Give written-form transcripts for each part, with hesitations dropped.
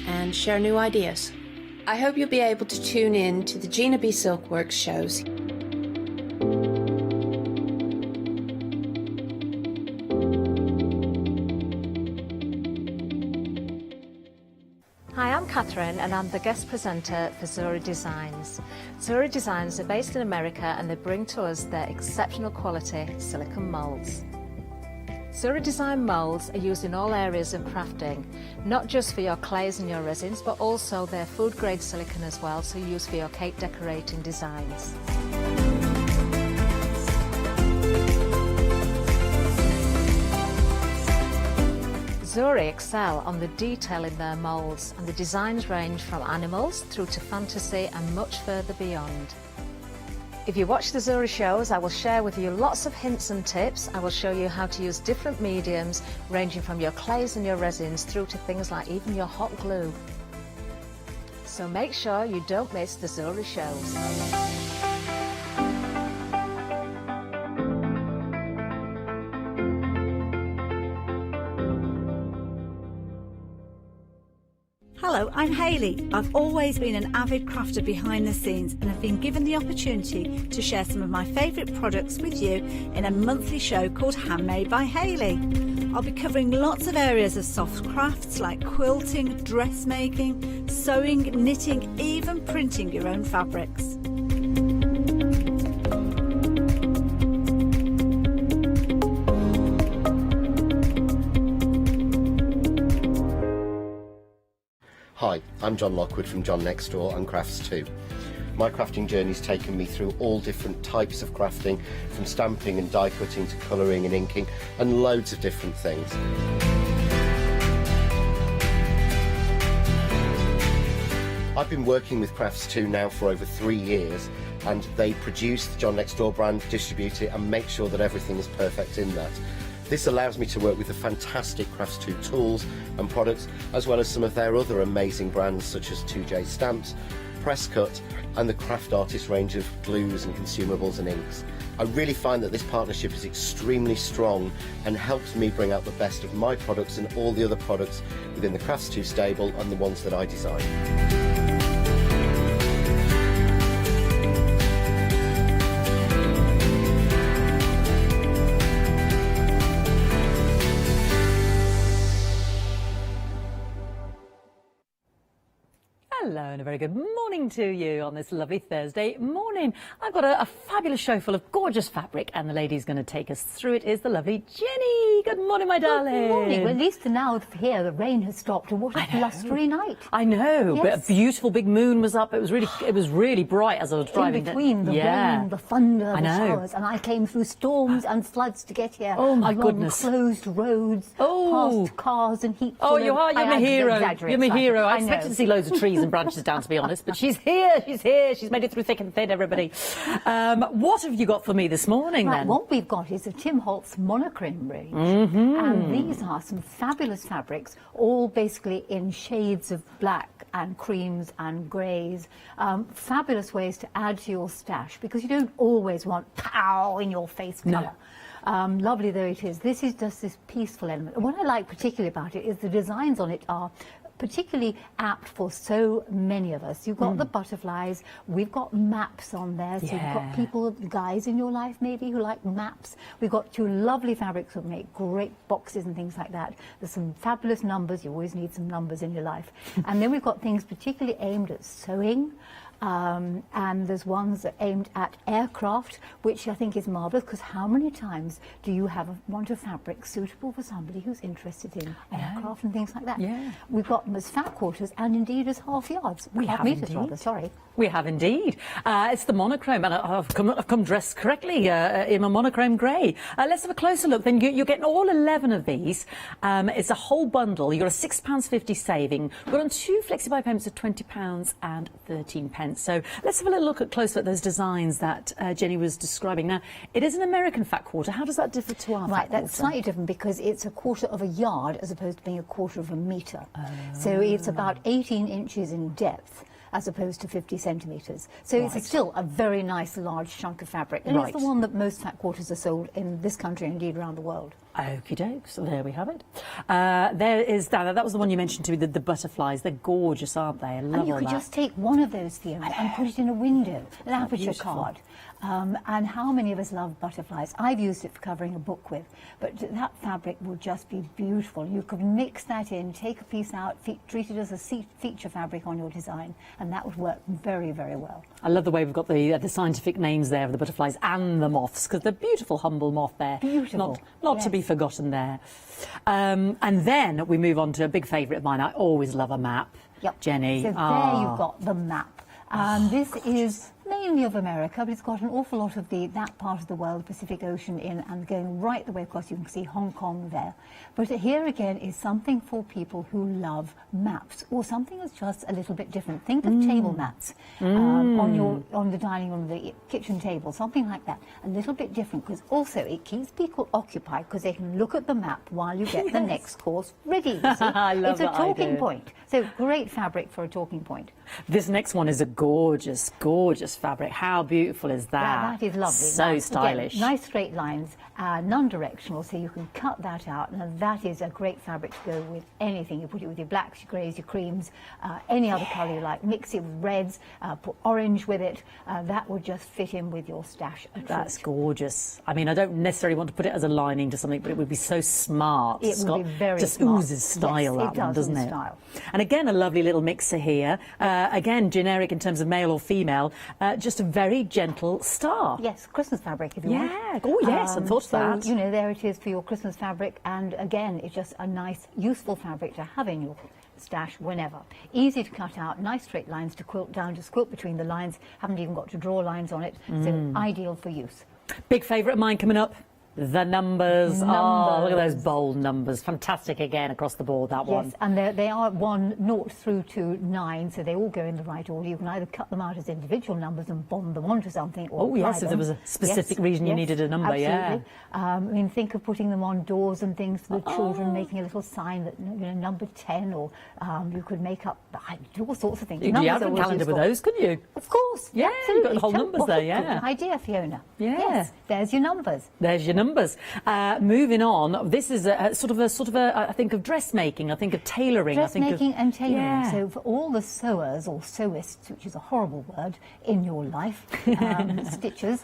and share new ideas. I hope you'll be able to tune in to the Gina B Silkworks shows. Hi, I'm Catherine and I'm the guest presenter for Zuri Designs. Zuri Designs are based in America and they bring to us their exceptional quality silicone moulds. Zuri Design moulds are used in all areas of crafting, not just for your clays and your resins, but also they're food grade silicone as well, so used for your cake decorating designs. Zuri excel on the detail in their moulds, and the designs range from animals through to fantasy and much further beyond. If you watch the Zuri shows, I will share with you lots of hints and tips. I will show you how to use different mediums, ranging from your clays and your resins through to things like even your hot glue. So make sure you don't miss the Zuri shows. Hello, I'm Hayley. I've always been an avid crafter behind the scenes and have been given the opportunity to share some of my favourite products with you in a monthly show called Handmade by Hayley. I'll be covering lots of areas of soft crafts like quilting, dressmaking, sewing, knitting, even printing your own fabrics. Hi, I'm John Lockwood from John Next Door and Crafts 2. My crafting journey's taken me through all different types of crafting, from stamping and die cutting to colouring and inking, and loads of different things. I've been working with Crafts 2 now for over 3 years, and they produce the John Next Door brand, distribute it and make sure that everything is perfect in that. This allows me to work with the fantastic Crafts 2 tools and products, as well as some of their other amazing brands such as 2J Stamps, Presscut and the Craft Artist range of glues and consumables and inks. I really find that this partnership is extremely strong and helps me bring out the best of my products and all the other products within the Crafts 2 stable and the ones that I design. Hello and a very good morning to you on this lovely Thursday morning. I've got a fabulous show full of gorgeous fabric and the lady's going to take us through it is the lovely Jenny. Good morning, my darling. Good morning. Well, at least now here the rain has stopped. And what a blustery night. I know, yes. But a beautiful big moon was up. It was really bright as I was driving. In between the rain, the thunder, the showers, and I came through storms and floods to get here. Oh my along goodness! Closed roads, past cars and heaps. Oh, you are. You're my hero. You're my hero. I know. expected to see loads of trees and branches down, to be honest, but she's here. She's here. She's made it through thick and thin. Everybody, what have you got for me this morning? Right, then what we've got is a Tim Holtz monochrome range, and these are some fabulous fabrics, all basically in shades of black and creams and greys. Fabulous ways to add to your stash because you don't always want pow in your face colour. Lovely though it is, this is just this peaceful element. And what I like particularly about it is the designs on it are particularly apt for so many of us. You've got the butterflies, we've got maps on there, so you've got people, guys in your life maybe, who like maps. We've got two lovely fabrics that make great boxes and things like that. There's some fabulous numbers, you always need some numbers in your life. And then we've got things particularly aimed at sewing, and there's ones that are aimed at aircraft, which I think is marvellous, because how many times do you want a fabric suitable for somebody who's interested in aircraft and things like that? We've got them as fat quarters and indeed as half yards. Half meters rather, sorry. We have indeed. It's the monochrome, and I've come dressed correctly in my monochrome grey. Let's have a closer look. Then you're getting all 11 of these. It's a whole bundle. You've got a £6.50 saving. We've got on two flexi-buy payments of £20 and 13p. So let's have a little look at closer at those designs that Jenny was describing. Now, it is an American fat quarter. How does that differ to our fat quarter? That's slightly different because it's a quarter of a yard as opposed to being a quarter of a metre. So it's about 18 inches in depth as opposed to 50 centimetres. So it's still a very nice large chunk of fabric. And it's the one that most fat quarters are sold in this country and indeed around the world. Okie doke, so there we have it. There is that was the one you mentioned to me, the butterflies. They're gorgeous, aren't they? I love And you all could that. just take one of those, Fiona, and put it in a window, an aperture beautiful? card. And how many of us love butterflies? I've used it for covering a book with, but that fabric will just be beautiful. You could mix that in, take a piece out, treat it as a feature fabric on your design, and that would work very, very well. I love the way we've got the scientific names there of the butterflies and the moths, because they're beautiful, humble moth there. Beautiful. Not Yes. to be forgotten there. And then we move on to a big favourite of mine. I always love a map. Yep. Jenny. So there you've got the map. This is mainly of America, but it's got an awful lot of that part of the world, Pacific Ocean in, and going right the way across. You can see Hong Kong there. But here again is something for people who love maps, or something that's just a little bit different. Think of table mats on the dining room, the kitchen table, something like that. A little bit different, because also it keeps people occupied, because they can look at the map while you get the next course ready. You see? I love it's a that talking idea. point. So great fabric for a talking point. This next one is a gorgeous, gorgeous fabric. How beautiful is that? That is lovely. So Again, stylish. nice straight lines, non-directional, so you can cut that out. And that is a great fabric to go with anything. You put it with your blacks, your greys, your creams, any other colour you like. Mix it with reds, put orange with it. That would just fit in with your stash. That's gorgeous. I mean, I don't necessarily want to put it as a lining to something, but it would be so smart. It It's would be very just smart. oozes style, Yes, that it one, does, doesn't ooze it? style. And again, a lovely little mixer here. Again, generic in terms of male or female. Just a very gentle star. Yes, Christmas fabric if you want. Yeah. Oh, yes, I thought of so, that. you know, there it is for your Christmas fabric. And again, it's just a nice, useful fabric to have in your stash whenever. Easy to cut out, nice straight lines to quilt down, just quilt between the lines. Haven't even got to draw lines on it. So ideal for use. Big favourite of mine coming up. The numbers. Oh, look at those bold numbers. Fantastic again across the board, that one. Yes, and they are 0 through to 9, so they all go in the right order. You can either cut them out as individual numbers and bond them onto something, or Oh, yes, apply if there was a them. specific reason you needed a number, yeah. absolutely. I mean, think of putting them on doors and things for the children, making a little sign that, you know, number 10, or you could make up all sorts of things. You Numbers have are a always calendar with useful. those, couldn't you? Of course, Yeah, absolutely. you've got the whole numbers there, yeah. Good idea, Fiona. Yeah. Yes, there's your numbers. There's your numbers. Moving on, this is a sort of a. I think of dressmaking. I think of tailoring. I think of, Dressmaking and tailoring. Yeah. So for all the sewers or sewists, which is a horrible word in your life, stitchers,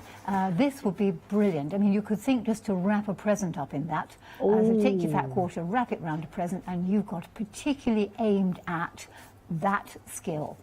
this would be brilliant. I mean, you could think just to wrap a present up in that. So take your fat quarter, wrap it round a present, and you've got particularly aimed at that skill.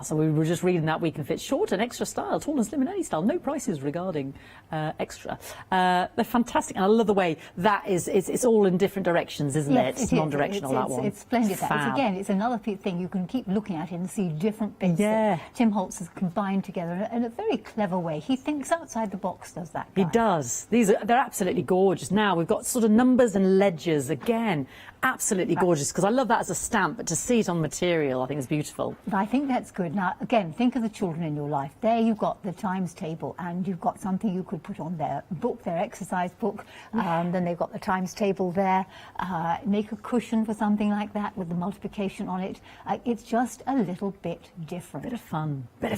So we were just reading that we can fit short and extra style, tall and slim in any style. No prices regarding extra. They're fantastic, and I love the way that is. It's all in different directions, isn't Yes, it? It's it is. non-directional. That one. It's splendid. It's, fab. again, it's another thing you can keep looking at it and see different bits Yeah. that Tim Holtz has combined together in a very clever way. He thinks outside the box, does that guy? He does. They're absolutely gorgeous. Now we've got sort of numbers and ledgers again. Absolutely gorgeous, because I love that as a stamp, but to see it on material, I think is beautiful. I think that's good. Now, again, think of the children in your life. There you've got the times table, and you've got something you could put on their book, their exercise book. Then they've got the times table there. Make a cushion for something like that with the multiplication on it. It's just a little bit different. Bit of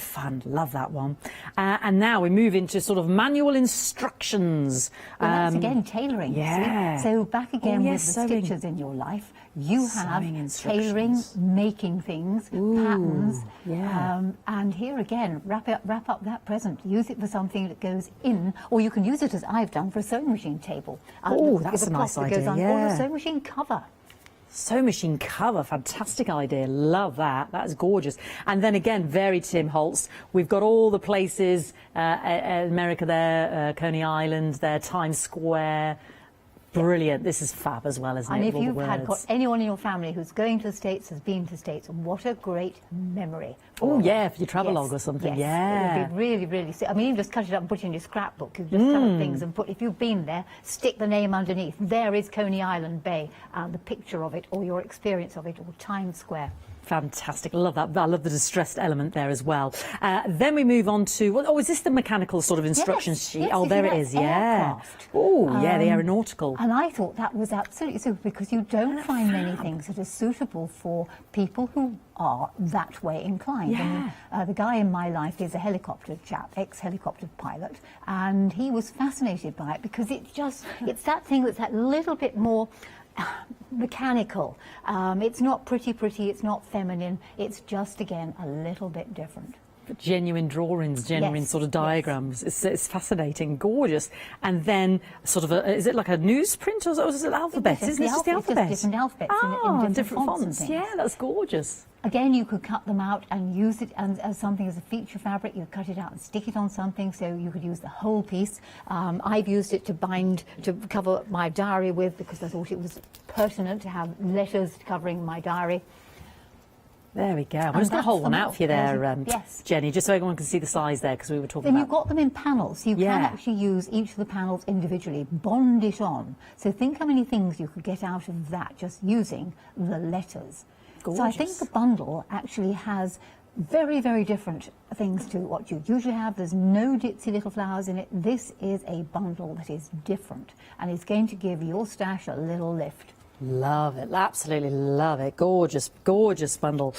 fun. Love that one. And now we move into sort of manual instructions. Well, that's again tailoring. you see. yeah. So back again yes, with the sewing. stitches in your life, you have Sewing tailoring, instructions. making things, patterns, yeah. and here again, wrap up that present. Use it for something that goes in, or you can use it as I've done for a sewing machine table. Oh, with that's the a nice cloth that goes idea, on, or yeah. a sewing machine cover. Sewing machine cover, fantastic idea. Love that. That's gorgeous. And then again, very Tim Holtz. We've got all the places, America there, Coney Island there, Times Square. Brilliant. This is fab as well, isn't And it? if All the you've got words. anyone in your family who's going to the States, has been to the States, what a great memory. Oh, for yeah, them. for your travelogue or something, yes. yeah. It would be really, really... I mean, you just cut it up and put it in your scrapbook. You just cut up things and put... If you've been there, stick the name underneath. There is Coney Island Bay, the picture of it, or your experience of it, or Times Square. Fantastic. Love that. I love the distressed element there as well. Then we move on to... Is this the mechanical sort of instructions sheet? yes, Oh, you there see, it that's is, yeah. aircraft. Oh, yeah, the aeronautical. And I thought that was absolutely super, because you don't find many things that are suitable for people who are that way inclined. Yeah. I mean, the guy in my life is a helicopter chap, ex-helicopter pilot, and he was fascinated by it because it's that thing that's that little bit more mechanical. It's not pretty, it's not feminine, it's just, again, a little bit different. Genuine drawings, genuine Yes, sort of diagrams. It's fascinating, gorgeous. And then sort of is it like a newsprint or is it alphabet? Isn't it just the alphabet? It's just different alphabets in different fonts. And Yeah, that's gorgeous. Again, you could cut them out and use it as something, as a feature fabric. You cut it out and stick it on something, so you could use the whole piece. I've used it to cover my diary with, because I thought it was pertinent to have letters covering my diary. There we go. I'm just going to hold one out for you there, yes. Jenny, just so everyone can see the size there, because we were talking Then about... you've got them in panels. You can actually use each of the panels individually, bond it on. So think how many things you could get out of that just using the letters. Gorgeous. So I think the bundle actually has very, very different things to what you usually have. There's no ditzy little flowers in it. This is a bundle that is different, and it's going to give your stash a little lift. Love it, absolutely love it. Gorgeous, gorgeous bundle.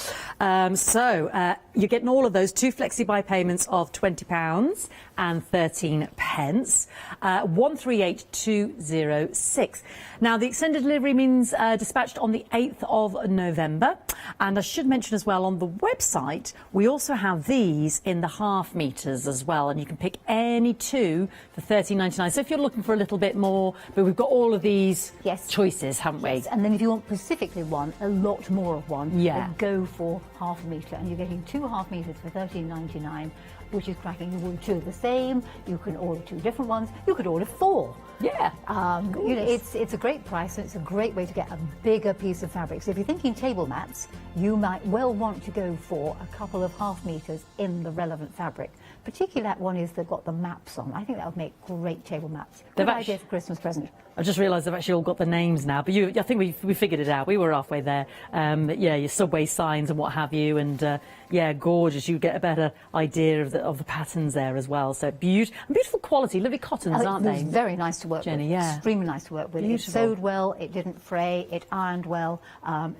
So you're getting all of those, 2 flexi-buy payments of £20 and 13 pence, 138206. Now, the extended delivery means dispatched on the 8th of November. And I should mention as well, on the website, we also have these in the half meters as well. And you can pick any two for £13.99. So if you're looking for a little bit more, but we've got all of these choices, haven't we? Yes, and then if you want specifically one, a lot more of one, then go for half a metre, and you're getting 2 half metres for £13.99, which is cracking. You order 2 of the same, you can order 2 different ones, you could order 4. Yeah. You know, it's a great price, and it's a great way to get a bigger piece of fabric. So if you're thinking table mats, you might well want to go for a couple of half metres in the relevant fabric. Particularly that one is they've got the maps on. I think that would make great table mats. Good idea for Christmas present. I've just realised they've actually all got the names now, but I think we figured it out. We were halfway there. Yeah, your subway signs and what have you, and yeah, gorgeous. You get a better idea of the patterns there as well. So beautiful quality, lovely cottons, aren't they? It's very nice to work Jenny, with. yeah. Extremely nice to work with. Beautiful. It sewed well, it didn't fray, it ironed well,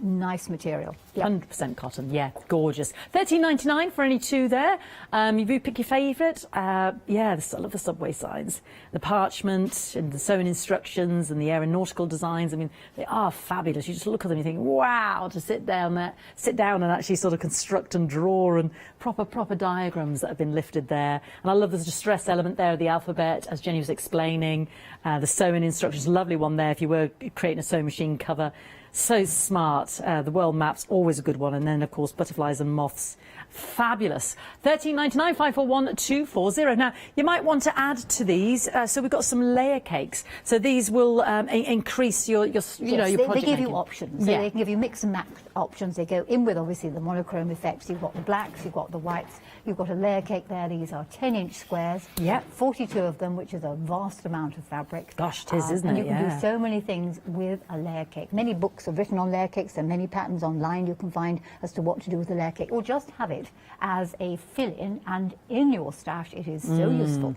nice material. Yep. 100% cotton, yeah, gorgeous. £13.99 for any 2 there. If you pick your favourite, yeah, I love the subway signs, the parchment and the sewing instructions and the aeronautical designs. I mean, they are fabulous. You just look at them and you think, wow, to sit down and actually sort of construct and draw, and proper diagrams that have been lifted there. And I love the distress element there of the alphabet, as Jenny was explaining. The sewing instructions, lovely one there if you were creating a sewing machine cover. So smart. The world map's always a good one. And then, of course, butterflies and moths. Fabulous. £13.99, 541240. Now, you might want to add to these. So we've got some layer cakes. So these will increase your project They give you making. options. So they can give you mix and match options. They go in with, obviously, the monochrome effects. You've got the blacks, you've got the whites. You've got a layer cake there. These are 10-inch squares. Yeah. 42 of them, which is a vast amount of fabric. Gosh, it is, isn't it? And you can do so many things with a layer cake. Many books are written on layer cakes, and many patterns online you can find as to what to do with a layer cake, or just have it as a fill-in, and in your stash it is so useful.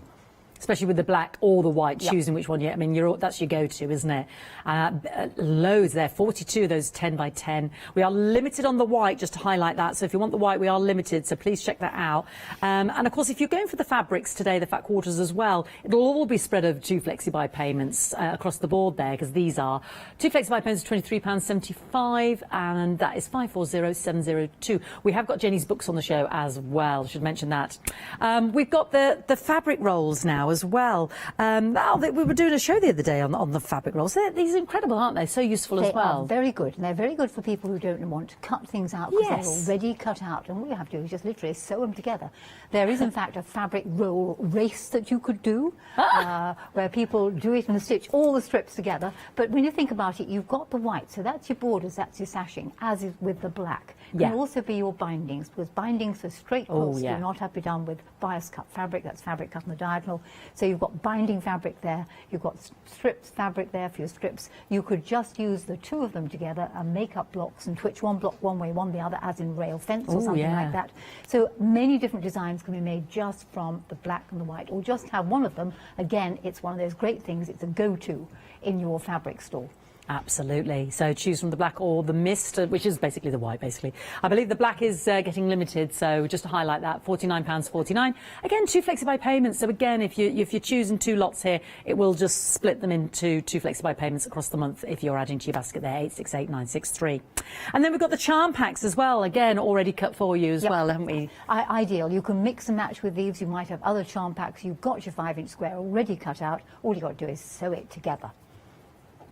Especially with the black or the white, choosing which one. I mean, that's your go-to, isn't it? Loads there, 42 of those 10 by 10. We are limited on the white, just to highlight that. So if you want the white, we are limited. So please check that out. And of course, if you're going for the fabrics today, the fat quarters as well, it'll all be spread over 2 flexi-buy payments across the board there, because these are 2 flexi-buy payments of £23.75, and that is 540702. We have got Jenny's books on the show as well. I should mention that. We've got the fabric rolls now as well. We were doing a show the other day on the fabric rolls. These are incredible, aren't they? So useful as well. They are very good, and they're very good for people who don't want to cut things out, because they're already cut out, and all you have to do is just literally sew them together. There is, in fact, a fabric roll race that you could do, where people do it and stitch all the strips together. But when you think about it, you've got the white, so that's your borders, that's your sashing, as is with the black. It can also be your bindings, because bindings for straight quilts do not have to be done with bias cut fabric. That's fabric cut on the diagonal. So you've got binding fabric there, you've got strips fabric there for your strips. You could just use the two of them together and make up blocks and twitch one block one way, one the other, as in rail fence or something like that. So many different designs can be made just from the black and the white, or just have one of them. Again, it's one of those great things, it's a go-to in your fabric store. Absolutely. So choose from the black or the mist, which is basically the white, basically. I believe the black is getting limited, so just to highlight that, £49.49. Again, 2 flexi-buy payments. So again, if you're choosing 2 lots here, it will just split them into 2 flexi-buy payments across the month if you're adding to your basket there, 868963. And then we've got the charm packs as well, again, already cut for you as well, haven't we? Ideal. You can mix and match with these. You might have other charm packs. You've got your 5-inch square already cut out. All you've got to do is sew it together.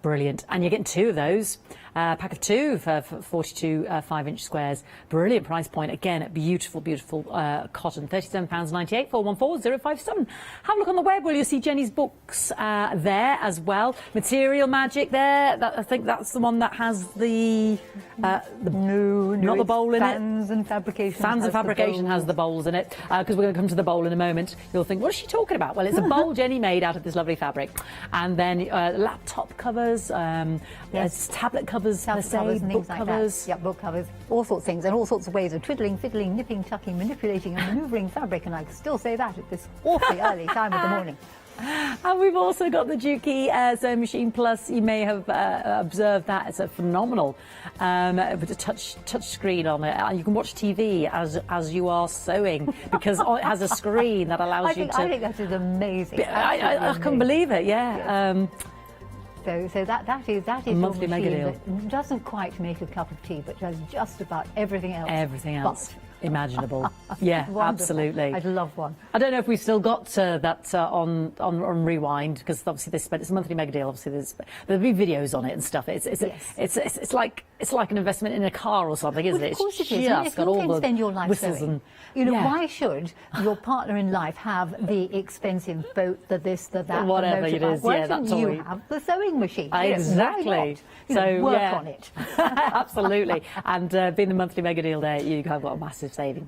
Brilliant. And you're getting 2 of those. Pack of 2 for 42 5-inch squares. Brilliant price point. Again, beautiful, beautiful cotton. £37.98, 414057. Have a look on the web. Will you see Jenny's books there as well? Material Magic there. I think that's the one that has the not the bowl in it. Fans and Fabrication. Fans and Fabrication has the bowls in it. Because we're going to come to the bowl in a moment. You'll think, what is she talking about? Well, it's a bowl Jenny made out of this lovely fabric. And then laptop covers, tablet covers, and book covers. Yeah, book covers, all sorts of things, and all sorts of ways of twiddling, fiddling, nipping, tucking, manipulating and manoeuvring fabric, and I can still say that at this awfully early time of the morning. And we've also got the Juki Sewing Machine Plus. You may have observed that. It's a phenomenal with a touch screen on it. And you can watch TV as you are sewing because it has a screen that allows you to... I think that is amazing. I couldn't believe it, yeah. So that is a monthly mega deal. That doesn't quite make a cup of tea, but does just about everything else. Everything else imaginable. Yeah, absolutely. I'd love one. I don't know if we've still got that on Rewind, because obviously it's a monthly mega deal. Obviously there'll be videos on it and stuff. It's like an investment in a car or something, isn't it? Of course it is. It's got all the spend your life whistles sewing. and why should your partner in life have the expensive boat, the this, the that, whatever the it is? Why yeah, shouldn't that's you all. have the sewing machine? Exactly. Work on it. Absolutely. And being the monthly mega deal there, you have got a massive saving.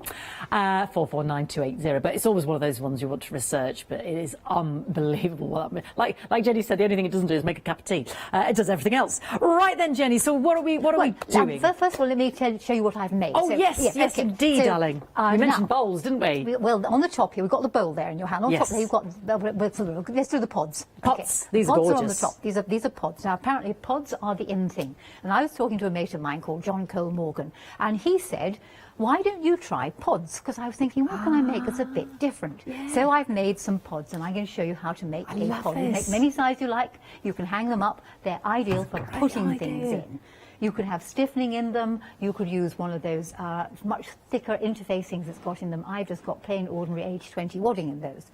449280. But it's always one of those ones you want to research. But it is unbelievable. Like Jenny said, the only thing it doesn't do is make a cup of tea. It does everything else. Right then, Jenny. So what are we doing? First of all, let me show you what I've made. Oh, yes, okay. Indeed, darling. We mentioned bowls, didn't we? Well, on the top here, we've got the bowl there in your hand. On top there, you've got, let's do the pods. Pots. Okay. These are gorgeous. Pods are on the top. These are pods. Now, apparently, pods are the in thing. And I was talking to a mate of mine called John Cole Morgan, and he said, why don't you try pods? Because I was thinking, what can I make that's a bit different? Yeah. So I've made some pods, and I'm going to show you how to make a pod. You make many sizes you like. You can hang them up. They're ideal for putting things in. You could have stiffening in them. You could use one of those much thicker interfacings that's got in them. I've just got plain ordinary H20 wadding in those.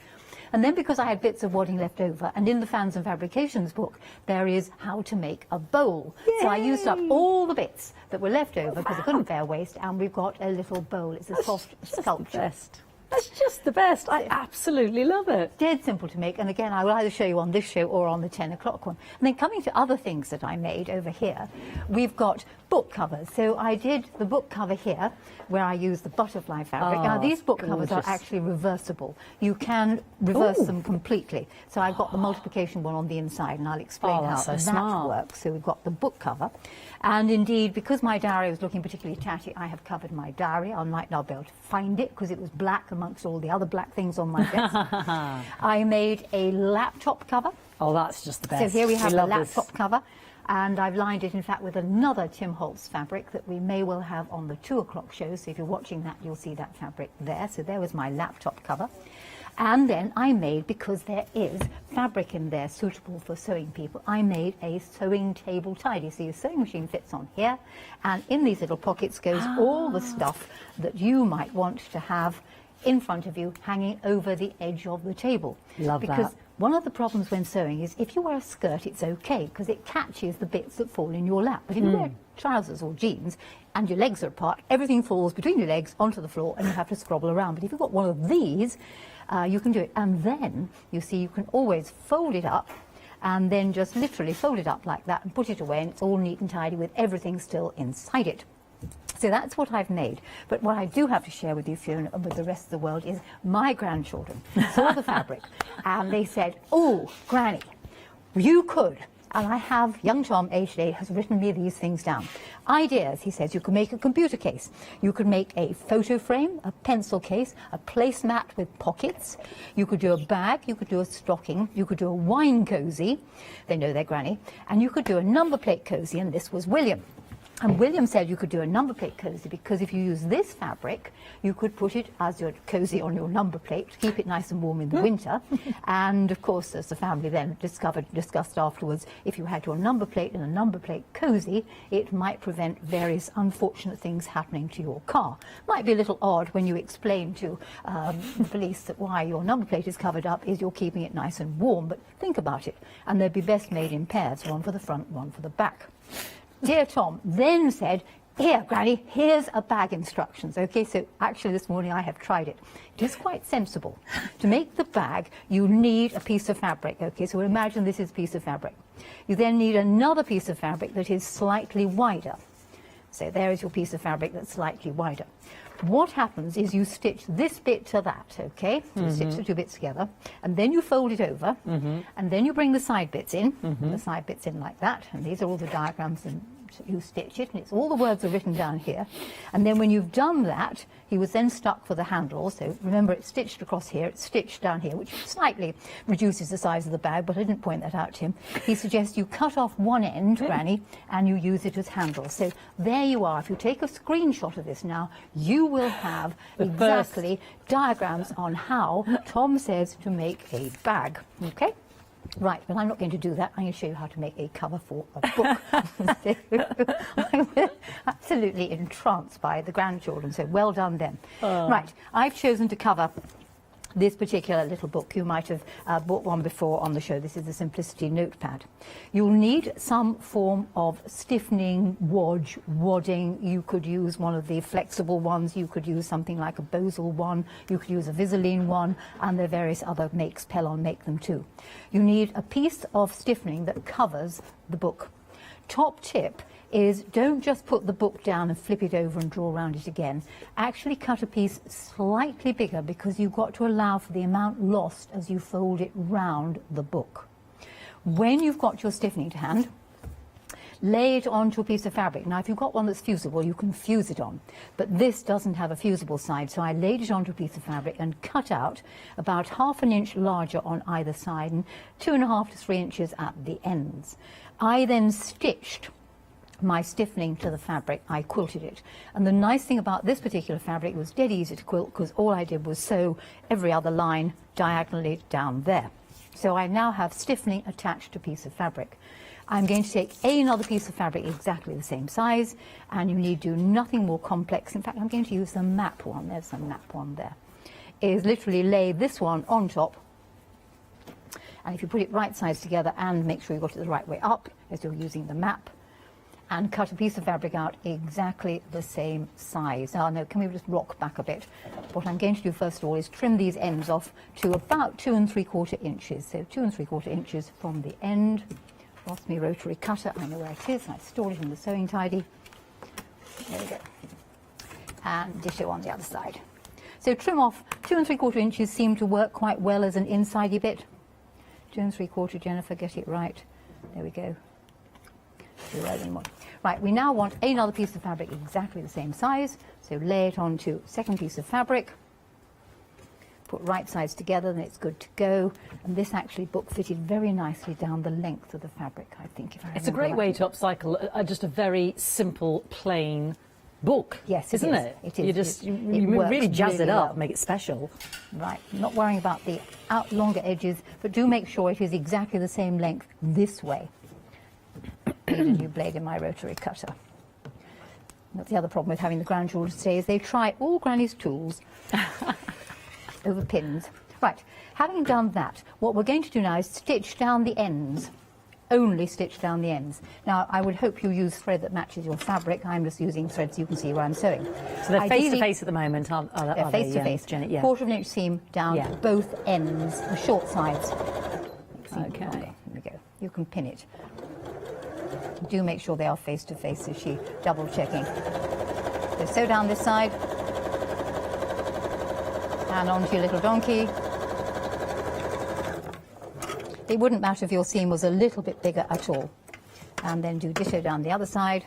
And then because I had bits of wadding left over, and in the Fans and Fabrications book, there is how to make a bowl. Yay! So I used up all the bits that were left over because I couldn't bear waste, and we've got a little bowl. It's a soft sculpture. That's just the best. I absolutely love it. Dead simple to make. And again, I will either show you on this show or on the 10 o'clock one. And then coming to other things that I made over here, we've got book covers. So I did the book cover here, where I used the butterfly fabric. Now, these book covers are actually reversible. You can reverse them completely. So I've got the multiplication one on the inside, and I'll explain how that works. So we've got the book cover. And indeed, because my diary was looking particularly tatty, I have covered my diary. I might not be able to find it because it was black amongst all the other black things on my desk. I made a laptop cover. Oh, that's just the best. So here we have the laptop cover. And I've lined it, in fact, with another Tim Holtz fabric that we may well have on the 2 o'clock show. So if you're watching that, you'll see that fabric there. So there was my laptop cover. And then I made, because there is fabric in there suitable for sewing people, I made a sewing table tidy. So your sewing machine fits on here, and in these little pockets goes all the stuff that you might want to have in front of you, hanging over the edge of the table. Love that. Because one of the problems when sewing is if you wear a skirt, it's okay, because it catches the bits that fall in your lap. But if you wear trousers or jeans and your legs are apart, everything falls between your legs onto the floor, and you have to scrabble around. But if you've got one of these, you can do it. And then, you see, you can always fold it up and then just literally fold it up like that and put it away, and it's all neat and tidy with everything still inside it. So that's what I've made. But what I do have to share with you, Fiona, and with the rest of the world, is my grandchildren saw the fabric and they said, "Oh, Granny, you could." And I have, young Tom, aged 8, has written me these things down. Ideas, he says, you could make a computer case. You could make a photo frame, a pencil case, a placemat with pockets. You could do a bag, you could do a stocking, you could do a wine cosy. They know their granny. And you could do a number plate cosy, and this was William. And William said you could do a number plate cosy because if you use this fabric, you could put it as your cosy on your number plate to keep it nice and warm in the winter. And of course, as the family then discussed afterwards, if you had your number plate and a number plate cosy, it might prevent various unfortunate things happening to your car. Might be a little odd when you explain to the police that why your number plate is covered up is you're keeping it nice and warm, but think about it. And they'd be best made in pairs, one for the front, one for the back. Dear Tom then said, "Here, Granny, here's a bag instructions." Okay, so actually this morning I have tried it. It is quite sensible. To make the bag, you need a piece of fabric. Okay, so imagine this is a piece of fabric. You then need another piece of fabric that is slightly wider. So there is your piece of fabric that's slightly wider. What happens is you stitch this bit to that, okay? So you stitch the two bits together, and then you fold it over, and then you bring the side bits in, the side bits in like that, and these are all the diagrams, and you stitch it, and it's all the words are written down here. And then when you've done that, he was then stuck for the handle. So remember, it's stitched across here, it's stitched down here, which slightly reduces the size of the bag, but I didn't point that out to him. He suggests you cut off one end, Granny, and you use it as handles. So there you are. If you take a screenshot of this now, you will have exactly diagrams on how Tom says to make a bag. Okay? Right, but I'm not going to do that. I'm going to show you how to make a cover for a book. I'm absolutely entranced by the grandchildren, so well done them. Right, I've chosen to cover this particular little book. You might have bought one before on the show. This is the Simplicity Notepad. You'll need some form of stiffening, wadding. You could use one of the flexible ones. You could use something like a Bosal one. You could use a Visaline one, and there are various other makes. Pellon make them too. You need a piece of stiffening that covers the book. Top tip is don't just put the book down and flip it over and draw around it again. Actually cut a piece slightly bigger because you've got to allow for the amount lost as you fold it round the book. When you've got your stiffening to hand, lay it onto a piece of fabric. Now, if you've got one that's fusible, you can fuse it on, but this doesn't have a fusible side, so I laid it onto a piece of fabric and cut out about 1/2 inch larger on either side and 2.5 to 3 inches at the ends. I then stitched my stiffening to the fabric. I quilted it, and the nice thing about this particular fabric was dead easy to quilt because all I did was sew every other line diagonally down there. So I now have stiffening attached to a piece of fabric. I'm going to take another piece of fabric exactly the same size, and you need do nothing more complex. In fact, I'm going to use the map one. There's the map one there. Is literally lay this one on top, and if you put it right sides together and make sure you got it the right way up as you're using the map, and cut a piece of fabric out exactly the same size. Now, no, can we just rock back a bit? What I'm going to do first of all is trim these ends off to about 2 3/4 inches. So 2 3/4 inches from the end. Lost me rotary cutter. I know where it is. I stored it in the sewing tidy. There we go. And ditto on the other side. So trim off 2 3/4 inches seem to work quite well as an inside-y bit. 2 3/4, Jennifer, get it right. There we go. Right, we now want another piece of fabric exactly the same size, so lay it onto second piece of fabric, put right sides together, and it's good to go. And this actually book fitted very nicely down the length of the fabric, I think. If I it's a great way to upcycle just a very simple, plain book. Yes, isn't it? It is. You just it really jazz really it up, well. make it special. Right, not worrying about the longer edges, but do make sure it is exactly the same length this way. Need a new blade in my rotary cutter. That's the other problem with having the grandchildren today is they try all Granny's tools over pins. Right, having done that, what we're going to do now is stitch down the ends. Only stitch down the ends. Now, I would hope you use thread that matches your fabric. I'm just using thread so you can see where I'm sewing. So they're face to face at the moment, aren't they? They're face to face. Janet, yeah. 1/4 inch seam down both ends, the short sides. Okay. There we go. You can pin it. Do make sure they are face to face, so she double checking So sew down this side, and onto your little donkey. It wouldn't matter if your seam was a little bit bigger at all. And then do ditto down the other side.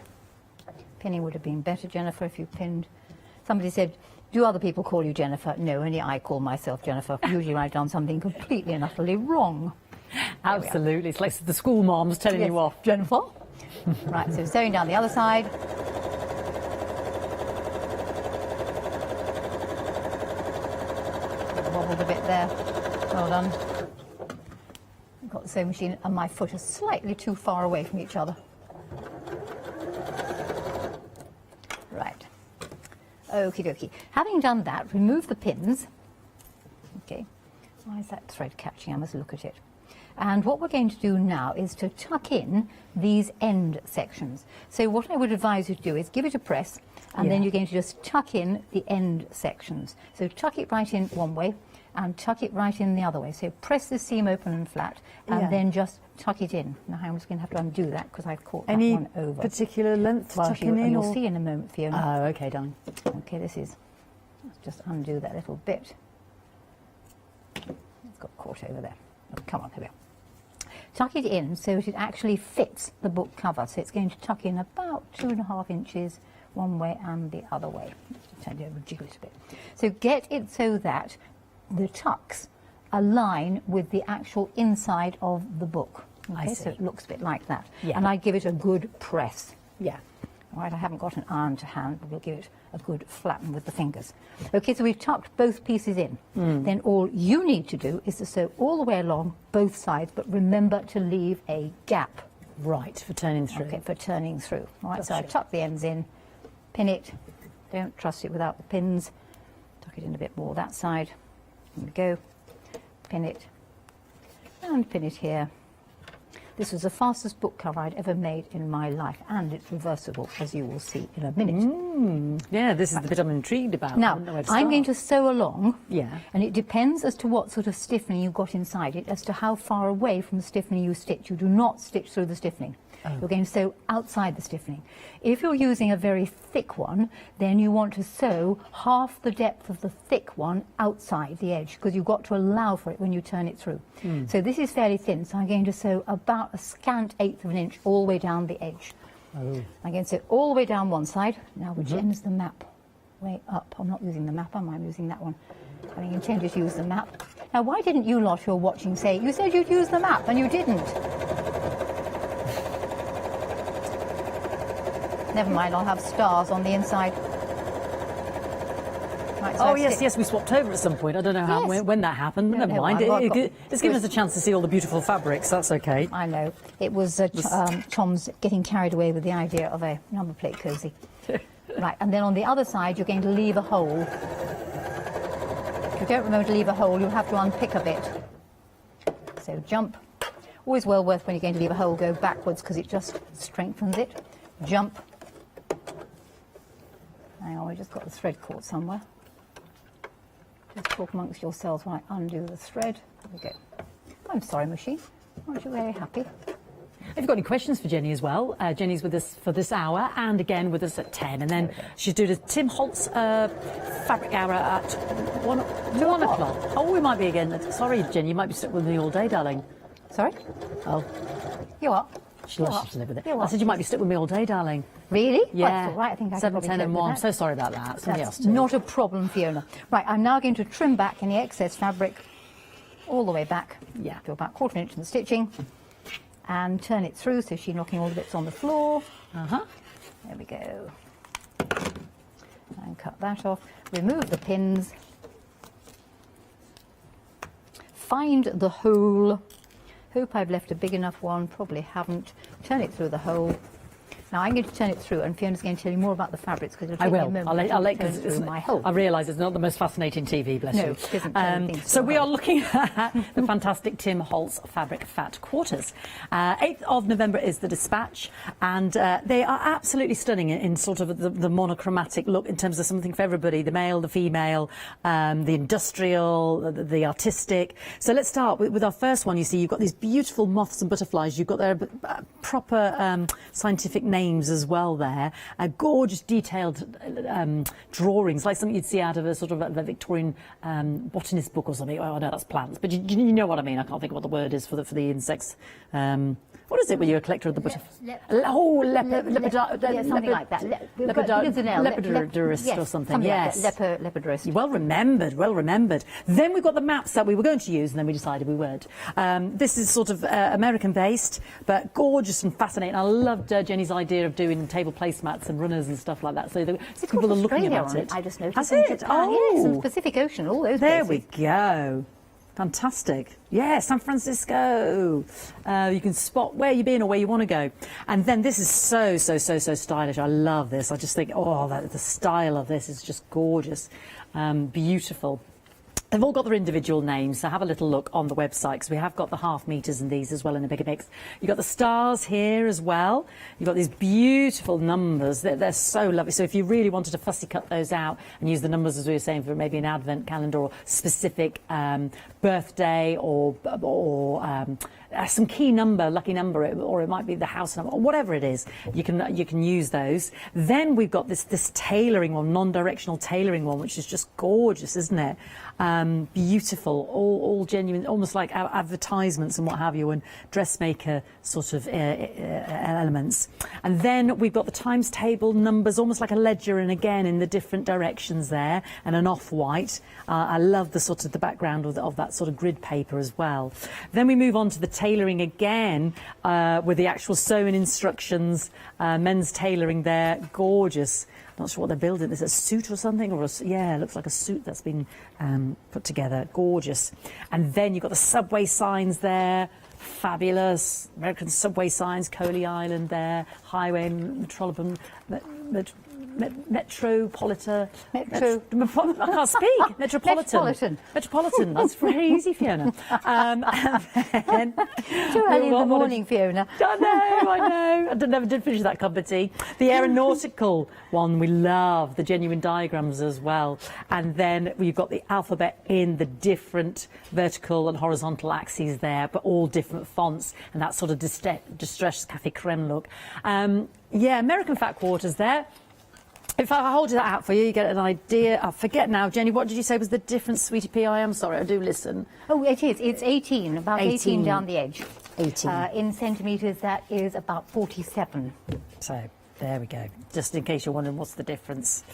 Pinning would have been better, Jennifer, if you pinned. Somebody said, do other people call you Jennifer? No, only I call myself Jennifer. Usually I've done something completely and utterly wrong. Absolutely. It's like the school moms telling you off. Jennifer. Right, so sewing down the other side. Wobbled a bit there. Well done. I've got the sewing machine and my foot is slightly too far away from each other. Right. Okie dokie. Having done that, remove the pins. Okay. Why is that thread catching? I must look at it. And what we're going to do now is to tuck in these end sections. So what I would advise you to do is give it a press, and then you're going to just tuck in the end sections. So tuck it right in one way and tuck it right in the other way. So press the seam open and flat, and then just tuck it in. Now I'm just going to have to undo that because I've caught that one over. Any particular length Well, tucking in? you'll see in a moment, Fiona. Oh, okay, darling. Okay, this is, let's just undo that little bit. It's got caught over there. Oh, come on, here we are. Tuck it in so that it actually fits the book cover. So it's going to tuck in about 2.5 inches one way and the other way. Just turn it over, jiggle it a bit. So get it so that the tucks align with the actual inside of the book. Okay, so it looks a bit like that. Yeah. And I give it a good press. Yeah. All right, I haven't got an iron to hand, but we'll give it a good flatten with the fingers. Okay, so we've tucked both pieces in. Then all you need to do is to sew all the way along both sides, but remember to leave a gap. Right, for turning through. Okay, for turning through. All right, so I Gotcha. tuck the ends in, pin it. Don't trust it without the pins. Tuck it in a bit more that side. There we go. Pin it. And pin it here. This was the fastest book cover I'd ever made in my life, and it's reversible, as you will see in a minute. Yeah, this is the bit I'm intrigued about. Now, I don't know where to I'm going to start. sew along, Yeah. and it depends as to what sort of stiffening you've got inside it, as to how far away from the stiffening you stitch. You do not stitch through the stiffening. You're going to sew outside the stiffening. If you're using a very thick one, then you want to sew half the depth of the thick one outside the edge, because you've got to allow for it when you turn it through. So this is fairly thin, so I'm going to sew about a scant 1/8 of an inch all the way down the edge. I'm going to sew all the way down one side. Now, which end is the map? Way up. I'm not using the map, am I? I'm using that one. I intended to use the map. Now, why didn't you lot who are watching say, you said you'd use the map, and you didn't? Never mind, I'll have stars on the inside. Right, so Oh, I've yes, stick- yes, we swapped over at some point. I don't know how Yes. when that happened. No, Never no, mind. I've got- It's given us a chance to see all the beautiful fabrics. That's okay. I know. It was Tom's getting carried away with the idea of a number plate cosy. Right, and then on the other side, you're going to leave a hole. If you don't remember to leave a hole, you'll have to unpick a bit. So jump. Always well worth when you're going to leave a hole, go backwards because it just strengthens it. Jump. Hang on, we just got the thread caught somewhere. Just talk amongst yourselves while I undo the thread. There we go. I'm sorry, machine. Aren't you very happy? If you've got any questions for Jenny as well, Jenny's with us for this hour and again with us at 10. And then she's doing a Tim Holtz fabric hour at 1 o'clock. Oh, we might be again. Sorry, Jenny, you might be stuck with me all day, darling. Sorry? Oh, You are? she loves to live with it. You're I said you might be stuck with me all day, darling. Really? Yeah. That's all right. I think I can 7, probably 10 cope and with 1. I'm that. so sorry about that. Somebody else That's did. not a problem, Fiona. Right, I'm now going to trim back any excess fabric all the way back Yeah. to about 1/4 inch in the stitching and turn it through so she's knocking all the bits on the floor. Uh-huh. There we go. And cut that off. Remove the pins. Find the hole. Hope I've left a big enough one. Probably haven't. Turn it through the hole. Now I'm going to turn it through, and Fiona's going to tell you more about the fabrics because it'll I take me a will. moment I'll to let turn because through my hole. I realise it's not the most fascinating TV, bless No, you. it isn't turning things So through we a are hole. looking at the fantastic Tim Holtz fabric fat quarters. 8th of November is the dispatch, and they are absolutely stunning in sort of the monochromatic look in terms of something for everybody: the male, the female, the industrial, the artistic. So let's start with our first one. You see, you've got these beautiful moths and butterflies. You've got their proper scientific name names as well there. Gorgeous detailed drawings, like something you'd see out of a sort of a Victorian botanist book or something. Oh, no, that's plants, but you know what I mean. I can't think of what the word is for the insects. What is it when you're a collector of the butterflies? Something like that. Lepidurist or something. Yes. Lepidurist. Well remembered, well remembered. Then we've got the maps that we were going to use, and then we decided we weren't. This is sort of American-based, but gorgeous and fascinating. I loved Jenny's idea of doing table placemats and runners and stuff like that. So people are looking at it. I just noticed. Has it? Yes, and Pacific Ocean, all those There places. we go. Fantastic. Yeah, San Francisco. You can spot where you've been or where you want to go. And then this is so stylish. I love this. I just think, oh, the style of this is just gorgeous. Beautiful. They've all got their individual names, so have a little look on the website, because we have got the half meters in these as well in a bigger mix. You've got the stars here as well. You've got these beautiful numbers. They're so lovely. So if you really wanted to fussy cut those out and use the numbers, as we were saying, for maybe an advent calendar or specific birthday or some key number, lucky number, or it might be the house number, or whatever it is, you can use those. Then we've got this tailoring one, non-directional tailoring one, which is just gorgeous, isn't it? Beautiful, all genuine, almost like advertisements and what have you, and dressmaker sort of elements. And then we've got the times table numbers, almost like a ledger, and again in the different directions there, and an off-white. I love the sort of the background of that sort of grid paper as well. Then we move on to the tailoring again with the actual sewing instructions, men's tailoring there, gorgeous. Not sure what they're building. Is it a suit or something? Yeah, it looks like a suit that's been put together. Gorgeous. And then you've got the subway signs there. Fabulous. American subway signs, Coley Island there. Highway, Metropolitan. Metropolitan. I can't speak. Metropolitan. That's very easy, Fiona. And then, Too early in the morning, Fiona. I know. I never did finish that cup of tea. The aeronautical one we love. The genuine diagrams as well. And then we've got the alphabet in the different vertical and horizontal axes there, but all different fonts, and that sort of distressed cafe creme look. Yeah, American fat quarters there. If I hold that out for you, you get an idea. I forget now, Jenny, what did you say was the difference, sweetie pea? I am sorry, I do listen. Oh, it is. It's 18, about 18 down the edge. 18. In centimetres, that is about 47. So, there we go. Just in case you're wondering what's the difference.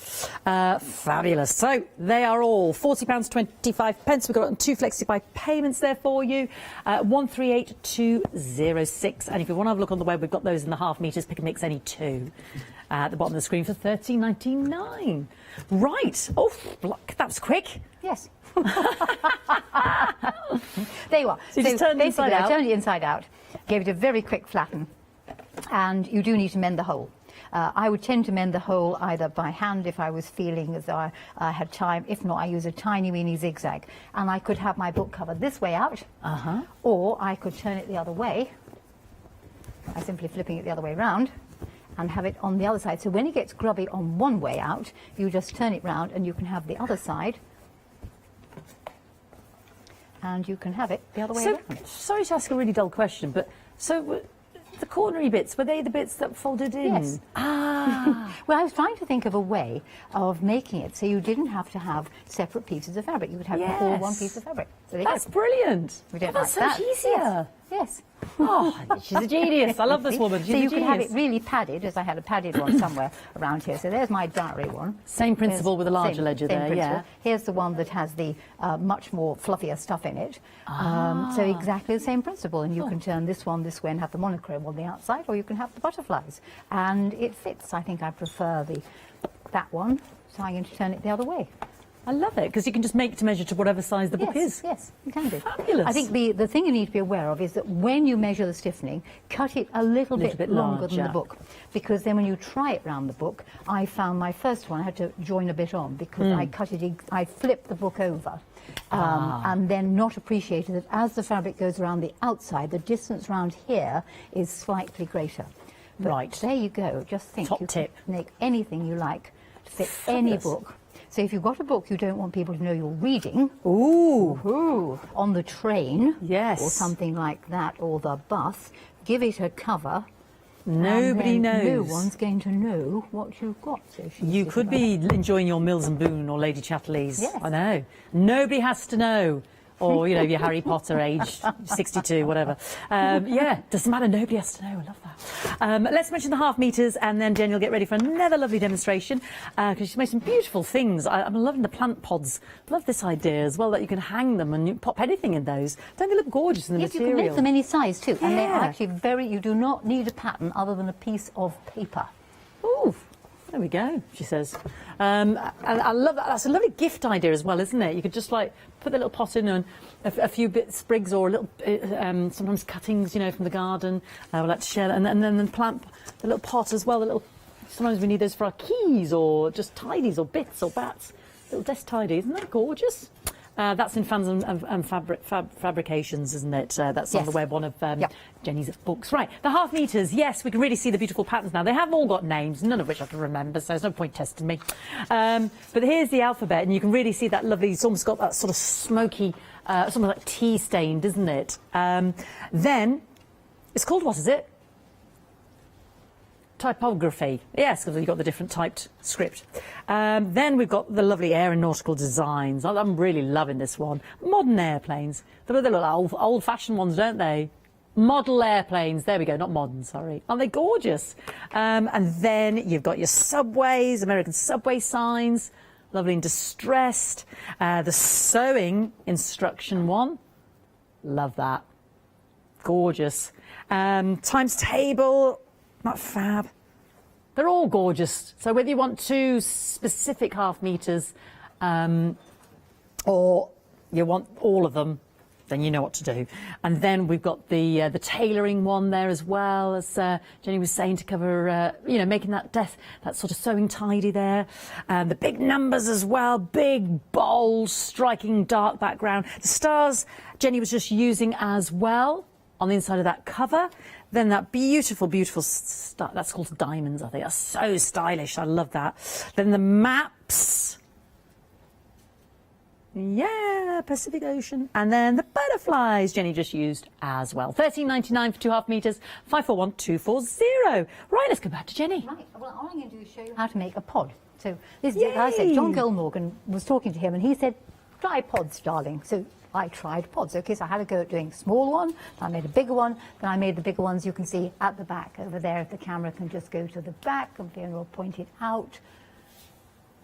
Fabulous. So, they are all £40.25. We've got 2 flexi-buy payments there for you. 138206. And if you want to have a look on the web, we've got those in the half metres. Pick and mix any 2. At the bottom of the screen for £13.99. Right. Oh, that was quick. Yes. There you are. So you just turned it inside out. I turned it inside out, gave it a very quick flatten, and you do need to mend the hole. I would tend to mend the hole either by hand if I was feeling as though I had time. If not, I use a tiny weeny zigzag. And I could have my book cover this way out, or I could turn it the other way by simply flipping it the other way round, and have it on the other side. So when it gets grubby on one way out, you just turn it round and you can have the other side. And you can have it the other way around. Sorry to ask a really dull question, but so the cornery bits, were they the bits that folded in? Yes. Ah. Well, I was trying to think of a way of making it so you didn't have to have separate pieces of fabric. You would have all one piece of fabric. So that's brilliant. We don't that's like so that. much easier. Yes. Oh, she's a genius. I love this woman. She's so a you genius. can have it really padded, as I had a padded one somewhere around here. So there's my diary one. Same principle with a larger ledger there, principle. yeah. Here's the one that has the much more fluffier stuff in it. So exactly the same principle. And you can turn this one this way and have the monochrome on the outside, or you can have the butterflies. And it fits. I think I prefer that one, so I'm going to turn it the other way. I love it, because you can just make to measure to whatever size the book is. Yes, you can do. Fabulous. I think the thing you need to be aware of is that when you measure the stiffening, cut it a little bit longer than the book. Because then when you try it round the book, I found my first one, I had to join a bit on because I cut it, I flipped the book over. And then not appreciated that as the fabric goes around the outside, the distance round here is slightly greater. But right. There you go. Just think. Top you tip. Can make anything you like to fit Fabulous. any book. So if you've got a book you don't want people to know you're reading, on the train, yes, or something like that, or the bus, give it a cover Nobody and then knows. No one's going to know what you've got. So You could be enjoying your Mills and Boon or Lady Chatterley's. Yes. I know. Nobody has to know. Or, you know, your Harry Potter age 62, whatever. Yeah, doesn't matter. Nobody has to know. I love that. Let's mention the half meters, and then Jen will get ready for another lovely demonstration because she's made some beautiful things. I'm loving the plant pods. Love this idea as well, that you can hang them and you pop anything in those. Don't they look gorgeous in the yes, material? you can make them any size too. And they're Yeah. actually you do not need a pattern other than a piece of paper. Ooh, there we go, she says. And I love that. That's a lovely gift idea as well, isn't it? You could just like put the little pot in and a few bits, sprigs, or a little, sometimes cuttings, you know, from the garden. I would like to share that. And then plant the little pot as well. The little, sometimes we need those for our keys or just tidies or bits or bats. Little desk tidy. Isn't that gorgeous? That's in Fans and Fabrications, isn't it? That's on Yes. the web, one of Yep. Jenny's books. Right, the half meters. Yes, we can really see the beautiful patterns now. They have all got names, none of which I can remember, so there's no point testing me. But here's the alphabet, and you can really see that lovely, it's almost got that sort of smoky, something like tea stained, isn't it? Then, it's called, what is it? Typography. Yes, because you've got the different typed script. Then we've got the lovely aeronautical designs. I'm really loving this one. Modern airplanes. They look old-fashioned ones, don't they? Model airplanes. There we go. Not modern, sorry. Aren't they gorgeous? And then you've got your subways, American subway signs. Lovely and distressed. The sewing instruction one. Love that. Gorgeous. Times table. Not fab. They're all gorgeous. So whether you want 2 specific half meters or you want all of them, then you know what to do. And then we've got the tailoring one there as well, as Jenny was saying, to cover, you know, making that sort of sewing tidy there. The big numbers as well, big, bold, striking dark background. The stars Jenny was just using as well on the inside of that cover. Then that beautiful, beautiful, that's called diamonds, I think. That's so stylish. I love that. Then the maps. Yeah, Pacific Ocean. And then the butterflies Jenny just used as well. $13.99 for 2 half meters, 541240. Right, let's go back to Jenny. Right, well, all I'm going to do is show you how to make a pod. So this is, as I said, John Gilmorgan was talking to him and he said, try pods, darling. So I tried pods. Okay, so I had a go at doing a small one, then I made a bigger one, then I made the bigger ones you can see at the back over there. The camera can just go to the back and Fiona will point it out.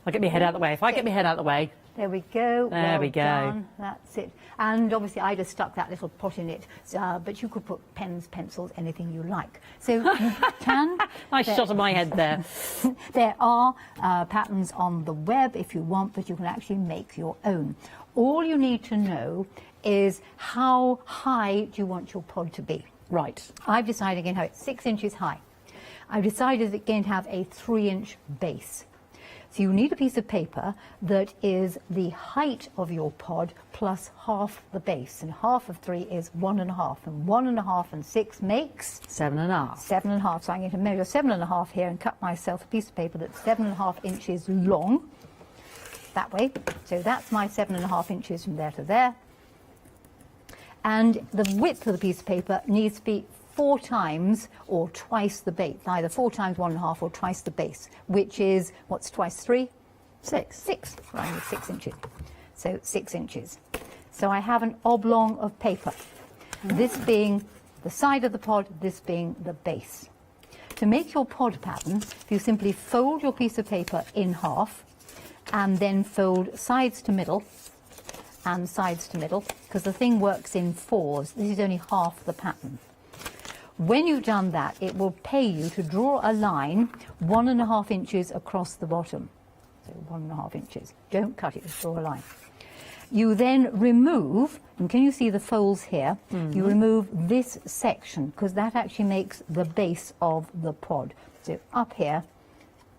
I'll get my head out of the way. If I get my head out of the way. There we go. There we go. Done. That's it. And obviously I just stuck that little pot in it, but you could put pens, pencils, anything you like. So you can. Nice shot of my head there. There are patterns on the web if you want, but you can actually make your own. All you need to know is how high do you want your pod to be. Right. I've decided again how it's 6 inches high. I've decided it's going to have a 3-inch base. So you need a piece of paper that is the height of your pod plus half the base. And half of 3 is 1.5. And 1.5 and 6 makes 7.5. 7.5. So I'm going to measure 7.5 here and cut myself a piece of paper that's 7.5 inches long. That way. So that's my 7.5 inches from there to there. And the width of the piece of paper needs to be 4 times or twice the base, either 4 times 1.5 or twice the base, which is, what's twice 3? 6. 6, right, 6 inches. So 6 inches. So I have an oblong of paper, this being the side of the pod, this being the base. To make your pod pattern, you simply fold your piece of paper in half and then fold sides to middle and sides to middle, because the thing works in 4s. This is only half the pattern. When you've done that, it will pay you to draw a line 1.5 inches across the bottom. So 1.5 inches. Don't cut it, just draw a line. You then remove, and can you see the folds here? You remove this section, because that actually makes the base of the pod. So up here,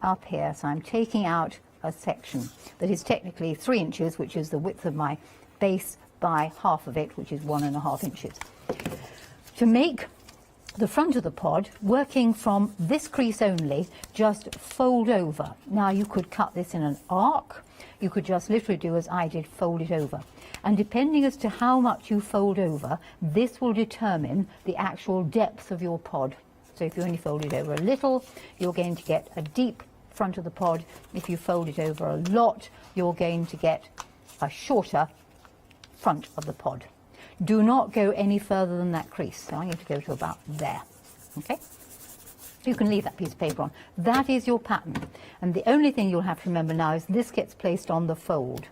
so I'm taking out a section that is technically 3 inches, which is the width of my base, by half of it, which is 1.5 inches. To make the front of the pod, working from this crease only, just fold over. Now you could cut this in an arc, you could just literally do as I did, fold it over. And depending as to how much you fold over, this will determine the actual depth of your pod. So if you only fold it over a little, you're going to get a deep front of the pod. If you fold it over a lot, you're going to get a shorter front of the pod. Do not go any further than that crease. So I'm going to go to about there. Okay? You can leave that piece of paper on. That is your pattern. And the only thing you'll have to remember now is this gets placed on the fold.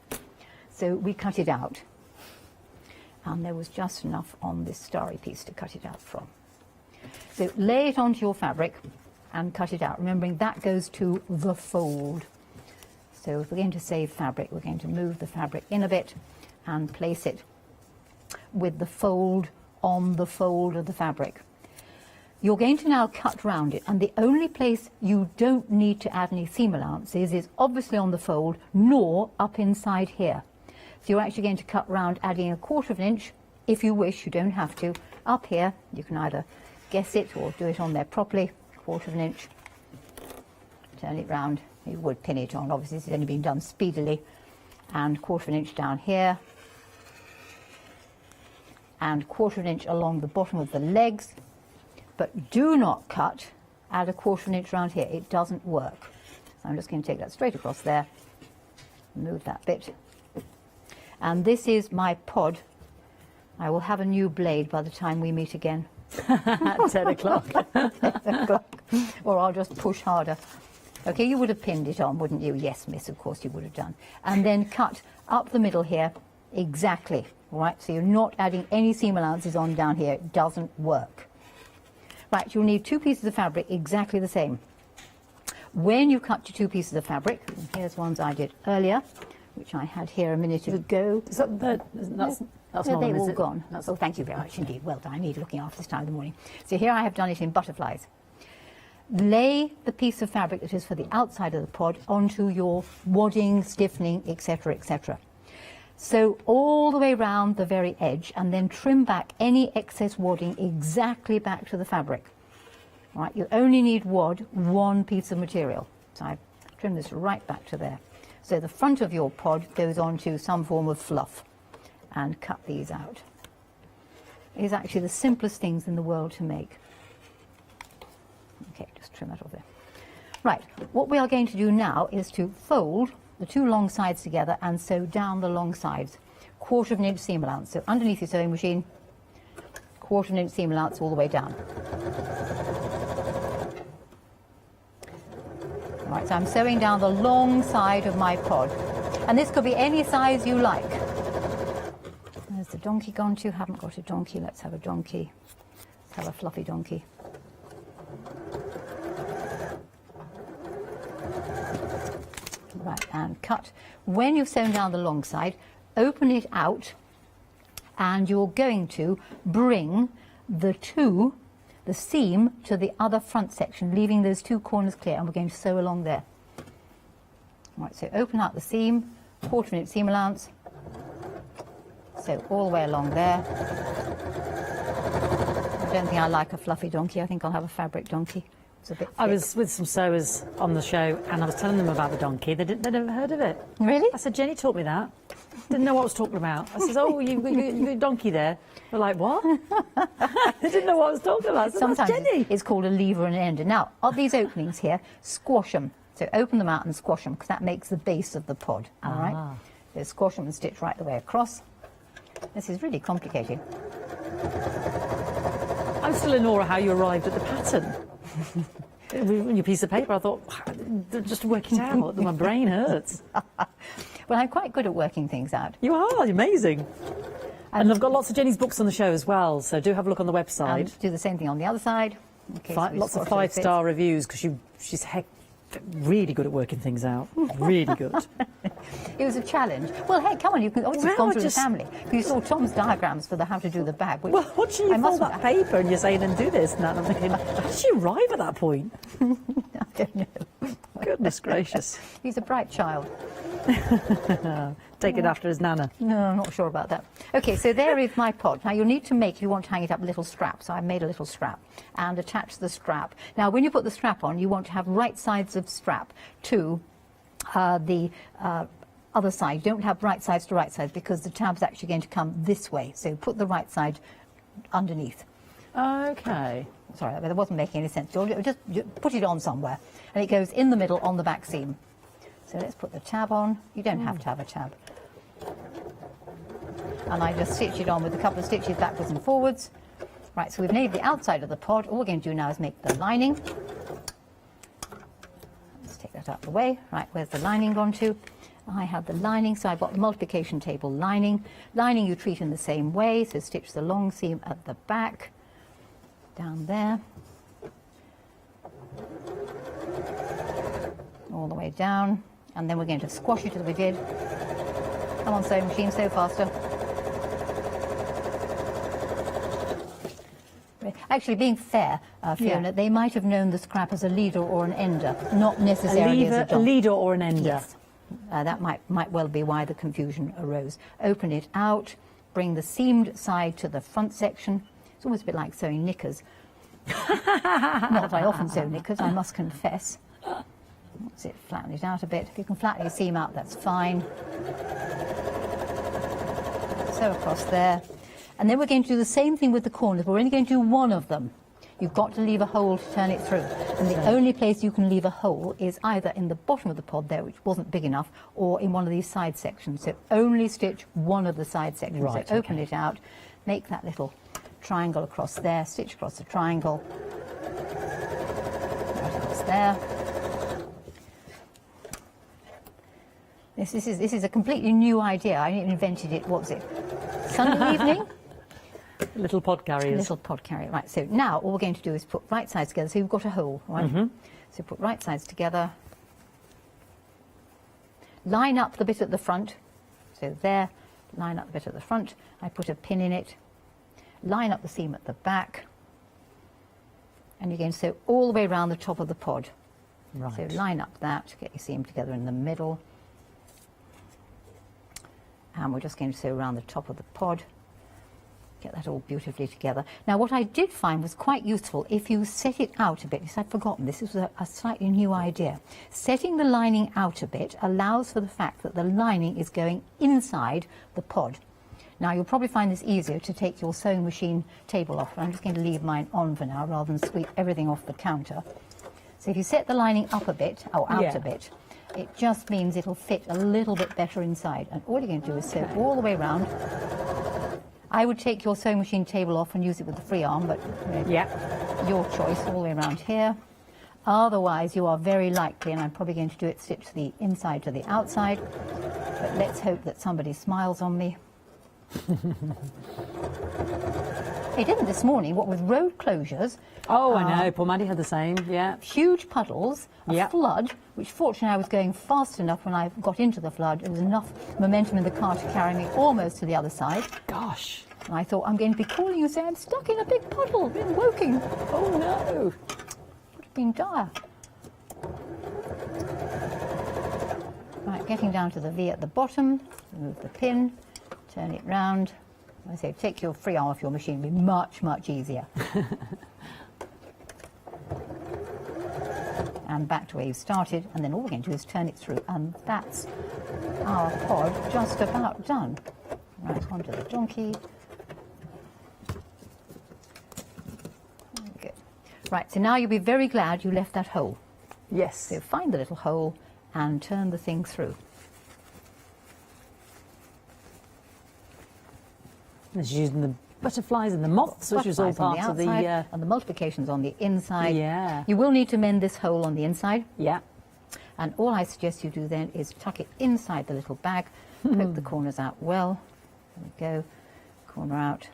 So we cut it out. And there was just enough on this starry piece to cut it out from. So lay it onto your fabric and cut it out, remembering that goes to the fold. So if we're going to save fabric, we're going to move the fabric in a bit and place it with the fold on the fold of the fabric. You're going to now cut round it, and the only place you don't need to add any seam allowances is obviously on the fold, nor up inside here. So you're actually going to cut round, adding 1/4 of an inch, if you wish. You don't have to. Up here, you can either guess it or do it on there properly, 1/4 of an inch. Turn it round. You would pin it on, obviously this has only been done speedily. And 1/4 of an inch down here. And 1/4 of an inch along the bottom of the legs. But do not cut, add 1/4 of an inch around here. It doesn't work. So I'm just going to take that straight across there. Move that bit. And this is my pod. I will have a new blade by the time we meet again. At 10 o'clock. 10 o'clock. Or I'll just push harder. Okay, you would have pinned it on, wouldn't you? Yes, miss, of course you would have done. And then cut up the middle here, exactly. All right, so you're not adding any seam allowances on down here. It doesn't work. Right, you'll need 2 pieces of fabric exactly the same. When you cut your 2 pieces of fabric, here's ones I did earlier, which I had here a minute ago. Is that that's not They're one, is all it? gone. Oh, thank you very much indeed. Well done. I need looking after this time of the morning. So here I have done it in butterflies. Lay the piece of fabric that is for the outside of the pod onto your wadding, stiffening, etc., etc. So all the way round the very edge, and then trim back any excess wadding exactly back to the fabric. All right, you only need wad 1 piece of material. So I trim this right back to there. So the front of your pod goes onto some form of fluff, and cut these out. It is actually the simplest things in the world to make. Okay, just trim that off there. Right, what we are going to do now is to fold the 2 long sides together and sew down the long sides. 1/4 of an inch seam allowance. So underneath your sewing machine, 1/4 of an inch seam allowance all the way down. All right, so I'm sewing down the long side of my pod. And this could be any size you like. Where's the donkey gone to? Haven't got a donkey. Let's have a donkey. Let's have a fluffy donkey. Right, and cut. When you've sewn down the long side, open it out, and you're going to bring the seam to the other front section, leaving those 2 corners clear, and we're going to sew along there. Right, so open out the seam, 1/4 of an inch seam allowance, sew all the way along there. I don't think I like a fluffy donkey. I think I'll have a fabric donkey. It's a bit thick. I was with some sewers on the show, and I was telling them about the donkey. They'd never heard of it. Really? I said, Jenny taught me that. Didn't know what I was talking about. I said, oh, you got a donkey there. They're like, what? They didn't know what I was talking about. I said, Sometimes that's Jenny. it's called a lever and an ender. Now, of these openings here, squash them. So open them out and squash them, because that makes the base of the pod. All right? So squash them and stitch right the way across. This is really complicated. I'm still in awe how you arrived at the pattern. With your piece of paper, I thought, just work it out. My brain hurts. Well, I'm quite good at working things out. You are amazing. And I've got lots of Jenny's books on the show as well, so do have a look on the website. And do the same thing on the other side. Lots of 5-star reviews, because she's really good at working things out. Really good. It was a challenge. Well, hey, come on, you can always have gone through the family. You saw Tom's diagrams for how to do the bag. Which well, watching you fold that paper and you're saying, and do this and that, and I'm thinking, how did she arrive at that point? I don't know. Goodness gracious. He's a bright child. Take it after his nana. No, I'm not sure about that. Okay, so there is my pod. Now you'll need to make, if you want to hang it up, a little strap. So I made a little strap and attach the strap. Now when you put the strap on, you want to have right sides of strap to the other side. You don't have right sides to right sides, because the tab's actually going to come this way. So put the right side underneath. Okay. Sorry, that wasn't making any sense. You'll just put it on somewhere, and it goes in the middle on the back seam. So let's put the tab on. You don't have to have a tab. And I just stitch it on with a couple of stitches backwards and forwards. Right, so we've made the outside of the pod. All we're going to do now is make the lining. Let's take that out of the way. Right, where's the lining gone to? I have the lining, so I've got the multiplication table lining. Lining you treat in the same way, so stitch the long seam at the back, down there, all the way down, and then we're going to squash it as we did. Come on, sewing machine, sew faster. Actually, being fair, Fiona, they might have known the scrap as a leader or an ender, not necessarily as a leader or an ender. Yes. That might well be why the confusion arose. Open it out, bring the seamed side to the front section. It's almost a bit like sewing knickers. Not that I often sew knickers, I must confess. That's it, flatten it out a bit. If you can flatten your seam out, that's fine. Sew across there. And then we're going to do the same thing with the corners. We're only going to do one of them. You've got to leave a hole to turn it through. And the only place you can leave a hole is either in the bottom of the pod there, which wasn't big enough, or in one of these side sections. So only stitch one of the side sections. Right, so open it out, make that little triangle across there, stitch across the triangle, right across there. This is a completely new idea. I invented it, what was it, Sunday evening? Little pod carriers. Little pod carrier, right. So now all we're going to do is put right sides together. So you've got a hole, right? So put right sides together. Line up the bit at the front. So there, line up the bit at the front. I put a pin in it. Line up the seam at the back. And you're going to sew all the way around the top of the pod. Right. So line up that, get your seam together in the middle. And we're just going to sew around the top of the pod. Get that all beautifully together. Now, what I did find was quite useful if you set it out a bit. Yes, I'd forgotten, this was a slightly new idea. Setting the lining out a bit allows for the fact that the lining is going inside the pod. Now, you'll probably find this easier to take your sewing machine table off. I'm just going to leave mine on for now rather than sweep everything off the counter. So if you set the lining up a bit, or out a bit, it just means it'll fit a little bit better inside. And all you're going to do is sew all the way around. I would take your sewing machine table off and use it with the free arm, but your choice, all the way around here. Otherwise, you are very likely, and I'm probably going to do it stitch the inside to the outside, but let's hope that somebody smiles on me. It didn't this morning, what with road closures. Oh, I know, poor Maddie had the same, yeah. Huge puddles, a flood, which fortunately I was going fast enough when I got into the flood. There was enough momentum in the car to carry me almost to the other side. Gosh. And I thought, I'm going to be calling you and say, I'm stuck in a big puddle in Woking. Oh, no. Would have been dire. Right, getting down to the V at the bottom, remove the pin, turn it round. I say, take your free arm off your machine, it'll be much, much easier. And back to where you started, and then all we're going to do is turn it through, and that's our pod just about done. Right, onto the donkey. Good. Right, so now you'll be very glad you left that hole. Yes. So find the little hole and turn the thing through. This is using the butterflies and the moths, which is all part of the... And the multiplications on the inside. Yeah. You will need to mend this hole on the inside. Yeah. And all I suggest you do then is tuck it inside the little bag, poke the corners out well. There we go, corner out.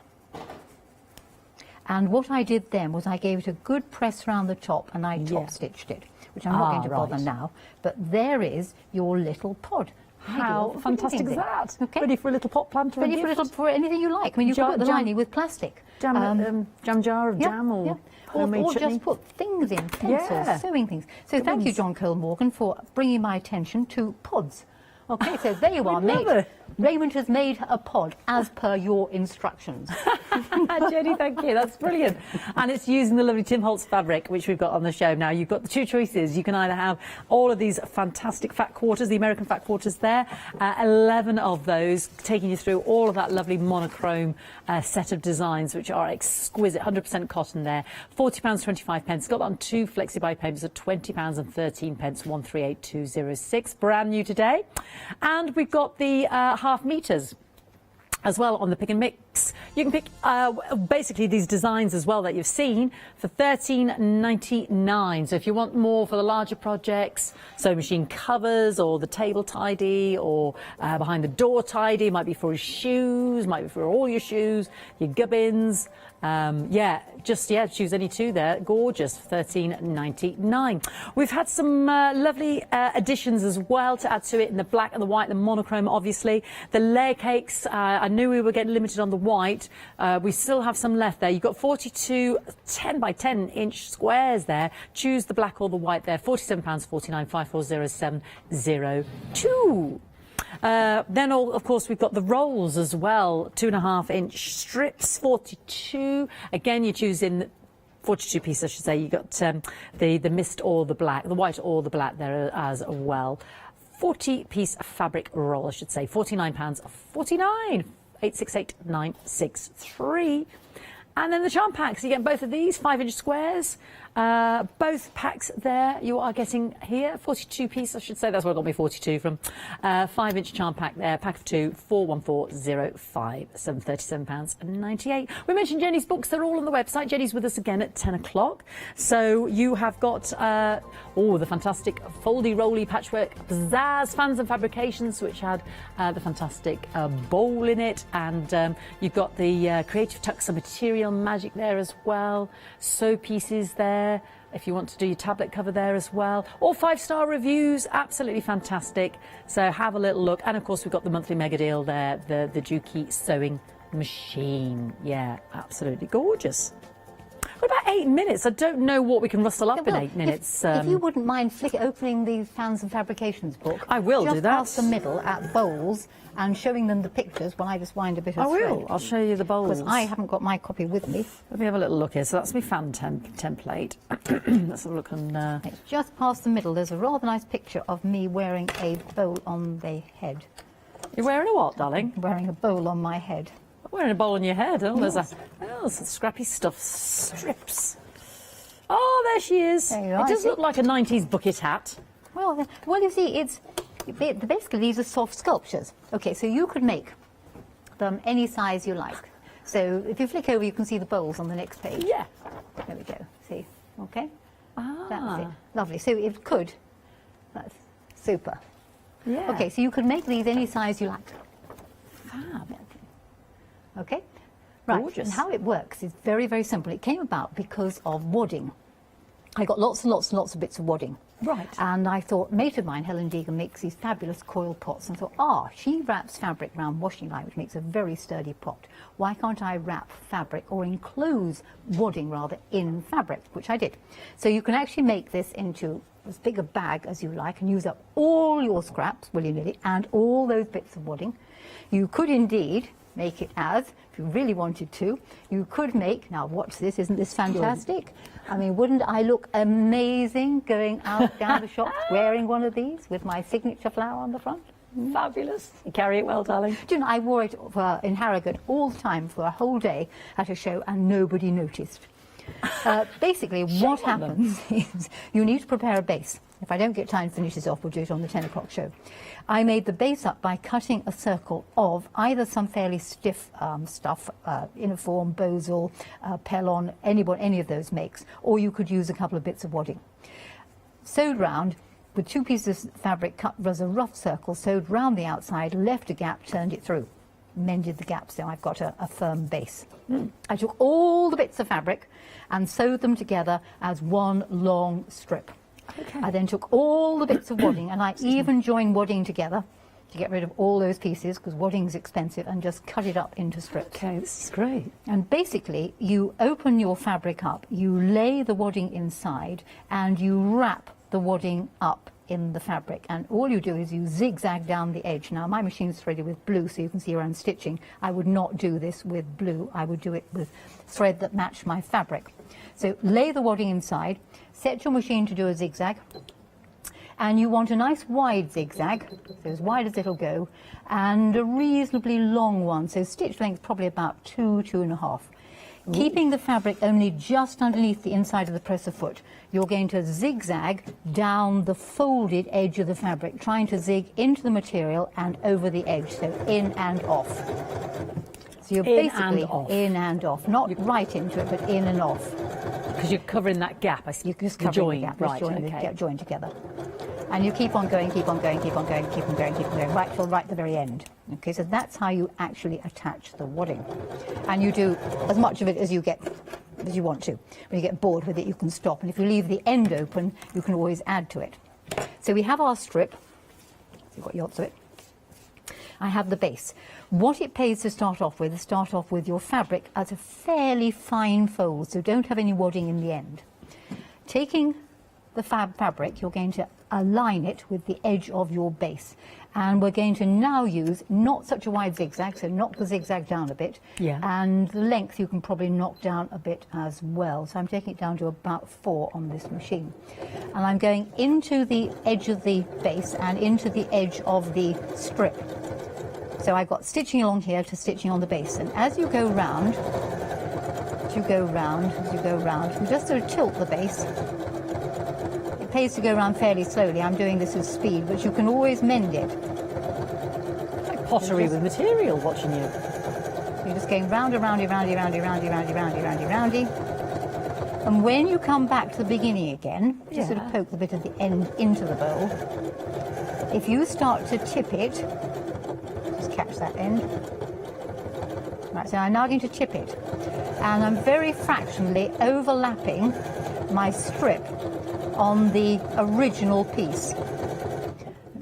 And what I did then was I gave it a good press around the top and I top stitched it, which I'm not going to bother now. But there is your little pod. How fantastic is that? Okay. Ready for a little pot plant or Ready a gift? for anything you like. I mean, you can put the lining with plastic. Jam jar of jam or homemade or chutney. just put things in, pencils, sewing things. So thank you, John Cole Morgan, for bringing my attention to pods. Okay, so there you are, love mate. it. Raymond has made a pod as per your instructions. Jenny, thank you. That's brilliant. And it's using the lovely Tim Holtz fabric, which we've got on the show now. You've got the two choices. You can either have all of these fantastic fat quarters, the American fat quarters there, 11 of those, taking you through all of that lovely monochrome set of designs, which are exquisite. 100% cotton there. £40.25. Got that on 2 flexi-buy payments at £20.13. 138206. Brand new today. And we've got the half meters as well on the pick and mix. You can pick basically these designs as well that you've seen for $13.99. So if you want more for the larger projects, sewing machine covers or the table tidy or behind the door tidy, might be for your shoes, might be for all your shoes, your gubbins. Choose any two there. Gorgeous, $13.99. We've had some lovely additions as well to add to it in the black and the white, the monochrome, obviously. The layer cakes, I knew we were getting limited on the white. We still have some left there. You've got 42 10 by 10 inch squares there. Choose the black or the white there. £47.49, 540702. Then, of course, we've got the rolls as well, 2.5 inch strips, 42. Again, you're choosing 42 pieces, I should say. You've got the mist or the black, the white or the black there as well. 40-piece fabric roll, I should say. £49.49, 868963. And then the charm packs, you get both of these 5-inch squares. Both packs there you are getting here, 42 piece, I should say. That's where I got me 42 from. 5-inch charm pack there, pack of 2, 41405, £737.98. We mentioned Jenny's books, they're all on the website. Jenny's with us again at 10 o'clock. So you have got the fantastic foldy rolly patchwork pizzazz fans and fabrications, which had the fantastic bowl in it, and you've got the creative tucks and material magic there as well. Sew pieces there if you want to do your tablet cover there as well. All 5-star reviews, absolutely fantastic. So have a little look. And of course we've got the monthly mega deal there, the Juki sewing machine. Yeah, absolutely gorgeous. What about 8 minutes? I don't know what we can rustle up in 8 minutes. If you wouldn't mind opening the Fans and Fabrications book. I will do that. Just past the middle at bowls and showing them the pictures while I just wind a bit of thread. I will. I'll show you the bowls. Because I haven't got my copy with me. Let me have a little look here. So that's my fan template. Let's have a look on... It's just past the middle. There's a rather nice picture of me wearing a bowl on the head. You're wearing a what, darling? Wearing a bowl on my head. Wearing a bowl on your head. Oh, there's some scrappy stuff. Strips. Oh, there she is. There you it are, does look like a 90s bucket hat. Well, you see, basically these are soft sculptures. Okay, so you could make them any size you like. So if you flick over, you can see the bowls on the next page. Yeah. There we go. See? Okay. Ah. That's it. Lovely. So it could. That's super. Yeah. Okay, so you could make these any size you like. Fab. Okay. Right. Gorgeous. And how it works is very, very simple. It came about because of wadding. I got lots and lots and lots of bits of wadding. Right. And I thought, a mate of mine, Helen Deegan, makes these fabulous coil pots. And I thought, she wraps fabric around washing line, which makes a very sturdy pot. Why can't I wrap fabric or enclose wadding rather in fabric, which I did. So you can actually make this into as big a bag as you like and use up all your scraps, willy-nilly, and all those bits of wadding. You could indeed make it as, if you really wanted to, you could make, now watch this, isn't this fantastic? I mean, wouldn't I look amazing going out down the shop wearing one of these with my signature flower on the front? Fabulous. You carry it well, darling. Do you know, I wore it in Harrogate all the time for a whole day at a show and nobody noticed. Basically, what happens is you need to prepare a base. If I don't get time to finish this off, we'll do it on the 10 o'clock show. I made the base up by cutting a circle of either some fairly stiff stuff, Uniform, Bosal, Pellon, any of those makes, or you could use a couple of bits of wadding. Sewed round with 2 pieces of fabric, cut as a rough circle, sewed round the outside, left a gap, turned it through. Mended the gaps, so I've got a firm base. I took all the bits of fabric and sewed them together as one long strip. Okay. I then took all the bits of wadding and I even joined wadding together to get rid of all those pieces because wadding is expensive, and just cut it up into strips. Okay, this is great. And basically you open your fabric up, you lay the wadding inside and you wrap the wadding up in the fabric, and all you do is you zigzag down the edge. Now my machine's threaded with blue, so you can see where I'm stitching. I would not do this with blue, I would do it with thread that matched my fabric. So lay the wadding inside, set your machine to do a zigzag, and you want a nice wide zigzag, so as wide as it'll go, and a reasonably long one, so stitch length probably about 2.5. Keeping the fabric only just underneath the inside of the presser foot, you're going to zigzag down the folded edge of the fabric, trying to zig into the material and over the edge, so in and off. So you're basically in and off, not right into it, but in and off. Because you're covering that gap. You're just covering the gap, right, just join together. And you keep on going, keep on going, keep on going, keep on going, keep on going, right till right at the very end. Okay, so that's how you actually attach the wadding. And you do as much of it as you want to. When you get bored with it, you can stop. And if you leave the end open, you can always add to it. So we have our strip. So you've got lots of it. I have the base. What it pays to start off with is your fabric as a fairly fine fold, so don't have any wadding in the end. Taking the fabric, you're going to align it with the edge of your base. And we're going to now use not such a wide zigzag, so knock the zigzag down a bit. Yeah. And the length you can probably knock down a bit as well. So I'm taking it down to about 4 on this machine. And I'm going into the edge of the base and into the edge of the strip. So I've got stitching along here to stitching on the base. And as you go round, you just sort of tilt the base. It pays to go around fairly slowly. I'm doing this with speed, but you can always mend it. It's like pottery with material watching you. You're just going round and roundy, roundy, roundy, roundy, roundy, roundy, roundy, roundy. And when you come back to the beginning again, just sort of poke the bit of the end into the bowl. If you start to tip it, just catch that end. Right, so I'm now going to tip it. And I'm very fractionally overlapping my strip on the original piece.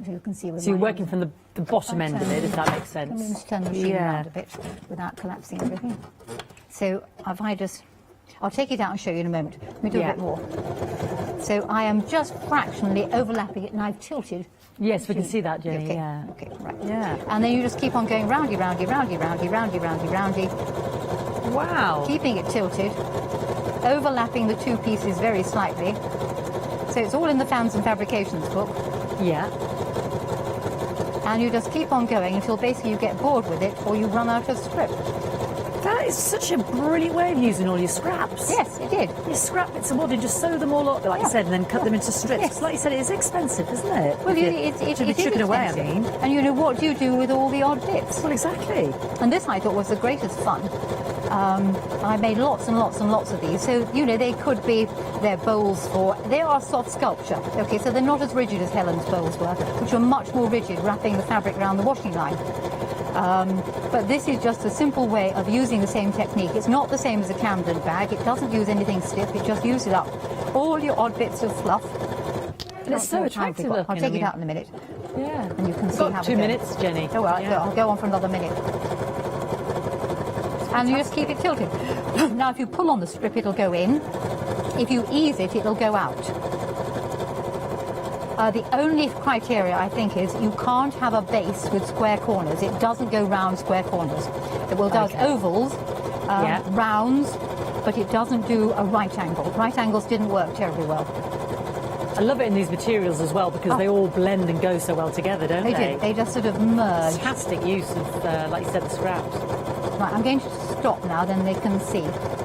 You can see. So you're working from the bottom end of it, if that makes sense. I'm going to turn the machine around a bit without collapsing everything. So I'll take it out and show you in a moment. Let me do a bit more. So I am just fractionally overlapping it, and I've tilted. Yes, we can see that, Jenny. Okay. Yeah. Okay, right. Yeah. And then you just keep on going roundy, roundy, roundy, roundy, roundy, roundy, roundy. Wow. Keeping it tilted, overlapping the two pieces very slightly. So it's all in the Fans and Fabrications book. Yeah. And you just keep on going until basically you get bored with it or you run out of strip. That is such a brilliant way of using all your scraps. Yes, it did. You scrap bits of wood and just sew them all up, like you said, and then cut them into strips. Yes. Like you said, it's expensive, isn't it? Well, it to be chipping away, I mean. And you know, what do you do with all the odd bits? Well, exactly. And this I thought was the greatest fun. I made lots and lots and lots of these. So, you know, they're bowls they are soft sculpture. Okay, so they're not as rigid as Helen's bowls were, which were much more rigid, wrapping the fabric around the washing line. But this is just a simple way of using the same technique. It's not the same as a Camden bag. It doesn't use anything stiff. It just uses up all your odd bits of fluff. And it's so attractive looking. I'll take it out in a minute. Yeah. And you can We've see got how 2 minutes, Jenny. Oh, well, I'll go on for another minute. And you just keep it tilted. Now, if you pull on the strip, it'll go in. If you ease it, it'll go out. The only criteria, I think, is you can't have a base with square corners. It doesn't go round square corners. It does ovals, rounds, but it doesn't do a right angle. Right angles didn't work terribly well. I love it in these materials as well because they all blend and go so well together, don't they? They do. They just sort of merge. Fantastic use of, like you said, the scraps. Right, I'm going to stop now, then they can see.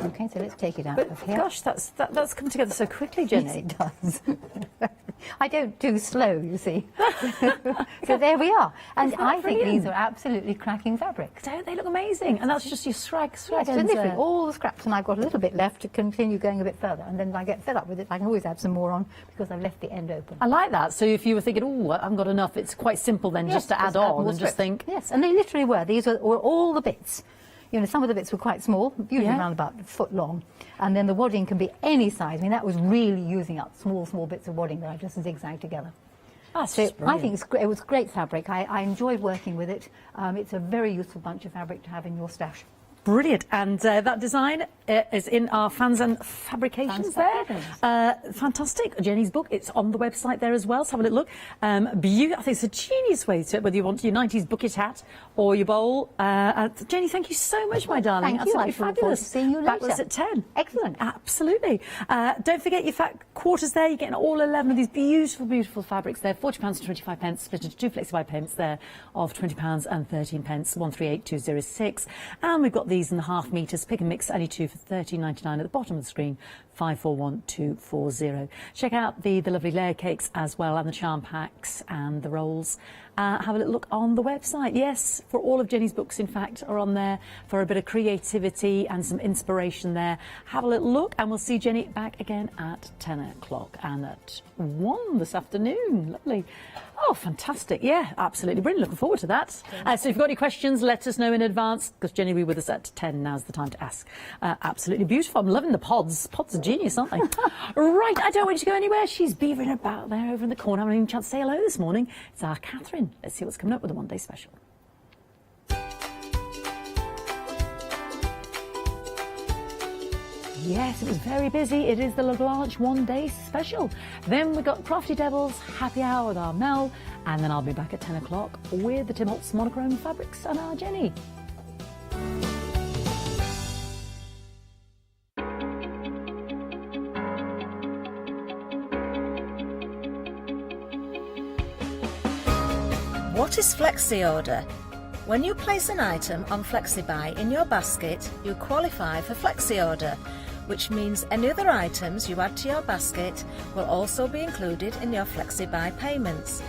Okay, so let's take it out of here. Gosh, that's come together so quickly, Jenny. Yes, it does. I don't do slow, you see. So there we are. And I think these are absolutely cracking fabrics. Don't they look amazing? And that's just your scrag Yes, delivery, all the scraps, and I've got a little bit left to continue going a bit further. And then when I get fed up with it, I can always add some more on because I've left the end open. I like that. So if you were thinking, oh, I haven't got enough, it's quite simple then just to add on and just think. Yes, and they literally were. These were all the bits. You know, some of the bits were quite small, usually around about a foot long. And then the wadding can be any size. I mean, that was really using up small bits of wadding that I just zigzagged together. So I think it was great fabric. I enjoyed working with it. It's a very useful bunch of fabric to have in your stash. Brilliant. And that design is in our Fans and Fabrications there. Fantastic. Jenny's book, it's on the website there as well, so have a little look. I think it's a genius way to, whether you want your 90s bucket hat or your bowl. Jenny, thank you so much, my darling. Thank you. Absolutely fabulous. Seeing you later. Back with us at 10. Excellent. Absolutely. Don't forget your fat quarters there. You're getting all 11 of these beautiful, beautiful fabrics there. £40 and 25 pence, split into 2 flexi-buy payments there of £20 and 13 pence, 138206. And we've got these in the half metres, pick and mix, only 2 for £13.99 at the bottom of the screen, 541240. Check out the lovely layer cakes as well, and the charm packs and the rolls. Have a little look on the website. Yes, for all of Jenny's books, in fact, are on there for a bit of creativity and some inspiration there. Have a little look, and we'll see Jenny back again at 10 o'clock and at 1 this afternoon. Lovely. Oh, fantastic. Yeah, absolutely brilliant. Looking forward to that. So if you've got any questions, let us know in advance, because Jenny will be with us at 10. Now's the time to ask. Absolutely beautiful. I'm loving the pods. Pods are genius, aren't they? Right, I don't want you to go anywhere. She's beavering about there over in the corner. I haven't even had a chance to say hello this morning. It's our Catherine. Let's see what's coming up with the one day special. Yes, it was very busy. It is the LaBlanche one day special. Then we got Crafty Devils, Happy Hour with our Mel, and then I'll be back at 10 o'clock with the Tim Holtz monochrome fabrics and our Jenny. What is Flexi Order? When you place an item on FlexiBuy in your basket, you qualify for Flexi Order, which means any other items you add to your basket will also be included in your FlexiBuy payments.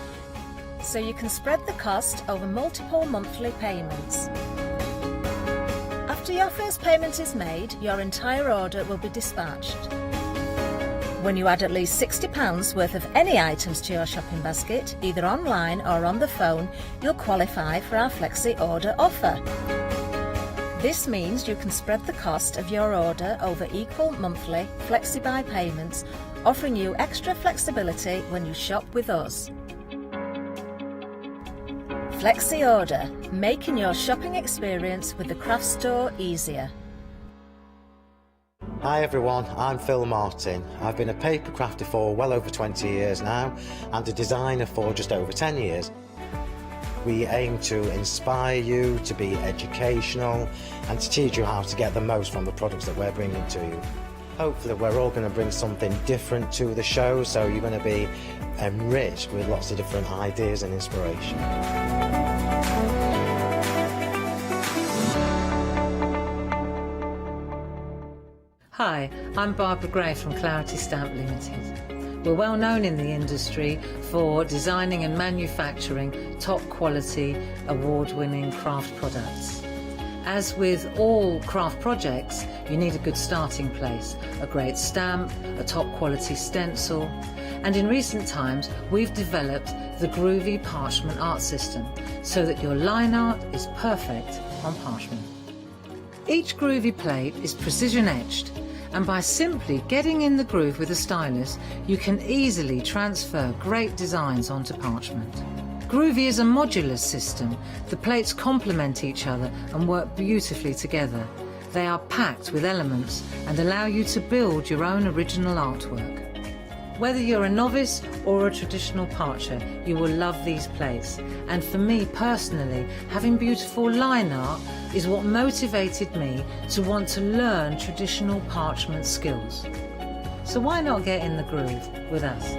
So you can spread the cost over multiple monthly payments. After your first payment is made, your entire order will be dispatched. When you add at least £60 worth of any items to your shopping basket, either online or on the phone, you'll qualify for our Flexi Order offer. This means you can spread the cost of your order over equal monthly FlexiBuy payments, offering you extra flexibility when you shop with us. Flexi Order, making your shopping experience with the craft store easier. Hi everyone, I'm Phil Martin. I've been a paper crafter for well over 20 years now and a designer for just over 10 years. We aim to inspire you, to be educational and to teach you how to get the most from the products that we're bringing to you. Hopefully we're all going to bring something different to the show, so you're going to be enriched with lots of different ideas and inspiration. Hi, I'm Barbara Gray from Clarity Stamp Limited. We're well known in the industry for designing and manufacturing top quality, award-winning craft products. As with all craft projects, you need a good starting place, a great stamp, a top quality stencil, and in recent times we've developed the Groovy Parchment art system so that your line art is perfect on parchment. Each Groovy plate is precision etched, and by simply getting in the groove with a stylus, you can easily transfer great designs onto parchment. Groovy is a modular system. The plates complement each other and work beautifully together. They are packed with elements and allow you to build your own original artwork. Whether you're a novice or a traditional parcher, you will love these plates. And for me personally, having beautiful line art is what motivated me to want to learn traditional parchment skills. So why not get in the groove with us?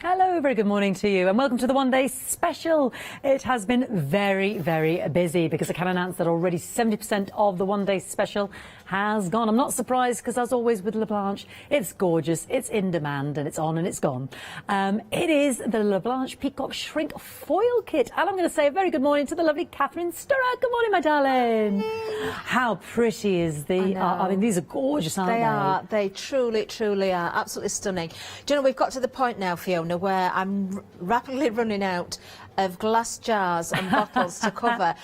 Hello, very good morning to you and welcome to the one day special. It has been very, very busy because I can announce that already 70% of the one day special has gone. I'm not surprised because, as always with LaBlanche, it's gorgeous, it's in demand and it's on and it's gone. It is the LaBlanche Peacock Shrink Foil Kit, and I'm going to say a very good morning to the lovely Catherine Sturrock. Good morning, my darling. How pretty is the... I mean, these are gorgeous, aren't they? They are. They truly, truly are. Absolutely stunning. Do you know, we've got to the point now, Fiona, where I'm rapidly running out of glass jars and bottles to cover,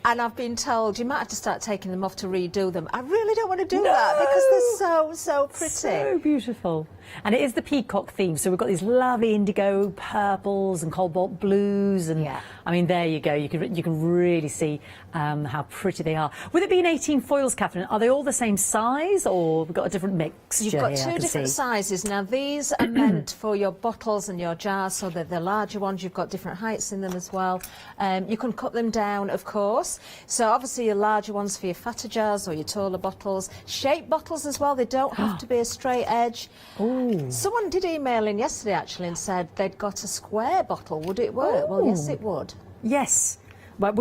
and I've been told you might have to start taking them off to redo them. I really don't want to do that because they're so pretty. So beautiful. And it is the peacock theme, so we've got these lovely indigo purples and cobalt blues, and I mean, there you go. You can really see how pretty they are. With it being 18 foils, Catherine, are they all the same size, or we've got a different mixture? You've got here, two different sizes. Now, these are meant for your bottles and your jars, so that the larger ones, you've got different heights in them as well. You can cut them down, of course. So obviously your larger ones for your fatter jars or your taller bottles. Shaped bottles as well. They don't have to be a straight edge. Someone did email in yesterday, actually, and said they'd got a square bottle. Would it work? Well, yes, it would. Yes. But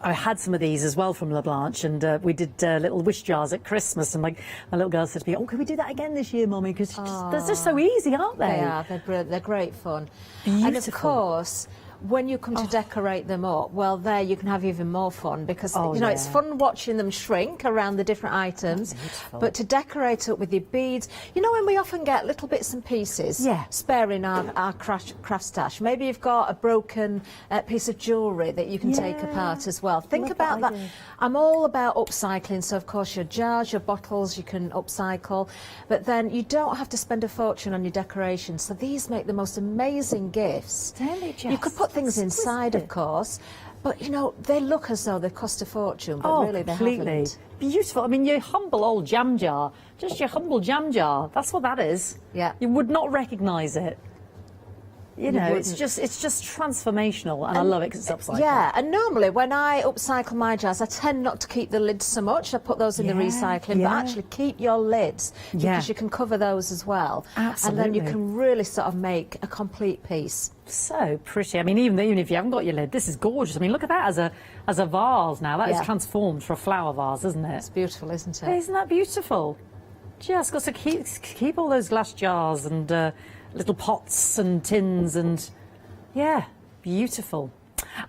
I had some of these as well from La Blanche, and we did little wish jars at Christmas, and my little girl said to me, "Oh, can we do that again this year, Mummy? Because they're just so easy, aren't they?" They are. They're great fun. Beautiful. And of course, when you come to decorate them up, well, there you can have even more fun, because you know it's fun watching them shrink around the different items, but to decorate up with your beads, you know, when we often get little bits and pieces spare in our craft stash, maybe you've got a broken piece of jewellery that you can take apart as well. Think about that. I'm all about upcycling, so of course your jars, your bottles, you can upcycle, but then you don't have to spend a fortune on your decorations, so these make the most amazing gifts. You could put things inside, of course, but you know, they look as though they cost a fortune, but really they haven't. Beautiful. I mean, your humble old jam jar, just your humble jam jar, that's what that is. Yeah. You would not recognise it. You know, it's just transformational, and I love it because it's upcycling. Yeah, and normally when I upcycle my jars, I tend not to keep the lids so much. I put those in the recycling, but actually keep your lids, because you can cover those as well. Absolutely. And then you can really sort of make a complete piece. So pretty. I mean, even if you haven't got your lid, this is gorgeous. I mean, look at that as a vase now. That is transformed for a flower vase, isn't it? It's beautiful, isn't it? Isn't that beautiful? Just got to keep all those glass jars and little pots and tins, and beautiful.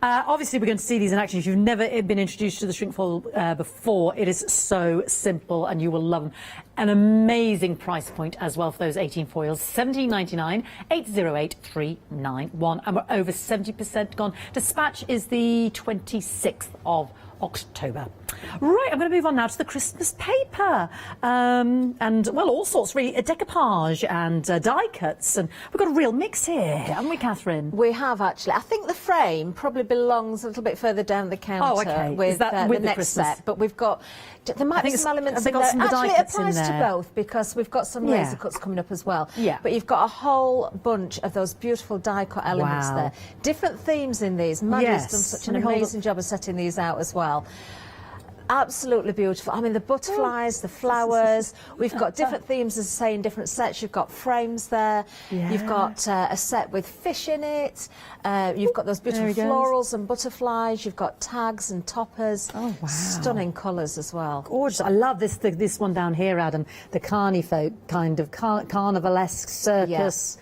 Obviously, we're going to see these in action. If you've never been introduced to the shrink foil before, it is so simple and you will love them. An amazing price point as well for those 18 foils, $17.99, 808-391, and we're over 70% gone. Dispatch is the 26th of October. Right, I'm going to move on now to the Christmas paper, and well, all sorts really, decoupage and die cuts, and we've got a real mix here, haven't we, Catherine? We have, actually. I think the frame probably belongs a little bit further down the counter with, the next Christmas set, but we've got, there might be some elements in there. Actually, it applies to both, because we've got some laser cuts coming up as well. But you've got a whole bunch of those beautiful die cut elements there. Different themes in these. Maddie's done such an amazing job of setting these out as well. Absolutely beautiful. I mean, the butterflies, the flowers. We've got different themes, as I say, in different sets. You've got frames there. You've got a set with fish in it. You've got those beautiful florals and butterflies. You've got tags and toppers. Oh, wow. Stunning colours as well. Gorgeous. I love this one down here, Adam. The carny folk kind of carnivalesque circus.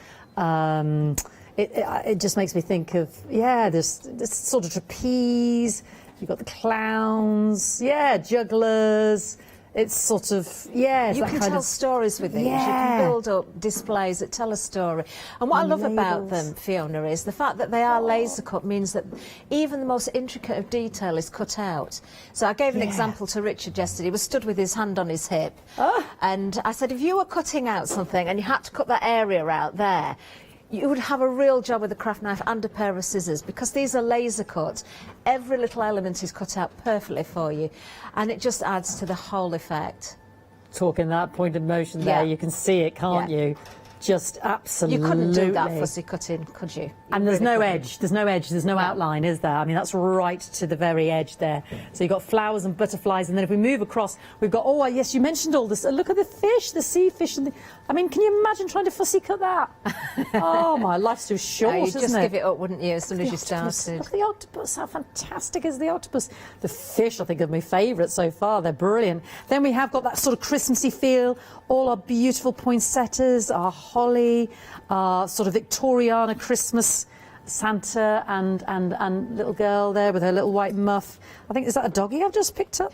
It just makes me think of, this sort of trapeze. You've got the clowns, jugglers. It's sort of, you can tell stories with these. You can build up displays that tell a story. And what I love about them, Fiona, is the fact that they are laser cut means that even the most intricate of detail is cut out. So I gave an example to Richard yesterday. He was stood with his hand on his hip. And I said, if you were cutting out something and you had to cut that area out there, you would have a real job with a craft knife and a pair of scissors, because these are laser cut. Every little element is cut out perfectly for you, and it just adds to the whole effect. Talking that point of motion there, you can see it, can't you? Just absolutely. You couldn't do that fussy cutting, could you? And there's no edge, there's no outline, is there? I mean, that's right to the very edge there. So you've got flowers and butterflies, and then if we move across, we've got, yes, you mentioned all this. Look at the fish, the sea fish. And I mean, can you imagine trying to fussy cut that? Oh, my life's too short, you'd isn't just it? give it up, wouldn't you, as soon as you started? Look at the octopus, how fantastic is the octopus? The fish, I think, are my favourite so far. They're brilliant. Then we have got that sort of Christmassy feel, all our beautiful poinsettias, our holly, our sort of Victoriana Christmas Santa and little girl there with her little white muff. I think, is that a doggy I've just picked up?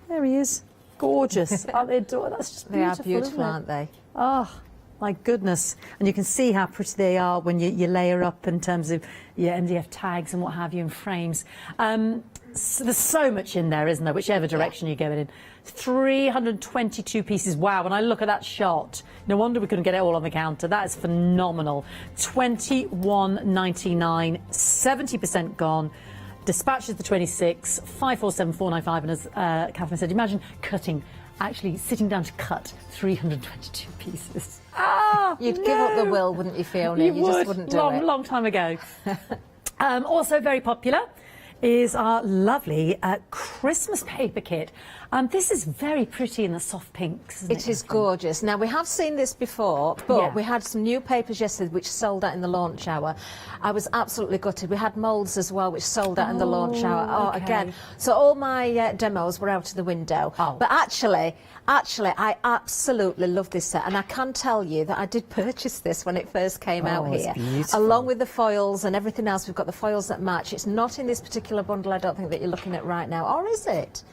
There he is. Gorgeous. Aren't they adorable? That's just beautiful. They are beautiful, aren't they? Oh, my goodness. And you can see how pretty they are when you layer up in terms of your MDF tags and what have you, and frames. So there's so much in there, isn't there, whichever direction you go in. 322 pieces. Wow, when I look at that shot, no wonder we couldn't get it all on the counter. That is phenomenal. $21.99, 70% gone. Dispatches the 26, 547,495. And as Catherine said, imagine cutting, actually sitting down to cut 322 pieces. Ah, You'd give up the will, wouldn't you, Fiona? You just wouldn't do it. Long time ago. Also very popular is our lovely Christmas paper kit. This is very pretty in the soft pinks, isn't it? It is gorgeous. Now, we have seen this before, but we had some new papers yesterday which sold out in the launch hour. I was absolutely gutted. We had moulds as well which sold out in the launch hour. Oh, okay. again. So all my demos were out of the window. Oh. But actually, I absolutely love this set, and I can tell you that I did purchase this when it first came out here. Beautiful. Along with the foils and everything else, we've got the foils that match. It's not in this particular bundle, I don't think, that you're looking at right now. Or is it?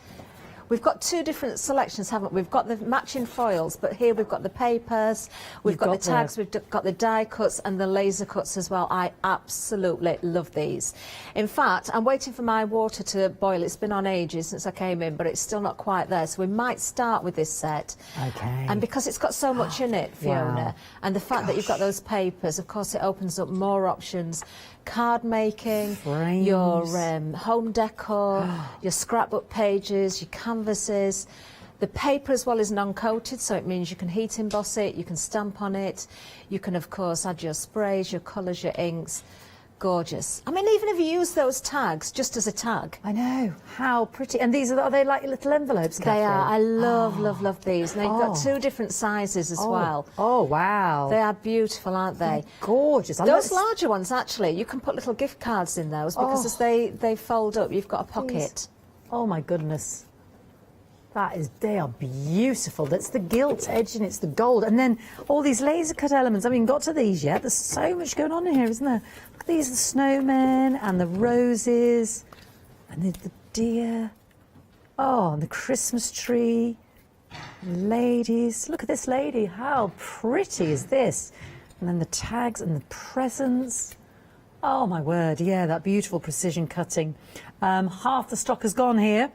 We've got two different selections, haven't we? We've got the matching foils, but here we've got the papers, we've got the tags, we've got the die cuts and the laser cuts as well. I absolutely love these. In fact, I'm waiting for my water to boil. It's been on ages since I came in, but it's still not quite there. So we might start with this set. Okay. And because it's got so much in it, Fiona, and the fact that you've got those papers, of course, it opens up more options. Card making, Frames. your home decor, your scrapbook pages, your canvases. The paper as well is non-coated, so it means you can heat emboss it, you can stamp on it, you can of course add your sprays, your colours, your inks. Gorgeous. I mean, even if you use those tags just as a tag. I know, how pretty. And these are they like little envelopes, Catherine? They are. I love, love these. Now, you've got two different sizes as well. Oh, wow. They are beautiful, aren't they? Gorgeous. Those larger ones, actually, you can put little gift cards in those because as they fold up, you've got a pocket. Oh, my goodness. They are beautiful. That's the gilt edge and it's the gold. And then all these laser cut elements. I haven't got to these yet. There's so much going on in here, isn't there? Look at these, the snowmen and the roses and the deer. Oh, and the Christmas tree. Ladies. Look at this lady. How pretty is this? And then the tags and the presents. Oh, my word. Yeah, that beautiful precision cutting. Half the stock has gone here.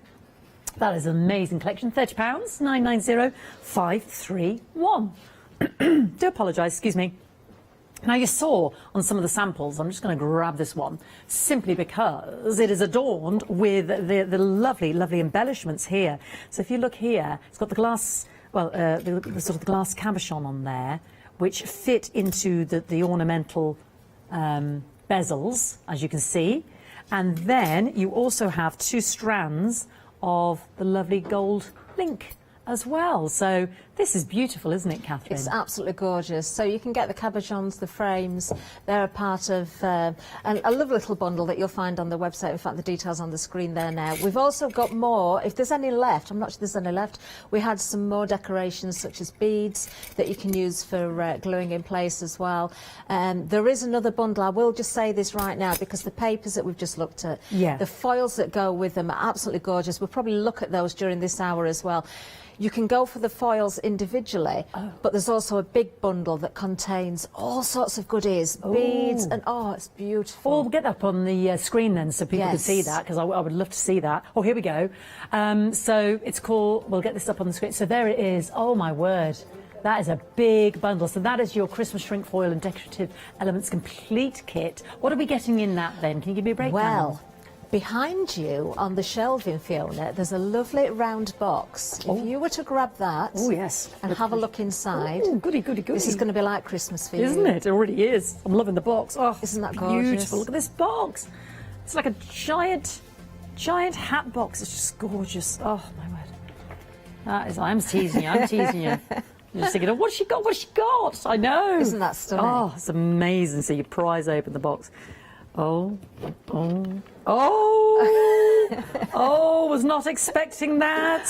That is an amazing collection. £30, 990 531. Do apologise, excuse me. Now you saw on some of the samples, I'm just going to grab this one, simply because it is adorned with the lovely, lovely embellishments here. So if you look here, it's got the glass, well, the sort of the glass cabochon on there, which fit into the ornamental bezels, as you can see. And then you also have two strands of the lovely gold link as well. So this is beautiful, isn't it, Catherine? It's absolutely gorgeous. So you can get the cabochons, the frames. They're a part of a lovely little bundle that you'll find on the website. In fact, the details on the screen there now. We've also got more. If there's any left, I'm not sure there's any left. We had some more decorations such as beads that you can use for gluing in place as well. There is another bundle. I will just say this right now because the papers that we've just looked at, the foils that go with them are absolutely gorgeous. We'll probably look at those during this hour as well. You can go for the foils individually, but there's also a big bundle that contains all sorts of goodies, beads, and it's beautiful. Oh, we'll get that up on the screen then so people can see that, because I would love to see that. Oh, here we go. So it's called, we'll get this up on the screen. So there it is. Oh, my word. That is a big bundle. So that is your Christmas shrink foil and decorative elements complete kit. What are we getting in that then? Can you give me a breakdown? Well, behind you on the shelving, Fiona, there's a lovely round box. If you were to grab that and have a look inside, goody, goody, goody. This is going to be like Christmas for you. Isn't it? It already is. I'm loving the box. Oh, isn't that gorgeous? Beautiful. Look at this box. It's like a giant hat box. It's just gorgeous. Oh, my word. That is, I'm teasing you. I'm teasing you. You're just thinking, oh, what's she got? What's she got? I know. Isn't that stunning? Oh, it's amazing. So you prise open the box. Oh, oh, oh. Oh, was not expecting that.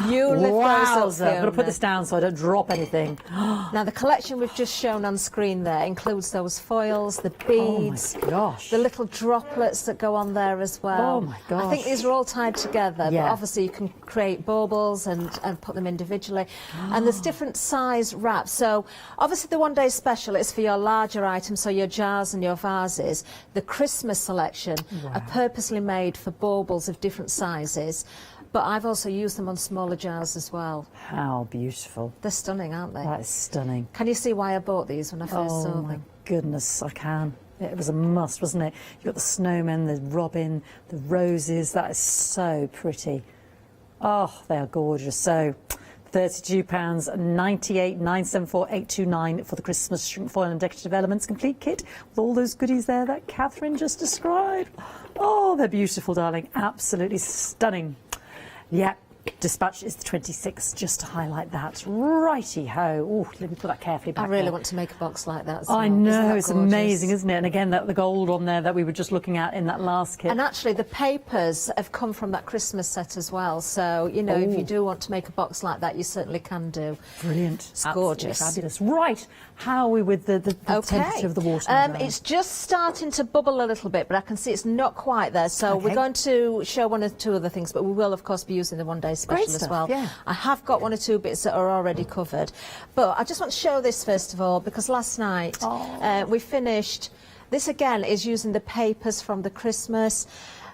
You lift those up, Wowza. I'm going to put Fiona. this down so I don't drop anything. Now, the collection we've just shown on screen there includes those foils, the beads, Oh my gosh. the little droplets that go on there as well. Oh my gosh. I think these are all tied together, Yeah. but obviously you can create baubles and put them individually. And there's different size wraps. So obviously the one-day special is for your larger items, so your jars and your vases. The Christmas selection are purposely made for baubles of different sizes. But I've also used them on smaller jars as well. How beautiful. They're stunning, aren't they? That is stunning. Can you see why I bought these when I first saw Oh my them? goodness, I can. It was a must, wasn't it? You've got the snowmen, the robin, the roses. That is so pretty. Oh, they are gorgeous. So, £32, 98 974 829 for the Christmas shrink foil and decorative elements complete kit with all those goodies there that Catherine just described. Oh, they're beautiful, darling. Absolutely stunning. Yeah, dispatch is the 26th, just to highlight that. Righty-ho. Oh, let me put that carefully back I really there. want to make a box like that as I well. Isn't know, that it's gorgeous? amazing, isn't it? And again, the gold on there that we were just looking at in that last kit. And actually, the papers have come from that Christmas set as well. So, you know, if you do want to make a box like that, you certainly can do. Brilliant. It's Absolutely gorgeous. fabulous. Right, how are we with the temperature of the water? It's just starting to bubble a little bit, but I can see it's not quite there. So we're going to show one or two other things, but we will, of course, be using the one-day special as stuff, well. yeah. I have got one or two bits that are already covered. But I just want to show this first of all, because last night we finished. This, again, is using the papers from the Christmas,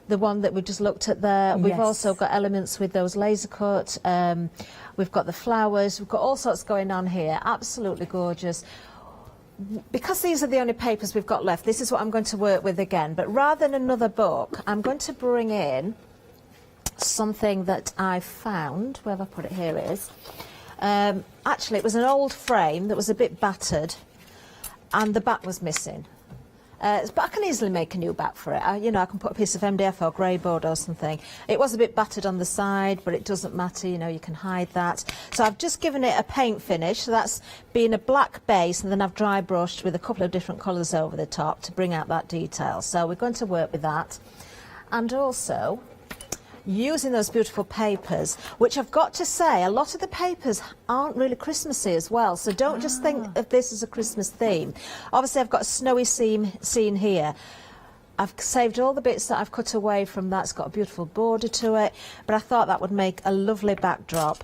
the one that we just looked at there. We've also got elements with those laser cut. We've got the flowers. We've got all sorts going on here. Absolutely gorgeous. Because these are the only papers we've got left, this is what I'm going to work with again. But rather than another book, I'm going to bring in something that I found. Where have I put it? Here it is. Actually, it was an old frame that was a bit battered, and the back was missing. But I can easily make a new back for it. You know, I can put a piece of MDF or grey board or something. It was a bit battered on the side, but it doesn't matter. You know, you can hide that. So I've just given it a paint finish. So that's been a black base, and then I've dry brushed with a couple of different colours over the top to bring out that detail. So we're going to work with that. And also, using those beautiful papers, which I've got to say, a lot of the papers aren't really Christmassy as well, so don't just think of this as a Christmas theme. Obviously, I've got a snowy scene here. I've saved all the bits that I've cut away from that. It's got a beautiful border to it, but I thought that would make a lovely backdrop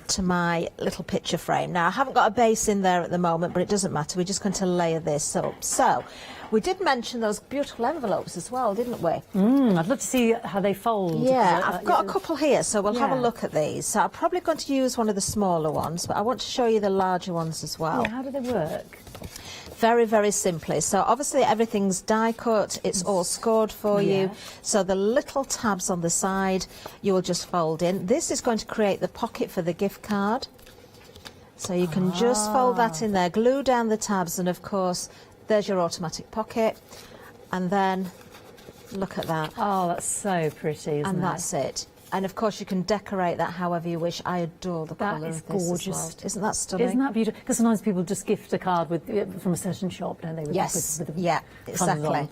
to my little picture frame. Now, I haven't got a base in there at the moment, but it doesn't matter. We're just going to layer this up. So, we did mention those beautiful envelopes as well, didn't we? I'd love to see how they fold. Yeah, I've got a couple here, so we'll have a Yeah. look at these. So I'm probably going to use one of the smaller ones, but I want to show you the larger ones as well. Yeah, how do they work? Very, very simply. So obviously everything's die cut, it's all scored for you. So the little tabs on the side, you will just fold in. This is going to create the pocket for the gift card. So you can just fold that in there, glue down the tabs, and of course, there's your automatic pocket. And then, look at that. Oh, that's so pretty, isn't it? And that's it. And of course, you can decorate that however you wish. I adore the That colour is of this gorgeous. as well. Isn't that stunning? Isn't that beautiful? Because sometimes people just gift a card with from a certain shop, don't they? With, Yes, with the yeah, funds exactly. on.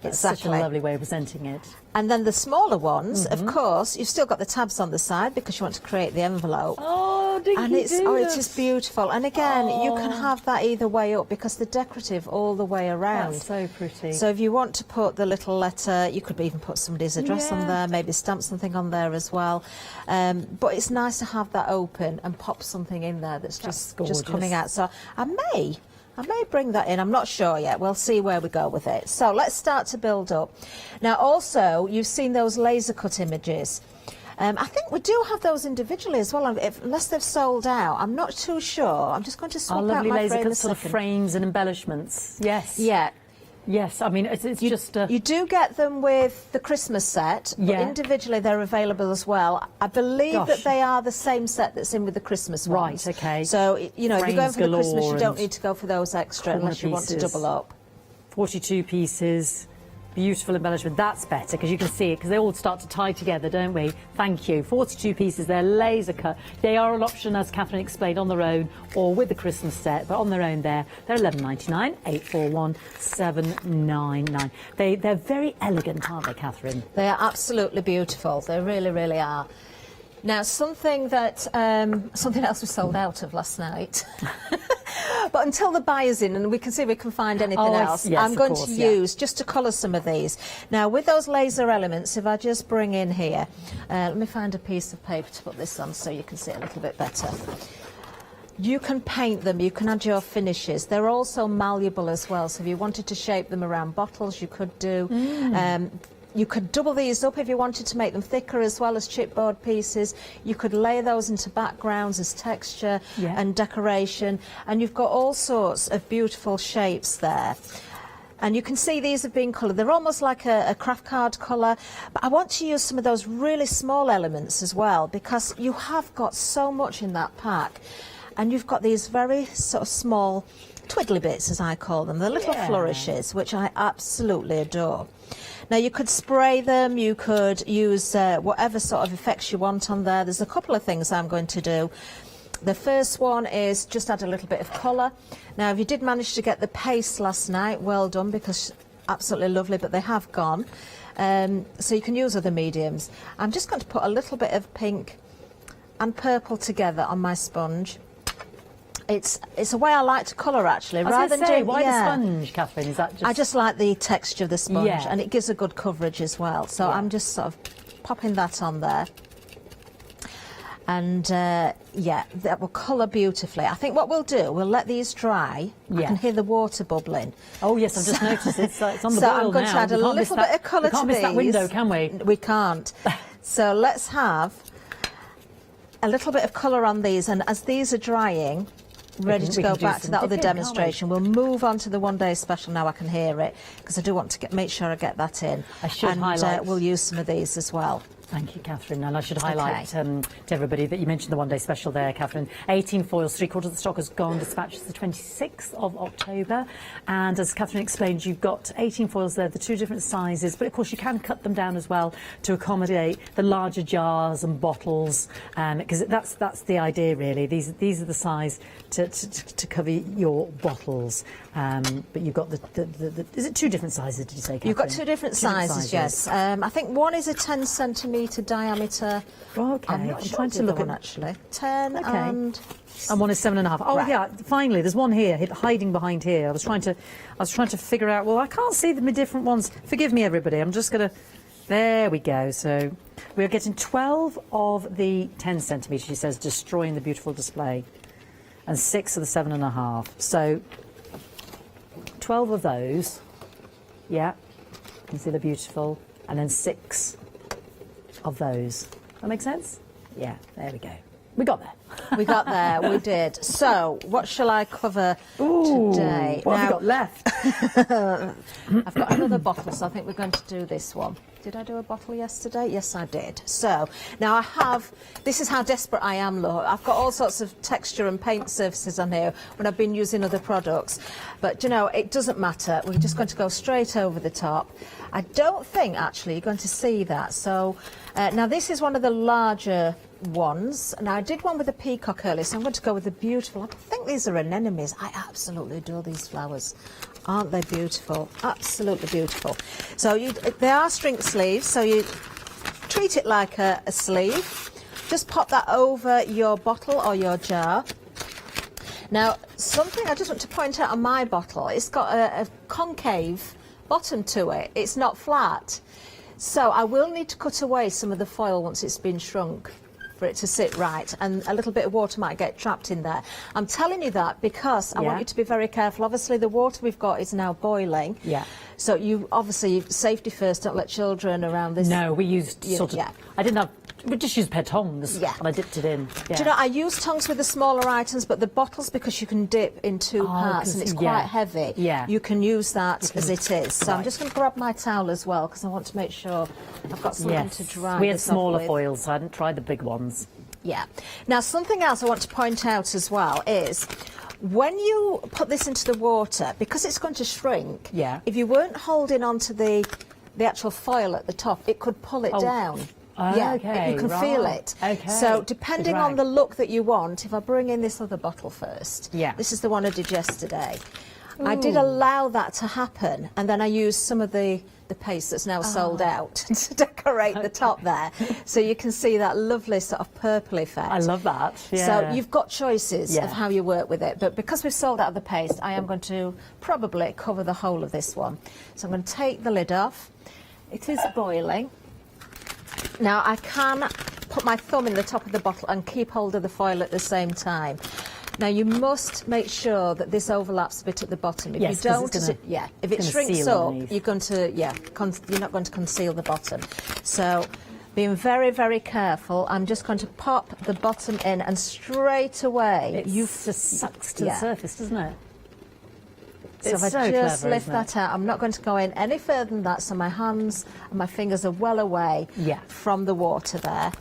That's such a Exactly. lovely way of presenting it. And then the smaller ones, of course, you've still got the tabs on the side because you want to create the envelope. Oh, And it's it is beautiful. And again, you can have that either way up because they're decorative all the way around. That's so pretty. So if you want to put the little letter, you could even put somebody's address on there, maybe stamp something on there as well. But it's nice to have that open and pop something in there that's just coming out. So I may bring that in. I'm not sure yet. We'll see where we go with it. So let's start to build up. Now, also, you've seen those laser cut images. I think we do have those individually as well, unless they've sold out. I'm not too sure. I'm just going to swap Our out lovely my laser frame a cut sort of second. frames and embellishments. Yes. Yeah. Yes, I mean, it's just... You do get them with the Christmas set, but individually they're available as well. I believe that they are the same set that's in with the Christmas ones. Right, okay. So, you know, if you're going for the Christmas, you don't and need to go for those extra unless you want to double up. 42 pieces. Beautiful embellishment. That's better because you can see it, because they all start to tie together, don't we? Thank you. 42 pieces. They're laser cut. They are an option, as Catherine explained, on their own or with the Christmas set, but on their own they're £11.99, 841 799. They're very elegant, aren't they, Catherine? They are absolutely beautiful. They really, really are. Now, something else we sold out of last night. But until the buyer's in and we can see if we can find anything else, yes, I'm going to use just to colour some of these. Now, with those laser elements, if I just bring in here, let me find a piece of paper to put this on so you can see it a little bit better. You can paint them, you can add your finishes. They're also malleable as well, so if you wanted to shape them around bottles, you could do. You could double these up if you wanted to make them thicker as well as chipboard pieces. You could lay those into backgrounds as texture and decoration. And you've got all sorts of beautiful shapes there. And you can see these have been coloured. They're almost like a craft card colour. But I want to use some of those really small elements as well, because you have got so much in that pack. And you've got these very sort of small twiddly bits, as I call them. They're little flourishes, which I absolutely adore. Now, you could spray them, you could use whatever sort of effects you want on there. There's a couple of things I'm going to do. The first one is just add a little bit of colour. Now, if you did manage to get the paste last night, well done, because absolutely lovely, but they have gone. So you can use other mediums. I'm just going to put a little bit of pink and purple together on my sponge. It's a way I like to colour, actually. Rather than why the sponge, Catherine? Is that just... I just like the texture of the sponge, and it gives a good coverage as well. So I'm just sort of popping that on there. And, that will colour beautifully. I think what we'll do, we'll let these dry. I can hear the water bubbling. Oh, yes, I've just noticed it's on the boil now. So I'm going to add a little bit of colour to these. We can't miss that window, can we? We can't. So let's have a little bit of colour on these, and as these are drying, ready to go back to that other demonstration, we'll move on to the one-day special. Now I can hear it, because I do want to make sure I get that in. I should highlight. We'll use some of these as well. Thank you, Catherine. And I should highlight to everybody that you mentioned the one-day special there, Catherine. 18 foils, 3/4 of the stock has gone. Dispatches the 26th of October. And as Catherine explained, you've got 18 foils there, the 2 different sizes. But of course, you can cut them down as well to accommodate the larger jars and bottles, because that's the idea, really. These are the size to cover your bottles. But you've got is it 2 different sizes? Did you say, Catherine? You've got 2 different sizes, yes. I think one is a 10cm diameter. Okay, I'm trying to look at actually 10 and one is 7.5. Oh yeah, finally there's one here hiding behind here. I was trying to figure out. Well, I can't see the different ones. Forgive me, everybody. I'm just gonna. There we go. So we're getting 12 of the 10 centimetres. She says, destroying the beautiful display, and 6 of the 7.5. So 12 of those. Yeah, you can see they're beautiful, and then 6 of those. That make sense? Yeah, there we go. We got there. We got there, we did. So, what shall I cover today? What have we got left? I've got another bottle, so I think we're going to do this one. Did I do a bottle yesterday? Yes, I did. So, now this is how desperate I am, look. I've got all sorts of texture and paint surfaces on here when I've been using other products. But, you know, it doesn't matter. We're just going to go straight over the top. I don't think, actually, you're going to see that. So, now this is one of the larger ones. Now, I did one with a peacock earlier, so I'm going to go with the beautiful. I think these are anemones. I absolutely adore these flowers. Aren't they beautiful? Absolutely beautiful. So they are string sleeves, so you treat it like a sleeve. Just pop that over your bottle or your jar. Now, something I just want to point out on my bottle, it's got a concave bottom to it. It's not flat. So I will need to cut away some of the foil once it's been shrunk for it to sit right, and a little bit of water might get trapped in there. I'm telling you that because I want you to be very careful. Obviously, the water we've got is now boiling. Yeah. So you obviously, safety first, don't let children around this. No, we used we just used pet tongs, and I dipped it in. Do you know, I use tongs with the smaller items, but the bottles, because you can dip in 2 parts and it's quite heavy, you can use that as it is. So I'm just going to grab my towel as well, because I want to make sure I've got something to dry. We had smaller foils, so I hadn't tried the big ones. Yeah. Now, something else I want to point out as well is, When you put this into the water, because it's going to shrink, Yeah. if you weren't holding onto the actual foil at the top, it could pull it down. Yeah, okay, you can feel right. it. Okay. So depending on Right. the look that you want, if I bring in this other bottle first, Yeah. this is the one I did yesterday. I did allow that to happen, and then I used some of the paste that's now sold out to decorate the top there, so you can see that lovely sort of purple effect. I love that. Yeah. So you've got choices Yeah. of how you work with it, but because we've sold out the paste, I am going to probably cover the whole of this one. So I'm going to take the lid off. It is boiling. Now I can put my thumb in the top of the bottle and keep hold of the foil at the same time. Now you must make sure that this overlaps a bit at the bottom. If Yes, you 'cause don't, it's gonna- if it it's gonna shrinks seal up, underneath. you're going to, you're not going to conceal the bottom. So being very, very careful, I'm just going to pop the bottom in, and straight away It just sucks to the Yeah. surface, doesn't it? So It's if I so just clever, lift isn't it? that out, I'm not going to go in any further than that, so my hands and my fingers are well away Yeah. from the water there.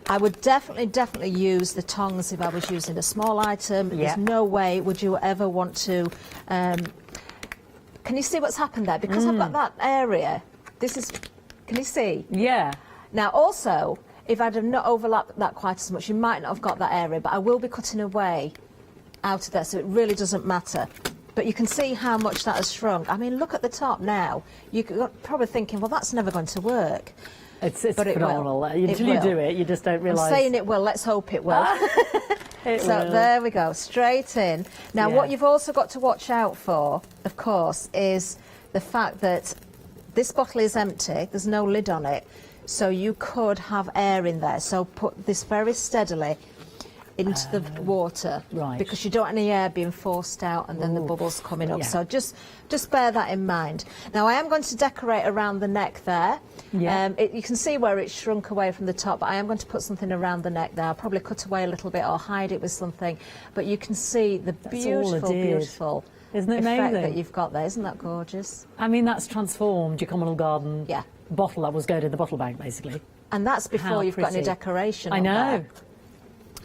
I would definitely use the tongs if I was using a small item. Yeah. There's no way would you ever want to... can you see what's happened there? Because I've got that area, this is... Can you see? Yeah. Now also, if I'd have not overlapped that quite as much, you might not have got that area, but I will be cutting away out of there, so it really doesn't matter. But you can see how much that has shrunk. I mean, look at the top now. You're probably thinking, well, that's never going to work. It's But it will. phenomenal. It Until you will. do it, you just don't realise. I'm saying it will, let's hope it will. It So will. there we go, straight in. Now Yeah. what you've also got to watch out for, of course, is the fact that this bottle is empty, there's no lid on it, so you could have air in there. So put this very steadily into the water, right. because you don't want any air being forced out and then the bubbles coming up. Yeah. So just bear that in mind. Now I am going to decorate around the neck there. Yeah. You can see where it's shrunk away from the top, but I am going to put something around the neck there. I'll probably cut away a little bit or hide it with something, but you can see the all I did. beautiful Isn't it effect amazing? that you've got there. Isn't that gorgeous? I mean, that's transformed your communal garden Yeah. bottle that was going in the bottle bank, basically. And that's before How you've got any pretty. decoration I on know. there.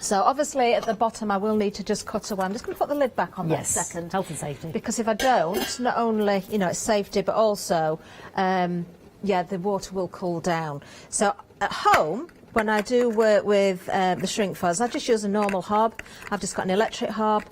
So obviously at the bottom I will need to just cut away. I'm just going to put the lid back on Yes. that second. Health and safety. Because if I don't, not only, you know, it's safety, but also, yeah, the water will cool down. So at home, when I do work with the shrink fuzz, I just use a normal hob. I've just got an electric hob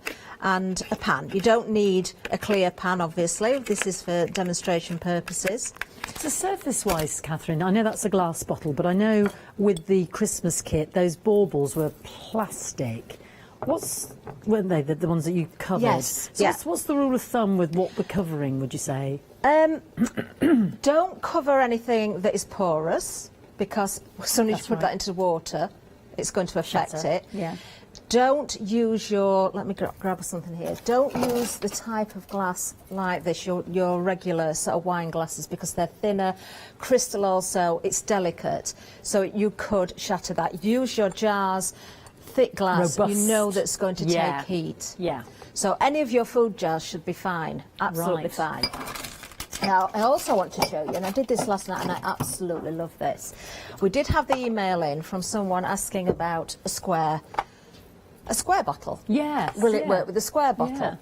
and a pan. You don't need a clear pan, obviously. This is for demonstration purposes. So surface-wise, Catherine, I know that's a glass bottle, but I know with the Christmas kit, those baubles were plastic. Weren't they the ones that you covered? Yes, So yeah. what's the rule of thumb with what we're covering, would you say? Don't cover anything that is porous, because as soon as That's you put right. that into water, it's going to affect Shatter. it. Yeah. Don't use your, let me grab something here, don't use the type of glass like this, your regular sort of wine glasses, because they're thinner. Crystal also, it's delicate, so you could shatter that. Use your jars, thick glass, Robust. you know that's going to Yeah. take heat. Yeah. So any of your food jars should be fine, absolutely Right. fine. Now, I also want to show you, and I did this last night and I absolutely love this. We did have the email in from someone asking about a square bottle. Yes. Will it yeah. work with a square bottle? Yeah.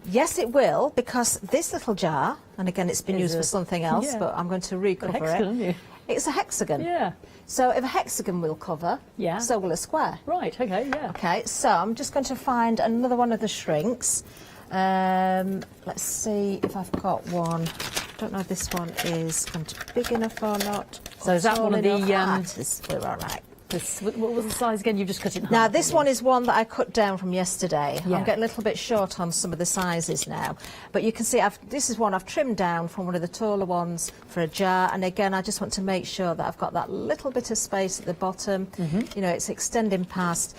Yes, it will, because this little jar, and again it's been Is used for a- something else, yeah. but I'm going to recover hexagon, haven't you? it. It's a hexagon. Yeah. So if a hexagon will cover, Yeah. so will a square. Right, okay, yeah. Okay, so I'm just going to find another one of the shrinks. Let's see if I've got one. I don't know if this one is going to be big enough or not. So is that Tall one of the, enough. We're all right. What was the size again? You've just cut it in half. Now, this haven't one you? is one that I cut down from yesterday. Yeah. I'm getting a little bit short on some of the sizes now. But you can see this is one I've trimmed down from one of the taller ones for a jar. And again, I just want to make sure that I've got that little bit of space at the bottom. You know, it's extending past.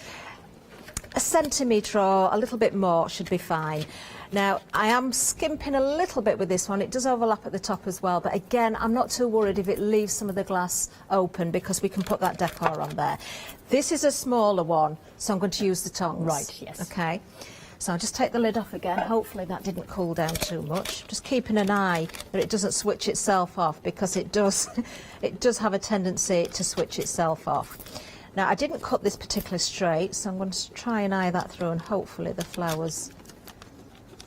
A centimetre or a little bit more should be fine. Now, I am skimping a little bit with this one. It does overlap at the top as well, but again, I'm not too worried if it leaves some of the glass open, because we can put that decor on there. This is a smaller one, so I'm going to use the tongs. Right, yes. Okay. So I'll just take the lid off again. Hopefully that didn't cool down too much. Just keeping an eye that it doesn't switch itself off, because it does, it does have a tendency to switch itself off. Now, I didn't cut this particular straight, so I'm going to try and eye that through, and hopefully the flowers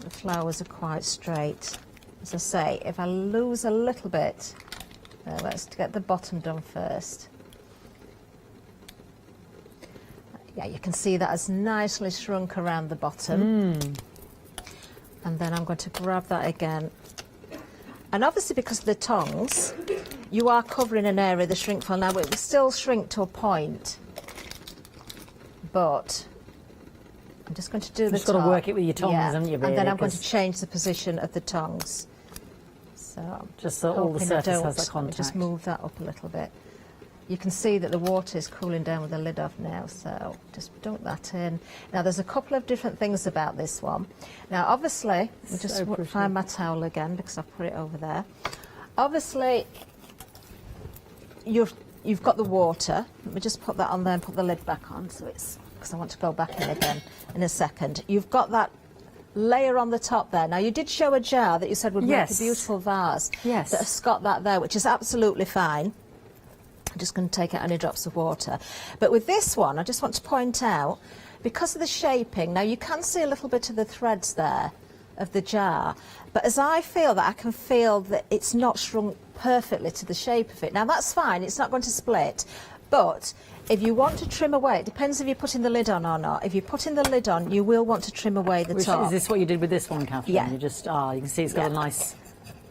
the flowers are quite straight. As I say, if I lose a little bit, let's get the bottom done first. Yeah, you can see that has nicely shrunk around the bottom. And then I'm going to grab that again. And obviously because of the tongs, you are covering an area of the shrink foil. Now it will still shrink to a point, but I'm just going to do the top. You've got to work it with your tongs, haven't you, really? And then I'm going to change the position of the tongs. So just so all the surface has that contact. Just move that up a little bit. You can see that the water is cooling down with the lid off now, so just dunk that in. Now there's a couple of different things about this one. Now obviously, I'll just find my towel again because I've put it over there. Obviously, you've got the water. Let me just put that on there and put the lid back on, so it's, because I want to go back in again in a second. You've got that layer on the top there. Now you did show a jar that you said would make a beautiful vase. Yes. That has got that there, which is absolutely fine. I'm just going to take out any drops of water. But with this one, I just want to point out, because of the shaping, now you can see a little bit of the threads there of the jar, but as I feel that, I can feel that it's not shrunk perfectly to the shape of it. Now that's fine, it's not going to split, but if you want to trim away, it depends if you're putting the lid on or not. If you're putting the lid on, you will want to trim away the top. Is this what you did with this one, Catherine? Yeah. You just, you can see it's got a nice...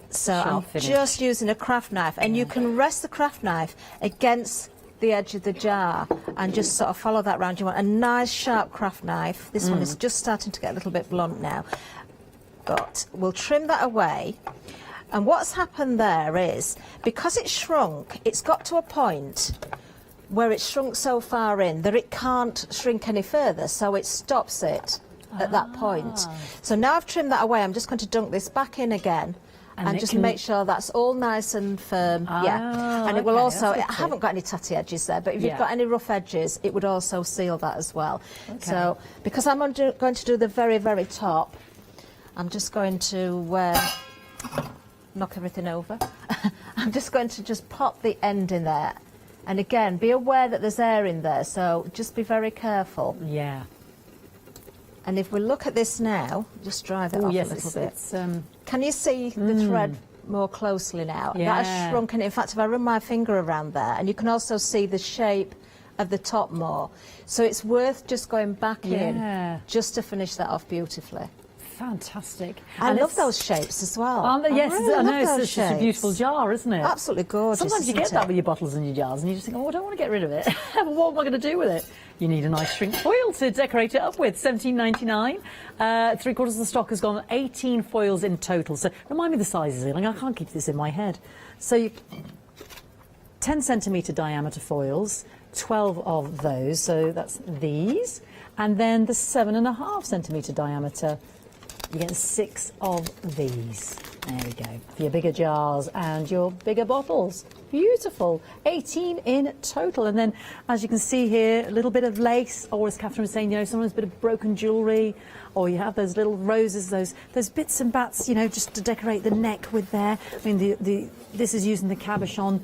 So I'm finish. just using a craft knife, and you can rest the craft knife against the edge of the jar and just sort of follow that round. You want a nice sharp craft knife. This one is just starting to get a little bit blunt now, but we'll trim that away. And what's happened there is, because it's shrunk, it's got to a point where it's shrunk so far in that it can't shrink any further, so it stops it at that point. So now I've trimmed that away, I'm just going to dunk this back in again. And just make sure that's all nice and firm. And it will also, I haven't got any tatty edges there, but if you've got any rough edges, it would also seal that as well. So because I'm going to do the very, very top, I'm just going to knock everything over. I'm just going to just pop the end in there. And again, be aware that there's air in there, so just be very careful. Yeah. And if we look at this now, just dry that off a little bit. Can you see the thread more closely now? Yeah. That has shrunken. In fact, if I run my finger around there, and you can also see the shape of the top more. So it's worth just going back in just to finish that off beautifully. Fantastic. I love those shapes as well. Yes, really I know, love it's just a beautiful jar, isn't it? Absolutely gorgeous. Sometimes you get that with your bottles and your jars, and you just think, oh, I don't want to get rid of it. What am I going to do with it? You need a nice shrink foil to decorate it up with. $17.99. 3/4 of the stock has gone. 18 foils in total. So remind me the sizes. I can't keep this in my head. So 10 centimetre diameter foils, 12 of those. So that's these, and then the 7.5 centimetre diameter. You get 6 of these. There we go. For your bigger jars and your bigger bottles. Beautiful. 18 in total. And then, as you can see here, a little bit of lace, or as Catherine was saying, sometimes a bit of broken jewellery, or you have those little roses, those bits and bats, just to decorate the neck with there. I mean, this is using the cabochon,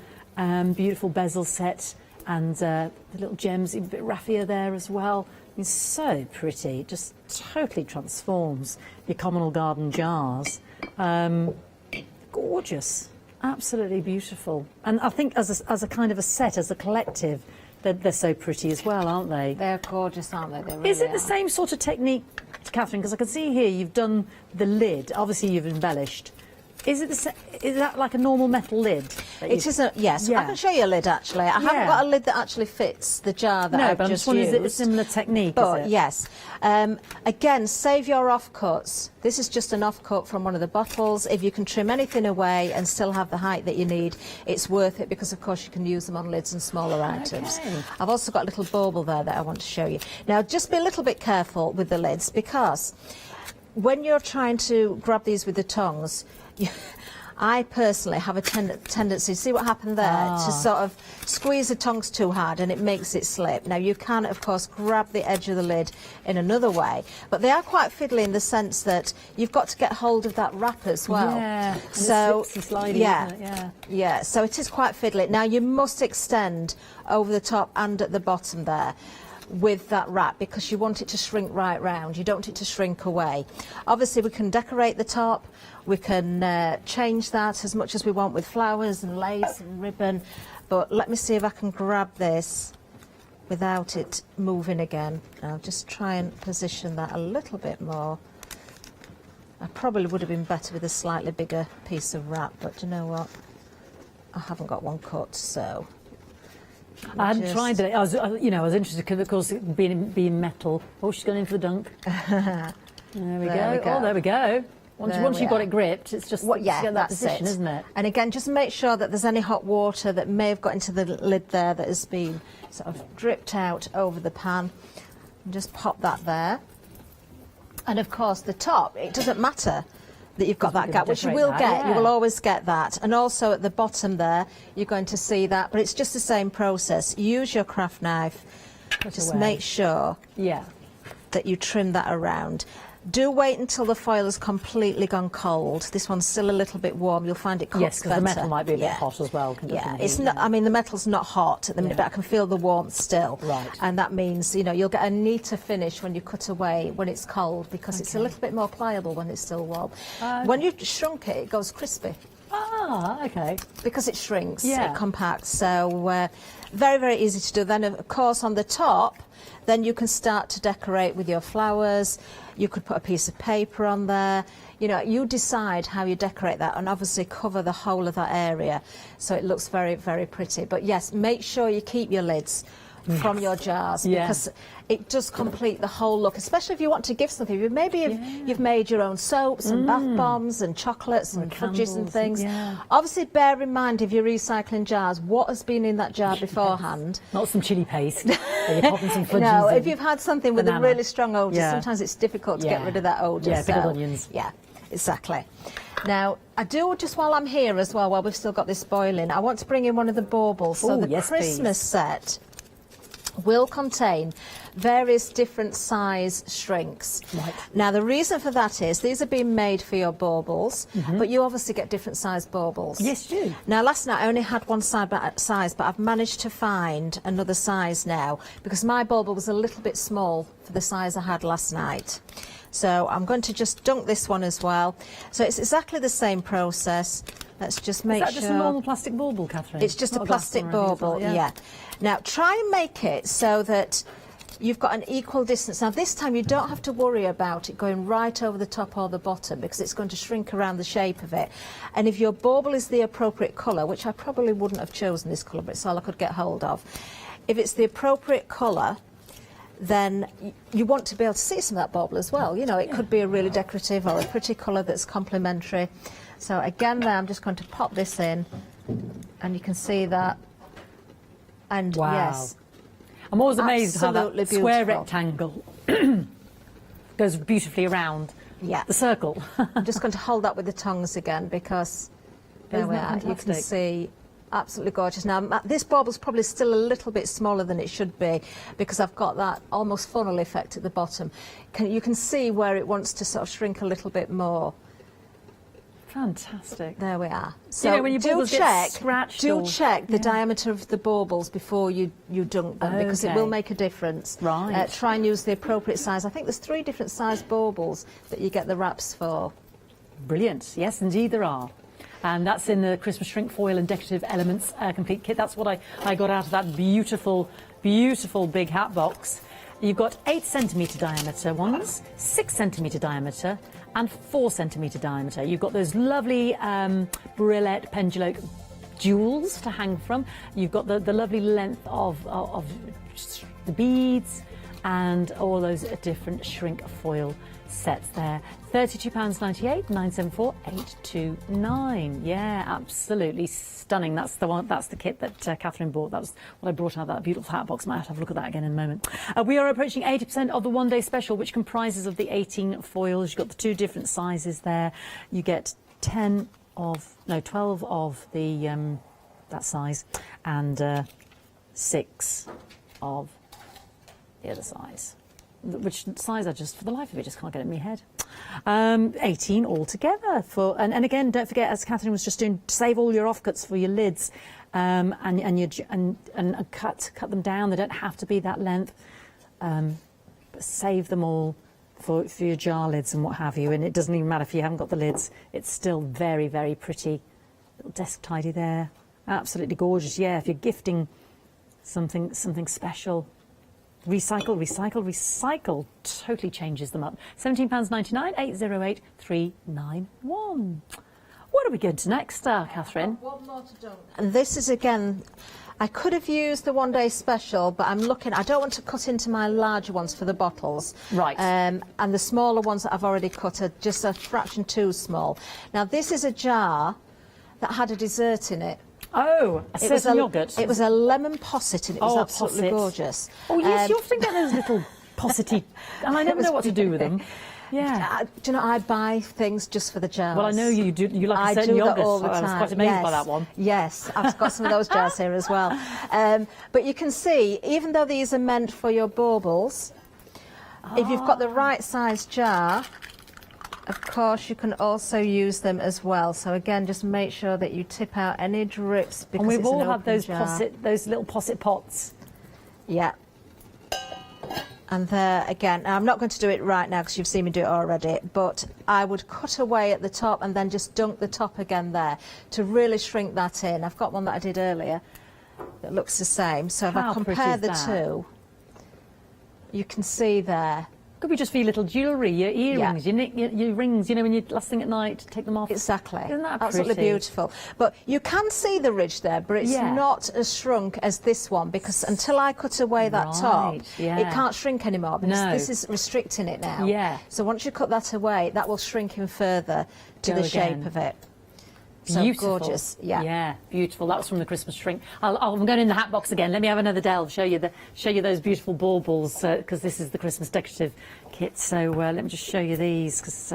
beautiful bezel set, and the little gems, a bit raffia there as well. It's so pretty. It just totally transforms your communal garden jars. Gorgeous. Absolutely beautiful. And I think as a kind of a set, as a collective, they're so pretty as well, aren't they? They're gorgeous, aren't they? They really Is it the same sort of technique, Catherine? Because I can see here you've done the lid. Obviously, you've embellished. Is that like a normal metal lid? It isn't. Yes, I can show you a lid actually. I haven't got a lid that actually fits the jar that I've just used. Is it a similar technique? But yes, again, save your offcuts. This is just an offcut from one of the bottles. If you can trim anything away and still have the height that you need, it's worth it, because of course you can use them on lids and smaller items. I've also got a little bauble there that I want to show you. Now, just be a little bit careful with the lids, because when you're trying to grab these with the tongs, I personally have a tendency, see what happened there, to sort of squeeze the tongs too hard and it makes it slip. Now you can of course grab the edge of the lid in another way, but they are quite fiddly in the sense that you've got to get hold of that wrap as well. Yeah, so slidey, isn't it? Yeah, so it is quite fiddly. Now you must extend over the top and at the bottom there. with that wrap because you want it to shrink right round. You don't want it to shrink away. Obviously we can decorate the top, we can change that as much as we want with flowers and lace and ribbon, but let me see if I can grab this without it moving again. I'll just try and position that a little bit more. I probably would have been better with a slightly bigger piece of wrap, but do you know what? I haven't got one cut, so... I hadn't tried it. I was interested because, of course, being metal. Oh, she's gone in for the dunk. There we go. Oh, there we go. Once you've got it gripped, it's just to get that position, isn't it? And again, just make sure that there's any hot water that may have got into the lid there that has been sort of dripped out over the pan. And just pop that there. And of course, the top, it doesn't matter that you've got that gap, which you will get. You will always get that. And also at the bottom there, you're going to see that, but it's just the same process. Use your craft knife. Just make sure that you trim that around. Do wait until the foil has completely gone cold. This one's still a little bit warm. You'll find it cooks yes, because better. the metal might be a bit hot as well. It's not. I mean, the metal's not hot at the minute, but I can feel the warmth still. Right. And that means you'll get a neater finish when you cut away when it's cold because it's a little bit more pliable when it's still warm. When you shrunk it, it goes crispy. Ah, okay. Because it shrinks, it compacts. So very, very easy to do. Then, of course, on the top, then you can start to decorate with your flowers. You could put a piece of paper on there. You decide how you decorate that and obviously cover the whole of that area so it looks very, very pretty. But yes, make sure you keep your lids from your jars because it does complete the whole look, especially if you want to give something. Maybe you've made your own soaps and bath bombs and chocolates and fudges and things. Obviously, bear in mind if you're recycling jars, what has been in that jar beforehand. Not some chilli paste. You're popping some fudges. No, if you've had something with a really strong odour, sometimes it's difficult to get rid of that odour. Yeah, pickled onions. Yeah, exactly. Now, I do, just while I'm here as well, while we've still got this boiling, I want to bring in one of the baubles. So the Christmas set will contain various different size shrinks. Right. Now the reason for that is these are being made for your baubles, but you obviously get different size baubles. Yes, you do. Now last night I only had one size, but I've managed to find another size now because my bauble was a little bit small for the size I had last night. So I'm going to just dunk this one as well. So it's exactly the same process. Let's just make sure. Is that just a normal plastic bauble, Catherine? It's just a plastic bauble, yeah. Now try and make it so that you've got an equal distance. Now this time you don't have to worry about it going right over the top or the bottom because it's going to shrink around the shape of it. And if your bauble is the appropriate colour, which I probably wouldn't have chosen this colour, but it's all I could get hold of. If it's the appropriate colour, then you want to be able to see some of that bauble as well. It could be a really decorative or a pretty colour that's complementary. So again there, I'm just going to pop this in and you can see that. And yes. I'm always amazed how that beautiful square rectangle goes beautifully around the circle. I'm just going to hold that with the tongs again because there we are. You can see absolutely gorgeous. Now this bauble's probably still a little bit smaller than it should be because I've got that almost funnel effect at the bottom. You can see where it wants to sort of shrink a little bit more. Fantastic. There we are. So when your baubles get scratched, check the diameter of the baubles before you dunk them because it will make a difference. Right. Try and use the appropriate size. I think there's 3 different size baubles that you get the wraps for. Brilliant. Yes, indeed there are. And that's in the Christmas Shrink Foil and Decorative Elements complete kit. That's what I got out of that beautiful, beautiful big hat box. You've got 8cm diameter ones, 6cm diameter, and 4cm diameter. You've got those lovely brilette pendulum jewels to hang from. You've got the lovely length of the beads and all those different shrink foil sets there. £32.98, 974 829. Yeah, absolutely stunning. That's the one. That's the kit that Catherine bought. That was what I brought out of that beautiful hat box. Might have a look at that again in a moment. We are approaching 80% of the one-day special, which comprises of the 18 foils. You've got the 2 different sizes there. You get 12 of the that size, and 6 of the other size. Which size I just, for the life of it, just can't get it in my head. 18 altogether. And again, don't forget, as Catherine was just doing, save all your offcuts for your lids, and cut them down. They don't have to be that length. but save them all for your jar lids and what have you. And it doesn't even matter if you haven't got the lids, it's still very, very pretty. Little desk tidy there, absolutely gorgeous. Yeah, if you're gifting something special, recycle, recycle, recycle, totally changes them up. £17.99, 808 391. What are we going to next, Catherine? One more to do. And this is, again, I could have used the one day special, but I'm looking, I don't want to cut into my larger ones for the bottles. Right. And the smaller ones that I've already cut are just a fraction too small. Now, this is a jar that had a dessert in it. Oh, a certain yoghurt. It was a lemon posset, and it was absolutely posset. gorgeous. Oh, yes, you often get those little possety, and I never know what to do with them. Yeah. Do you know, I buy things just for the jars. Well, I know you do. You like a certain I do yogurt. that all the time. I was quite amazed by that one. Yes, I've got some of those jars here as well. But you can see, even though these are meant for your baubles, if you've got the right size jar, of course, you can also use them as well. So again, just make sure that you tip out any drips, because and we've it's all an had open those jar. those little posset pots. Yeah. And there again, I'm not going to do it right now because you've seen me do it already, but I would cut away at the top and then just dunk the top again there to really shrink that in. I've got one that I did earlier that looks the same. So if I compare the two, you can see there. Could be just for your little jewellery, your earrings, your rings, you know, when you last thing at night, take them off. Exactly. Isn't that absolutely pretty? Beautiful? But you can see the ridge there, but it's not as shrunk as this one, because until I cut away that top, it can't shrink anymore, because this is restricting it now. Yeah. So once you cut that away, that will shrink in further to the shape of it. So beautiful. Gorgeous. Yeah, beautiful. That was from the Christmas shrink. I'm going in the hat box again. Let me have another delve. Show you those beautiful baubles, because this is the Christmas decorative kit. So let me just show you these, because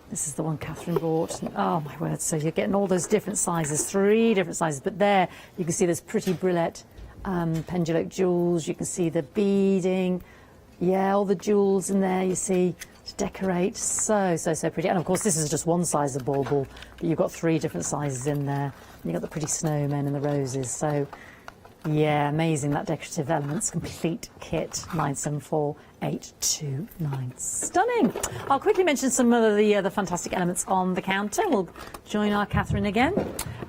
this is the one Catherine bought. Oh my word! So you're getting all those different sizes, 3 different sizes. But there you can see there's pretty brilette pendulum jewels. You can see the beading. Yeah, all the jewels in there. You see. To decorate, so pretty. And of course this is just one size of bauble, but you've got 3 different sizes in there, and you've got the pretty snowmen and the roses. So yeah, amazing. That decorative elements complete kit, 974829. Stunning. I'll quickly mention some of the fantastic elements on the counter. We'll join our Catherine again.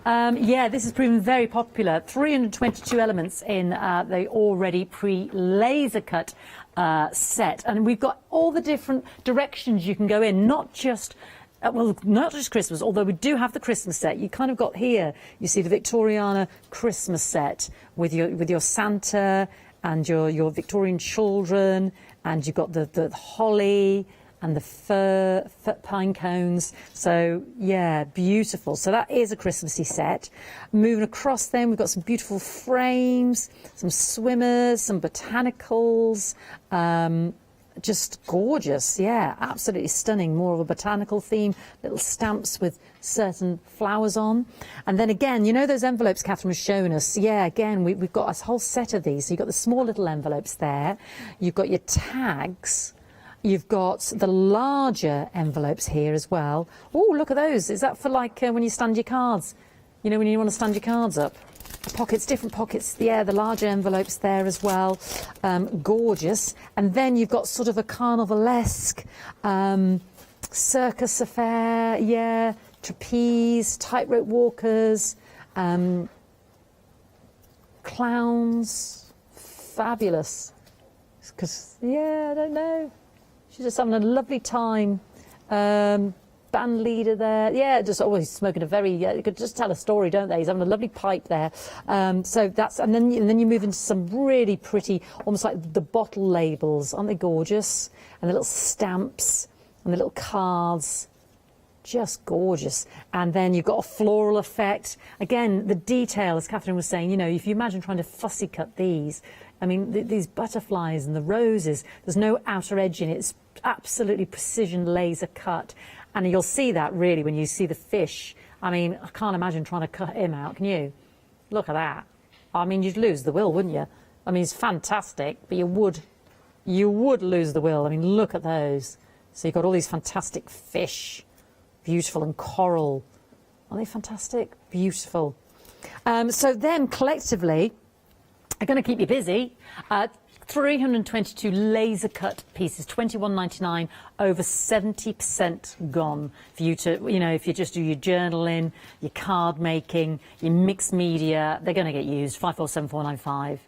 Yeah, this has proven very popular. 322 elements in the already pre-laser cut set, and we've got all the different directions you can go in, not just Christmas, although we do have the Christmas set. You kind of got here, you see the Victoriana Christmas set with your Santa and your Victorian children, and you've got the holly and the fir pine cones. So yeah, beautiful. So that is a Christmassy set. Moving across then, we've got some beautiful frames, some swimmers, some botanicals, just gorgeous. Yeah, absolutely stunning. More of a botanical theme, little stamps with certain flowers on. And then again, you know those envelopes Catherine was showing us? Yeah, again, we've got a whole set of these. So you've got the small little envelopes there. You've got your tags. You've got the larger envelopes here as well. Oh, look at those. Is that for like when you stand your cards? You know, when you want to stand your cards up? Pockets, different pockets. Yeah, the larger envelopes there as well. Gorgeous. And then you've got sort of a carnivalesque circus affair. Yeah, trapeze, tightrope walkers, clowns. Fabulous. Because, yeah, I don't know. She's just having a lovely time. Band leader there. Yeah, just always smoking a very, you could just tell a story, don't they? He's having a lovely pipe there. So that's, and then you move into some really pretty, almost like the bottle labels. Aren't they gorgeous? And the little stamps and the little cards. Just gorgeous. And then you've got a floral effect. Again, the detail, as Catherine was saying, you know, if you imagine trying to fussy cut these, I mean, these butterflies and the roses, there's no outer edge in it. It's absolutely precision laser cut. And you'll see that really when you see the fish. I mean, I can't imagine trying to cut him out, can you? Look at that. I mean, you'd lose the will, wouldn't you? I mean, it's fantastic, but you would lose the will. I mean, look at those. So you've got all these fantastic fish, beautiful, and coral. Aren't they fantastic? Beautiful. So them collectively are going to keep you busy. 322 laser cut pieces, £21.99, over 70% gone for you to, you know, if you just do your journaling, your card making, your mixed media, they're going to get used. 547495.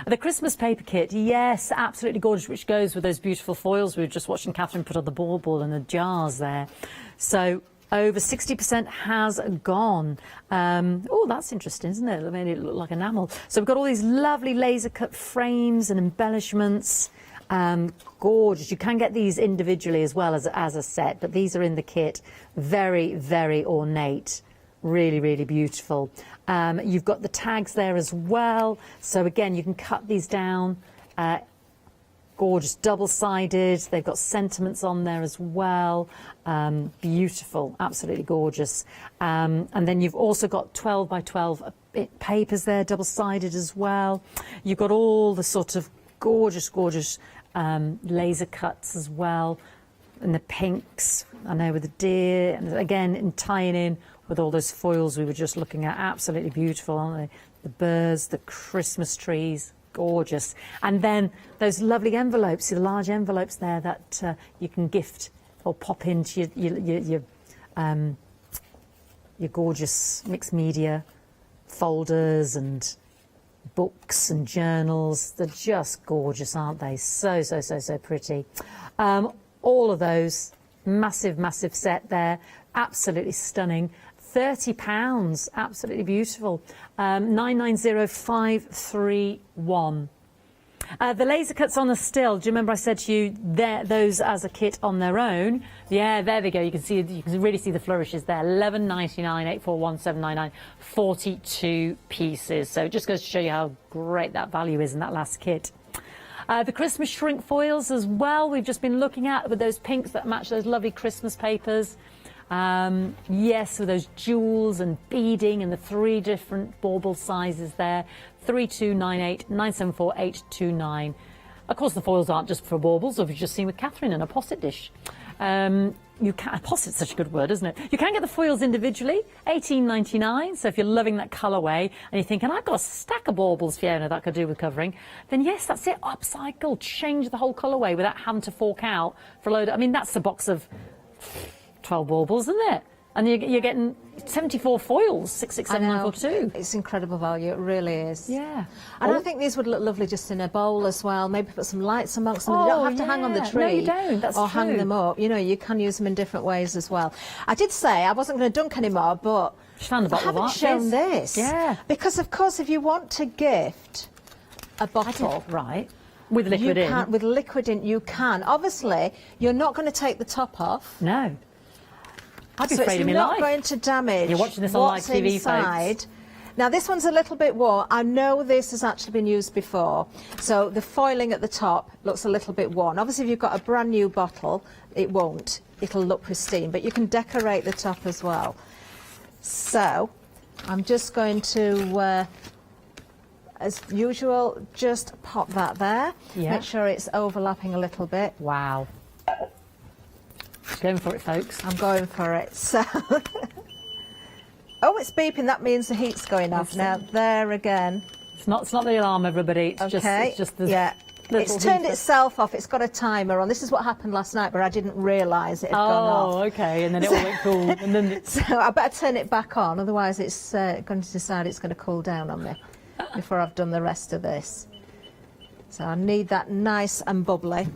The Christmas paper kit, yes, absolutely gorgeous, which goes with those beautiful foils we were just watching Catherine put on the bauble and the jars there. So over 60% has gone. Oh, that's interesting, isn't it? I mean, it looked like enamel. So we've got all these lovely laser cut frames and embellishments. Gorgeous. You can get these individually as well as a set, but these are in the kit. Very, very ornate. Really, really beautiful. You've got the tags there as well. So again, you can cut these down. Gorgeous, double-sided. They've got sentiments on there as well. Beautiful, absolutely gorgeous. And then you've also got 12 by 12 papers there, double-sided as well. You've got all the sort of gorgeous, gorgeous laser cuts as well. And the pinks, I know, with the deer. And again, and tying in with all those foils we were just looking at. Absolutely beautiful, aren't they? The birds, the Christmas trees, gorgeous. And then those lovely envelopes, the large envelopes there that you can gift or pop into your gorgeous mixed media folders and books and journals. They're just gorgeous, aren't they? So, so, so, so pretty. All of those, massive, massive set there. Absolutely stunning. £30, absolutely beautiful. 990531. The laser cuts on the still. Do you remember I said to you those as a kit on their own? Yeah, there they go. You can see, you can really see the flourishes there. 11.99, 841799, 42 pieces. So it just goes to show you how great that value is in that last kit. The Christmas shrink foils as well. We've just been looking at with those pinks that match those lovely Christmas papers. Yes, with those jewels and beading and the 3 different bauble sizes there. 3298 974 829. Of course, the foils aren't just for baubles, as we've just seen with Catherine and a posset dish. You can, posset's such a good word, isn't it? You can get the foils individually, £18.99. So if you're loving that colourway and you're thinking, I've got a stack of baubles, Fiona, that I could do with covering, then yes, that's it. Upcycle, change the whole colourway without having to fork out for a load of, I mean, that's a box of 12 baubles, isn't it? And you're getting 74 foils, 667,942. It's incredible value, it really is. Yeah. And I think these would look lovely just in a bowl as well. Maybe put some lights amongst them. You don't have to hang on the tree. No, you don't. That's or true. hang them up. You know, you can use them in different ways as well. I did say I wasn't going to dunk anymore, but found a bottle I haven't shown this. Yeah. Because, of course, if you want to gift a bottle... Right. With liquid in. With liquid in, you can. Obviously, you're not going to take the top off. No. I'd be so afraid it's of me not life. going to damage You're watching this on live what's TV, inside. folks. Now this one's a little bit worn. I know this has actually been used before, so the foiling at the top looks a little bit worn. Obviously, if you've got a brand new bottle, it won't. It'll look pristine, but you can decorate the top as well. So I'm just going to, as usual, just pop that there. Yeah. Make sure it's overlapping a little bit. Wow. Going for it, folks. I'm going for it. So, oh, it's beeping. That means the heat's going off now. There again. It's not the alarm, everybody. It's okay. It's just the yeah. It's turned itself off. It's got a timer on. This is what happened last night, but I didn't realise it had gone off. Oh, okay. And then it all went cool. And then so I better turn it back on. Otherwise, it's going to decide it's going to cool down on me before I've done the rest of this. So I need that nice and bubbly.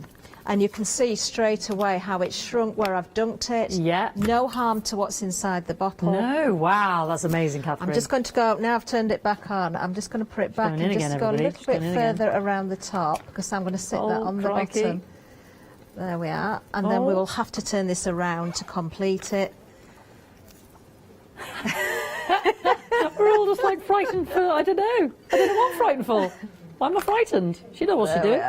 And you can see straight away how it's shrunk where I've dunked it. Yeah. No harm to what's inside the bottle. No, wow, that's amazing, Catherine. I'm just going to go, now I've turned it back on, I'm just going to put it back and just go a little bit further around the top because I'm going to sit that on the bottom. There we are. And then we will have to turn this around to complete it. We're all just like frightened for, I don't know what I'm frightened for. Why am I frightened? She knows what to do.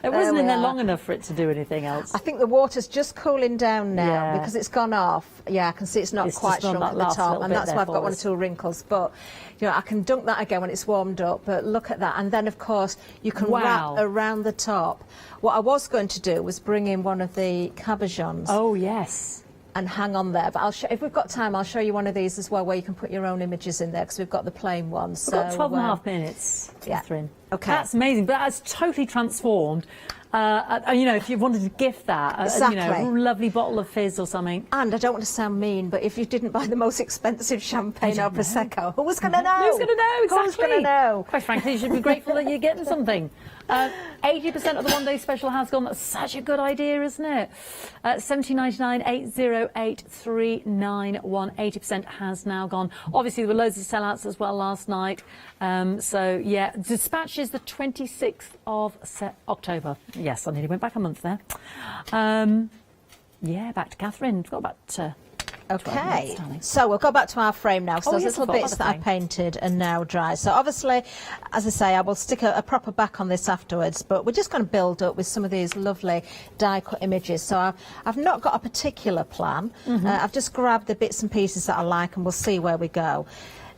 It wasn't in there long enough for it to do anything else. I think the water's just cooling down now because it's gone off. Yeah, I can see it's not quite shrunk at the top, and that's why I've got one or two wrinkles. But you know, I can dunk that again when it's warmed up. But look at that, and then of course you can wrap around the top. What I was going to do was bring in one of the cabochons. Oh yes. and hang on there. But I'll show, if we've got time, I'll show you one of these as well, where you can put your own images in there, because we've got the plain ones. We've got 12 and a half minutes, yeah. Catherine. Okay. That's amazing, but that's totally transformed. You know, if you wanted to gift that, exactly. you know, a lovely bottle of fizz or something. And I don't want to sound mean, but if you didn't buy the most expensive champagne or Prosecco, who was going to know? Who's going to know? Exactly. Who's going to know? Quite frankly, you should be grateful that you're getting something. 80% of the one-day special has gone. That's such a good idea, isn't it? 17.99, 808 391. 80% has now gone. Obviously, there were loads of sellouts as well last night. So, yeah, dispatch is the 26th of October. Yes, I nearly went back a month there. Yeah, back to Catherine. We've got about... Okay, so we'll go back to our frame now. So those little bits that I painted are now dry. So obviously, as I say, I will stick a proper back on this afterwards, but we're just going to build up with some of these lovely die-cut images. So I've not got a particular plan. I've just grabbed the bits and pieces that I like, and we'll see where we go.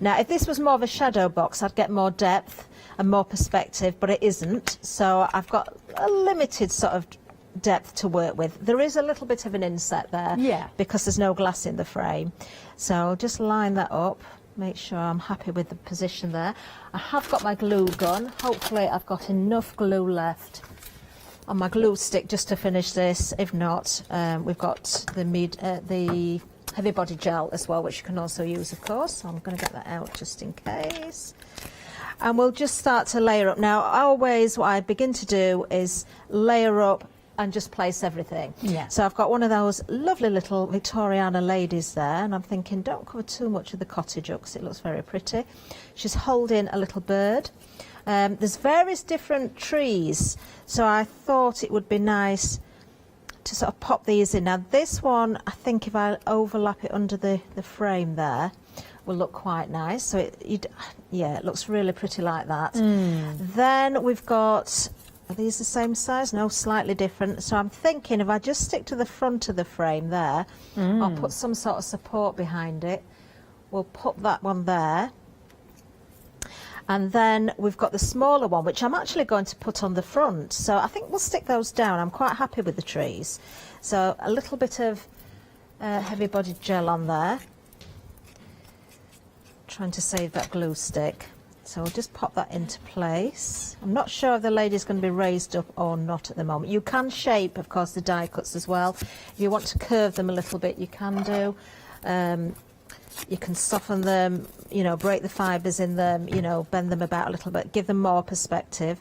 Now, if this was more of a shadow box, I'd get more depth and more perspective, but it isn't. So I've got a limited sort of depth to work with. There is a little bit of an inset there, yeah, because there's no glass in the frame. So I'll just line that up, make sure I'm happy with the position there. I have got my glue gun. Hopefully I've got enough glue left on my glue stick just to finish this. If not, we've got the heavy body gel as well, which you can also use, of course. So I'm going to get that out just in case. And we'll just start to layer up. Now, always what I begin to do is layer up and just place everything. Yeah. So I've got one of those lovely little Victoriana ladies there, and I'm thinking, don't cover too much of the cottage up because it looks very pretty. She's holding a little bird. There's various different trees, so I thought it would be nice to sort of pop these in. Now this one, I think if I overlap it under the frame there, will look quite nice. So yeah, it looks really pretty like that. Then we've got, are these the same size? No, slightly different. So I'm thinking if I just stick to the front of the frame there, I'll put some sort of support behind it. We'll put that one there. And then we've got the smaller one, which I'm actually going to put on the front. So I think we'll stick those down. I'm quite happy with the trees. So a little bit of heavy bodied gel on there. Trying to save that glue stick. So we'll just pop that into place. I'm not sure if the lady's going to be raised up or not at the moment. You can shape, of course, the die cuts as well. If you want to curve them a little bit, you can do. You can soften them, you know, break the fibres in them, you know, bend them about a little bit, give them more perspective.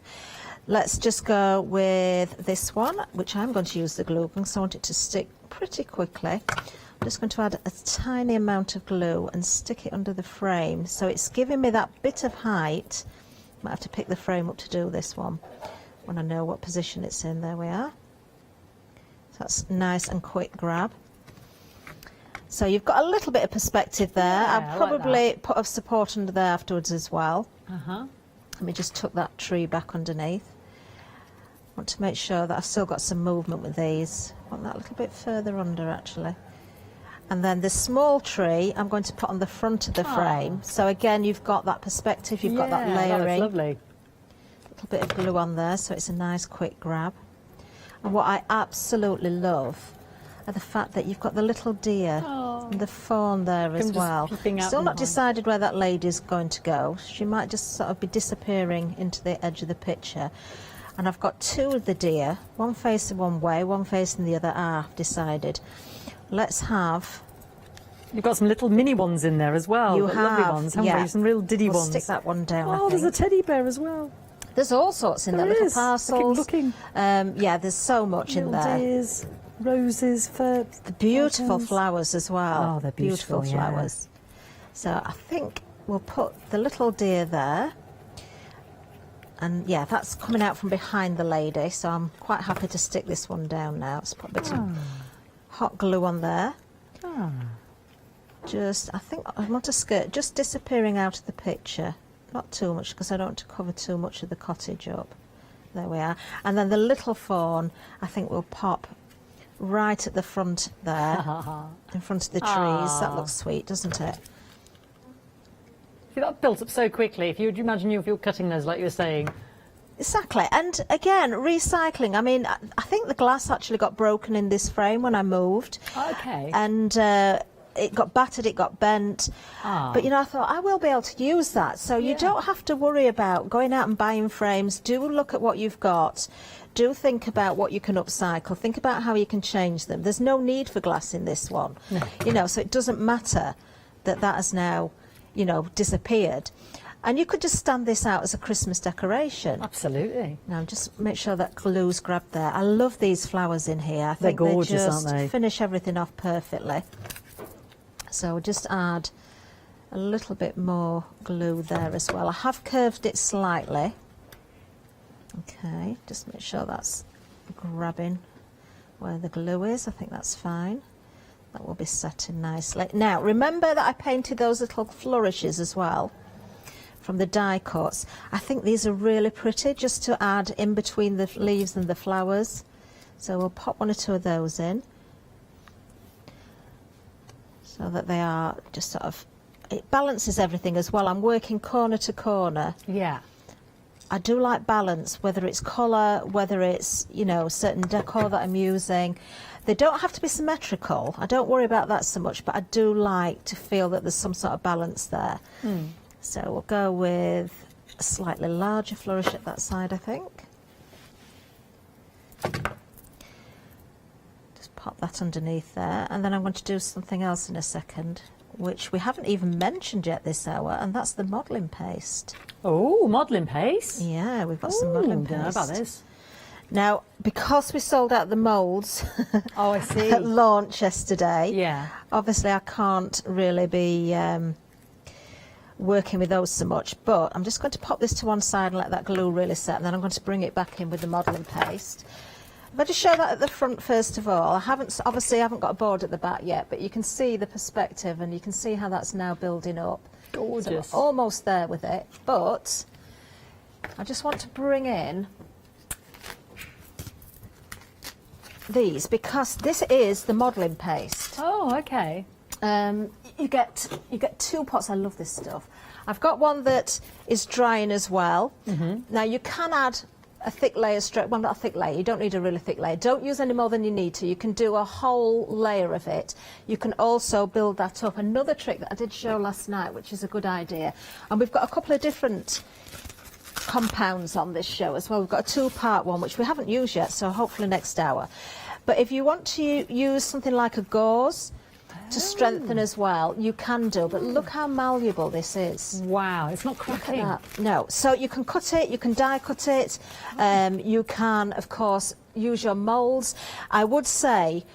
Let's just go with this one, which I'm going to use the glue gun because I want it to stick pretty quickly. I'm just going to add a tiny amount of glue and stick it under the frame. So it's giving me that bit of height. Might have to pick the frame up to do this one when I know what position it's in. There we are. So that's nice and quick grab. So you've got a little bit of perspective there. Yeah, I'll probably put a support under there afterwards as well. Uh-huh. Let me just tuck that tree back underneath. I want to make sure that I've still got some movement with these. I want that a little bit further under actually. And then the small tree I'm going to put on the front of the frame. So again, you've got that perspective, you've got that layering. That's lovely. A little bit of glue on there so it's a nice quick grab. And what I absolutely love are the fact that you've got the little deer and the fawn there as well. Still not decided where that lady's going to go. She might just sort of be disappearing into the edge of the picture. And I've got two of the deer, one facing one way, one facing the other. I've decided. Let's have... You've got some little mini ones in there as well. You have, lovely ones, haven't you? Some real diddy ones. Stick that one down, I Oh, think. there's a teddy bear as well. There's all sorts in there, little parcels. Looking. Yeah, there's so much in there. Deers, roses, for the beautiful flowers as well. Oh, they're beautiful, flowers. So I think we'll put the little deer there. And yeah, that's coming out from behind the lady, so I'm quite happy to stick this one down now. Let's put a bit of hot glue on there. Just, I think I want a skirt just disappearing out of the picture. Not too much because I don't want to cover too much of the cottage up. There we are. And then the little fawn, I think we'll pop right at the front there, in front of the trees. That looks sweet, doesn't it? See, that built up so quickly. If you would imagine if you're cutting those, like you were saying, Exactly. And again, recycling. I mean, I think the glass actually got broken in this frame when I moved. Okay. And it got battered, it got bent. But, you know, I thought I will be able to use that. So you don't have to worry about going out and buying frames. Do look at what you've got. Do think about what you can upcycle. Think about how you can change them. There's no need for glass in this one. No. You know, so it doesn't matter that that has now, you know, disappeared. And you could just stand this out as a Christmas decoration. Absolutely. Now, just make sure that glue's grabbed there. I love these flowers in here. I think they're gorgeous, they just aren't they? finish everything off perfectly. So we'll just add a little bit more glue there as well. I have curved it slightly. Okay, just make sure that's grabbing where the glue is. I think that's fine. That will be setting nicely. Now, remember that I painted those little flourishes as well from the die cuts. I think these are really pretty just to add in between the leaves and the flowers. So we'll pop one or two of those in so that they are just sort of, it balances everything as well. I'm working corner to corner. Yeah. I do like balance, whether it's colour, whether it's, you know, certain decor that I'm using. They don't have to be symmetrical. I don't worry about that so much, but I do like to feel that there's some sort of balance there. So we'll go with a slightly larger flourish at that side, I think. Just pop that underneath there. And then I'm going to do something else in a second, which we haven't even mentioned yet this hour, and that's the modelling paste. Oh, modelling paste? Yeah, we've got some modelling paste. I don't know about this. Now, because we sold out the moulds oh, I see. at launch yesterday, yeah, obviously I can't really be working with those so much, but I'm just going to pop this to one side and let that glue really set, and then I'm going to bring it back in with the modelling paste. If I just show that at the front first of all, I haven't got a board at the back yet, but you can see the perspective and you can see how that's now building up. Gorgeous. So we're almost there with it, but I just want to bring in these because this is the modelling paste. Oh, okay. You get two pots. I love this stuff. I've got one that is drying as well. Now you can add a thick layer straight. Well, not a thick layer. You don't need a really thick layer. Don't use any more than you need to. You can do a whole layer of it. You can also build that up. Another trick that I did show last night, which is a good idea. And we've got a couple of different compounds on this show as well. We've got a two-part one, which we haven't used yet, so hopefully next hour. But if you want to use something like a gauze to strengthen as well, you can do, but look how malleable this is. Wow, it's not cracking. No, so you can cut it, you can die cut it, you can of course use your moulds. I would say,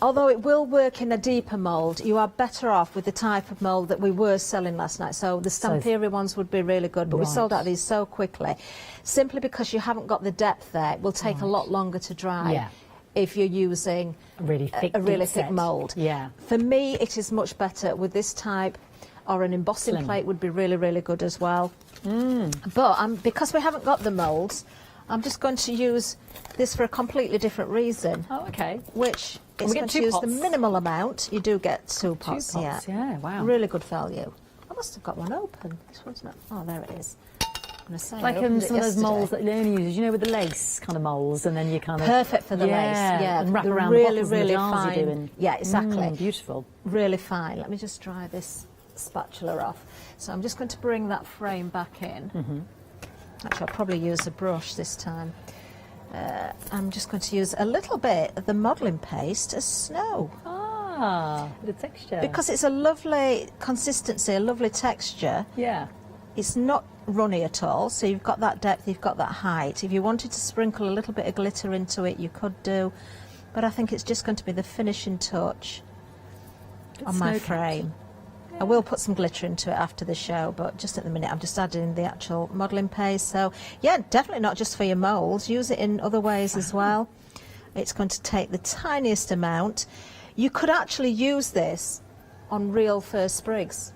although it will work in a deeper mould, you are better off with the type of mould that we were selling last night. So the Stamperi ones would be really good, but we sold out of these so quickly, simply because you haven't got the depth there. It will take a lot longer to dry. Yeah. If you're using a really thick mould. Yeah. For me, it is much better with this type, or an embossing plate would be really, really good as well. But because we haven't got the moulds, I'm just going to use this for a completely different reason. Oh, okay. Which is going to use the minimal amount. You do get two pots, yeah, wow. Really good value. I must have got one open. This one's not. Oh, there it is. Like some of those moulds that Leonie uses, you know, with the lace kind of moulds, and then you kind of perfect for the lace, and wrap around really, the really fine. fine. Doing. Yeah, exactly. Beautiful. Really fine. Let me just dry this spatula off. So I'm just going to bring that frame back in. Actually, I'll probably use a brush this time. I'm just going to use a little bit of the modelling paste as snow. Ah, the texture. Because it's a lovely consistency, a lovely texture. Yeah. It's not runny at all, so you've got that depth, you've got that height. If you wanted to sprinkle a little bit of glitter into it, you could do, but I think it's just going to be the finishing touch on my frame. I will put some glitter into it after the show, but just at the minute I'm just adding the actual modelling paste. So yeah, definitely not just for your moulds, use it in other ways as well. It's going to take the tiniest amount. You could actually use this on real fir sprigs.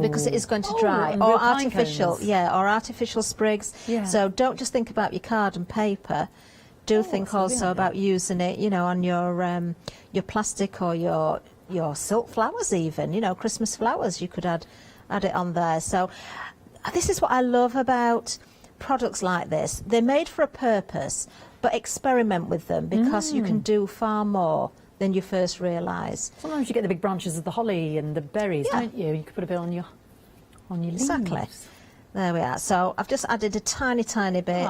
Because it is going to dry, or artificial, or artificial sprigs. Yeah. So don't just think about your card and paper. Do think also about using it, you know, on your plastic or your silk flowers, even, you know, Christmas flowers. You could add it on there. So this is what I love about products like this, they're made for a purpose, but experiment with them because you can do far more than you first realise. Sometimes you get the big branches of the holly and the berries, don't you? You could put a bit on your leaves. Exactly. There we are. So I've just added a tiny, tiny bit.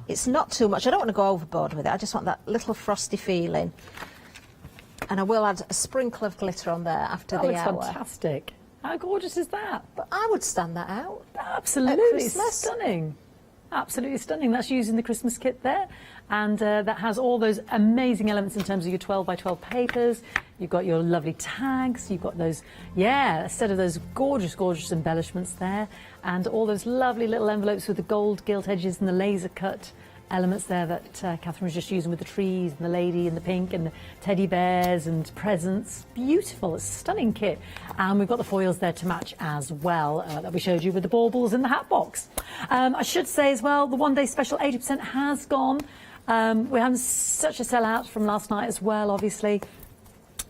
It's not too much. I don't want to go overboard with it. I just want that little frosty feeling. And I will add a sprinkle of glitter on there after the hour. Looks fantastic. How gorgeous is that? But I would stand that out. Absolutely stunning. Absolutely stunning. That's using the Christmas kit there. And that has all those amazing elements in terms of your 12 by 12 papers. You've got your lovely tags. You've got those, a set of those gorgeous, gorgeous embellishments there. And all those lovely little envelopes with the gold gilt edges and the laser cut elements there that Catherine was just using with the trees and the lady and the pink and the teddy bears and presents. Beautiful, it's a stunning kit. And we've got the foils there to match as well that we showed you with the baubles in the hat box. I should say as well, the one day special 80% has gone. We're having such a sellout from last night as well, obviously.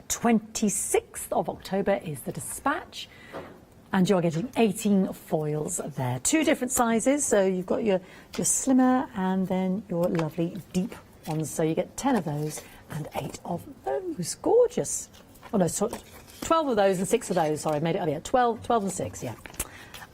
26th of October is the dispatch. And you're getting 18 foils there. 2 different sizes, so you've got your slimmer and then your lovely deep ones. So you get 10 of those and 8 of those. Gorgeous. Oh no, sorry, 12 of those and 6 of those. Sorry, I made it earlier. 12 and 6, yeah.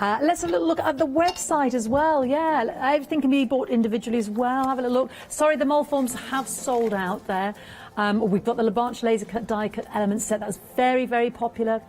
Let's have a little look at the website as well. Yeah, everything can be bought individually as well. Have a little look. Sorry, the mold forms have sold out there. We've got the La Branche laser cut die cut element set. That was very, very popular.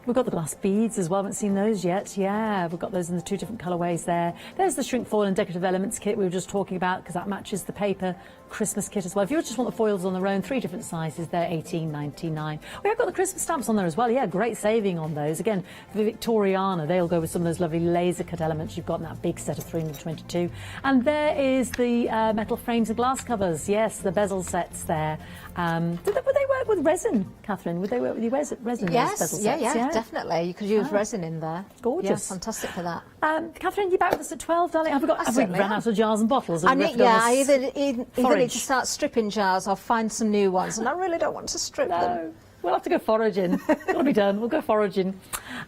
We've got the glass beads as well, haven't seen those yet. Yeah, we've got those in the 2 different colourways there. There's the shrink foil and decorative elements kit we were just talking about because that matches the paper Christmas kit as well. If you just want the foils on their own, 3 different sizes there, $18.99. We have got the Christmas stamps on there as well. Yeah, great saving on those. Again, the Victoriana, they'll go with some of those lovely laser cut elements you've got in that big set of 322. And there is the metal frames and glass covers. Yes, the bezel sets there. Would they work with resin, Catherine? Would they work with your resin? Yes, bezel sets? yeah, definitely. You could use resin in there. Gorgeous. Yeah, fantastic for that. Catherine, you back with us at 12, darling? Have we run out of jars and bottles? I either need to start stripping jars or find some new ones, and I really don't want to strip them. We'll have to go foraging. It'll be done. We'll go foraging.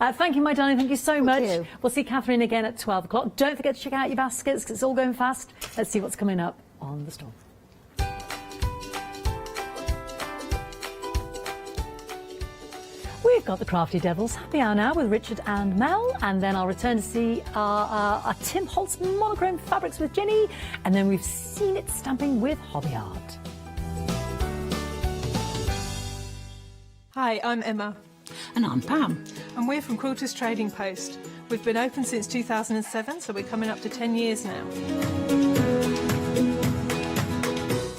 Thank you, my darling. Thank you so much. You. We'll see Catherine again at 12 o'clock. Don't forget to check out your baskets because it's all going fast. Let's see what's coming up on the store. We've got the Crafty Devils happy hour now with Richard and Mel, and then I'll return to see our Tim Holtz monochrome fabrics with Jenny, and then we've seen it stamping with Hobby Art. Hi, I'm Emma. And I'm Pam. And we're from Quilters Trading Post. We've been open since 2007, so we're coming up to 10 years now.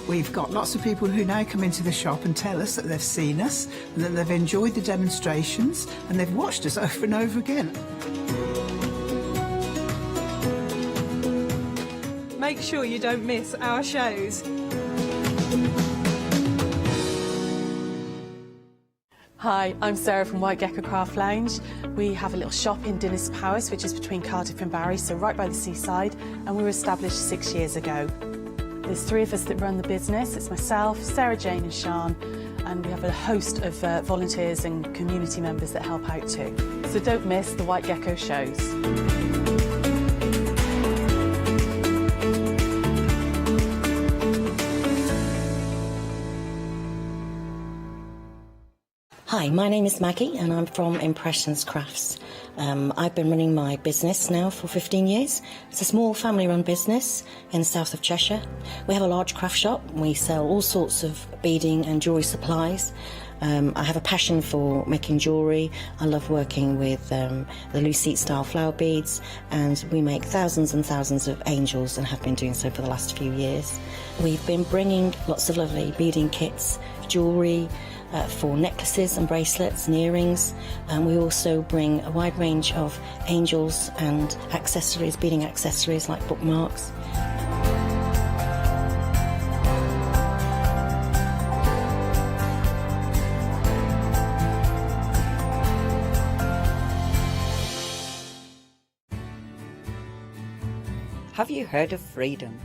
We've got lots of people who now come into the shop and tell us that they've seen us and that they've enjoyed the demonstrations and they've watched us over and over again. Make sure you don't miss our shows. Hi, I'm Sarah from White Gecko Craft Lounge. We have a little shop in Dinas Powys, which is between Cardiff and Barry, so right by the seaside, and we were established 6 years ago. There's 3 of us that run the business. It's myself, Sarah Jane and Sian, and we have a host of volunteers and community members that help out too. So don't miss the White Gecko shows. Hi, my name is Maggie and I'm from Impressions Crafts. I've been running my business now for 15 years. It's a small family-run business in the south of Cheshire. We have a large craft shop. We sell all sorts of beading and jewellery supplies. I have a passion for making jewellery. I love working with the Lucite style flower beads, and we make thousands and thousands of angels and have been doing so for the last few years. We've been bringing lots of lovely beading kits, jewellery, for necklaces and bracelets and earrings, and we also bring a wide range of angels and accessories, beading accessories like bookmarks. Have you heard of Freedom?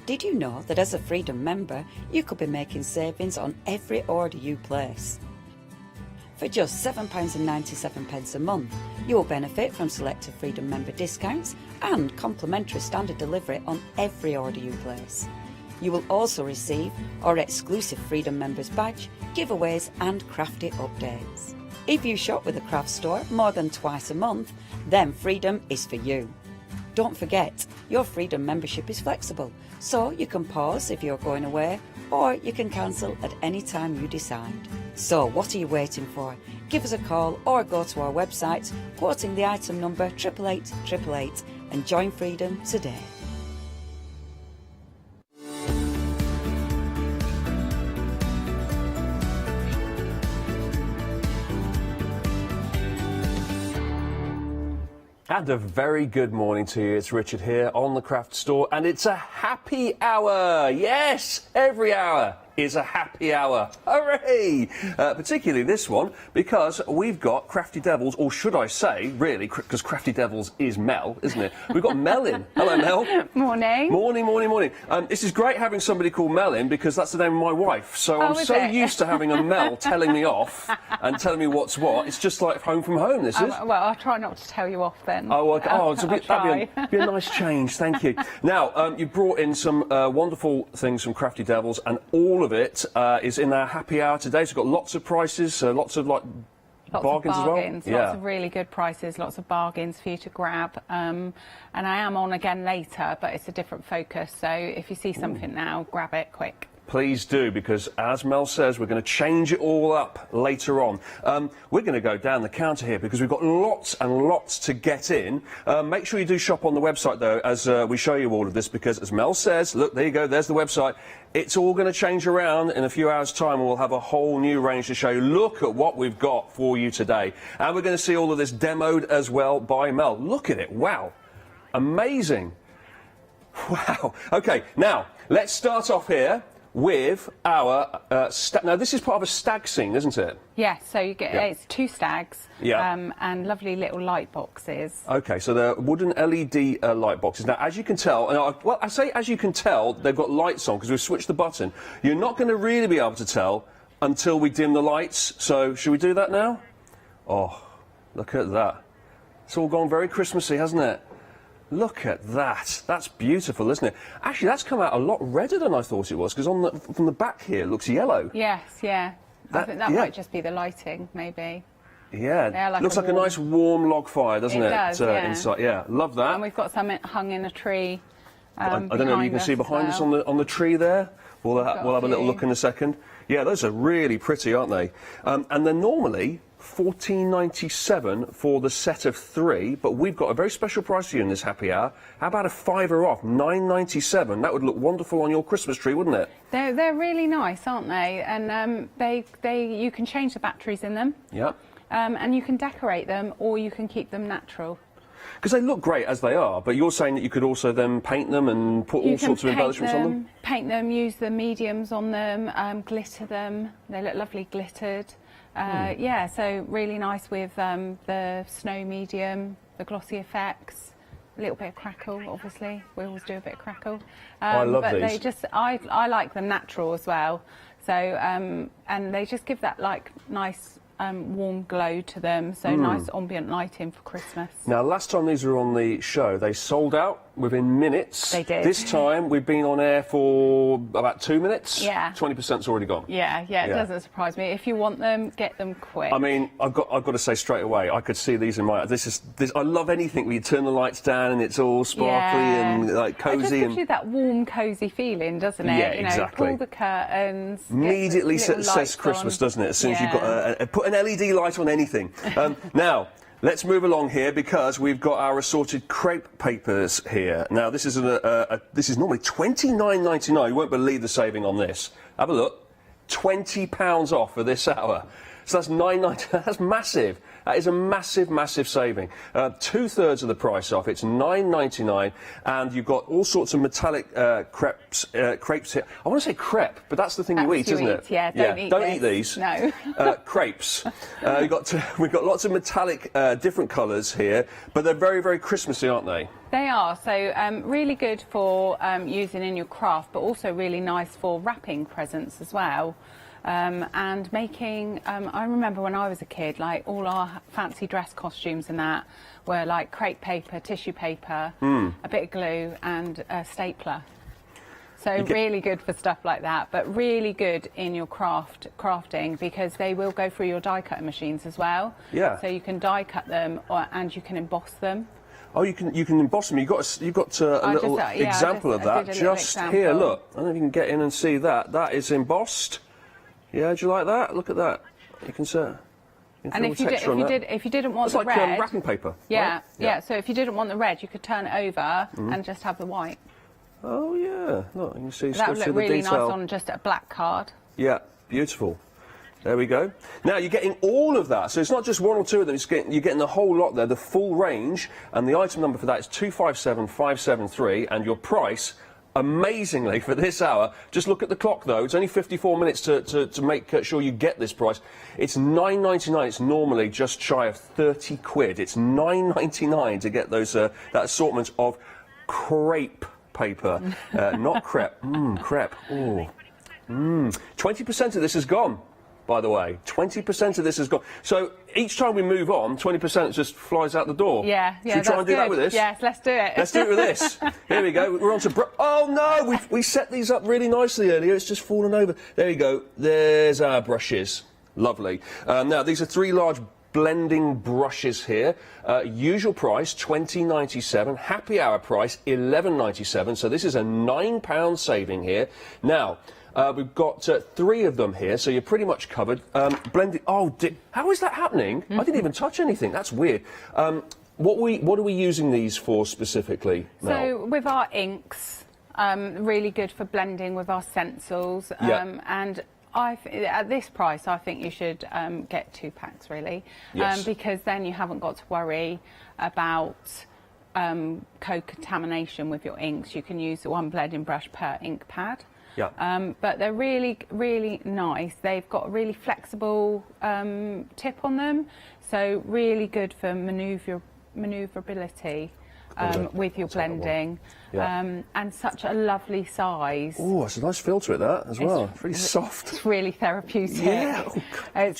Did you know that as a Freedom member, you could be making savings on every order you place? For just £7.97 a month, you will benefit from selected Freedom member discounts and complimentary standard delivery on every order you place. You will also receive our exclusive Freedom Members badge, giveaways and crafty updates. If you shop with a craft store more than twice a month, then Freedom is for you. Don't forget, your Freedom membership is flexible, so you can pause if you're going away, or you can cancel at any time you decide. So what are you waiting for? Give us a call or go to our website, quoting the item number 888 888 and join Freedom today. And a very good morning to you. It's Richard here on the Craft Store, and it's a happy hour. Yes, every hour is a happy hour. Hooray! Particularly this one, because we've got Crafty Devils, or should I say, really, because Crafty Devils is Mel, isn't it? We've got Mel in. Hello, Mel. Morning. Morning, morning, morning. This is great having somebody called Mel in, because that's the name of my wife. So I'm so used to having a Mel telling me off and telling me what's what. It's just like home from home, this is. Well, I'll try not to tell you off then. Oh, okay. That'd be a nice change, thank you. Now, you brought in some wonderful things from Crafty Devils, and all of it is in our happy hour today. So we've got lots of prices, lots of bargains as well. Lots of really good prices, lots of bargains for you to grab. And I am on again later, but it's a different focus. So if you see something now, grab it quick. Please do, because as Mel says, we're going to change it all up later on. We're going to go down the counter here because we've got lots and lots to get in. Make sure you do shop on the website, though, as we show you all of this, because as Mel says, look, there you go, there's the website. It's all going to change around in a few hours' time, and we'll have a whole new range to show you. Look at what we've got for you today. And we're going to see all of this demoed as well by Mel. Look at it. Wow. Amazing. Wow. OK, now, let's start off here with our now this is part of a stag scene, isn't it? Yes, so you get it's 2 stags and lovely little light boxes. Okay, so they're wooden LED light boxes. Now, as you can tell, and I say as you can tell, they've got lights on because we've switched the button. You're not going to really be able to tell until we dim the lights. So should we do that now? Oh, look at that. It's all gone very Christmassy, hasn't it? Look at that. That's beautiful, isn't it? Actually, that's come out a lot redder than I thought it was, because from the back here, it looks yellow. Yes, yeah. I think that might just be the lighting, maybe. Yeah, like looks like a nice warm log fire, doesn't it? It does, yeah. Inside. Yeah, love that. And we've got some hung in a tree. I don't know if you can see behind us on the tree there. We'll have a little look in a second. Yeah, those are really pretty, aren't they? And they're normally $14.97 for the set of 3, but we've got a very special price for you in this happy hour. How about a £5 off, $9.97? That would look wonderful on your Christmas tree, wouldn't it? They're really nice, aren't they? And you can change the batteries in them. Yeah. And you can decorate them, or you can keep them natural. Because they look great as they are, but you're saying that you could also then paint them and put all sorts of embellishments on them? Paint them, use the mediums on them, glitter them. They look lovely glittered. Yeah, so really nice with the snow medium, the glossy effects, a little bit of crackle, obviously. We always do a bit of crackle. I love but these. I like them natural as well. So, and they just give that like nice warm glow to them, so nice ambient lighting for Christmas. Now, last time these were on the show, they sold out within minutes. They did. This time, we've been on air for about 2 minutes. Yeah. 20%'s already gone. Yeah, it doesn't surprise me. If you want them, get them quick. I mean, I've got to say straight away, I could see these in my... I love anything where you turn the lights down and it's all sparkly and like cosy. It just gives you that warm, cosy feeling, doesn't it? Yeah, you know, exactly. pull the curtains. Immediately says Christmas, doesn't it? As soon as you've got put an LED light on anything. Now, let's move along here because we've got our assorted crepe papers here. Now, this is this is normally $29.99. You won't believe the saving on this. Have a look. £20 off for this hour. So that's $9.99. That's massive. That is a massive, massive saving. 2/3 of the price off. It's $9.99, and you've got all sorts of metallic crepes here. I want to say crepe, but that's the thing you eat, isn't it? Yeah, don't eat these. No. Crepes. We've got lots of metallic different colours here, but they're very, very Christmassy, aren't they? They are. So really good for using in your craft, but also really nice for wrapping presents as well. and making, I remember when I was a kid, like all our fancy dress costumes and that were like crepe paper, tissue paper, a bit of glue and a stapler. So really good for stuff like that, but really good in your crafting because they will go through your die cutting machines as well. Yeah. So you can die cut them and you can emboss them. Oh, you can emboss them. You've got a little example of that just here. Look, I don't know if you can get in and see that. That is embossed. Yeah, do you like that? Look at that. You can see. And if you didn't want the like red, wrapping paper. Yeah, right? yeah. So if you didn't want the red, you could turn it over and just have the white. Oh yeah, look, you can see. That would look really nice on just a black card. Yeah, beautiful. There we go. Now you're getting all of that, so it's not just one or two of them. You're getting the whole lot there, the full range, and the item number for that is 257573, and your price, amazingly for this hour. Just look at the clock though; it's only 54 minutes to make sure you get this price. It's £9.99. It's normally just shy of 30 quid. It's £9.99 to get those that assortment of crepe paper, not crepe. Crepe. Oh. 20% of this is gone. By the way, 20% of this is gone. So each time we move on, 20% just flies out the door. Yeah, yeah. Should we try and do that with this? Yes, let's do it. Let's do it with this. Here we go. We're on to. Oh no, we set these up really nicely earlier. It's just fallen over. There you go. There's our brushes. Lovely. Now these are 3 large blending brushes here. Usual price £20.97. Happy hour price £11.97. So this is a £9 saving here. Now. We've got 3 of them here, so you're pretty much covered. Blended. Oh, how is that happening? I didn't even touch anything. That's weird. What are we using these for specifically, Mel? So with our inks, really good for blending with our stencils. And at this price, I think you should get 2 packs really, because then you haven't got to worry about co-contamination with your inks. You can use 1 blending brush per ink pad. Yeah. But they're really, really nice. They've got a really flexible tip on them, so really good for manoeuvrability with your blending. Yeah. And such a lovely size. Oh, it's a nice feel to it, that, as well. It's really soft. It's really therapeutic. Yeah.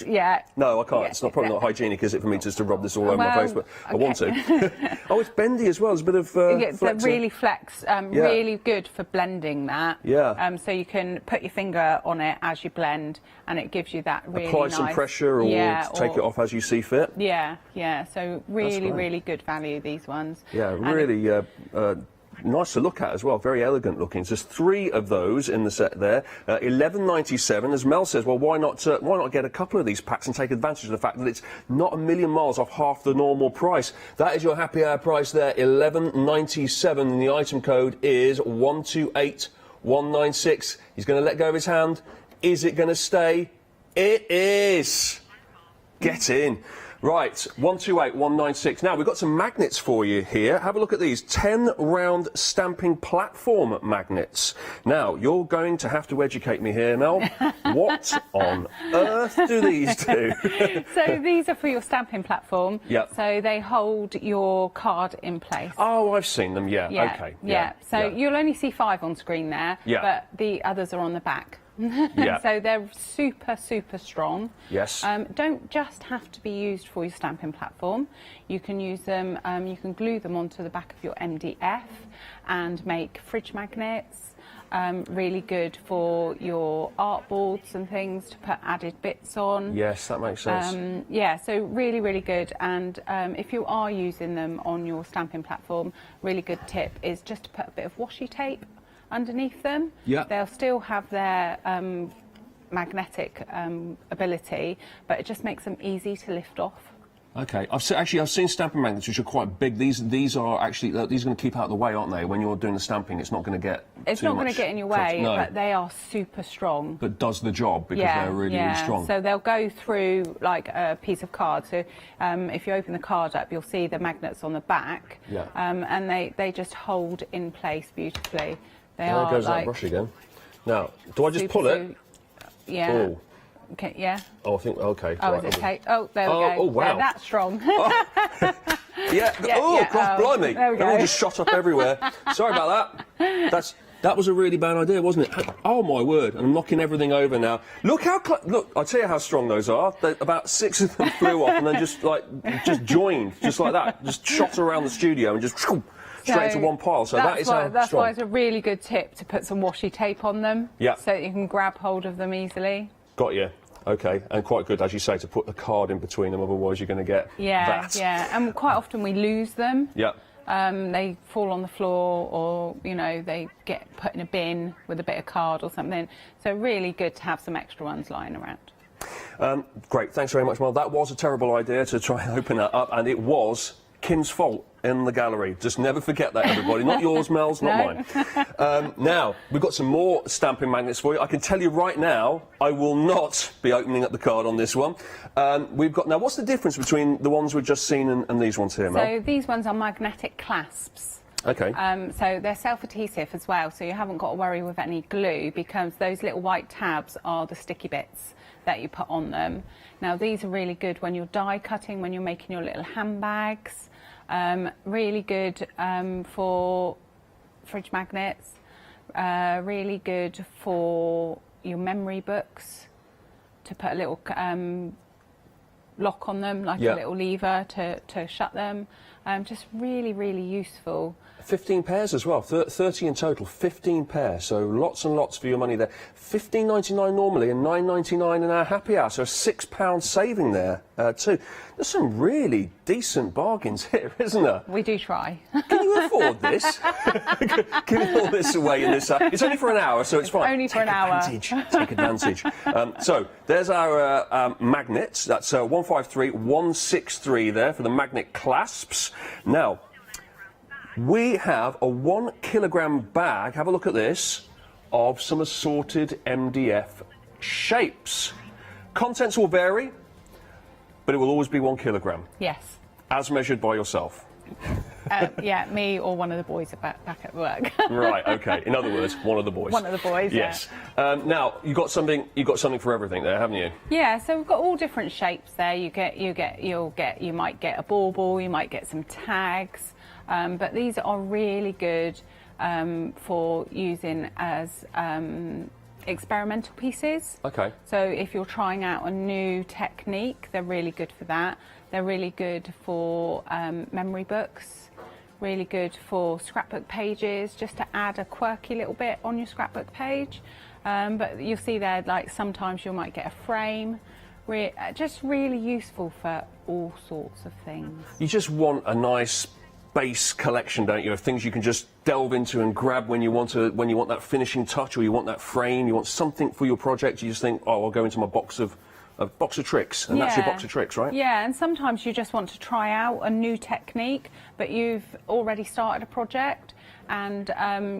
Yeah. No, I can't. Yeah. It's probably not hygienic, is it, for me just to rub this all over my face, but I want to. Oh, it's bendy as well. There's a bit of they're really really good for blending that. Yeah. So you can put your finger on it as you blend, and it gives you that really Apply nice... some pressure or take it off as you see fit. Yeah, yeah. So really, really good value, these ones. Yeah, really nice to look at as well, very elegant looking. So there's 3 of those in the set there, £11.97. As Mel says, well, why not get a couple of these packs and take advantage of the fact that it's not a million miles off half the normal price. That is your happy hour price there, £11.97, and the item code is 128196. He's going to let go of his hand. Is it going to stay? It is. Get in. Right, 128196. Now, we've got some magnets for you here. Have a look at these 10 round stamping platform magnets. Now, you're going to have to educate me here, Mel. What on earth do these do? So these are for your stamping platform. Yep. So they hold your card in place. Oh, I've seen them, yeah. Okay. Yeah. So you'll only see 5 on screen there, but the others are on the back. Yeah. So they're super, super strong. Yes. Don't just have to be used for your stamping platform. You can use them, you can glue them onto the back of your MDF and make fridge magnets. Really good for your art boards and things to put added bits on. Yes, that makes sense. Yeah, so really, really good. And if you are using them on your stamping platform, really good tip is just to put a bit of washi tape underneath them. Yeah. They'll still have their magnetic ability, but it just makes them easy to lift off. Okay, I've seen stamping magnets which are quite big. These are actually these are going to keep out of the way, aren't they? When you're doing the stamping, it's not going to get. It's not going to get in your way, but they are super strong. But does the job because they're really, really strong. So they'll go through like a piece of card. So if you open the card up, you'll see the magnets on the back. Yeah. And they just hold in place beautifully. There goes that brush again. Now, do I just pull it? Yeah. Oh. Okay, yeah. Oh, I think, okay. Oh, right, is it okay? Oh, there we go. Oh, wow. They're that strong. Yeah. Oh, God, blimey. There we go. They're all just shot up everywhere. Sorry about that. That was a really bad idea, wasn't it? Oh my word! I'm knocking everything over now. Look how look! I'll tell you how strong those are. About 6 of them flew off and then just joined, just like that, just shot around the studio and just straight into one pile. So that's why it's a really good tip to put some washi tape on them. Yeah. So that you can grab hold of them easily. Got you. Okay, and quite good, as you say, to put the card in between them. Otherwise, you're going to get that. Yeah, and quite often we lose them. Yeah. They fall on the floor, or they get put in a bin with a bit of card or something. So really good to have some extra ones lying around. Great, thanks very much, Mel. That was a terrible idea to try and open that up, and it was Kim's fault in the gallery. Just never forget that, everybody. Not yours, Mel's, not mine. Now, we've got some more stamping magnets for you. I can tell you right now, I will not be opening up the card on this one. We've got, now, what's the difference between the ones we've just seen and these ones here, Mel? So these ones are magnetic clasps. Okay. So they're self-adhesive as well, so you haven't got to worry with any glue, because those little white tabs are the sticky bits that you put on them. Now, these are really good when you're die cutting, when you're making your little handbags. Really good for fridge magnets, really good for your memory books, to put a little lock on them, like a little lever to shut them. Just really, really useful. 15 pairs as well, 30 in total, 15 pairs, so lots and lots for your money there. $15.99 normally and $9.99 in our happy hour, so a £6 saving there too. There's some really decent bargains here, isn't there? We do try. Can you afford this? Giving all this away in this it's only for an hour, so it's fine. Only for an hour. Take advantage. So there's our magnets. That's 153, 163 there for the magnet clasps. Now, we have a 1 kilogram bag, have a look at this, of some assorted MDF shapes. Contents will vary, but it will always be 1 kilogram. Yes. As measured by yourself. Yeah, me or one of the boys back at work. Right, okay. In other words, one of the boys. One of the boys, yes. Now, you've got something for everything there, haven't you? Yeah, so we've got all different shapes there. You might get a bauble, you might get some tags. But these are really good for using as experimental pieces. Okay. So if you're trying out a new technique, they're really good for that. They're really good for memory books, really good for scrapbook pages, just to add a quirky little bit on your scrapbook page. But you'll see there, like, sometimes you might get a frame. Just really useful for all sorts of things. You just want a nice base collection, don't you, of things you can just delve into and grab when you want that finishing touch, or you want that frame, you want something for your project. You just think, oh, I'll go into my box of tricks, and that's your box of tricks, right? Yeah, and sometimes you just want to try out a new technique, but you've already started a project, and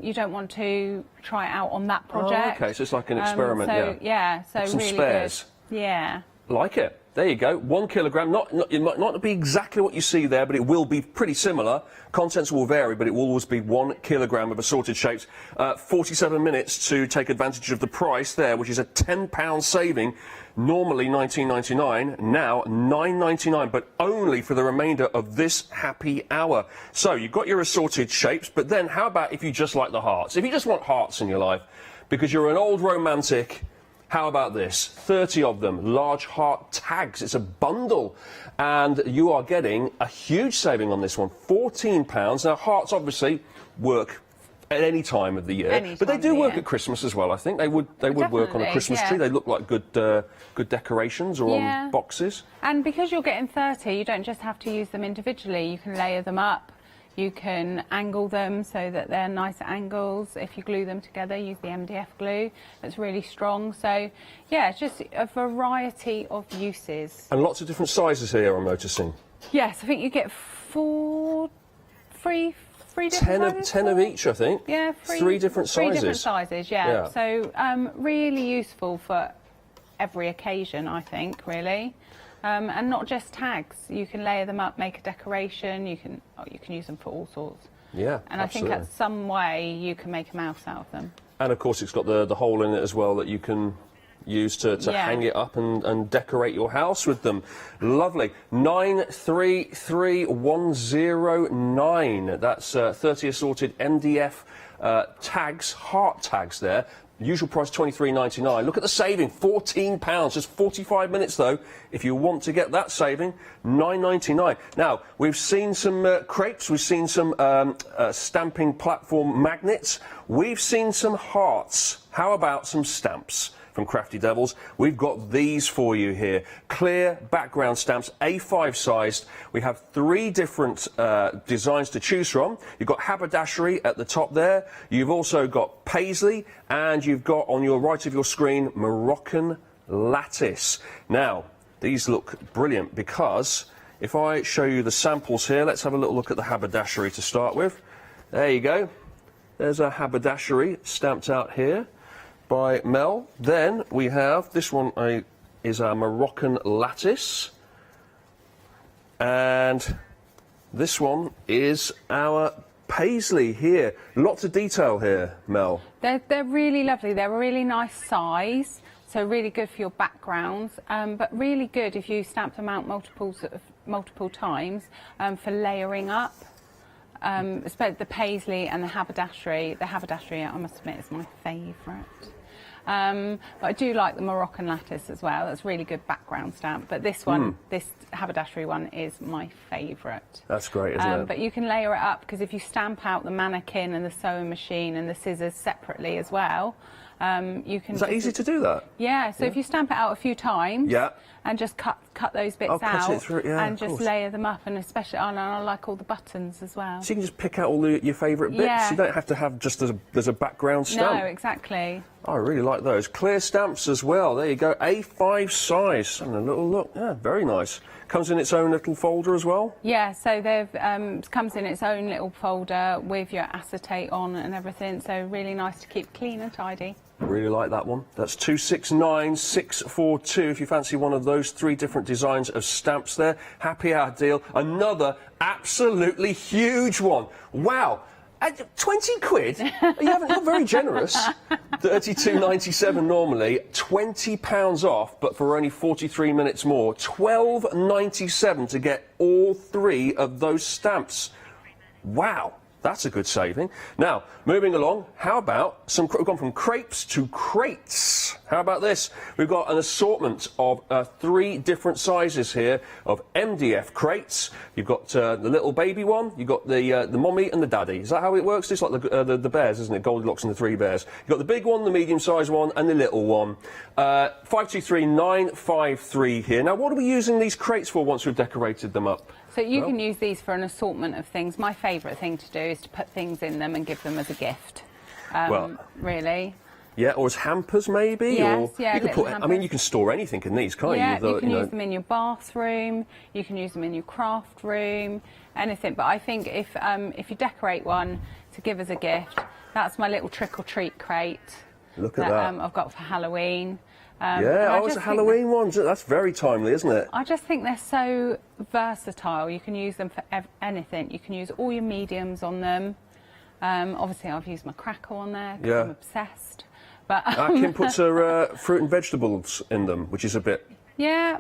you don't want to try it out on that project. Oh, okay, so it's like an experiment, so some really spares. Good. Yeah. Like it. There you go. 1 kilogram. It might not be exactly what you see there, but it will be pretty similar. Contents will vary, but it will always be 1 kilogram of assorted shapes. 47 minutes to take advantage of the price there, which is a £10 saving. Normally $19.99, now $9.99, but only for the remainder of this happy hour. So you've got your assorted shapes, but then how about if you just like the hearts? If you just want hearts in your life, because you're an old romantic, how about this? 30 of them, large heart tags. It's a bundle, and you are getting a huge saving on this one, £14. Now, hearts obviously work at any time of the year, but they do work at Christmas as well. I think they would work on a Christmas tree. They look like good decorations, or on boxes. And because you're getting 30, you don't just have to use them individually. You can layer them up. You can angle them so that they're nice angles. If you glue them together, use the MDF glue. That's really strong. So, yeah, it's just a variety of uses. And lots of different sizes here, I'm noticing. Yes, I think you get three different sizes. 10 of each, I think. Yeah, three different sizes. 3 different sizes, yeah. So, really useful for every occasion, I think, really. And not just tags. You can layer them up, make a decoration. You can use them for all sorts. Yeah, and absolutely. I think at some way you can make a mouse out of them. And of course, it's got the hole in it as well that you can use to Yeah. hang it up and decorate your house with them. Lovely. 933109. That's 30 assorted MDF tags, heart tags there. Usual price £23.99. Look at the saving, £14. Just 45 minutes though. If you want to get that saving, £9.99. Now we've seen some crepes. We've seen some stamping platform magnets. We've seen some hearts. How about some stamps? From Crafty Devils, we've got these for you here. Clear background stamps, A5 sized. We have 3 different designs to choose from. You've got haberdashery at the top there. You've also got paisley, and you've got on your right of your screen Moroccan lattice. Now, these look brilliant because if I show you the samples here, let's have a little look at the haberdashery to start with. There you go. There's a haberdashery stamped out here by Mel. Then we have this one is our Moroccan lattice, and this one is our paisley here. Lots of detail here, Mel. They're really lovely. They're a really nice size, so really good for your backgrounds, but really good if you stamp them out multiple times for layering up. Especially the paisley and the haberdashery. The haberdashery, I must admit, is my favourite. But I do like the Moroccan lattice as well. That's a really good background stamp. But this one, this haberdashery one, is my favourite. That's great, isn't it? But you can layer it up because if you stamp out the mannequin and the sewing machine and the scissors separately as well, you can. Is that easy to do that? Yeah. So if you stamp it out a few times, and just cut those bits out, it through, yeah, and just layer them up, and especially, and I like all the buttons as well. So you can just pick out all your favourite bits. Yeah. You don't have to have just there's a background stamp. No, exactly. I really like those. Clear stamps as well. There you go. A5 size. And a little look. Yeah, very nice. Comes in its own little folder as well. Yeah, so they've comes in its own little folder with your acetate on and everything. So really nice to keep clean and tidy. Really like that one. That's 269642 if you fancy one of those 3 different designs of stamps there. Happy hour deal. Another absolutely huge one. Wow. 20 quid? You're very generous. £32.97 normally, £20 off, but for only 43 minutes more. £12.97 to get all 3 of those stamps. Wow. That's a good saving. Now, moving along, how about we've gone from crepes to crates. How about this? We've got an assortment of 3 different sizes here of MDF crates. You've got the little baby one, you've got the mommy and the daddy. Is that how it works? It's like the bears, isn't it? Goldilocks and the 3 bears. You've got the big one, the medium-sized one, and the little one. 523953 here. Now, what are we using these crates for once we've decorated them up? So you can use these for an assortment of things. My favourite thing to do is to put things in them and give them as a gift. Really. Yeah, or as hampers maybe. Yes, or yeah. You can put, I mean, you can store anything in these, can't you? Yeah, you can use them in your bathroom. You can use them in your craft room. Anything. But I think if you decorate one to give as a gift, that's my little trick or treat crate. Look at that. I've got for Halloween. It's a Halloween one. That's very timely, isn't it? I just think they're so versatile. You can use them for anything. You can use all your mediums on them. Obviously, I've used my crackle on there because I'm obsessed. But Kim puts her fruit and vegetables in them, which is a bit... Yeah,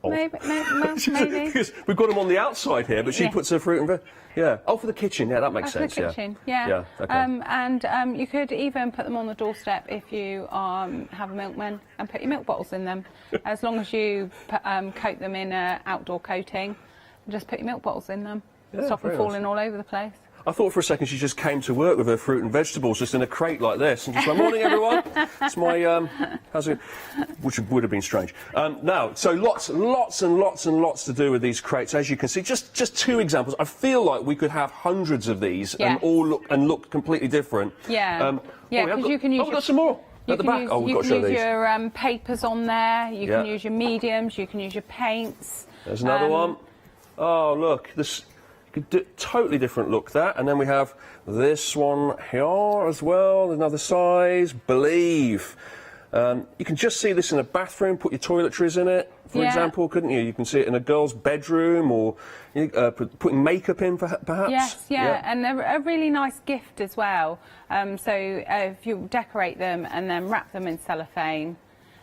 maybe. Because we've got them on the outside here, but she puts her fruit and veg... Yeah. Oh, for the kitchen. Yeah, that makes sense. For the kitchen, yeah. Okay. And you could even put them on the doorstep if you have a milkman and put your milk bottles in them. As long as you coat them in outdoor coating, and just put your milk bottles in them. Stop them falling all over the place. I thought for a second she just came to work with her fruit and vegetables just in a crate like this and just like, morning everyone, it's my, how's it, which would have been strange. Now, so lots and lots to do with these crates, as you can see. Just 2 examples. I feel like we could have hundreds of these and all look completely different. Yeah, because you can use we've got some more. At the back. We've got to show these. You can use your papers on there, you can use your mediums, you can use your paints. There's another one. Oh, look, this... Totally different look, that. And then we have this one here as well, another size, Believe. You can just see this in a bathroom, put your toiletries in it, for example, couldn't you? You can see it in a girl's bedroom, or putting makeup in, perhaps. Yes, and they're a really nice gift as well. So if you decorate them and then wrap them in cellophane,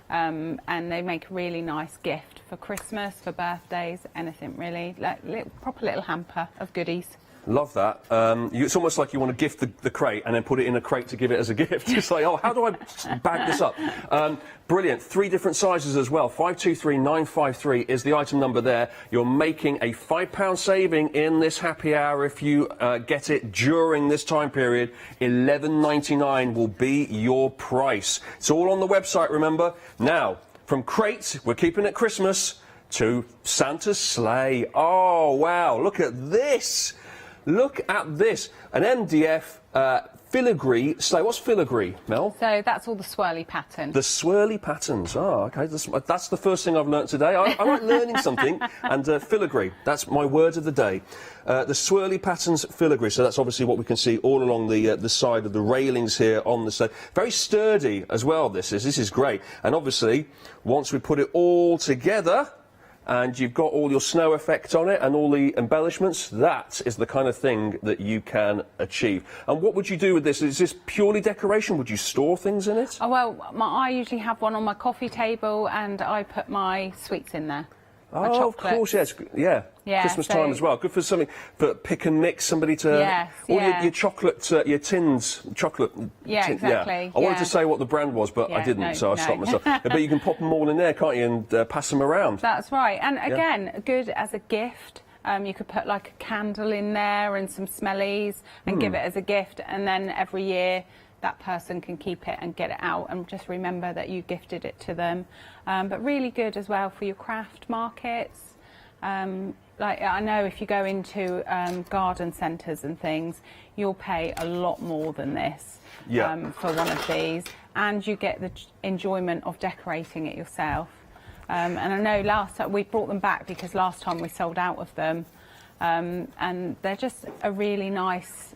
and they make a really nice gift for Christmas, for birthdays, anything really. Like proper little hamper of goodies. Love that. It's almost like you want to gift the crate and then put it in a crate to give it as a gift. It's like, oh, how do I bag this up? Brilliant. 3 different sizes as well. 523953 is the item number there. You're making a £5 saving in this happy hour if you get it during this time period. £11.99 will be your price. It's all on the website, remember. Now, from crate, we're keeping it Christmas, to Santa's sleigh. Oh, wow. Look at this. Look at this, an MDF filigree sleigh. What's filigree, Mel? So that's all the swirly pattern. The swirly patterns. Oh, OK. That's the first thing I've learnt today. I like learning something. And filigree, that's my word of the day. The swirly patterns filigree. So that's obviously what we can see all along the side of the railings here on the sleigh. Very sturdy as well, this is. This is great. And obviously, once we put it all together, and you've got all your snow effect on it and all the embellishments, that is the kind of thing that you can achieve. And what would you do with this? Is this purely decoration? Would you store things in it? Oh, well, I usually have one on my coffee table and I put my sweets in there. Oh, of course, yes. Yeah. Christmas time as well. Good for something, for pick and mix, somebody to... your chocolate, your tins, chocolate... Yeah, exactly. I wanted to say what the brand was, but I didn't, so I stopped myself. But you can pop them all in there, can't you, and pass them around. That's right. And again, good as a gift. You could put like a candle in there and some smellies and give it as a gift, and then every year that person can keep it and get it out and just remember that you gifted it to them. But really good as well for your craft markets. Like I know if you go into garden centres and things, you'll pay a lot more than this for one of these, and you get the enjoyment of decorating it yourself. And I know last time we brought them back because last time we sold out of them, and they're just a really nice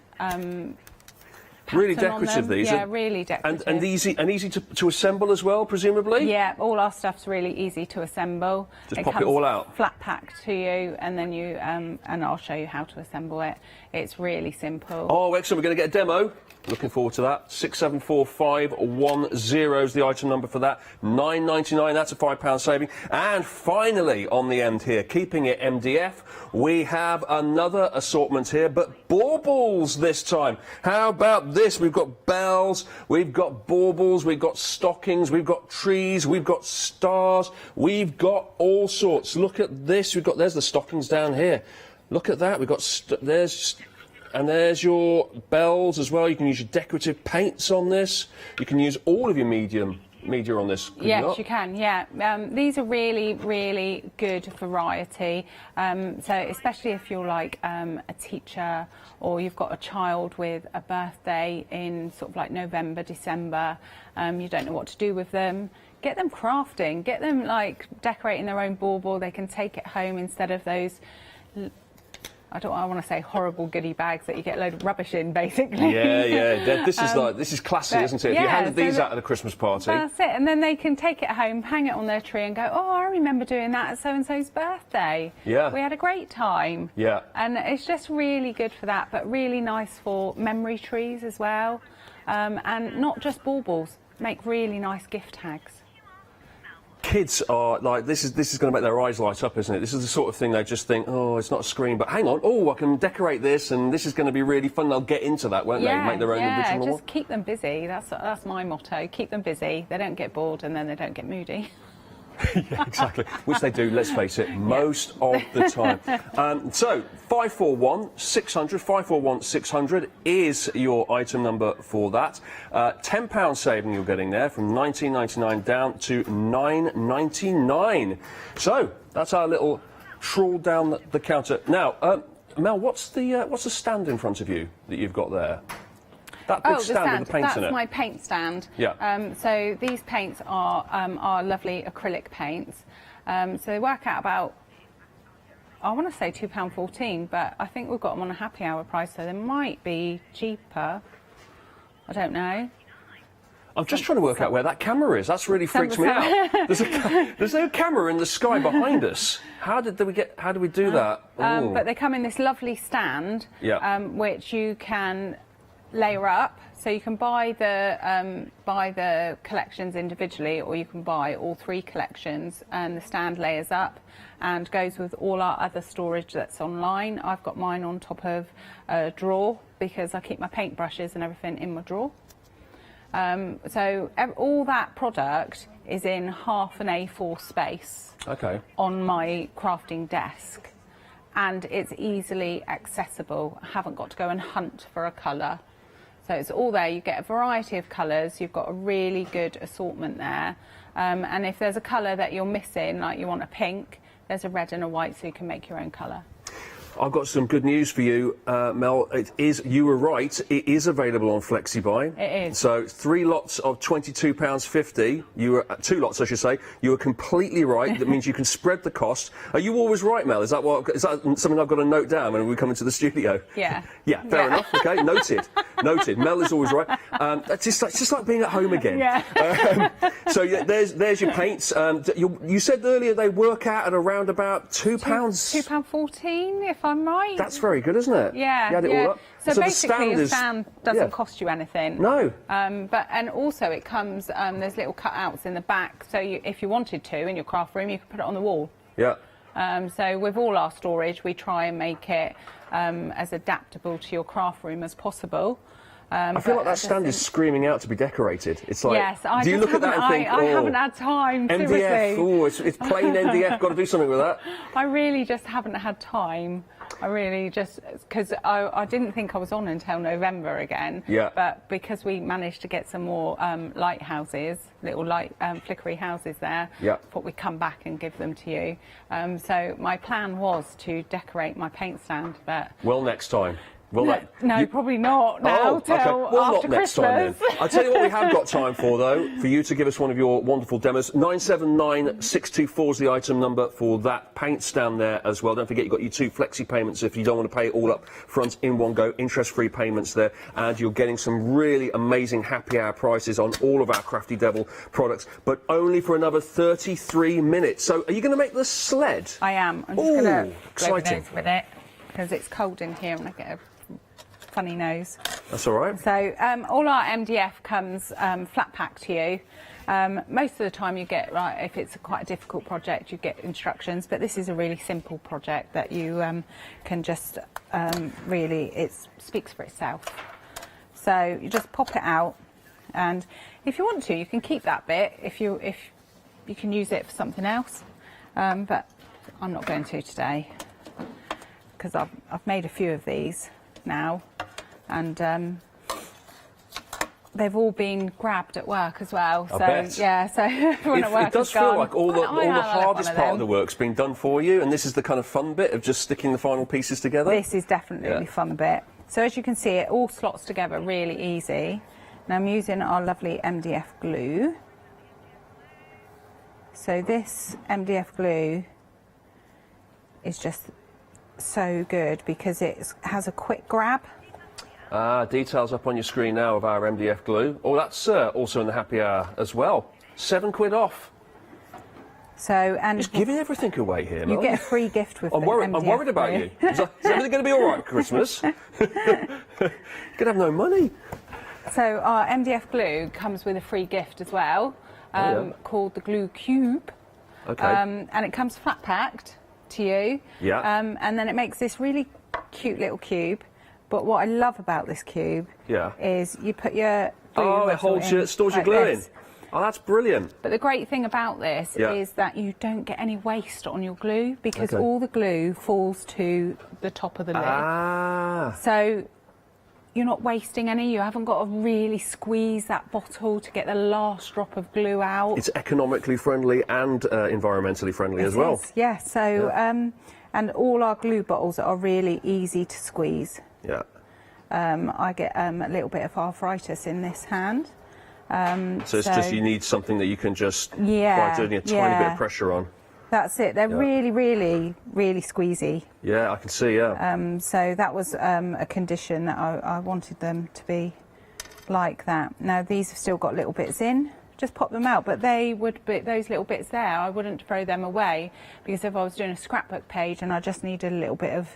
really decorative, these. Yeah, really decorative. And easy to assemble as well, presumably? Yeah, all our stuff's really easy to assemble. Just pop it all out. Flat packed to you, and then you and I'll show you how to assemble it. It's really simple. Oh, excellent. We're going to get a demo. Looking forward to that. 674510 is the item number for that. £9.99, that's a £5 saving. And finally, on the end here, keeping it MDF, we have another assortment here, but baubles this time. How about this? We've got bells, we've got baubles, we've got stockings, we've got trees, we've got stars, we've got all sorts. Look at this. There's the stockings down here. Look at that. We've got and there's your bells as well. You can use your decorative paints on this. You can use all of your media on this. Yes, you can, yeah. These are really, really good variety. So especially if you're like a teacher or you've got a child with a birthday in sort of like November, December, you don't know what to do with them. Get them crafting, get them like decorating their own bauble. They can take it home instead of those... I want to say horrible goodie bags that you get a load of rubbish in, basically. Yeah. This is classy, isn't it? If you handed these out at a Christmas party. That's it, and then they can take it home, hang it on their tree and go, oh, I remember doing that at so-and-so's birthday. Yeah. We had a great time. Yeah. And it's just really good for that, but really nice for memory trees as well. And not just baubles, make really nice gift tags. Kids are like, this is going to make their eyes light up, isn't it? This is the sort of thing they just think, oh, it's not a screen, but hang on, oh, I can decorate this, and this is going to be really fun. They'll get into that, won't they? Make their own original one. Just keep them busy. That's my motto. Keep them busy. They don't get bored, and then they don't get moody. Yeah, exactly. Which they do, let's face it, most of the time. So, 541-600 is your item number for that. £10 saving you're getting there, from $19.99 down to $9.99. So, that's our little trawl down the counter. Now, Mel, what's the stand in front of you that you've got there? That big stand with the paint in it. That's my paint stand. Yeah. So these paints are lovely acrylic paints. So they work out about, I want to say £2.14, but I think we've got them on a happy hour price, so they might be cheaper. I don't know. I'm just trying to work out where that camera is. That's really freaks me out. There's no camera in the sky behind us. How do we do that? But they come in this lovely stand, which you can layer up. So you can buy the collections individually, or you can buy all 3 collections, and the stand layers up and goes with all our other storage that's online. I've got mine on top of a drawer because I keep my paintbrushes and everything in my drawer. So all that product is in half an A4 space on my crafting desk, and it's easily accessible. I haven't got to go and hunt for a colour. So it's all there. You get a variety of colours. You've got a really good assortment there. And if there's a colour that you're missing, like you want a pink, there's a red and a white, so you can make your own colour. I've got some good news for you, Mel. You were right, it is available on FlexiBuy. It is. So 3 lots of £22.50. You were 2 lots, I should say. You were completely right. That means you can spread the cost. Are you always right, Mel? Is that something I've got to note down when we come into the studio? Yeah. Yeah, fair enough. Okay, noted. Noted. Mel is always right. It's just like being at home again. Yeah. So yeah, there's your paints. You said earlier they work out at around about £2. £2.14, if I'm right. That's very good, isn't it? Yeah. You had it all up. So basically, the a stand doesn't cost you anything. No. And also it comes. There's little cutouts in the back, so if you wanted to in your craft room, you could put it on the wall. Yeah. So with all our storage, we try and make it as adaptable to your craft room as possible. I feel like that stand is screaming out to be decorated. It's like, yes, I do you look at that and think, I haven't had time, MDF, seriously. it's plain MDF, got to do something with that. I really just haven't had time. I really just, because I didn't think I was on until November again. Yeah. But because we managed to get some more lighthouses, little light flickery houses there, yeah. thought we'd come back and give them to you. So my plan was to decorate my paint stand, but... Well, next time. Well, no, probably not now, till well, after not next time Christmas. then. I'll tell you what we have got time for, though, for you to give us one of your wonderful demos. 979624 is the item number for that paint stand there as well. Don't forget you've got your 2 flexi payments if you don't want to pay it all up front in one go. Interest-free payments there, and you're getting some really amazing happy hour prices on all of our Crafty Devil products, but only for another 33 minutes. So are you going to make the sled? I am. I'm just going to exciting. with it, because it's cold in here and I get a funny nose. That's all right. So all our MDF comes flat packed to you. Most of the time you get, if it's quite a difficult project, you get instructions, but this is a really simple project that you can just really, it speaks for itself. So you just pop it out, and if you want to, you can keep that bit if you can use it for something else, but I'm not going to today because I've made a few of these now, and they've all been grabbed at work as well. So yeah, so everyone at work it does feel like all the hardest part of the work's been done for you, and this is the kind of fun bit of just sticking the final pieces together. This is definitely the fun bit. So as you can see, it all slots together really easy. Now I'm using our lovely MDF glue. So this MDF glue is just so good because it has a quick grab. Details up on your screen now of our MDF glue. Oh, that's also in the happy hour as well. £7 off. So, and just giving everything away here, you get a free gift with I'm worried about you. Is everything going to be all right at Christmas? You're going to have no money. So our MDF glue comes with a free gift as well, called the Glue Cube. Okay. And it comes flat packed to you. Yeah. And then it makes this really cute little cube. But what I love about this cube is you put your glue it stores your glue in. Oh, that's brilliant. But the great thing about this is that you don't get any waste on your glue because all the glue falls to the top of the lid. So you're not wasting any. You haven't got to really squeeze that bottle to get the last drop of glue out. It's economically friendly and environmentally friendly as well. Yeah, so, and all our glue bottles are really easy to squeeze. Yeah. I get a little bit of arthritis in this hand. So it's just you need something that you can just by doing a tiny bit of pressure on. That's it. They're really, really, really squeezy. Yeah, I can see. Yeah. So that was a condition that I wanted them to be like that. Now these have still got little bits in, just pop them out. But they would be, those little bits there, I wouldn't throw them away, because if I was doing a scrapbook page and I just needed a little bit of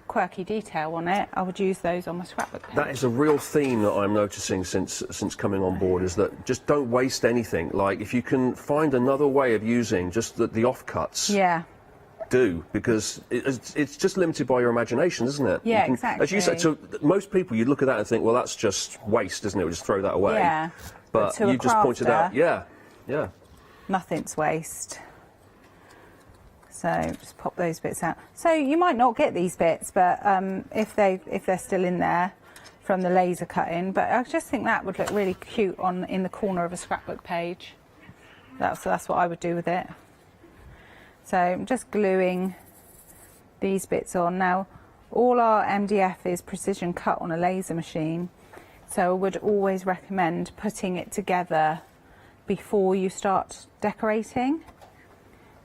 quirky detail on it, I would use those on my scrapbook page. That is a real theme that I'm noticing since coming on board, is that just don't waste anything. Like, if you can find another way of using just the offcuts, yeah, do, because it's just limited by your imagination, isn't it? Yeah, can, exactly. As you said, to most people, you'd look at that and think, well, that's just waste, isn't it? We'll just throw that away. Yeah. But to a you just pointed out, crafter, yeah, nothing's waste. So just pop those bits out. So you might not get these bits, but if they're still in there from the laser cutting, but I just think that would look really cute in the corner of a scrapbook page. That's what I would do with it. So I'm just gluing these bits on. Now, all our MDF is precision cut on a laser machine, so I would always recommend putting it together before you start decorating.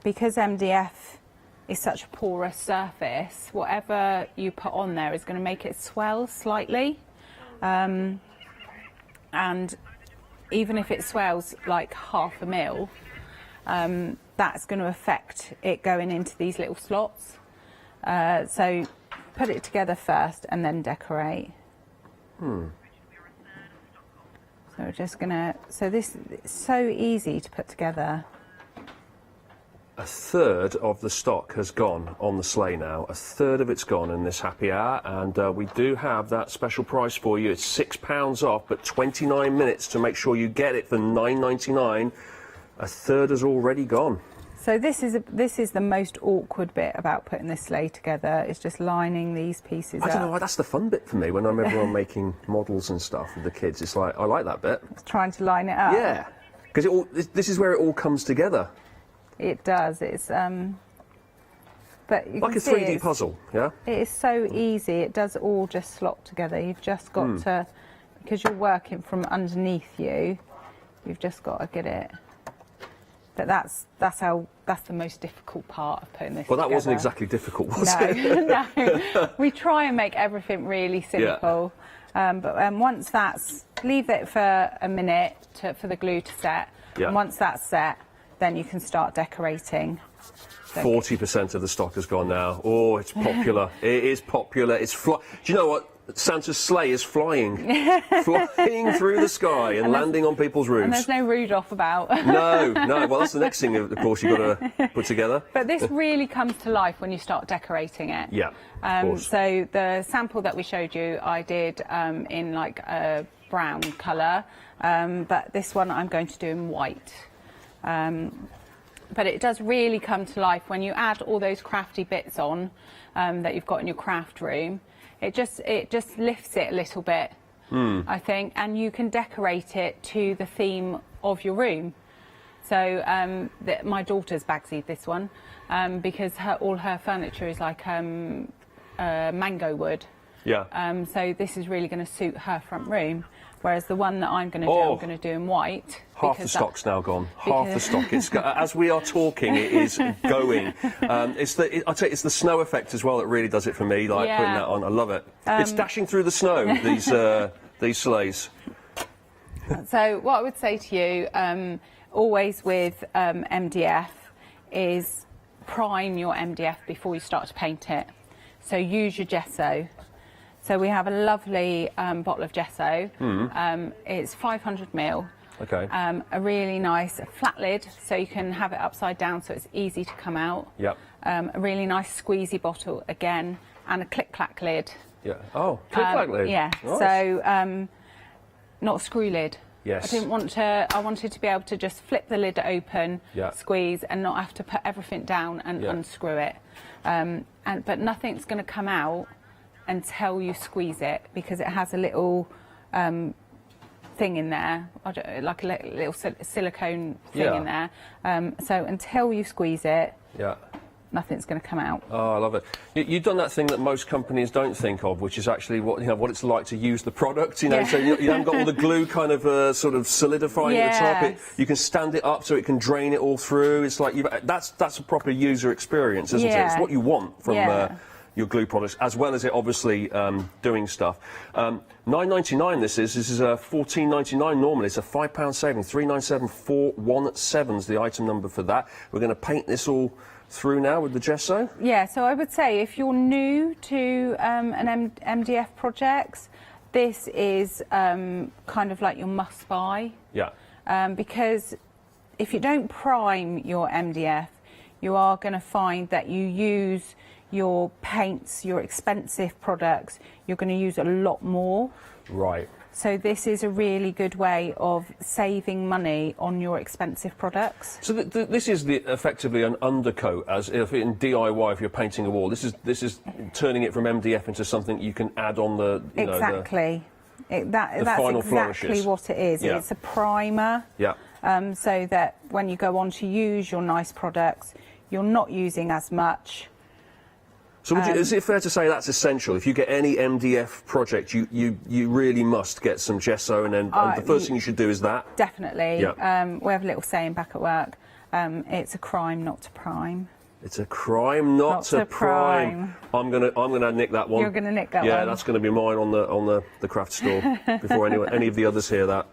Because MDF is such a porous surface, whatever you put on there is going to make it swell slightly. And even if it swells like 1/2 mil, that's going to affect it going into these little slots. So put it together first and then decorate. So we're just going to, so this is so easy to put together. A third of the stock has gone on the sleigh now. A third of it's gone in this happy hour, and we do have that special price for you. It's £6 off, but 29 minutes to make sure you get it for £9.99. A third has already gone. So this is the most awkward bit about putting this sleigh together. It's just lining these pieces up. I don't know why, that's the fun bit for me when I'm everyone making models and stuff with the kids. It's like, I like that bit. It's trying to line it up. Yeah, because this is where it all comes together. It does. It's but you like can a see 3D puzzle, yeah? It is so easy. It does all just slot together. You've just got to, because you're working from underneath you, you've just got to get it. But that's the most difficult part of putting this Well, that together. wasn't exactly difficult, was it? No. We try and make everything really simple. Yeah. But once leave it for a minute for the glue to set. Yeah. And once that's set, then you can start decorating. 40% of the stock has gone now. Oh, it's popular. It is popular. It's do you know what? Santa's sleigh is flying through the sky and landing on people's roofs. And there's no Rudolph about. No. Well, that's the next thing, of course, you've got to put together. But this really comes to life when you start decorating it. Yeah, of course. So the sample that we showed you, I did in like a brown colour, but this one I'm going to do in white. But it does really come to life when you add all those crafty bits on that you've got in your craft room. It just lifts it a little bit, I think, and you can decorate it to the theme of your room. So my daughter's bagsied this one because all her furniture is like mango wood. Yeah. So this is really going to suit her front room. Whereas the one that I'm going to do, I'm going to do in white. Half the stock's now gone. Half the stock. It's as we are talking, it is going. I'll tell you, it's the snow effect as well that really does it for me. Like putting that on, I love it. It's dashing through the snow. These sleighs. So what I would say to you, always with MDF, is prime your MDF before you start to paint it. So use your gesso. So we have a lovely bottle of gesso. It's 500 ml. Okay. A really nice flat lid, so you can have it upside down, so it's easy to come out. Yep. A really nice squeezy bottle again, and a click-clack lid. Yeah. Oh, click-clack lid. Yeah. Nice. So not a screw lid. Yes. I wanted to be able to just flip the lid open, squeeze, and not have to put everything down and unscrew it. But nothing's going to come out until you squeeze it, because it has a little thing in there, like a little silicone thing in there. So until you squeeze it, nothing's going to come out. Oh, I love it. You've done that thing that most companies don't think of, which is actually what it's like to use the product. So you haven't got all the glue kind of sort of solidifying at the top. You can stand it up so it can drain it all through. It's like that's a proper user experience, isn't it? It's what you want from your glue products, as well as it obviously doing stuff. £9.99 this is £14.99 normally. It's a £5 saving. 397,417 is the item number for that. We're going to paint this all through now with the gesso. Yeah, so I would say if you're new to an MDF projects, this is kind of like your must-buy. Yeah. Because if you don't prime your MDF, you are going to find that you use your paints, your expensive products, you're going to use a lot more. Right. So this is a really good way of saving money on your expensive products. So this is effectively an undercoat, as if in DIY, if you're painting a wall. This is turning it from MDF into something you can add on the exactly. That's final exactly flourishes. what it is. Yeah. It's a primer. Yeah. So that when you go on to use your nice products, you're not using as much. So is it fair to say that's essential? If you get any MDF project, you really must get some gesso, and then the first thing you should do is that? Definitely. Yeah. We have a little saying back at work, it's a crime not to prime. It's a crime not to prime. I'm gonna nick that one. You're gonna nick that one. Yeah, that's gonna be mine on the craft store before any of the others hear that.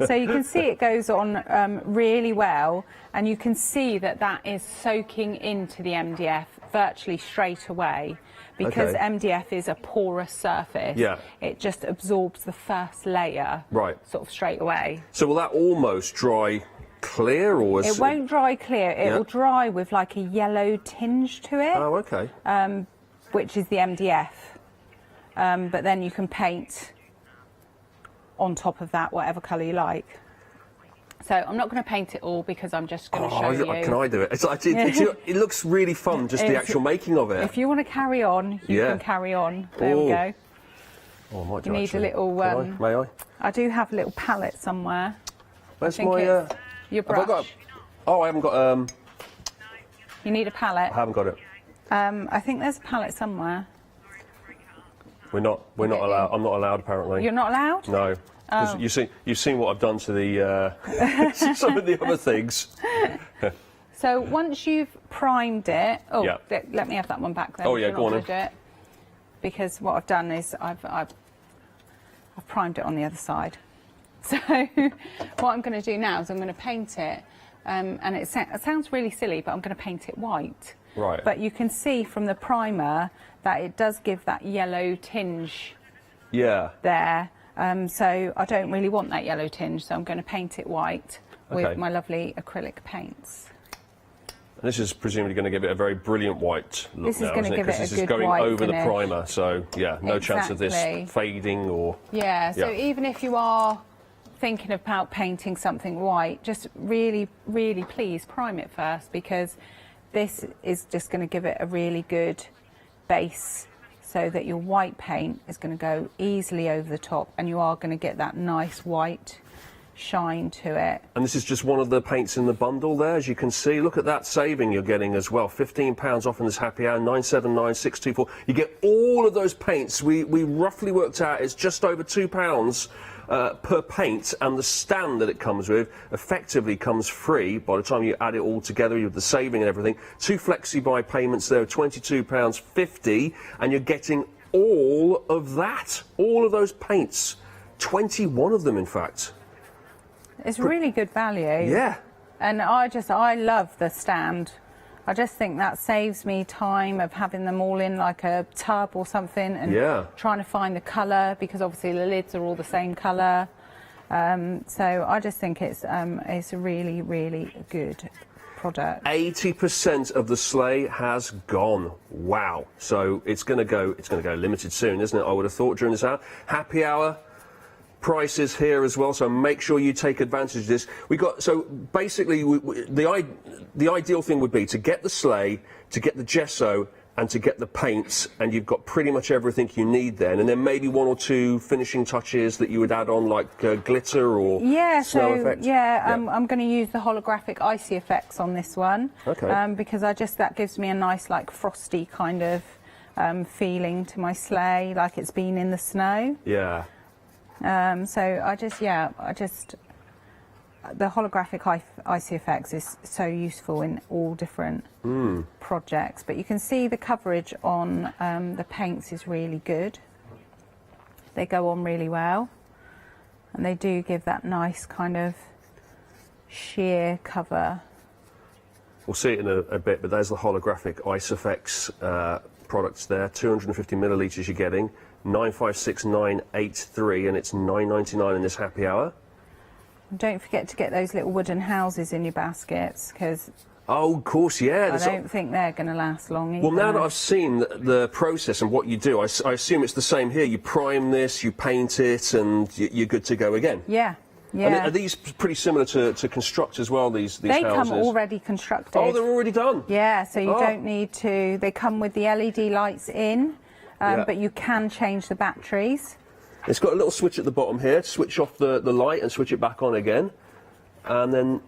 So you can see it goes on really well, and you can see that is soaking into the MDF virtually straight away, because MDF is a porous surface. Yeah. It just absorbs the first layer sort of straight away. So will that almost dry clear, or it won't dry clear? It will dry with like a yellow tinge to it. Oh, okay. Which is the MDF. But then you can paint on top of that whatever colour you like. So I'm not going to paint it all because I'm just going to show you. Can I do it? It looks really fun, just the actual making of it. If you want to carry on, you can carry on. There we go. Oh, I might do you need actually. a little... May I? I do have a little palette somewhere. Where's my... your brush. I haven't got... You need a palette? I haven't got it. I think there's a palette somewhere. We're not allowed. I'm not allowed, apparently. You're not allowed? No. Oh. You've seen what I've done to the some of the other things. So once you've primed it, let me have that one back then. Oh yeah, go on. Do it, because what I've done is I've primed it on the other side. So what I'm going to do now is I'm going to paint it, and it sounds really silly, but I'm going to paint it white. Right. But you can see from the primer that it does give that yellow tinge. Yeah. There. So I don't really want that yellow tinge, so I'm going to paint it white with my lovely acrylic paints. And this is presumably going to give it a very brilliant white look. This is going to give it a good white this is going over finish. the primer, so yeah, no chance of this fading or... Yeah, so even if you are thinking about painting something white, just really, really please prime it first, because this is just going to give it a really good base, so that your white paint is going to go easily over the top, and you are going to get that nice white shine to it. And this is just one of the paints in the bundle there, as you can see. Look at that saving you're getting as well. £15 off in this happy hour, 979,624. You get all of those paints. We roughly worked out it's just over £2 per paint, and the stand that it comes with effectively comes free by the time you add it all together with the saving and everything. 2 flexi-buy payments there, £22.50, and you're getting all of that, all of those paints, 21 of them in fact. It's really good value. Yeah. And I love the stand. I just think that saves me time of having them all in like a tub or something, and trying to find the colour, because obviously the lids are all the same colour. So I just think it's a really, really good product. 80% of the sleigh has gone. Wow. So it's going to go limited soon, isn't it? I would have thought during this hour. Happy hour. Prices here as well, so make sure you take advantage of this. So basically the ideal thing would be to get the sleigh, to get the gesso, and to get the paints, and you've got pretty much everything you need then, and then maybe 1 or 2 finishing touches that you would add on, like glitter or snow effects. I'm going to use the holographic icy effects on this one, because that gives me a nice like frosty kind of feeling to my sleigh, like it's been in the snow. Yeah. So I just the holographic icy effects is so useful in all different projects. But you can see the coverage on the paints is really good. They go on really well, and they do give that nice kind of sheer cover. We'll see it in a bit, but there's the holographic ice effects products there. 250 millilitres you're getting, 956983, and it's £9.99 in this happy hour. And don't forget to get those little wooden houses in your baskets, because oh, of course, yeah. I don't think they're going to last long either. Well, now that I've seen the process and what you do, I assume it's the same here. You prime this, you paint it, and you're good to go again. Yeah. Yeah. And are these pretty similar to construct as well, these they houses? come already constructed. Oh, they're already done? Yeah, so you don't need to... They come with the LED lights in, but you can change the batteries. It's got a little switch at the bottom here to switch off the light and switch it back on again. And then,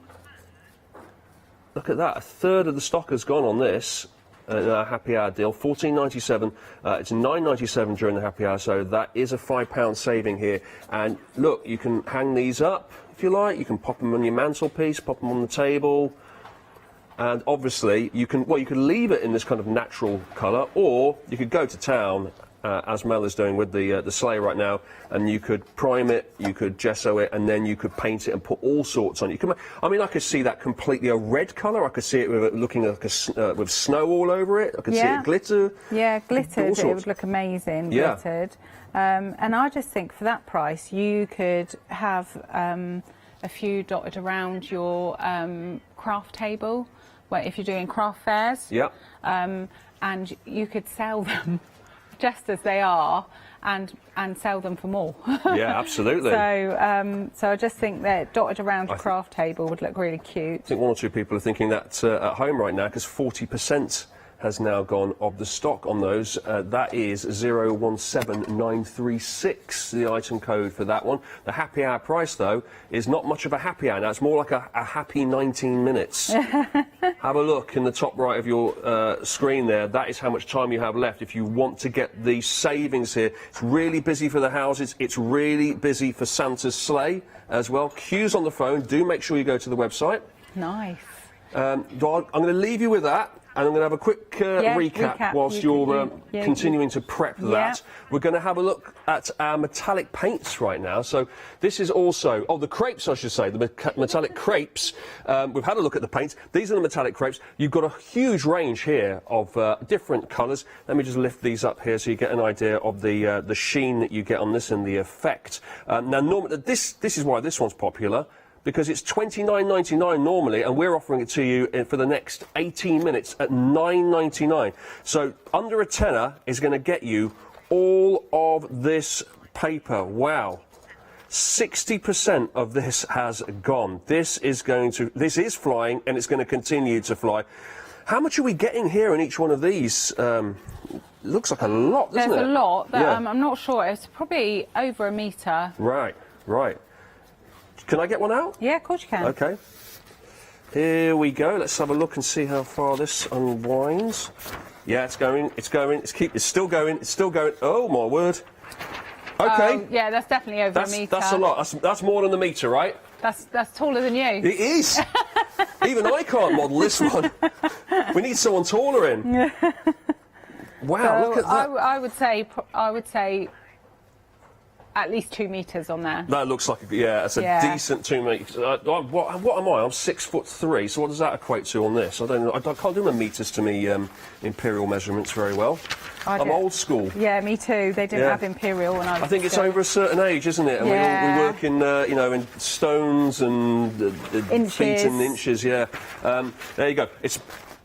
look at that, a third of the stock has gone on this. Our happy hour deal, $14.97. It's $9.97 during the happy hour, so that is a £5 saving here. And look, you can hang these up if you like. You can pop them on your mantelpiece, pop them on the table, and obviously you can leave it in this kind of natural colour, or you could go to town. As Mel is doing with the sleigh right now, and you could prime it, you could gesso it, and then you could paint it and put all sorts on it. I mean, I could see that completely a red colour. I could see it looking like with snow all over it. I could see it glitter. Yeah, glittered. It would look amazing. Yeah. Glittered. And I just think for that price, you could have a few dotted around your craft table, where if you're doing craft fairs. Yeah. And you could sell them just as they are, and sell them for more. Yeah, absolutely. So I just think that dotted around your craft table would look really cute. I think one or two people are thinking that at home right now, because 40% has now gone of the stock on those. That is 017936, the item code for that one. The happy hour price, though, is not much of a happy hour now. It's more like a happy 19 minutes. Have a look in the top right of your screen there. That is how much time you have left if you want to get the savings here. It's really busy for the houses. It's really busy for Santa's sleigh as well. Queues on the phone. Do make sure you go to the website. Nice. I'm going to leave you with that. And I'm going to have a quick recap whilst you're continuing to prep that. We're going to have a look at our metallic paints right now. So this is also, the crepes, I should say, the metallic crepes. We've had a look at the paints. These are the metallic crepes. You've got a huge range here of different colours. Let me just lift these up here so you get an idea of the sheen that you get on this and the effect. Now, normally, this is why this one's popular, because it's $29.99 normally, and we're offering it to you for the next 18 minutes at $9.99. So under a tenner is going to get you all of this paper. Wow. 60% of this has gone. This is flying, and it's going to continue to fly. How much are we getting here in each one of these? Looks like a lot, doesn't it? There's a lot, but I'm not sure. It's probably over a metre. Right, right. Can I get one out? Yeah, of course you can. Okay. Here we go. Let's have a look and see how far this unwinds. Yeah, it's going. It's going. It's still going. It's still going. Oh my word. Okay. Yeah, that's definitely over a metre. That's a lot. That's more than the metre, right? That's taller than you. It is. Even I can't model this one. We need someone taller in. Wow, so look at that. I would say at least 2 metres on there. That looks like it's a decent 2 metres. What am I? I'm 6'3", so what does that equate to on this? I don't know. I can't do my metres to me imperial measurements very well. I'm old school. Yeah, me too. They didn't have imperial when I was. I think it's over a certain age, isn't it? And we work in in stones and feet and inches. Yeah. There you go.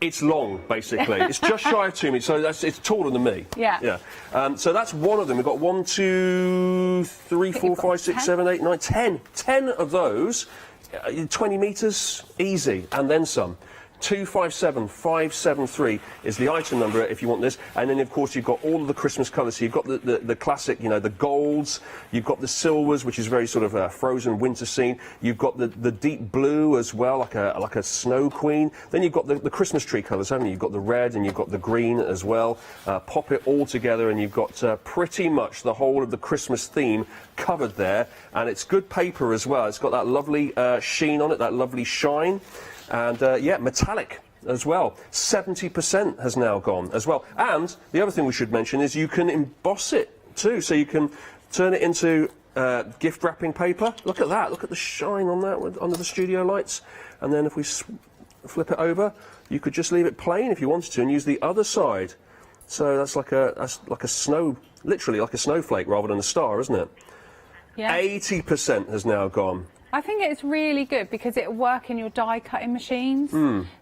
It's long, basically. It's just shy of 2 meters, so it's taller than me. Yeah. Yeah. So that's one of them. We've got 1, 2, 3, 4, 5, 6, 7, 8, 9, 10. 10 of those, 20 meters, easy, and then some. 257573 is the item number if you want this. And then, of course, you've got all of the Christmas colours. So you've got the classic, you know, the golds. You've got the silvers, which is very sort of a frozen winter scene. You've got the deep blue as well, like a snow queen. Then you've got the Christmas tree colours, haven't you? You've got the red and you've got the green as well. Pop it all together and you've got pretty much the whole of the Christmas theme covered there. And it's good paper as well. It's got that lovely sheen on it, that lovely shine. And yeah, metallic as well. 70% has now gone as well. And the other thing we should mention is you can emboss it too. So you can turn it into gift wrapping paper. Look at that. Look at the shine on that under the studio lights. And then if we flip it over, you could just leave it plain if you wanted to and use the other side. So that's like a snow, literally like a snowflake rather than a star, isn't it? Yeah. 80% has now gone. I think it's really good because it'll work in your die cutting machines.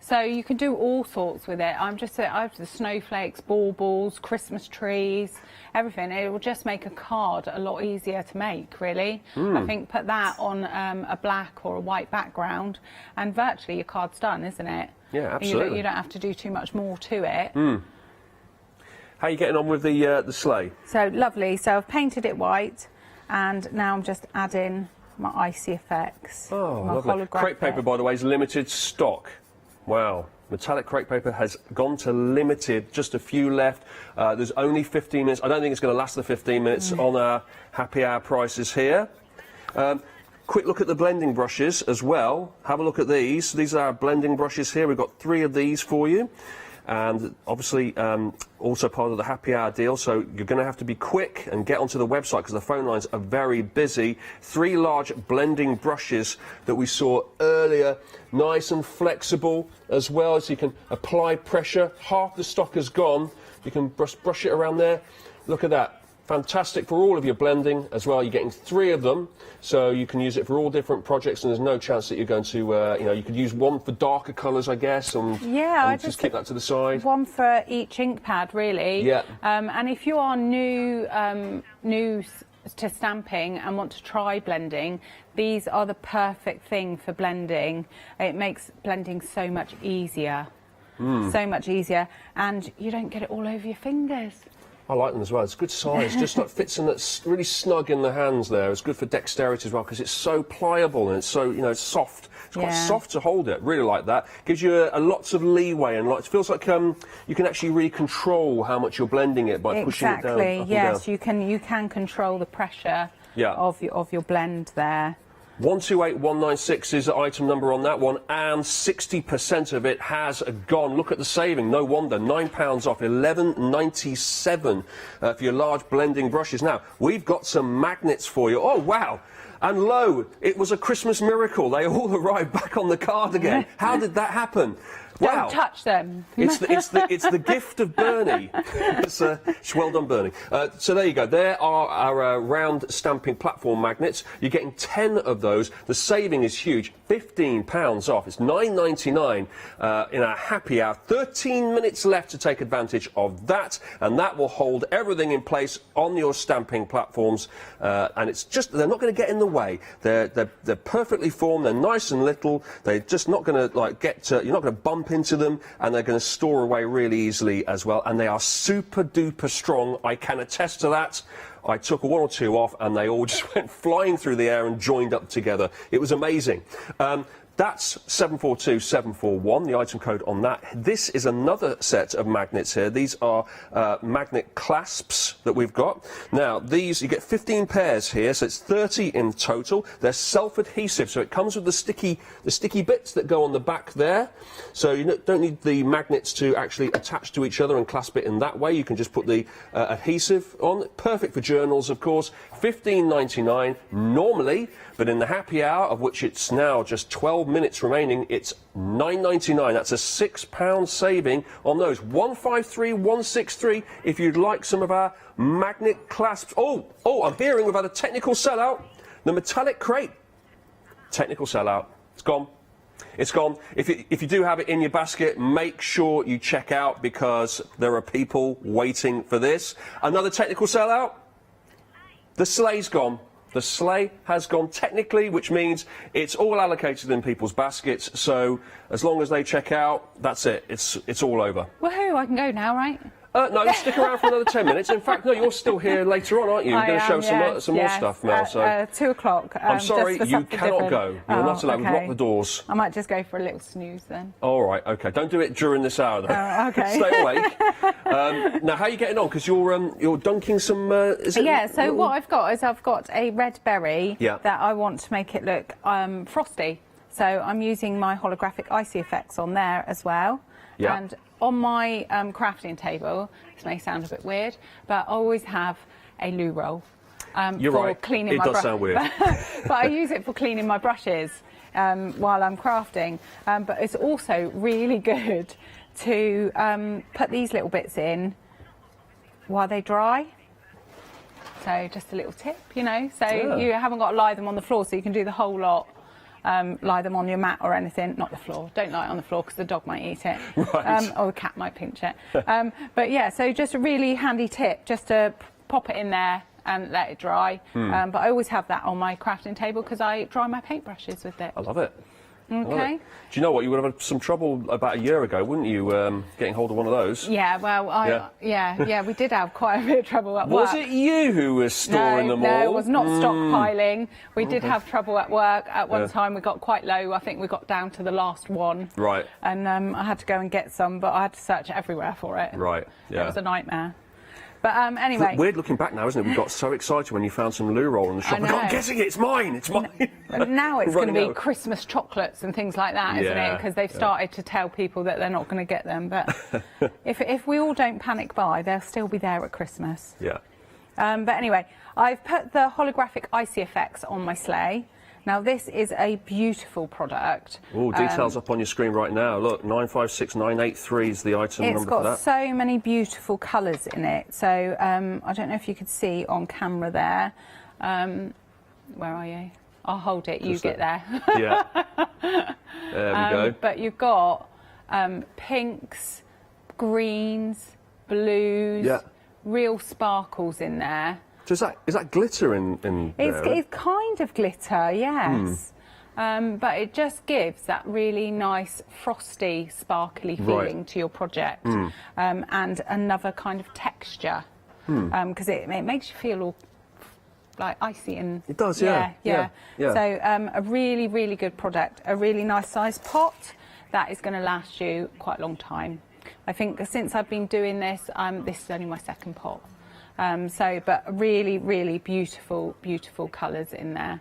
So you can do all sorts with it. I have the snowflakes, baubles, Christmas trees, everything. It will just make a card a lot easier to make, really. I think put that on a black or a white background and virtually your card's done, isn't it? Yeah, absolutely. You don't have to do too much more to it. How are you getting on with the sleigh? So lovely. So I've painted it white and now I'm just adding my icy effects. Oh, lovely. Crepe paper, by the way, is limited stock. Wow. Metallic crepe paper has gone to limited, just a few left. There's only 15 minutes. I don't think it's going to last the 15 minutes on our happy hour prices here. Quick look at the blending brushes as well. Have a look at these. These are our blending brushes here. We've got 3 of these for you. And obviously also part of the happy hour deal, so you're going to have to be quick and get onto the website because the phone lines are very busy. 3 large blending brushes that we saw earlier, nice and flexible as well, so you can apply pressure. Half the stock is gone. You can brush it around there. Look at that. Fantastic for all of your blending as well. You're getting 3 of them, so you can use it for all different projects, and there's no chance that you're going to, you know, you could use one for darker colours, I guess, and, and just keep that to the side. One for each ink pad, really. Yeah. And if you are new to stamping and want to try blending, these are the perfect thing for blending. It makes blending so much easier. So much easier, and you don't get it all over your fingers. I like them as well. It's a good size, just like fits in that really snug in the hands there. It's good for dexterity as well because it's so pliable and it's so, you know, soft. It's quite soft to hold it. Really like that. Gives you a lots of leeway and it feels like you can actually really control how much you're blending it by pushing it down. Exactly. Yes, you can control the pressure of your blend there. 128196 is the item number on that one, and 60% of it has gone. Look at the saving, no wonder. £9 off, £11.97 for your large blending brushes. Now, we've got some magnets for you. Oh, wow. And lo, it was a Christmas miracle. They all arrived back on the card again. How did that happen? Wow. Don't touch them. It's the gift of Bernie. Well done, Bernie. So there you go. There are our round stamping platform magnets. You're getting 10 of those. The saving is huge. £15 off. It's £9.99 in our happy hour. 13 minutes left to take advantage of that, and that will hold everything in place on your stamping platforms. And it's just they're not going to get in the way. They're perfectly formed. They're nice and little. They're just not going to you're not going to bump into them, and they're going to store away really easily as well, and they are super duper strong. I can attest to that. I took 1 or 2 off and they all just went flying through the air and joined up together. It was amazing. That's 742741, the item code on that. This is another set of magnets here. These are magnet clasps that we've got. Now, these, you get 15 pairs here, so it's 30 in total. They're self-adhesive, so it comes with the sticky bits that go on the back there. So you don't need the magnets to actually attach to each other and clasp it in that way. You can just put the adhesive on. Perfect for journals, of course. $15.99 normally, but in the happy hour, of which it's now just 12 minutes remaining, it's £9.99. That's a £6 saving on those. 153163 if you'd like some of our magnet clasps. Oh, I'm hearing we've had a technical sellout. The metallic crepe. Technical sellout. It's gone. It's gone. If you do have it in your basket, make sure you check out because there are people waiting for this. Another technical sellout. The sleigh's gone. The sleigh has gone technically, which means it's all allocated in people's baskets. So as long as they check out, that's it. It's all over. Woohoo! I can go now, right? No, stick around for another 10 minutes. In fact, no, you're still here later on, aren't you? You're going to show some more stuff, Mel. So 2 o'clock. I'm sorry, you cannot go. You're not allowed. We've locked the doors. I might just go for a little snooze then. All right, OK. Don't do it during this hour, though. Oh, OK. Stay awake. Now, how are you getting on? Because you're dunking some... So what I've got is I've got a red berry that I want to make it look frosty. So I'm using my holographic icy effects on there as well. Yeah. And on my crafting table, this may sound a bit weird, but I always have a loo roll You're for right. cleaning It my does sound weird. But I use it for cleaning my brushes while I'm crafting. But it's also really good to put these little bits in while they dry. So just a little tip, you know. So you haven't got to lie them on the floor, so you can do the whole lot. Lie them on your mat or anything, not the floor. Don't lie it on the floor because the dog might eat it, or the cat might pinch it. But yeah, so just a really handy tip, just to pop it in there and let it dry. But I always have that on my crafting table because I dry my paintbrushes with it. I love it. Okay. Do you know what? You would have had some trouble about a year ago, wouldn't you, getting hold of one of those? Yeah, well, we did have quite a bit of trouble at work. Was it you who was storing them all? No, it was not stockpiling. We did have trouble at work. At one time, we got quite low. I think we got down to the last one. Right. And I had to go and get some, but I had to search everywhere for it. Right, yeah. It was a nightmare. But anyway. It's weird looking back now, isn't it? We got so excited when you found some loo roll in the shop. I'm getting it, it's mine, it's mine. And now it's going to be Christmas chocolates and things like that, isn't it? Because they've started to tell people that they're not going to get them. But if we all don't panic buy, they'll still be there at Christmas. Yeah. But anyway, I've put the holographic icy effects on my sleigh. Now, this is a beautiful product. Oh, details up on your screen right now. Look, 956983 is the item number for that. It's got so many beautiful colours in it. So I don't know if you could see on camera there. Where are you? I'll hold it. You get there. Yeah. There we go. But you've got pinks, greens, blues, real sparkles in there. So is that glitter in there? It's kind of glitter, yes. But it just gives that really nice, frosty, sparkly feeling to your project. And another kind of texture. Because it makes you feel all like icy and... It does, yeah. So a really, really good product. A really nice sized pot. That is going to last you quite a long time. I think since I've been doing this, this is only my second pot. But really, really beautiful, beautiful colours in there.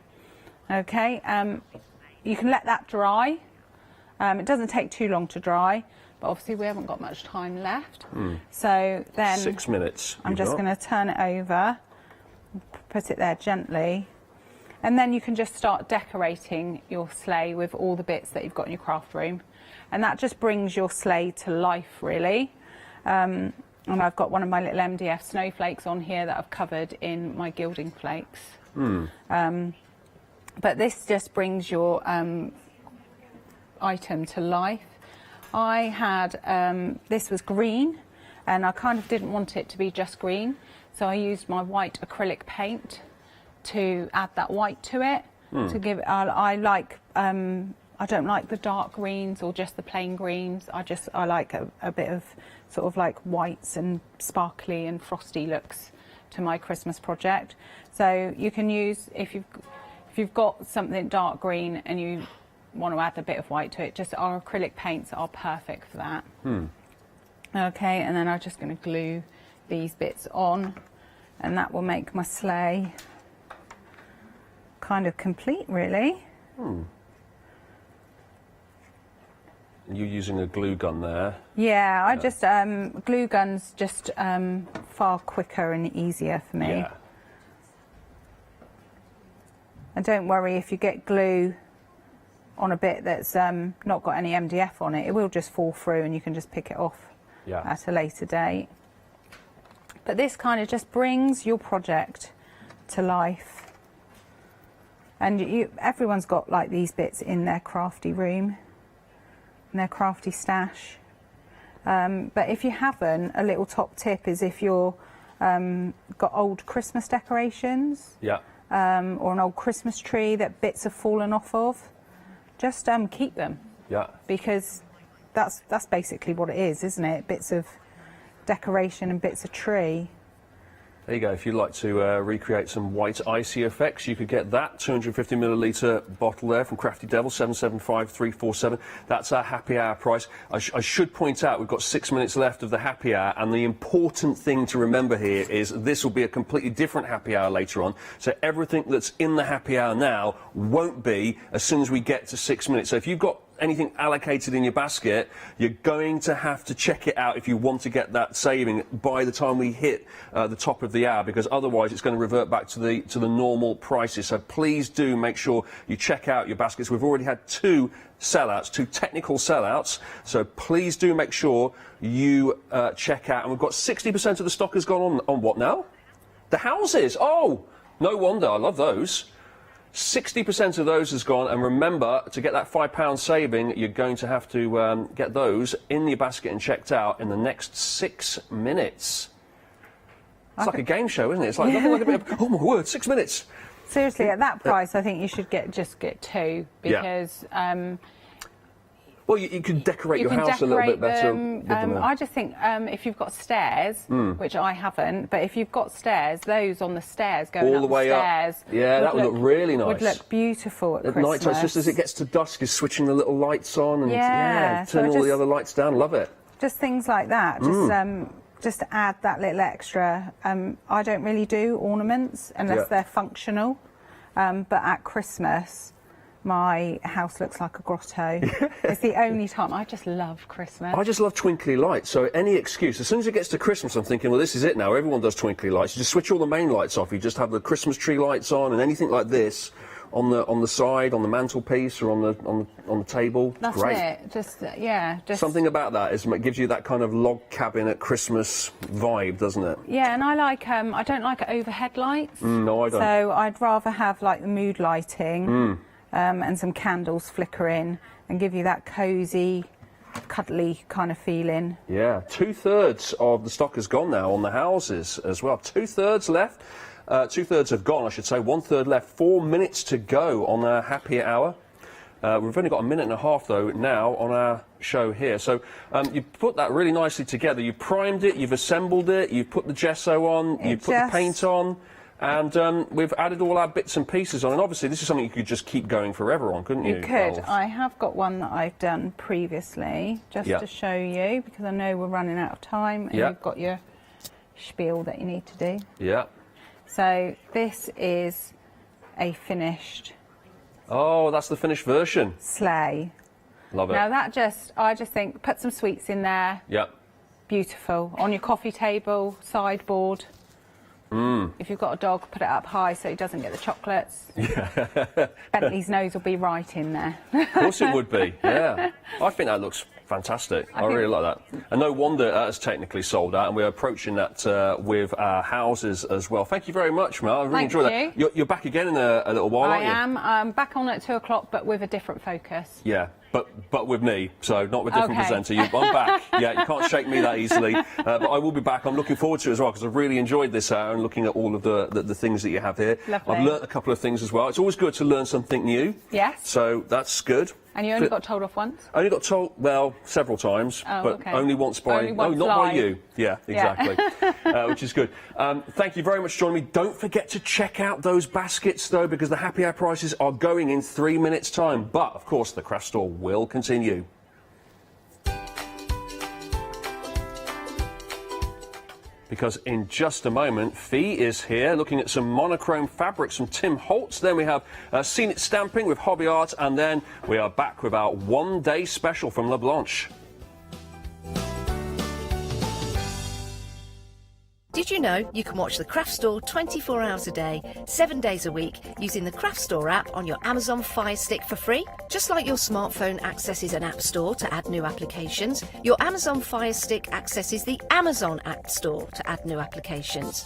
Okay, you can let that dry. It doesn't take too long to dry, but obviously we haven't got much time left. So then 6 minutes. I'm just going to turn it over, put it there gently, and then you can just start decorating your sleigh with all the bits that you've got in your craft room, and that just brings your sleigh to life, really. And I've got one of my little MDF snowflakes on here that I've covered in my gilding flakes. But this just brings your item to life. I had, this was green, and I kind of didn't want it to be just green, so I used my white acrylic paint to add that white to it. To give it, I like, I don't like the dark greens or just the plain greens. I like a bit of sort of like whites and sparkly and frosty looks to my Christmas project. So you can use, if you've got something dark green and you want to add a bit of white to it, just our acrylic paints are perfect for that. Okay, and then I'm just going to glue these bits on, and that will make my sleigh kind of complete, really. You're using a glue gun there. Yeah, I just glue guns just far quicker and easier for me. Yeah. And don't worry if you get glue on a bit that's not got any MDF on it, it will just fall through and you can just pick it off at a later date. But this kind of just brings your project to life. And everyone's got like these bits in their crafty room, in their crafty stash. But if you haven't, a little top tip is if you're got old Christmas decorations. Yeah. or an old Christmas tree that bits have fallen off of, just keep them. Yeah. Because that's basically what it is, isn't it? Bits of decoration and bits of tree. There you go. If you'd like to recreate some white icy effects, you could get that 250 milliliter bottle there from Crafty Devil, 775347. That's our happy hour price. I should point out we've got 6 minutes left of the happy hour, and the important thing to remember here is this will be a completely different happy hour later on. So everything that's in the happy hour now won't be as soon as we get to 6 minutes. So if you've got anything allocated in your basket, you're going to have to check it out if you want to get that saving by the time we hit the top of the hour, because otherwise it's going to revert back to the normal prices. So please do make sure you check out your baskets. We've already had two sellouts, two technical sellouts, so please do make sure you check out. And we've got 60% of the stock has gone on what now? The houses. Oh, no wonder. I love those. 60% of those has gone, and remember, to get that £5 saving, you're going to have to get those in your basket and checked out in the next 6 minutes. It's like a game show, isn't it? It's like nothing like a bit of, oh my word, 6 minutes. Seriously, at that price, I think you should just get two, because well, you can decorate your house a little bit better. I just think if you've got stairs, which I haven't, but if you've got stairs, those on the stairs going all up the way stairs, up. Yeah, that would look really nice. Would look beautiful at night time, Christmas. just as it gets to dusk, is switching the little lights on and turning all the other lights down. Love it. Just things like that. Just to add that little extra. I don't really do ornaments unless they're functional, but at Christmas, my house looks like a grotto. It's the only time. I just love Christmas. I just love twinkly lights, so any excuse. As soon as it gets to Christmas, I'm thinking, well, this is it now. Everyone does twinkly lights. You just switch all the main lights off. You just have the Christmas tree lights on, and anything like this on the side, on the mantelpiece, or on the table. That's great. it. Just Something about that it gives you that kind of log cabin at Christmas vibe, doesn't it? Yeah, and I like I don't like overhead lights. No, I don't. So I'd rather have like the mood lighting. And some candles flickering and give you that cosy, cuddly kind of feeling. Yeah, 2/3 of the stock has gone now on the houses as well. 2/3 left. 2/3 have gone, I should say. 1/3 left. 4 minutes to go on our happy hour. We've only got a minute and a half, though, now on our show here. So you've put that really nicely together. You've primed it, you've assembled it, you've put the gesso on, you've put the paint on. And we've added all our bits and pieces on, and obviously this is something you could just keep going forever on, couldn't you? You could. I have got one that I've done previously, just to show you, because I know we're running out of time, and you've got your spiel that you need to do. Yeah. So this is a finished... Oh, that's the finished version. Sleigh. Love it. Now I just think, put some sweets in there. Yeah. Beautiful. On your coffee table, sideboard. If you've got a dog, put it up high so he doesn't get the chocolates. Yeah. Bentley's nose will be right in there. Of course it would be, yeah. I think that looks fantastic. I really like that. And no wonder it's technically sold out, and we're approaching that with our houses as well. Thank you very much, Mel. I really enjoyed that. You're back again in a little while, aren't you? I am. I'm back on at 2 o'clock, but with a different focus. Yeah. But with me, so not with a different presenter. I'm back. Yeah, you can't shake me that easily. But I will be back. I'm looking forward to it as well, because I've really enjoyed this hour and looking at all of the things that you have here. Lovely. I've learnt a couple of things as well. It's always good to learn something new. Yes. So that's good. And you only got told off once? Only got told, well, several times, but only once by... not by you. Yeah, exactly. Which is good. Thank you very much for joining me. Don't forget to check out those baskets, though, because the happy hour prices are going in 3 minutes' time. But, of course, the craft store will continue. Because in just a moment, Fee is here looking at some monochrome fabrics from Tim Holtz. Then we have Seen It Stamping with Hobby Art, and then we are back with our one-day special from La Blanche. Did you know you can watch the Craft Store 24 hours a day, 7 days a week, using the Craft Store app on your Amazon Fire Stick for free? Just like your smartphone accesses an app store to add new applications, your Amazon Fire Stick accesses the Amazon App Store to add new applications.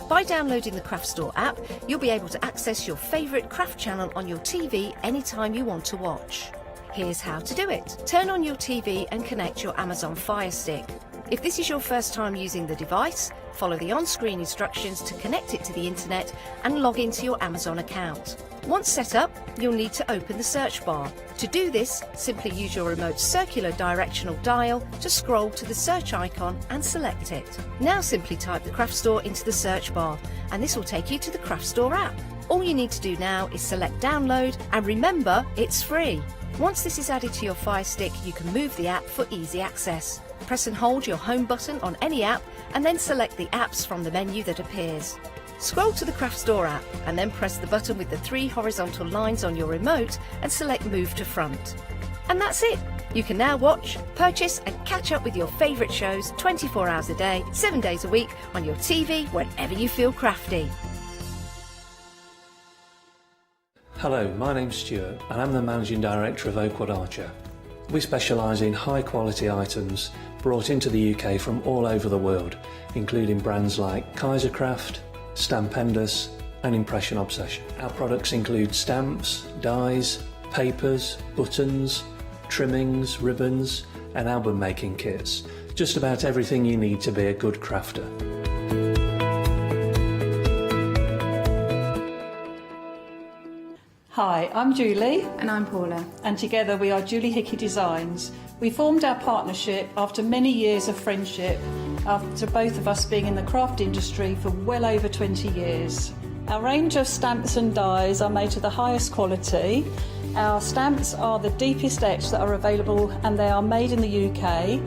By downloading the Craft Store app, you'll be able to access your favourite craft channel on your TV anytime you want to watch. Here's how to do it. Turn on your TV and connect your Amazon Fire Stick. If this is your first time using the device, follow the on-screen instructions to connect it to the internet and log into your Amazon account. Once set up, you'll need to open the search bar. To do this, simply use your remote circular directional dial to scroll to the search icon and select it. Now simply type the Craft Store into the search bar, and this will take you to the Craft Store app. All you need to do now is select download, and remember, it's free. Once this is added to your Fire Stick, you can move the app for easy access. Press and hold your home button on any app and then select the apps from the menu that appears. Scroll to the Craft Store app and then press the button with the 3 horizontal lines on your remote and select Move to Front. And that's it! You can now watch, purchase and catch up with your favourite shows 24 hours a day, 7 days a week on your TV whenever you feel crafty. Hello, my name's Stuart and I'm the Managing Director of Oakwood Archer. We specialise in high quality items brought into the UK from all over the world, including brands like Kaisercraft, Stampendous and Impression Obsession. Our products include stamps, dies, papers, buttons, trimmings, ribbons and album making kits. Just about everything you need to be a good crafter. Hi, I'm Julie. And I'm Paula. And together we are Julie Hickey Designs. We formed our partnership after many years of friendship, after both of us being in the craft industry for well over 20 years. Our range of stamps and dies are made to the highest quality. Our stamps are the deepest etch that are available and they are made in the UK,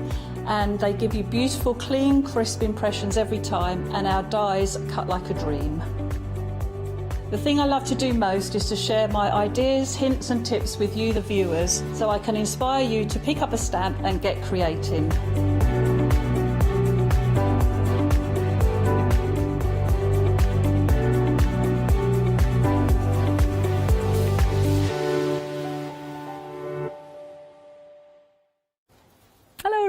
and they give you beautiful, clean, crisp impressions every time, and our dies cut like a dream. The thing I love to do most is to share my ideas, hints and tips with you, the viewers, so I can inspire you to pick up a stamp and get creating.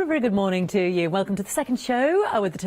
Very good morning to you. Welcome to the second show with the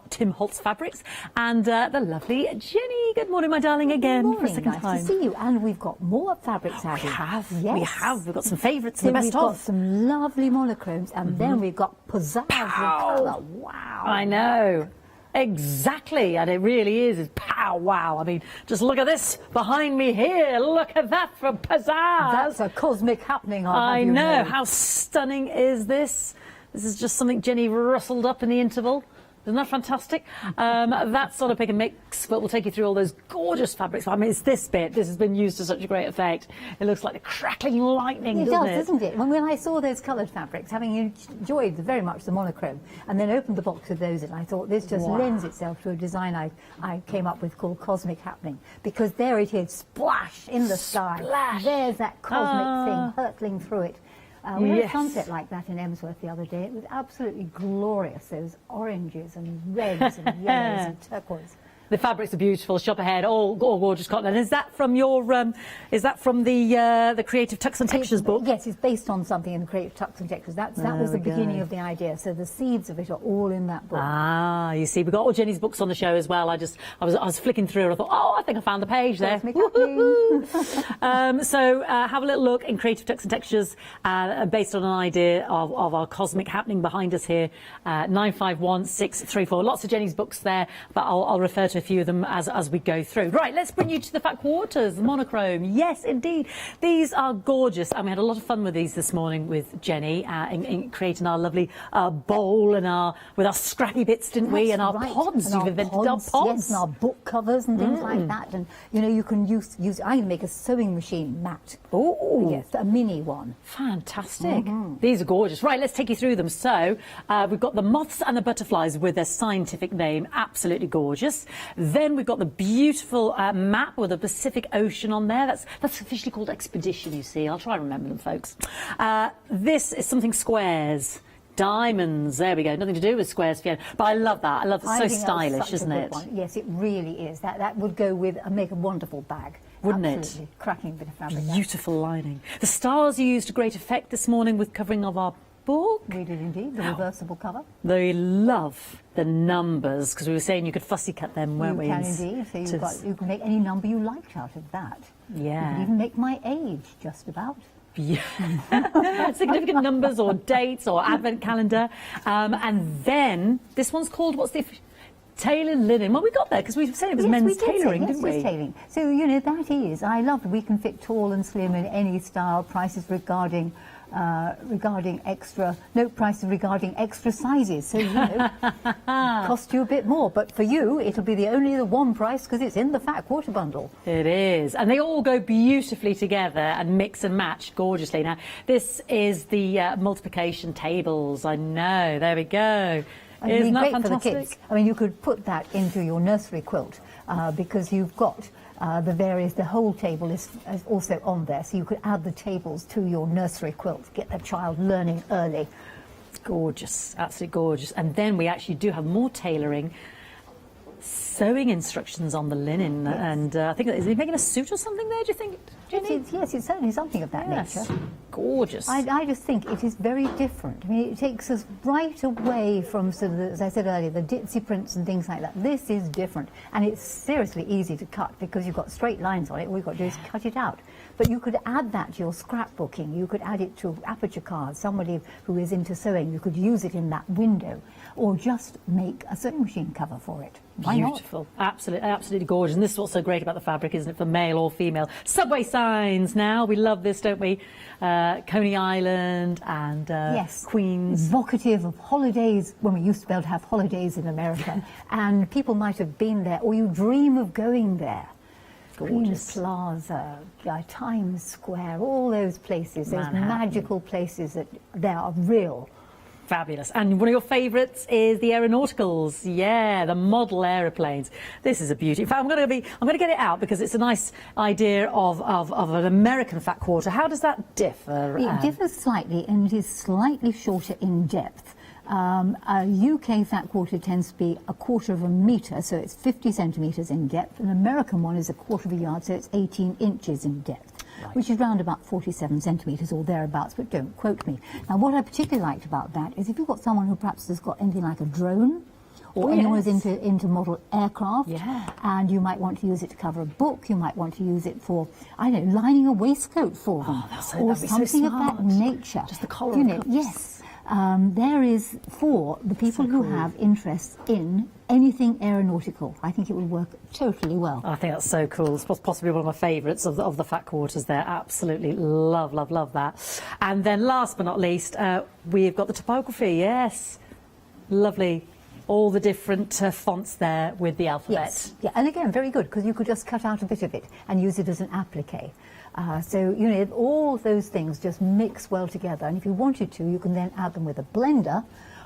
Tim Holtz Fabrics and the lovely Jenny. Good morning, my darling, again. Good morning, for a second nice time. to see you. And we've got more fabrics added. We have. Yes. We've got some favourites, So the best we've got of. some lovely monochromes, and then we've got pizzazz with colour. Wow. I know. Exactly, and it really is pow wow. I mean, just look at this behind me here. Look at that for pizzazz. That's a cosmic happening. I know. How stunning is this? This is just something Jenny rustled up in the interval. Isn't that fantastic? That's sort of pick and mix, but we'll take you through all those gorgeous fabrics. I mean, it's this bit. This has been used to such a great effect. It looks like the crackling lightning, doesn't it? Doesn't it? When I saw those coloured fabrics, having enjoyed very much the monochrome, and then opened the box with those in, I thought this just lends itself to a design I came up with called Cosmic Happening, because there it is, splash in the sky. There's that cosmic thing hurtling through it. We had a sunset like that in Emsworth the other day. It was absolutely glorious. Those oranges and reds and yellows and turquoise. The fabrics are beautiful. Shop ahead, all gorgeous cotton. And is that from your? Is that from the Creative Tucks and Textures book? Yes, it's based on something in the Creative Tucks and Textures. That was the beginning of the idea. So the seeds of it are all in that book. Ah, you see, we've got all Jenny's books on the show as well. I was flicking through and I thought, oh, I think I found the page there. So have a little look in Creative Tucks and Textures, based on an idea of our cosmic happening behind us here. 951634. Lots of Jenny's books there, but I'll refer to a few of them as we go through. Right, let's bring you to the fat quarters, the monochrome. Yes, indeed. These are gorgeous, and we had a lot of fun with these this morning with Jenny in creating our lovely bowl and with our scrappy bits, didn't we? And our pods. And You've invented our pods. Yes, and our book covers and things like that. And you know, you can use. I'm going to make a sewing machine mat. Oh, yes, a mini one. Fantastic. These are gorgeous. Right, let's take you through them. So we've got the moths and the butterflies with their scientific name. Absolutely gorgeous. Then we've got the beautiful map with the Pacific Ocean on there. That's officially called Expedition, you see. I'll try and remember them, folks. This is something squares. Diamonds. There we go. Nothing to do with squares, Fiona. But I love that. I love it. So stylish, isn't it? Yes, it really is. That would go with make a wonderful bag. Wouldn't Absolutely. it? Cracking bit of fabric. Beautiful lining. The stars are used to great effect this morning with covering of our book. We did indeed, the reversible cover. They love the numbers, because we were saying you could fussy cut them, weren't we? You can indeed. So you can make any number you liked out of that. Yeah. You can even make my age, just about. Yeah. Significant numbers or dates or advent calendar. And then, this one's called, Tailored linen. Well, we got there because we said it was men's tailoring, didn't we? Yes, tailoring. So, you know, that is, I love that we can fit tall and slim in any style, prices regarding extra sizes. So, you know, cost you a bit more. But for you, it'll be only the one price because it's in the fat quarter bundle. It is. And they all go beautifully together and mix and match gorgeously. Now, this is the multiplication tables. I know. There we go. And it'd be Isn't that great fantastic? for the kids. I mean, you could put that into your nursery quilt because you've got the whole table is also on there, so you could add the tables to your nursery quilt, get the child learning early. Gorgeous, absolutely gorgeous. And then we actually do have more tailoring, sewing instructions on the linen, and I think, is he making a suit or something there, do you think, Jenny? Yes, it's certainly something of that nature. Gorgeous. I just think it is very different. I mean, it takes us right away from, sort of, as I said earlier, the ditzy prints and things like that. This is different, and it's seriously easy to cut because you've got straight lines on it. All you've got to do is cut it out. But you could add that to your scrapbooking. You could add it to aperture cards. Somebody who is into sewing, you could use it in that window, or just make a sewing machine cover for it. Why not? Beautiful, absolutely, absolutely gorgeous. And this is what's so great about the fabric, isn't it, for male or female? Subway signs now, we love this, don't we? Coney Island and yes. Queens. Evocative of holidays, when we used to be able to have holidays in America. And people might have been there, or you dream of going there. Queens Plaza, Times Square, all those places, those magical places that they are real. Fabulous. And one of your favourites is the aeronauticals. Yeah, the model aeroplanes. This is a beauty. In fact, I'm going to get it out because it's a nice idea of an American fat quarter. How does that differ? It differs slightly, and it is slightly shorter in depth. A UK fat quarter tends to be 1/4 metre, so it's 50 centimetres in depth. An American one is 1/4 yard, so it's 18 inches in depth. Right. Which is round about 47 centimetres or thereabouts, but don't quote me. Now, what I particularly liked about that is if you've got someone who perhaps has got anything like a drone, or anyone who's into model aircraft, and you might want to use it to cover a book, you might want to use it for, I don't know, lining a waistcoat for them, or something of that nature. Just the collar. You know, yes. There is for the people who have interest in anything aeronautical. I think it will work totally well. I think that's so cool. It's possibly one of my favourites of the fat quarters there. Absolutely love, love, love that. And then last but not least, we've got the typography. Yes, lovely. All the different fonts there with the alphabet. Yes, yeah, and again, very good, because you could just cut out a bit of it and use it as an applique. So, you know, all those things just mix well together, and if you wanted to, you can then add them with a blender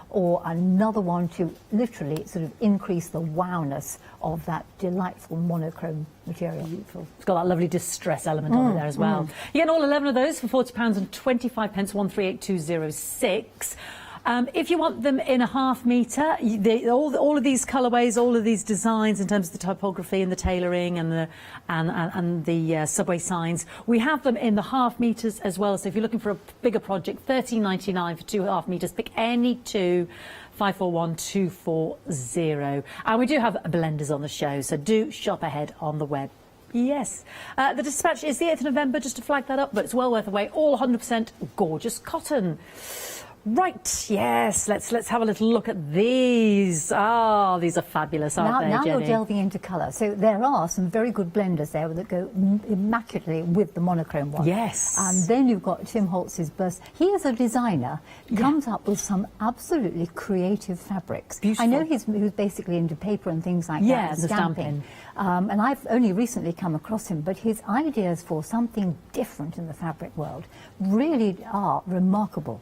or another one to literally sort of increase the wowness of that delightful monochrome material. Beautiful. It's got that lovely distress element on it there as well. You get all 11 of those for £40.25, 138206. If you want them in a ½ metre, all of these colourways, all of these designs in terms of the typography and the tailoring and the subway signs, we have them in the ½ metres as well. So if you're looking for a bigger project, £13.99 for 2 ½ metres. Pick any two. 541240. And we do have blenders on the show, so do shop ahead on the web. Yes. The dispatch is the 8th of November, just to flag that up, but it's well worth the wait. All 100% gorgeous cotton. Right, yes, let's have a little look at these. Ah, these are fabulous, aren't they, Now Jenny? you're delving into colour. So there are some very good blenders there that go immaculately with the monochrome one. Yes. And then you've got Tim Holtz's burst. He is a designer, comes up with some absolutely creative fabrics. Beautiful. I know he's basically into paper and things like that. Yeah, the stamping. And I've only recently come across him, but his ideas for something different in the fabric world really are remarkable.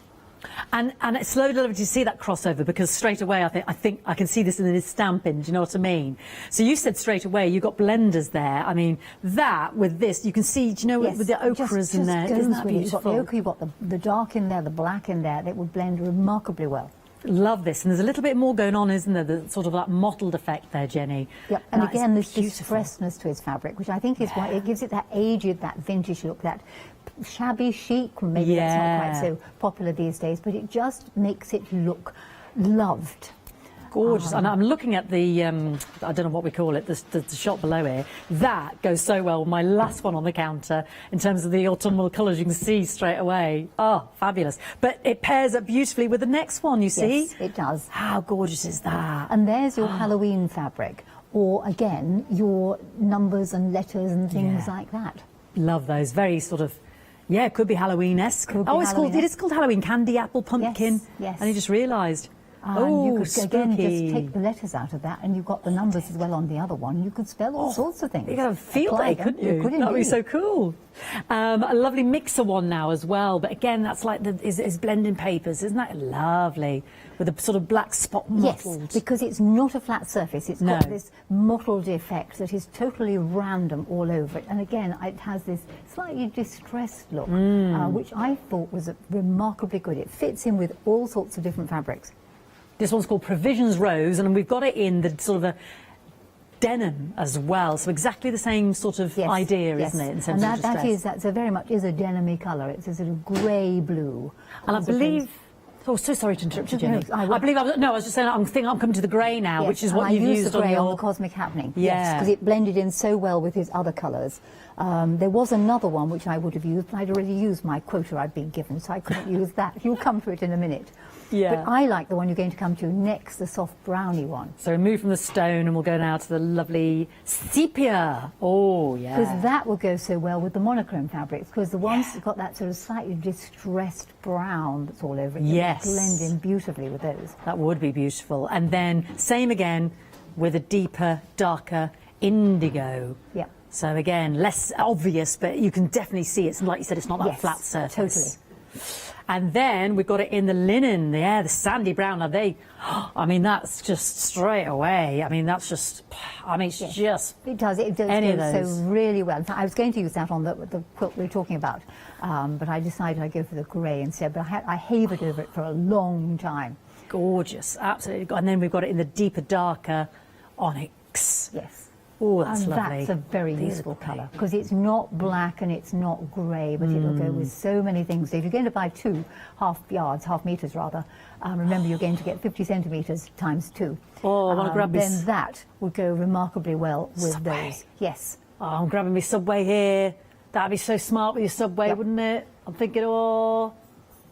And it's so lovely to see that crossover, because straight away I think I can see this in his stamping. Do you know what I mean? So you said straight away you got blenders there. I mean, that with this you can see. Do you know, with the ochres in there? Isn't that beautiful? You've got the ochre, you've got the dark in there, the black in there. It would blend remarkably well. Love this, and there's a little bit more going on, isn't there? The sort of that mottled effect there, Jenny. Yep, and That again, is there's this freshness to his fabric, which I think is why it gives it that aged, that vintage look, that shabby chic. Maybe that's not quite so popular these days, but it just makes it look loved. Gorgeous. And I'm looking at the, I don't know what we call it, the shot below here. That goes so well with my last one on the counter in terms of the autumnal colours. You can see straight away. Oh, fabulous. But it pairs up beautifully with the next one, you see? Yes, it does. How gorgeous is that? And there's your Halloween fabric. Or, again, your numbers and letters and things like that. Love those. Very sort of, yeah, it could be Halloween-esque. Oh, it is called Halloween. Candy, apple, pumpkin. Yes, yes. And you just realised. And you could, spooky. again, just take the letters out of that, and you've got the numbers as well on the other one. You could spell all sorts of things. You could have a field day, couldn't you? Could That would be indeed. so cool. A lovely mixer one now as well, but again, that's like is blending papers, isn't that lovely? With a sort of black spot mottled. Yes, because it's not a flat surface. It's got this mottled effect that is totally random all over it. And again, it has this slightly distressed look, which I thought was remarkably good. It fits in with all sorts of different fabrics. This one's called Provisions Rose, and we've got it in the sort of a denim as well, so exactly the same sort of idea, isn't it? In terms of distress. That's a very much is a denim-y colour. It's a sort of grey blue. And I believe. Oh, so sorry to interrupt you, Jenny. I was just saying, I'm coming to the grey now, which is what you've used the grey on the Cosmic Happening. Yeah. Yes, because it blended in so well with his other colours. There was another one which I would have used, but I'd already used my quota I'd been given, so I couldn't use that. You'll come to it in a minute. Yeah. But I like the one you're going to come to next, the soft brownie one. So we move from the stone and we'll go now to the lovely sepia. Oh, yeah. Because that will go so well with the monochrome fabrics, because the ones that got that sort of slightly distressed brown that's all over it, Yes. blend in beautifully with those. That would be beautiful. And then same again with a deeper, darker indigo. Yep. So again, less obvious, but you can definitely see it's, like you said, it's not that flat surface. Totally. And then we've got it in the linen, the sandy brown. Now I mean, that's just straight away. I mean, that's just, it's just. It does any go of those. so really well. In fact, I was going to use that on the quilt we were talking about, but I decided I'd go for the grey instead. But I havered over it for a long time. Gorgeous, absolutely. And then we've got it in the deeper, darker onyx. Yes. Oh, that's and lovely. That's a very useful colour, because it's not black and it's not grey, but it'll go with so many things. So if you're going to buy two half metres rather, remember you're going to get 50 centimetres times 2. Oh, I want to grab this. Then that would go remarkably well with Subway. those. Yes. Oh, I'm grabbing my Subway here. That'd be so smart with your Subway, wouldn't it? I'm thinking, oh,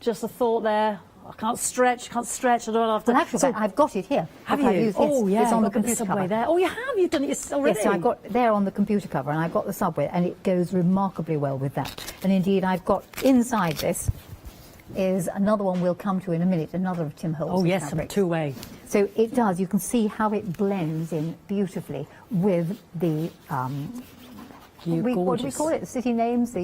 just a thought there. I can't stretch, I don't have to... Well, actually, I've got it here. Have you? Used, yes. Oh, yeah. It's on the Got computer Subway cover. there. Oh, you have? You've done it already? Yes, so I've got there on the computer cover, and I've got the Subway, and it goes remarkably well with that. And indeed, I've got inside this is another one we'll come to in a minute, another of Tim Holt's yes, fabrics. two-way. So it does. You can see how it blends in beautifully with the... what do we call it? The city names?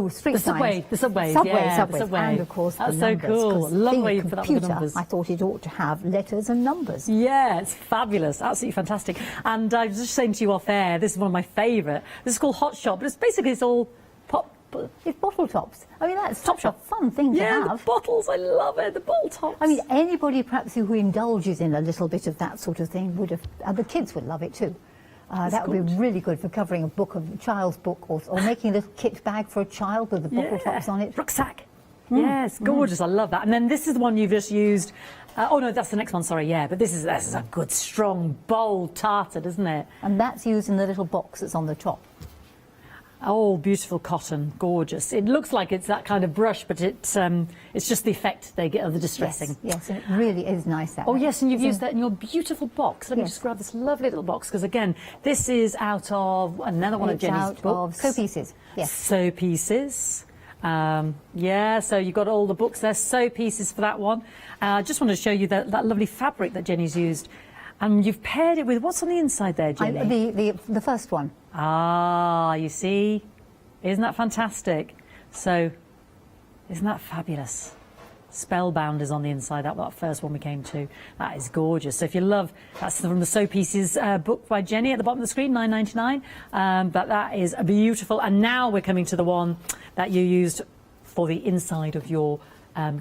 Street signs. The subways, Subways, and of course that's the numbers. So cool. Love the way you computer, put that with the numbers. I thought it ought to have letters and numbers. Yeah, it's fabulous, absolutely fantastic. And I was just saying to you off air, this is one of my favourite. This is called Hot Shot, but it's all pop. It's bottle tops. I mean, that's such a fun thing to have. Yeah, the bottles, I love it, the bottle tops. I mean, anybody perhaps who indulges in a little bit of that sort of thing would have, the kids would love it too. That would be really good for covering a child's book, or making a little kit bag for a child with the bottle tops on it. Rucksack. Yes, gorgeous. I love that. And then this is the one you've just used. Oh no, that's the next one. Sorry, yeah. But this is a good, strong, bold tartan, isn't it? And that's used in the little box that's on the top. Oh, beautiful cotton, gorgeous. It looks like it's that kind of brush, but it's just the effect they get of the distressing. Yes, and it really is nice. Oh yes, and you've used that in your beautiful box. Let me just grab this lovely little box, because again, this is out of another one of Jenny's books. Sew Pieces. Yes. Sew Pieces. Yeah, so you've got all the books there. Sew Pieces for that one. I just wanted to show you that lovely fabric that Jenny's used. And you've paired it with, what's on the inside there, Jenny? The first one. Ah, you see? Isn't that fantastic? So, isn't that fabulous? Spellbound is on the inside, that first one we came to. That is gorgeous. So if you love, that's from the Sew Pieces book by Jenny at the bottom of the screen, $9.99. But that is beautiful. And now we're coming to the one that you used for the inside of your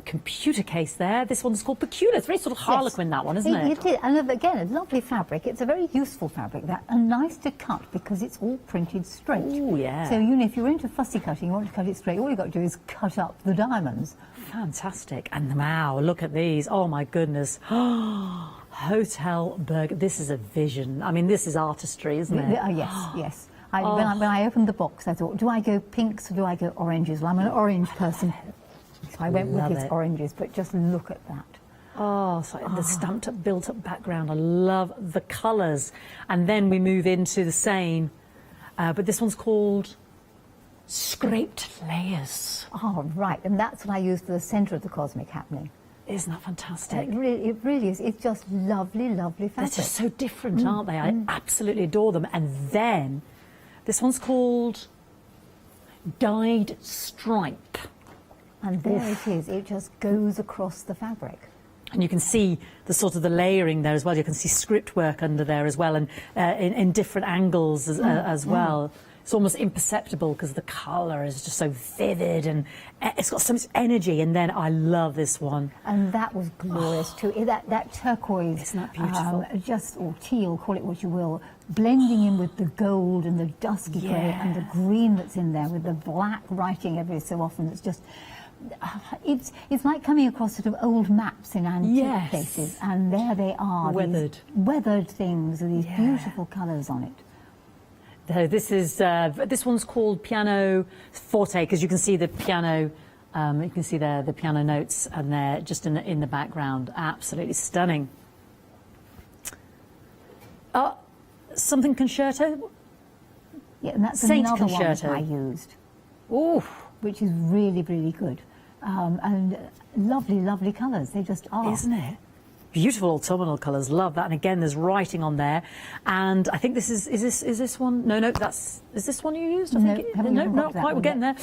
computer case there. This one's called Peculiar. It's very sort of Harlequin, that one, isn't it? It is, and again, a lovely fabric. It's a very useful fabric, and nice to cut because it's all printed straight. Oh, yeah. So, you know, if you're into fussy cutting, you want to cut it straight, all you've got to do is cut up the diamonds. Fantastic. And wow, look at these. Oh, my goodness. Hotel Burger. This is a vision. I mean, this is artistry, isn't it? Yes, yes. When I opened the box, I thought, do I go pinks or do I go oranges? Well, I'm an orange person. So I went with his oranges, but just look at that. Oh, it's like the stamped up, built up background. I love the colours. And then we move into the same, but this one's called Scraped Layers. Oh, right. And that's what I use for the centre of the cosmic happening. Isn't that fantastic? It really is. It's just lovely, lovely fabric. They're just so different, aren't they? I absolutely adore them. And then this one's called Dyed Stripe. And there it is. It just goes across the fabric. And you can see the sort of the layering there as well. You can see script work under there as well, and in different angles as well. It's almost imperceptible because the colour is just so vivid and it's got so much energy. And then I love this one. And that was glorious too. That turquoise, isn't that beautiful? Or teal, call it what you will, blending in with the gold and the dusky grey and the green that's in there with the black writing every so often. It's just... It's like coming across sort of old maps in antique places, and there they are, weathered things with these beautiful colours on it. So this one's called Piano Forte because you can see the piano. You can see there the piano notes, and they're just in the background. Absolutely stunning. Something concerto. Yeah, and that's Saint another concerto. one that I used. Ooh, which is really, really good. And lovely, lovely colours. They just are. Isn't it? Beautiful autumnal colours. Love that. And again, there's writing on there. And I think this is this one? No, is this one you used? I think not quite. We're getting there.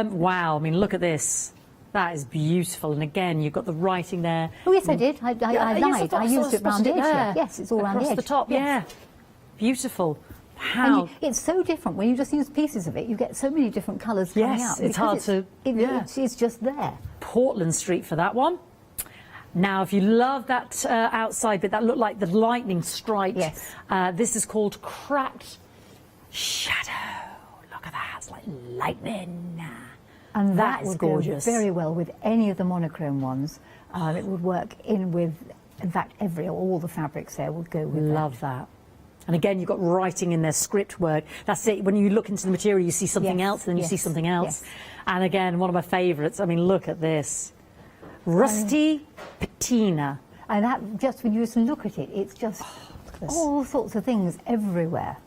Wow. I mean, look at this. That is beautiful. And again, you've got the writing there. Oh, yes, I did. I lied. I used it round the edge. Yes, it's all round the edge. Across the top, yeah. Beautiful. How? It's so different. When you just use pieces of it, you get so many different colours coming out. Yes, it's hard to... It's just there. Portland Street for that one. Now, if you love that outside bit, that looked like the lightning stripes. This is called Cracked Shadow. Look at that. It's like lightning. And that is would gorgeous. Go very well with any of the monochrome ones. It would work in with, in fact, all the fabrics there would go with Love that. And again, you've got writing in there, script work. That's it. When you look into the material, you see something else, then you see something else. And again, one of my favourites. I mean, look at this. Rusty Patina. And that, just when you just look at it, it's just all sorts of things everywhere.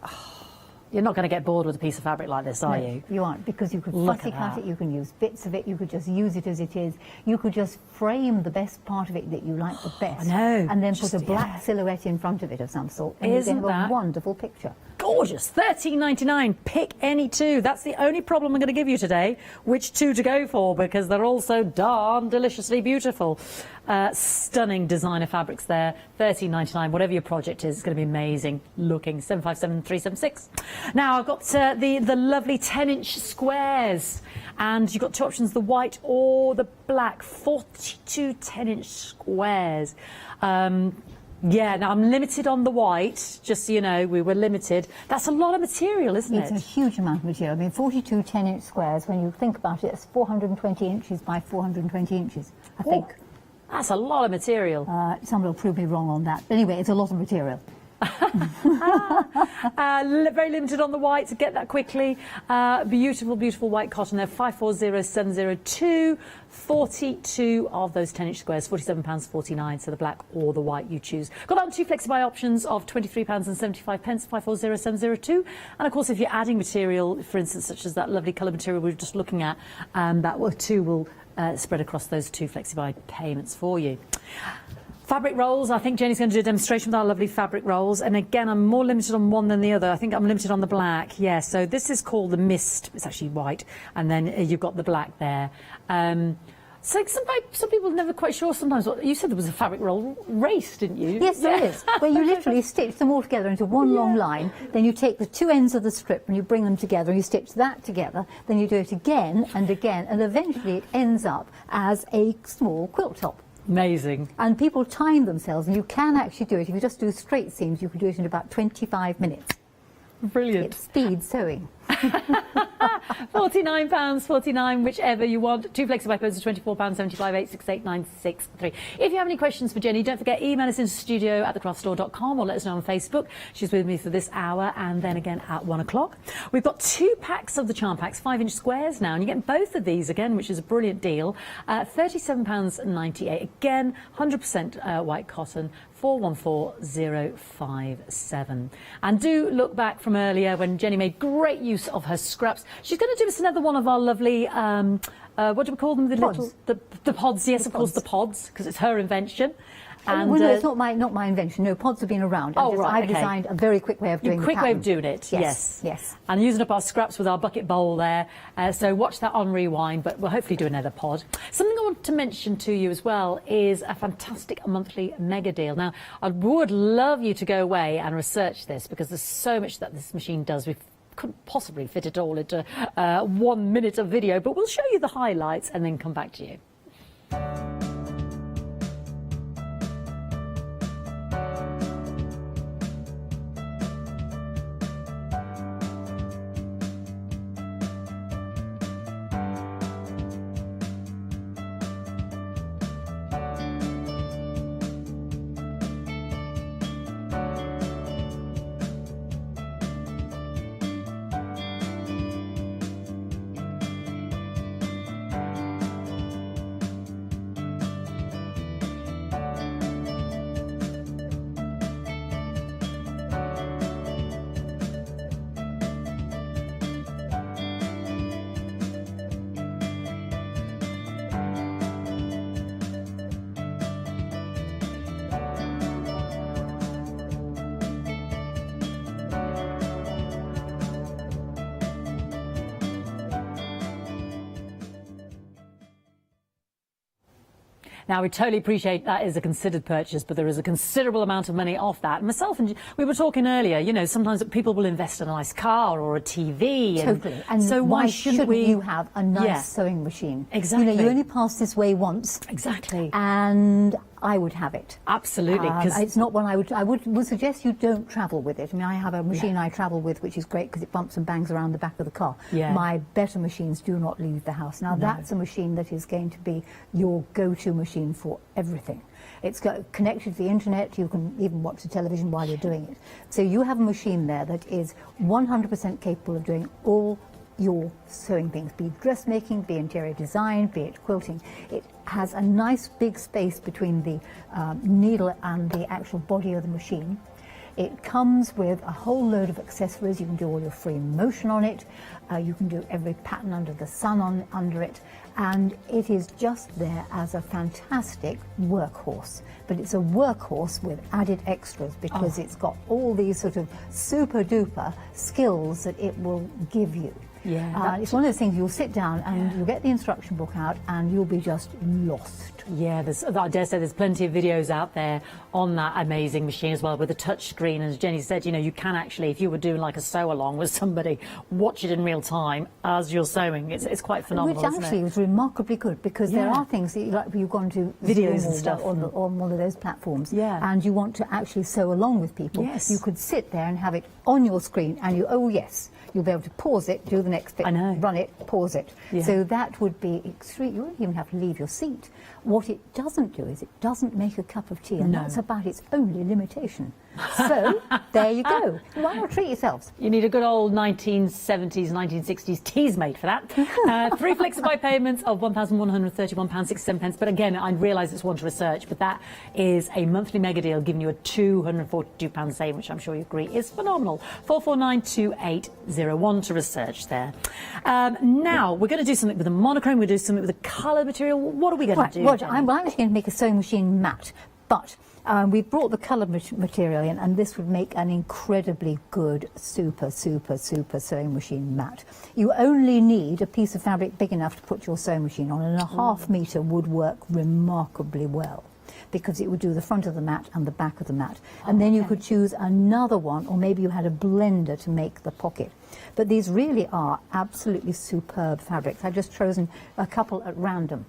You're not going to get bored with a piece of fabric like this, are you? You aren't, because you could fussy cut it, you can use bits of it, you could just use it as it is. You could just frame the best part of it that you like the best. I know. And then put a black silhouette in front of it of some sort. And Isn't you get a wonderful picture. Gorgeous. $13.99. Pick any two. That's the only problem I'm going to give you today, which two to go for, because they're all so darn deliciously beautiful. Stunning designer fabrics there. $13.99. Whatever your project is, it's going to be amazing looking. 757376. Now I've got the lovely 10-inch squares, and you've got two options: the white or the black. 42 10-inch squares. Yeah, now I'm limited on the white, just so you know, we were limited. That's a lot of material, isn't it? It's a huge amount of material. I mean, 42 10-inch squares, when you think about it, it's 420 inches by 420 inches, I think. That's a lot of material. Somebody will prove me wrong on that. But anyway, it's a lot of material. Very limited on the white, to get that quickly. Beautiful, beautiful white cotton there. 540702. 42 of those 10-inch squares, £47.49. So the black or the white you choose. Got that on two flexi-buy options of £23.75. 540702. And of course, if you're adding material, for instance, such as that lovely colour material we were just looking at, that too will spread across those two flexi-buy payments for you. Fabric rolls, I think Jenny's going to do a demonstration with our lovely fabric rolls. And again, I'm more limited on one than the other. I think I'm limited on the black. Yeah, so this is called the Mist. It's actually white. And then you've got the black there. So some people are never quite sure sometimes. You said there was a fabric roll race, didn't you? Yes, there is. Where you literally stitch them all together into one long line. Then you take the two ends of the strip and you bring them together and you stitch that together. Then you do it again and again, and eventually it ends up as a small quilt top. Amazing. And people time themselves, and you can actually do it. If you just do straight seams, you can do it in about 25 minutes. Brilliant. It's speed sewing. £49.49, whichever you want. 2 flexi by posts are £24.75, 868 If you have any questions for Jenny, don't forget, email us into studio@thecraftstore.com or let us know on Facebook. She's with me for this hour and then again at 1 o'clock. We've got 2 packs of the charm packs, 5-inch squares now, and you get both of these again, which is a brilliant deal. £37.98. Again, 100% white cotton. 414057. And do look back from earlier when Jenny made great use of her scraps. She's going to do us another one of our lovely, what do we call them? The pods. The pods, yes, of course, the pods, because it's her invention. And, well, no, it's not my invention. No, pods have been around. I've designed a very quick way of doing it. Quick way of doing it, yes. And using up our scraps with our bucket bowl there. So watch that on rewind, but we'll hopefully do another pod. Something I want to mention to you as well is a fantastic monthly mega deal. Now, I would love you to go away and research this because there's so much that this machine does. We couldn't possibly fit it all into 1 minute of video, but we'll show you the highlights and then come back to you. Now, we totally appreciate that is a considered purchase, but there is a considerable amount of money off that. Myself and we were talking earlier, you know, sometimes people will invest in a nice car or a TV. Totally. And so why shouldn't you have a nice sewing machine? Exactly. You know, you only pass this way once. Exactly. And I would have it. Absolutely. It's not one I would suggest you don't travel with it. I mean, I have a machine I travel with, which is great because it bumps and bangs around the back of the car. Yeah. My better machines do not leave the house. Now, that's a machine that is going to be your go-to machine for everything. It's connected to the internet. You can even watch the television while you're doing it. So you have a machine there that is 100% capable of doing all your sewing things, be it dressmaking, be it interior design, be it quilting. It has a nice big space between the needle and the actual body of the machine. It comes with a whole load of accessories. You can do all your free motion on it. You can do every pattern under the sun under it. And it is just there as a fantastic workhorse. But it's a workhorse with added extras because it's got all these sort of super duper skills that it will give you. Yeah, it's one of those things you'll sit down and you'll get the instruction book out and you'll be just lost. Yeah, I dare say there's plenty of videos out there on that amazing machine as well with a touch screen. And as Jenny said, you know, you can actually, if you were doing like a sew along with somebody, watch it in real time as you're sewing. It's quite phenomenal. Which actually is remarkably good because there are things that like you've gone to videos and stuff on one of those platforms, and you want to actually sew along with people. Yes. You could sit there and have it on your screen, and you'll be able to pause it, do the next bit, run it, pause it. Yeah. So that would be extreme. You wouldn't even have to leave your seat. What it doesn't do is it doesn't make a cup of tea, and that's about its only limitation. So there you go. Why not treat yourselves? You need a good old 1970s, 1960s teas made for that. 3 flexible payments of £1,131.67. But again, I realise it's one to research, but that is a monthly mega deal giving you a £242 saving, which I'm sure you agree is phenomenal. 449280 to research there. Now, we're going to do something with a monochrome, we're going to do something with a colour material. What are we going to do? Roger, I'm actually going to make a sewing machine matte. But we brought the colour material in, and this would make an incredibly good, super sewing machine mat. You only need a piece of fabric big enough to put your sewing machine on, and a ½ metre would work remarkably well, because it would do the front of the mat and the back of the mat. And then you could choose another one, or maybe you had a blender to make the pocket. But these really are absolutely superb fabrics. I've just chosen a couple at random.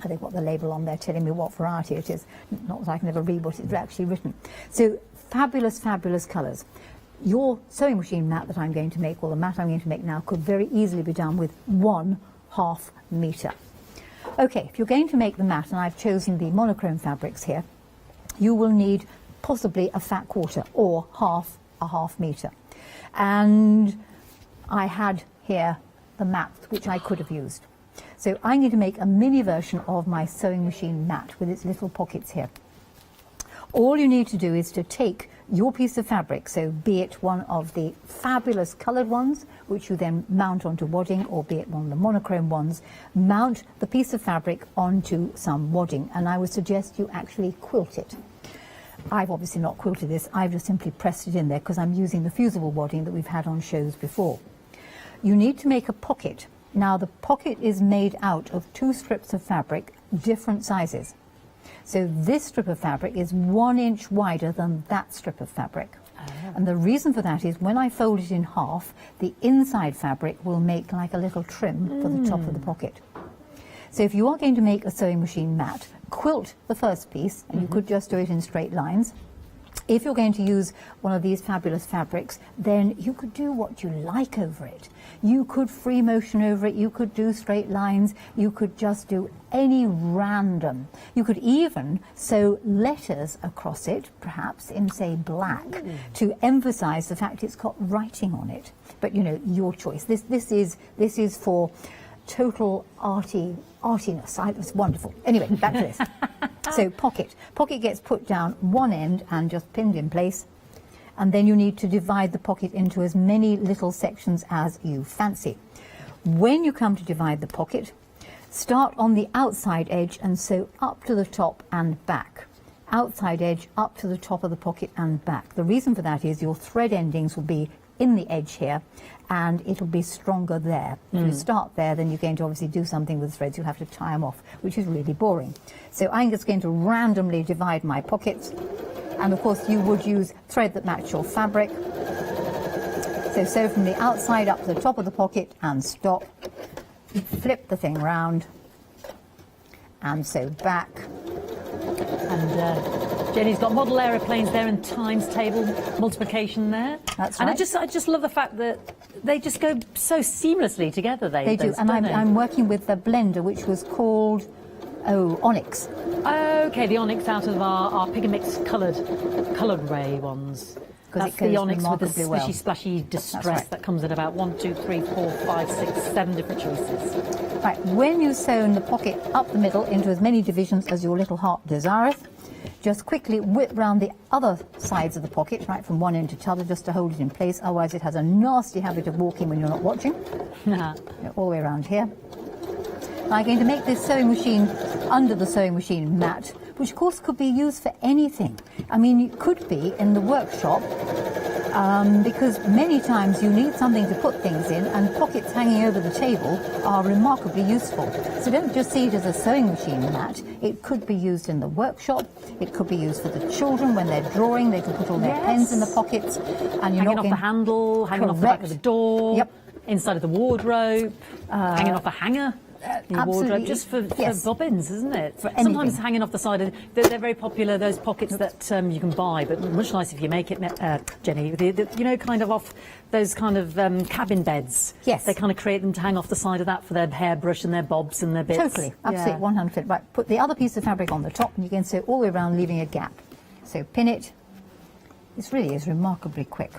I think what the label on there telling me what variety it is. Not that I can ever read what it's actually written. So fabulous, fabulous colours. Your sewing machine mat that I'm going to make, or the mat I'm going to make now, could very easily be done with 1½ metre. Okay, if you're going to make the mat, and I've chosen the monochrome fabrics here, you will need possibly a fat quarter, or ½ metre. And I had here the mat which I could have used. So I'm going to make a mini version of my sewing machine mat with its little pockets here. All you need to do is to take your piece of fabric, so be it one of the fabulous coloured ones, which you then mount onto wadding, or be it one of the monochrome ones, mount the piece of fabric onto some wadding, and I would suggest you actually quilt it. I've obviously not quilted this, I've just simply pressed it in there because I'm using the fusible wadding that we've had on shows before. You need to make a pocket. Now the pocket is made out of 2 strips of fabric, different sizes. So this strip of fabric is 1 inch wider than that strip of fabric. And the reason for that is when I fold it in half, the inside fabric will make like a little trim for the top of the pocket. So if you are going to make a sewing machine mat, quilt the first piece, and you could just do it in straight lines. If you're going to use one of these fabulous fabrics, then you could do what you like over it. You could free motion over it, you could do straight lines, you could just do any random. You could even sew letters across it, perhaps in, say, black, to emphasize the fact it's got writing on it. But, you know, your choice. This is for total artiness. It's wonderful. Anyway, back to this. So pocket. Pocket gets put down one end and just pinned in place. And then you need to divide the pocket into as many little sections as you fancy. When you come to divide the pocket, start on the outside edge and sew up to the top and back. Outside edge up to the top of the pocket and back. The reason for that is your thread endings will be in the edge here, and it'll be stronger there. If you start there, then you're going to obviously do something with threads. You'll have to tie them off, which is really boring. So I'm just going to randomly divide my pockets, and of course you would use thread that match your fabric. So sew from the outside up to the top of the pocket and stop. Flip the thing round and sew back. And Jenny's got model aeroplanes there and times table multiplication there. That's and right. I just love the fact that they just go so seamlessly together. They do, and I'm working with the blender, which was called Onyx. Okay, the Onyx out of our Pigamix coloured ray ones. That's the Onyx with the slishy, splashy distress that comes in about 1, 2, 3, 4, 5, 6, 7 different choices. Right, when you sew the pocket up the middle into as many divisions as your little heart desireth, just quickly whip round the other sides of the pocket, right from one end to the other, just to hold it in place. Otherwise it has a nasty habit of walking when you're not watching. All the way around here. Now I'm going to make this sewing machine under the sewing machine mat, which of course could be used for anything. I mean, it could be in the workshop, because many times you need something to put things in, and pockets hanging over the table are remarkably useful. So don't just see it as a sewing machine mat. It could be used in the workshop. It could be used for the children when they're drawing. They can put all their pens in the pockets, and you're hanging off the handle, hanging off the back of the door, inside of the wardrobe, hanging off a hanger. Your wardrobe, just for bobbins, isn't it? Sometimes hanging off the side of they're very popular, those pockets that you can buy, but much nicer if you make it, Jenny. You know, kind of off those kind of cabin beds. Yes, they kind of create them to hang off the side of that for their hairbrush and their bobs and their bits. Totally, absolutely, 100%. Right, put the other piece of fabric on the top, and you can sew all the way around, leaving a gap. So pin it. This really is remarkably quick.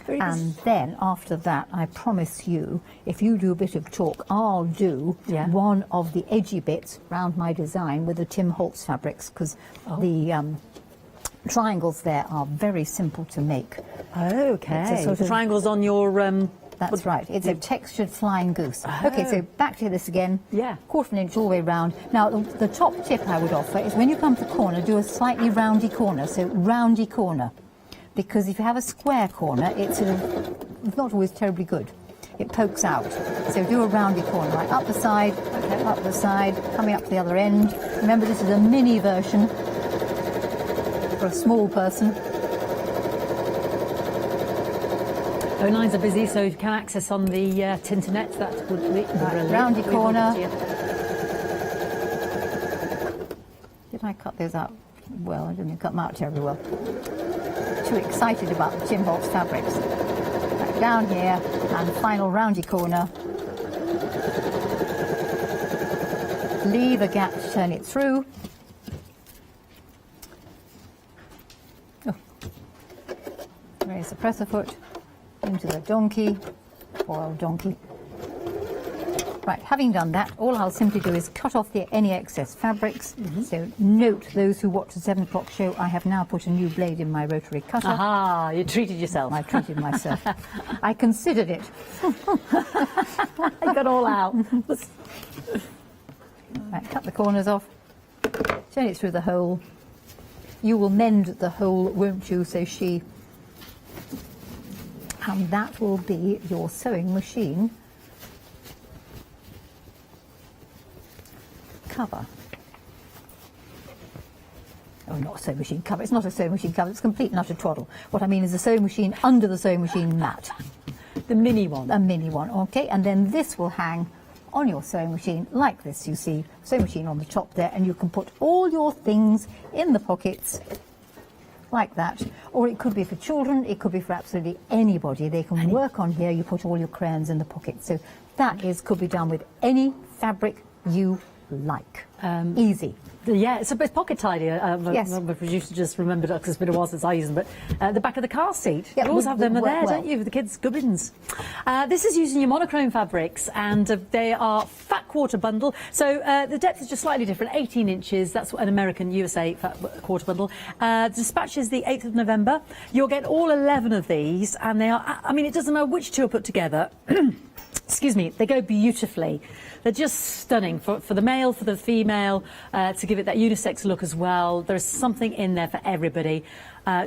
And then after that, I promise you, if you do a bit of talk, I'll do one of the edgy bits round my design with the Tim Holtz fabrics, because the triangles there are very simple to make. Okay, so the triangles on your That's right. It's a textured flying goose. Okay, so back to this again. Yeah. 1/4 inch all the way round. Now, the top tip I would offer is when you come to the corner, do a slightly roundy corner. So roundy corner, because if you have a square corner, it's not always terribly good. It pokes out. So do a roundy corner, right up the side, coming up to the other end. Remember, this is a mini version for a small person. Phone lines are busy, so you can access on the Tinternet. That would be brilliant. Roundy corner. Did I cut those out? Well, I didn't cut them out terribly well. Too excited about the Tim Holtz fabrics. Back down here, and final roundy corner. Leave a gap to turn it through. Oh. Raise the presser foot into the donkey, foil donkey. Right, having done that, all I'll simply do is cut off any excess fabrics. So note, those who watch the 7 o'clock show, I have now put a new blade in my rotary cutter. Aha, you treated yourself. I treated myself. I considered it. I got all out. Right, cut the corners off, turn it through the hole. You will mend the hole, won't you, so she... And that will be your sewing machine cover. Oh, not a sewing machine cover. It's not a sewing machine cover. It's complete and utter twaddle. What I mean is a sewing machine under the sewing machine mat. The mini one. A mini one, okay. And then this will hang on your sewing machine like this. You see, sewing machine on the top there, and you can put all your things in the pockets like that. Or it could be for children, it could be for absolutely anybody. They can work on here. You put all your crayons in the pocket. So that could be done with any fabric you like. Easy. Yeah, it's pocket tidy. Yes. My producer just remembered, because it's been a while since I used them, but the back of the car seat. Yeah, you always have them there, well. don't you, for the kids' gubbins. This is using your monochrome fabrics, and they are fat quarter bundle. So the depth is just slightly different, 18 inches. That's an American USA fat quarter bundle. Dispatch is the 8th of November. You'll get all 11 of these, and they are, I mean, it doesn't matter which two are put together. Excuse me, they go beautifully. They're just stunning for the male, for the female, to give it that unisex look as well. There's something in there for everybody.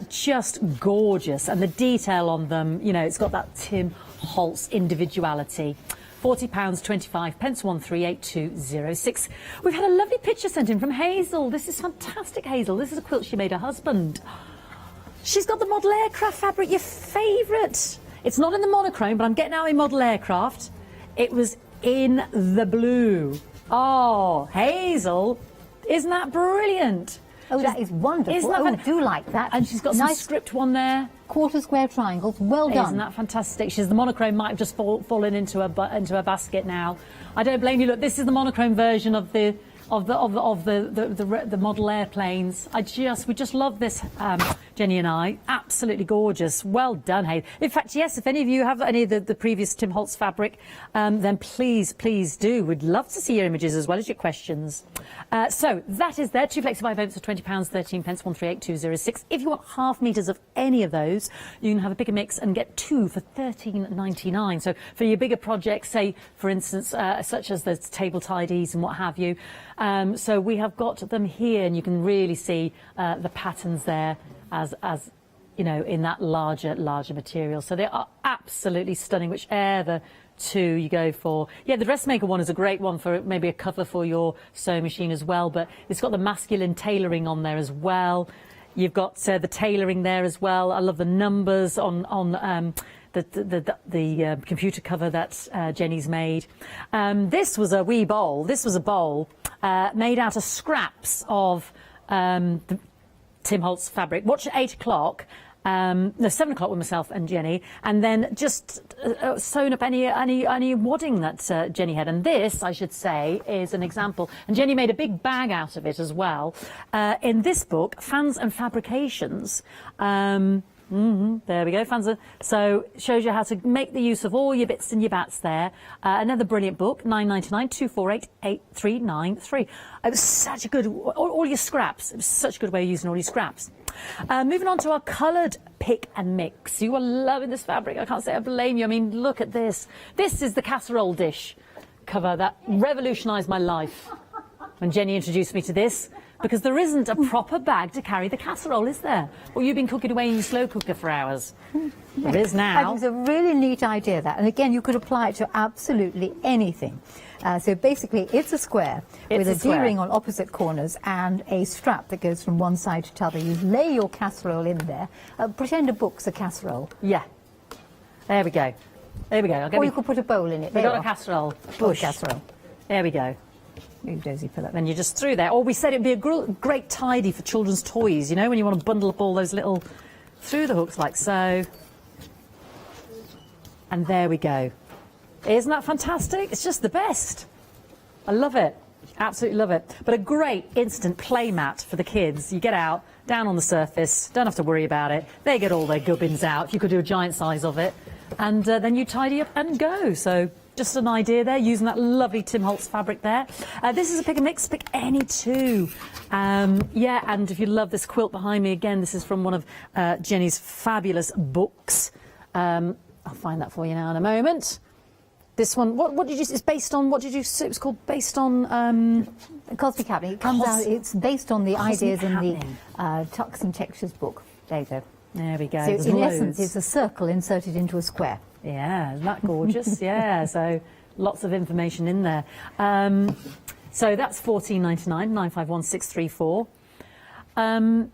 Just gorgeous. And the detail on them, you know, it's got that Tim Holtz individuality. £40, 25 pence, 138206. We've had a lovely picture sent in from Hazel. This is fantastic, Hazel. This is a quilt she made her husband. She's got the model aircraft fabric, your favourite. It's not in the monochrome, but I'm getting out in model aircraft. It was in the blue. Oh, Hazel, isn't that brilliant? Oh, that is wonderful. Isn't that I do like that. And she's got some script one there. Quarter square triangles, well done. Isn't that fantastic? The monochrome might have just fallen into a basket now. I don't blame you. Look, this is the monochrome version of the model airplanes. We just love this, Jenny and I. Absolutely gorgeous. Well done, Hay. In fact, yes, if any of you have any of the previous Tim Holtz fabric, then please do. We'd love to see your images as well as your questions. So that is there. 2 Flexi-Buy votes for £20, 13 pence, 138206. If you want half meters of any of those, you can have a bigger mix and get 2 for £13.99. So for your bigger projects, say, for instance, such as the table tidies and what have you, so we have got them here, and you can really see the patterns there as you know, in that larger material. So they are absolutely stunning, whichever two you go for. Yeah, the dressmaker one is a great one for maybe a cover for your sewing machine as well, but it's got the masculine tailoring on there as well. You've got the tailoring there as well. I love the numbers on the computer cover that Jenny's made. This was a wee bowl. This was a bowl made out of scraps of the Tim Holtz fabric. Watch at 8 o'clock. No, 7 o'clock with myself and Jenny, and then just sewn up any wadding that Jenny had. And this, I should say, is an example. And Jenny made a big bag out of it as well. In this book, Fans and Fabrications, There we go, Fanza. So it shows you how to make the use of all your bits and your bats there. Another brilliant book, $9.99, 248-8393. It was such a good, all your scraps. It was such a good way of using all your scraps. Moving on to our coloured pick and mix. You are loving this fabric. I can't say I blame you. I mean, look at this. This is the casserole dish cover that revolutionised my life when Jenny introduced me to this. Because there isn't a proper bag to carry the casserole, is there? Well, you've been cooking away in your slow cooker for hours. There is now. It's a really neat idea, that. And again, you could apply it to absolutely anything. So basically, it's a square with a D-ring on opposite corners and a strap that goes from one side to the other. You lay your casserole in there. Pretend a book's a casserole. Yeah. There we go. There we go. Or you could put a bowl in it. We've got a casserole. Bush casserole. There we go. Dozy Philip. Then you just threw there. Or we said it'd be a great tidy for children's toys, you know, when you want to bundle up all those little through the hooks like so. And there we go. Isn't that fantastic? It's just the best. I love it. Absolutely love it. But a great instant play mat for the kids. You get out, down on the surface, don't have to worry about it. They get all their gubbins out. You could do a giant size of it. And then you tidy up and go. So just an idea there, using that lovely Tim Holtz fabric there. This is a pick and mix, pick any two. Yeah, and if you love this quilt behind me, again, this is from one of Jenny's fabulous books. I'll find that for you now in a moment. This one, what did you, it's based on, what did you say it was called? Based on... Cosmic Happening. It comes out, it's based on the ideas in the Tucks and Textures book. There you go. There we go. So in essence, it's a circle inserted into a square. Yeah, isn't that gorgeous? Yeah, so lots of information in there. So that's $14.99, 951634.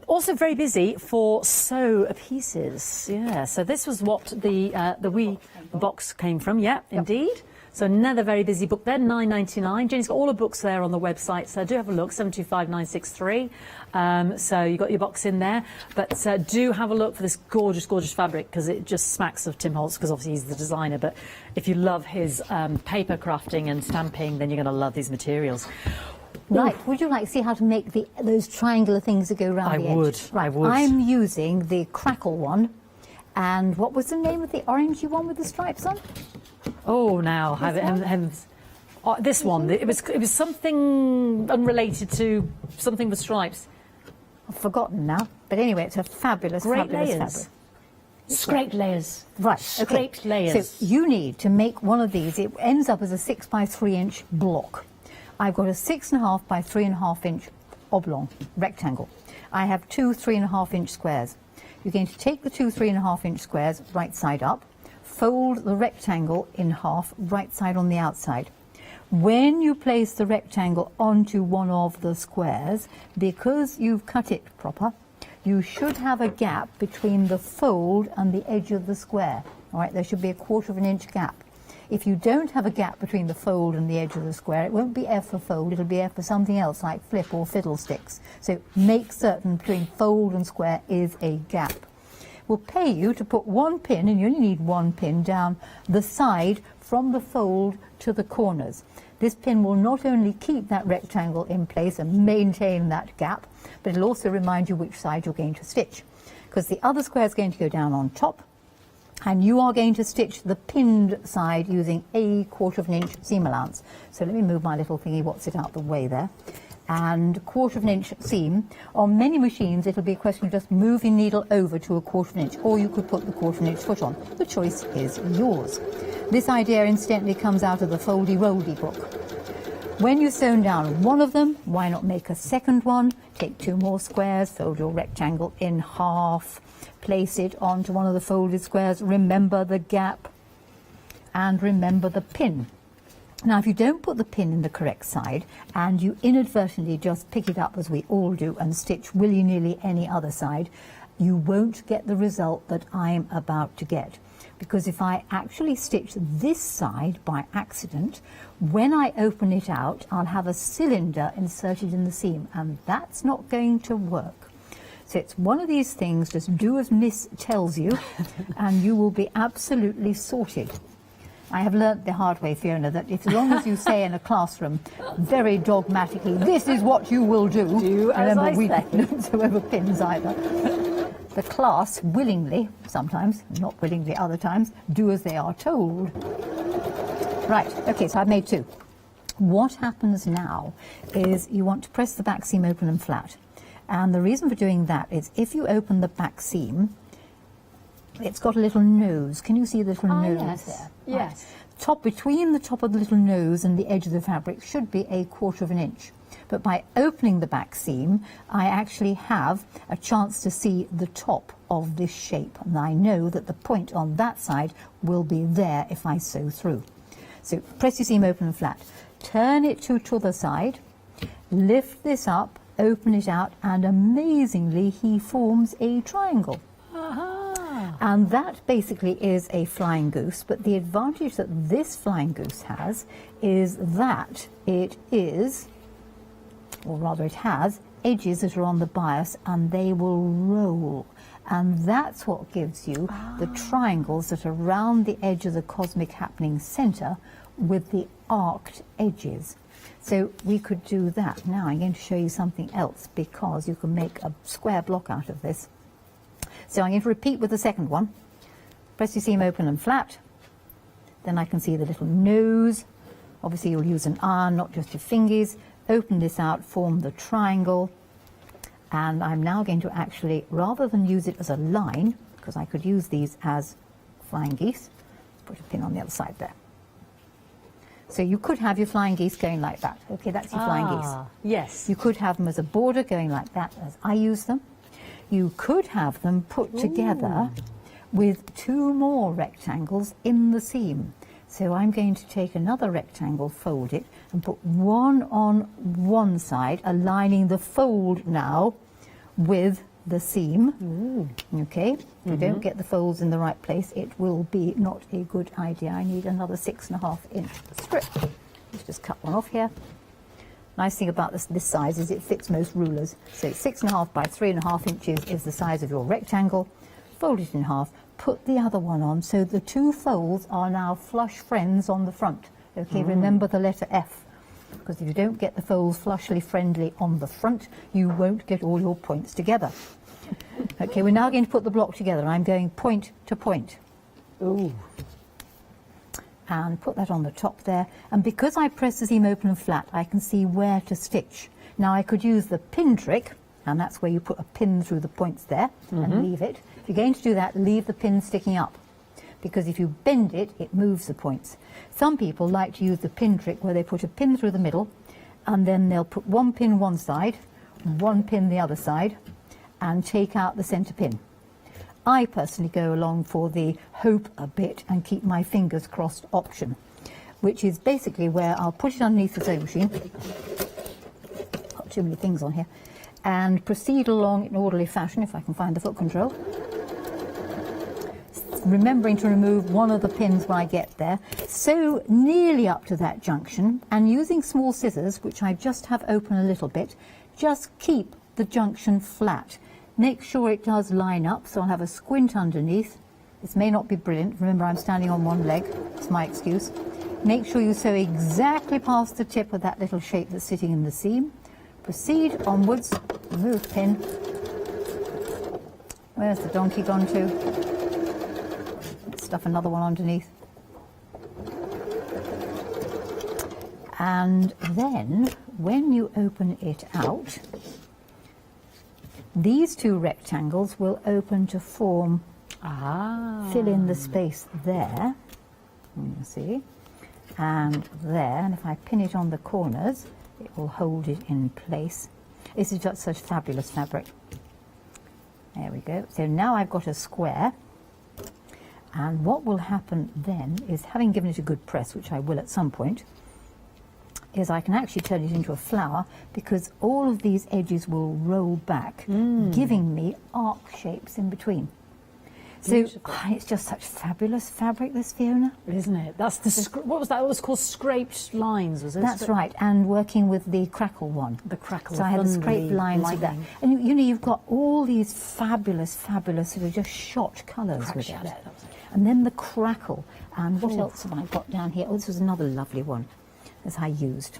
Also very busy for sew pieces. Yeah, so this was what the wee box came from. Yeah, indeed. So another very busy book there, $9.99. Jenny's got all her books there on the website, so do have a look, 725963. So you've got your box in there, but do have a look for this gorgeous, gorgeous fabric, because it just smacks of Tim Holtz, because obviously he's the designer. But if you love his paper crafting and stamping, then you're going to love these materials. Right, would you like to see how to make those triangular things that go around the edge? I would. I'm using the Crackle one, and what was the name of the orangey one with the stripes on? Oh, now this one. It was something unrelated to something with stripes. I've forgotten now, but anyway, it's a fabulous, fabulous fabric. Scraped layers. Right, Scraped layers. So you need to make one of these. It ends up as a 6 by 3 inch block. I've got a 6.5 by 3.5 inch oblong rectangle. I have two 3.5 inch squares. You're going to take the two 3.5 inch squares right side up, fold the rectangle in half, right side on the outside. When you place the rectangle onto one of the squares, because you've cut it proper, you should have a gap between the fold and the edge of the square. All right, there should be a 1/4 inch gap. If you don't have a gap between the fold and the edge of the square, it won't be F for fold, it'll be F for something else like flip or fiddlesticks. So make certain between fold and square is a gap. We'll pay you to put one pin, and you only need one pin, down the side from the fold to the corners. This pin will not only keep that rectangle in place and maintain that gap, but it'll also remind you which side you're going to stitch. Because the other square is going to go down on top, and you are going to stitch the pinned side using a 1/4 inch seam allowance. So let me move my little thingy, what's it out the way there. And 1/4 inch seam. On many machines it'll be a question of just moving needle over to a 1/4 inch, or you could put the 1/4 inch foot on. The choice is yours. This idea incidentally comes out of the Foldy Roldy book. When you've sewn down one of them, why not make a second one? Take two more squares, fold your rectangle in half, place it onto one of the folded squares, remember the gap and remember the pin. Now, if you don't put the pin in the correct side and you inadvertently just pick it up, as we all do, and stitch willy-nilly any other side, you won't get the result that I'm about to get. Because if I actually stitch this side by accident, when I open it out, I'll have a cylinder inserted in the seam, and that's not going to work. So it's one of these things, just do as Miss tells you, and you will be absolutely sorted. I have learnt the hard way, Fiona, that as long as you say in a classroom very dogmatically, this is what you will do, as I we say. don't sew over pins either. the class willingly, sometimes, not willingly other times, do as they are told. Right, okay, so I've made 2. What happens now is you want to press the back seam open and flat. And the reason for doing that is if you open the back seam, it's got a little nose. Can you see the little nose there? Yes. Right. Between the top of the little nose and the edge of the fabric should be 1/4 of an inch. But by opening the back seam, I actually have a chance to see the top of this shape. And I know that the point on that side will be there if I sew through. So press your seam open and flat. Turn it to the side, lift this up, open it out, and amazingly he forms a triangle. And that basically is a flying goose, but the advantage that this flying goose has is that it is, or rather it has, edges that are on the bias and they will roll. And that's what gives you the triangles that are around the edge of the cosmic happening centre with the arced edges. So we could do that. Now I'm going to show you something else because you can make a square block out of this. So I'm going to repeat with the second one. Press your seam open and flat. Then I can see the little nose. Obviously you'll use an iron, not just your fingers. Open this out, form the triangle. And I'm now going to actually, rather than use it as a line, because I could use these as flying geese, put a pin on the other side there. So you could have your flying geese going like that. Okay, that's your flying geese. Yes. You could have them as a border going like that, as I use them. You could have them put together with 2 more rectangles in the seam. So I'm going to take another rectangle, fold it, and put one on one side, aligning the fold now with the seam. Okay, if you don't get the folds in the right place, it will be not a good idea. I need another 6.5 inch strip. Let's just cut one off here. Nice thing about this size is it fits most rulers. So 6.5 by 3.5 inches is the size of your rectangle. Fold it in half, put the other one on, so the 2 folds are now flush friends on the front. Okay, remember the letter F, because if you don't get the folds flushly friendly on the front, you won't get all your points together. Okay, we're now going to put the block together. I'm going point to point. And put that on the top there. And because I press the seam open and flat, I can see where to stitch. Now I could use the pin trick, and that's where you put a pin through the points there and leave it. If you're going to do that, leave the pin sticking up, because if you bend it, it moves the points. Some people like to use the pin trick where they put a pin through the middle, and then they'll put 1 pin one side, 1 pin the other side, and take out the centre pin. I personally go along for the hope a bit and keep my fingers crossed option, which is basically where I'll put it underneath the sewing machine. Got too many things on here. And proceed along in orderly fashion, if I can find the foot control. Remembering to remove one of the pins when I get there. Sew nearly up to that junction, and using small scissors, which I just have open a little bit, just keep the junction flat. Make sure it does line up, so I'll have a squint underneath. This may not be brilliant. Remember, I'm standing on one leg. It's my excuse. Make sure you sew exactly past the tip of that little shape that's sitting in the seam. Proceed onwards. Remove pin. Where's the donkey gone to? Let's stuff another one underneath. And then, when you open it out, these 2 rectangles will open to form, fill in the space there, you see, and there, and if I pin it on the corners, it will hold it in place. This is just such fabulous fabric. There we go. So now I've got a square, and what will happen then is, having given it a good press, which I will at some point, is I can actually turn it into a flower, because all of these edges will roll back, giving me arc shapes in between. So it's just such fabulous fabric, this, Fiona. Isn't it? That's the, what was that? It was called scraped lines, was it? That's right, and working with the crackle one. The crackle. So I had the scraped lines of that. And you know, you've got all these fabulous, sort of just shot colours with it. And then the crackle. And what else have I got down here? Oh, this was another lovely one, as I used.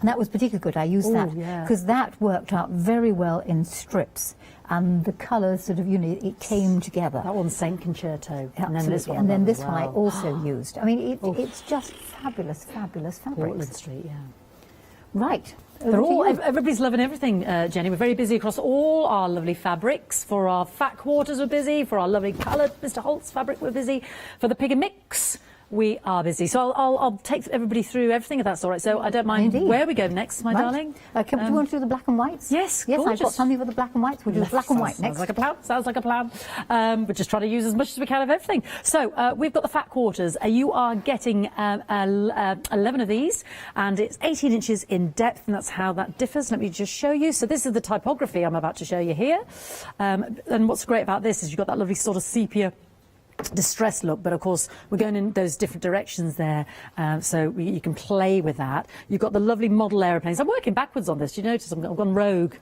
And that was particularly good. I used that because that worked out very well in strips, and the colours sort of, you know, it came together. That one's Saint Concerto, Absolutely. and then this one. And then this as one I well. also used. I mean, it's just fabulous, fabulous fabrics. Portland Street, yeah. Right. They're all, everybody's loving everything, Jenny. We're very busy across all our lovely fabrics. For our fat quarters, we're busy. For our lovely coloured Mr. Holt's fabric, we're busy. For the Pick and Mix, we are busy. So I'll take everybody through everything if that's all right. So I don't mind where we go next, my darling. Do you want to do the black and whites? Yes, yes. gorgeous. I've got something for the black and whites. We'll do the black and white next. Sounds like a plan. Sounds like a plan. We're just trying to use as much as we can of everything. So we've got the fat quarters. You are getting 11 of these, and it's 18 inches in depth, and that's how that differs. Let me just show you. So this is the typography I'm about to show you here. And what's great about this is you've got that lovely sort of sepia distressed look, but of course we're going in those different directions there, so you can play with that. You've got the lovely model aeroplanes. I'm working backwards on this. Do you notice I've gone rogue?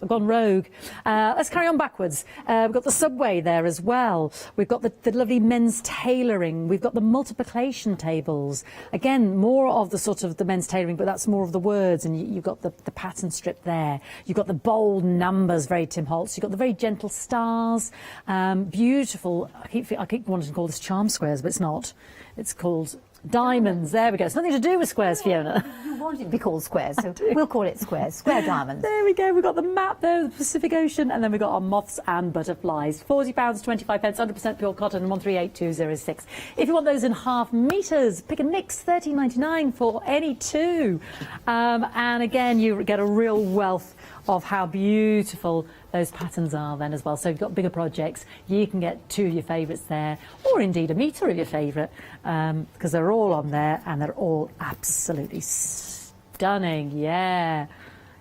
Let's carry on backwards. We've got the subway there as well. We've got the lovely men's tailoring. We've got the multiplication tables. Again, more of the sort of the men's tailoring, but that's more of the words, and you've got the pattern strip there. You've got the bold numbers, very Tim Holtz. You've got the very gentle stars, beautiful. I keep wanting to call this charm squares, but it's not. It's called diamonds. There we go. It's nothing to do with squares, Fiona. You want it to be called squares, so we'll call it squares. Square diamonds. There we go. We've got the map there, the Pacific Ocean, and then we've got our moths and butterflies. £40, 25 pence, 100% pure cotton, 138206. If you want those in half meters, Pick and Mix, £13.99 for any two. And again, you get a real wealth of how beautiful those patterns are then as well. So if you've got bigger projects, you can get two of your favourites there, or indeed a metre of your favourite, because they're all on there and they're all absolutely stunning. Yeah,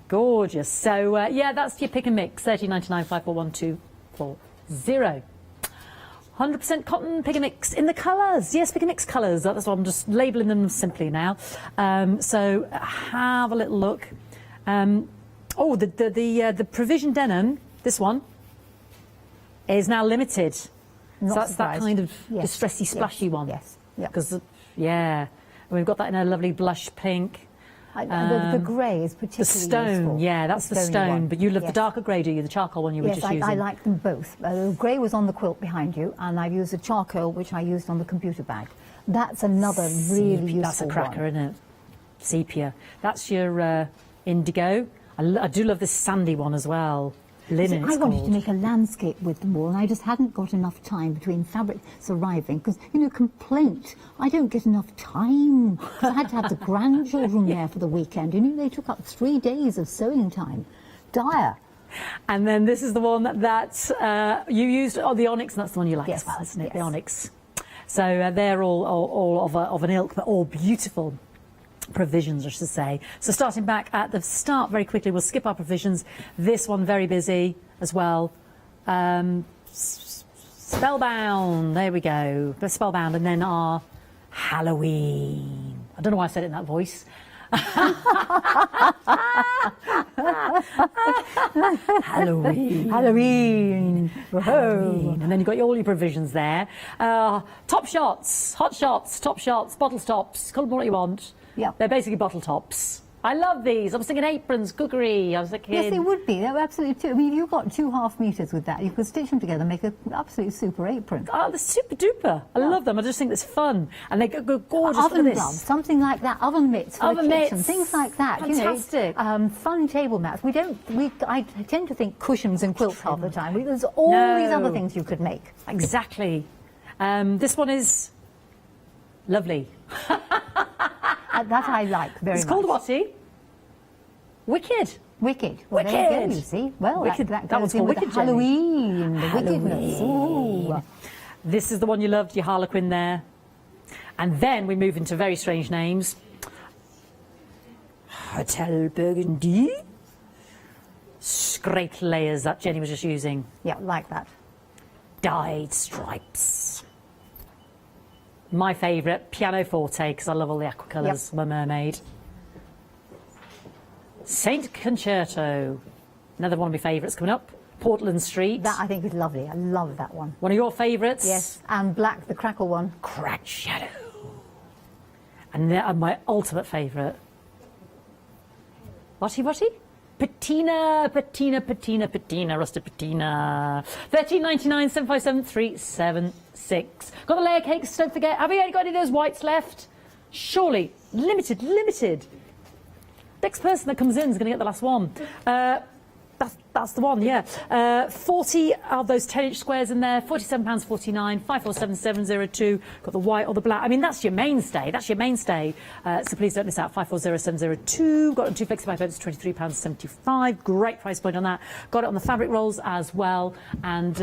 gorgeous. So yeah, that's your Pick and Mix, 13.99, 541240. 100% cotton Pick and Mix in the colours. Yes, Pick and Mix colours. That's what I'm just labelling them simply now. So have a little look. Oh, the Provision denim, this one, is now limited. So that's that kind of distressy, splashy one. Yes. Because, yeah. And we've got that in a lovely blush pink. The grey is particularly The stone, useful. yeah, that's the stone. One. But you love the darker grey, do you? The charcoal one you were just using? Yes, I like them both. The grey was on the quilt behind you, and I've used the charcoal, which I used on the computer bag. That's another really useful one. That's a cracker, isn't it? Sepia. That's your indigo. I do love this sandy one as well. Linen. I wanted to make a landscape with them all, and I just hadn't got enough time between fabrics arriving because, you know, complaint. I don't get enough time. I had to have the grandchildren there for the weekend. You know, they took up 3 days of sewing time. Dire. And then this is the one that you used, the onyx, and that's the one you like as well, isn't it? Yes. The onyx. So they're all of an ilk, but all beautiful provisions, I should say. So starting back at the start very quickly, we'll skip our provisions. This one very busy as well. Spellbound, there we go. Spellbound, and then our Halloween. I don't know why I said it in that voice. Halloween. Halloween. Halloween. And then you've got all your provisions there. Top shots, hot shots, top shots, bottle tops, call them what you want. Yeah. They're basically bottle tops. I love these. I was thinking aprons, cookery. I was thinking... Yes, they would be. They're absolutely too. I mean, you've got 2.5 meters with that. You could stitch them together and make an absolute super apron. Oh, they're super duper. I love them. I just think it's fun. And they go gorgeous oven for this. gloves, something like that. Oven mitts for Oven the kitchen, mitts. things like that. Fantastic. You know, fun table mats. I tend to think cushions and quilts half the time. There's all these other things you could make. Exactly. This one is lovely. That I like very much. It's called whatty? Wicked. Wicked. Well, there you go, you see. Well, Wicked. that That one's goes in called with Wicked, the Halloween, the wickedness. Ooh. This is the one you loved, your Harlequin there. And then we move into very strange names. Hotel Burgundy. Scraped layers that Jenny was just using. Yeah, like that. Dyed stripes. My favourite, pianoforte, because I love all the aqua colours. I'm a mermaid. Saint Concerto, another one of my favourites coming up. Portland Street. That I think is lovely. I love that one. One of your favourites? Yes, and black, the crackle one. Cracked Shadow. And my ultimate favourite. Patina, rusted patina. 13.99, 757 376. Got the layer cakes, don't forget. Have you got any of those whites left? Surely. Limited. Next person that comes in is going to get the last one. That's the one, yeah. 40 of those 10-inch squares in there, £47.49, 547702. Got the white or the black. I mean, that's your mainstay. So please don't miss out. 540702. Got it on 2 flexi votes, £23.75. Great price point on that. Got it on the fabric rolls as well. And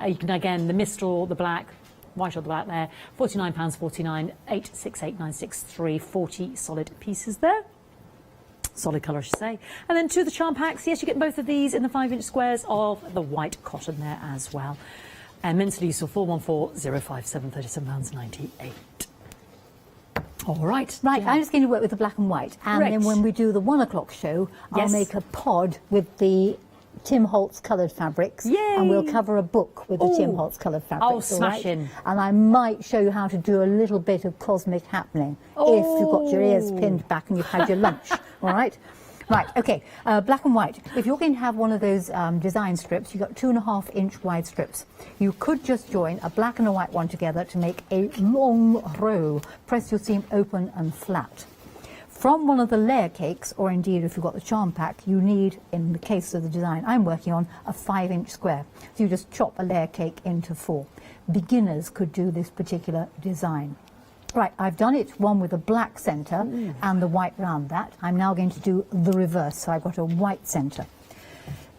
you can, again, the mist or the black, white or the black there, £49.49, 868963, 40 solid pieces there. Solid colour, I should say. And then to the charm packs, yes, you get both of these in the 5-inch squares of the white cotton there as well. And immensely useful, 414057, £37.98. All right. Right, I'm just going to work with the black and white. And then when we do the 1 o'clock show, I'll make a pod with the Tim Holtz coloured fabrics. Yay! And we'll cover a book with the Tim Holtz coloured fabrics. Oh, smashing. And I might show you how to do a little bit of cosmic happening if you've got your ears pinned back and you've had your lunch. All right? Right, okay, black and white. If you're going to have one of those design strips, you've got 2.5-inch wide strips. You could just join a black and a white one together to make a long row. Press your seam open and flat. From one of the layer cakes, or indeed if you've got the charm pack, you need, in the case of the design I'm working on, a 5-inch square. So you just chop a layer cake into 4. Beginners could do this particular design. Right, I've done it one with a black centre and the white round that. I'm now going to do the reverse, so I've got a white centre.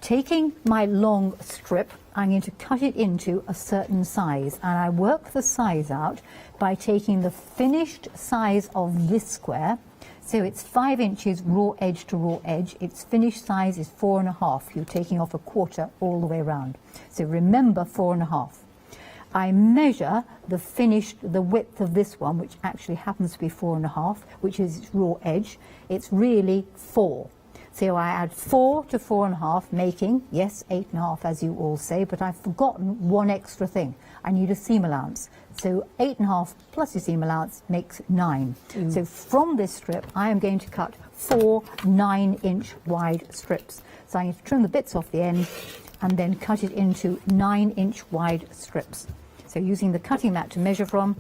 Taking my long strip, I'm going to cut it into a certain size, and I work the size out by taking the finished size of this square. So it's 5 inches raw edge to raw edge. Its finished size is 4.5. You're taking off a quarter all the way around. So remember 4.5. I measure the width of this one, which actually happens to be 4.5, which is its raw edge. It's really 4. So I add 4 to 4.5, making, yes, 8.5, as you all say, but I've forgotten one extra thing. I need a seam allowance. So 8.5 plus your seam allowance makes 9. So from this strip, I am going to cut 4 9-inch wide strips. So I'm going to trim the bits off the end and then cut it into 9-inch wide strips. So using the cutting mat to measure from,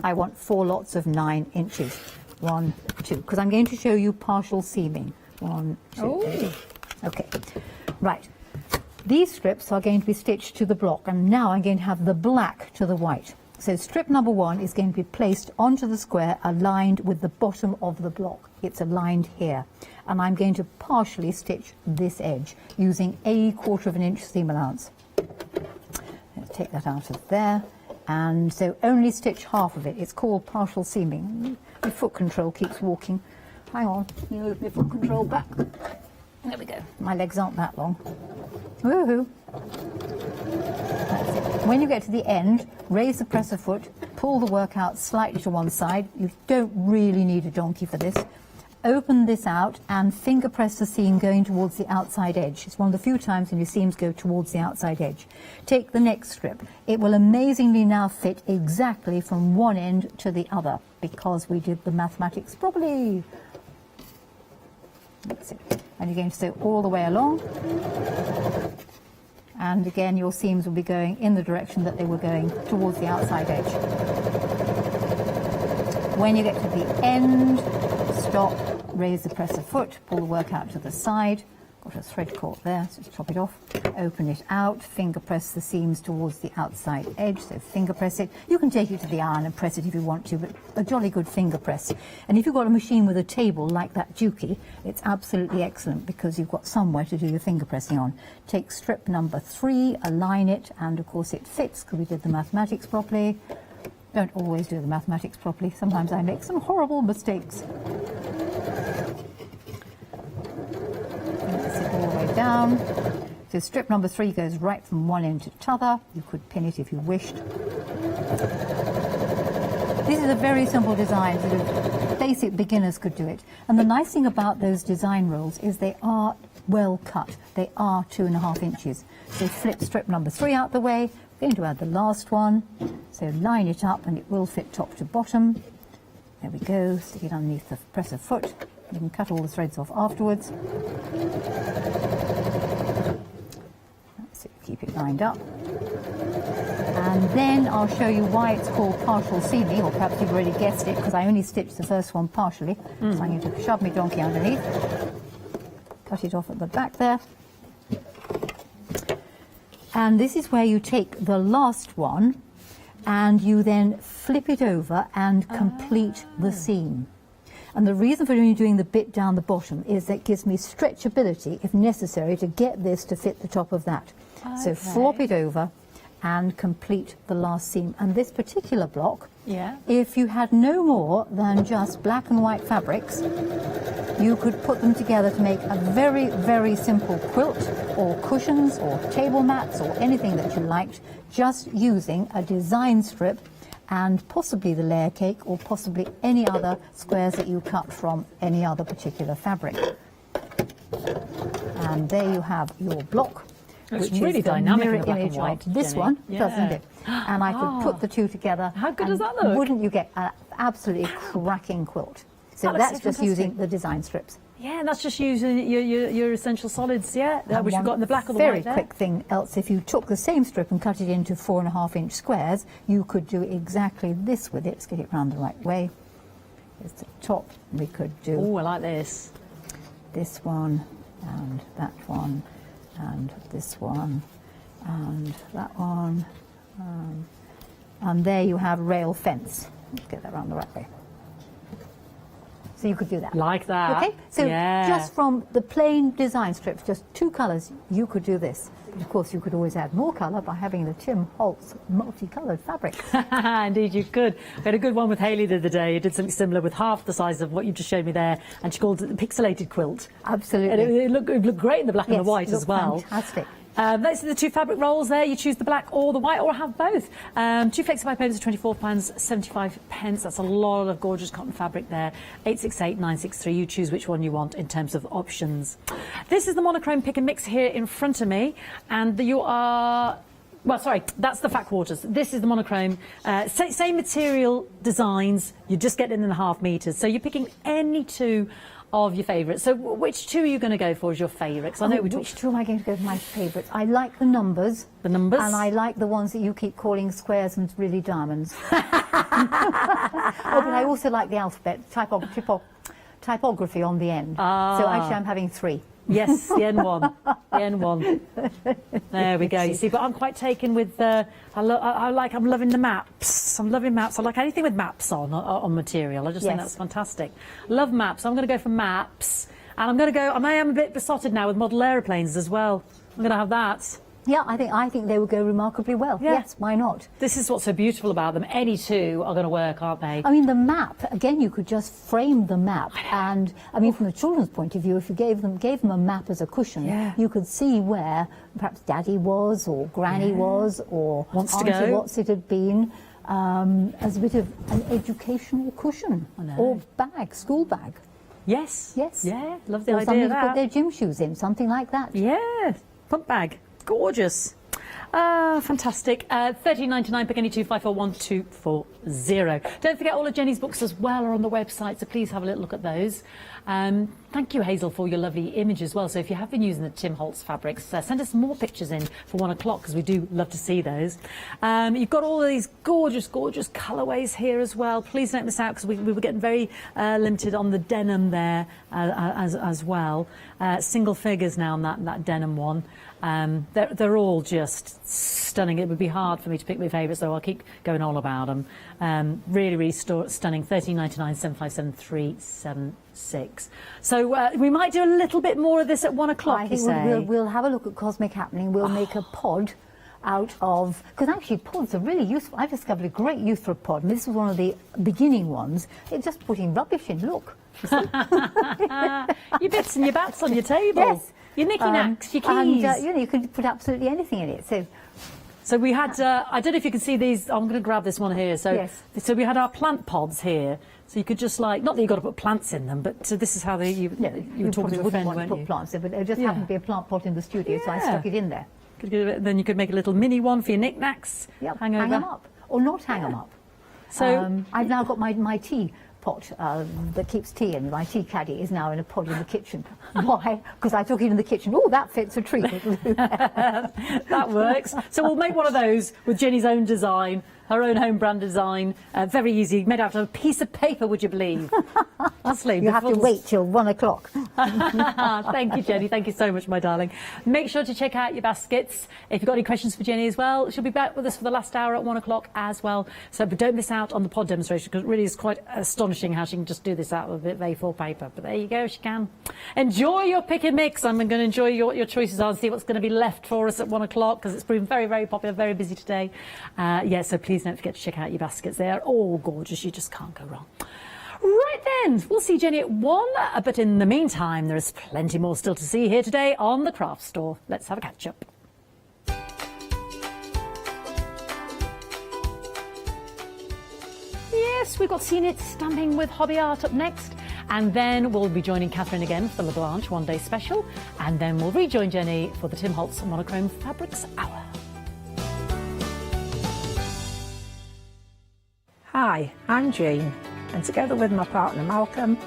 I want 4 lots of 9 inches. 1, 2, because I'm going to show you partial seaming. 1, 2, okay. Right. These strips are going to be stitched to the block, and now I'm going to have the black to the white. So strip number 1 is going to be placed onto the square aligned with the bottom of the block. It's aligned here. And I'm going to partially stitch this edge using a 1/4 inch seam allowance. Let's take that out of there. And so only stitch half of it. It's called partial seaming. My foot control keeps walking. Hang on, you move my foot control back. There we go. My legs aren't that long. Woohoo! That's it. When you get to the end, raise the presser foot, pull the work out slightly to one side. You don't really need a donkey for this. Open this out and finger press the seam going towards the outside edge. It's one of the few times when your seams go towards the outside edge. Take the next strip. It will amazingly now fit exactly from one end to the other because we did the mathematics properly. That's it. And you're going to sew all the way along. And again, your seams will be going in the direction that they were going towards the outside edge. When you get to the end, stop, raise the presser foot, pull the work out to the side. Got a thread caught there, so just chop it off. Open it out, finger press the seams towards the outside edge, so finger press it. You can take it to the iron and press it if you want to, but a jolly good finger press. And if you've got a machine with a table like that Juki, it's absolutely excellent because you've got somewhere to do your finger pressing on. Take strip number 3, align it, and of course it fits because we did the mathematics properly. Don't always do the mathematics properly. Sometimes I make some horrible mistakes. All the way down. So strip number 3 goes right from one end to the other. You could pin it if you wished. This is a very simple design. Sort of basic beginners could do it. And the nice thing about those design rolls is they are well cut. They are 2.5 inches. So flip strip number 3 out the way. I'm going to add the last one. So line it up and it will fit top to bottom. There we go. Stick it underneath the presser foot. You can cut all the threads off afterwards. So keep it lined up. And then I'll show you why it's called partial seaming, or perhaps you've already guessed it, because I only stitched the first one partially. So I'm going to shove my donkey underneath, cut it off at the back there. And this is where you take the last one and you then flip it over and complete the seam. And the reason for only doing the bit down the bottom is that it gives me stretchability, if necessary, to get this to fit the top of that. So flop it over and complete the last seam. And this particular block, if you had no more than just black and white fabrics, you could put them together to make a very, very simple quilt or cushions or table mats or anything that you liked, just using a design strip and possibly the layer cake or possibly any other squares that you cut from any other particular fabric. And there you have your block. It's which really is the dynamic in mirror the black and image white, of this Jenny. one, Yeah. doesn't it? And I could put the two together. How good and does that look? Wouldn't you get an absolutely cracking quilt? So That looks that's so just fantastic. using the design strips. Yeah, and that's just using your essential solids, which And we've one got in the black or the very white there. quick thing else, if you took the same strip and cut it into 4.5-inch squares, you could do exactly this with it. Let's get it round the right way. Here's the top. We could do... Oh, I like this. This one, and that one, and this one, and that one. And there you have rail fence. Let's get that round the right way. So you could do that. Like that. Okay, so just from the plain design strips, just 2 colours, you could do this. But of course, you could always add more colour by having the Tim Holtz multicoloured fabric. Indeed, you could. We had a good one with Hayley the other day. Who did something similar with half the size of what you just showed me there, and she called it the pixelated quilt. Absolutely. And it looked great in the black and the white it as well. looked fantastic. Those are the 2 fabric rolls there. You choose the black or the white, or have both. 2 Flexi papers are £24.75. That's a lot of gorgeous cotton fabric there. 868 963. You choose which one you want in terms of options. This is the monochrome pick and mix here in front of me, and you are... Well, sorry, that's the fat quarters. This is the monochrome. Same material designs. You're just getting in the half meters. So you're picking any 2 of your favourites. So which 2 are you going to go for as your favourites? I know which 2 am I going to go for my favourites? I like the numbers. The numbers? And I like the ones that you keep calling squares and really diamonds. But I also like the alphabet, typography on the end. So actually I'm having 3. Yes, the N1. The N1. There we go. You see, but I'm quite taken with I'm loving the maps. I'm loving maps. I like anything with maps on material. I just think that's fantastic. Love maps. I'm going to go for maps, and I'm going to go. I am a bit besotted now with model aeroplanes as well. I'm going to have that. Yeah, I think they would go remarkably well. Yeah. Yes, why not? This is what's so beautiful about them. Any 2 are going to work, aren't they? I mean, the map, again, you could just frame the map. And, I mean, from the children's point of view, if you gave them a map as a cushion, you could see where perhaps Daddy was, or Granny was, or Auntie Watts it had been, as a bit of an educational cushion. Or bag, school bag. Yes. Yes. Yeah, love the or idea something of to that. put their gym shoes in, something like that. Yeah, pump bag. Gorgeous. Fantastic. £13.99, pick any 2, 541240. Don't forget all of Jenny's books as well are on the website, so please have a little look at those. Thank you, Hazel, for your lovely image as well. So if you have been using the Tim Holtz fabrics, send us more pictures in for 1 o'clock, because we do love to see those. You've got all of these gorgeous, gorgeous colourways here as well. Please don't miss out, because we were getting very limited on the denim there as well. Single figures now on that denim one. They're all just stunning. It would be hard for me to pick my favourites, so I'll keep going on about them. Really, really stunning. £13.99, 757 376. So we might do a little bit more of this at 1 o'clock. I think we'll have a look at Cosmic Happening. We'll make a pod out of, because actually pods are really useful. I've discovered a great use for a pod, and this was one of the beginning ones. It's just putting rubbish in. Look. Your bits and your bats on your table. Yes. Your knicky-knacks, your keys. And you can put absolutely anything in it. So we had, I don't know if you can see these, I'm going to grab this one here. So we had our plant pods here. So you could just not that you've got to put plants in them, but this is how you were talking to a friend, weren't you? Put plants in, but there just happened to be a plant pot in the studio, so I stuck it in there. Then you could make a little mini one for your knickknacks. Hang them up. Or not hang them up. So I've now got my tea pot that keeps tea in. My tea caddy is now in a pod in the kitchen. Why? Because I took it in the kitchen. Oh, that fits a treat. That works. So we'll make one of those with Jenny's own design, her own home brand design. Very easy, made out of a piece of paper, would you believe? Honestly, you have to wait till 1 o'clock. Thank you, Jenny. Thank you so much, my darling. Make sure to check out your baskets. If you've got any questions for Jenny as well, she'll be back with us for the last hour at 1 o'clock as well. So but don't miss out on the pod demonstration, because it really is quite astonishing how she can just do this out of a bit of A4 paper. But there you go, she can. Enjoy your pick and mix. I'm going to enjoy your choices and see what's going to be left for us at 1 o'clock, because it's proven very, very popular, very busy today. So please don't forget to check out your baskets. They are all gorgeous. You just can't go wrong. Right then, we'll see Jenny at 1, but in the meantime, there is plenty more still to see here today on the Craft Store. Let's have a catch-up. Yes, we've got Seen It Stamping with Hobby Art up next, and then we'll be joining Catherine again for the LeBlanche one-day special, and then we'll rejoin Jenny for the Tim Holtz Monochrome Fabrics Hour. Hi, I'm Jean, and together with my partner Malcolm,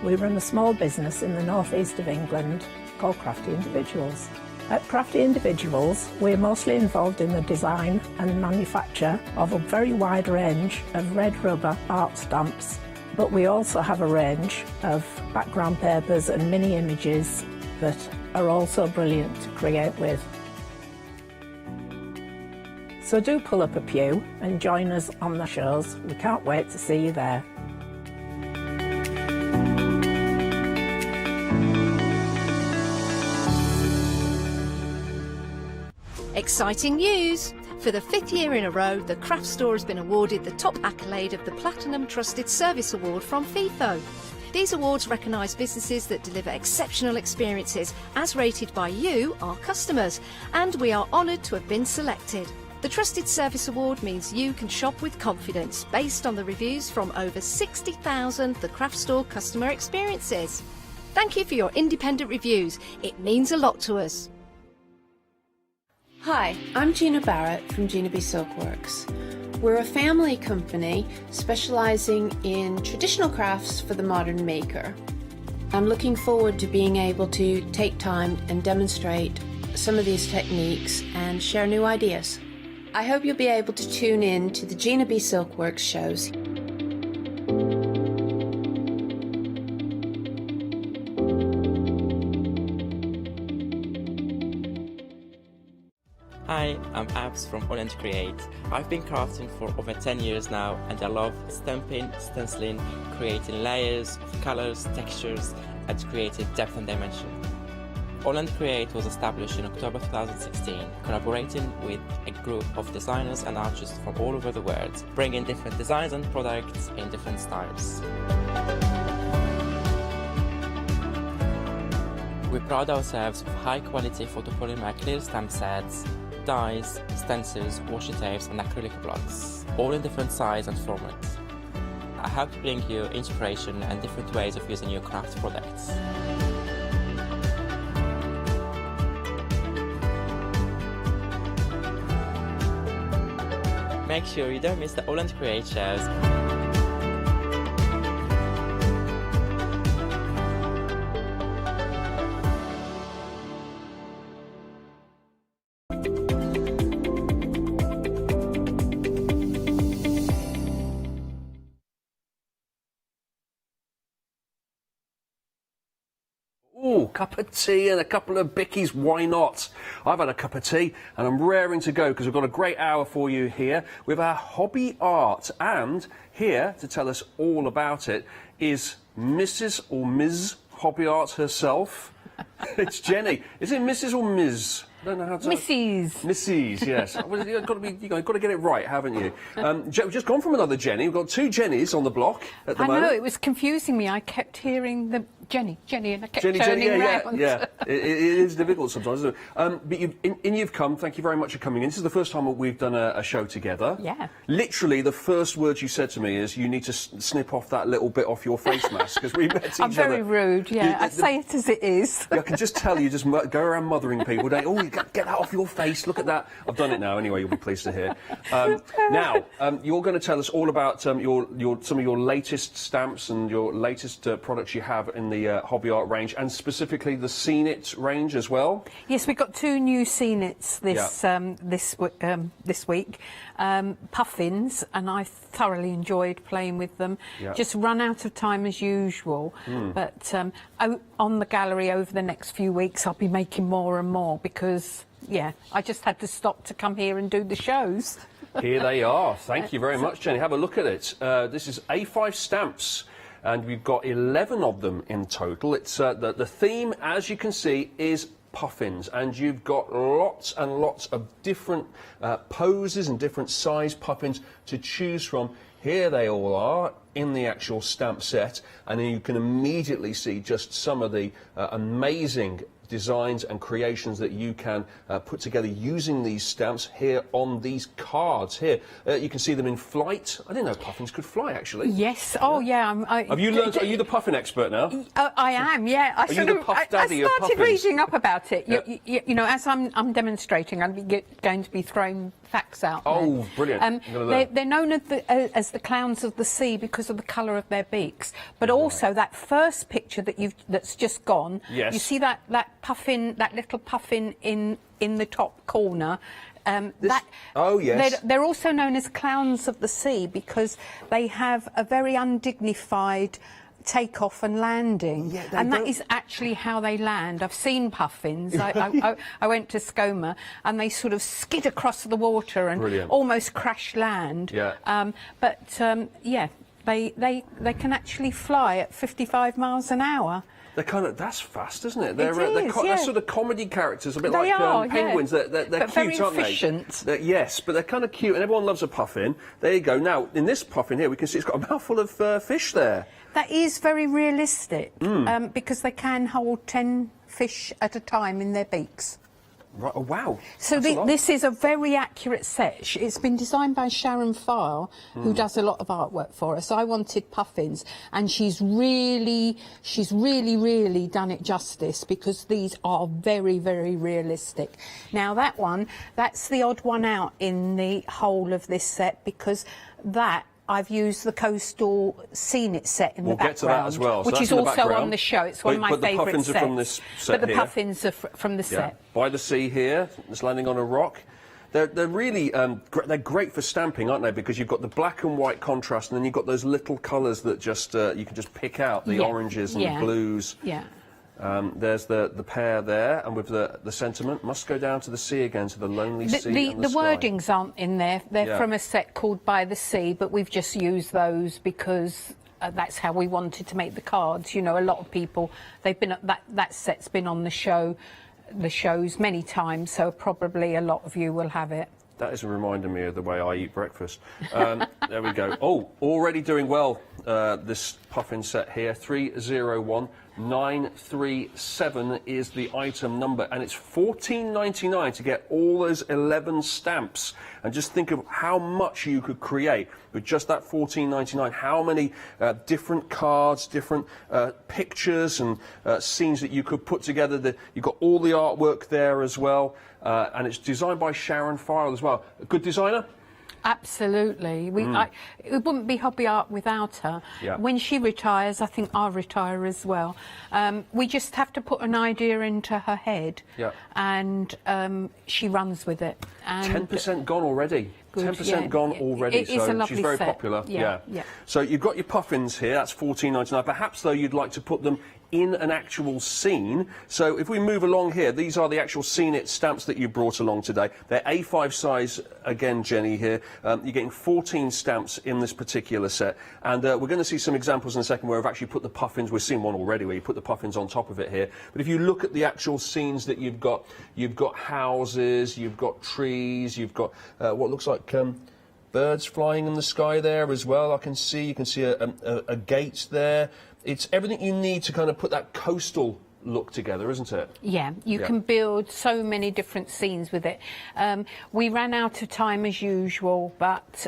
we run a small business in the northeast of England called Crafty Individuals. At Crafty Individuals, we're mostly involved in the design and manufacture of a very wide range of red rubber art stamps, but we also have a range of background papers and mini images that are also brilliant to create with. So do pull up a pew and join us on the shows. We can't wait to see you there. Exciting news! For the 5th year in a row, the Craft Store has been awarded the top accolade of the Platinum Trusted Service Award from FIFO. These awards recognise businesses that deliver exceptional experiences as rated by you, our customers, and we are honoured to have been selected. The Trusted Service Award means you can shop with confidence based on the reviews from over 60,000 The Craft Store customer experiences. Thank you for your independent reviews. It means a lot to us. Hi, I'm Gina Barrett from Gina B Silkworks. We're a family company specialising in traditional crafts for the modern maker. I'm looking forward to being able to take time and demonstrate some of these techniques and share new ideas. I hope you'll be able to tune in to the Gina B Silkworks shows. Hi, I'm Abs from AALL Create. I've been crafting for over 10 years now, and I love stamping, stenciling, creating layers of colours, textures, and creating depth and dimension. AALL Create was established in October 2016, collaborating with a group of designers and artists from all over the world, bringing different designs and products in different styles. We pride ourselves with high-quality photopolymer clear stamp sets, dies, stencils, washi tapes and acrylic blocks, all in different sizes and formats. I hope to bring you inspiration and different ways of using your craft products. Make sure you don't miss the AALL Create shows. Ooh, cup of tea and a couple of bickies, why not? I've had a cup of tea and I'm raring to go because we've got a great hour for you here with our hobby art. And here to tell us all about it is Mrs. or Ms. Hobby Art herself. It's Jenny. Is it Mrs. or Ms.? I don't know how to... Mrs, yes. Well, you've got to get it right, haven't you? We've just gone from another Jenny. We've got 2 Jennies on the block at the moment. I know, it was confusing me. I kept hearing the Jenny, and I kept turning round. Yeah. It is difficult sometimes, isn't it? But you've come. Thank you very much for coming in. This is the first time we've done a show together. Yeah. Literally, the first words you said to me is, you need to snip off that little bit off your face mask, because we met each other. I'm very rude, yeah. I say it as it is. I can just tell you just go around mothering people. Oh, get that off your face. Look at that. I've done it now anyway, you'll be pleased to hear. Now, you're going to tell us all about some of your latest stamps and your latest products you have in the Hobby Art range, and specifically the Scene It range as well. Yes, we've got 2 new Scene Its this week. Puffins, and I thoroughly enjoyed playing with them. Just run out of time as usual, but on the gallery over the next few weeks I'll be making more and more because I just had to stop to come here and do the shows. Here they are. Thank you very much, Jenny. Have a look at it. This is A5 stamps, and we've got 11 of them in total. It's the theme, as you can see, is puffins, and you've got lots and lots of different poses and different size puffins to choose from. Here they all are in the actual stamp set, and then you can immediately see just some of the amazing designs and creations that you can put together using these stamps here on these cards here. You can see them in flight. I didn't know puffins could fly, actually. Yes. Oh, yeah. Have you learned? Are you the puffin expert now? I am. Yeah. Are you the puff daddy of puffins? I started reading up about it. You know, as I'm demonstrating, I'm going to be throwing facts out. Oh, brilliant! They're known as the clowns of the sea because of the colour of their beaks, but also that first picture that's just gone. Yes. You see that puffin, that little puffin in the top corner. Oh yes. They're also known as clowns of the sea because they have a very undignified take-off and landing, and that is actually how they land. I've seen puffins. I went to Skoma, and they sort of skid across the water and almost crash land. They can actually fly at 55 miles an hour. They're that's fast, isn't it? They're sort of comedy characters, a bit they like penguins. They're cute, very aren't efficient. they? Yes, but they're kind of cute, and everyone loves a puffin. There you go. Now, in this puffin here, we can see it's got a mouthful of fish there. That is very realistic, because they can hold 10 fish at a time in their beaks. Right, oh, wow. So this is a very accurate set. It's been designed by Sharon Farr, who does a lot of artwork for us. I wanted puffins, and she's really done it justice because these are very, very realistic. Now that's the odd one out in the whole of this set because I've used the coastal Scene It set in the background. We'll get to that as well. Which is also on the show. It's one of my favourite sets. But the puffins are from this set But the puffins are from the set. By the sea here, it's landing on a rock. They're really they're great for stamping, aren't they? Because you've got the black and white contrast, and then you've got those little colours that just you can just pick out, the oranges and the blues. There's the pair there, and with the sentiment, must go down to the sea again, to the lonely sea and the sky. Wordings aren't in there. They're from a set called By the Sea, but we've just used those because that's how we wanted to make the cards. You know, a lot of people, they've been that set's been on the shows many times, so probably a lot of you will have it. That is reminding me of the way I eat breakfast. There we go. Oh, already doing well, this puffin set here. 301937 is the item number, and it's $14.99 to get all those 11 stamps. And just think of how much you could create with just that $14.99. How many different cards, different pictures and scenes that you could put together. You've got all the artwork there as well. And it's designed by Sharon Farr as well. A good designer? Absolutely. It wouldn't be Hobby Art without her. When she retires, I think I'll retire as well. We just have to put an idea into her head, and she runs with it. And 10% gone already. 10% gone already. It is a lovely she's very set. popular. So you've got your puffins here. That's $14.99. Perhaps though you'd like to put them in an actual scene. So if we move along here, these are the actual Scene It stamps that you brought along today. They're A5 size again, Jenny, here. You're getting 14 stamps in this particular set. And we're going to see some examples in a second where I've actually put the puffins. We've seen one already where you put the puffins on top of it here. But if you look at the actual scenes that you've got houses, you've got trees, you've got what looks like birds flying in the sky there as well. You can see a gate there. It's everything you need to kind of put that coastal look together, isn't it? Yeah, you can build so many different scenes with it. We ran out of time as usual, but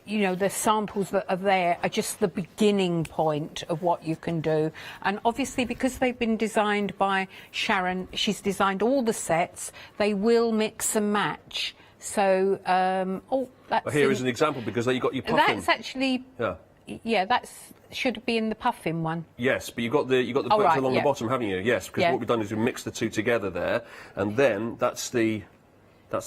you know, the samples that are there are just the beginning point of what you can do. And obviously, because they've been designed by Sharon, she's designed all the sets, they will mix and match. So, that's... Well, here is an example, because you've got your puffin. That's actually... Yeah. Yeah, that's should be in the puffin one. Yes, but you've got the buttons right, along yeah. the bottom, haven't you? Yes, because what we've done is we've mixed the two together there, and then that's the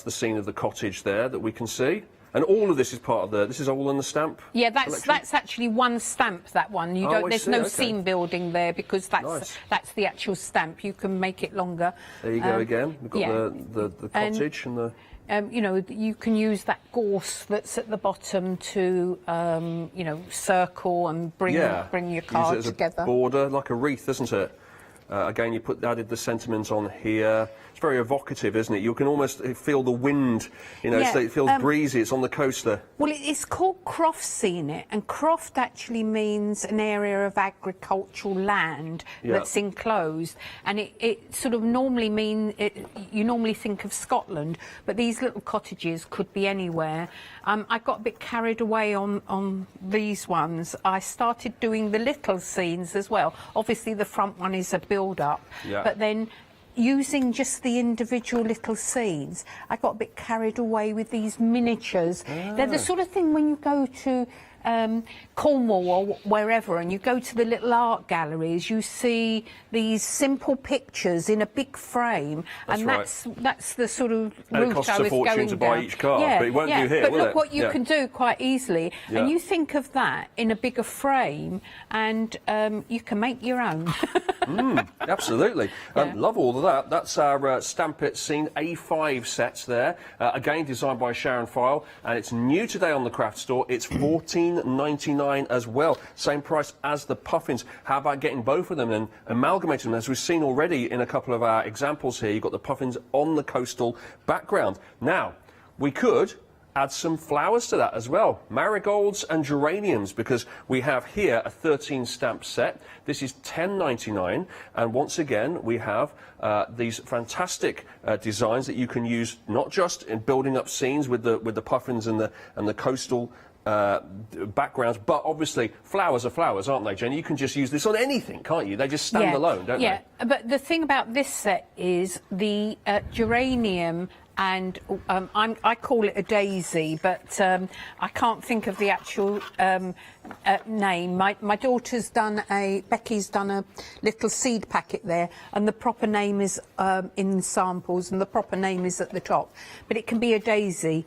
scene of the cottage there that we can see. And all of this is part of this is all in the stamp. Yeah, collection? that's actually one stamp. That one. You don't. There's no seam building there, because that's the actual stamp. You can make it longer. There you go again. We've got the cottage and the. You know, you can use that gorse that's at the bottom to, you know, circle and bring your card use it as together. A border, like a wreath, isn't it? Again, you added the sentiment on here. It's very evocative, isn't it? You can almost feel the wind, you know, so it feels breezy. It's on the coast there. Well, it's called croft scenic, and croft actually means an area of agricultural land that's enclosed, and it sort of normally you normally think of Scotland, but these little cottages could be anywhere. I got a bit carried away on these ones. I started doing the little scenes as well. Obviously, the front one is a build-up, but then using just the individual little scenes, I got a bit carried away with these miniatures. They're the sort of thing when you go to Cornwall or wherever, and you go to the little art galleries, you see these simple pictures in a big frame, that's the sort of route I was going down. It costs a fortune to buy each card, but it won't do here, but will look it? what you can do quite easily, and you think of that in a bigger frame, and you can make your own. Absolutely. Love all of that. That's our Stamp It Scene A5 sets there. Again, designed by Sharon File, and it's new today on the craft store. It's $14.99 as well. Same price as the puffins. How about getting both of them and amalgamating them? As we've seen already in a couple of our examples here, you've got the puffins on the coastal background. Now, we could add some flowers to that as well, marigolds and geraniums, because we have here a 13 stamp set. This is $10.99, and once again we have these fantastic designs that you can use not just in building up scenes with the puffins and the coastal backgrounds, but obviously flowers are flowers, aren't they, Jenny? You can just use this on anything, can't you? They just stand alone, don't they? Yeah, but the thing about this set is the geranium, and I call it a daisy, but I can't think of the actual name. My daughter's Becky's done a little seed packet there, and the proper name is in samples, and the proper name is at the top. But it can be a daisy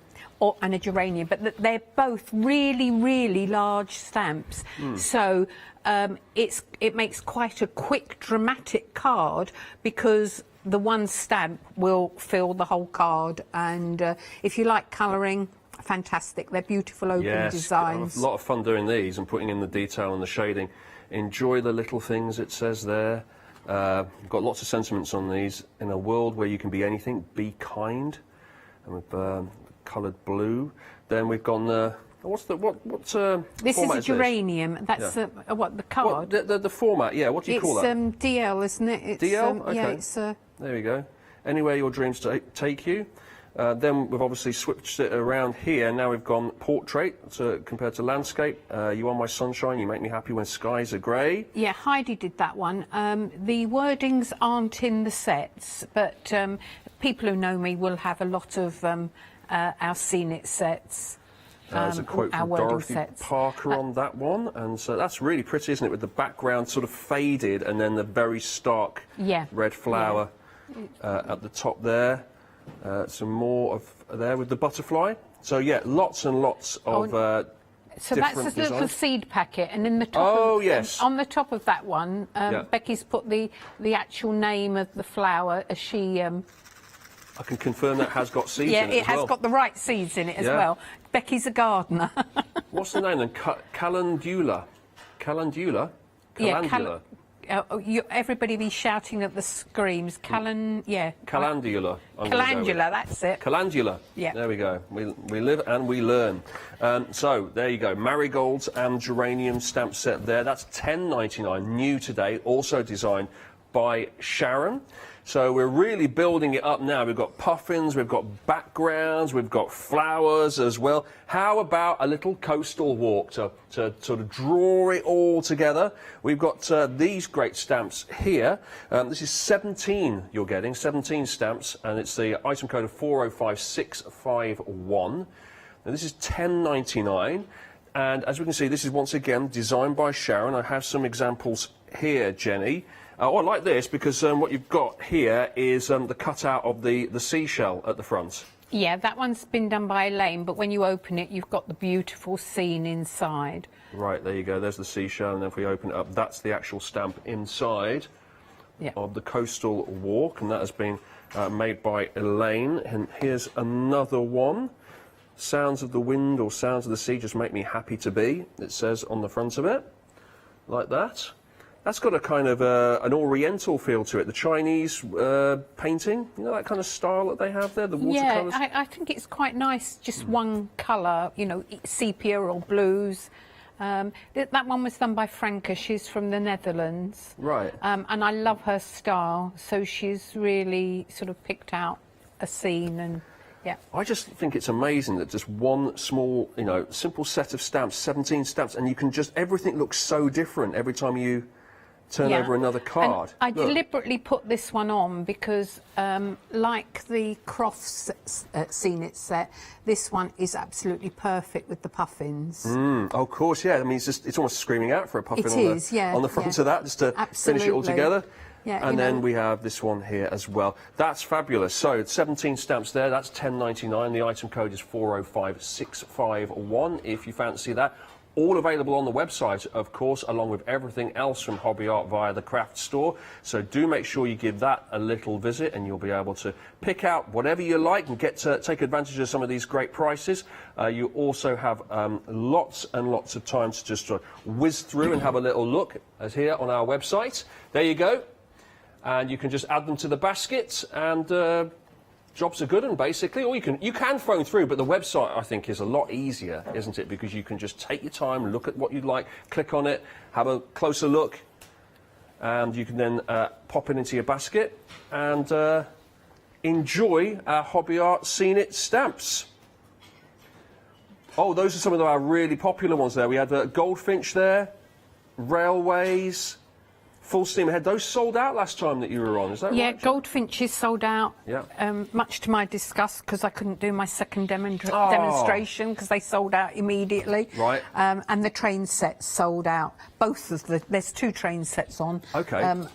and a geranium, but they're both really, really large stamps. So it makes quite a quick, dramatic card, because the one stamp will fill the whole card, and if you like colouring, fantastic. They're beautiful open designs. A lot of fun doing these and putting in the detail and the shading. Enjoy the little things, it says there. Got lots of sentiments on these. In a world where you can be anything, be kind. And we've coloured blue. Then we've gone this is a geranium. That's the card? The format, yeah. What do you call that? It's DL, isn't it? It's, DL? Okay. Yeah, it's... There we go. Anywhere your dreams take you. Then we've obviously switched it around here. Now we've gone portrait compared to landscape. You are my sunshine, you make me happy when skies are grey. Yeah, Heidi did that one. The wordings aren't in the sets, but people who know me will have a lot of our Seen It sets. There's a quote from Dorothy Parker on that one, and so that's really pretty, isn't it, with the background sort of faded and then the very stark red flower at the top there. Some more of there with the butterfly. So yeah, lots and lots of so that's a little designs. Seed packet, and in the top on the top of that one, Becky's put the actual name of the flower as she... I can confirm that has got seeds in it as well. Yeah, it has got the right seeds in it as well. Becky's a gardener. What's the name then? Calendula. Calendula? Calendula. Everybody be shouting at the screams. Calendula. Calendula, that's it. Calendula. Yeah. There we go. We live and we learn. So there you go. Marigolds and geranium stamp set there. That's $10.99, new today, also designed by Sharon. So we're really building it up now. We've got puffins, we've got backgrounds, we've got flowers as well. How about a little coastal walk to sort of draw it all together? We've got these great stamps here. This is 17 you're getting, 17 stamps, and it's the item code of 405651. Now this is $10.99, and as we can see, this is once again designed by Sharon. I have some examples here, Jenny. Oh, I like this because what you've got here is the cutout of the seashell at the front. Yeah, that one's been done by Elaine, but when you open it, you've got the beautiful scene inside. Right, there you go. There's the seashell, and then if we open it up, that's the actual stamp inside of the coastal walk, and that has been made by Elaine. And here's another one. Sounds of the wind or sounds of the sea just make me happy to be, it says on the front of it, like that. That's got a kind of an oriental feel to it, the Chinese painting, you know, that kind of style that they have there, the watercolours. Yeah, I think it's quite nice, just one colour, you know, sepia or blues. That one was done by Franca, she's from the Netherlands. Right. And I love her style, so she's really sort of picked out a scene and... Yeah. I just think it's amazing that just one small, you know, simple set of stamps, 17 stamps, and you can just, everything looks so different every time you turn over another card. And I deliberately put this one on because, like the Crofts Scene It set, this one is absolutely perfect with the puffins. Oh, of course, yeah. I mean, it's almost screaming out for a puffin on the front of that, just to finish it all together. Yeah, and then we have this one here as well. That's fabulous. So 17 stamps there. That's $10.99. The item code is 405651 if you fancy that. All available on the website, of course, along with everything else from Hobby Art via the craft store. So do make sure you give that a little visit, and you'll be able to pick out whatever you like and get to take advantage of some of these great prices. You also have lots and lots of time to just whiz through and have a little look, as here on our website. There you go. And you can just add them to the basket, and jobs are good, and basically, or you can phone through, but the website, I think, is a lot easier, isn't it? Because you can just take your time, look at what you'd like, click on it, have a closer look, and you can then pop it into your basket and enjoy our Hobby Art Scene It stamps. Oh, those are some of our really popular ones there. We had Goldfinch there, Railways, Full Steam Ahead. Those sold out last time that you were on, is that right? Yeah, Goldfinch is sold out, much to my disgust, because I couldn't do my second demonstration because they sold out immediately. Right. And the train sets sold out. Both of there's two train sets on. Okay.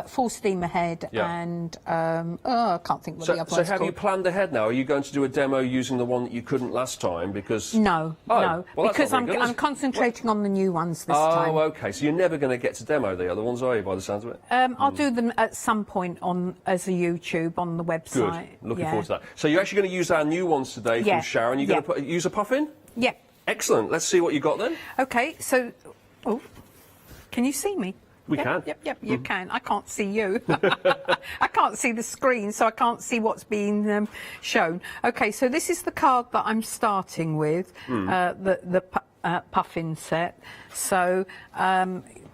Full Steam Ahead and, I can't think what the other one's So have called. you planned ahead now? Are you going to do a demo using the one that you couldn't last time? Because No, well, because that's not very good, is I'm it? concentrating on the new ones this time. Oh, OK. So you're never going to get to demo the other ones, are you, by the sounds of it? I'll do them at some point as a YouTube on the website. Good. Looking forward to that. So you're actually going to use our new ones today from Sharon. You're going to use a puffin? Yeah. Excellent. Let's see what you got then. OK, so... Oh, can you see me? We can. Yep, you can. I can't see you. I can't see the screen, so I can't see what's being shown. OK, so this is the card that I'm starting with, the puffin set. So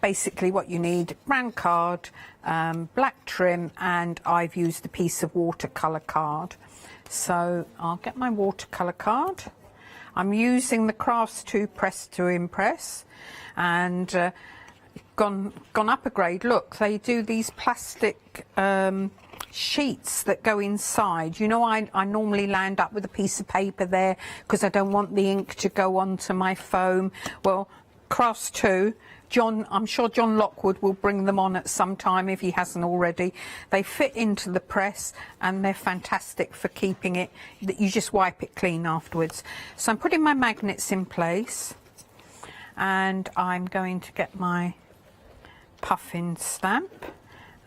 basically what you need, brown card, black trim, and I've used a piece of watercolour card. So I'll get my watercolour card. I'm using the Crafts 2 Press to Impress, and gone up a grade. Look, they do these plastic sheets that go inside. You know, I normally land up with a piece of paper there because I don't want the ink to go onto my foam. Well, Crafts 2, I'm sure John Lockwood will bring them on at some time if he hasn't already. They fit into the press and they're fantastic for keeping it. You just wipe it clean afterwards. So I'm putting my magnets in place, and I'm going to get my puffin stamp,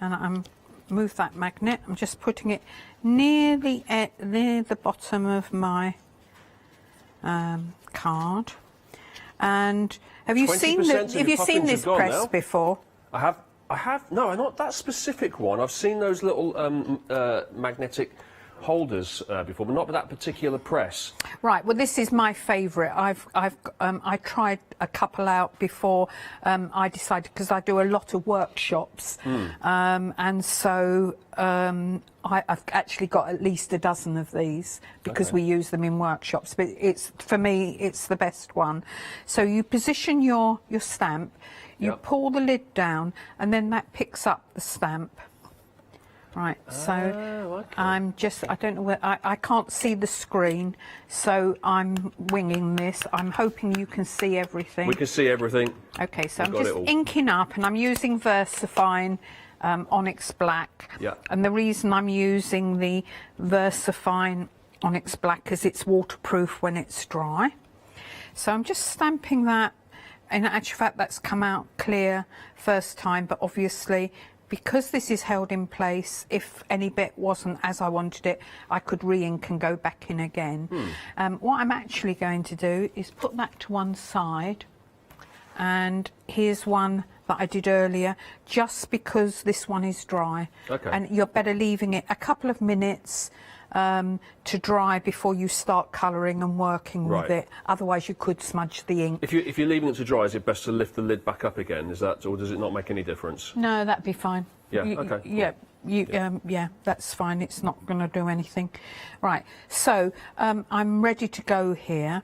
and I'm move that magnet. I'm just putting it near the bottom of my card. And have you seen this press before? I have. No, not that specific one. I've seen those little magnetic holders before, but not with that particular press. Right. Well, this is my favourite. I tried a couple out before I decided, because I do a lot of workshops, and so I've actually got at least a dozen of these because we use them in workshops. But for me, it's the best one. So you position your stamp, you pull the lid down, and then that picks up the stamp. Right, so I'm just, I don't know where, I can't see the screen, so I'm winging this. I'm hoping you can see everything. We can see everything. Okay, so I'm just inking up, and I'm using VersaFine Onyx Black. Yeah. And the reason I'm using the VersaFine Onyx Black is it's waterproof when it's dry. So I'm just stamping that. In actual fact, that's come out clear first time, but obviously, because this is held in place, if any bit wasn't as I wanted it, I could re-ink and go back in again. What I'm actually going to do is put that to one side, and here's one that I did earlier, just because this one is dry. Okay. And you're better leaving it a couple of minutes to dry before you start colouring and working with it. Otherwise, you could smudge the ink. If you're leaving it to dry, is it best to lift the lid back up again? Is that, or does it not make any difference? No, that'd be fine. Yeah. Okay. Yeah. Yeah, that's fine. It's not going to do anything. Right. So I'm ready to go here,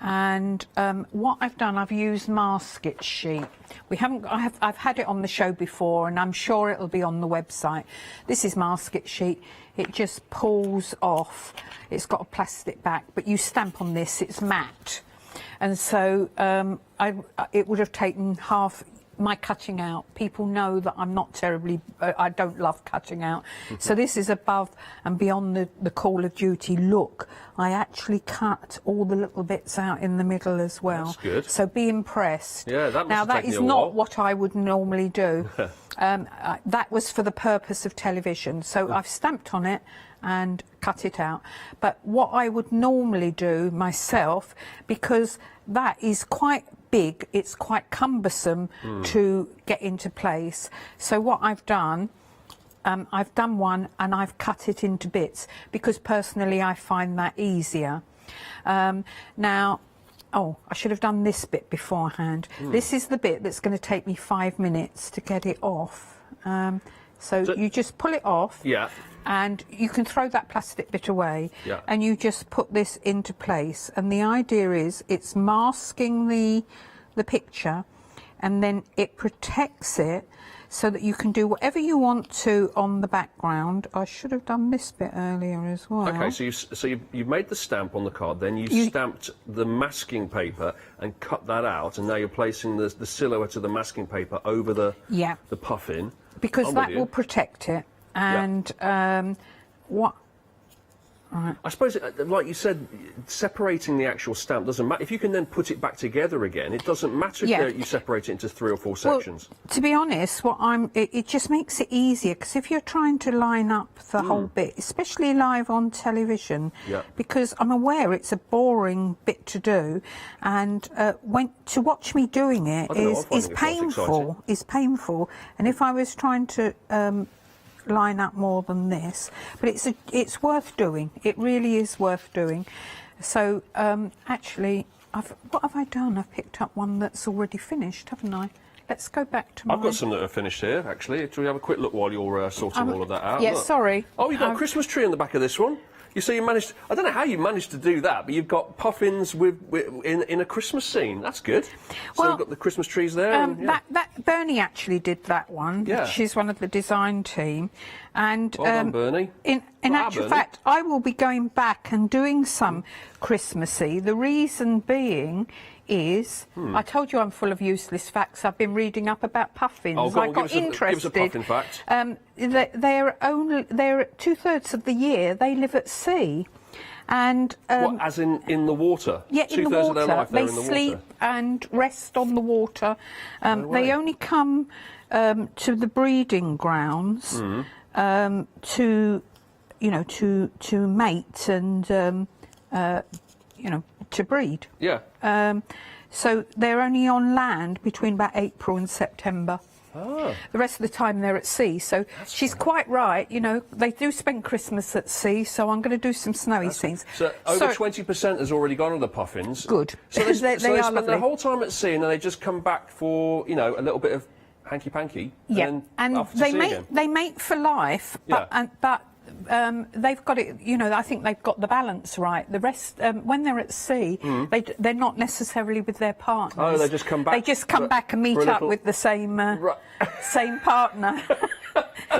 and what I've done, I've used Masket sheet. I've had it on the show before, and I'm sure it'll be on the website. This is Masket sheet. It just pulls off. It's got a plastic back, but you stamp on this. It's matte, and so it would have taken half. My cutting out, people know that I'm not terribly, I don't love cutting out. So this is above and beyond the Call of Duty look. I actually cut all the little bits out in the middle as well. That's good. So be impressed. Yeah, that must now have that taken is you a not while. what I would normally do. That was for the purpose of television. So I've stamped on it and cut it out. But what I would normally do myself, because that is quite big, it's quite cumbersome to get into place. So what I've done one and I've cut it into bits, because personally I find that easier. Now, I should have done this bit beforehand. This is the bit that's going to take me 5 minutes to get it off. So you just pull it off. Yeah. And you can throw that plastic bit away, and you just put this into place. And the idea is it's masking the picture, and then it protects it so that you can do whatever you want to on the background. I should have done this bit earlier as well. Okay, so you've made the stamp on the card, then you stamped the masking paper and cut that out, and now you're placing the silhouette of the masking paper over the puffin. Because that will protect it. And what? Right. I suppose, like you said, separating the actual stamp doesn't matter. If you can then put it back together again, it doesn't matter if you separate it into 3 or 4 sections. Well, to be honest, it just makes it easier, because if you're trying to line up the whole bit, especially live on television, because I'm aware it's a boring bit to do, and to watch me doing it is painful. It's painful, and if I was trying to line up more than this, but it's worth doing. It really is worth doing. So actually, what have I done? I've picked up one that's already finished, haven't I? Let's go back to I've got some that are finished here, actually. Shall we have a quick look while you're sorting all of that out? Yeah, Look. sorry. Oh, you've got a Christmas tree on the back of this one. You see, you managed. I don't know how you managed to do that, but you've got puffins in a Christmas scene. That's good. So you've got the Christmas trees there. That Bernie actually did that one. Yeah. She's one of the design team, and well done, Bernie. In actual fact, I will be going back and doing some Christmassy. The reason being is, I told you I'm full of useless facts. I've been reading up about puffins. Oh, I got interested. Give us a puffin fact. They're 2/3 of the year they live at sea, and what, as in the water? Yeah, in the water. Of their life, they in the sleep water. And rest on the water. They only come to the breeding grounds to mate and to breed. Yeah. So they're only on land between about April and September. The rest of the time they're at sea. So she's quite right. You know, they do spend Christmas at sea, so I'm going to do some snowy scenes. So over 20% has already gone on the puffins. Good. So they, They so they are spend lovely. the whole time at sea, and then they just come back for, you know, a little bit of hanky-panky. Yeah, and off to they sea mate again. they mate for life, but they've got it. You know, I think they've got the balance right. The rest, when they're at sea, they're not necessarily with their partners. Oh, they just come back. They just come back and meet up with the same same partner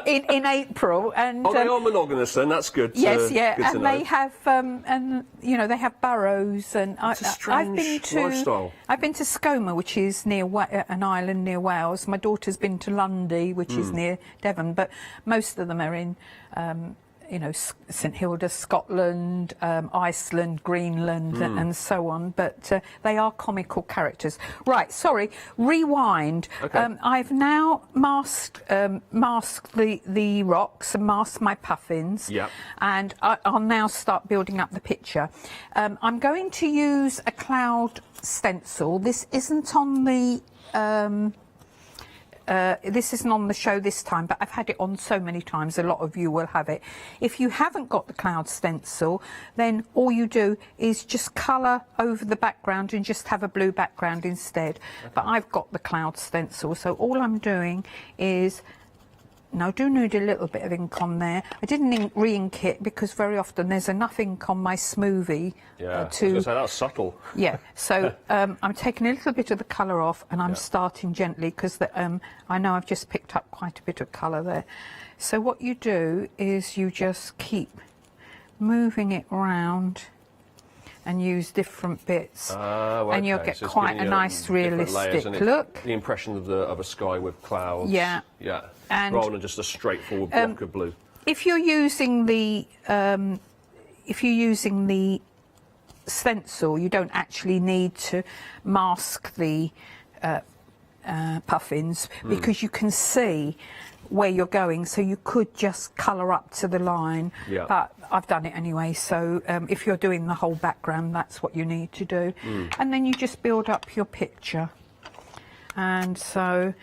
in April. And they are monogamous then. That's good. Yes, good to and know. they have, and you know, they have burrows. And It's a strange lifestyle. I've been to Skoma, which is near an island near Wales. My daughter's been to Lundy, which is near Devon, but most of them are in, you know, St Kilda, Scotland, Iceland, Greenland, and so on. But they are comical characters. Right, sorry, rewind. Okay. I've now masked the rocks and masked my puffins. Yep. And I'll now start building up the picture. I'm going to use a cloud stencil. This isn't on the this isn't on the show this time, but I've had it on so many times, a lot of you will have it. If you haven't got the cloud stencil, then all you do is just colour over the background and just have a blue background instead. Okay. But I've got the cloud stencil, so all I'm doing is... Now, I do need a little bit of ink on there. I didn't re-ink it because very often there's enough ink on my smoothie Yeah, I was to... going to say, that's subtle. Yeah, so I'm taking a little bit of the colour off and I'm starting gently because I know I've just picked up quite a bit of colour there. So what you do is you just keep moving it round and use different bits, and you'll get So it's quite giving a you nice different layers, realistic and look. The impression of a sky with clouds. Yeah. Yeah. And rather than just a straightforward block of blue. If you're using the stencil, you don't actually need to mask the puffins because you can see where you're going, so you could just colour up to the line. Yeah. But I've done it anyway, so if you're doing the whole background, that's what you need to do. And then you just build up your picture. And so...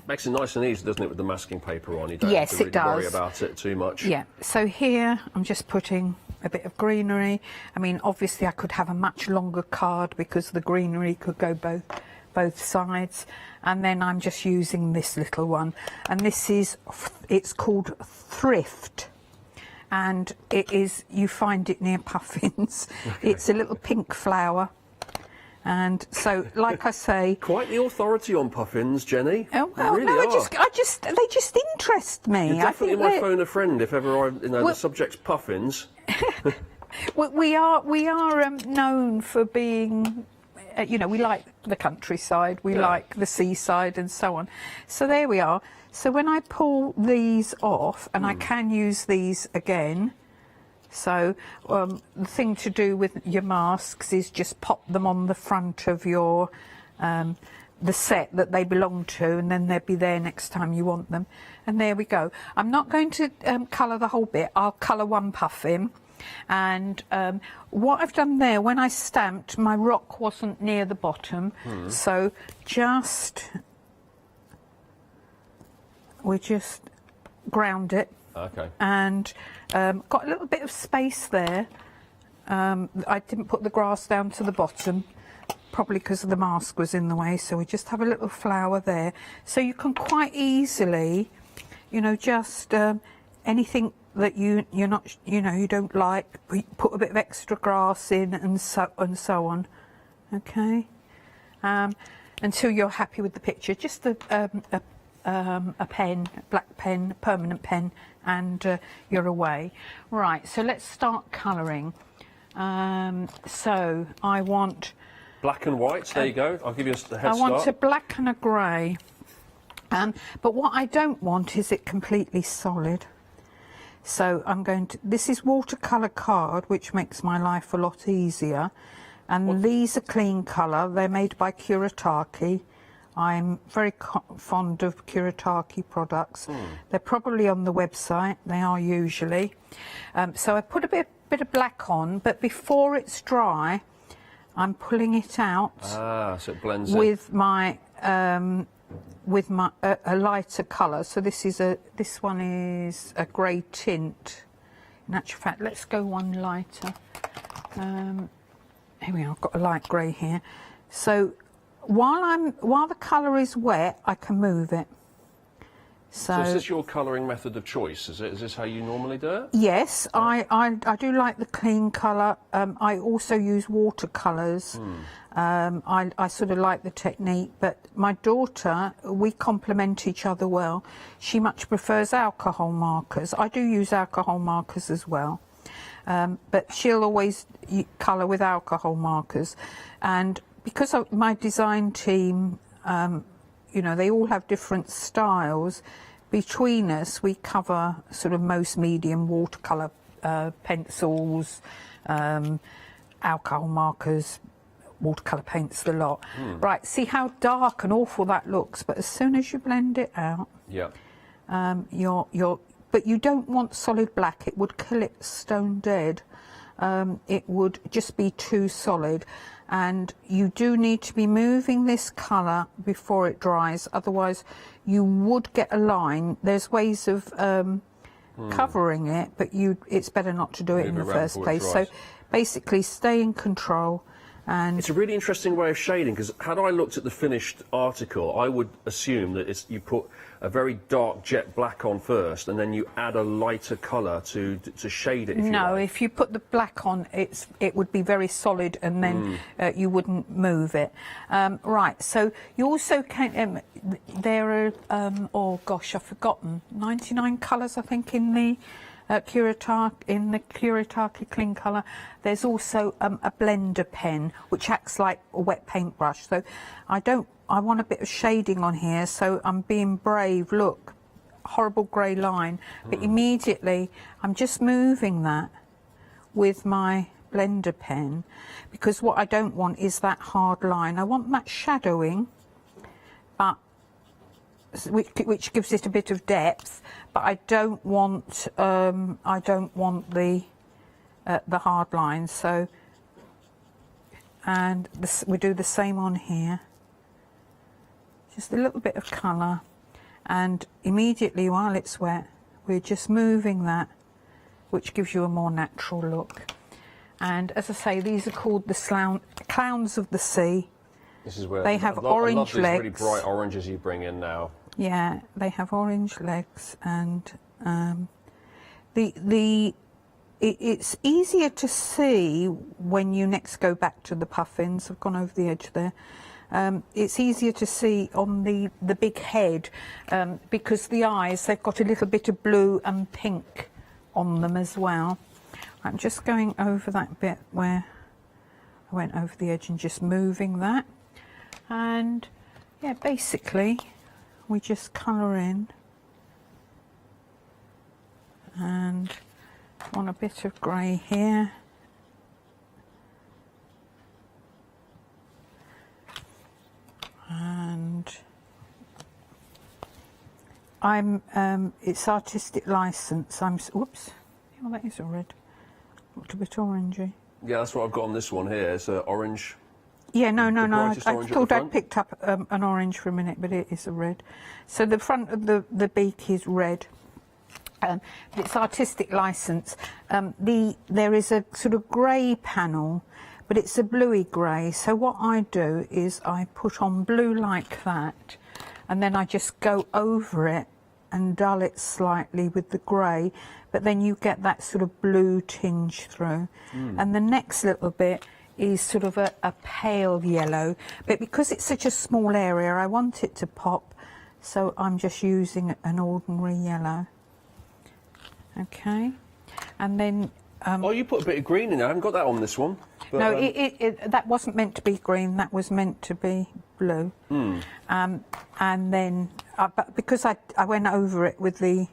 Makes it nice and easy, doesn't it, with the masking paper on? You don't Yes, have to it really worry does. about it too much. Yeah, so here I'm just putting a bit of greenery. I mean, obviously I could have a much longer card because the greenery could go both sides. And then I'm just using this little one. And this is, it's called Thrift. And it is, you find it near puffins. Okay. It's a little pink flower. And so, like I say... Quite the authority on puffins, Jenny. Oh, well, you really no, are. they just interest me. You're definitely my phone a friend if ever the subject's puffins. We are known for being, you know, we like the countryside, we like the seaside and so on. So there we are. So when I pull these off, and I can use these again, so the thing to do with your masks is just pop them on the front of your the set that they belong to, and then they'll be there next time you want them. And there we go. I'm not going to colour the whole bit. I'll colour one puffin. And what I've done there, when I stamped, my rock wasn't near the bottom, so we just ground it. Okay. And got a little bit of space there. I didn't put the grass down to the bottom, probably because the mask was in the way, so we just have a little flower there. So you can quite easily, you know, just anything that you're not, you know, you don't like, put a bit of extra grass in and so on. Okay. Until you're happy with the picture. Just a pen, black pen, permanent pen, and you're away. Right, so let's start colouring. So I want... Black and white, there you go. I'll give you a head start. I want a black and a grey. But what I don't want is it completely solid. So I'm going to... This is watercolour card, which makes my life a lot easier. And these are clean colour. They're made by Kuretake. I'm very fond of Kuretake products. They're probably on the website. They are usually. So I put a bit of black on, but before it's dry, I'm pulling it out so it blends with my with my a lighter colour. So this one is a grey tint. In actual fact, let's go one lighter. Here we are. I've got a light grey here. So while the colour is wet, I can move it. So is this your colouring method of choice? Is this how you normally do it? Yes, I do like the clean colour. I also use watercolours. I sort of like the technique, but my daughter, we complement each other well. She much prefers alcohol markers. I do use alcohol markers as well, but she'll always colour with alcohol markers. And because of my design team, you know, they all have different styles. Between us, we cover sort of most medium watercolour pencils, alcohol markers, watercolour paints, the lot. Right, see how dark and awful that looks, but as soon as you blend it out, yeah, but you don't want solid black. It would kill it stone dead. It would just be too solid. And you do need to be moving this colour before it dries, otherwise you would get a line. There's ways of covering it, but it's better not to do it in the first place. So basically stay in control. And it's a really interesting way of shading, because had I looked at the finished article, I would assume that you put a very dark jet black on first and then you add a lighter colour to shade it, if you like. If you put the black on, it would be very solid, and then you wouldn't move it. Right, so you also can, there are, oh gosh, I've forgotten, 99 colours I think in the Kuretake clean colour. There's also a blender pen which acts like a wet paintbrush. So I want a bit of shading on here, so I'm being brave. Look, horrible grey line, but immediately I'm just moving that with my blender pen, because what I don't want is that hard line. I want that shadowing, but which gives it a bit of depth, but I don't want the hard lines. So, and we do the same on here. Just a little bit of colour, and immediately while it's wet, we're just moving that, which gives you a more natural look. And as I say, these are called the clowns of the sea. This is where they have orange legs. I love these really bright oranges you bring in now. Yeah, they have orange legs, and it's easier to see when you next go back to the puffins. I've gone over the edge there. It's easier to see on the big head, because the eyes, they've got a little bit of blue and pink on them as well. I'm just going over that bit where I went over the edge and just moving that. And yeah, basically we just colour in, and want a bit of grey here. And it's artistic license. Whoops, oh, that is a red. Looked a bit orangey. Yeah, that's what I've got on this one here. It's orange. Yeah, no. I thought I'd picked up an orange for a minute, but it is a red. So the front of the beak is red. It's artistic license. There is a sort of grey panel, but it's a bluey grey. So what I do is I put on blue like that, and then I just go over it and dull it slightly with the grey, but then you get that sort of blue tinge through. And the next little bit is sort of a pale yellow, but because it's such a small area, I want it to pop, so I'm just using an ordinary yellow. Okay, and then oh, you put a bit of green in there. I haven't got that on this one. But, no, that wasn't meant to be green. That was meant to be blue. And then, but because I went over it with the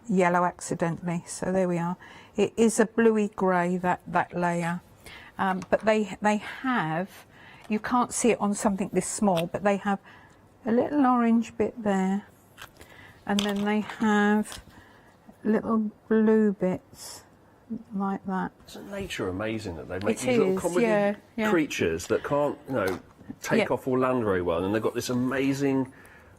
yellow accidentally, so there we are. It is a bluey grey, that layer. But they have, you can't see it on something this small, but they have a little orange bit there, and then they have little blue bits like that. Isn't nature amazing that they make these little comedy creatures that can't, take off or land very well, and they've got this amazing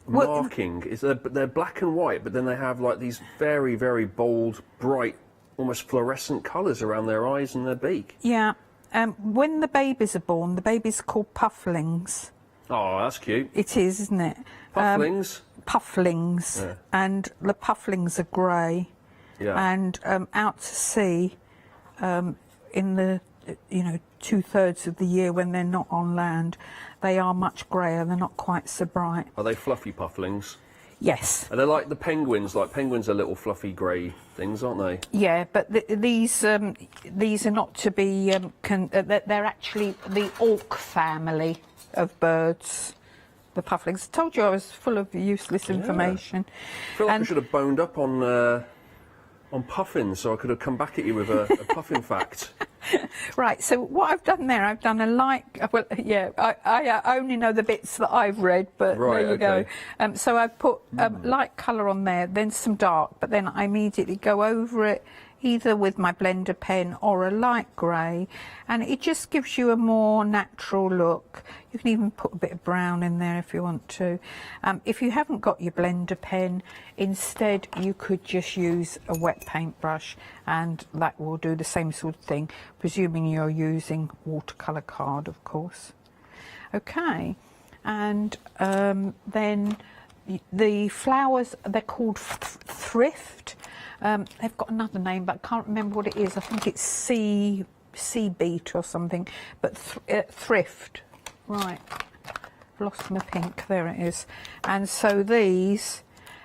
marking. They're black and white, but then they have like these very, very bold, bright, almost fluorescent colours around their eyes and their beak. Yeah. When the babies are born, the babies are called pufflings. Oh, that's cute. It is, isn't it? Pufflings? Pufflings. Yeah. And the pufflings are grey. Yeah. And out to sea, in the, 2/3 of the year when they're not on land, they are much greyer. They're not quite so bright. Are they fluffy pufflings? Yes. Are they like the penguins? Like penguins are little fluffy grey things, aren't they? Yeah, but these are not to be. They're actually the auk family of birds. The pufflings. I told you I was full of useless information. I feel like I should have boned up on puffins, so I could have come back at you with a puffin fact. Right, so what I've done there, I've done I only know the bits that I've read, but there you go. So I've put light colour on there, then some dark, but then I immediately go over it either with my blender pen or a light grey, and it just gives you a more natural look. You can even put a bit of brown in there if you want to. If you haven't got your blender pen, instead you could just use a wet paintbrush, and that will do the same sort of thing, presuming you're using watercolour card, of course. Okay, and then the flowers, they're called thrift. They've got another name, but I can't remember what it is. I think it's sea beet or something, but thrift. Right, I've lost my pink. There it is. And so these,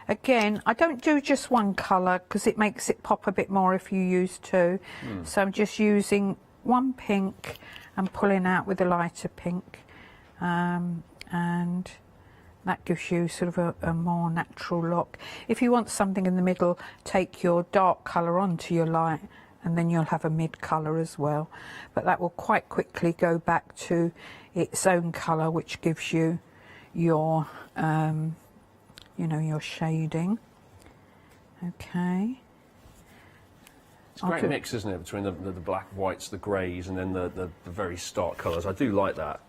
again, I don't do just one colour because it makes it pop a bit more if you use two. So I'm just using one pink and pulling out with a lighter pink, and that gives you sort of a more natural look. If you want something in the middle, take your dark colour onto your light, and then you'll have a mid colour as well. But that will quite quickly go back to its own colour, which gives you your, your shading. Okay. It's a great mix, isn't it, between the black, whites, the greys, and then the very stark colours. I do like that.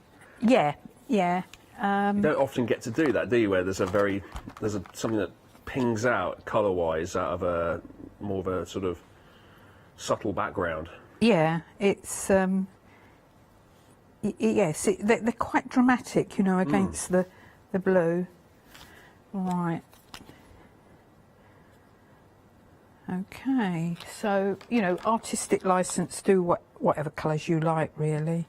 Yeah, yeah. You don't often get to do that, do you? Where there's something that pings out colour-wise out of a more of a sort of subtle background. Yeah, it's yes, they're quite dramatic, against the blue. Right. Okay, so artistic license, do whatever colours you like, really.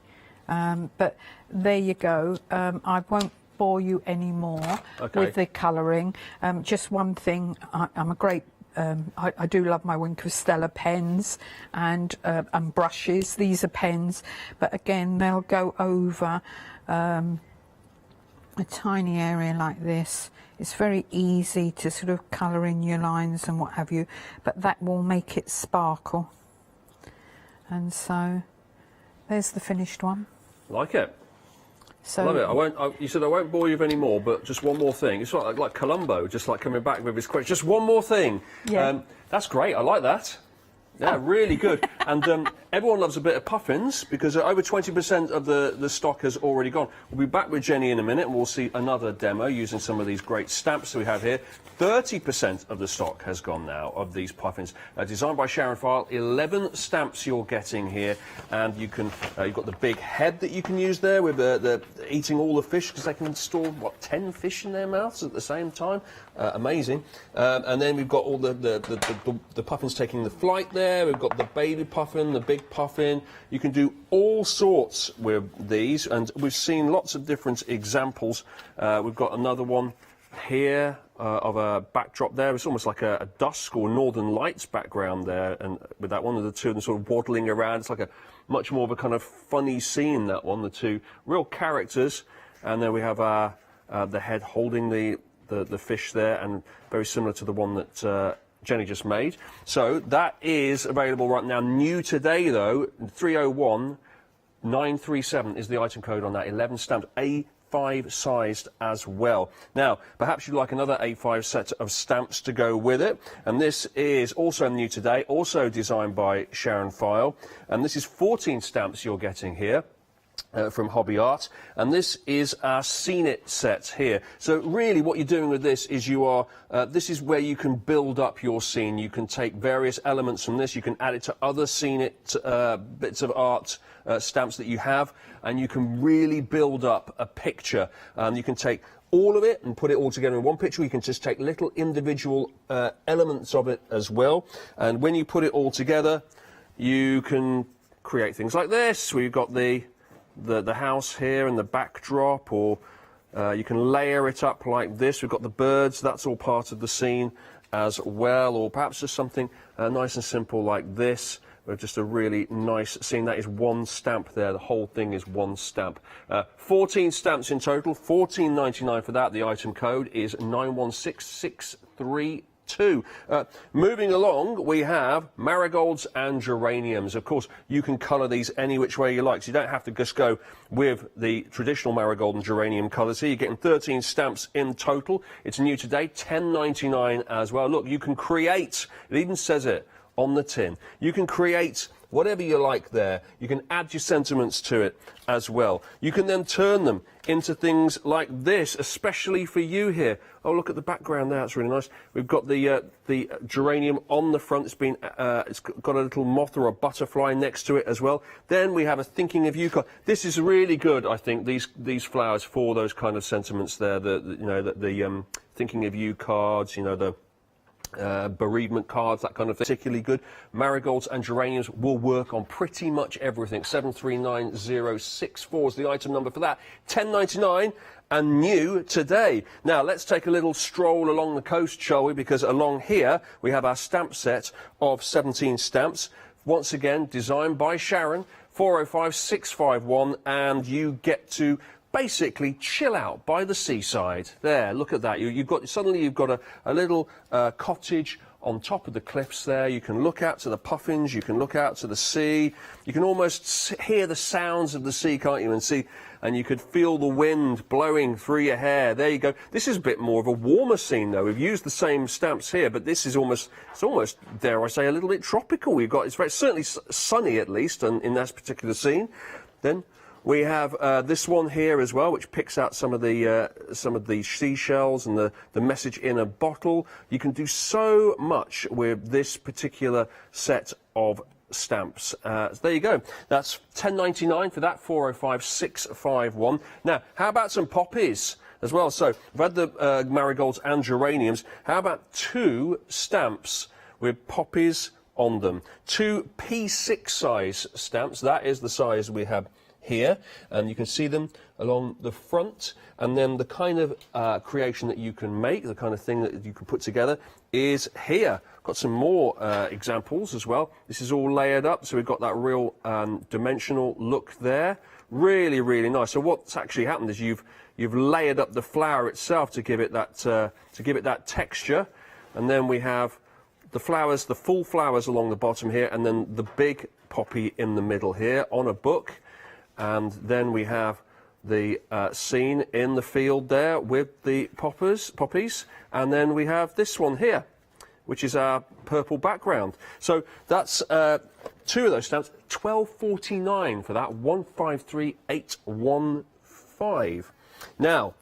But there you go. I won't bore you anymore with the colouring. Just one thing, I'm a great, I do love my Wink of Stella pens and brushes. These are pens, but again, they'll go over a tiny area like this. It's very easy to sort of colour in your lines and what have you, but that will make it sparkle. And so there's the finished one. Like it. So love it. You said I won't bore you with any more, but just one more thing. It's like Columbo, just like coming back with his question. Just one more thing. Yeah. That's great. I like that. Yeah, really good. And everyone loves a bit of puffins because over 20% of the stock has already gone. We'll be back with Jenny in a minute and we'll see another demo using some of these great stamps that we have here. 30% of the stock has gone now of these puffins. Designed by Sharon File, 11 stamps you're getting here, and you can you've got the big head that you can use there with the eating all the fish because they can store 10 fish in their mouths at the same time. Amazing. And then we've got all the puffins taking the flight there. We've got the baby puffin, the big puffin. You can do all sorts with these, and we've seen lots of different examples. We've got another one here of a backdrop there. It's almost like a dusk or northern lights background there, and with that one of the two of them sort of waddling around. It's like a much more of a kind of funny scene, that one, the two real characters. And then we have the head holding the fish there, and very similar to the one that Jenny just made. So that is available right now. New today though, 301 937 is the item code on that. 11 stamps, A5 sized as well. Now, perhaps you'd like another A5 set of stamps to go with it. And this is also new today, also designed by Sharon File. And this is 14 stamps you're getting here. from Hobby Art, and this is our Scene It set here. So really what you're doing with this is you are, this is where you can build up your scene. You can take various elements from this, you can add it to other Scene It bits of art, stamps that you have, and you can really build up a picture. You can take all of it and put it all together in one picture. You can just take little individual elements of it as well, and when you put it all together, you can create things like this. We've got the house here and the backdrop, or you can layer it up like this. We've got the birds, that's all part of the scene as well, or perhaps just something nice and simple like this, with just a really nice scene. That is one stamp there, the whole thing is one stamp. 14 stamps in total, $14.99 for that. The item code is 916632. Moving along, we have marigolds and geraniums. Of course, you can colour these any which way you like, so you don't have to just go with the traditional marigold and geranium colours here. You're getting 13 stamps in total. It's new today, $10.99 as well. Look, you can create, it even says it on the tin, you can create whatever you like there. You can add your sentiments to it as well. You can then turn them into things like this, especially for you here. Oh, look at the background there, that's really nice. We've got the geranium on the front. It's got a little moth or a butterfly next to it as well. Then we have a thinking of you card. This is really good, I think, these flowers for those kind of sentiments there. The thinking of you cards, you know, the bereavement cards, that kind of thing, particularly good. Marigolds and geraniums will work on pretty much everything. 739064 is the item number for that. $10.99 and new today. Now let's take a little stroll along the coast, shall we? Because along here we have our stamp set of 17 stamps. Once again, designed by Sharon, 405651, and you get to basically chill out by the seaside. There, look at that. You've got a little cottage on top of the cliffs there. You can look out to the puffins, you can look out to the sea. You can almost hear the sounds of the sea, can't you? And you could feel the wind blowing through your hair. There you go. This is a bit more of a warmer scene though. We've used the same stamps here, but this is almost, dare I say, a little bit tropical. It's certainly sunny, at least, in that particular scene. Then we have this one here as well, which picks out some of the seashells and the message in a bottle. You can do so much with this particular set of stamps. So there you go. That's $10.99 for that, 405651. Now, how about some poppies as well? So we've had the marigolds and geraniums. How about 2 stamps with poppies on them? 2 P6 size stamps. That is the size we have here, and you can see them along the front, and then the kind of creation that you can make, the kind of thing that you can put together is here. Got some more examples as well. This is all layered up, so we've got that real dimensional look there. Really, really nice. So what's actually happened is you've layered up the flower itself to give it that texture, and then we have the flowers, the full flowers along the bottom here, and then the big poppy in the middle here on a book. And then we have the scene in the field there with the poppies, and then we have this one here, which is our purple background. So that's 2 of those stamps, $12.49 for that, 153815. Now,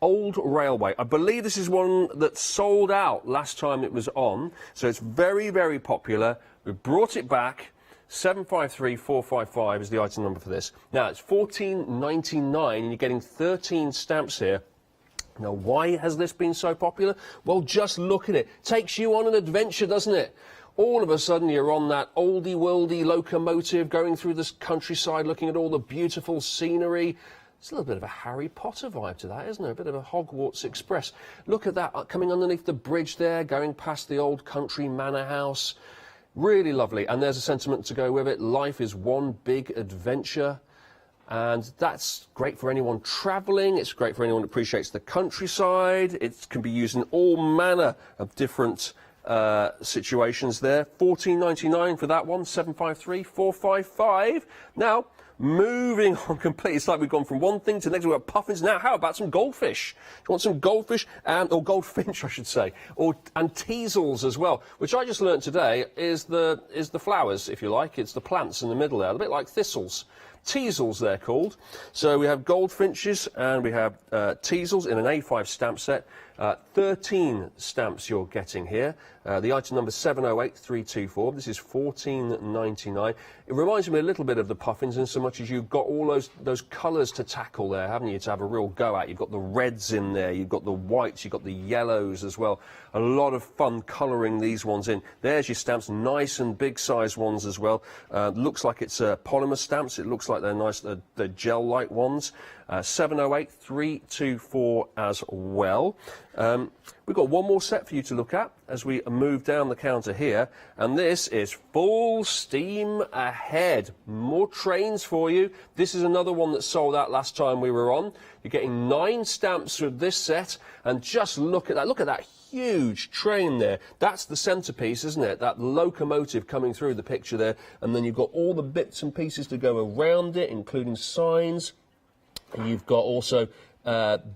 Old Railway. I believe this is one that sold out last time it was on, so it's very, very popular. We brought it back. 753455 is the item number for this. Now, it's $14.99, and you're getting 13 stamps here. Now, why has this been so popular? Well, just look at it. Takes you on an adventure, doesn't it? All of a sudden, you're on that oldie-worldy locomotive going through this countryside, looking at all the beautiful scenery. It's a little bit of a Harry Potter vibe to that, isn't it? A bit of a Hogwarts Express. Look at that, coming underneath the bridge there, going past the old country manor house. Really lovely, and there's a sentiment to go with it. Life is one big adventure, and that's great for anyone travelling. It's great for anyone who appreciates the countryside. It can be used in all manner of different situations there. $14.99 for that one, 753455. Now, moving on completely, it's like we've gone from one thing to the next. We've got puffins. Now, how about some goldfish? Do you want some goldfish, or goldfinch, I should say, and teasels as well, which I just learnt today is the flowers, if you like. It's the plants in the middle there, a bit like thistles. teasels they're called. So we have goldfinches and we have teasels in an A5 stamp set. 13 stamps you're getting here. The item number 708324. This is $14.99. It reminds me a little bit of the puffins in so much as you've got all those colours to tackle there, haven't you, to have a real go at. You've got the reds in there, you've got the whites, you've got the yellows as well. A lot of fun colouring these ones in. There's your stamps, nice and big size ones as well. Looks like it's polymer stamps. It looks like they're nice, they're gel-like ones. 708324 as well. We've got one more set for you to look at as we move down the counter here, and this is full steam ahead. More trains for you. This is another one that sold out last time we were on. You're getting 9 stamps with this set, and just look at that. Look at that huge train there. That's the centerpiece, isn't it? That locomotive coming through the picture there, and then you've got all the bits and pieces to go around it, including signs. You've got also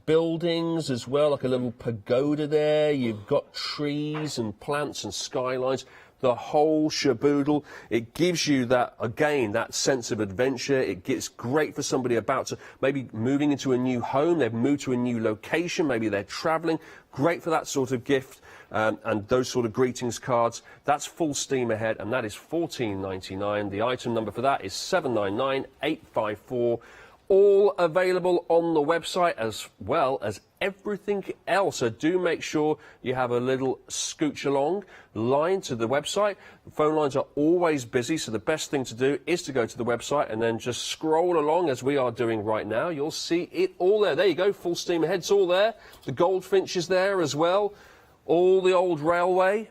buildings as well, like a little pagoda there. You've got trees and plants and skylines, the whole shaboodle. It gives you that, again, that sense of adventure. It's great for somebody about to maybe moving into a new home. They've moved to a new location. Maybe they're traveling. Great for that sort of gift and those sort of greetings cards. That's full steam ahead, and that is $14.99. The item number for that is 799854. All available on the website as well as everything else. So do make sure you have a little scooch along line to the website. The phone lines are always busy, so the best thing to do is to go to the website and then just scroll along as we are doing right now. You'll see it all there. There you go, full steam ahead. It's all there. The goldfinch is there as well. All the old railway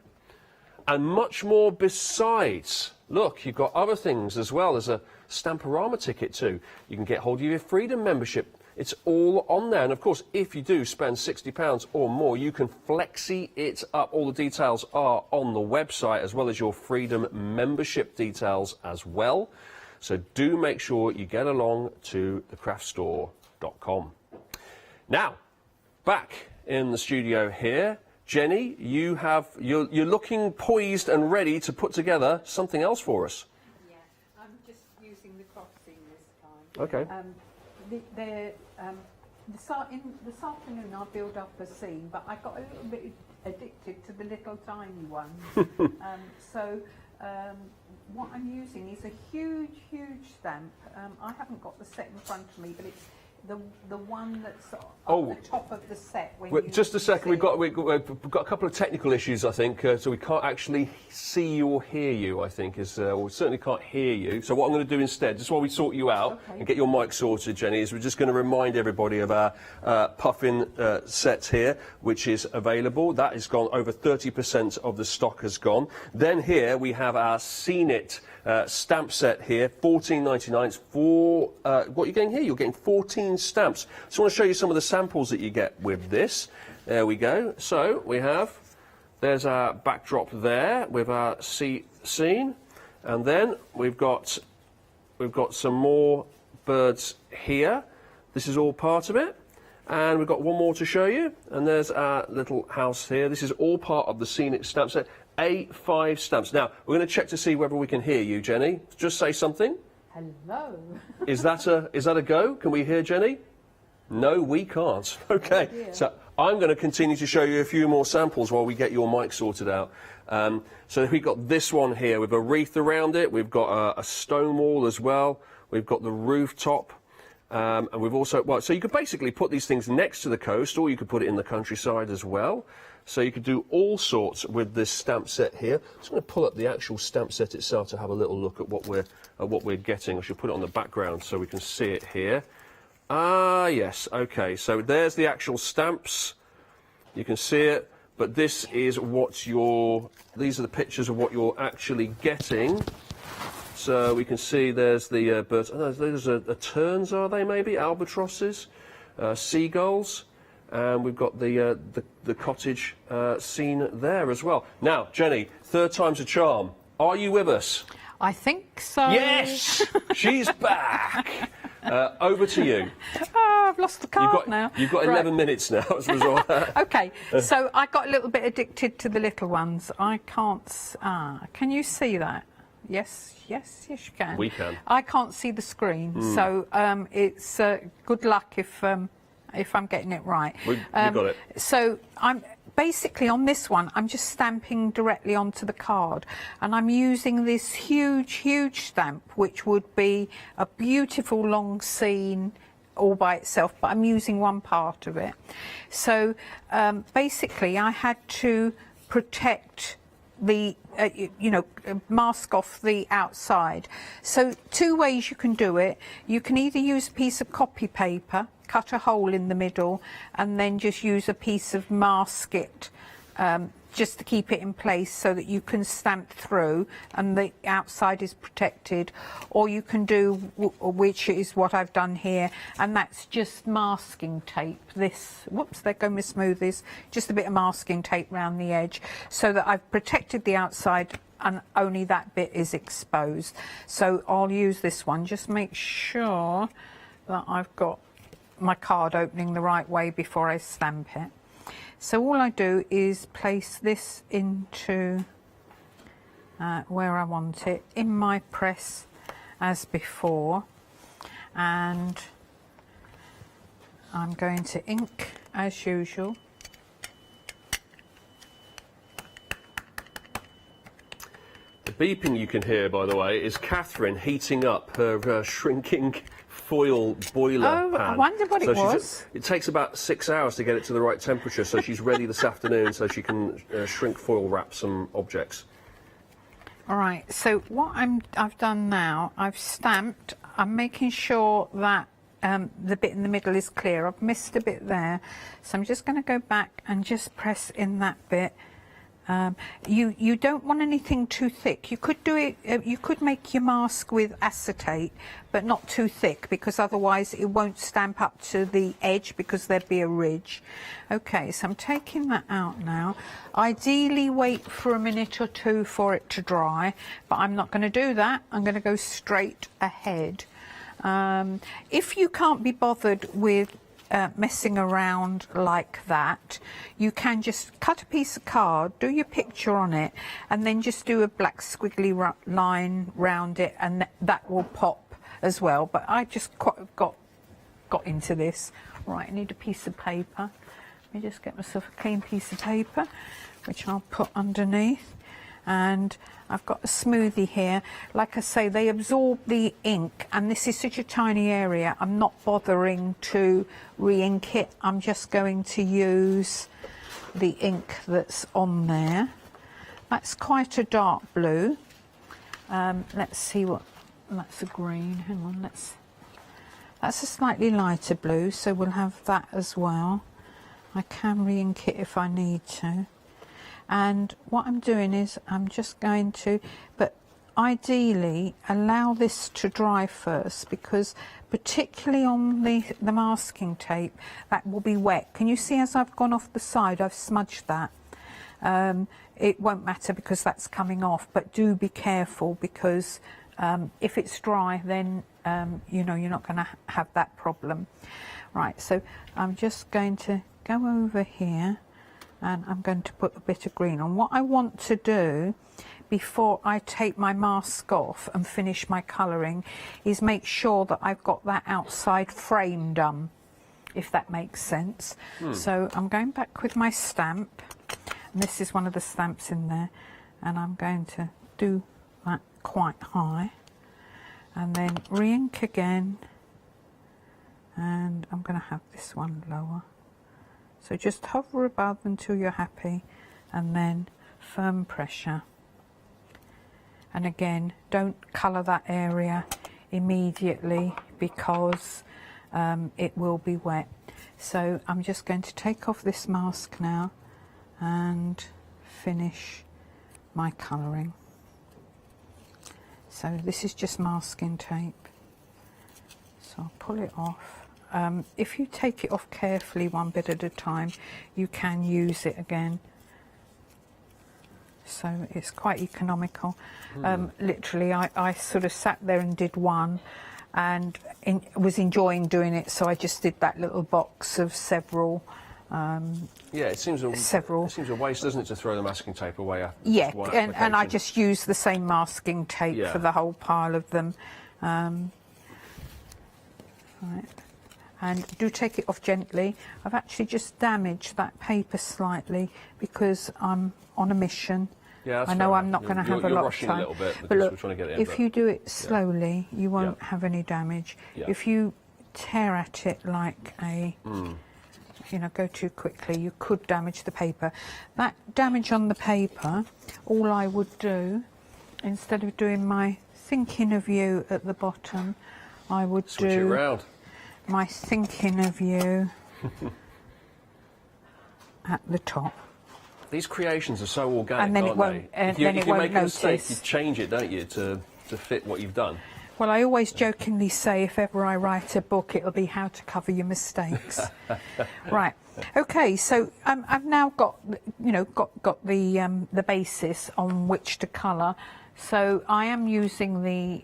and much more besides. Look, you've got other things as well. There's a Stamporama ticket too. You can get hold of your Freedom membership. It's all on there. And of course, if you do spend £60 or more, you can flexi it up. All the details are on the website, as well as your Freedom membership details as well. So do make sure you get along to thecraftstore.com. Now, back in the studio here, Jenny, you're looking poised and ready to put together something else for us. Okay. This afternoon I'll build up a scene, but I got a little bit addicted to the little tiny ones. What I'm using is a huge stamp. I haven't got the set in front of me, but it's the one that's at the top of the set. Just a second, we've got a couple of technical issues, I think, so we can't actually see you or hear you, I think, we certainly can't hear you. So what I'm going to do instead, just while we sort you out and get your mic sorted, Jenny, is we're just going to remind everybody of our puffin set here, which is available. That has gone, over 30% of the stock has gone. Then here we have our Seen It stamp set here, $14.99. It's for what you're getting here. You're getting 14 stamps. So I want to show you some of the samples that you get with this. There we go. So we have, there's our backdrop there with our scene, and then we've got some more birds here. This is all part of it. And we've got one more to show you, and there's our little house here. This is all part of the Seen It stamp set. A5 stamps. Now, we're going to check to see whether we can hear you, Jenny. Just say something. Hello. Is that a go? Can we hear Jenny? No, we can't. Okay. So I'm going to continue to show you a few more samples while we get your mic sorted out. So we've got this one here with a wreath around it. We've got a stone wall as well. We've got the rooftop. And we've also, so you could basically put these things next to the coast, or you could put it in the countryside as well. So you could do all sorts with this stamp set here. I'm just going to pull up the actual stamp set itself to have a little look at what we're getting. I should put it on the background so we can see it here. Ah, yes, okay. So there's the actual stamps. You can see it, but this is these are the pictures of what you're actually getting. So we can see there's the birds. Oh, those are terns, are they maybe? Albatrosses, seagulls. And we've got the cottage scene there as well. Now, Jenny, third time's a charm. Are you with us? I think so. Yes! She's back! Over to you. Oh, I've lost the card now. You've got 11 minutes now as a result. Okay, so I got a little bit addicted to the little ones. I can't... can you see that? Yes, you can. We can. I can't see the screen, so it's good luck if I'm getting it right. You got it. So I'm basically on this one. I'm just stamping directly onto the card, and I'm using this huge stamp, which would be a beautiful long scene all by itself, but I'm using one part of it. So basically, I had to protect the mask off the outside. So 2 ways you can do it. You can either use a piece of copy paper, cut a hole in the middle, and then just use a piece of masket just to keep it in place so that you can stamp through and the outside is protected. Or you can do, which is what I've done here, and that's just masking tape. Whoops, there go my smoothies. Just a bit of masking tape around the edge so that I've protected the outside and only that bit is exposed. So I'll use this one. Just make sure that I've got my card opening the right way before I stamp it. So all I do is place this into where I want it, in my press as before, and I'm going to ink as usual. The beeping you can hear, by the way, is Catherine heating up her shrinking foil boiler pan. I wondered what it was. It takes about 6 hours to get it to the right temperature, so she's ready this afternoon so she can shrink foil wrap some objects. All right, so what I've done now, I've stamped. I'm making sure that the bit in the middle is clear. I've missed a bit there, so I'm just going to go back and just press in that bit. You don't want anything too thick. You could do it. You could make your mask with acetate, but not too thick, because otherwise it won't stamp up to the edge because there'd be a ridge. Okay, so I'm taking that out now. Ideally, wait for a minute or two for it to dry, but I'm not going to do that. I'm going to go straight ahead. If you can't be bothered with messing around like that, you can just cut a piece of card, do your picture on it, and then just do a black squiggly line round it, and that will pop as well. But I just got into this. Right, I need a piece of paper. Let me just get myself a clean piece of paper, which I'll put underneath. And I've got a smoothie here. Like I say, they absorb the ink, and this is such a tiny area, I'm not bothering to re-ink it. I'm just going to use the ink that's on there. That's quite a dark blue. Let's see what, that's a green, hang on, that's a slightly lighter blue, so we'll have that as well. I can re-ink it if I need to. And what I'm doing is I'm just going to, but ideally allow this to dry first, because particularly on the masking tape, that will be wet. Can you see as I've gone off the side, I've smudged that. It won't matter because that's coming off, but do be careful, because if it's dry, then you know, you're not going to have that problem. Right, so I'm just going to go over here, and I'm going to put a bit of green on. What I want to do before I take my mask off and finish my colouring is make sure that I've got that outside frame done, if that makes sense. So I'm going back with my stamp, and this is one of the stamps in there, and I'm going to do that quite high, and then re-ink again, and I'm going to have this one lower. So just hover above until you're happy, and then firm pressure. And again, don't colour that area immediately, because it will be wet. So I'm just going to take off this mask now and finish my colouring. So this is just masking tape. So I'll pull it off. If you take it off carefully, one bit at a time, you can use it again. So it's quite economical. Literally, I sort of sat there and did one, and was enjoying doing it, so I just did that little box of several Yeah, it seems a several. It seems a waste, doesn't it, to throw the masking tape away after Yeah, just one and I application? just use the same masking tape Yeah. for the whole pile of them. Right. And do take it off gently. I've actually just damaged that paper slightly because I'm on a mission. Yeah, that's I know fair I'm not enough. going to have You're a lot of rushing time. a little bit but because look, we're trying to get it in, if but- you do it slowly, you won't Yeah. have any damage. Yeah. If you tear at it like a, you know, go too quickly, you could damage the paper. That damage on the paper, all I would do, instead of doing my thinking of you at the bottom, I would Switch it do round. my thinking of you at the top. These creations are so organic, And then it aren't won't- they? and If you, then if it you won't make a mistake, notice. you change it, don't you, to fit what you've done. Well, I always jokingly say if ever I write a book, it'll be how to cover your mistakes. Right. Okay. So I've now got, you know, got the basis on which to colour. So I am using the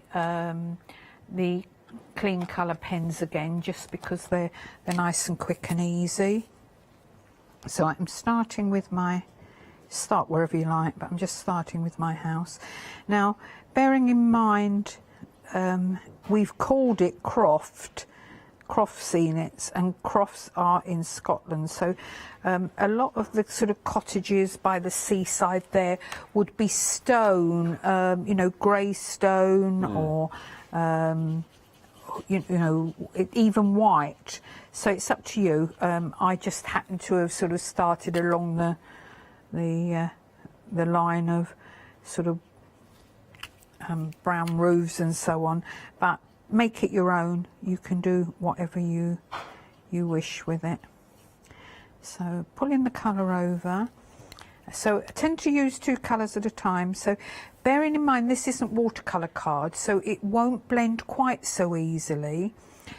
clean colour pens again, just because they're nice and quick and easy. So I'm starting with my, start wherever you like, but I'm just starting with my house. Now, bearing in mind, we've called it croft scenets, and crofts are in Scotland. So a lot of the sort of cottages by the seaside there would be stone, you know, grey stone or, you know, even white. So it's up to you. I just happen to have sort of started along the line of sort of brown roofs and so on, but make it your own. You can do whatever you wish with it. So pulling the colour over. So I tend to use 2 colours at a time. So bearing in mind this isn't watercolour card, so it won't blend quite so easily.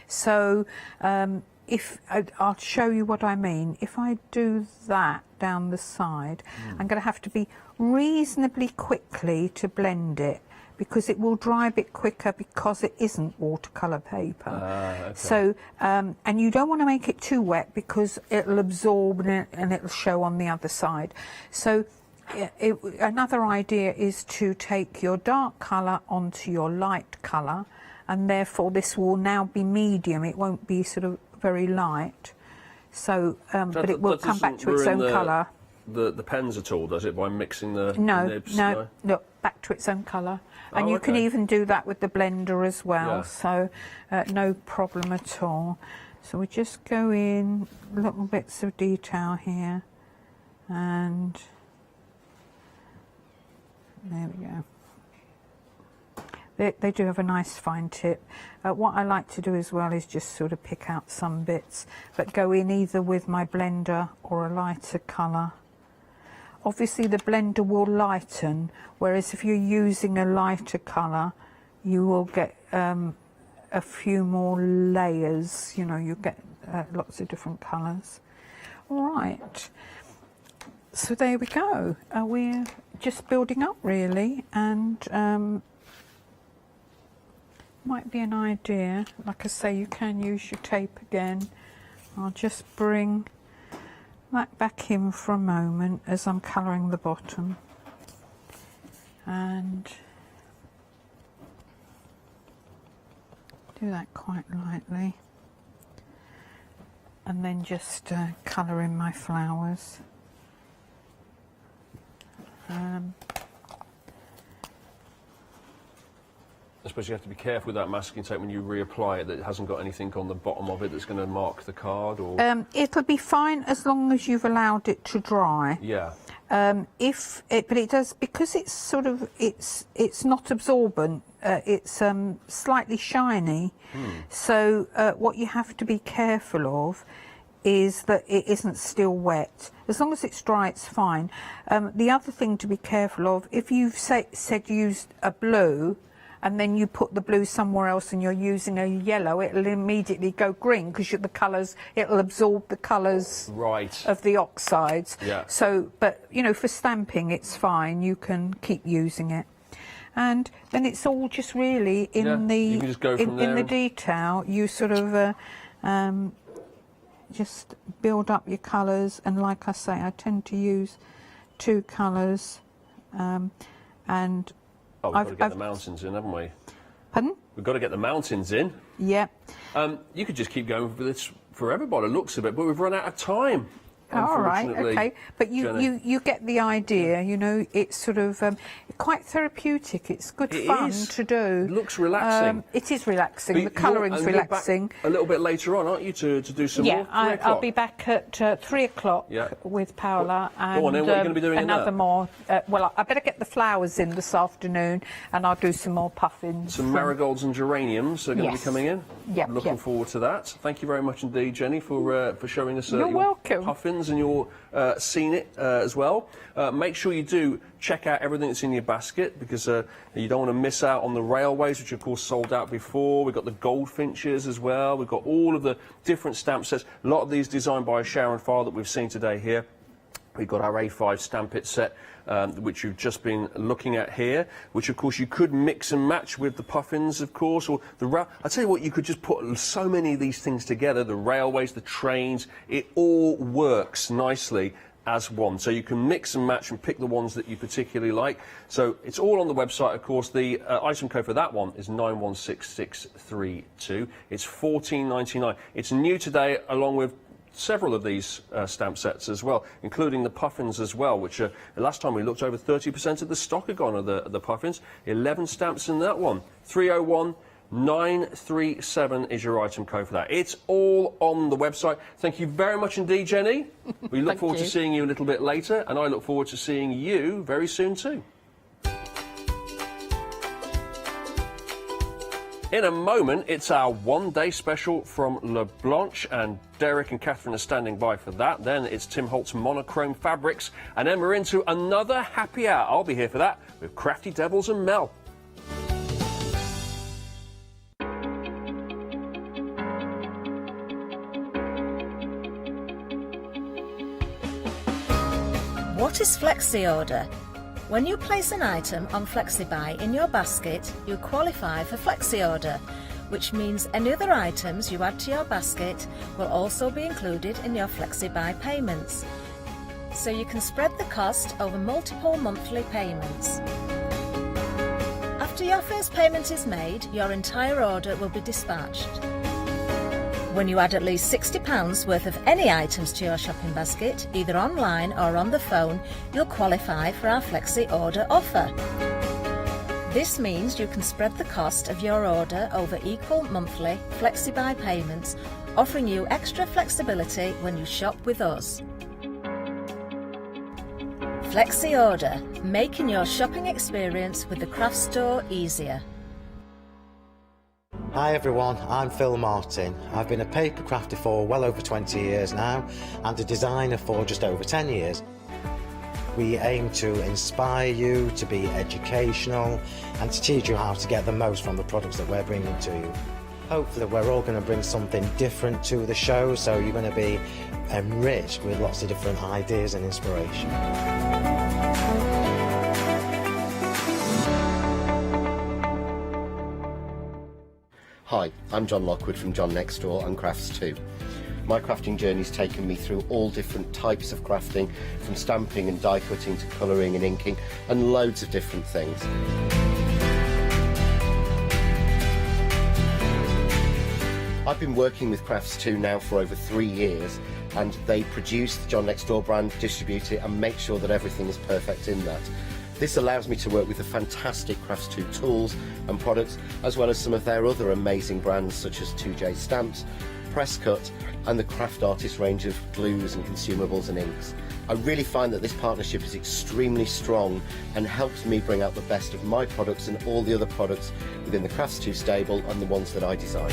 So I'll show you what I mean. If I do that down the side, I'm going to have to be reasonably quickly to blend it, because it will dry a bit quicker because it isn't watercolour paper. Okay. So, and you don't want to make it too wet because it'll absorb and it'll show on the other side. So another idea is to take your dark colour onto your light colour, and therefore this will now be medium. It won't be sort of very light. So, but it will come back to its own colour. The pens at all, does it, by mixing the nibs? No, look, back to its own colour. And you can even do that with the blender as well, Yeah. so no problem at all. So we just go in little bits of detail here, and there we go. They do have a nice fine tip. What I like to do as well is just sort of pick out some bits, but go in either with my blender or a lighter colour. Obviously the blender will lighten, whereas if you're using a lighter colour, you will get a few more layers, you know, you get lots of different colours. All right, so there we go. We're just building up really, and might be an idea, like I say, you can use your tape again. I'll just bring that back in for a moment as I'm colouring the bottom, and do that quite lightly, and then just colour in my flowers. I suppose you have to be careful with that masking tape when you reapply it, that it hasn't got anything on the bottom of it that's going to mark the card, or... It'll be fine as long as you've allowed it to dry. Yeah. But it does, because it's sort of, it's not absorbent, it's slightly shiny. So what you have to be careful of is that it isn't still wet. As long as it's dry, it's fine. The other thing to be careful of, if you've said used a blue, and then you put the blue somewhere else and you're using a yellow, it'll immediately go green because the colours, it'll absorb the colours of the oxides. Yeah. So, but you know, for stamping it's fine, you can keep using it. And then it's all just really in you can just go from there in the and... detail. You sort of just build up your colours, and like I say, I tend to use 2 colours, and Oh, we've got to get the mountains in, haven't we? Pardon? We've got to get the mountains in. Yeah. You could just keep going with this forever by the looks of it, but we've run out of time. All right, okay, but Jenny. you get the idea. You know, it's sort of quite therapeutic. It's good fun to do. It looks relaxing. It is relaxing. The colouring's relaxing. Back a little bit later on, aren't you, to do some more? Yeah, I'll be back at 3 o'clock with Paola, and Go on then, what are you going to be doing in another that? more. Well, I better get the flowers in this afternoon, and I'll do some more puffins. Some marigolds and geraniums are going to be coming in. Yeah, looking forward to that. Thank you very much indeed, Jenny, for showing us You're your welcome. puffins and your seen it as well. Make sure you do check out everything that's in your basket, because you don't want to miss out on the railways, which of course sold out before. We've got the goldfinches as well. We've got all of the different stamp sets. A lot of these designed by Sharon Farr that we've seen today here. We've got our A5 stamp it set, which you've just been looking at here, which of course you could mix and match with the puffins, of course, or the I tell you what, you could just put so many of these things together, the railways, the trains, it all works nicely as one. So you can mix and match and pick the ones that you particularly like. So it's all on the website, of course. The item code for that one is 916632. It's $14.99. It's new today, along with several of these stamp sets as well, including the puffins as well, which the last time we looked, over 30% of the stock are gone of the puffins. 11 stamps in that one. 301937 is your item code for that. It's all on the website. Thank you very much indeed, Jenny. We look forward to seeing you a little bit later, and I look forward to seeing you very soon too. In a moment, it's our one-day special from Le Blanche, and Derek and Catherine are standing by for that. Then it's Tim Holt's monochrome fabrics, and then we're into another happy hour. I'll be here for that with Crafty Devils and Mel. What is Flexi Order? When you place an item on FlexiBuy in your basket, you qualify for Flexi Order, which means any other items you add to your basket will also be included in your FlexiBuy payments. So you can spread the cost over multiple monthly payments. After your first payment is made, your entire order will be dispatched. When you add at least £60 worth of any items to your shopping basket, either online or on the phone, you'll qualify for our Flexi Order offer. This means you can spread the cost of your order over equal monthly FlexiBuy payments, offering you extra flexibility when you shop with us. Flexi Order, making your shopping experience with the craft store easier. Hi everyone, I'm Phil Martin. I've been a paper crafter for well over 20 years now, and a designer for just over 10 years. We aim to inspire you, to be educational, and to teach you how to get the most from the products that we're bringing to you. Hopefully we're all going to bring something different to the show, so you're going to be enriched with lots of different ideas and inspiration. Hi, I'm John Lockwood from John Next Door and Crafts 2. My crafting journey's taken me through all different types of crafting, from stamping and die cutting to colouring and inking, and loads of different things. I've been working with Crafts 2 now for over 3 years, and they produce the John Next Door brand, distribute it, and make sure that everything is perfect in that. This allows me to work with the fantastic Crafts 2 tools and products, as well as some of their other amazing brands such as 2J Stamps, Presscut, and the Craft Artist range of glues and consumables and inks. I really find that this partnership is extremely strong and helps me bring out the best of my products and all the other products within the Crafts 2 stable and the ones that I design.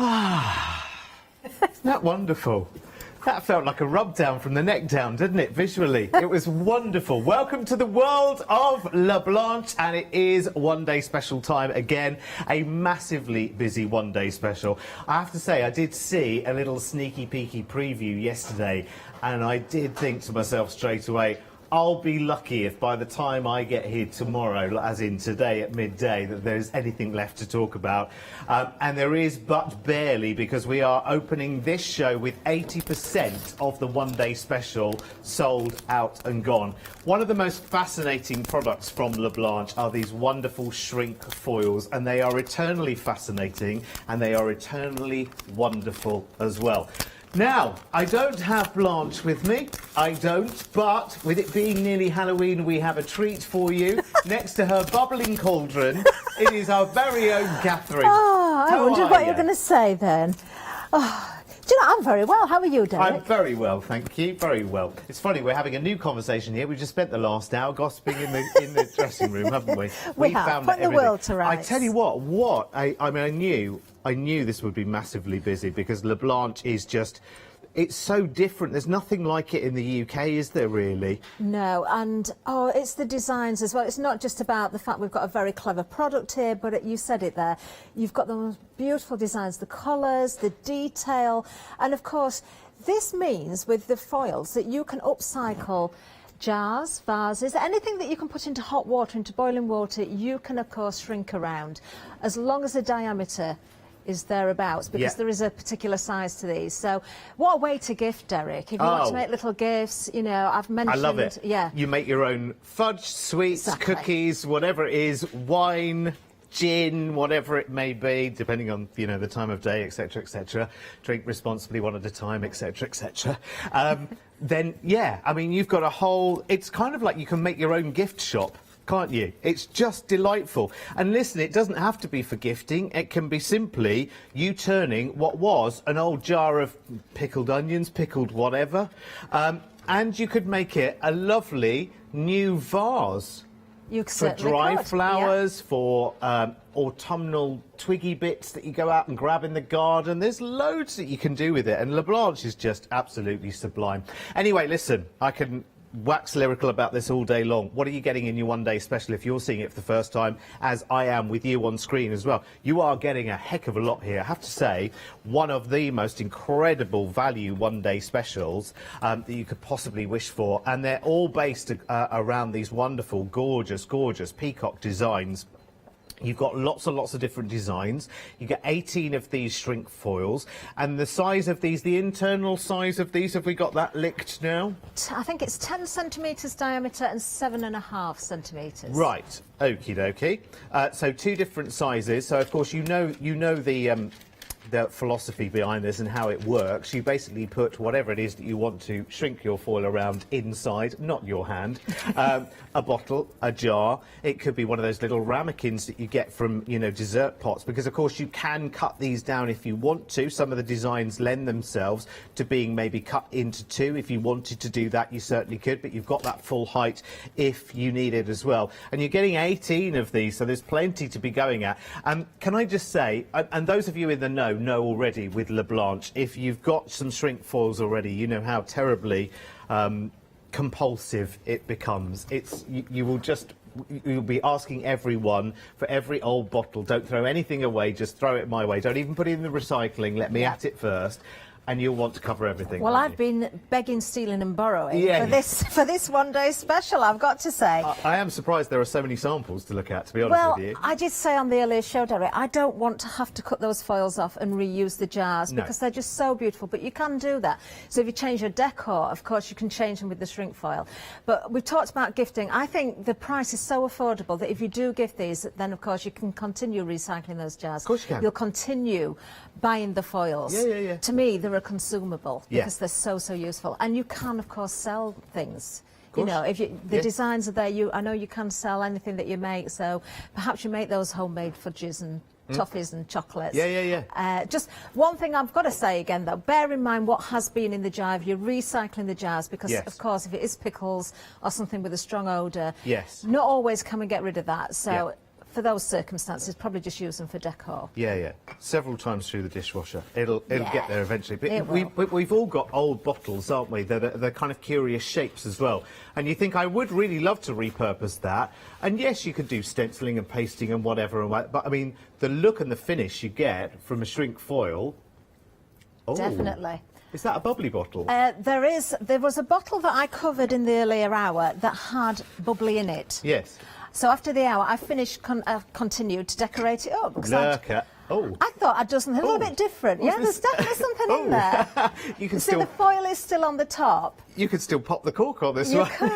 Isn't that wonderful? That felt like a rub down from the neck down, didn't it, visually? It was wonderful. Welcome to the world of La Blanche, and it is one day special time again, a massively busy one day special. I have to say, I did see a little sneaky peeky preview yesterday, and I did think to myself straight away, I'll be lucky if by the time I get here tomorrow, as in today at midday, that there's anything left to talk about. And there is, but barely, because we are opening this show with 80% of the one-day special sold out and gone. One of the most fascinating products from La Blanche are these wonderful shrink foils, and they are eternally fascinating, and they are eternally wonderful as well. Now, I don't have Blanche with me, I don't, but with it being nearly Halloween, we have a treat for you. Next to her bubbling cauldron, it is our very own Catherine. Oh, I wondered what you were going to say then. Oh, do you know, I'm very well. How are you, Derek? I'm very well, thank you, very well. It's funny, we're having a new conversation here. We've just spent the last hour gossiping in the dressing room, haven't we? We have, putting the world to rights. I tell you what, I mean, I knew this would be massively busy because La Blanche is just, it's so different. There's nothing like it in the UK, is there really? No, and it's the designs as well. It's not just about the fact we've got a very clever product here, but you said it there. You've got the most beautiful designs, the colours, the detail, and of course, this means with the foils that you can upcycle jars, vases, anything that you can put into hot water, into boiling water, you can of course shrink around, as long as the diameter is thereabouts, because there is a particular size to these. So what a way to gift, Derek. If you want to make little gifts, you know, I've mentioned... I love it. Yeah. You make your own fudge, sweets, cookies, whatever it is, wine, gin, whatever it may be, depending on, you know, the time of day, etc., etc. Drink responsibly one at a time, etc., etc. Then, yeah, I mean, you've got a whole... It's kind of like you can make your own gift shop, can't you? It's just delightful. And listen, it doesn't have to be for gifting. It can be simply you turning what was an old jar of pickled onions, pickled whatever, and you could make it a lovely new vase. For dry flowers, for autumnal twiggy bits that you go out and grab in the garden. There's loads that you can do with it, and La Blanche is just absolutely sublime. Anyway, listen, I can wax lyrical about this all day long. What are you getting in your one day special if you're seeing it for the first time, as I am with you on screen as well? You are getting a heck of a lot here. I have to say, one of the most incredible value one day specials that you could possibly wish for, and they're all based around these wonderful, gorgeous peacock designs. You've got lots and lots of different designs. You get 18 of these shrink foils, and the size of these, the internal size of these, have we got that licked now? I think it's 10 centimetres diameter and 7.5 centimetres. Right, okie dokie. So two different sizes. So of course you know the philosophy behind this and how it works. You basically put whatever it is that you want to shrink your foil around inside, not your hand. A bottle, a jar. It could be one of those little ramekins that you get from, you know, dessert pots, because of course you can cut these down if you want to. Some of the designs lend themselves to being maybe cut into two. If you wanted to do that, you certainly could, but you've got that full height if you need it as well. And you're getting 18 of these, so there's plenty to be going at. Can I just say, and those of you in the know already with La Blanche, if you've got some shrink foils already, you know how terribly compulsive it becomes. You'll be asking everyone for every old bottle, don't throw anything away, just throw it my way, don't even put it in the recycling, let me at it first. And you'll want to cover everything. Well, I've been begging, stealing and borrowing for this one day special, I've got to say. I am surprised there are so many samples to look at, to be honest with you. Well, I did say on the earlier show, Derek, I don't want to have to cut those foils off and reuse the jars because they're just so beautiful, but you can do that. So if you change your decor, of course, you can change them with the shrink foil. But we've talked about gifting. I think the price is so affordable that if you do gift these, then of course you can continue recycling those jars. Of course you can. You'll continue buying the foils. Yeah. To me, they're a consumable because they're so useful, and you can of course sell things. You know, if the designs are there, I know you can sell anything that you make. So perhaps you make those homemade fudges and toffees and chocolates. Just one thing I've got to say again, though, bear in mind what has been in the jar if you're recycling the jars, because of course if it is pickles or something with a strong odour, not always can we get rid of that. So for those circumstances, probably just use them for decor. Yeah. Several times through the dishwasher. It'll get there eventually. But we've all got old bottles, aren't we? They're kind of curious shapes as well. And you think, I would really love to repurpose that. And yes, you could do stenciling and pasting and whatever. But I mean, the look and the finish you get from a shrink foil. Oh, Definitely. Is that a bubbly bottle? There was a bottle that I covered in the earlier hour that had bubbly in it. Yes. So after the hour, I continued to decorate it up. I thought I'd done something a little bit different. Yeah, there's definitely something in there. You can see, the foil is still on the top. You could still pop the cork on this You one. could.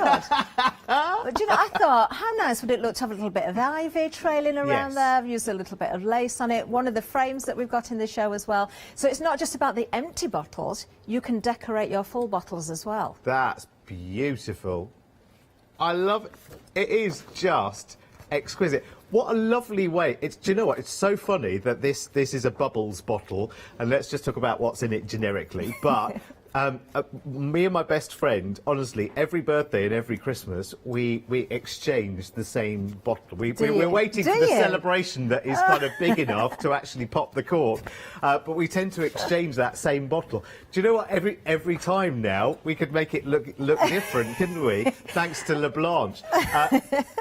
But you know, I thought, how nice would it look to have a little bit of ivy trailing around there? I've used a little bit of lace on it. One of the frames that we've got in the show as well. So it's not just about the empty bottles. You can decorate your full bottles as well. That's beautiful. I love it. It is just exquisite. What a lovely way. Do you know what? It's so funny that this is a bubbles bottle, and let's just talk about what's in it generically. But me and my best friend, honestly, every birthday and every Christmas, we exchange the same bottle. We're waiting for the celebration that is kind of big enough to actually pop the cork, but we tend to exchange that same bottle. Do you know what? Every time now, we could make it look different, couldn't we? Thanks to LeBlanche.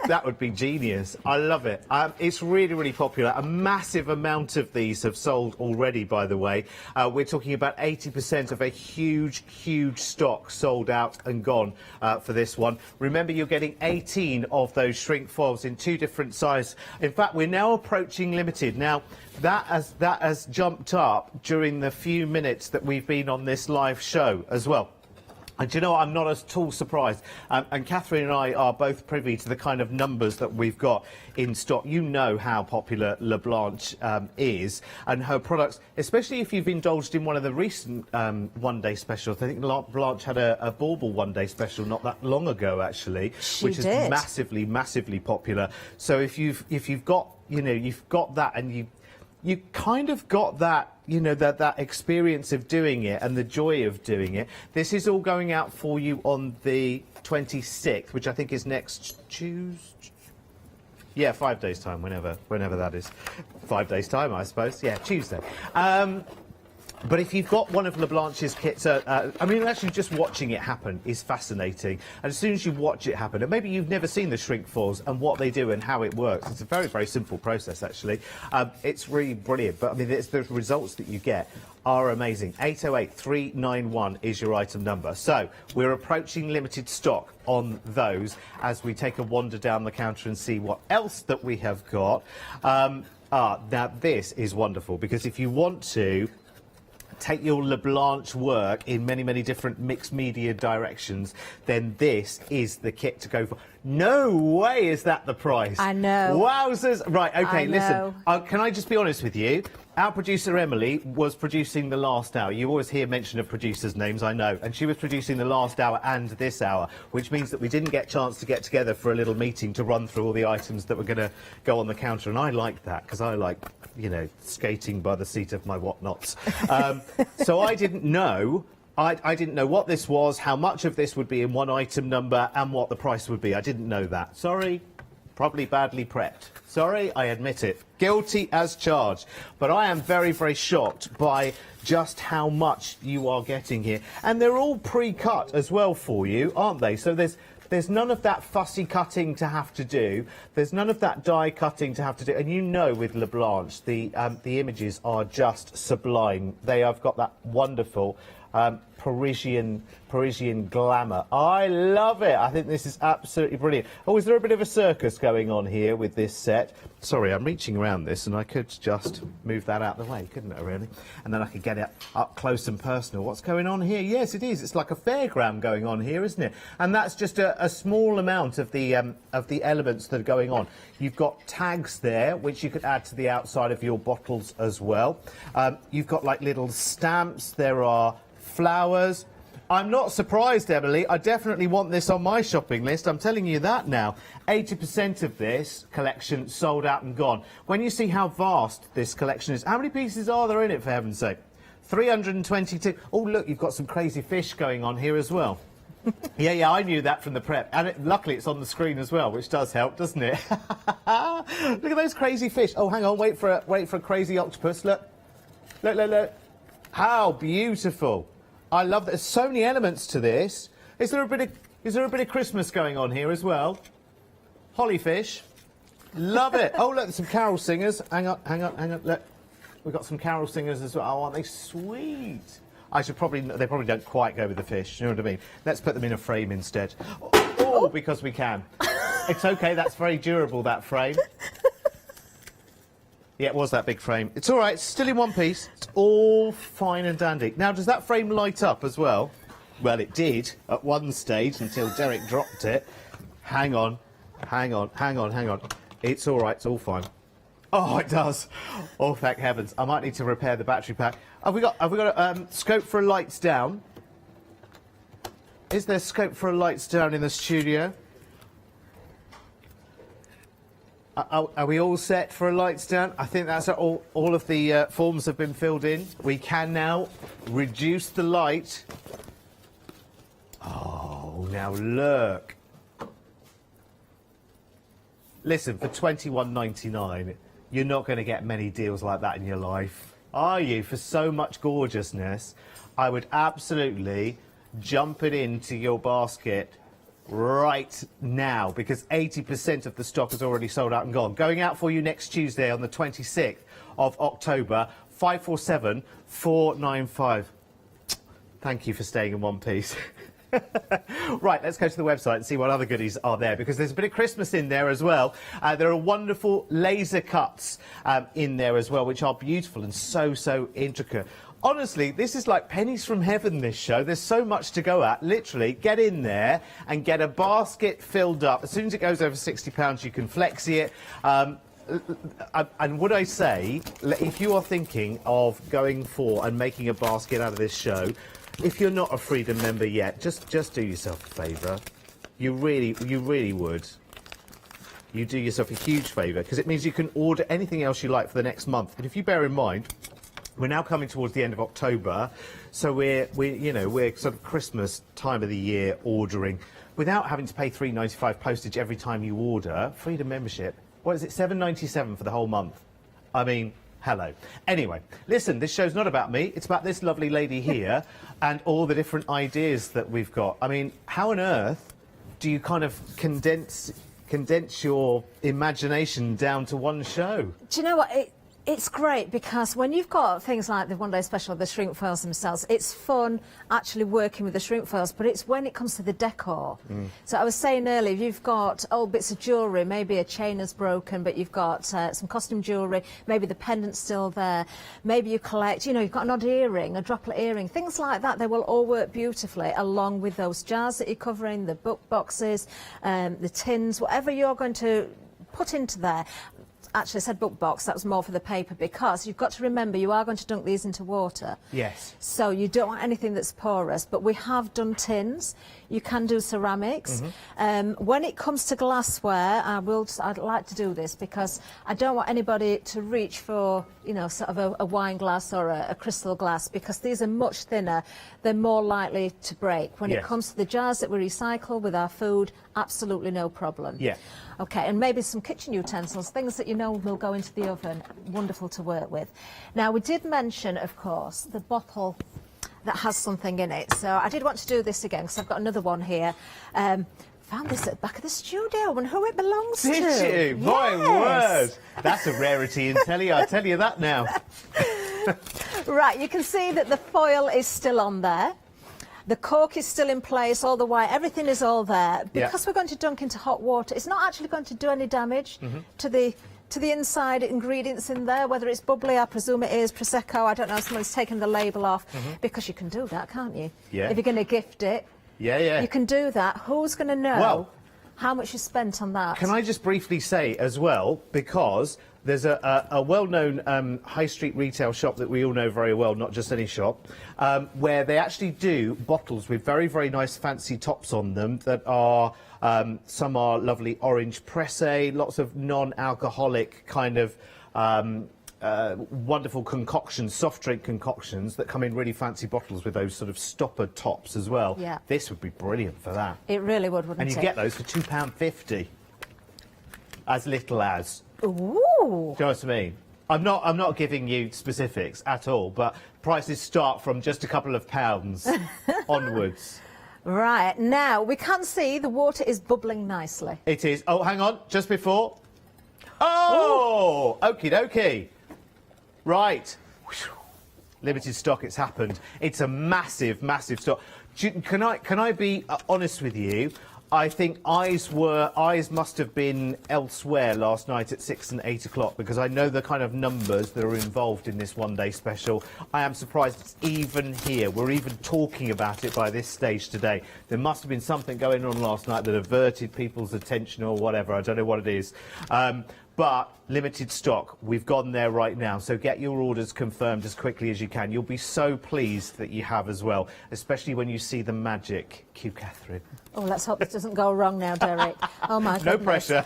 That would be genius. I love it. It's really, really popular. A massive amount of these have sold already, by the way. We're talking about 80% of a huge stock sold out and gone for this one. Remember, you're getting 18 of those shrink foils in 2 different sizes. In fact, we're now approaching limited. Now, that has jumped up during the few minutes that we've been on this live show as well. And do you know what? I'm not at all surprised. And Catherine and I are both privy to the kind of numbers that we've got in stock. You know how popular LeBlanche is, and her products, especially if you've indulged in one of the recent one-day specials. I think Blanche had a bauble one-day special not that long ago, actually, which is massively, massively popular. So if you've got, you know, you've got that, and you kind of got that, you know, that experience of doing it and the joy of doing it. This is all going out for you on the 26th, which I think is next Tuesday. Yeah, 5 days' time, whenever that is. 5 days' time, I suppose. Yeah, Tuesday. But if you've got one of LeBlanche's kits, I mean, actually just watching it happen is fascinating. And as soon as you watch it happen, and maybe you've never seen the shrink foils and what they do and how it works, it's a very, very simple process, actually. It's really brilliant. But, I mean, the results that you get are amazing. 808-391 is your item number. So we're approaching limited stock on those as we take a wander down the counter and see what else that we have got. Now, this is wonderful, because if you want to take your LeBlanche work in many, many different mixed media directions, then this is the kit to go for. No way is that the price. I know. Wowzers. Right, OK, listen. know. Can I just be honest with you? Our producer, Emily, was producing the last hour. You always hear mention of producers' names, I know. And she was producing the last hour and this hour, which means that we didn't get a chance to get together for a little meeting to run through all the items that were going to go on the counter. And I like that, because I like, you know, skating by the seat of my whatnots. So I didn't know. I didn't know what this was, how much of this would be in one item number, and what the price would be. I didn't know that. Sorry. Probably badly prepped. Sorry, I admit it. Guilty as charged. But I am very, very shocked by just how much you are getting here. And they're all pre-cut as well for you, aren't they? So there's none of that fussy cutting to have to do. There's none of that die cutting to have to do. And you know, with LeBlanche, the images are just sublime. They have got that wonderful Parisian glamour. I love it. I think this is absolutely brilliant. Oh, is there a bit of a circus going on here with this set? Sorry, I'm reaching around this, and I could just move that out of the way, couldn't I, really? And then I could get it up close and personal. What's going on here? Yes, it is. It's like a fairground going on here, isn't it? And that's just a small amount of the elements that are going on. You've got tags there, which you could add to the outside of your bottles as well. You've got like little stamps. There are flowers. I'm not surprised, Emily. I definitely want this on my shopping list. I'm telling you that now. 80% of this collection sold out and gone. When you see how vast this collection is, how many pieces are there in it, for heaven's sake? 322. Oh, look, you've got some crazy fish going on here as well. Yeah, I knew that from the prep. And luckily it's on the screen as well, which does help, doesn't it? Look at those crazy fish. Oh, hang on, wait for a crazy octopus. Look. Look. How beautiful. I love that. There's so many elements to this. Is there a bit of Christmas going on here as well? Hollyfish. Love it. Oh, look, there's some carol singers. Hang on. Look. We've got some carol singers as well. Oh, aren't they sweet? They probably don't quite go with the fish, you know what I mean? Let's put them in a frame instead. Oh, because we can. It's okay, that's very durable, that frame. Yeah, it was that big frame. It's all right, it's still in one piece. It's all fine and dandy. Now, does that frame light up as well? Well, it did at one stage until Derek dropped it. Hang on. It's all right, it's all fine. Oh, it does. Oh, thank heavens. I might need to repair the battery pack. Have we got a scope for a lights down? Is there scope for a lights down in the studio? Are we all set for a lights down? I think that's all of the forms have been filled in. We can now reduce the light. Oh, now look. Listen, for £21.99, you're not going to get many deals like that in your life, are you? For so much gorgeousness, I would absolutely jump it into your basket right now, because 80% of the stock is already sold out and gone. Going out for you next Tuesday on the 26th of October, 547 495. Thank you for staying in one piece. Right, let's go to the website and see what other goodies are there, because there's a bit of Christmas in there as well. There are wonderful laser cuts in there as well, which are beautiful and so intricate. Honestly, this is like pennies from heaven, this show. There's so much to go at. Literally, get in there and get a basket filled up. As soon as it goes over £60, you can flexi it. And would I say, if you are thinking of going for and making a basket out of this show, if you're not a Freedom member yet, just do yourself a favour. You really would. You do yourself a huge favour, because it means you can order anything else you like for the next month. And if you bear in mind, we're now coming towards the end of October, so we're sort of Christmas time of the year ordering without having to pay £3.95 postage every time you order. Freedom membership, what is it, £7.97 for the whole month? I mean, hello. Anyway, listen, this show's not about me. It's about this lovely lady here and all the different ideas that we've got. I mean, how on earth do you kind of condense your imagination down to one show? Do you know what? It's great, because when you've got things like the one-day special, the shrink foils themselves, it's fun actually working with the shrink foils, but it's when it comes to the decor. So I was saying earlier, you've got old bits of jewellery, maybe a chain is broken, but you've got some costume jewellery, maybe the pendant's still there, maybe you collect, you've got an odd earring, a droplet earring, things like that. They will all work beautifully along with those jars that you're covering, the book boxes, the tins, whatever you're going to put into there. Actually, I said book box, that was more for the paper, because you've got to remember you are going to dunk these into water. Yes. So you don't want anything that's porous, but we have done tins. You can do ceramics. When it comes to glassware, I'd like to do this, because I don't want anybody to reach for, sort of a wine glass or a crystal glass, because these are much thinner. They're more likely to break. When it comes to the jars that we recycle with our food, absolutely no problem. Yeah. Okay, and maybe some kitchen utensils, things that will go into the oven. Wonderful to work with. Now, we did mention, of course, the bottle that has something in it. So I did want to do this again, because I've got another one here. Found this at the back of the studio, and who it belongs to. Did you? My word! That's a rarity in telly, I tell you that now. Right, you can see that the foil is still on there. The cork is still in place, all the white, everything is all there. Because we're going to dunk into hot water, it's not actually going to do any damage to the inside ingredients in there, whether it's bubbly, I presume it is, Prosecco, I don't know, someone's taken the label off, because you can do that, can't you? Yeah. If you're going to gift it, you can do that. Who's going to know how much you spent on that? Can I just briefly say as well, because there's a well-known high street retail shop that we all know very well, not just any shop, where they actually do bottles with very, very nice fancy tops on them that are, some are lovely orange presse, lots of non-alcoholic kind of wonderful concoctions, soft drink concoctions that come in really fancy bottles with those sort of stopper tops as well. Yeah. This would be brilliant for that. It really would, wouldn't it? And you get those for £2.50. As little as. Ooh. Do you know what I mean? I'm not giving you specifics at all, but prices start from just a couple of pounds onwards. Right, now we can see the water is bubbling nicely. It is. Oh, hang on, just before. Oh, okie dokie. Right. Limited stock, it's happened. It's a massive, massive stock. Can I be honest with you? I think eyes must have been elsewhere last night at 6 and 8 o'clock, because I know the kind of numbers that are involved in this one-day special. I am surprised it's even here. We're even talking about it by this stage today. There must have been something going on last night that averted people's attention or whatever. I don't know what it is. But limited stock, we've gone there right now, so get your orders confirmed as quickly as you can. You'll be so pleased that you have as well, especially when you see the magic. Cue Catherine. Oh, let's hope this doesn't go wrong now, Derek. Oh, my goodness. No pressure.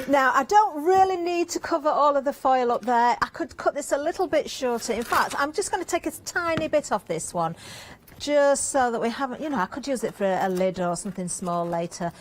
Now, I don't really need to cover all of the foil up there. I could cut this a little bit shorter. In fact, I'm just going to take a tiny bit off this one, just so that we haven't, you know, I could use it for a lid or something small later.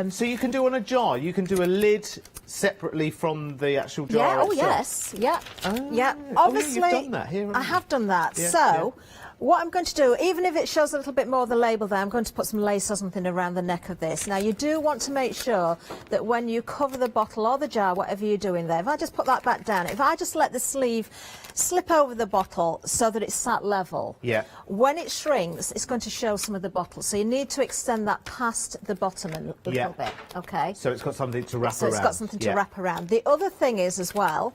So you can do on a jar, you can do a lid separately from the actual jar Yeah, oh itself. yes, yeah. Oh. Yeah, Oh, obviously, yeah, you've done that here, haven't I you? have done that. Yeah, So, what I'm going to do, even if it shows a little bit more of the label there, I'm going to put some lace or something around the neck of this. Now, you do want to make sure that when you cover the bottle or the jar, whatever you're doing there, if I just put that back down, if I just let the sleeve slip over the bottle so that it's sat level, Yeah. when it shrinks, it's going to show some of the bottle. So you need to extend that past the bottom a little Yeah. bit, okay? So it's got something to wrap So around. it's got something to Yeah. wrap around. The other thing is as well,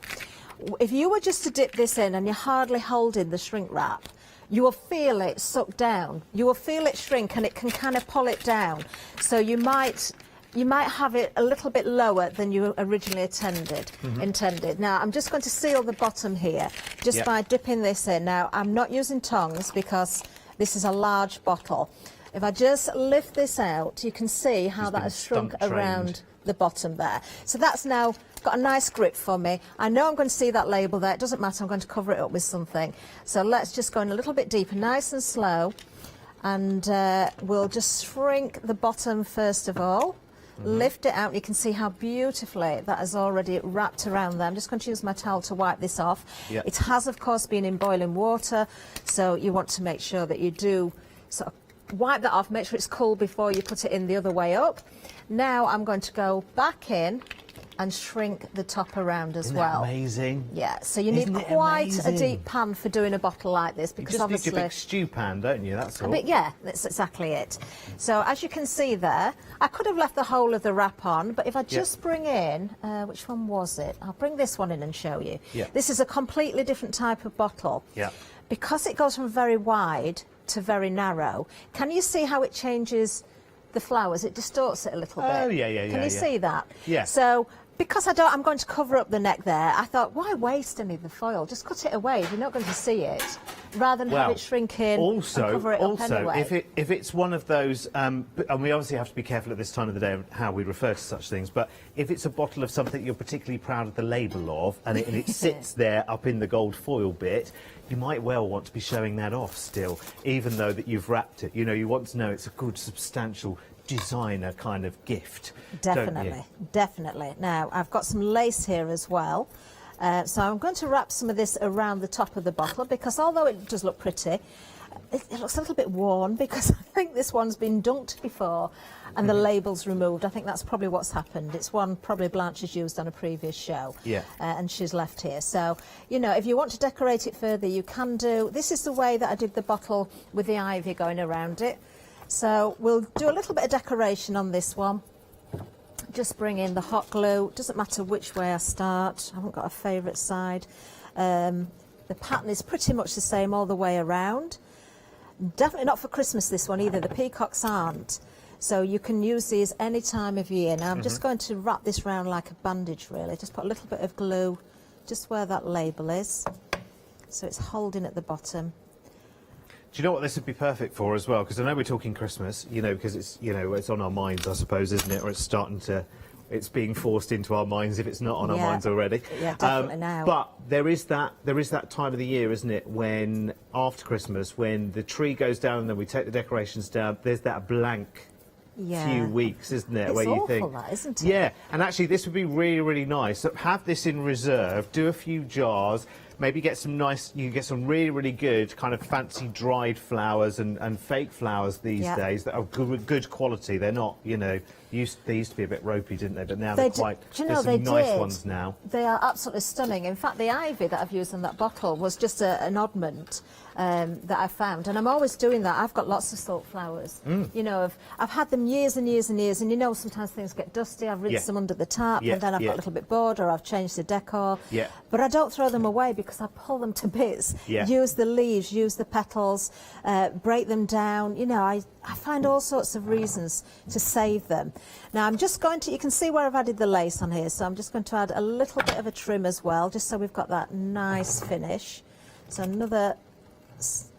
if you were just to dip this in and you're hardly holding the shrink wrap, you will feel it suck down. You will feel it shrink and it can kind of pull it down. So you might have it a little bit lower than you originally intended. Now, I'm just going to seal the bottom here just Yep. by dipping this in. Now, I'm not using tongs because this is a large bottle. If I just lift this out, you can see how that has shrunk stunt trained. around the bottom there. So that's now got a nice grip for me. I know I'm going to see that label there. It doesn't matter. I'm going to cover it up with something. So let's just go in a little bit deeper, nice and slow. And we'll just shrink the bottom first of all. Lift it out. You can see how beautifully that has already wrapped around there. I'm just going to use my towel to wipe this off. Yeah. It has, of course, been in boiling water. So you want to make sure that you do sort of wipe that off. Make sure it's cool before you put it in the other way up. Now I'm going to go back in and shrink the top around as Isn't well. that amazing? Yeah, so you need Isn't it quite a amazing? deep pan for doing a bottle like this, You because just obviously need your big stew pan, don't you? That's all. but yeah, that's exactly it. So as you can see there, I could have left the whole of the wrap on, but if I just bring in, which one was it? I'll bring this one in and show you. Yeah. This is a completely different type of bottle. Yeah. Because it goes from very wide to very narrow, can you see how it changes the flowers? It distorts it a little bit. Oh, yeah, yeah, Can yeah, you yeah. see that? Yeah. So because I'm going to cover up the neck there, I thought, why waste any of the foil? Just cut it away if you're not going to see it, rather than have it shrink in and cover it up anyway. if it's one of those, and we obviously have to be careful at this time of the day of how we refer to such things, but if it's a bottle of something you're particularly proud of the label of, and it sits there up in the gold foil bit, you might well want to be showing that off still, even though that you've wrapped it. You know, you want to know it's a good, substantial designer kind of gift. Definitely, definitely. Now, I've got some lace here as well. So I'm going to wrap some of this around the top of the bottle, because although it does look pretty, it looks a little bit worn, because I think this one's been dunked before and the label's removed. I think that's probably what's happened. It's one probably Blanche has used on a previous show. Yeah. And she's left here. So, you know, if you want to decorate it further, you can do. This is the way that I did the bottle with the ivy going around it. So we'll do a little bit of decoration on this one. Just bring in the hot glue. Doesn't matter which way I start. I haven't got a favourite side. The pattern is pretty much the same all the way around. Definitely not for Christmas, this one either. The peacocks aren't. So you can use these any time of year. Now I'm just going to wrap this round like a bandage, really. Just put a little bit of glue just where that label is. So it's holding at the bottom. Do you know what this would be perfect for as well? Because I know we're talking Christmas, you know, because it's, you know, it's on our minds, I suppose, isn't it? Or it's starting to it's being forced into our minds if it's not on our Yeah. minds already. Yeah, definitely now. But there is that time of the year, isn't it, when after Christmas, when the tree goes down and then we take the decorations down, there's that blank few weeks, isn't it, It's where you awful, think, that, isn't it? yeah, and actually this would be really, really nice. So have this in reserve, do a few jars, maybe get some nice, you can get some really, really good kind of fancy dried flowers and fake flowers these Yeah. days that are good quality. They're not, you know, they used to be a bit ropey, didn't they? But now they're quite, Do you know, there's some they nice did. ones now. They are absolutely stunning. In fact, the ivy that I've used in that bottle was just an oddment that I found, and I'm always doing that. I've got lots of salt flowers. You know, I've had them years and years and years, and you know, sometimes things get dusty. I've rinsed them under the tap, and then I've got a little bit bored, or I've changed the decor. Yeah. But I don't throw them away because I pull them to bits. Yeah. Use the leaves, use the petals, break them down. You know, I find all sorts of reasons to save them. Now I'm just going to, you can see where I've added the lace on here, so I'm just going to add a little bit of a trim as well, just so we've got that nice finish. So another, it's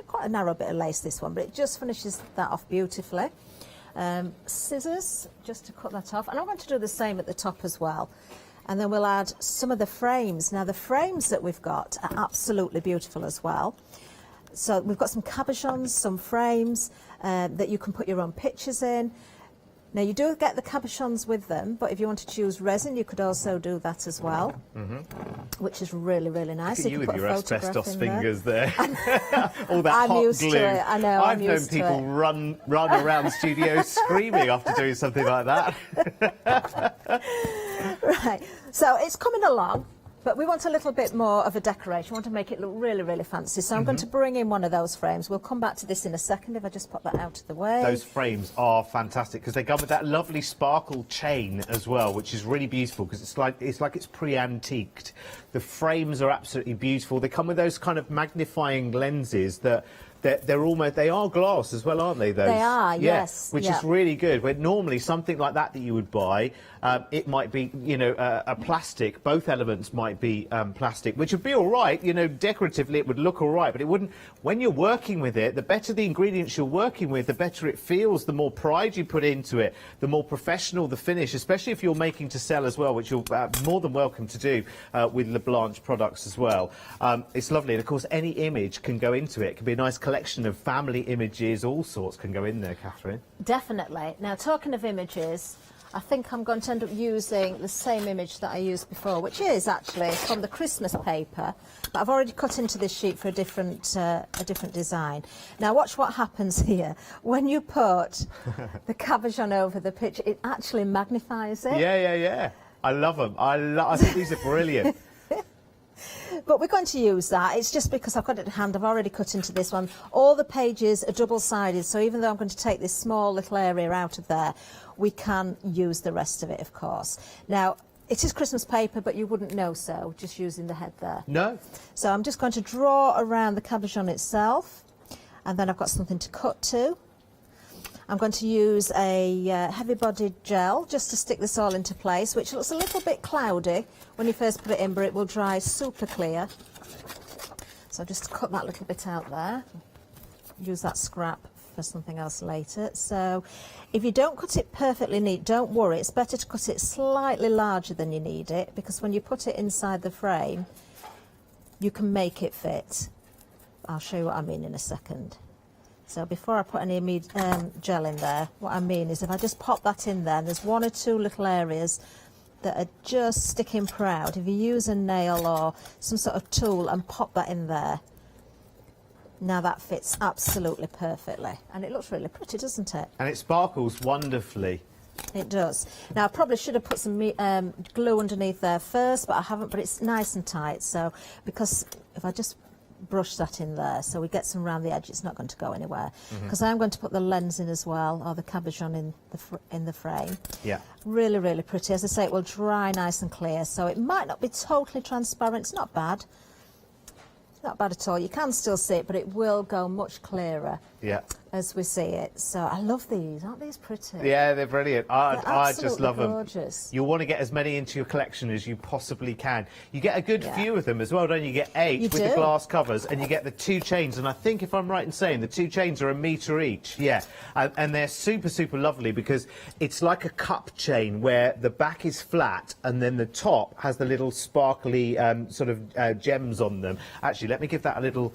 quite a narrow bit of lace, this one, but it just finishes that off beautifully. Scissors, just to cut that off, and I'm going to do the same at the top as well. And then we'll add some of the frames. Now the frames that we've got are absolutely beautiful as well. So we've got some cabochons, some frames that you can put your own pictures in. Now you do get the cabochons with them, but if you want to choose resin, you could also do that as well, which is really, really nice. Look at you with your asbestos fingers there. All that I'm hot used glue. to it, I know, I've I'm known used to people it. run around the studio screaming after doing something like that. Right, so it's coming along, but we want a little bit more of a decoration. We want to make it look really, really fancy. So I'm going to bring in one of those frames. We'll come back to this in a second if I just pop that out of the way. Those frames are fantastic because they come with that lovely sparkle chain as well, which is really beautiful because it's like it's pre-antiqued. The frames are absolutely beautiful. They come with those kind of magnifying lenses that they are glass as well, aren't they? Those? They are, yeah, yes. which is really good. Where normally something like that you would buy, it might be, you know, a plastic. Both elements might be plastic, which would be all right. You know, decoratively it would look all right, but it wouldn't. When you're working with it, the better the ingredients you're working with, the better it feels. The more pride you put into it, the more professional the finish. Especially if you're making to sell as well, which you're more than welcome to do with LeBlanc products as well. It's lovely, and of course any image can go into it. It can be a nice collection of family images, all sorts can go in there, Catherine. Definitely. Now, talking of images, I think I'm going to end up using the same image that I used before, which is actually from the Christmas paper, but I've already cut into this sheet for a different design. Now, watch what happens here. When you put the cabochon over the picture, it actually magnifies it. Yeah. I love them. I think these are brilliant. But we're going to use that. It's just because I've got it in hand. I've already cut into this one. All the pages are double-sided, so even though I'm going to take this small little area out of there, we can use the rest of it, of course. Now, it is Christmas paper, but you wouldn't know so, just using the head there. No. So I'm just going to draw around the cabochon itself, and then I've got something to cut to. I'm going to use a heavy-bodied gel just to stick this all into place, which looks a little bit cloudy when you first put it in, but it will dry super clear. So just cut that little bit out there. Use that scrap for something else later. So if you don't cut it perfectly neat, don't worry. It's better to cut it slightly larger than you need it, because when you put it inside the frame, you can make it fit. I'll show you what I mean in a second. So before I put any gel in there, what I mean is if I just pop that in there, and there's one or two little areas that are just sticking proud. If you use a nail or some sort of tool and pop that in there, now that fits absolutely perfectly. And it looks really pretty, doesn't it? And it sparkles wonderfully. It does. Now I probably should have put some glue underneath there first, but I haven't, but it's nice and tight. So, because if I just brush that in there so we get some around the edge, it's not going to go anywhere, because I'm going to put the lens in as well, or the cabochon in the frame. Yeah. Really, really pretty. As I say, it will dry nice and clear, so it might not be totally transparent. It's not bad. It's not bad at all. You can still see it, but it will go much clearer. Yeah. as we see it. So I love these. Aren't these pretty? Yeah, they're brilliant. I just love them. Gorgeous. You'll want to get as many into your collection as you possibly can. You get a good few of them as well, don't you? You get 8 with the glass covers, and you get the 2 chains. And I think, if I'm right in saying, the 2 chains are $1 metre each. Yeah, and they're super, super lovely because it's like a cup chain where the back is flat and then the top has the little sparkly sort of gems on them. Actually, let me give that a little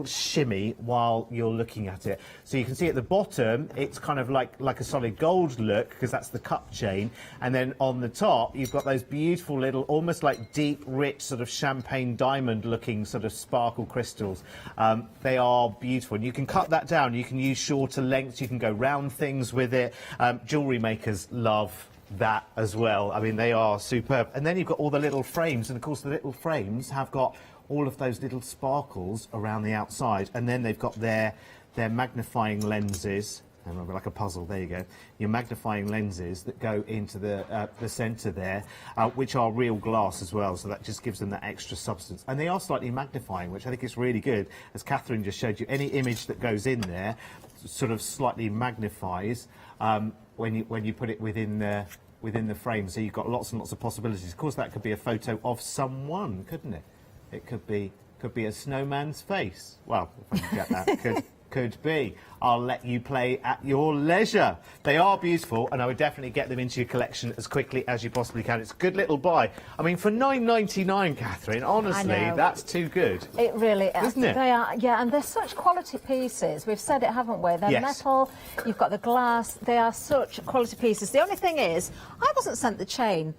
shimmy while you're looking at it. So you can see at the bottom, it's kind of like a solid gold look, because that's the cup chain. And then on the top, you've got those beautiful little, almost like deep, rich, sort of champagne diamond looking sort of sparkle crystals. They are beautiful. And you can cut that down. You can use shorter lengths. You can go round things with it. Jewellery makers love that as well. I mean, they are superb. And then you've got all the little frames. And of course, the little frames have got all of those little sparkles around the outside, and then they've got their magnifying lenses. Remember, like a puzzle. There you go. Your magnifying lenses that go into the centre there, which are real glass as well. So that just gives them that extra substance, and they are slightly magnifying, which I think is really good. As Catherine just showed you, any image that goes in there sort of slightly magnifies when you put it within the frame. So you've got lots and lots of possibilities. Of course, that could be a photo of someone, couldn't it? It could be a snowman's face. Well, if I can get that, could be. I'll let you play at your leisure. They are beautiful, and I would definitely get them into your collection as quickly as you possibly can. It's a good little buy. I mean, for $9.99, Catherine, honestly, that's too good. It really is. Isn't it? They are, yeah, and they're such quality pieces. We've said it, haven't we? They're metal, you've got the glass. They are such quality pieces. The only thing is, I wasn't sent the chain.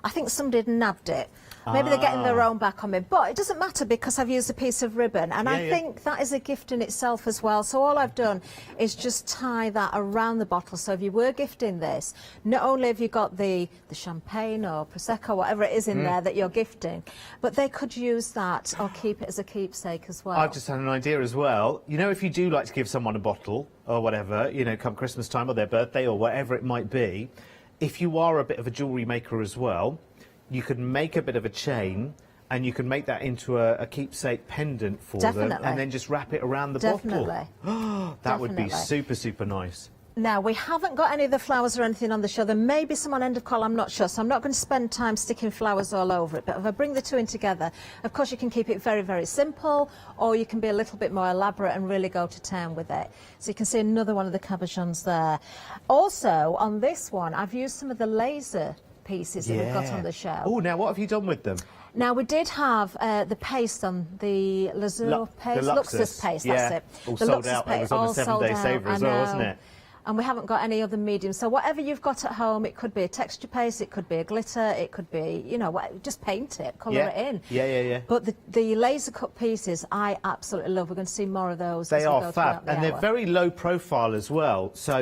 I think somebody nabbed it. Maybe they're getting their own back on me, but it doesn't matter because I've used a piece of ribbon, and I think that is a gift in itself as well. So all I've done is just tie that around the bottle. So if you were gifting this, not only have you got the champagne or Prosecco, whatever it is in there that you're gifting, but they could use that or keep it as a keepsake as well. I've just had an idea as well. You know, if you do like to give someone a bottle or whatever, you know, come Christmas time or their birthday or whatever it might be, if you are a bit of a jewellery maker as well, you could make a bit of a chain and you can make that into a keepsake pendant for them, and then just wrap it around the bottle. That would be super, super nice. Now, we haven't got any of the flowers or anything on the show. There may be some on end of coil, I'm not sure, so I'm not going to spend time sticking flowers all over it. But if I bring the two in together, of course, you can keep it very, very simple, or you can be a little bit more elaborate and really go to town with it. So you can see another one of the cabochons there. Also, on this one, I've used some of the laser pieces that we've got on the show. Oh, now what have you done with them? Now, we did have the paste on the Lazur paste, the Luxus paste, that's it. All the sold Luxus out. paste, It was on the 7-day saver as well, wasn't it? And we haven't got any other mediums. So whatever you've got at home, it could be a texture paste, it could be a glitter, it could be, you know, just paint it, colour it in. Yeah. But the laser cut pieces, I absolutely love. We're going to see more of those. They are fab, and they're very low profile as well. So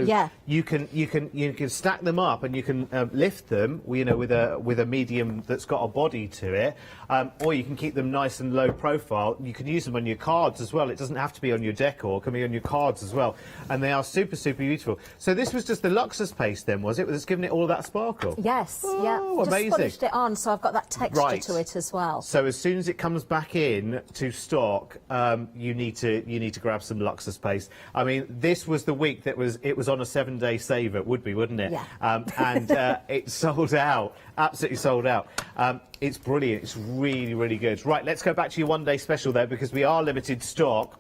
you can stack them up, and you can lift them, you know, with a medium that's got a body to it, or you can keep them nice and low profile. You can use them on your cards as well. It doesn't have to be on your decor; it can be on your cards as well, and they are super, super beautiful. So this was just the Luxus paste then, was it? Was it giving it all that sparkle? Yes, oh, amazing. Just polished it on, so I've got that texture to it as well. So as soon as it comes back in to stock, you need to grab some Luxus paste. I mean, this was the week that it was on a 7-day saver, wouldn't it? Yeah. And it sold out, absolutely sold out. It's brilliant. It's really, really good. Right, let's go back to your one-day special there, because we are limited stock.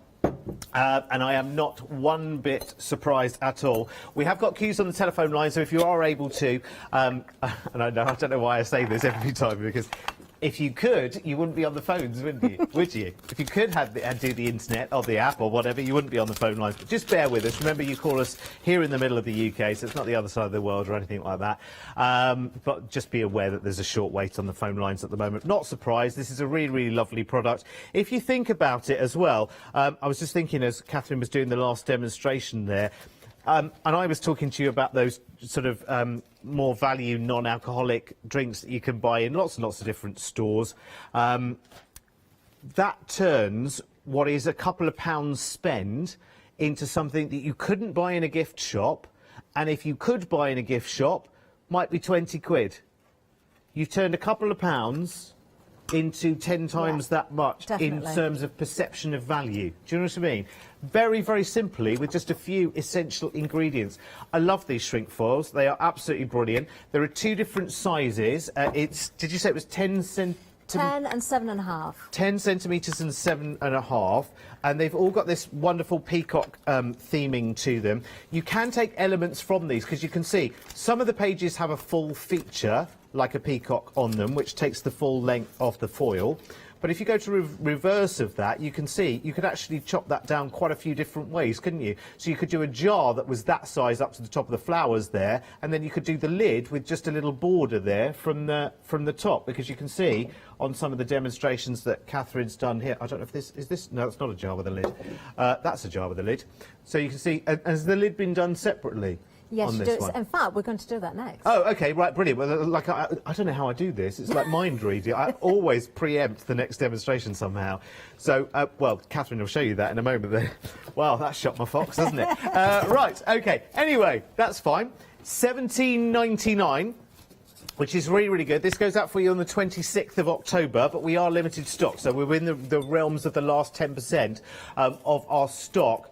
And I am not one bit surprised at all. We have got queues on the telephone line, so if you are able to, and I don't know why I say this every time, because if you could, you wouldn't be on the phones, wouldn't you? Would you? If you could do the internet or the app or whatever, you wouldn't be on the phone lines. But just bear with us. Remember, you call us here in the middle of the UK, so it's not the other side of the world or anything like that. But just be aware that there's a short wait on the phone lines at the moment. Not surprised. This is a really, really lovely product. If you think about it as well, I was just thinking as Catherine was doing the last demonstration there, and I was talking to you about those sort of more value non-alcoholic drinks that you can buy in lots and lots of different stores. That turns what is a couple of pounds spend into something that you couldn't buy in a gift shop, and if you could buy in a gift shop, might be 20 quid. You've turned a couple of pounds into 10 times that much definitely. in terms of perception of value. Do you know what I mean? Very, very simply, with just a few essential ingredients. I love these shrink foils. They are absolutely brilliant. There are 2 different sizes. Did you say it was 10 centimetres? 10 and 7.5. 10 centimetres and 7.5, and they've all got this wonderful peacock theming to them. You can take elements from these, because you can see some of the pages have a full feature, like a peacock on them, which takes the full length of the foil. But if you go to reverse of that, you can see you could actually chop that down quite a few different ways, couldn't you? So you could do a jar that was that size up to the top of the flowers there, and then you could do the lid with just a little border there from the top, because you can see on some of the demonstrations that Catherine's done here. I don't know if this is this. No, it's not a jar with a lid. That's a jar with a lid. So you can see, has the lid been done separately? Yes, on you this do. one? In fact, we're going to do that next. Oh, OK, right, brilliant. Well, like, I don't know how I do this. It's like mind reading. I always preempt the next demonstration somehow. So, well, Catherine will show you that in a moment there. Well, that shot my fox, doesn't it? Right, OK. Anyway, that's fine. £17.99. Which is really, really good. This goes out for you on the 26th of October, but we are limited stock, so we're in the realms of the last 10% of our stock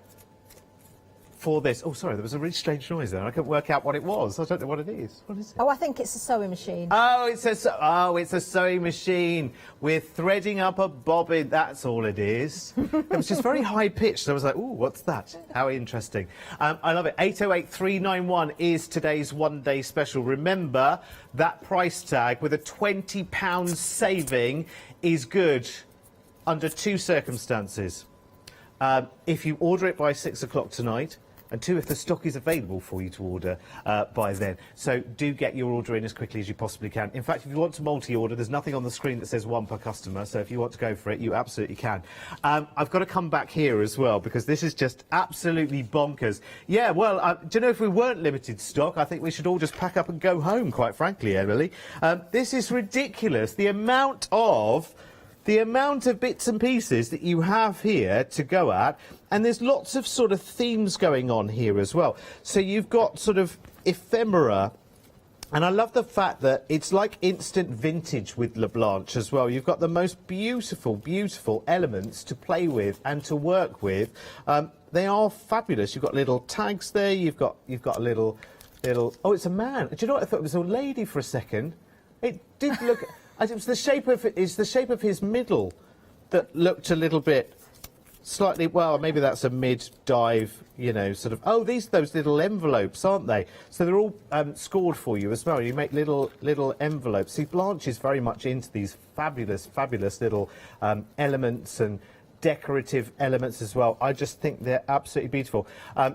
for this. Oh, sorry, there was a really strange noise there. I couldn't work out what it was. I don't know what it is. What is it? Oh, I think it's a sewing machine. Oh, it's a sewing machine. We're threading up a bobbin. That's all it is. It was just very high pitched. I was like, ooh, what's that? How interesting. I love it. 808391 is today's one-day special. Remember, that price tag with a £20 saving is good under 2 circumstances. If you order it by 6 o'clock tonight, and 2, if the stock is available for you to order by then. So do get your order in as quickly as you possibly can. In fact, if you want to multi-order, there's nothing on the screen that says 1 per customer, so if you want to go for it, you absolutely can. I've got to come back here as well, because this is just absolutely bonkers. Yeah, well, do you know, if we weren't limited stock, I think we should all just pack up and go home, quite frankly, Emily. This is ridiculous. The amount of bits and pieces that you have here to go at, and there's lots of sort of themes going on here as well. So you've got sort of ephemera, and I love the fact that it's like instant vintage with LeBlanche as well. You've got the most beautiful, beautiful elements to play with and to work with. They are fabulous. You've got little tags there. You've got a little. Oh, it's a man. Do you know what? I thought it was a lady for a second. It did look. It was the shape of his middle that looked a little bit slightly. Well, maybe that's a mid-dive, you know, sort of. Oh, those little envelopes, aren't they? So they're all scored for you as well. You make little envelopes. See, Blanche is very much into these fabulous, fabulous little elements and decorative elements as well. I just think they're absolutely beautiful.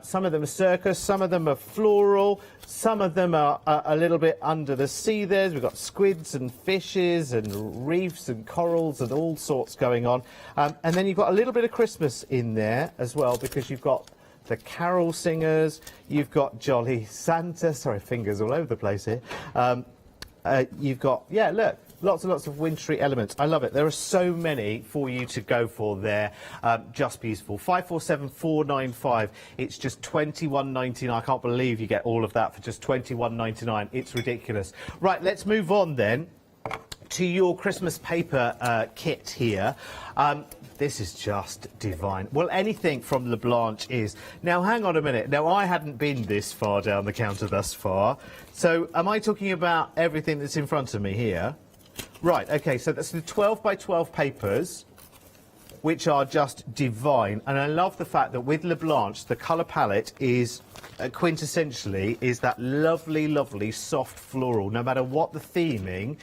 Some of them are circus, some of them are floral, some of them are a little bit under the sea there. We've got squids and fishes and reefs and corals and all sorts going on. And then you've got a little bit of Christmas in there as well, because you've got the carol singers, you've got Jolly Santa, sorry, fingers all over the place here. You've got, yeah, look, lots and lots of wintry elements. I love it. There are so many for you to go for there. Just beautiful. 547495. It's just £21.99. I can't believe you get all of that for just £21.99. It's ridiculous. Right, let's move on then to your Christmas paper kit here. This is just divine. Well, anything from LeBlanche is. Now, hang on a minute. Now, I hadn't been this far down the counter thus far. So, am I talking about everything that's in front of me here? Right, OK, so that's the 12 by 12 papers, which are just divine. And I love the fact that with LeBlanche, the colour palette is quintessentially is that lovely, lovely soft floral. No matter what the theming,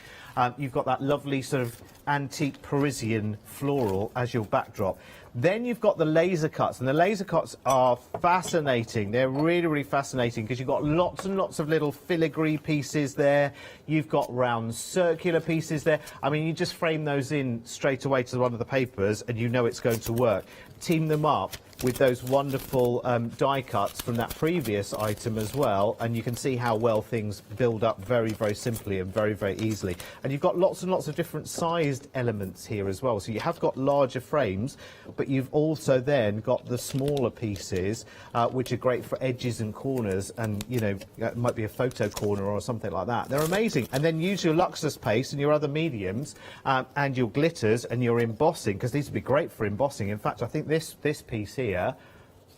you've got that lovely sort of antique Parisian floral as your backdrop. Then you've got the laser cuts, and the laser cuts are fascinating. They're really, really fascinating, because you've got lots and lots of little filigree pieces there. You've got round circular pieces there. I mean, you just frame those in straight away to one of the papers, and you know it's going to work. Team them up, with those wonderful die cuts from that previous item as well, and you can see how well things build up very, very simply and very, very easily. And you've got lots and lots of different sized elements here as well. So you have got larger frames, but you've also then got the smaller pieces, which are great for edges and corners, and, you know, it might be a photo corner or something like that. They're amazing. And then use your Luxus paste and your other mediums and your glitters and your embossing, because these would be great for embossing. In fact, I think this piece here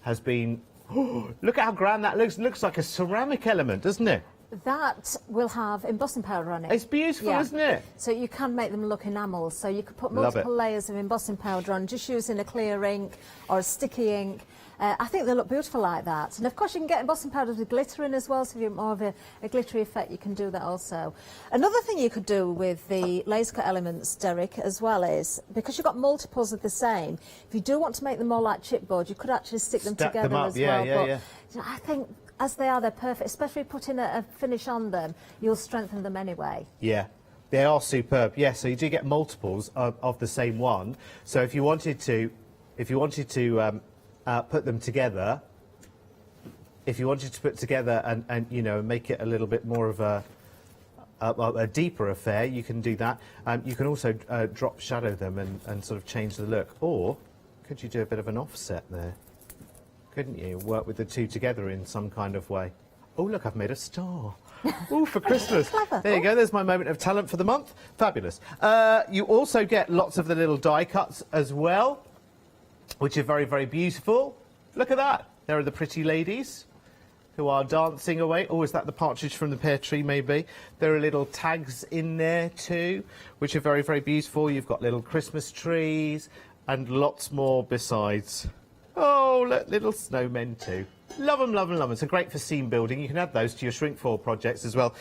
has been, look at how grand that looks. It looks like a ceramic element, doesn't it? That will have embossing powder on it. It's beautiful, isn't it? So you can make them look enamels. So you could put Love multiple it. layers of embossing powder on, just using a clear ink or a sticky ink. I think they look beautiful like that. And of course you can get embossing powders with glitter in as well, so if you want more of a glittery effect, you can do that also. Another thing you could do with the laser cut elements, Derek, as well, is, because you've got multiples of the same, if you do want to make them more like chipboard, you could actually stick them Stack together them up, as yeah, well. yeah, But I think as they are, they're perfect, especially putting a finish on them, you'll strengthen them anyway. Yeah. They are superb. Yeah, so you do get multiples of the same one. So if you wanted to put them together, and you know, make it a little bit more of a deeper affair, you can do that. You can also drop shadow them and sort of change the look. Or could you do a bit of an offset there? Couldn't you work with the two together in some kind of way? Oh, look, I've made a star. Oh, for Christmas. There you go. There's my moment of talent for the month. Fabulous. You also get lots of the little die cuts as well, which are very, very beautiful. Look at that. There are the pretty ladies who are dancing away. Oh, is that the partridge from the pear tree, maybe? There are little tags in there too, which are very, very beautiful. You've got little Christmas trees and lots more besides. Oh, look, little snowmen too. Love them, love them, love them. So great for scene building. You can add those to your shrink foil projects as well,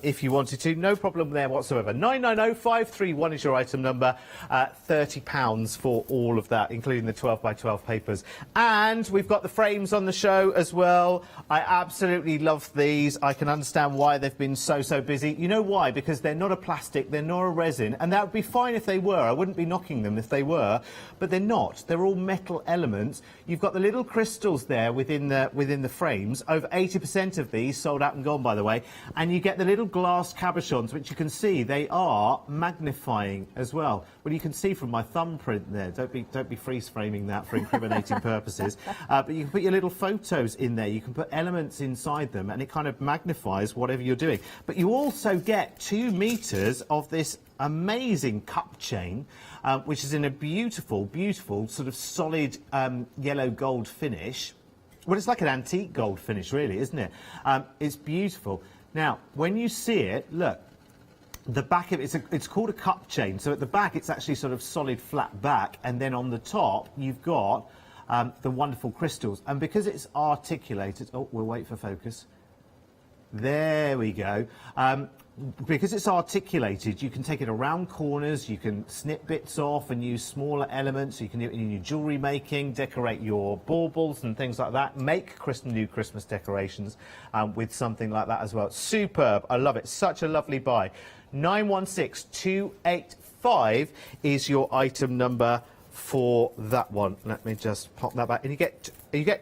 if you wanted to. No problem there whatsoever. 990531 is your item number. £30 for all of that, including the 12 by 12 papers. And we've got the frames on the show as well. I absolutely love these. I can understand why they've been so busy. You know why? Because they're not a plastic, they're not a resin, and that would be fine if they were. I wouldn't be knocking them if they were, but they're not. They're all metal elements. You've got the little crystals there within the frames. Over 80% of these sold out and gone, by the way. And you get the little glass cabochons, which you can see they are magnifying as well. Well, you can see from my thumbprint there. Don't be freeze framing that for incriminating purposes. But you can put your little photos in there. You can put elements inside them, and it kind of magnifies whatever you're doing. But you also get 2 meters of this amazing cup chain, which is in a beautiful, beautiful sort of solid yellow gold finish. Well, it's like an antique gold finish, really, isn't it? It's beautiful. Now, when you see it, look, the back of it's called a cup chain. So at the back, it's actually sort of solid, flat back, and then on the top, you've got the wonderful crystals. And because it's articulated, oh, we'll wait for focus. There we go. Because it's articulated, you can take it around corners, you can snip bits off and use smaller elements. You can do it in your jewellery making, decorate your baubles and things like that. Make new Christmas decorations with something like that as well. Superb. I love it. Such a lovely buy. 916285 is your item number for that one. Let me just pop that back. And you get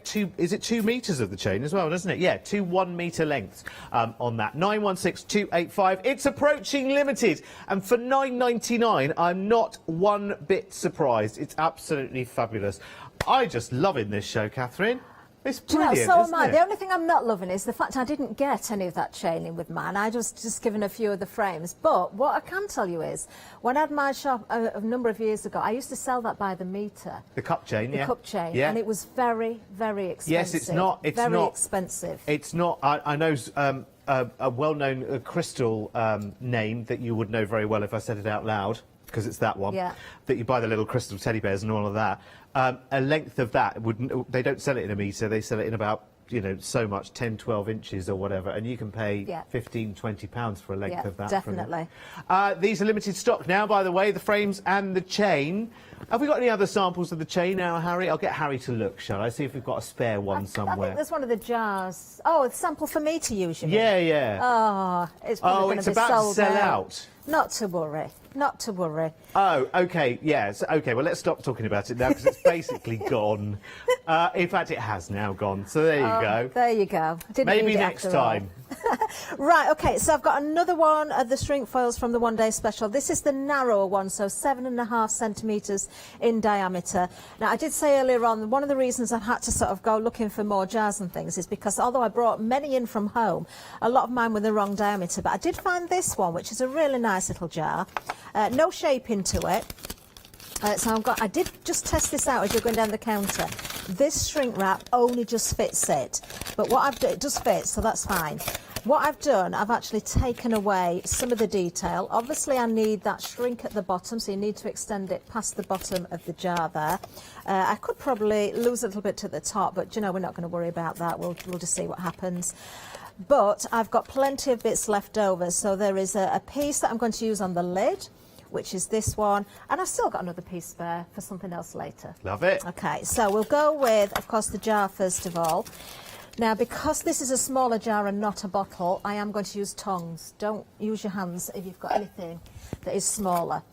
2, is it 2 meters of the chain as well, doesn't it? Yeah, 2 1 meter lengths on that. 916285. It's approaching limited, and for £9.99, I'm not one bit surprised. It's absolutely fabulous. I just loving this show, Catherine. It's brilliant, so am isn't I. it? The only thing I'm not loving is the fact I didn't get any of that chaining with mine. I just given a few of the frames. But what I can tell you is, when I had my shop a number of years ago, I used to sell that by the metre. The cup chain, The cup chain, and it was very, very expensive. Yes, it's not. It's very not expensive. It's not. I know a well-known crystal name that you would know very well if I said it out loud, because it's that one. Yeah. That you buy the little crystal teddy bears and all of that. A length of that wouldn't. They don't sell it in a metre. They sell it in about, you know, so much, 10, 12 inches or whatever, and you can pay £15, £20 for a length of that. Definitely. These are limited stock now, by the way, the frames and the chain. Have we got any other samples of the chain now, Harry? I'll get Harry to look, shall I? See if we've got a spare one I somewhere. think there's one of the jars. Oh, a sample for me to use, you mean? Yeah, yeah. Oh, it's probably going to be about to sold sell out. Not to worry. Not to worry. Oh, OK, yes. OK, well, let's stop talking about it now because it's basically gone. In fact, it has now gone. So there you go. There you go. Didn't Maybe need it next after all. time. Right, OK, so I've got another one of the shrink foils from the one-day special. This is the narrower one, so 7.5 centimetres in diameter. Now, I did say earlier on, one of the reasons I've had to sort of go looking for more jars and things is because although I brought many in from home, a lot of mine were the wrong diameter. But I did find this one, which is a really nice little jar. No shape into it. So I did just test this out as you're going down the counter. This shrink wrap only just fits it. But what I've done, it does fit, so that's fine. What I've done, I've actually taken away some of the detail. Obviously, I need that shrink at the bottom, so you need to extend it past the bottom of the jar there. I could probably lose a little bit to the top, but, you know, we're not going to worry about that. We'll just see what happens. But I've got plenty of bits left over, so there is a piece that I'm going to use on the lid, which is this one, and I've still got another piece spare for something else later. Love it. Okay, so we'll go with, of course, the jar first of all. Now, because this is a smaller jar and not a bottle, I am going to use tongs. Don't use your hands if you've got anything that is smaller.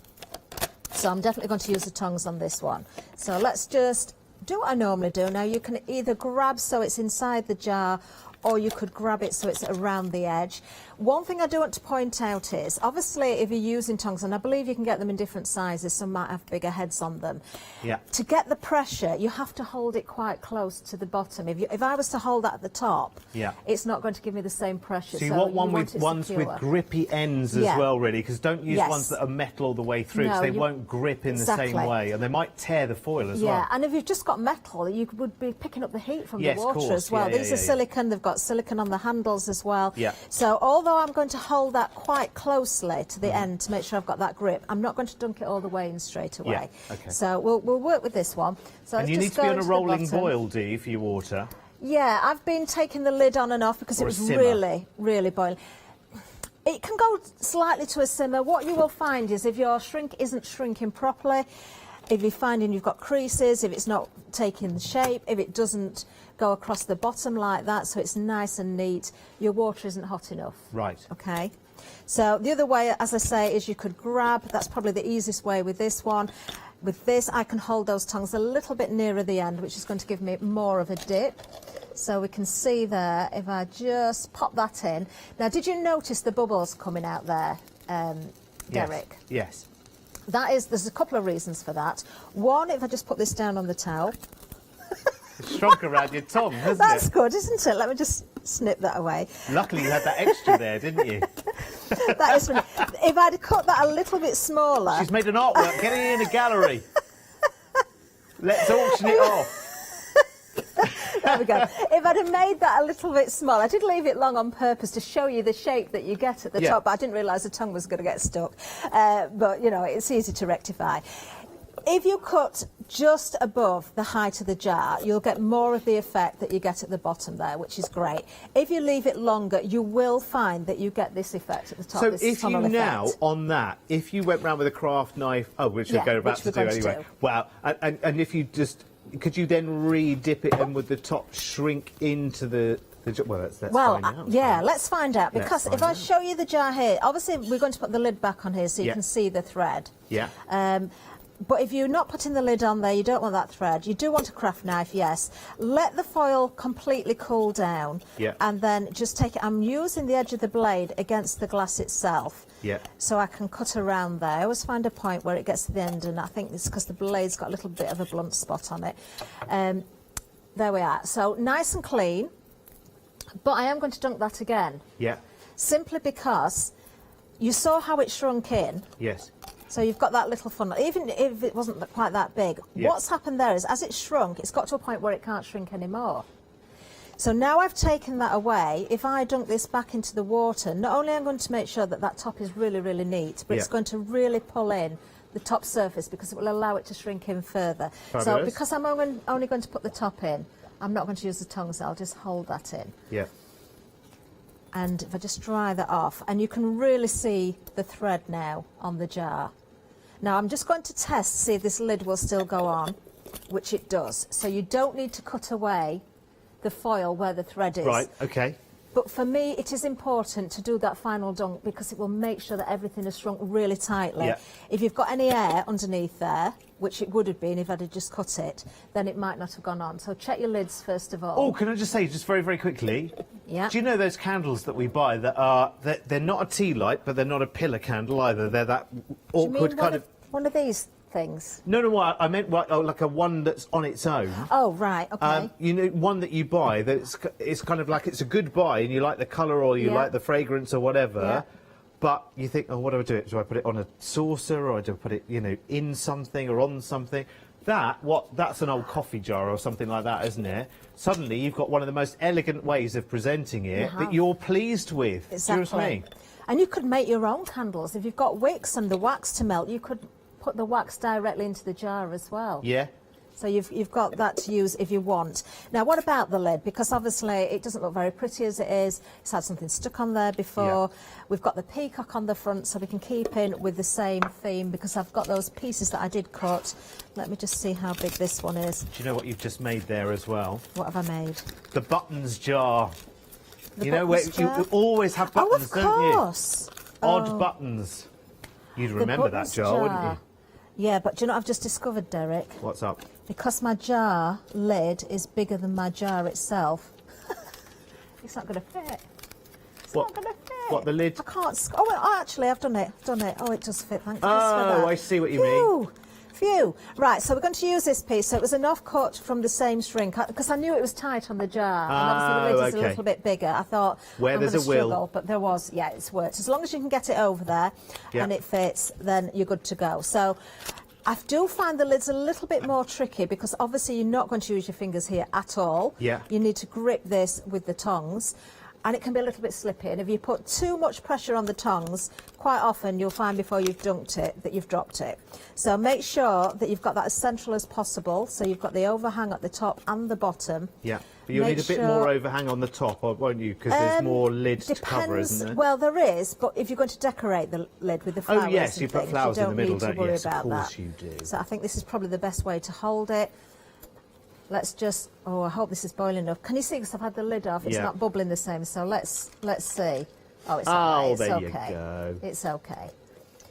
So I'm definitely going to use the tongs on this one. So let's just do what I normally do. Now, you can either grab so it's inside the jar, or you could grab it so it's around the edge. One thing I do want to point out is, obviously, if you're using tongs, and I believe you can get them in different sizes, some might have bigger heads on them. Yeah. To get the pressure, you have to hold it quite close to the bottom. If I was to hold that at the top, yeah, it's not going to give me the same pressure. So you want one with ones with grippy ends as well, really, because don't use ones that are metal all the way through, because they won't grip in the same way, and they might tear the foil as well. Yeah, and if you've just got metal, you would be picking up the heat from the water as well. Yeah, These are silicone, they've got silicone on the handles as well. Yeah. So although I'm going to hold that quite closely to the end to make sure I've got that grip, I'm not going to dunk it all the way in straight away. Yeah, okay. So we'll work with this one. So and you need to be on a rolling boil, do you, for your water? Yeah, I've been taking the lid on and off because it was really, really boiling. It can go slightly to a simmer. What you will find is if your shrink isn't shrinking properly, if you're finding you've got creases, if it's not taking the shape, if it doesn't go across the bottom like that, so it's nice and neat, your water isn't hot enough. Right. Okay. So the other way, as I say, is you could grab. That's probably the easiest way with this one. With this, I can hold those tongs a little bit nearer the end, which is going to give me more of a dip. So we can see there, if I just pop that in. Now, did you notice the bubbles coming out there, Derek? Yes. There's a couple of reasons for that. One, if I just put this down on the towel. It's shrunk around your tongue, hasn't it? That's good, isn't it? Let me just snip that away. Luckily you had that extra there, didn't you? That is really, if I'd cut that a little bit smaller... She's made an artwork. Get it in a gallery. Let's auction it off. There we go. If I'd have made that a little bit smaller, I did leave it long on purpose to show you the shape that you get at the top, but I didn't realise the tongue was going to get stuck. But, you know, it's easy to rectify. If you cut just above the height of the jar, you'll get more of the effect that you get at the bottom there, which is great. If you leave it longer, you will find that you get this effect at the top. So this if you tunnel now, effect. on that, if you went round with a craft knife, which we're about to do anyway, wow, and if you just, could you then re-dip it in with the top shrink into the well, let's find out. Yeah, let's find out, because if I show you the jar here, obviously we're going to put the lid back on here so you can see the thread. Yeah. But if you're not putting the lid on there, you don't want that thread. You do want a craft knife, yes. Let the foil completely cool down, and then just take it. I'm using the edge of the blade against the glass itself, so I can cut around there. I always find a point where it gets to the end, and I think it's because the blade's got a little bit of a blunt spot on it. There we are. So nice and clean, but I am going to dunk that again. Yeah. Simply because you saw how it shrunk in. Yes. So you've got that little funnel, even if it wasn't quite that big. What's happened there is, as it's shrunk, it's got to a point where it can't shrink anymore. So now I've taken that away, if I dunk this back into the water, not only am I going to make sure that that top is really, really neat, but it's going to really pull in the top surface because it will allow it to shrink in further. Fabulous. So because I'm only going to put the top in, I'm not going to use the tongs, I'll just hold that in. Yeah. And if I just dry that off, and you can really see the thread now on the jar. Now I'm just going to test to see if this lid will still go on, which it does. So you don't need to cut away the foil where the thread is. Right, okay. But for me, it is important to do that final dunk because it will make sure that everything is shrunk really tightly. Yeah. If you've got any air underneath there, which it would have been if I'd have just cut it, then it might not have gone on. So check your lids first of all. Oh, can I just say, just very, very quickly, yeah. do you know those candles that we buy that are, they're not a tea light, but they're not a pillar candle either? They're that awkward kind of... One of these things? No, I meant like a one that's on its own. Oh, right, okay. You know, one that you buy that's it's kind of like it's a good buy and you like the colour or you Yeah. like the fragrance or whatever, Yeah. but you think, oh, what do I do? Do I put it on a saucer or do I put it, you know, in something or on something? That's an old coffee jar or something like that, isn't it? Suddenly you've got one of the most elegant ways of presenting it that you're pleased with. Exactly. Do you know what I mean? And you could make your own candles. If you've got wicks and the wax to melt, you could put the wax directly into the jar as well. Yeah. So you've got that to use if you want. Now, what about the lid? Because obviously it doesn't look very pretty as it is. It's had something stuck on there before. Yeah. We've got the peacock on the front, so we can keep in with the same theme because I've got those pieces that I did cut. Let me just see how big this one is. Do you know what you've just made there as well? What have I made? The buttons jar. The you know where buttons jar? you always have buttons, oh, of course. don't you? Odd buttons. You'd remember that jar, wouldn't you? Yeah, but do you know what I've just discovered, Derek? What's up? Because my jar lid is bigger than my jar itself, it's not going to fit. It's not going to fit. What, the lid? I can't... Oh, well, actually, I've done it. Oh, it does fit. Thank goodness Oh, for that. I see what you mean. Phew. Right, so we're going to use this piece. So it was an off-cut from the same string, because I knew it was tight on the jar. And obviously the lid is a little bit bigger. I thought, where I'm there's going to a will. struggle, but there was. Yeah, it's worked. As long as you can get it over there and it fits, then you're good to go. So I do find the lid's a little bit more tricky because obviously you're not going to use your fingers here at all. Yeah. You need to grip this with the tongs. And it can be a little bit slippy, and if you put too much pressure on the tongs, quite often you'll find before you've dunked it that you've dropped it. So make sure that you've got that as central as possible, so you've got the overhang at the top and the bottom. Yeah, but you'll need a bit more overhang on the top, won't you? Because there's more lid to cover, isn't there? Well, there is, but if you're going to decorate the lid with the flowers, oh yes, and you put things, flowers you in the middle, don't you? Yes, Of course that. you do. So I think this is probably the best way to hold it. Let's just, oh, I hope this is boiling enough. Can you see, because I've had the lid off, it's not bubbling the same, so let's see. Oh, it's okay. There okay. you go. It's okay.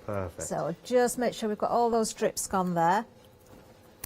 Perfect. So just make sure we've got all those drips gone there.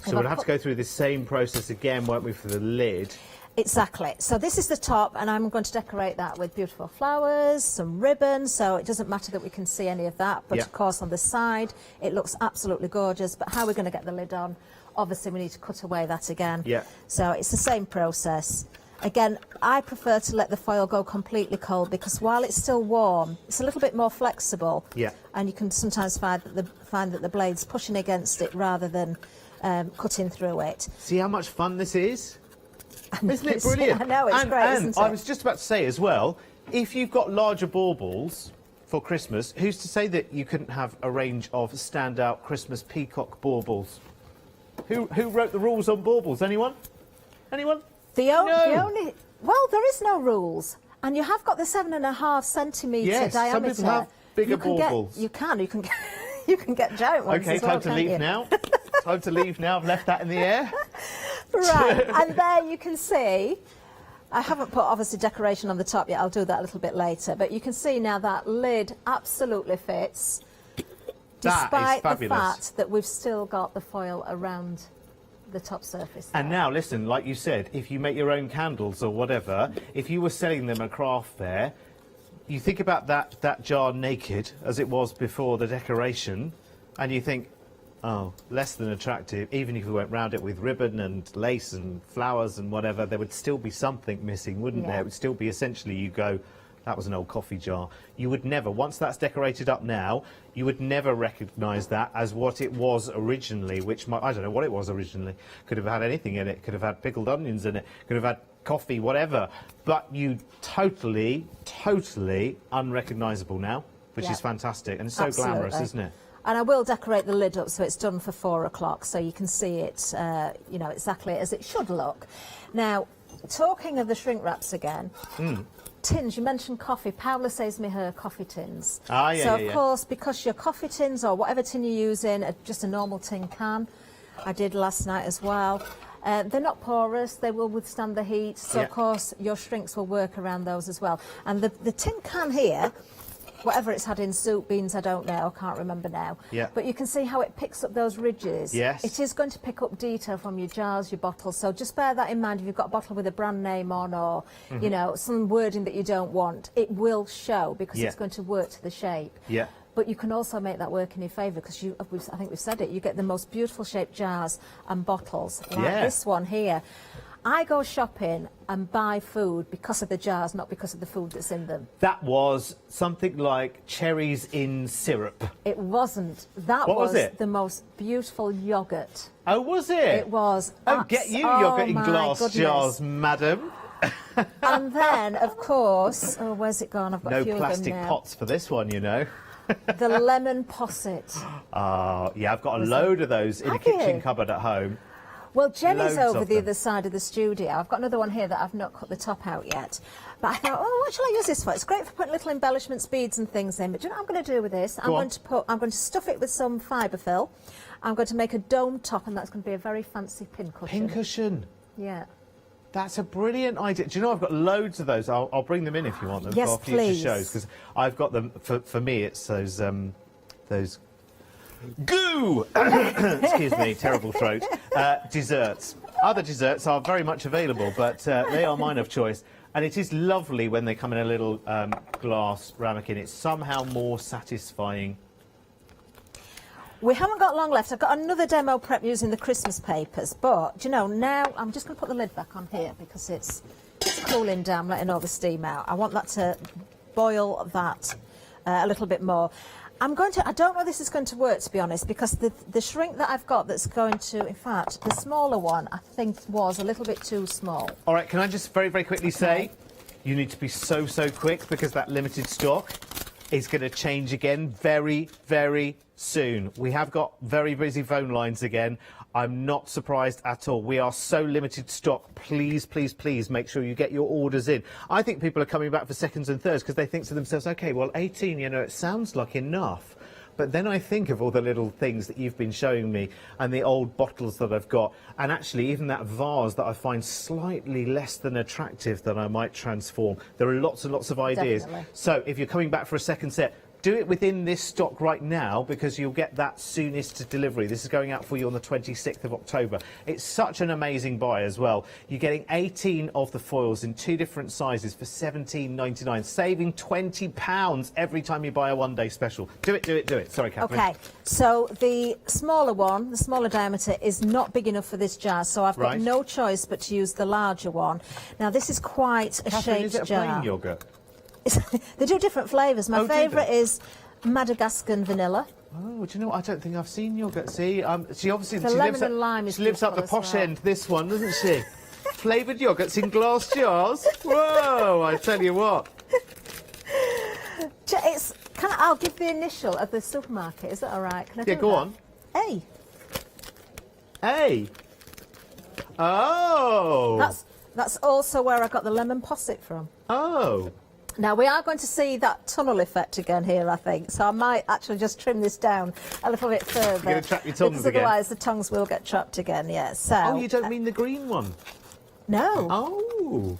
So we'll have to go through this same process again, won't we, for the lid? Exactly. So this is the top, and I'm going to decorate that with beautiful flowers, some ribbon, so it doesn't matter that we can see any of that, but of course on the side it looks absolutely gorgeous. But how are we going to get the lid on? Obviously we need to cut away that again. Yeah. So it's the same process. Again, I prefer to let the foil go completely cold because while it's still warm, it's a little bit more flexible. Yeah. And you can sometimes find that the blade's pushing against it rather than cutting through it. See how much fun this is? Isn't it brilliant? I know, it's great, isn't it? I was just about to say as well, if you've got larger baubles for Christmas, who's to say that you couldn't have a range of standout Christmas peacock baubles? Who wrote the rules on baubles? Anyone? Anyone? The only well, there is no rules, and you have got the 7.5 centimetre yes, diameter. some people have bigger baubles. You can get giant ones. Okay, as well, time to leave now. Time to leave now. I've left that in the air. Right, and there you can see. I haven't put obviously decoration on the top yet. I'll do that a little bit later, but you can see now that lid absolutely fits. Despite the fact that we've still got the foil around the top surface there. And now, listen, like you said, if you make your own candles or whatever, if you were selling them at craft fair, you think about that jar naked, as it was before the decoration, and you think, oh, less than attractive. Even if we went round it with ribbon and lace and flowers and whatever, there would still be something missing, wouldn't there? It would still be essentially, you go, that was an old coffee jar. You would never, once that's decorated up now, you would never recognise that as what it was originally, which might, I don't know what it was originally. Could have had anything in it, could have had pickled onions in it, could have had coffee, whatever. But you totally unrecognisable now, which is fantastic. And it's so glamorous, isn't it? And I will decorate the lid up so it's done for 4 o'clock, so you can see it, you know, exactly as it should look. Now, talking of the shrink wraps again, tins, you mentioned coffee. Paula says me her coffee tins. Ah, yeah, so, yeah, of course, because your coffee tins or whatever tin you're using, just a normal tin can, I did last night as well. They're not porous, they will withstand the heat, so of course your shrinks will work around those as well. And the tin can here, whatever it's had in soup, beans, I don't know, I can't remember now. Yeah. But you can see how it picks up those ridges. Yes. It is going to pick up detail from your jars, your bottles, so just bear that in mind if you've got a bottle with a brand name on or, you know, some wording that you don't want. It will show because it's going to work to the shape. Yeah. But you can also make that work in your favour because I think we've said it, you get the most beautiful shaped jars and bottles, like this one here. I go shopping and buy food because of the jars, not because of the food that's in them. That was something like cherries in syrup. It wasn't. That What was it? The most beautiful yoghurt. Oh, was it? It was. Oh, get you yoghurt in glass jars, madam. And then, of course, oh, where's it gone? I've got a few No plastic of them now. pots for this one, you know. The lemon posset. Yeah, I've got a load of those in a kitchen cupboard at home. Well, Jenny's Loads over of the them. other side of the studio. I've got another one here that I've not cut the top out yet. But I thought, oh, what shall I use this for? It's great for putting little embellishments, beads and things in. But do you know what I'm going to do with this? I'm going to stuff it with some fibre fill. I'm going to make a dome top, and that's going to be a very fancy pin cushion. Pin cushion? Yeah. That's a brilliant idea. Do you know, I've got loads of those. I'll bring them in if you want them Yes, for future please. shows, because I've got them, for me, it's those goo! Excuse me, terrible throat. Desserts. Other desserts are very much available, but they are mine of choice. And it is lovely when they come in a little glass ramekin. It's somehow more satisfying. We haven't got long left. I've got another demo prep using the Christmas papers, but, do you know, now I'm just going to put the lid back on here because it's cooling down, letting all the steam out. I want that to boil that a little bit more. I don't know if this is going to work, to be honest, because the shrink that I've got that's going to, in fact, the smaller one, I think was a little bit too small. All right, can I just very, very quickly say, you need to be so, so quick because that limited stock is going to change again very, very soon. We have got very busy phone lines again. I'm not surprised at all. We are so limited stock. Please, please, please make sure you get your orders in. I think people are coming back for seconds and thirds because they think to themselves, OK, well, 18, you know, it sounds like enough. But then I think of all the little things that you've been showing me and the old bottles that I've got, and actually even that vase that I find slightly less than attractive that I might transform. There are lots and lots of ideas. Definitely. So if you're coming back for a second set, do it within this stock right now because you'll get that soonest to delivery. This is going out for you on the 26th of October. It's such an amazing buy as well. You're getting 18 of the foils in 2 different sizes for £17.99, saving £20 every time you buy a one-day special. Do it, do it, do it. Sorry, Catherine. OK, so the smaller one, the smaller diameter, is not big enough for this jar, so I've got no choice but to use the larger one. Now, this is quite a Catherine, shaped is it a jar. plain yoghurt? They do different flavours. My favourite is Madagascar vanilla. Oh, do you know what? I don't think I've seen yoghurt. See, she obviously The she lemon lives and lime is she lives up the beautiful posh as well. end, this one, doesn't she? Flavoured yoghurts in glass jars. Whoa! I tell you what. I'll give the initial of the supermarket. Is that all right? Can I do Yeah, go that? on. A. Hey. Oh. That's also where I got the lemon posset from. Oh. Now, we are going to see that tunnel effect again here, I think, so I might actually just trim this down a little bit further. You're going to trap your tongues because again? otherwise the tongues will get trapped again, yes. So, Oh, you don't mean the green one? No. Oh.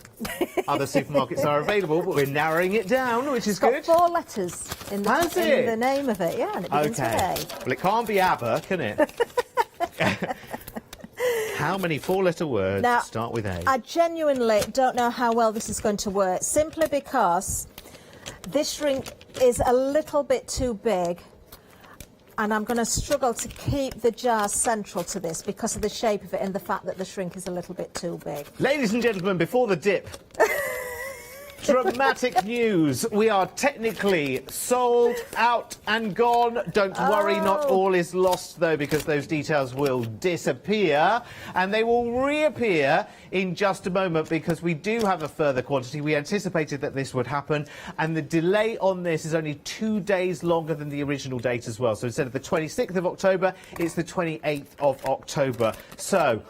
Other supermarkets are available, but we're narrowing it down, which is it's got good. 4 letters in the name of it, yeah, and it begins with Okay. A. Well, it can't be ABBA, can it? How many 4-letter words Now, start with A? I genuinely don't know how well this is going to work, simply because this shrink is a little bit too big, and I'm going to struggle to keep the jar central to this because of the shape of it and the fact that the shrink is a little bit too big. Ladies and gentlemen, before the dip, dramatic news. We are technically sold out and gone. Don't worry, not all is lost, though, because those details will disappear and they will reappear in just a moment because we do have a further quantity. We anticipated that this would happen, and the delay on this is only 2 days longer than the original date as well. So instead of the 26th of October, it's the 28th of October. So,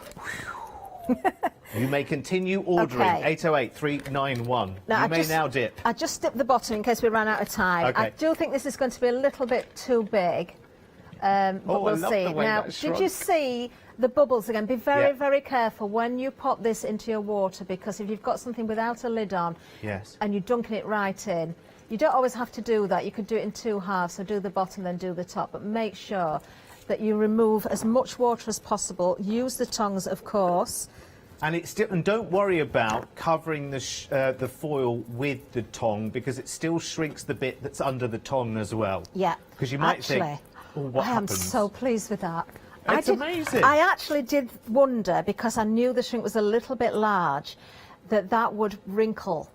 You may continue ordering. Okay. 808 391. Now, You may now dip. I just dipped the bottom in case we ran out of time. Okay. I do think this is going to be a little bit too big, but we'll I love see. the way Now, that did shrunk. you see the bubbles again? Be very, Yeah. very careful when you pop this into your water, because if you've got something without a lid on Yes. and you're dunking it right in, you don't always have to do that. You could do it in two halves, so do the bottom, then do the top, but make sure that you remove as much water as possible. Use the tongs, of course. And it's still, and don't worry about covering the foil with the tong, because it still shrinks the bit that's under the tong as well. Yeah. Because you might Actually, think, oh, what I am happens? so pleased with that. It's amazing. I actually did wonder, because I knew the shrink was a little bit large, that would wrinkle.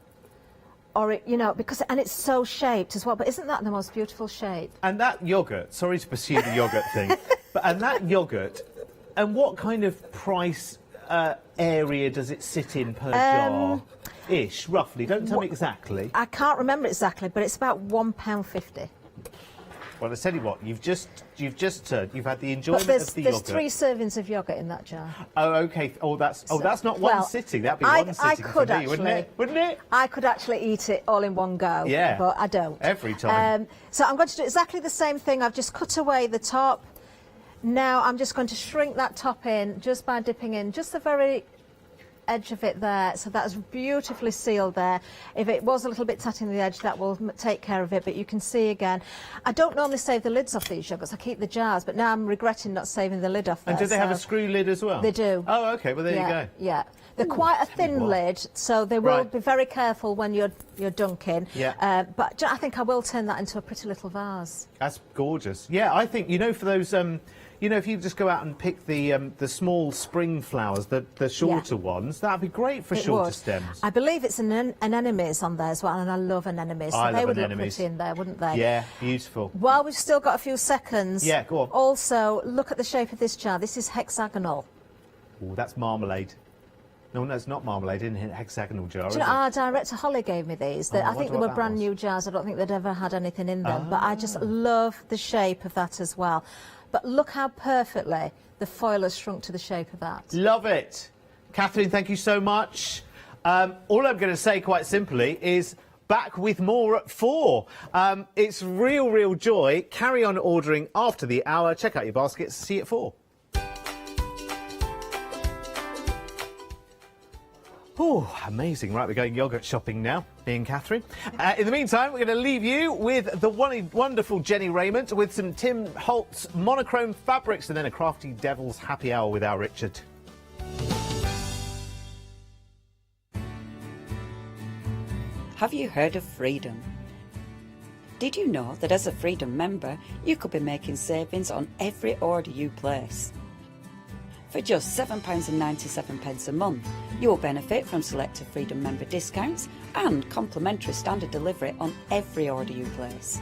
Or, it, you know, because, and it's so shaped as well. But isn't that the most beautiful shape? And that yoghurt, sorry to pursue the yoghurt thing, and that yoghurt, and what kind of price area does it sit in per jar? Ish, roughly. Don't tell me exactly. I can't remember exactly, but it's about £1.50. Well, I tell you what, you've just turned. You've had the But enjoyment there's of the yoghurt. 3 servings of yoghurt in that jar. Oh, okay. Oh, that's not one well, sitting. That'd be I one sitting could for me, actually, wouldn't it? Wouldn't it? I could actually eat it all in one go. Yeah. But I don't. Every time. So I'm going to do exactly the same thing. I've just cut away the top. Now I'm just going to shrink that top in just by dipping in just the very edge of it there, so that's beautifully sealed there. If it was a little bit tatty in the edge, that will take care of it, but you can see again. I don't normally save the lids off these yogurts, I keep the jars, but now I'm regretting not saving the lid off there. And do they have a screw lid as well? They do. Oh, okay, well there you go. Yeah, they're quite a thin lid, so they will be very careful when you're dunking. Yeah. But I think I will turn that into a pretty little vase. That's gorgeous. Yeah, I think, you know, for those, you know, if you just go out and pick the small spring flowers, the shorter ones, that'd be great for shorter stems. I believe it's an anemones on there as well, and I love anemones. So they would look pretty in there, wouldn't they? Yeah, beautiful. While we've still got a few seconds, yeah, go on. Also, look at the shape of this jar. This is hexagonal. Oh, that's marmalade. No, it's not marmalade in a hexagonal jar, Do you know, our director Holly gave me these. I think they were brand new jars. I don't think they'd ever had anything in them. But I just love the shape of that as well. But look how perfectly the foil has shrunk to the shape of that. Love it. Catherine, thank you so much. All I'm going to say, quite simply, is back with more at 4. It's real joy. Carry on ordering after the hour. Check out your baskets. See you at 4. Oh, amazing. Right, we're going yoghurt shopping now, me and Catherine. In the meantime, we're going to leave you with the wonderful Jenny Raymond with some Tim Holtz monochrome fabrics and then a Crafty Devil's Happy Hour with our Richard. Have you heard of Freedom? Did you know that as a Freedom member, you could be making savings on every order you place? For just £7.97 a month, you will benefit from selected Freedom member discounts and complimentary standard delivery on every order you place.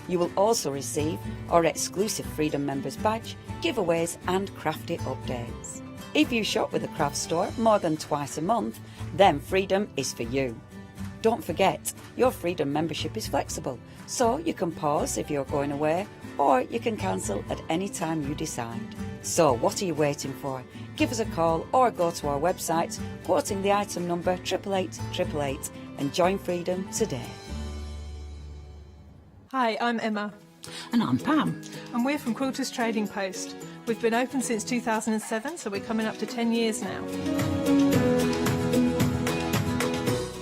You will also receive our exclusive Freedom members badge, giveaways and crafty updates. If you shop with a craft store more than twice a month, then Freedom is for you. Don't forget, your Freedom membership is flexible, so you can pause if you're going away, or you can cancel at any time you decide. So what are you waiting for? Give us a call or go to our website, quoting the item number 88888 and join Freedom today. Hi, I'm Emma. And I'm Pam. And we're from Quilters Trading Post. We've been open since 2007, so we're coming up to 10 years now.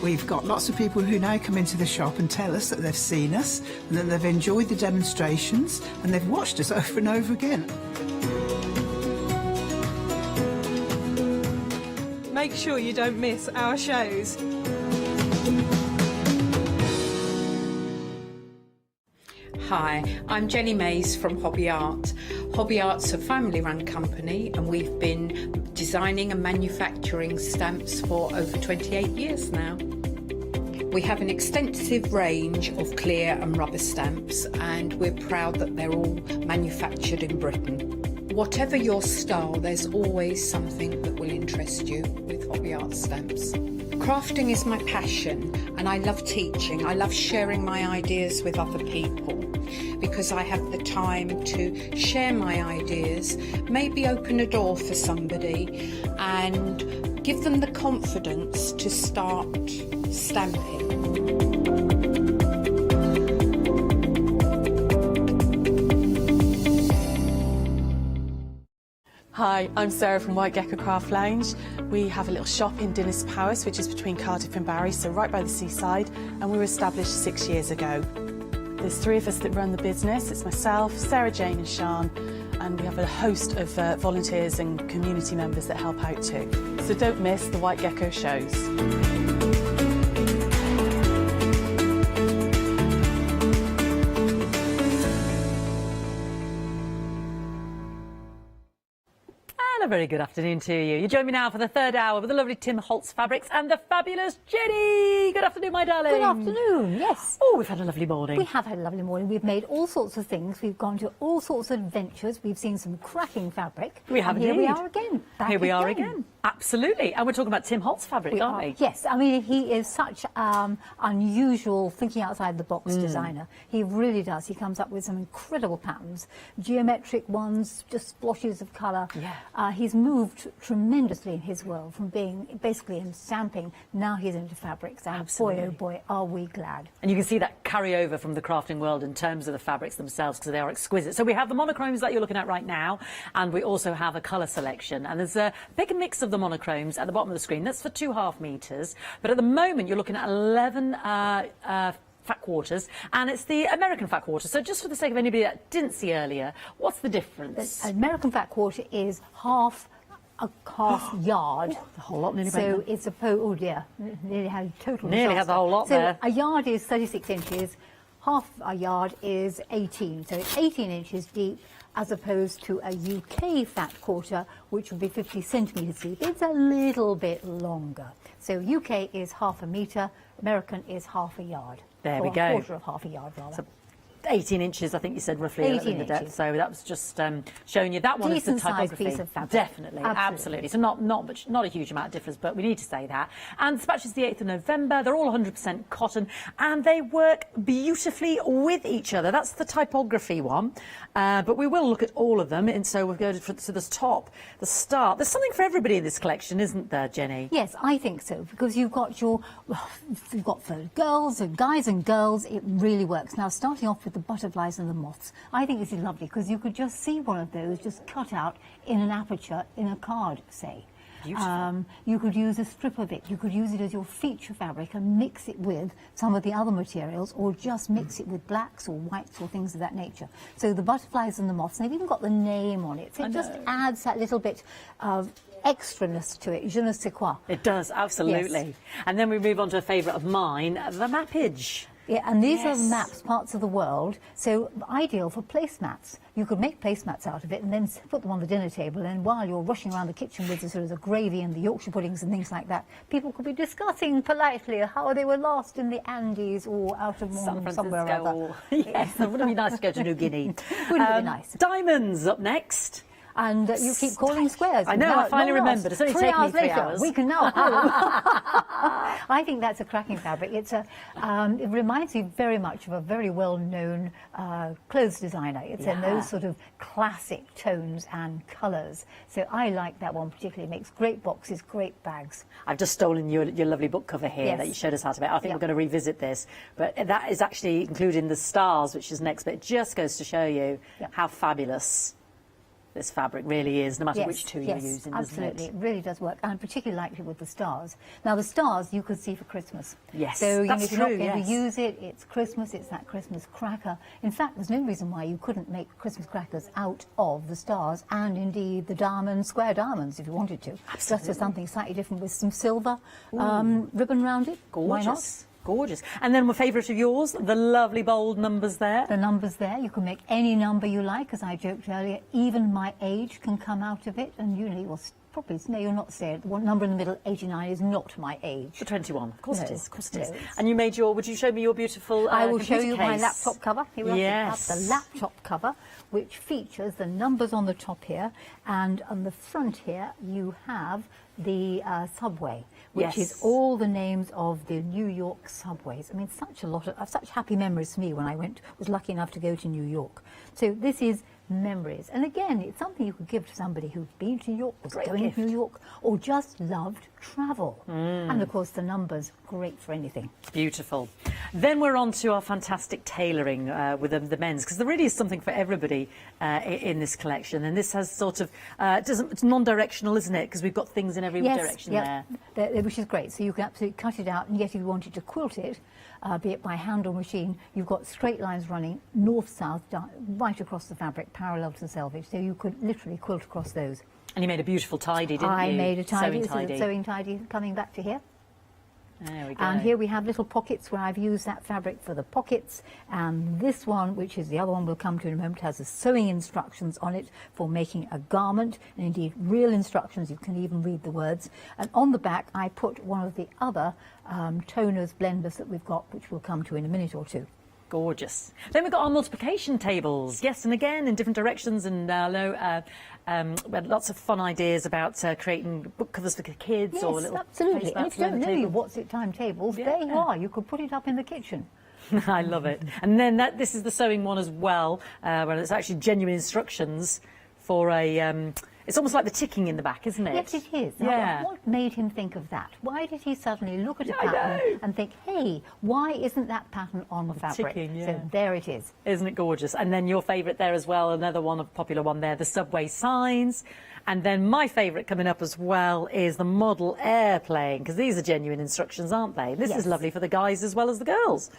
We've got lots of people who now come into the shop and tell us that they've seen us and that they've enjoyed the demonstrations and they've watched us over and over again. Make sure you don't miss our shows. Hi, I'm Jenny Mays from Hobby Art. Hobby Art's a family-run company and we've been designing and manufacturing stamps for over 28 years now. We have an extensive range of clear and rubber stamps and we're proud that they're all manufactured in Britain. Whatever your style, there's always something that will interest you with Hobby Art stamps. Crafting is my passion and I love teaching. I love sharing my ideas with other people because I have the time to share my ideas, maybe open a door for somebody and give them the confidence to start stamping. Hi, I'm Sarah from White Gecko Craft Lounge. We have a little shop in Dinas Powys, which is between Cardiff and Barry, so right by the seaside, and we were established 6 years ago. There's 3 of us that run the business. It's myself, Sarah Jane and Sian, and we have a host of volunteers and community members that help out too. So don't miss the White Gecko shows. A very good afternoon to you. You join me now for the 3rd hour with the lovely Tim Holtz Fabrics and the fabulous Jenny. Good afternoon, my darling. Good afternoon, yes. Oh, we've had a lovely morning. We have had a lovely morning. We've made all sorts of things. We've gone to all sorts of adventures. We've seen some cracking fabric. We have and indeed. Here we are again. Here we are again. Absolutely. And we're talking about Tim Holtz Fabric, aren't we? Yes. I mean, he is such unusual, thinking outside the box designer. He really does. He comes up with some incredible patterns, geometric ones, just splotches of colour. Yeah. He's moved tremendously in his world from being basically in stamping. Now he's into fabrics. And boy, oh boy, are we glad. And you can see that carry over from the crafting world in terms of the fabrics themselves, because they are exquisite. So we have the monochromes that you're looking at right now, and we also have a colour selection. And there's a big mix of the monochromes at the bottom of the screen. That's for 2.5 metres. But at the moment, you're looking at 11 fat quarters, and it's the American fat quarter. So just for the sake of anybody that didn't see earlier, what's the difference? The American fat quarter is half yard. A whole lot, nearly. So it's oh dear, nearly had total Nearly had the whole lot so there. A yard is 36 inches, half a yard is 18. So it's 18 inches deep, as opposed to a UK fat quarter, which would be 50 centimetres deep. It's a little bit longer. So UK is half a metre, American is half a yard. There or we go. A quarter of half a yard, rather. So 18 inches, I think you said, roughly, 18 in the depth. inches. So that was just showing you that one is the Decent sized typography. piece of fabric. Definitely, Absolutely. So not a huge amount of difference, but we need to say that. And the batch is the 8th of November. They're all 100% cotton, and they work beautifully with each other. That's the typography one. But we will look at all of them, and so we'll go to the top, the start. There's something for everybody in this collection, isn't there, Jenny? Yes, I think so, because you've got for girls, guys and girls, it really works. Now, starting off with the butterflies and the moths, I think this is lovely, because you could just see one of those just cut out in an aperture in a card, say. Beautiful. You could use a strip of it. You could use it as your feature fabric and mix it with some of the other materials, or just mix it with blacks or whites or things of that nature. So the butterflies and the moths, they've even got the name on it. So it just adds that little bit of extraness to it, je ne sais quoi. It does, absolutely. Yes. And then we move on to a favourite of mine, the mappage. Yeah, and these are maps, parts of the world, so ideal for placemats. You could make placemats out of it and then put them on the dinner table, and while you're rushing around the kitchen with the sort of the gravy and the Yorkshire puddings and things like that, people could be discussing politely how they were lost in the Andes or out of somewhere or other. Yes, it would be nice to go to New Guinea. Wouldn't it be nice? Diamonds up next. And you keep calling squares. I know, I finally remembered. It's only taken me 3 hours. We can now call them. I think that's a cracking fabric. It's it reminds me very much of a very well-known clothes designer. It's in those sort of classic tones and colours. So I like that one particularly. It makes great boxes, great bags. I've just stolen your lovely book cover here that you showed us how to make. I think we're going to revisit this. But that is actually including the stars, which is next. But it just goes to show you how fabulous this fabric really is, no matter which two you're using, absolutely. isn't It really does work, and particularly likely with the stars. Now, the stars you could see for Christmas. Yes, so that's if you're not true, going to use it, it's Christmas, it's that Christmas cracker. In fact, there's no reason why you couldn't make Christmas crackers out of the stars, and indeed the diamonds, square diamonds, if you wanted to. Absolutely. Just for something slightly different with some silver ribbon around it. Gorgeous. Why not? Gorgeous. And then my favourite of yours, the lovely bold numbers there. The numbers there, you can make any number you like, as I joked earlier. Even my age can come out of it, and usually you'll probably, no, you'll not say it. The one number in the middle, 89, is not my age. The 21, of course it is, of course it is. No. And you made your, would you show me your beautiful I will show computer you case? my laptop cover. Here we Yes. have the laptop cover, which features the numbers on the top here, and on the front here you have the subway, which is all the names of the New York subways. I mean, such happy memories for me when I was lucky enough to go to New York. So this is memories. And again, it's something you could give to somebody who's been to New York, or going to New York, or just loved travel. And of course, the numbers, great for anything. Beautiful. Then we're on to our fantastic tailoring with the men's, because there really is something for everybody in this collection. And this has sort of, it's non-directional, isn't it? Because we've got things in every direction there. Which is great. So you can absolutely cut it out, and yet if you wanted to quilt it, be it by hand or machine, you've got straight lines running north-south, right across the fabric, parallel to the selvage. So you could literally quilt across those. And you made a beautiful tidy, didn't you? I made a tidy, sewing tidy coming back to here. There we go. And here we have little pockets where I've used that fabric for the pockets. And this one, which is the other one we'll come to in a moment, has the sewing instructions on it for making a garment. And indeed, real instructions, you can even read the words. And on the back, I put one of the other toners, blenders that we've got, which we'll come to in a minute or two. Gorgeous. Then we've got our multiplication tables. Yes, and again, in different directions. And we had lots of fun ideas about creating book covers for kids. Yes, or little absolutely. And if you don't know your What's It Time tables, there you are. You could put it up in the kitchen. I love it. And then this is the sewing one as well, where it's actually genuine instructions for a... it's almost like the ticking in the back, isn't it? Yes, it is. Now, what made him think of that? Why did he suddenly look at a pattern and think, hey, why isn't that pattern on the fabric? Ticking, So there it is. Isn't it gorgeous? And then your favourite there as well, another one, a popular one there, the subway signs. And then my favourite coming up as well is the model airplane, because these are genuine instructions, aren't they? This is lovely for the guys as well as the girls.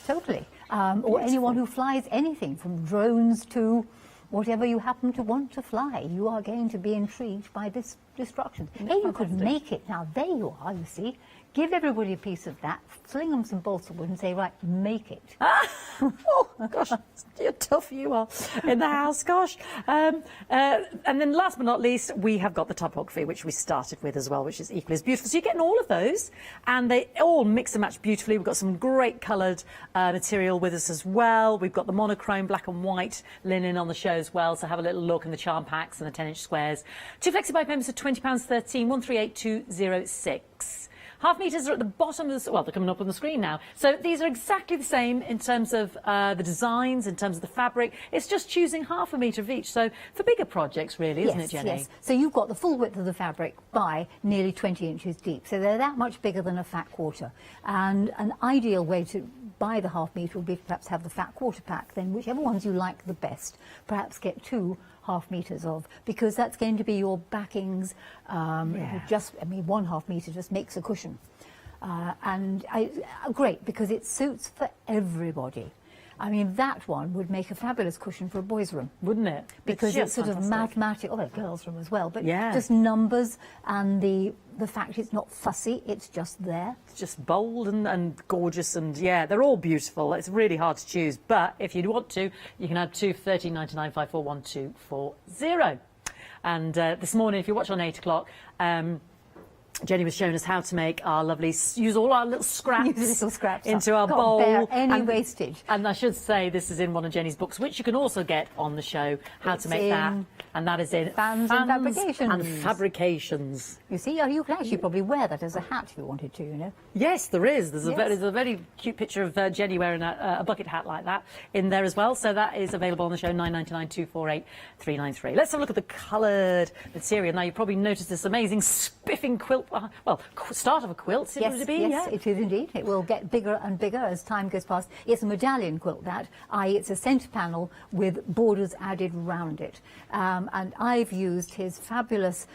Totally. Or anyone who flies anything, from drones to... whatever you happen to want to fly, you are going to be intrigued by this instruction. Hey, you could make it. Now, there you are, you see. Give everybody a piece of that, fling them some balsa wood and say, right, make it. Oh, gosh, you're tough, you are, in the house, gosh. And then last but not least, we have got the typography, which we started with as well, which is equally as beautiful. So you're getting all of those, and they all mix and match beautifully. We've got some great coloured material with us as well. We've got the monochrome black and white linen on the show as well, so have a little look in the charm packs and the 10-inch squares. 2 flexi-buy payments of £20.13, 138206. Half metres are at the bottom of the... well, they're coming up on the screen now. So these are exactly the same in terms of the designs, in terms of the fabric. It's just choosing half a metre of each. So for bigger projects, really, isn't it, Jenny? Yes. So you've got the full width of the fabric by nearly 20 inches deep. So they're that much bigger than a fat quarter. And an ideal way to buy the half metre would be to perhaps have the fat quarter pack. Then whichever ones you like the best, perhaps get 2 half metres of, because that's going to be your backings. Just, I mean, 1/2 metre just makes a cushion. Great, because it suits for everybody. I mean, that one would make a fabulous cushion for a boys' room, wouldn't it? Because it's sort of mathematical, a girls' room as well, but yeah, just numbers and the fact it's not fussy, it's just there. It's just bold and gorgeous, and yeah, they're all beautiful. It's really hard to choose, but if you want to, you can add 2 for £13.99, 541240. And this morning, if you watch on 8 o'clock, Jenny was showing us how to make our lovely, use all our little scraps, into our bowl. Bear any wastage. And I should say this is in one of Jenny's books, which you can also get on the show, how to make that. And that is in Fans and Fabrications. And Fabrications. You see, you can actually probably wear that as a hat if you wanted to, you know. Yes, there is. There's a very cute picture of Jenny wearing a bucket hat like that in there as well. So that is available on the show, 9.99, 248 393. Let's have a look at the coloured material. Now, you've probably noticed this amazing spiffing quilt. Well, start of a quilt, Yes, it is indeed. It will get bigger and bigger as time goes past. It's a medallion quilt, it's a centre panel with borders added round it. And I've used his fabulous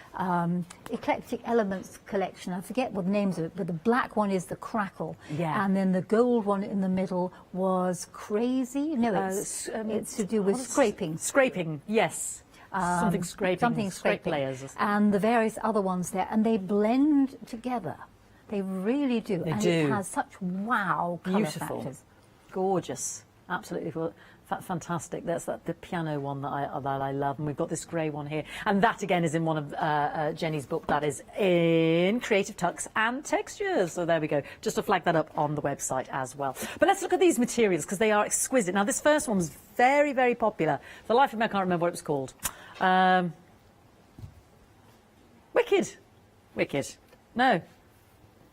Eclectic Elements collection. I forget what the names of it, but the black one is the Crackle. Yeah. And then the gold one in the middle was Crazy. No, it's to do with scraping. Scraping, yes. Something scraping, scrape layers. And the various other ones there, and they blend together. They really do. They and do. It has such wow colour Beautiful. factors. Gorgeous. Absolutely fantastic. That's the piano one that I love, and we've got this grey one here, and that again is in one of Jenny's book. That is in Creative Tucks and Textures. So there we go. Just to flag that up on the website as well. But let's look at these materials because they are exquisite. Now this first one was very, very popular. For the life of me, I can't remember what it was called. Wicked. No.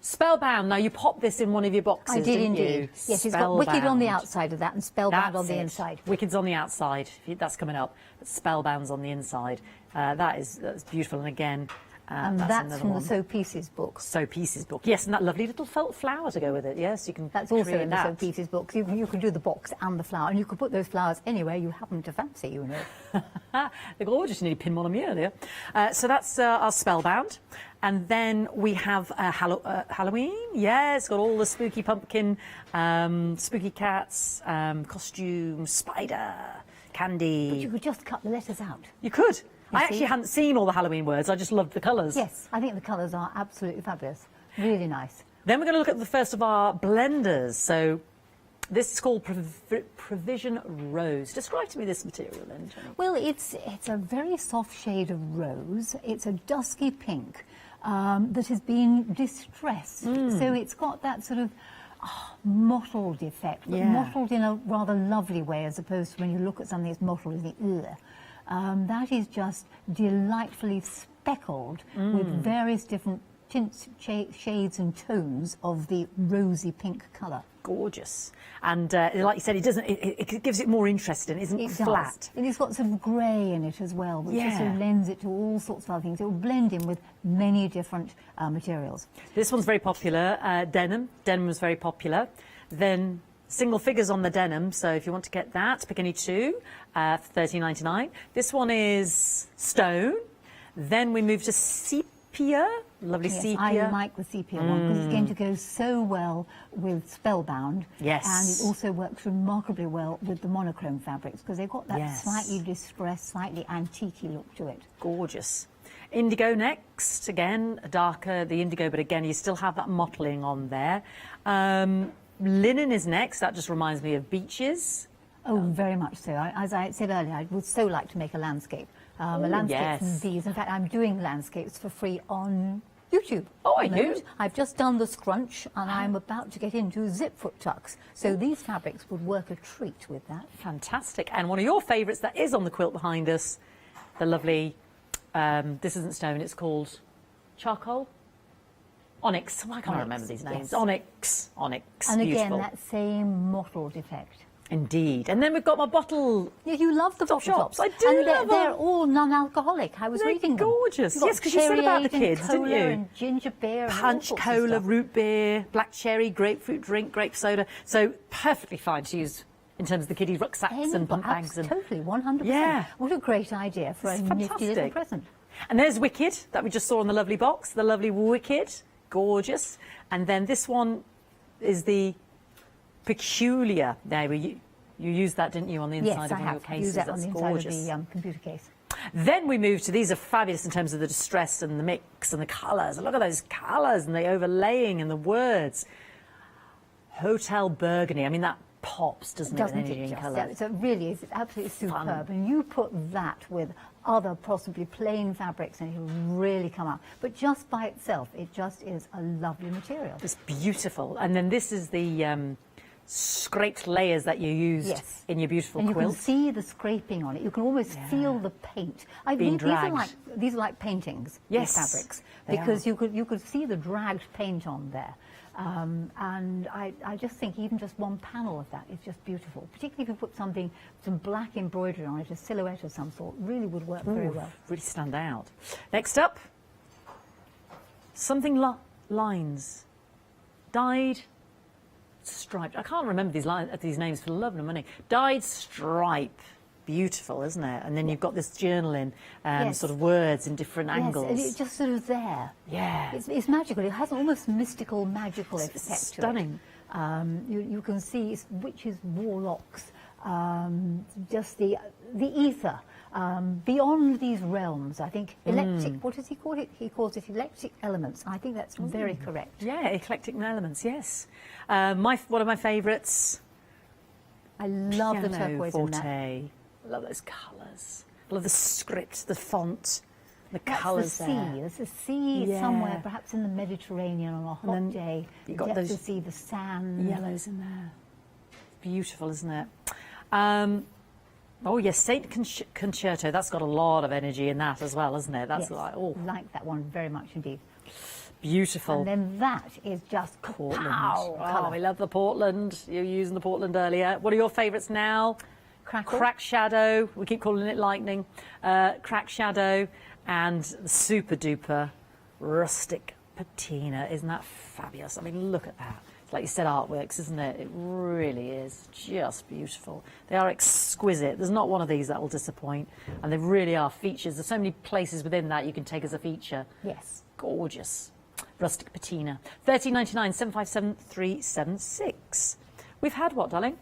Spellbound. Now, you popped this in one of your boxes, I did didn't indeed. you? Yes, it's got Wicked on the Spellbound. outside of that and Spellbound on the That's it. inside. Wicked's on the outside. That's coming up. But Spellbound's on the inside. That's beautiful. And again, And that's that's another from one. the Sew Pieces book. Sew Pieces book. Yes, and that lovely little felt flower to go with it. Yes, you can. That's also create in the that. Sew Pieces book. You can do the box and the flower, and you can put those flowers anywhere you happen to fancy, you know. They're gorgeous. You nearly pinned one on me earlier. So that's our Spellbound. And then we have Halloween. Yeah, it's got all the spooky pumpkin, spooky cats, costume, spider, candy. But you could just cut the letters out. You could. You I see? actually hadn't seen all the Halloween words. I just loved the colours. Yes, I think the colours are absolutely fabulous. Really nice. Then we're going to look at the first of our blenders. So this is called Provision Rose. Describe to me this material then, Jenny. Well, it's a very soft shade of rose. It's a dusky pink that has been distressed. So it's got that sort of mottled effect, but mottled in a rather lovely way, as opposed to when you look at something that's mottled and you think, ugh. That is just delightfully speckled with various different tints, shades and tones of the rosy pink colour. Gorgeous. And like you said, it gives it more interest and isn't flat. Does. And it's got some grey in it as well, which also lends it to all sorts of other things. It will blend in with many different materials. This one's very popular. Denim. Denim was very popular. Then single figures on the denim, so if you want to get that, pick any two for $13.99. This one is stone. Then we move to sepia, lovely sepia. I like the sepia one because it's going to go so well with Spellbound. Yes. And it also works remarkably well with the monochrome fabrics because they've got that Yes. slightly distressed, slightly antique-y look to it. Gorgeous. Indigo next, again, darker, the indigo, but again, you still have that mottling on there. Linen is next. That just reminds me of beaches. Oh, very much so. As I said earlier, I would so like to make a landscape. A landscape from these. In fact, I'm doing landscapes for free on YouTube. Oh, are you? I've just done the scrunch and I'm about to get into zip foot tucks. So these fabrics would work a treat with that. Fantastic. And one of your favourites that is on the quilt behind us, the lovely, this isn't stone, it's called charcoal? Onyx. Why can't I remember these names? Yes. Onyx. And Beautiful. again, that same mottled effect. Indeed. And then we've got my bottle. Yeah, you love the bottle shops. tops. I do and love they're them. all non-alcoholic. I was They're reading them. gorgeous. You've got Yes, 'cause you said about the cherry kids, and didn't cola you? And ginger beer and all Punch, sorts of cola, stuff. root beer, black cherry, grapefruit drink, grape soda. So perfectly fine to use in terms of the kiddie rucksacks and pump bags. And Totally, 100%. Yeah. What a great idea for It's a nifty little fantastic. present. And there's Wicked that we just saw on the lovely box. The lovely Wicked. Gorgeous. And then this one is the Peculiar. There, you used that, didn't you, on the inside Yes, of I one of your have cases? used that on That's the gorgeous. inside of the computer case. Then we move to, these are fabulous in terms of the distress and the mix and the colours. Look at those colours and the overlaying and the words. Hotel Burgundy. I mean, that pops, doesn't it? Doesn't with it energy and just? colour. Yeah, it really is. It's absolutely Fun. superb. And you put that with other possibly plain fabrics and it'll really come out. But just by itself, it just is a lovely material. It's beautiful. And then this is the scraped layers that you used in your beautiful and quilt. you can see the scraping on it. You can almost feel the paint. Being These are like paintings. Yes, these fabrics, they because you could see the dragged paint on there. And I just think even just one panel of that is just beautiful. Particularly if you put some black embroidery on it, a silhouette of some sort, really would work very well. Really stand out. Next up, something lines, dyed, striped. I can't remember these names for the love of money. Dyed stripe. Beautiful, isn't it? And then you've got this journaling, sort of words in different angles. Yes, and it's just sort of there. Yeah. It's magical. It has an almost mystical, magical effect to it. Stunning. You can see witches, warlocks, just the ether. Beyond these realms, I think eclectic, what does he call it? He calls it eclectic elements. I think that's very correct. Yeah, eclectic elements, yes. One of my favourites. I love the turquoise in that. Forte. I love those colours. I love the script, the font, the That's colours the sea. there. There's a sea somewhere, perhaps in the Mediterranean on a hot day. You've got get those to see the sand. yellows in there. Beautiful, isn't it? Oh yes, Saint Concerto. That's got a lot of energy in that as well, isn't it? That's Yes, like that one very much indeed. Beautiful. And then that is just Portland. pow, Oh, colour. we love the Portland. You were using the Portland earlier. What are your favourites now? Crack Shadow. We keep calling it lightning. Crack Shadow and the super duper rustic patina. Isn't that fabulous? I mean, look at that. It's like you said, artworks, isn't it? It really is just beautiful. They are exquisite. There's not one of these that will disappoint. And they really are features. There's so many places within that you can take as a feature. Yes. Gorgeous. Rustic patina. $13.99, 757 376. We've had what, darling?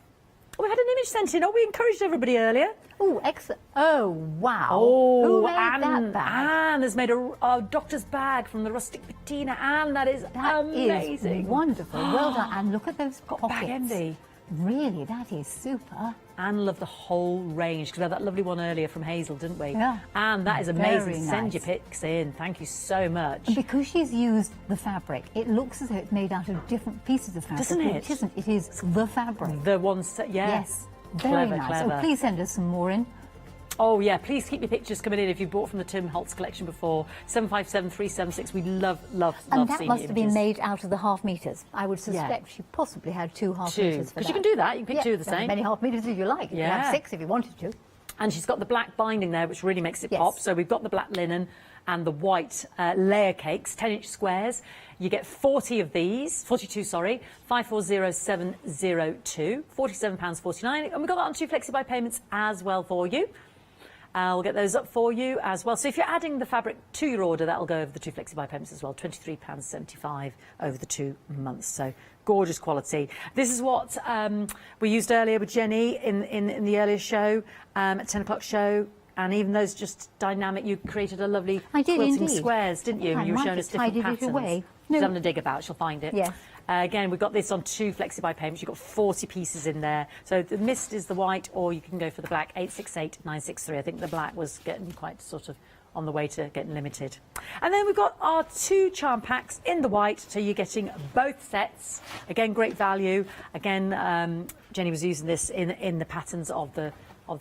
Oh, we had an image sent in. Oh, we encouraged everybody earlier. Oh, excellent. Oh, wow. Oh, Who made Anne, that bag? Anne has made a doctor's bag from the rustic patina. Anne, that is amazing. Is wonderful. Well done. And look at those Got pockets. bag envy. Really, that is super. Anne loved the whole range, because we had that lovely one earlier from Hazel, didn't we? Yeah. Anne, that is Very amazing. Send nice. your pics in. Thank you so much. And because she's used the fabric, it looks as though it's made out of different pieces of fabric. Doesn't it? It isn't. It is the fabric. The ones, yeah. Yes. Very Clever, nice. clever. Oh, please send us some more in. Oh, yeah, please keep your pictures coming in if you've bought from the Tim Holtz collection before. 757 376. We love And that seeing must your have been images. made out of the half meters. I would suspect she possibly had 2 half meters for Because that. you can do that. You can pick two of the as same. many half meters as you like. You can Yeah. have 6 if you wanted to. And she's got the black binding there, which really makes it Yes. pop. So we've got the black linen and the white layer cakes, 10-inch squares. You get 40 of these, 42, sorry, 540702, £47.49. And we've got that on 2 flexi-buy payments as well for you. We'll get those up for you as well. So if you're adding the fabric to your order, that'll go over the 2 flexi-buy payments as well, £23.75 over the 2 months. So gorgeous quality. This is what we used earlier with Jenny in the earlier show, at 10 o'clock show. And even those just dynamic, you created a lovely I did quilting indeed. squares, didn't you? I And you were might showing have us different tidied it patterns. away. She's No. having a dig about, she'll find it. Yes. Again, we've got this on 2 flexi-buy payments. You've got 40 pieces in there. So the mist is the white, or you can go for the black, 868-963. I think the black was getting quite sort of on the way to getting limited. And then we've got our 2 charm packs in the white, so you're getting both sets. Again, great value. Again, Jenny was using this in the patterns of the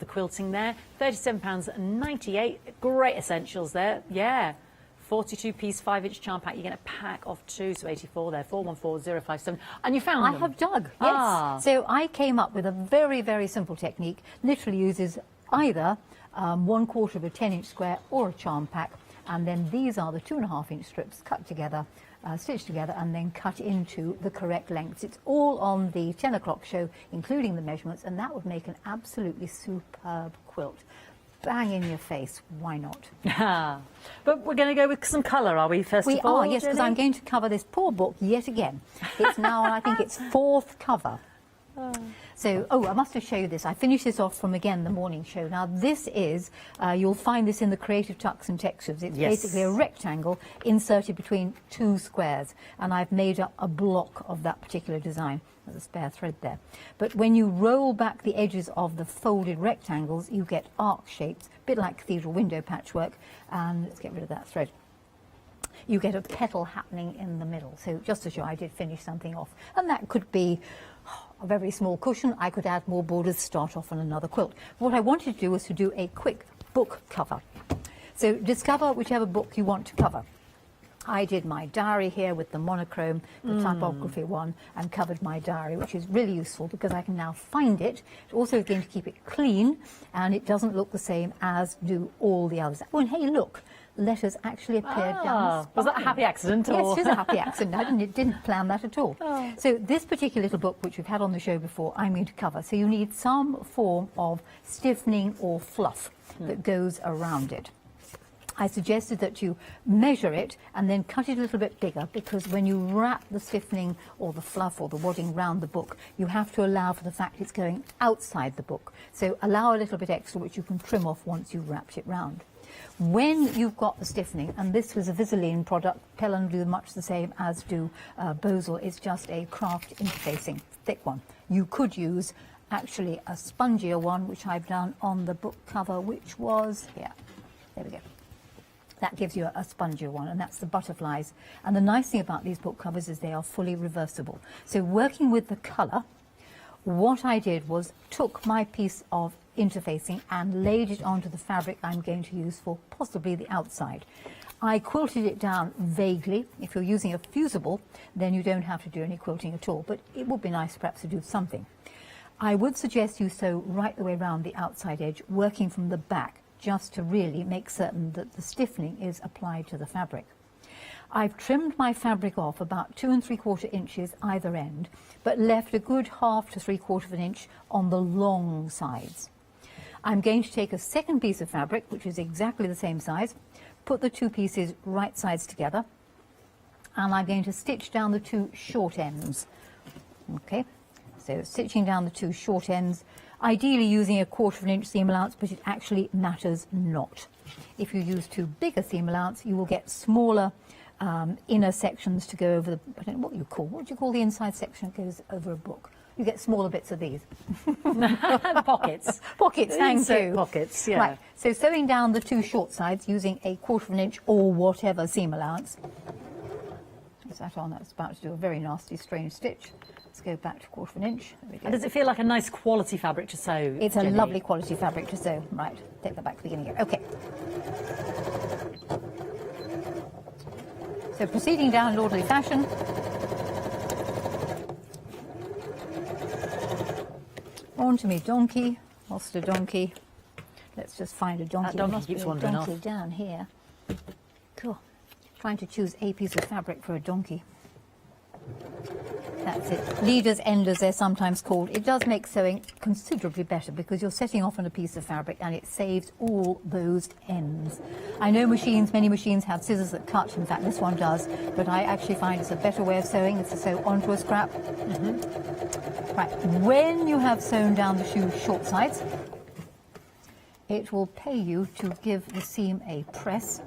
quilting there. £37.98. Great essentials there. Yeah. 42-piece 5-inch charm pack. You get a pack of 2, so 84 there, 414057. And you found them? I have dug, yes. Ah. So I came up with a very, very simple technique. Literally uses either 1/4 of a 10-inch square or a charm pack. And then these are the 2.5-inch strips cut together, stitched together, and then cut into the correct lengths. It's all on the 10 o'clock show, including the measurements, and that would make an absolutely superb quilt. Bang in your face, why not? But we're going to go with some colour, are we, first We of all? are, yes, because Jenny? I'm going to cover this poor book yet again. It's now, I think it's 4th cover. So, I must have showed you this. I finished this off from, again, the morning show. Now, this is, you'll find this in the Creative Tucks and Textures. It's Yes. basically a rectangle inserted between 2 squares. And I've made up a block of that particular design. There's a spare thread there. But when you roll back the edges of the folded rectangles, you get arc shapes, a bit like cathedral window patchwork. And let's get rid of that thread. You get a petal happening in the middle. So just to show, I did finish something off. And that could be a very small cushion. I could add more borders, start off on another quilt. What I wanted to do was to do a quick book cover. So discover whichever book you want to cover. I did my diary here with the monochrome, the typography one, and covered my diary, which is really useful because I can now find it. It's also going to keep it clean, and it doesn't look the same as do all the others. Oh, and hey, look, letters actually appeared down the spine. Was that a happy accident? Yes, or? it is a happy accident. I didn't plan that at all. Oh. So this particular little book, which we've had on the show before, I'm going to cover. So you need some form of stiffening or fluff that goes around it. I suggested that you measure it and then cut it a little bit bigger, because when you wrap the stiffening or the fluff or the wadding round the book, you have to allow for the fact it's going outside the book. So allow a little bit extra, which you can trim off once you've wrapped it round. When you've got the stiffening, and this was a Visaline product, Pentel do much the same as do Bosel, it's just a craft interfacing, thick one. You could use actually a spongier one, which I've done on the book cover, which was here. There we go. That gives you a spongier one, and that's the butterflies. And the nice thing about these book covers is they are fully reversible. So working with the colour, what I did was took my piece of interfacing and laid it onto the fabric I'm going to use for possibly the outside. I quilted it down vaguely. If you're using a fusible, then you don't have to do any quilting at all, but it would be nice perhaps to do something. I would suggest you sew right the way around the outside edge, working from the back, just to really make certain that the stiffening is applied to the fabric. I've trimmed my fabric off about 2 3/4 inches either end, but left a good 1/2 to 3/4 of an inch on the long sides. I'm going to take a second piece of fabric, which is exactly the same size, put the 2 pieces right sides together, and I'm going to stitch down the 2 short ends. Okay, so stitching down the 2 short ends, ideally using a 1/4 of an inch seam allowance, but it actually matters not. If you use too big a seam allowance, you will get smaller inner sections to go over the, I don't know what do you call the inside section that goes over a book? You get smaller bits of these. Pockets. Pockets, thank you. Pockets, yeah. Right, so sewing down the 2 short sides using a 1/4 of an inch or whatever seam allowance. Is that on? That's about to do a very nasty, strange stitch. Let's go back to 1/4 of an inch. There we go. And does it feel like a nice quality fabric to sew? It's a Jenny? lovely quality fabric to sew. Right, take that back to the beginning again. Okay. So proceeding down in orderly fashion. On to me donkey, lost a donkey. Let's just find a donkey. That donkey There must keeps be a wandering donkey off. down here. Cool. Trying to choose a piece of fabric for a donkey. That's it. Leaders, enders, they're sometimes called. It does make sewing considerably better because you're setting off on a piece of fabric and it saves all those ends. I know many machines have scissors that cut. In fact, this one does. But I actually find it's a better way of sewing. It's to sew onto a scrap. Right. When you have sewn down the shoe short sides, it will pay you to give the seam a press.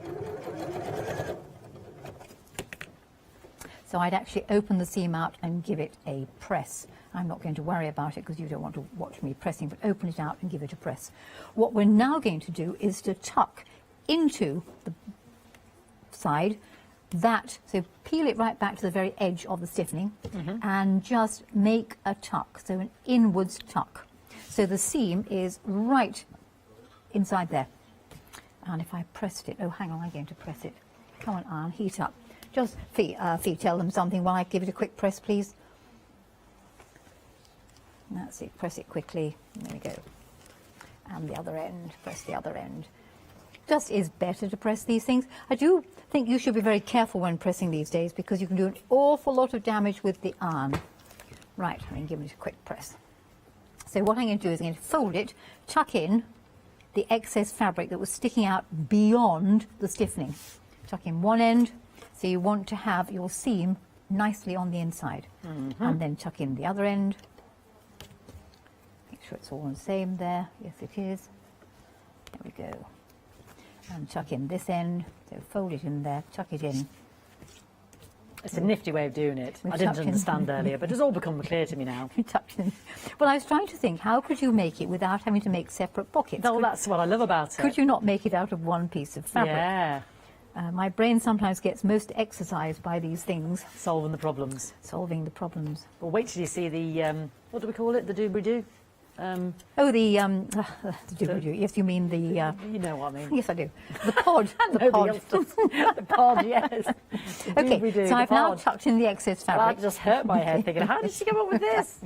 So I'd actually open the seam out and give it a press. I'm not going to worry about it because you don't want to watch me pressing, but open it out and give it a press. What we're now going to do is to tuck into the side that, so peel it right back to the very edge of the stiffening and just make a tuck, so an inwards tuck. So the seam is right inside there. And if I pressed it, oh hang on, I'm going to press it. Come on, Anne, heat up. Just Fee, tell them something while I give it a quick press, please. That's it, press it quickly. There we go. And the other end, press the other end. Just is better to press these things. I do think you should be very careful when pressing these days because you can do an awful lot of damage with the iron. Right, I'm going to give it a quick press. So what I'm going to do is I'm going to fold it, tuck in the excess fabric that was sticking out beyond the stiffening. Tuck in one end. So you want to have your seam nicely on the inside. And then tuck in the other end. Make sure it's all the same there. Yes, it is. There we go. And tuck in this end. So fold it in there, tuck it in. It's a nifty way of doing it. We've I didn't tucked in. understand earlier, but it's all become clear to me now. Tucked in. Well, I was trying to think, how could you make it without having to make separate pockets? Oh, that's what I love about it. Could you not make it out of one piece of fabric? Yeah. My brain sometimes gets most exercised by these things. Solving the problems. Solving the problems. Well, wait till you see the, what do we call it? The doobly-doo? The doobly-doo. Yes, you mean the... you know what I mean. Yes, I do. The pod. The pod. The pod, yes. Okay, so I've now tucked in the excess fabric. Well, that just hurt my head thinking, how did she come up with this?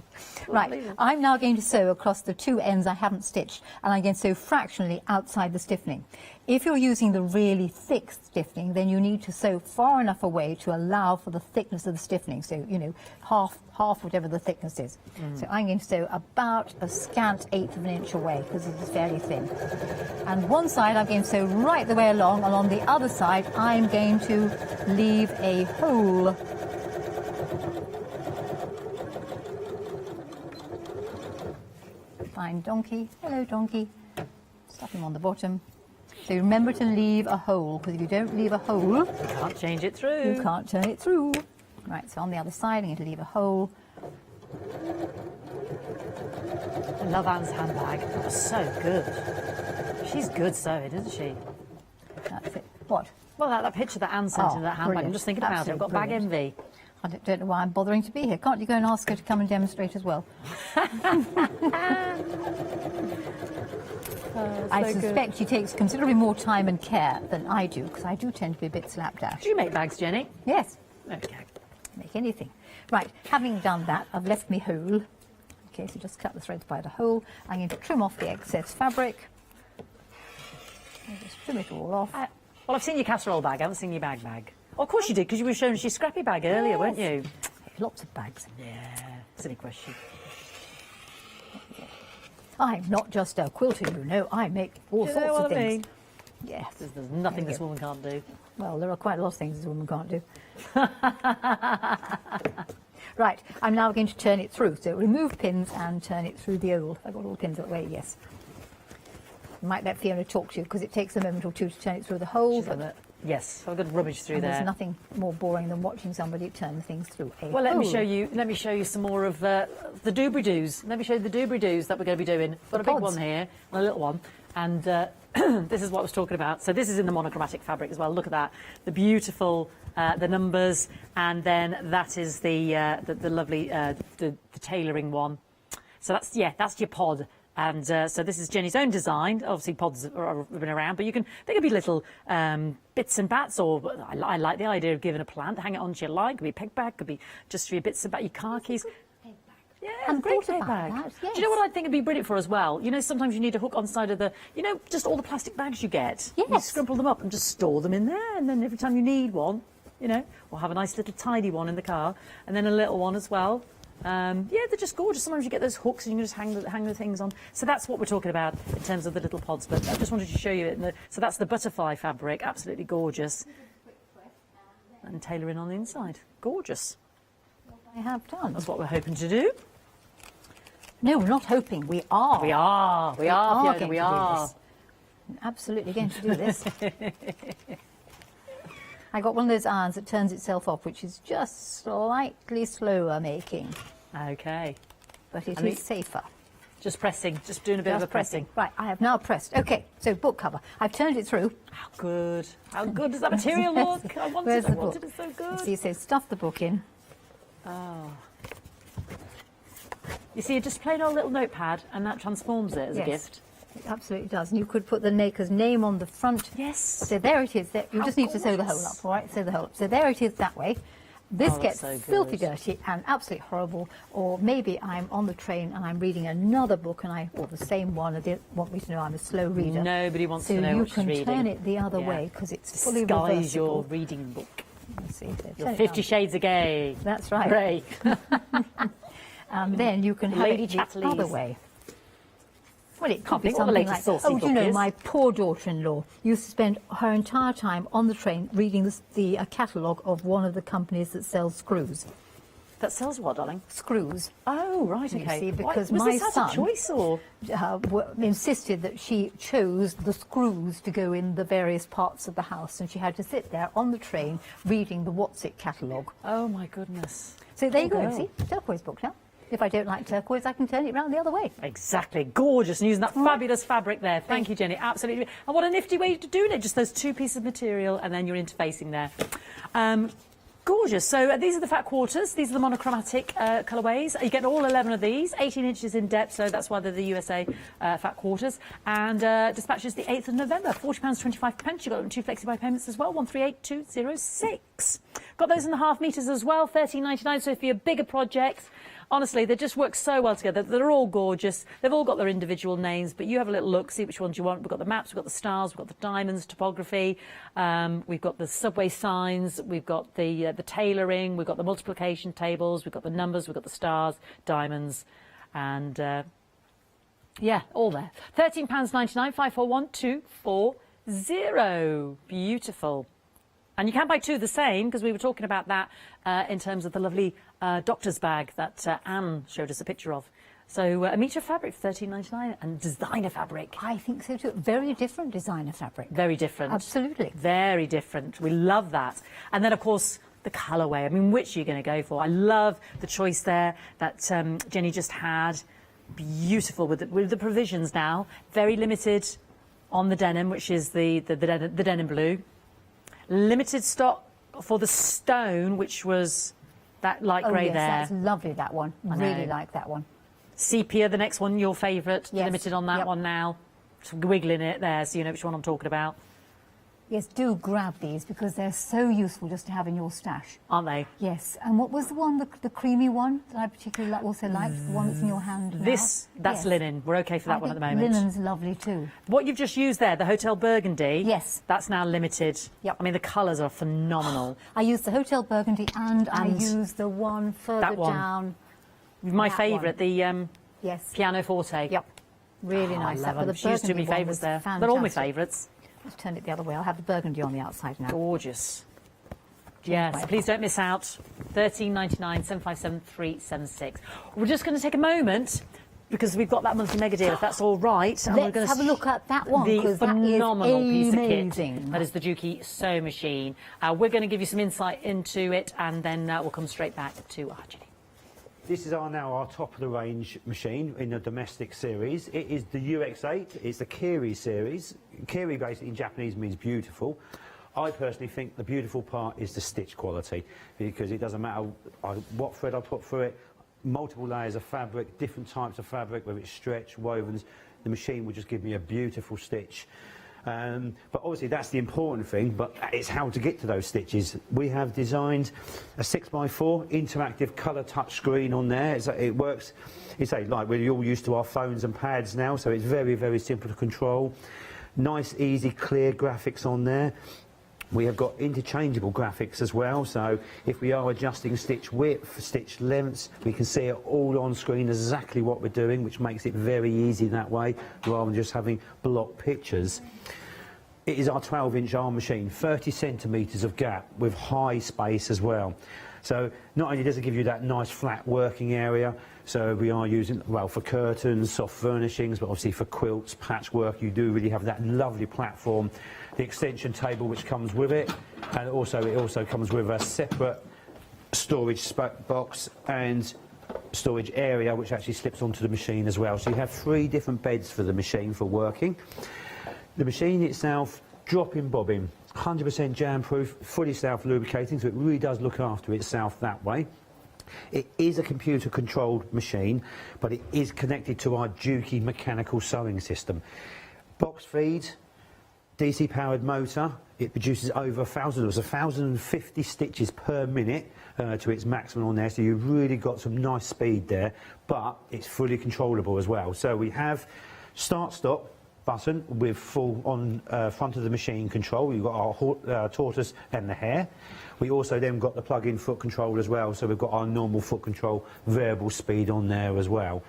Right, I'm now going to sew across the 2 ends I haven't stitched, and I'm going to sew fractionally outside the stiffening. If you're using the really thick stiffening, then you need to sew far enough away to allow for the thickness of the stiffening. So, you know, half whatever the thickness is. So I'm going to sew about a scant 1/8 of an inch away because it is fairly thin. And one side I'm going to sew right the way along, and on the other side I'm going to leave a hole. Fine donkey. Hello, donkey. Stuff him on the bottom. So remember to leave a hole, because if you don't leave a hole... You can't change it through. You can't turn it through. Right, so on the other side, I'm going to leave a hole. I love Anne's handbag. That was so good. She's good sewing, isn't she? That's it. What? Well, that picture that Anne sent in that handbag. Brilliant. I'm just thinking about it. I've got bag envy. I don't know why I'm bothering to be here. Can't you go and ask her to come and demonstrate as well? I suspect she takes considerably more time and care than I do, because I do tend to be a bit slapdash. Do you make bags, Jenny? Yes. Okay. Make anything. Right, having done that, I've left me hole. Okay, so just cut the threads by the hole. I'm going to trim off the excess fabric. I'll just trim it all off. Well, I've seen your casserole bag. I haven't seen your bag. Oh, of course you did, because you were showing us your scrappy bag earlier, weren't you? Lots of bags. Yeah. Silly question. I'm not just a quilter, you know. I make all sorts of things. I mean? Yes. There's nothing this woman can't do. Well, there are quite a lot of things this woman can't do. Right, I'm now going to turn it through. So remove pins and turn it through the oval. I've got all the pins that way, yes. I might let Fiona talk to you, because it takes a moment or two to turn it through the hole. Yes, I've got rubbish through there. There's nothing more boring than watching somebody turn things through a Well, let hole. me show you some more of the doobly-doos. Let me show you the doobly-doos that we're going to be doing. I've got a big one here, and a little one, and this is what I was talking about. So this is in the monochromatic fabric as well. Look at that, the beautiful, the numbers, and then that is the lovely the tailoring one. So that's your pod. And so this is Jenny's own design. Obviously, pods have been around, but they could be little bits and bats, or I like the idea of giving a plant, hang it onto your line. Could be a peg bag, could be just for your bits about your car keys. Yeah, And great thought peg about bag. that, yes. Do you know what I think would be brilliant for as well? You know, sometimes you need a hook on the side of the, just all the plastic bags you get. Yes. You scrumple them up and just store them in there, and then every time you need one, or have a nice little tidy one in the car, and then a little one as well. They're just gorgeous. Sometimes you get those hooks and you can just hang the things on. So that's what we're talking about in terms of the little pods. But I just wanted to show you it. So that's the butterfly fabric, absolutely gorgeous. And tailoring on the inside, gorgeous. I have done. That's what we're hoping to do. No, we're not hoping. We are. We are, Fiona, we are. Absolutely going to do this. I got one of those irons that turns itself off, which is just slightly slower making. Okay. But it is safer. Just pressing, just doing a bit of a pressing. Right, I have now pressed. Okay, so book cover. I've turned it through. How good. How good does that material look? I wanted it so good. So you say stuff the book in. Oh. You see, you just plain old little notepad, and that transforms it as a gift. It absolutely does. And you could put the maker's name on the front. Yes. So there it is. You just need to sew the hole up, all right? Sew the hole up. So there it is that way. This gets filthy dirty and absolutely horrible. Or maybe I'm on the train and I'm reading another book or the same one, and they want me to know I'm a slow reader. Nobody wants to know what she's reading. So you can turn it the other way, because it's fully Disguise reversible. your reading book. Let's see. So Your 50 Shades of Grey. That's right. Grey. And then you can have Lady it the Chatterley's. other way. Well, it could be think what the something latest like, saucy do you know, book is. my poor daughter-in-law used to spend her entire time on the train reading the catalogue of one of the companies that sells screws. That sells what, darling? Screws. Oh, right, You okay. see, Why- because was my this son a choice, or? Insisted that she chose the screws to go in the various parts of the house, and she had to sit there on the train reading the What's It catalogue. Oh, my goodness. So there you Poor go, girl. see, turquoise book now. If I don't like turquoise, I can turn it round the other way. Exactly. Gorgeous. And using that fabulous fabric there. Thank you, Jenny. Absolutely. And what a nifty way to do it. Just those two pieces of material and then you're interfacing there. Gorgeous. So these are the fat quarters. These are the monochromatic colourways. You get all 11 of these, 18 inches in depth, so that's why they're the USA fat quarters. And dispatches the 8th of November, £40.25. You've got them 2 flexi-buy payments as well, 138206. Got those in the half metres as well, £13.99. So for your bigger projects, honestly, they just work so well together. They're all gorgeous. They've all got their individual names, but you have a little look, see which ones you want. We've got the maps, we've got the stars, we've got the diamonds, topography. We've got the subway signs, we've got the tailoring, we've got the multiplication tables, we've got the numbers, we've got the stars, diamonds, and yeah, all there. £13.99, 541240. Beautiful. And you can buy two of the same, because we were talking about that in terms of the lovely doctor's bag that Anne showed us a picture of. So a metre of fabric for £13.99 and designer fabric. I think so too. Very different designer fabric. Very different. Absolutely. Very different. We love that. And then, of course, the colourway. I mean, which are you going to go for? I love the choice there that Jenny just had. Beautiful with the provisions now. Very limited on the denim, which is the denim blue. Limited stock for the stone, which was That light grey yes, there. That's lovely, that one. I really like that one. Sepia, the next one, your favourite. Yes. Limited on that one now. Just wiggling it there so you know which one I'm talking about. Yes, do grab these because they're so useful just to have in your stash. Aren't they? Yes. And what was the one, the creamy one that I particularly also liked? The one that's in your hand now? That's Yes. linen. We're okay for that one at the moment. Linen's lovely too. What you've just used there, the Hotel Burgundy. Yes. That's now limited. Yep. I mean, the colours are phenomenal. I used the Hotel Burgundy and I used the one further that one. down. My That favourite, one. the Yes. Piano Forte. Yep. Really nice. I love But them. the She used to be burgundy one favourites was there. fantastic. They're all my favourites. Let's turn it the other way. I'll have the burgundy on the outside now. Gorgeous. Yes, please don't miss out. $13.99, 757 376. We're just going to take a moment because we've got that monthly mega deal, if that's all right. And Let's we're going have a look at that one, The 'cause that is phenomenal piece of amazing. kit. That is the Juki Sew Machine. We're going to give you some insight into it, and then we'll come straight back to Archie. This is our top of the range machine in the domestic series. It is the UX8, it's the Kiri series. Kiri basically in Japanese means beautiful. I personally think the beautiful part is the stitch quality because it doesn't matter what thread I put through it, multiple layers of fabric, different types of fabric, whether it's stretch, wovens, the machine will just give me a beautiful stitch. But obviously that's the important thing, but it's how to get to those stitches. We have designed a 6x4 interactive colour touch screen on there. It works, like we're all used to our phones and pads now, so it's very, very simple to control. Nice, easy, clear graphics on there. We have got interchangeable graphics as well, so if we are adjusting stitch width, stitch lengths, we can see it all on screen exactly what we're doing, which makes it very easy that way, rather than just having block pictures. It is our 12-inch arm machine, 30 centimetres of gap with high space as well. So not only does it give you that nice flat working area, so we are using, well, for curtains, soft furnishings, but obviously for quilts, patchwork, you do really have that lovely platform. The extension table which comes with it, and also it also comes with a separate storage box and storage area which actually slips onto the machine as well. So you have 3 different beds for the machine for working. The machine itself, drop-in bobbin, 100% jam-proof, fully self-lubricating, so it really does look after itself that way. It is a computer-controlled machine, but it is connected to our Juki mechanical sewing system. Box feed, DC-powered motor. It produces over 1,050 stitches per minute to its maximum on there, so you've really got some nice speed there, but it's fully controllable as well. So we have start-stop button with full on front of the machine control. You've got our tortoise and the hare. We also then got the plug-in foot control as well, so we've got our normal foot control variable speed on there as well.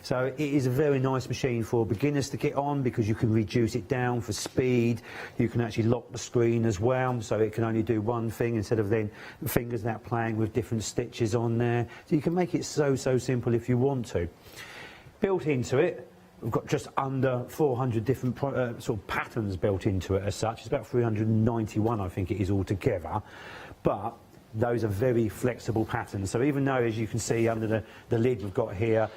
So it is a very nice machine for beginners to get on because you can reduce it down for speed. You can actually lock the screen as well, so it can only do one thing instead of then fingers now playing with different stitches on there. So you can make it so simple if you want to. Built into it, we've got just under 400 different sort of patterns built into it as such. It's about 391, I think it is altogether. But those are very flexible patterns. So even though, as you can see under the lid we've got here,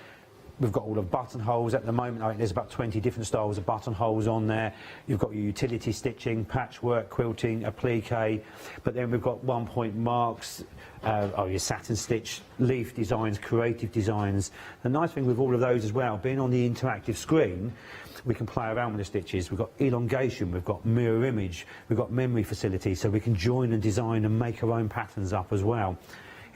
we've got all the buttonholes at the moment. I think there's about 20 different styles of buttonholes on there. You've got your utility stitching, patchwork, quilting, applique, but then we've got 1-point marks, your satin stitch, leaf designs, creative designs. The nice thing with all of those as well, being on the interactive screen, we can play around with the stitches. We've got elongation, we've got mirror image, we've got memory facility, so we can join and design and make our own patterns up as well.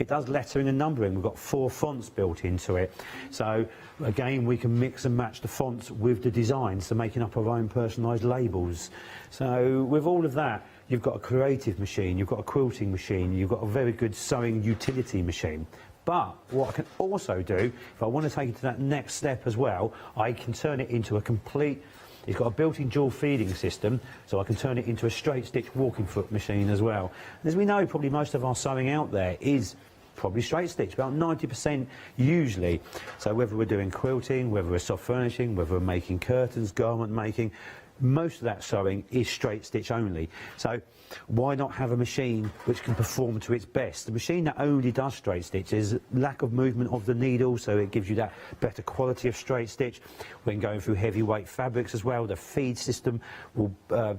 It does lettering and numbering. We've got 4 fonts built into it. So again, we can mix and match the fonts with the designs, so making up our own personalised labels. So with all of that, you've got a creative machine, you've got a quilting machine, you've got a very good sewing utility machine. But what I can also do, if I want to take it to that next step as well, I can turn it into a complete, it's got a built-in dual feeding system, so I can turn it into a straight stitch walking foot machine as well. And as we know, probably most of our sewing out there is probably straight stitch, about 90% usually. So whether we're doing quilting, whether we're soft furnishing, whether we're making curtains, garment making, most of that sewing is straight stitch only. So why not have a machine which can perform to its best? The machine that only does straight stitch is lack of movement of the needle, so it gives you that better quality of straight stitch. When going through heavyweight fabrics as well, the feed system will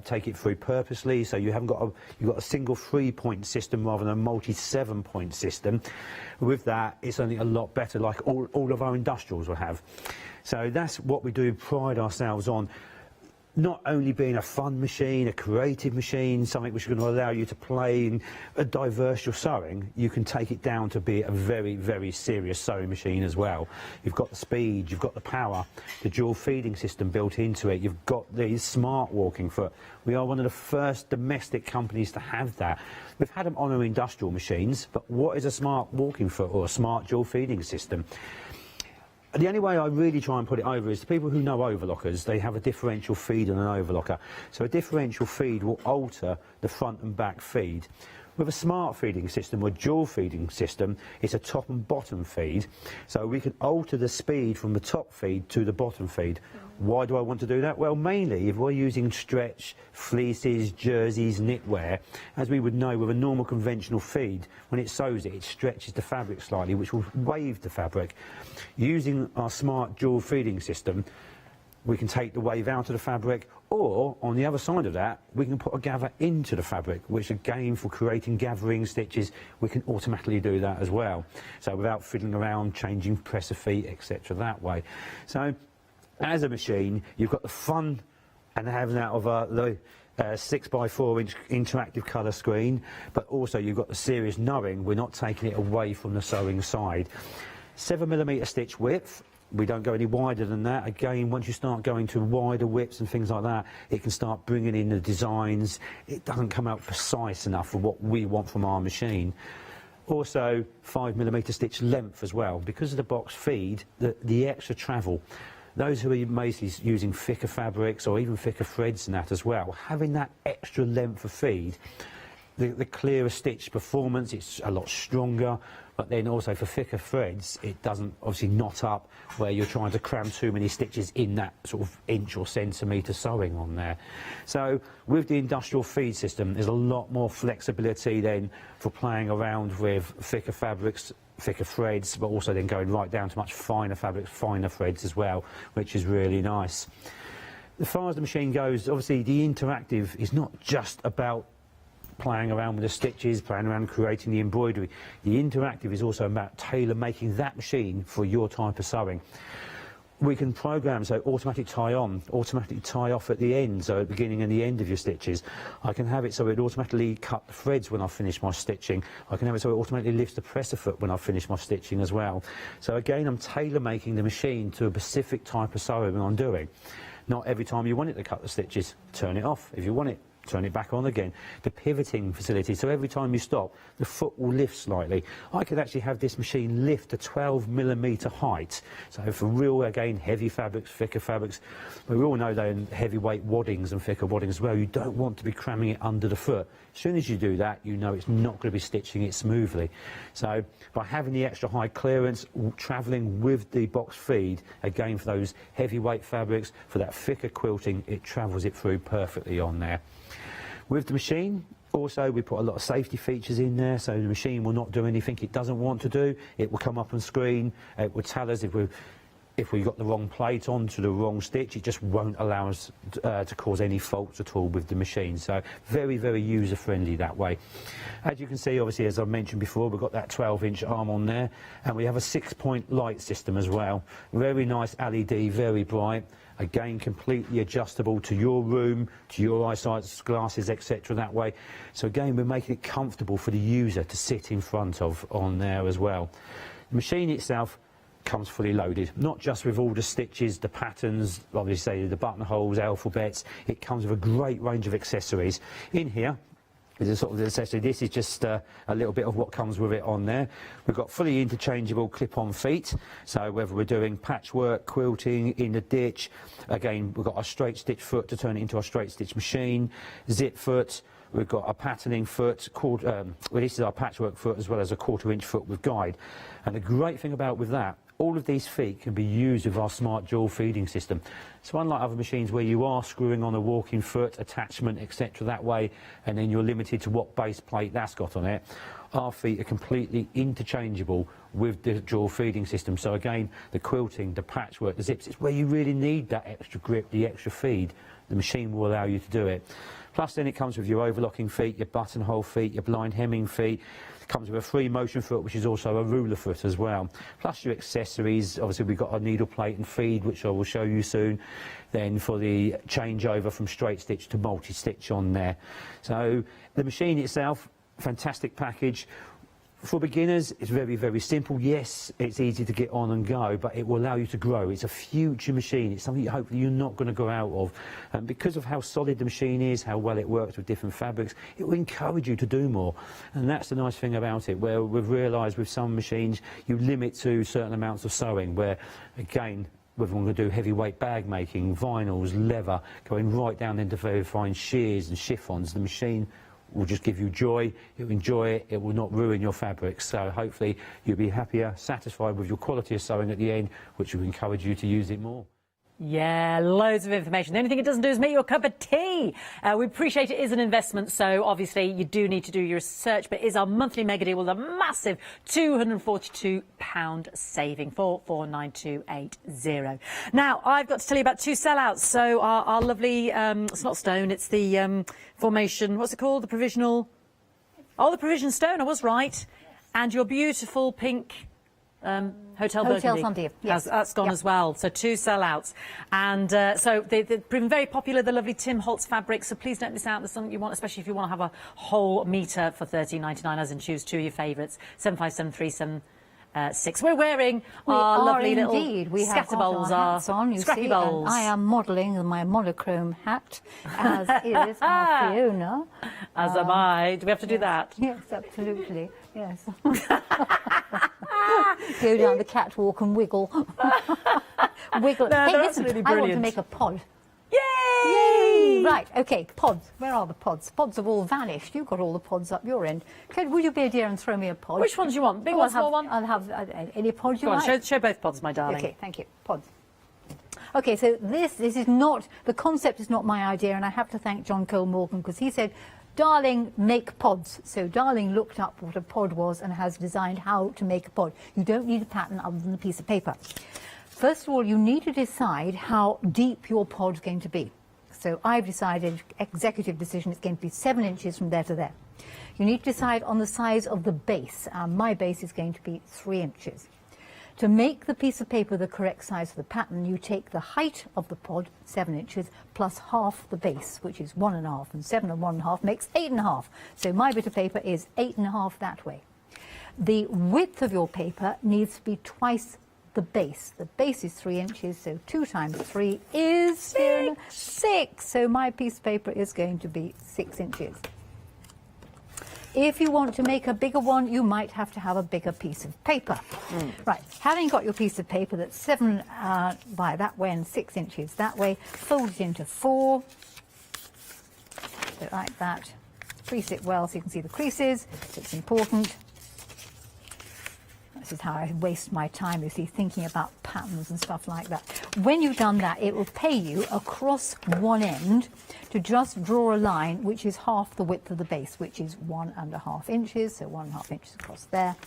take it through purposely, so you haven't got you've got a single 3-point system rather than a multi 7-point system. With that, it's only a lot better, like all of our industrials will have. So that's what we do pride ourselves on. Not only being a fun machine, a creative machine, something which is going to allow you to play and diverse your sewing, you can take it down to be a very, very serious sewing machine as well. You've got the speed, you've got the power, the dual feeding system built into it, you've got the smart walking foot. We are one of the first domestic companies to have that. We've had them on our industrial machines, but what is a smart walking foot or a smart dual feeding system? The only way I really try and put it over is the people who know overlockers, they have a differential feed on an overlocker. So a differential feed will alter the front and back feed. With a smart feeding system or dual feeding system, it's a top and bottom feed. So we can alter the speed from the top feed to the bottom feed. Why do I want to do that? Well, mainly if we're using stretch, fleeces, jerseys, knitwear, as we would know with a normal conventional feed, when it sews it, it stretches the fabric slightly, which will wave the fabric. Using our smart dual feeding system, we can take the wave out of the fabric, or on the other side of that, we can put a gather into the fabric, which again, for creating gathering stitches, we can automatically do that as well. So without fiddling around, changing presser feet, etc. that way. So as a machine, you've got the fun and having out of the 6x4-inch interactive colour screen, but also you've got the serious knowing we're not taking it away from the sewing side. 7mm stitch width. We don't go any wider than that. Again, once you start going to wider widths and things like that, it can start bringing in the designs. It doesn't come out precise enough for what we want from our machine. Also, 5mm stitch length as well. Because of the box feed, the extra travel. Those who are mostly using thicker fabrics or even thicker threads and that as well, having that extra length of feed, the clearer stitch performance, it's a lot stronger. But then also for thicker threads, it doesn't obviously knot up where you're trying to cram too many stitches in that sort of inch or centimetre sewing on there. So with the industrial feed system, there's a lot more flexibility then for playing around with thicker fabrics, thicker threads, but also then going right down to much finer fabrics, finer threads as well, which is really nice. As far as the machine goes, obviously the interactive is not just about playing around with the stitches, playing around creating the embroidery. The interactive is also about tailor-making that machine for your type of sewing. We can program, so automatic tie on, automatic tie off at the end, so at the beginning and the end of your stitches. I can have it so it automatically cut the threads when I finish my stitching. I can have it so it automatically lifts the presser foot when I finish my stitching as well. So again, I'm tailor-making the machine to a specific type of sewing I'm doing. Not every time you want it to cut the stitches, turn it off. If you want it, turn it back on again. The pivoting facility, so every time you stop, the foot will lift slightly. I could actually have this machine lift to 12mm height. So for real, again, heavy fabrics, thicker fabrics. We all know though in heavyweight waddings and thicker waddings as well, you don't want to be cramming it under the foot. As soon as you do that, you know it's not going to be stitching it smoothly. So by having the extra high clearance, travelling with the box feed, again for those heavyweight fabrics, for that thicker quilting, it travels it through perfectly on there. With the machine, also we put a lot of safety features in there, so the machine will not do anything it doesn't want to do. It will come up on screen, it will tell us if we got the wrong plate onto the wrong stitch. It just won't allow us to cause any faults at all with the machine. So very, very user friendly that way. As you can see, obviously, as I mentioned before, we've got that 12-inch arm on there, and we have a 6-point light system as well. Very nice LED, very bright. Again, completely adjustable to your room, to your eyesight, glasses, etc. that way. So again, we're making it comfortable for the user to sit in front of on there as well. The machine itself comes fully loaded, not just with all the stitches, the patterns, obviously the buttonholes, alphabets. It comes with a great range of accessories. In here is a sort of accessory. This is just a little bit of what comes with it on there. We've got fully interchangeable clip-on feet, so whether we're doing patchwork, quilting, in the ditch, again we've got our straight stitch foot to turn it into our straight stitch machine, zip foot. We've got a patterning foot, this is our patchwork foot, as well as a 1/4-inch foot with guide. And the great thing about with that, all of these feet can be used with our smart jewel feeding system. So unlike other machines where you are screwing on a walking foot, attachment, etc. that way, and then you're limited to what base plate that's got on it, our feet are completely interchangeable with the jewel feeding system. So again, the quilting, the patchwork, the zips, it's where you really need that extra grip, the extra feed. The machine will allow you to do it. Plus then it comes with your overlocking feet, your buttonhole feet, your blind hemming feet. It comes with a free motion foot, which is also a ruler foot as well. Plus your accessories, obviously we've got a needle plate and feed, which I will show you soon. Then for the changeover from straight stitch to multi-stitch on there. So the machine itself, fantastic package. For beginners, it's very, very simple. Yes, it's easy to get on and go, but it will allow you to grow. It's a future machine. It's something hopefully you're not going to go out of. And because of how solid the machine is, how well it works with different fabrics, it will encourage you to do more. And that's the nice thing about it, where we've realised with some machines, you limit to certain amounts of sewing, where, again, whether we're going to do heavyweight bag making, vinyls, leather, going right down into very fine shears and chiffons, the machine will just give you joy, you'll enjoy it, it will not ruin your fabrics. So hopefully you'll be happier, satisfied with your quality of sewing at the end, which will encourage you to use it more. Yeah, loads of information. The only thing it doesn't do is make you a cup of tea. We appreciate it is an investment, so obviously you do need to do your research, but it is our monthly mega deal with a massive £242 saving for 49280. Now, I've got to tell you about two sellouts. So our lovely, it's not stone, it's the formation, what's it called? The provisional, the provision stone, I was right. And your beautiful pink Hotel Burgundy. Yes. That's gone as well. So two sellouts. And so they've proven very popular, the lovely Tim Holtz fabrics. So please don't miss out. There's something you want, especially if you want to have a whole metre for $13.99, as in choose two of your favourites. 757376. We're wearing our lovely little scatter bowls, our scrappy bowls. I am modelling my monochrome hat, as is our Fiona. As am I. Do we have to do that? Yes, absolutely. Yes. Go down the catwalk and wiggle. Wiggle. No, hey, that's listen, really I want to brilliant. make a pod. Yay! Right, OK, pods. Where are the pods? Pods have all vanished. You've got all the pods up your end. Would you be a dear and throw me a pod? Which ones do you want? Big one, small one? I'll have any pods you Go like. on, show both pods, my darling. OK, thank you. Pods. OK, so this is not, the concept is not my idea, and I have to thank John Cole Morgan, because he said, Darling, make pods. So Darling looked up what a pod was and has designed how to make a pod. You don't need a pattern other than a piece of paper. First of all, you need to decide how deep your pod's going to be. So I've decided, executive decision, it's going to be 7 inches from there to there. You need to decide on the size of the base. My base is going to be 3 inches. To make the piece of paper the correct size for the pattern, you take the height of the pod, 7 inches, plus half the base, which is 1.5, and 7 and 1.5 makes 8.5. So my bit of paper is 8.5 that way. The width of your paper needs to be twice the base. The base is 3 inches, so 2 times 3 is 6. So my piece of paper is going to be 6 inches. If you want to make a bigger one, you might have to have a bigger piece of paper. Right, having got your piece of paper that's 7 by that way and 6 inches that way, fold it into 4, so like that. Crease it well so you can see the creases. It's important. This is how I waste my time, you see, thinking about patterns and stuff like that. When you've done that, it will pay you across one end to just draw a line which is half the width of the base, which is 1.5 inches, so 1.5 inches across there.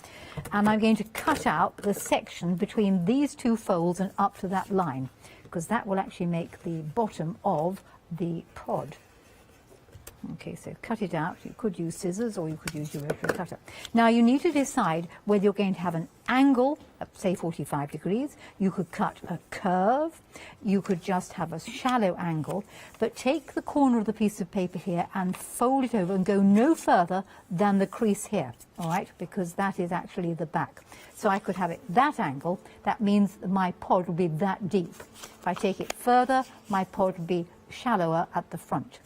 And I'm going to cut out the section between these two folds and up to that line, because that will actually make the bottom of the pod. Okay, so cut it out. You could use scissors or you could use your rotary cutter. Now you need to decide whether you're going to have an angle, say 45 degrees. You could cut a curve. You could just have a shallow angle. But take the corner of the piece of paper here and fold it over and go no further than the crease here, all right, because that is actually the back. So I could have it that angle. That means my pod will be that deep. If I take it further, my pod will be shallower at the front.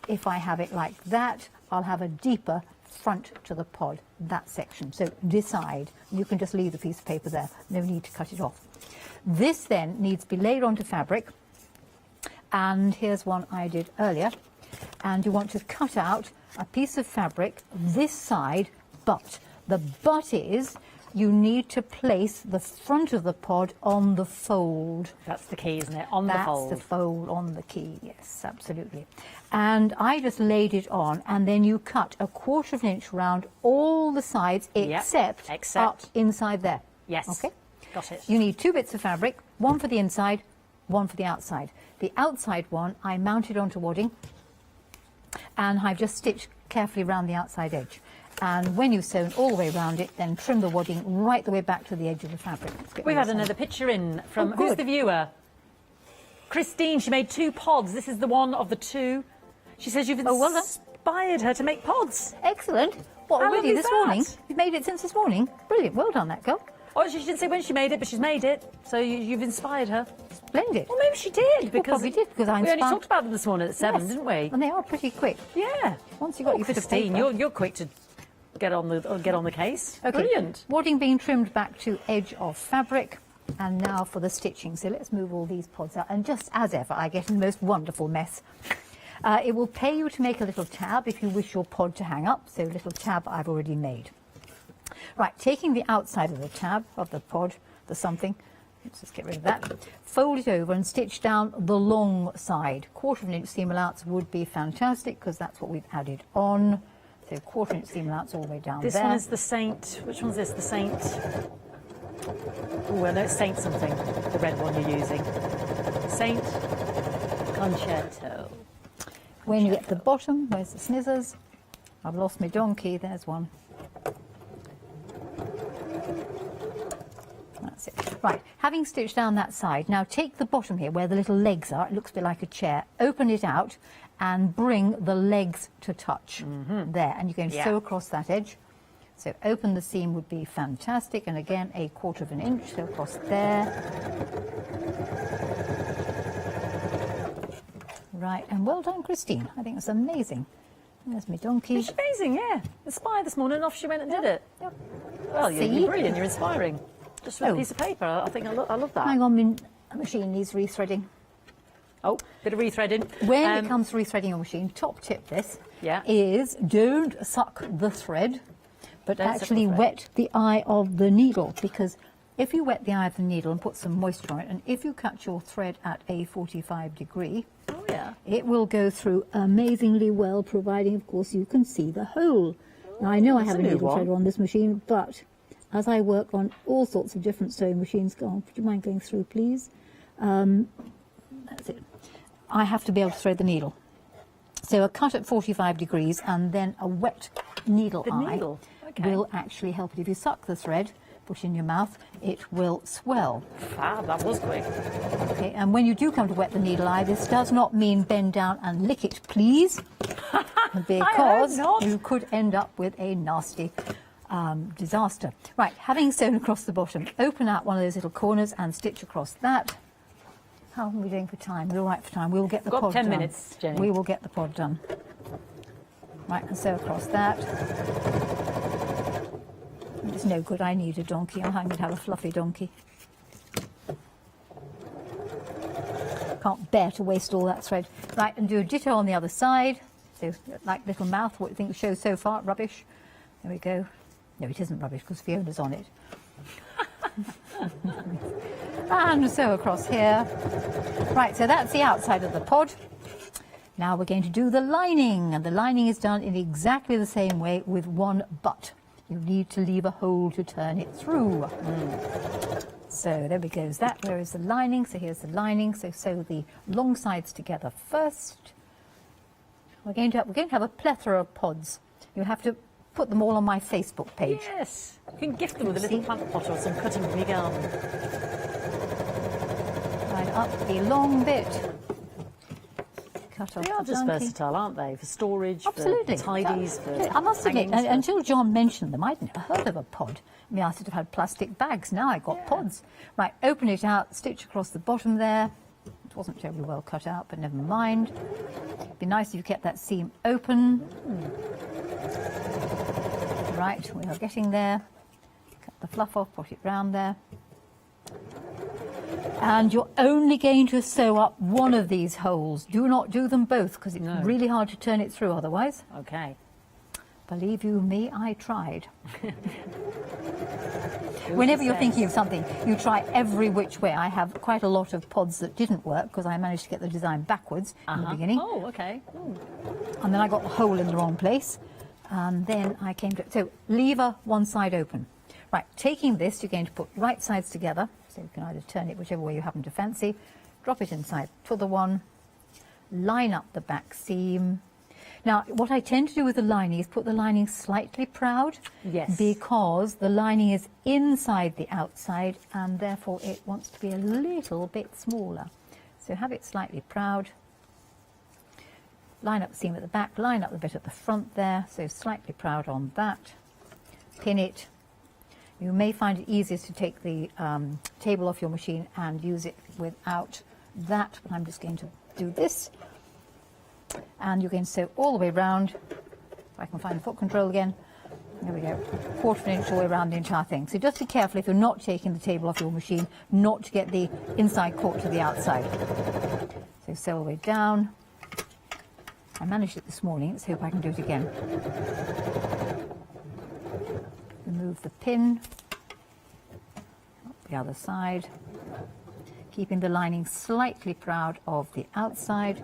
If I have it like that, I'll have a deeper front to the pod, that section. So decide. You can just leave the piece of paper there. No need to cut it off. This then needs to be laid onto fabric. And here's one I did earlier. And you want to cut out a piece of fabric this side, but. The but is you need to place the front of the pod on the fold. That's the key, isn't it? On the fold. That's the fold on the key, yes, absolutely. And I just laid it on, and then you cut 1/4 of an inch round all the sides except up inside there. Yes. Okay. Got it. You need 2 bits of fabric, one for the inside, one for the outside. The outside one I mounted onto wadding, and I've just stitched carefully around the outside edge. And when you've sewn all the way around it, then trim the wadding right the way back to the edge of the fabric. We've had another picture in from, who's the viewer? Christine, she made 2 pods. This is the one of the 2. She says you've inspired her to make pods. Excellent. What, How already lovely is this that? morning? You've made it since this morning? Brilliant. Well done, that girl. Oh, she didn't say when she made it, but she's made it. So you've inspired her. Splendid. Well, maybe she did. Because probably did, because I we only inspired- talked about them this morning at 7, didn't we? And they are pretty quick. Yeah. Once you've got Oh, your bit of Christine, paper. you're quick to get on the case. Okay. Brilliant. Wadding being trimmed back to edge of fabric. And now for the stitching. So let's move all these pods out. And just as ever, I get in the most wonderful mess. It will pay you to make a little tab if you wish your pod to hang up. So a little tab I've already made. Right, taking the outside of the tab, of the pod, the something, let's just get rid of that, fold it over and stitch down the long side. 1/4 of an inch seam allowance would be fantastic because that's what we've added on. So 1/4 inch seam allowance all the way down This there. one is the Saint. Which one's this? The Saint. Oh, I know it's Saint something. The red one you're using. Saint Concerto. When you get to the bottom, where's the scissors? I've lost my donkey. There's one. That's it. Right, having stitched down that side, now take the bottom here where the little legs are. It looks a bit like a chair. Open it out and bring the legs to touch. There, and you're going to sew across that edge. So open the seam would be fantastic, and again 1/4 of an inch, so across there. Right, and well done, Christine. I think that's amazing. There's my donkey. It's amazing, yeah. Inspired this morning, off she went and did it. Yep. Well, See? you're brilliant, you're inspiring. Just with Oh. a piece of paper, I think I love that. Hang on, my machine needs rethreading. Oh, bit of rethreading. When it comes to rethreading your machine, top tip this Yeah. is don't suck the thread, but Don't suck actually the thread. wet the eye of the needle, because if you wet the eye of the needle and put some moisture on it, and if you cut your thread at a 45 degree, it will go through amazingly well, providing, of course, you can see the hole. Now, I know I that's have a a new needle one. threader on this machine, but as I work on all sorts of different sewing machines, go on, would you mind going through, please? That's it. I have to be able to thread the needle. So a cut at 45 degrees and then a wet needle The eye needle, okay. will actually help it. If you suck the thread, put it in your mouth, it will swell. Fab, that was quick. Okay, and when you do come to wet the needle eye, this does not mean bend down and lick it, please, because you could end up with a nasty disaster. Right, having sewn across the bottom, open out one of those little corners and stitch across that. How are we doing for time? We're all right for time. We will get the Got pod 10 done. minutes, Jenny. We will get the pod done. Right, and sew across that. It's no good. I need a donkey. I'm going to have a fluffy donkey. Can't bear to waste all that thread. Right, and do a ditto on the other side. So, like little mouth, what do you think it shows so far? Rubbish. There we go. No, it isn't rubbish because Fiona's on it. And sew across here. Right, so that's the outside of the pod. Now we're going to do the lining, and the lining is done in exactly the same way with one but. You need to leave a hole to turn it through. So there we go. That where is the lining? So here's the lining. So sew the long sides together first. We're going to have a plethora of pods. You'll have to put them all on my Facebook page. Yes, you can gift them with a little plant pot or some cutting from your garden. Right up the long bit. Cut off They are the just donkey. versatile, aren't they? For storage, Absolutely. for tidies, for I must admit, hangings, for- until John mentioned them, I'd never heard of a pod. I mean, I sort of had plastic bags. Now I got pods. Right, open it out, stitch across the bottom there. It wasn't terribly well cut out, but never mind. It'd be nice if you kept that seam open. Right, we are getting there. Cut the fluff off, put it round there. And you're only going to sew up one of these holes. Do not do them both, because it's really hard to turn it through otherwise. Okay. Believe you me, I tried. Whenever you're thinking of something, you try every which way. I have quite a lot of pods that didn't work because I managed to get the design backwards in the beginning. Oh, okay. And then I got the hole in the wrong place. And then I came to... So, lever one side open. Right, taking this, you're going to put right sides together. So you can either turn it whichever way you happen to fancy. Drop it inside to the one. Line up the back seam. Now, what I tend to do with the lining is put the lining slightly proud. Yes. Because the lining is inside the outside and therefore it wants to be a little bit smaller. So have it slightly proud. Line up the seam at the back, line up the bit at the front there, so slightly proud on that. Pin it. You may find it easiest to take the table off your machine and use it without that, but I'm just going to do this. And you're going to sew all the way round. If I can find the foot control again. There we go. 1/4 inch all the way around the entire thing. So just be careful if you're not taking the table off your machine, not to get the inside caught to the outside. So sew all the way down. I managed it this morning. Let's hope I can do it again. Remove the pin. The other side. Keeping the lining slightly proud of the outside.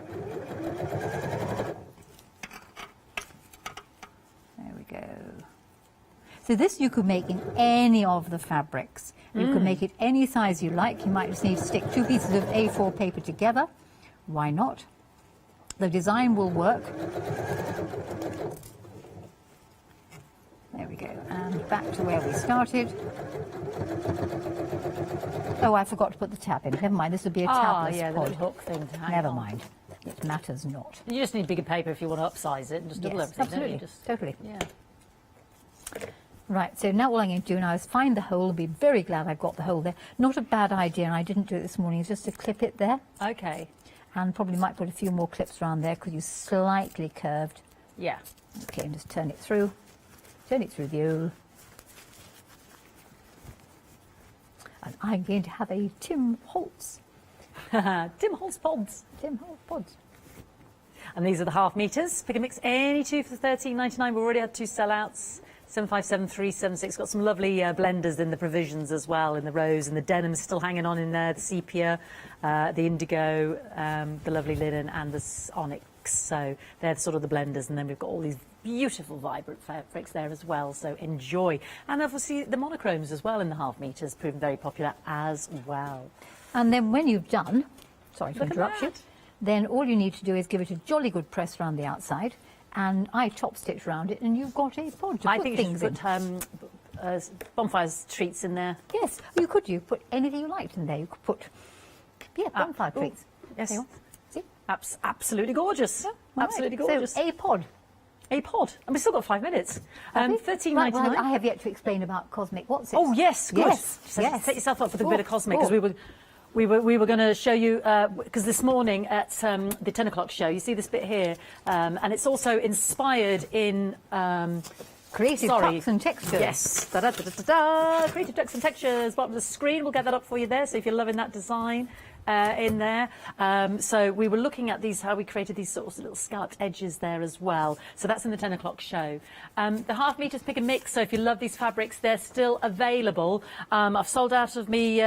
There we go. So this you could make in any of the fabrics. You could make it any size you like. You might just need to stick 2 pieces of A4 paper together. Why not? The design will work. There we go. And back to where we started. Oh, I forgot to put the tab in. Never mind, this would be a tabless yeah, the pod. little hook thing to hang Never on. mind. It matters not. You just need bigger paper if you want to upsize it and just double everything. Absolutely. Don't you? Just, Totally. Yeah. Right, so now all I'm going to do now is find the hole and be very glad I've got the hole there. Not a bad idea, and I didn't do it this morning, is just to clip it there. Okay. And probably might put a few more clips around there because you're slightly curved. Yeah. Okay, and just turn it through. Turn it through the hole. And I'm going to have a Tim Holtz. Tim Holtz pods. Tim Holtz pods. And these are the half meters. Pick and mix any two for $13.99. We've already had 2 sellouts. 757, 376. Got some lovely blenders in the provisions as well, in the rose, and the denim's still hanging on in there. The sepia, the indigo, the lovely linen, and the onyx. So they're sort of the blenders, and then we've got all these beautiful vibrant fabrics there as well. So enjoy. And obviously the monochromes as well in the half meters, proven very popular as well. And then when you've done, sorry to interrupt you, then all you need to do is give it a jolly good press around the outside. And I top stitch around it, and you've got a pod to put things in. I think you should put bonfires treats in there. Yes, you could. You put anything you liked in there. You could put, bonfire treats. Yes. There you are. See? Absolutely gorgeous. Yeah, absolutely right. gorgeous. So a pod. A pod. And we've still got 5 minutes. $13.99. Right, well, I have yet to explain about Cosmic What's It. Oh yes, good. Yes. Set yourself up for the bit of Cosmic, because we were going to show you, because this morning at the 10 o'clock show, you see this bit here, and it's also inspired in... Creative Ducks and Textures. Yes. Da-da-da-da-da-da. Creative Ducks and Textures. Bottom of the screen, we'll get that up for you there, so if you're loving that design in there. So we were looking at these, how we created these sort of little scalloped edges there as well. So that's in the 10 o'clock show. The half meters pick and mix, so if you love these fabrics, they're still available. I've sold out of me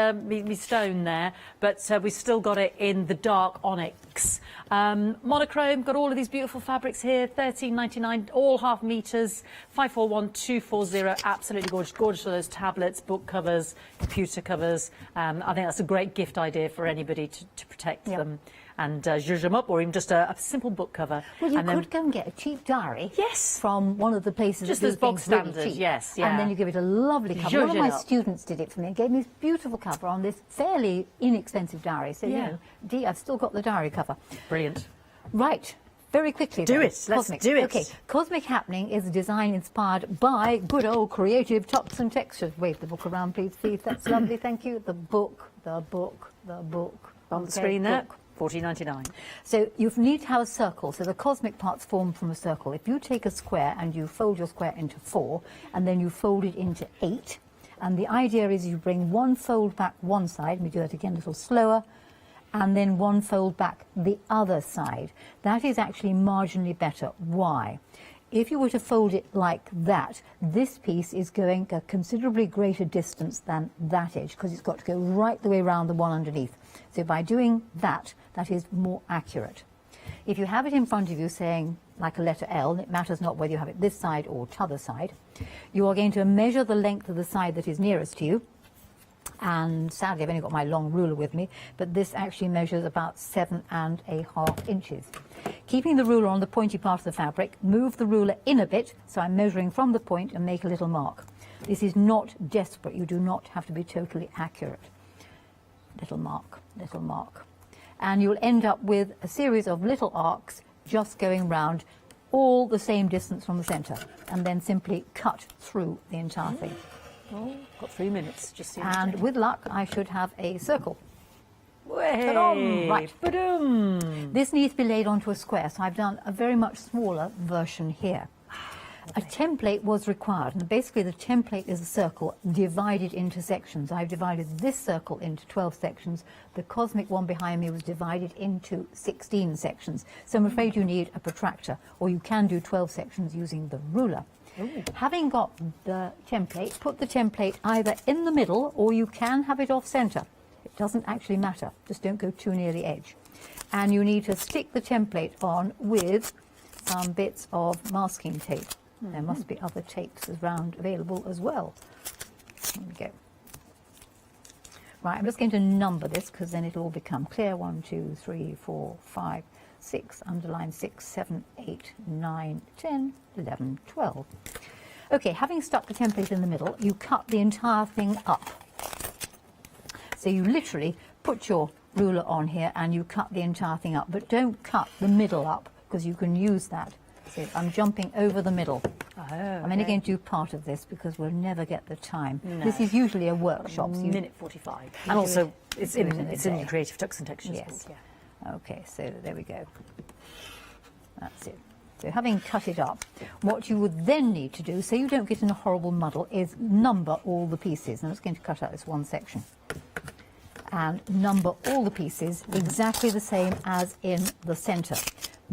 stone there, but we've still got it in the dark onyx. Monochrome, got all of these beautiful fabrics here, $13.99, all half meters, 541240, absolutely gorgeous. Gorgeous for those tablets, book covers, computer covers. I think that's a great gift idea for anybody to protect them and zhuzh them up, or even just a simple book cover. Well, you could go and get a cheap diary. Yes. From one of the places Just that do as bog things really standard, cheap. yes, And then you give it a lovely cover. One of Zhuzh my it up. students did it for me and gave me this beautiful cover on this fairly inexpensive diary. So, you know, I've still got the diary cover. Brilliant. Right. Very quickly. Do then. it. Let's do it. Okay. Cosmic Happening is a design inspired by good old creative tucks and textures. Wave the book around, please, Steve. That's lovely. Thank you. The book. On the screen there. $14.99. So you need to have a circle. So the cosmic parts form from a circle. If you take a square and you fold your square into 4, and then you fold it into 8, and the idea is you bring one fold back one side. Let me do that again a little slower. And then one fold back the other side. That is actually marginally better. Why? If you were to fold it like that, this piece is going a considerably greater distance than that edge, because it's got to go right the way around the one underneath. So by doing that, that is more accurate. If you have it in front of you saying like a letter L, and it matters not whether you have it this side or t'other side, you are going to measure the length of the side that is nearest to you. And sadly, I've only got my long ruler with me, but this actually measures about 7.5 inches. Keeping the ruler on the pointy part of the fabric, move the ruler in a bit, so I'm measuring from the point and make a little mark. This is not desperate. You do not have to be totally accurate. Little mark, little mark. And you'll end up with a series of little arcs just going round all the same distance from the centre, and then simply cut through the entire thing. Oh, got 3 minutes. Just and with luck, I should have a circle. Hey, right. Ba-dum. This needs to be laid onto a square, so I've done a very much smaller version here. A template was required, and basically the template is a circle divided into sections. I've divided this circle into 12 sections. The cosmic one behind me was divided into 16 sections. So I'm afraid you need a protractor, or you can do 12 sections using the ruler. Ooh. Having got the template, put the template either in the middle, or you can have it off centre. It doesn't actually matter, just don't go too near the edge. And you need to stick the template on with some bits of masking tape. There must be other tapes around available as well. There we go. Right, I'm just going to number this because then it'll all become clear. 1, 2, 3, 4, 5, 6, underline 6, 7, 8, 9, 10, 11, 12. Okay, having stuck the template in the middle, you cut the entire thing up. So you literally put your ruler on here and you cut the entire thing up, but don't cut the middle up because you can use that. So I'm jumping over the middle. I'm only going to do part of this because we'll never get the time. No. This is usually a workshop. So minute 45. And also, it's in the Creative Tucks and Textures yes. book. Yeah. Okay, so there we go. That's it. So having cut it up, what you would then need to do, so you don't get in a horrible muddle, is number all the pieces. I'm just going to cut out this one section. And number all the pieces exactly the same as in the centre,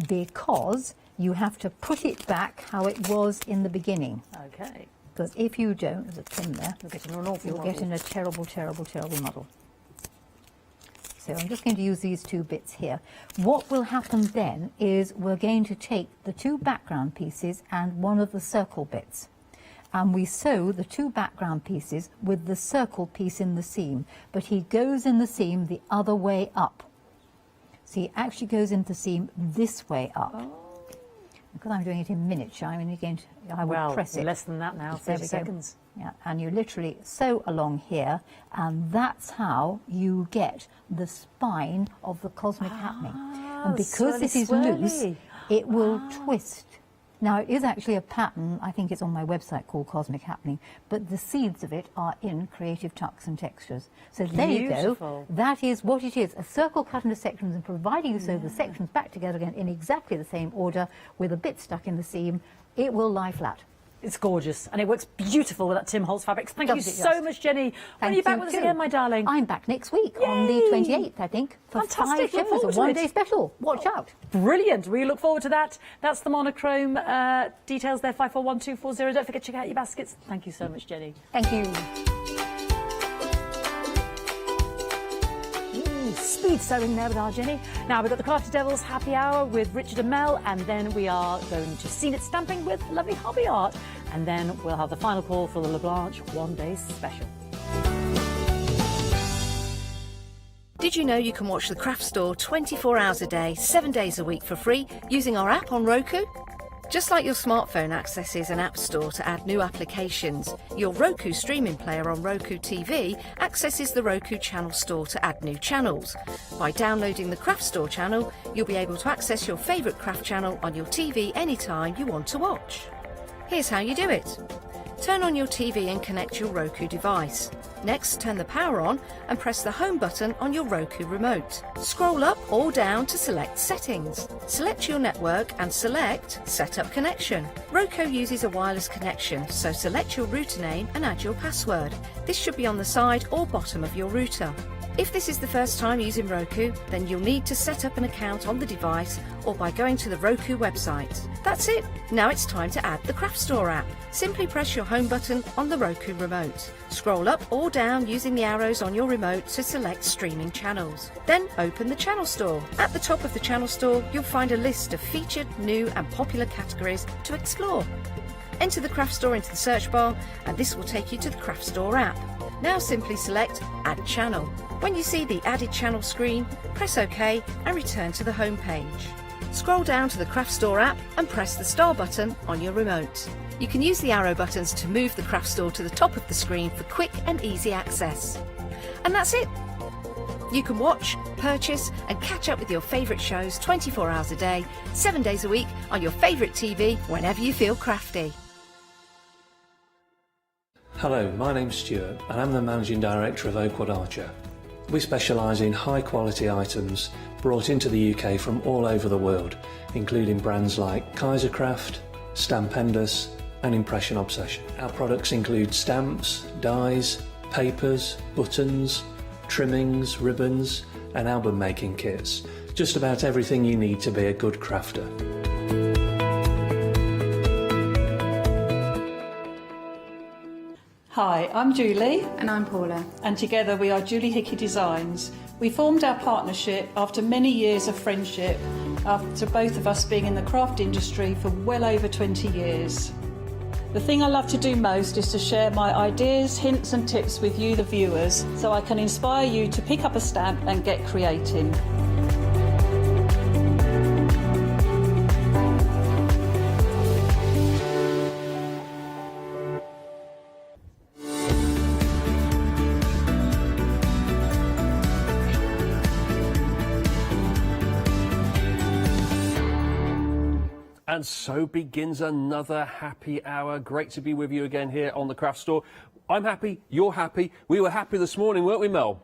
because you have to put it back how it was in the beginning. Okay. Because if you don't, there's a pin there, you'll get in an awful you'll get in a terrible, terrible, terrible muddle. So I'm just going to use these two bits here. What will happen then is we're going to take the two background pieces and one of the circle bits. And we sew the two background pieces with the circle piece in the seam. But he goes in the seam the other way up. So he actually goes into the seam this way up. Oh. Because I'm doing it in miniature, I'm only going to, I will press it. Less than that now, 30 seconds. Yeah, and you literally sew along here, and that's how you get the spine of the cosmic happening. And because this is loose, it will twist. Now, it is actually a pattern, I think it's on my website, called Cosmic Happening, but the seeds of it are in Creative Tucks and Textures. So there you go. That is what it is, a circle cut into sections, and providing you sew the sections back together again in exactly the same order with a bit stuck in the seam, it will lie flat. It's gorgeous, and it works beautiful with that Tim Holtz fabrics. Thank you so much, Jenny. When are you back with us again, my darling? I'm back next week on the 28th, I think, for 5 shows, a one-day special. Watch out. Brilliant. We look forward to that. That's the monochrome details there, 541240. Don't forget to check out your baskets. Thank you so much, Jenny. Thank you. Speed sewing there with our Jenny. Now we've got the Crafty Devils Happy Hour with Richard and Mel, and then we are going to Scene It Stamping with lovely Hobby Art, and then we'll have the final call for the LeBlanche one-day special. Did you know you can watch the craft store 24 hours a day, 7 days a week for free using our app on Roku? Just like your smartphone accesses an app store to add new applications, your Roku streaming player on Roku TV accesses the Roku channel store to add new channels. By downloading the Craft Store channel, you'll be able to access your favourite craft channel on your TV anytime you want to watch. Here's how you do it. Turn on your TV and connect your Roku device. Next, turn the power on and press the home button on your Roku remote. Scroll up or down to select Settings. Select your network and select Set Up Connection. Roku uses a wireless connection, so select your router name and add your password. This should be on the side or bottom of your router. If this is the first time using Roku, then you'll need to set up an account on the device or by going to the Roku website. That's it. Now it's time to add the Craft Store app. Simply press your home button on the Roku remote. Scroll up or down using the arrows on your remote to select streaming channels. Then open the Channel Store. At the top of the Channel Store, you'll find a list of featured, new and popular categories to explore. Enter the Craft Store into the search bar and this will take you to the Craft Store app. Now simply select Add Channel. When you see the Added Channel screen, press OK and return to the home page. Scroll down to the Craft Store app and press the star button on your remote. You can use the arrow buttons to move the Craft Store to the top of the screen for quick and easy access. And that's it. You can watch, purchase and catch up with your favourite shows 24 hours a day, 7 days a week on your favourite TV whenever you feel crafty. Hello, my name's Stuart and I'm the Managing Director of Oakwood Archer. We specialise in high quality items brought into the UK from all over the world, including brands like Kaisercraft, Stampendous and Impression Obsession. Our products include stamps, dies, papers, buttons, trimmings, ribbons and album making kits. Just about everything you need to be a good crafter. Hi, I'm Julie. And I'm Paula. And together we are Julie Hickey Designs. We formed our partnership after many years of friendship, after both of us being in the craft industry for well over 20 years. The thing I love to do most is to share my ideas, hints and tips with you, the viewers, so I can inspire you to pick up a stamp and get creating. And so begins another happy hour. Great to be with you again here on the Craft Store. I'm happy, you're happy. We were happy this morning, weren't we, Mel?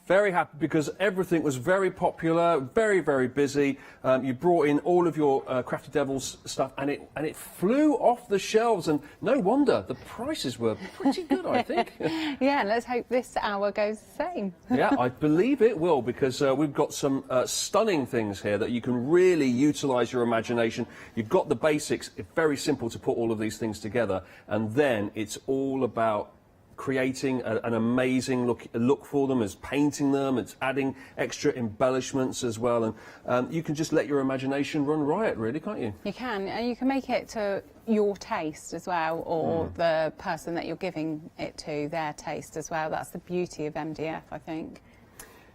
Very happy because everything was very popular, very, very busy. You brought in all of your Crafty Devils stuff and it flew off the shelves, and no wonder, the prices were pretty good, I think. Yeah, let's hope this hour goes the same. Yeah, I believe it will, because we've got some stunning things here that you can really utilise your imagination. You've got the basics. It's very simple to put all of these things together, and then it's all about creating an amazing look for them, as painting them, it's adding extra embellishments as well, and you can just let your imagination run riot, really, can't you? You can, and you can make it to your taste as well, or the person that you're giving it to, their taste as well. That's the beauty of MDF, I think.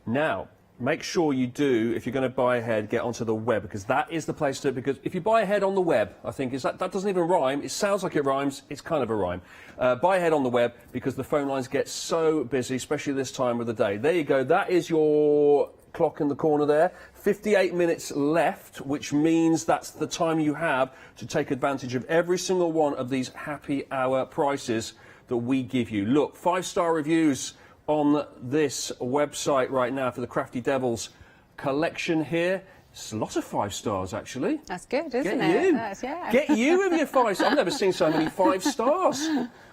Now, make sure you do, if you're going to buy ahead, get onto the web, because that is the place to, because if you buy ahead on the web, I think that doesn't even rhyme. It sounds like it rhymes. It's kind of a rhyme. Buy ahead on the web, because the phone lines get so busy, especially this time of the day. There you go. That is your clock in the corner there. 58 minutes left, which means that's the time you have to take advantage of every single one of these happy hour prices that we give you. Look, 5-star reviews on this website right now for the Crafty Devils collection here. It's a lot of 5 stars, actually. That's good, isn't it? You. Yeah. Get you with your 5 stars. I've never seen so many 5 stars.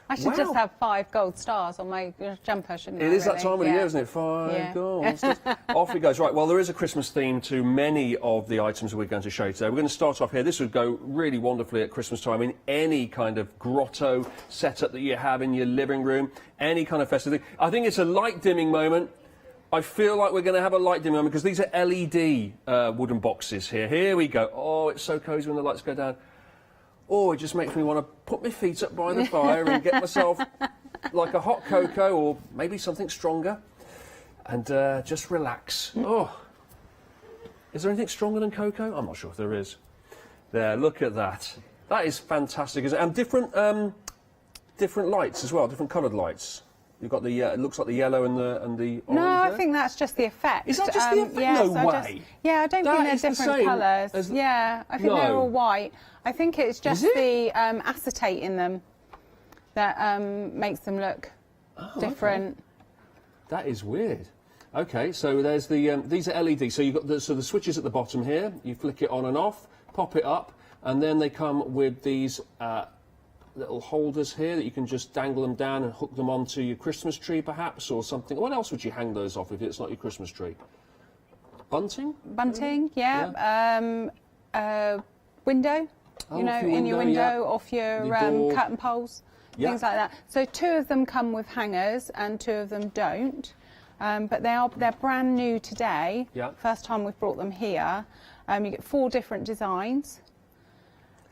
I should just have 5 gold stars on my jumper, shouldn't I? It is that time of the Yeah. year, isn't it? 5 Yeah. gold stars. Off it goes. Right, well, there is a Christmas theme to many of the items that we're going to show you today. We're going to start off here. This would go really wonderfully at Christmas time in any kind of grotto setup that you have in your living room, any kind of festive thing. I think it's a light dimming moment. I feel like we're going to have a light dimming moment because these are LED wooden boxes here. Here we go. Oh, it's so cosy when the lights go down. Oh, it just makes me want to put my feet up by the fire and get myself like a hot cocoa or maybe something stronger and just relax. Oh, is there anything stronger than cocoa? I'm not sure if there is. There, look at that. That is fantastic, isn't it? And different lights as well, different coloured lights. You've got the, it looks like the yellow and the orange. No, I there. think that's just the effect. Is that just the effect? Yes, No way. I don't That think is they're the different same colours. as- Yeah, I think they're all white. I think it's just the acetate in them that makes them look different. Okay. That is weird. Okay, so there's the these are LED. So you've got the switches at the bottom here. You flick it on and off, pop it up, and then they come with these little holders here that you can just dangle them down and hook them onto your Christmas tree perhaps, or something. What else would you hang those off if it's not your Christmas tree? Bunting? Bunting, yeah. Window, you know, in your window, off your curtain poles, things like that. So 2 of them come with hangers and 2 of them don't. But they're brand new today. Yeah. First time we've brought them here. You get 4 different designs.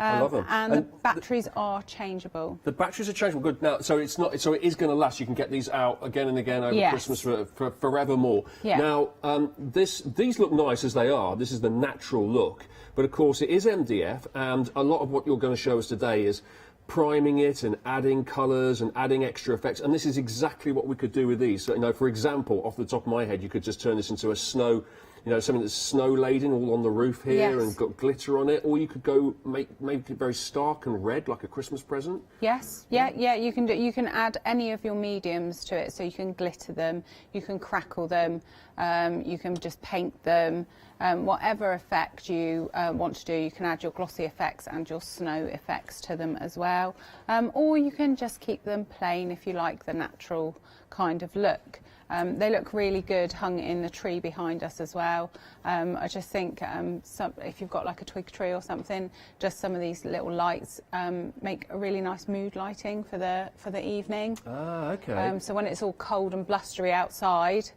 I love them. And the batteries are changeable. The batteries are changeable. Good. Now, so it's not. So it is going to last. You can get these out again and again over Christmas for forevermore. Yeah. Now, these look nice as they are. This is the natural look. But of course, it is MDF, and a lot of what you're going to show us today is priming it and adding colours and adding extra effects. And this is exactly what we could do with these. So, you know, for example, off the top of my head, you could just turn this into a snow. You know, something that's snow-laden all on the roof here and got glitter on it, or you could go make it very stark and red, like a Christmas present. Yes, yeah, you can do. You can add any of your mediums to it, so you can glitter them, you can crackle them, you can just paint them. Whatever effect you want to do, you can add your glossy effects and your snow effects to them as well. Or you can just keep them plain if you like the natural kind of look. They look really good hung in the tree behind us as well. I just think if you've got like a twig tree or something, just some of these little lights make a really nice mood lighting for the evening. Ah, okay. So when it's all cold and blustery outside,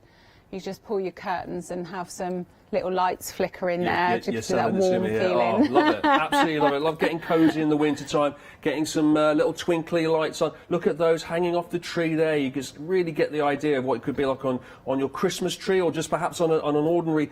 you just pull your curtains and have some little lights flicker in there just for that warm feeling. Oh, love it, absolutely love it. Love getting cosy in the winter time, getting some little twinkly lights on. Look at those hanging off the tree there. You just really get the idea of what it could be like on your Christmas tree, or just perhaps on an ordinary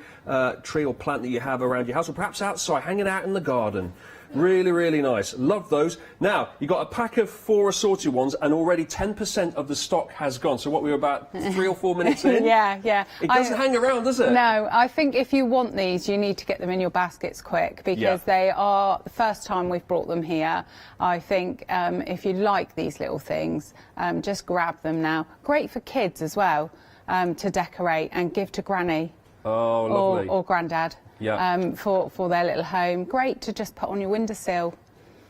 tree or plant that you have around your house, or perhaps outside, hanging out in the garden. Really, really nice. Love those. Now, you got a pack of 4 assorted ones, and already 10% of the stock has gone. So what, we were about 3 or 4 minutes in? Yeah. It doesn't hang around, does it? No, I think if you want these, you need to get them in your baskets quick, because they are the first time we've brought them here. I think if you like these little things, just grab them now. Great for kids as well, to decorate and give to Granny. Oh, lovely. Or Grandad. Yeah. For their little home. Great to just put on your windowsill.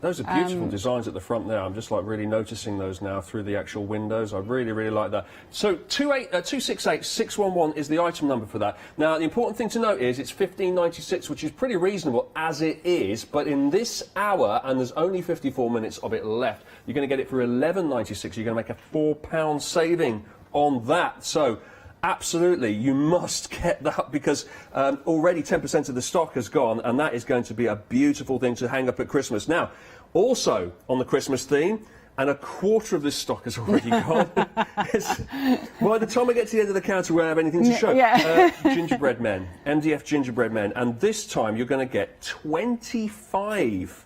Those are beautiful designs at the front there. I'm just like really noticing those now through the actual windows. I really, really like that. So 268-611 is the item number for that. Now, the important thing to note is it's $15.96, which is pretty reasonable as it is. But in this hour, and there's only 54 minutes of it left, you're going to get it for $11.96. You're going to make a £4 saving on that. So absolutely, you must get that, because already 10% of the stock has gone, and that is going to be a beautiful thing to hang up at Christmas. Now, also on the Christmas theme, and a quarter of this stock has already gone. By the time I get to the end of the counter, we won't have anything to show. Gingerbread men, MDF gingerbread men, and this time you're going to get 25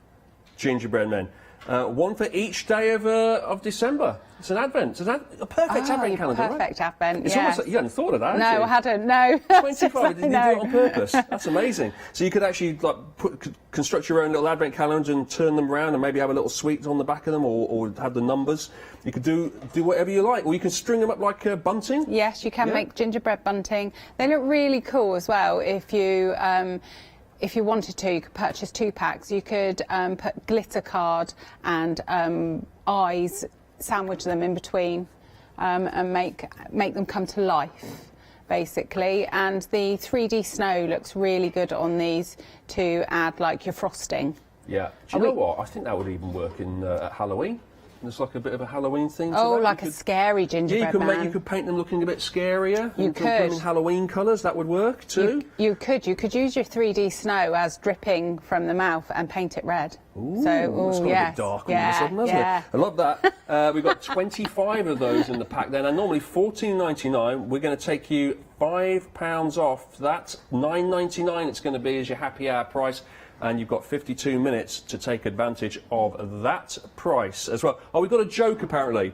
gingerbread men. 1 for each day of December. It's an Advent. It's a perfect Advent calendar, perfect Advent, It's almost like, you hadn't thought of that, No, had you? I hadn't, no. 25, didn't do it on purpose. That's amazing. So you could actually like construct your own little Advent calendar and turn them around, and maybe have a little sweet on the back of them, or have the numbers. You could do whatever you like, or you can string them up like bunting. Yes, you can make gingerbread bunting. They look really cool as well. If you wanted to, you could purchase 2 packs. You could put glitter card and eyes, sandwich them in between, and make them come to life, basically. And the 3D snow looks really good on these to add like your frosting. Yeah. Do you know what? I think that would even work in at Halloween. There's like a bit of a Halloween thing to Oh, that. like a scary gingerbread man. You could paint them looking a bit scarier. You could put them in Halloween colours. That would work too. You could use your 3D snow as dripping from the mouth and paint it red. Ooh, that's got a bit dark all of a sudden, hasn't it? I love that. We've got 25 of those in the pack then, and normally $14.99. We're going to take you £5 off that. $9.99 it's going to be as your happy hour price. And you've got 52 minutes to take advantage of that price as well. Oh, we've got a joke apparently.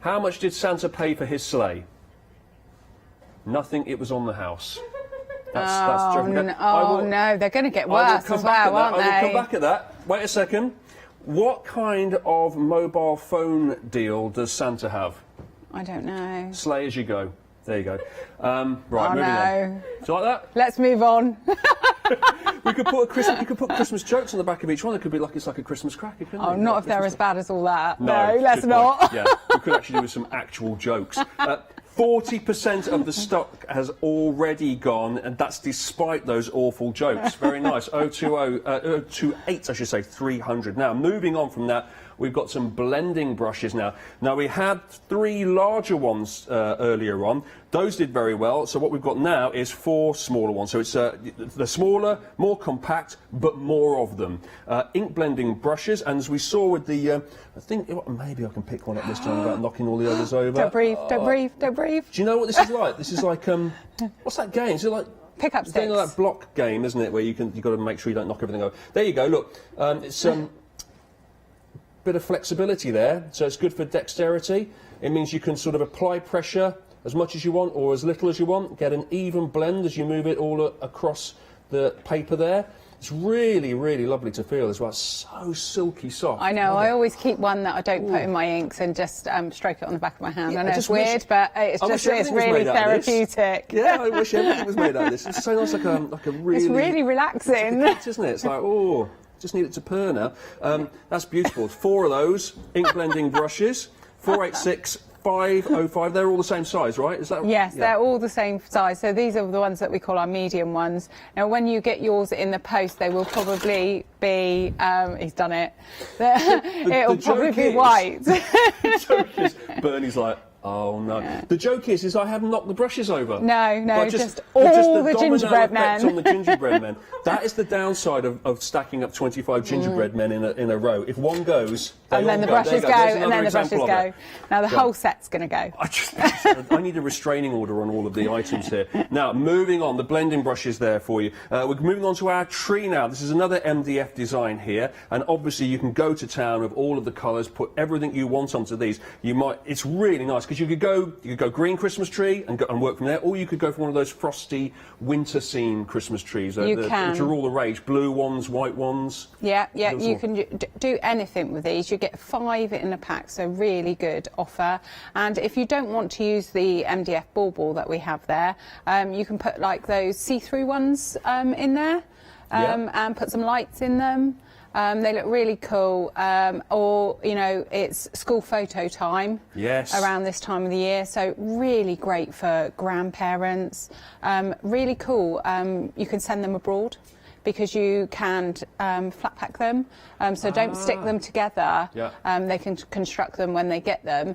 How much did Santa pay for his sleigh? Nothing, it was on the house. That's joking. No, they're going to get worse as well, aren't they? I will come back at that. Wait a second. What kind of mobile phone deal does Santa have? I don't know. Sleigh as you go. There you go. Right, moving on. Do you like that? Let's move on. We could put Christmas jokes on the back of each one. It could be like it's like a Christmas cracker, couldn't Oh, it? not if they're as bad as all that. No, let's good not. point. Yeah, we could actually do with some actual jokes. 40% of the stock has already gone, and that's despite those awful jokes. Very nice. 028, I should say, 300. Now, moving on from that, we've got some blending brushes now. Now, we had 3 larger ones earlier on. Those did very well. So what we've got now is 4 smaller ones. So it's the smaller, more compact, but more of them. Ink blending brushes, and as we saw with the, I think maybe I can pick one up this time without knocking all the others over. Don't breathe, don't breathe, don't breathe. Do you know what this is like? This is like, what's that game? Is it like pick up sticks? It's like that block game, isn't it? Where you've got to make sure you don't knock everything over. There you go. Look, it's bit of flexibility there, so it's good for dexterity. It means you can sort of apply pressure as much as you want or as little as you want, get an even blend as you move it all across the paper there. It's really, really lovely to feel as well. It's so silky soft. I know, I always keep one that I don't put in my inks and just stroke it on the back of my hand. Yeah, I know it's weird, but it's really therapeutic. Yeah, I wish everything was made out of this. It's so nice, like a really... It's really relaxing. It's isn't it? It's like, oh... Just need it to purr now. That's beautiful. 4 of those ink blending brushes, 486, 505. They're all the same size, right? Is that? Yes, they're all the same size. So these are the ones that we call our medium ones. Now, when you get yours in the post, they will probably be. He's done it. It'll probably be white. The joke is, Bernie's like. Oh no! Yeah. The joke is I haven't knocked the brushes over. No, just all the gingerbread men. On the gingerbread men. That is the downside of stacking up 25 gingerbread men in a row. If one goes, and then the brushes go, and then the brushes go. Now the whole set's going to go. I need a restraining order on all of the items here. Now, moving on, the blending brush is there for you. We're moving on to our tree now. This is another MDF design here, and obviously you can go to town with all of the colours, put everything you want onto these. It's really nice. You could go green Christmas tree and work from there, or you could go for one of those frosty winter scene Christmas trees, which are all the rage. Blue ones, white ones. Yeah, you can do anything with these. You get 5 in a pack, so really good offer. And if you don't want to use the MDF ball that we have there, you can put like those see-through ones in there, and put some lights in them. They look really cool, or it's school photo time around this time of the year, so really great for grandparents. Really cool. You can send them abroad because you can flat pack them, so don't stick them together. They can construct them when they get them,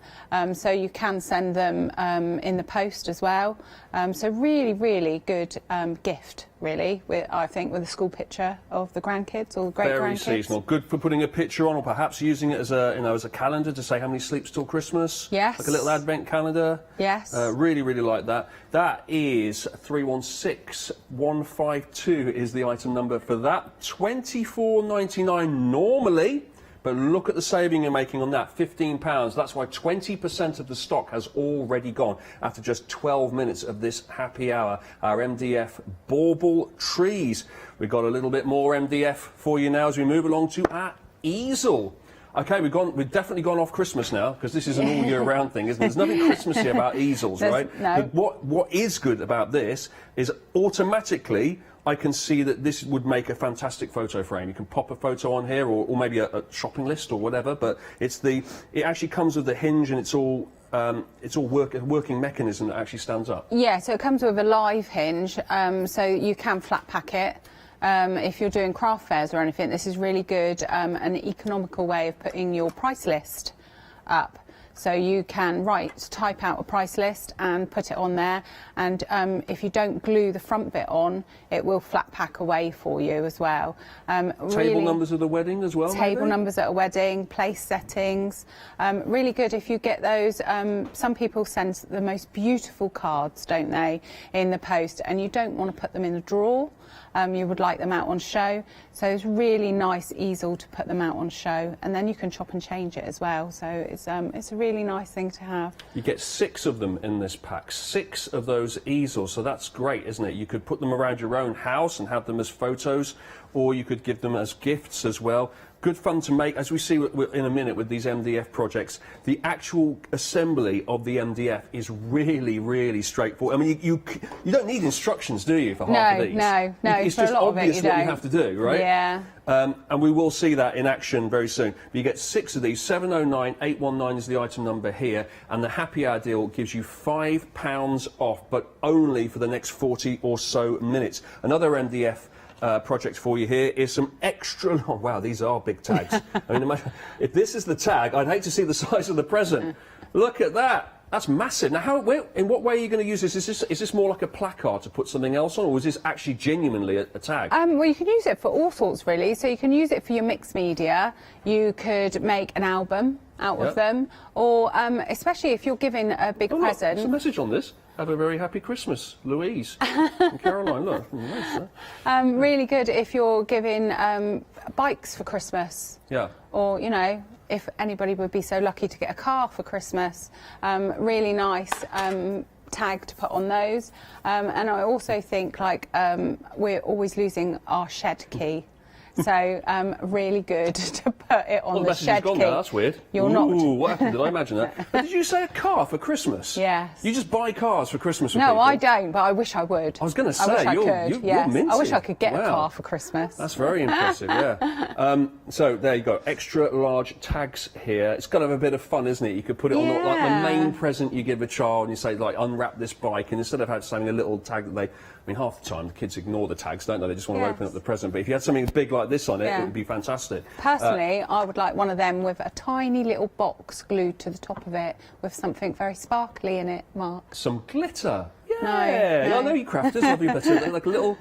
so you can send them in the post as well. So really, really good gift. Really, I think, with a school picture of the grandkids or the great-grandkids. Very seasonal. Good for putting a picture on, or perhaps using it as a calendar to say how many sleeps till Christmas. Yes. Like a little advent calendar. Yes. Really, really like that. That is 316152 is the item number for that. £24.99 normally. But look at the saving you're making on that, £15. That's why 20% of the stock has already gone after just 12 minutes of this happy hour. Our MDF bauble trees. We've got a little bit more MDF for you now as we move along to our easel. Okay, we've definitely gone off Christmas now, because this is an all-year-round thing, isn't it? There's nothing Christmassy about easels, right? No. But what is good about this is automatically I can see that this would make a fantastic photo frame. You can pop a photo on here, or maybe a shopping list or whatever, but it actually comes with the hinge, and it's all a working mechanism that actually stands up. Yeah, so it comes with a live hinge, so you can flat pack it. If you're doing craft fairs or anything, this is really good, an economical way of putting your price list up. So you can type out a price list and put it on there, and if you don't glue the front bit on, it will flat pack away for you as well. Table numbers of the wedding as well? Table numbers at a wedding, place settings. Really good if you get those. Some people send the most beautiful cards, don't they, in the post, and you don't want to put them in a drawer. You would like them out on show, so it's really nice easel to put them out on show, and then you can chop and change it as well, so it's a really nice thing to have. You get 6 of them in this pack, 6 of those easels, so that's great, isn't it? You could put them around your own house and have them as photos, or you could give them as gifts as well. good fun to make, as we see in a minute with these MDF projects. The actual assembly of the MDF is really, really straightforward. I mean, you don't need instructions, do you, for half of these? No. It's for just a lot obvious of it, what you have to do, right? Yeah. And we will see that in action very soon. But you get 6 of these. 709,819 is the item number here, and the happy hour deal gives you £5 off, but only for the next 40 or so minutes. Another MDF project for you here is some extra long. Wow, these are big tags. I mean, imagine, if this is the tag, I'd hate to see the size of the present. Look at that. That's massive. Now, in what way are you going to use this? Is this more like a placard to put something else on, or is this actually genuinely a tag? Well, you can use it for all sorts, really. So you can use it for your mixed media. You could make an album out of them, or especially if you're giving a big present. There's a message on this. Have a very happy Christmas, Louise and Caroline. Look, nice, really good if you're giving bikes for Christmas. Yeah. Or, you know, if anybody would be so lucky to get a car for Christmas. Really nice tag to put on those. And I also think, like, we're always losing our shed key. So, really good to put it on the shed key. Now. That's weird. You're not. What happened? Did I imagine that? But did you say a car for Christmas? Yes. You just buy cars for Christmas for No, people? I don't, but I wish I would. I was going to say, I wish I you're could, yes. minty. I wish I could get Wow. a car for Christmas. That's very impressive, yeah. So there you go, extra large tags here. It's kind of a bit of fun, isn't it? You could put it on like the main present you give a child, and you say, like, unwrap this bike, and instead of having a little tag that they... I mean, half the time the kids ignore the tags, don't they? They just want to open up the present. But if you had something big like this on it, it would be fantastic. Personally, I would like one of them with a tiny little box glued to the top of it with something very sparkly in it, Mark. Some glitter. Yeah. I know you crafters love you better. Like a little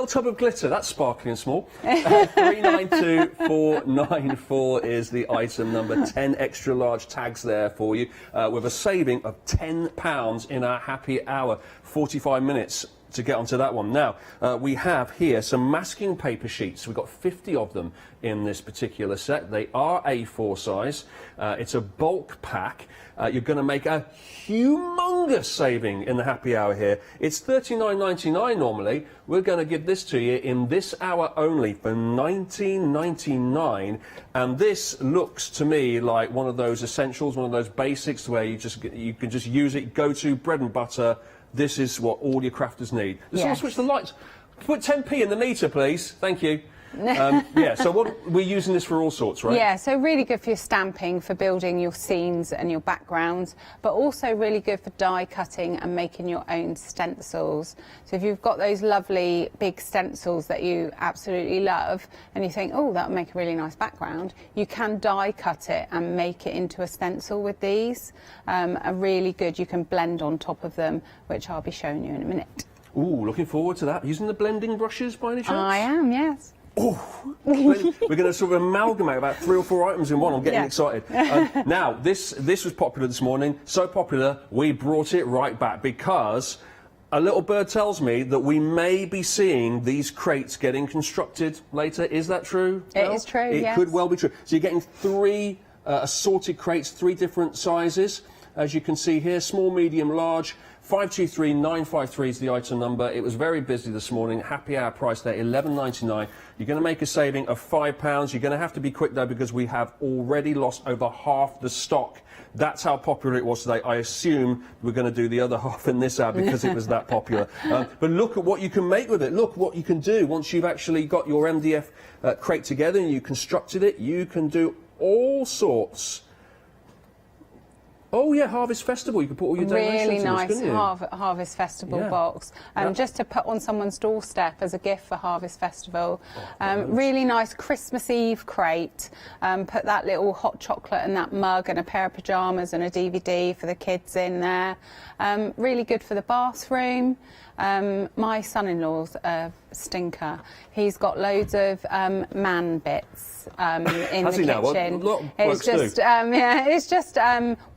tub of glitter. That's sparkling and small. 392494 is the item number. 10 extra large tags there for you, with a saving of £10 in our happy hour. 45 minutes to get onto that one. Now, we have here some masking paper sheets. We've got 50 of them in this particular set. They are A4 size. It's a bulk pack. You're going to make a humongous saving in the happy hour here. It's $39.99 normally. We're going to give this to you in this hour only for $19.99. And this looks to me like one of those essentials, one of those basics where you can just use it, go to bread and butter. This is what all your crafters need. Just someone switch the lights. Put 10p in the meter, please. Thank you. So we're using this for all sorts, right? Yeah, so really good for your stamping, for building your scenes and your backgrounds, but also really good for die cutting and making your own stencils. So if you've got those lovely big stencils that you absolutely love and you think, oh, that would make a really nice background, you can die cut it and make it into a stencil with these. Are really good. You can blend on top of them, which I'll be showing you in a minute. Ooh, looking forward to that. Using the blending brushes by any chance? I am, yes. Oh, we're going to sort of amalgamate about 3 or 4 items in one. I'm getting excited. Now, this was popular this morning. So popular, we brought it right back because a little bird tells me that we may be seeing these crates getting constructed later. Is that true? It is true, It could well be true. So you're getting 3 assorted crates, 3 different sizes. As you can see here, small, medium, large. 523953 is the item number. It was very busy this morning. Happy hour price there, $11.99. You're going to make a saving of £5. You're going to have to be quick though because we have already lost over half the stock. That's how popular it was today. I assume we're going to do the other half in this hour because it was that popular. But look at what you can make with it. Look what you can do once you've actually got your MDF crate together and you constructed it. You can do all sorts. Oh yeah, Harvest Festival. You can put all your donations really in nice this, couldn't you? Harvest Festival box, just to put on someone's doorstep as a gift for Harvest Festival. Really nice Christmas Eve crate. Put that little hot chocolate and that mug and a pair of pyjamas and a DVD for the kids in there. Really good for the bathroom. My son-in-law's a stinker. He's got loads of man bits in the kitchen. It's just it's just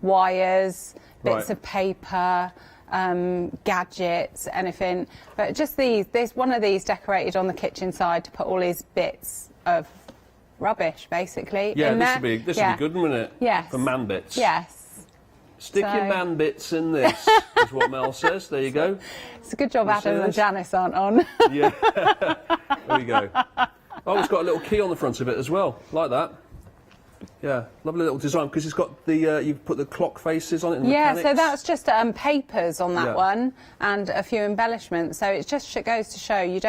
wires, bits of paper, gadgets, anything. But just these. There's one of these decorated on the kitchen side to put all his bits of rubbish, basically. Yeah, in this there. would be good, wouldn't it? Yes. For man bits. Yes. Stick your man bits in this, is what Mel says. There you go. It's a good job Adam and Janice aren't on. Yeah. There you go. Oh, it's got a little key on the front of it as well, like that. Yeah, lovely little design because it's got the you put the clock faces on it. And yeah, mechanics. so that's just papers on that Yeah. one and a few embellishments. So it just goes to show you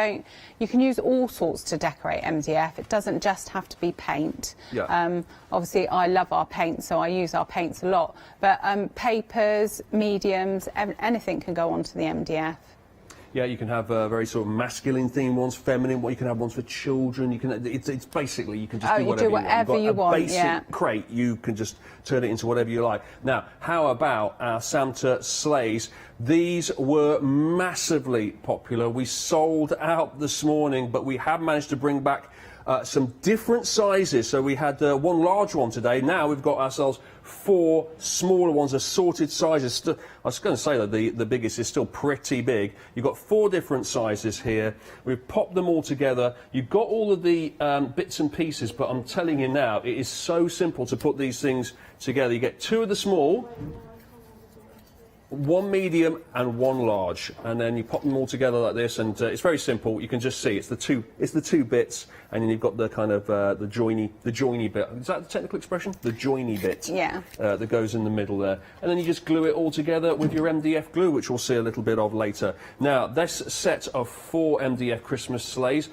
can use all sorts to decorate MDF. It doesn't just have to be paint. Yeah. Obviously, I love our paint, so I use our paints a lot. But papers, mediums, anything can go onto the MDF. Yeah, you can have very sort of masculine themed ones, feminine. You can have ones for children. You can. It's basically you can just do whatever you want. You've got a basic crate. You can just turn it into whatever you like. Now, how about our Santa sleighs? These were massively popular. We sold out this morning, but we have managed to bring back some different sizes. So we had one large one today. Now we've got ourselves 4 smaller ones, assorted sizes. I was going to say that the biggest is still pretty big. You've got 4 different sizes here. We've popped them all together. You've got all of the bits and pieces, but I'm telling you now, it is so simple to put these things together. You get 2 of the small, 1 medium and 1 large, and then you pop them all together like this, and it's very simple. You can just see it's the two bits, and then you've got the kind of the joiny bit. Is that the technical expression? The joiny bit. Yeah. That goes in the middle there, and then you just glue it all together with your MDF glue, which we'll see a little bit of later. Now, this set of 4 MDF Christmas sleighs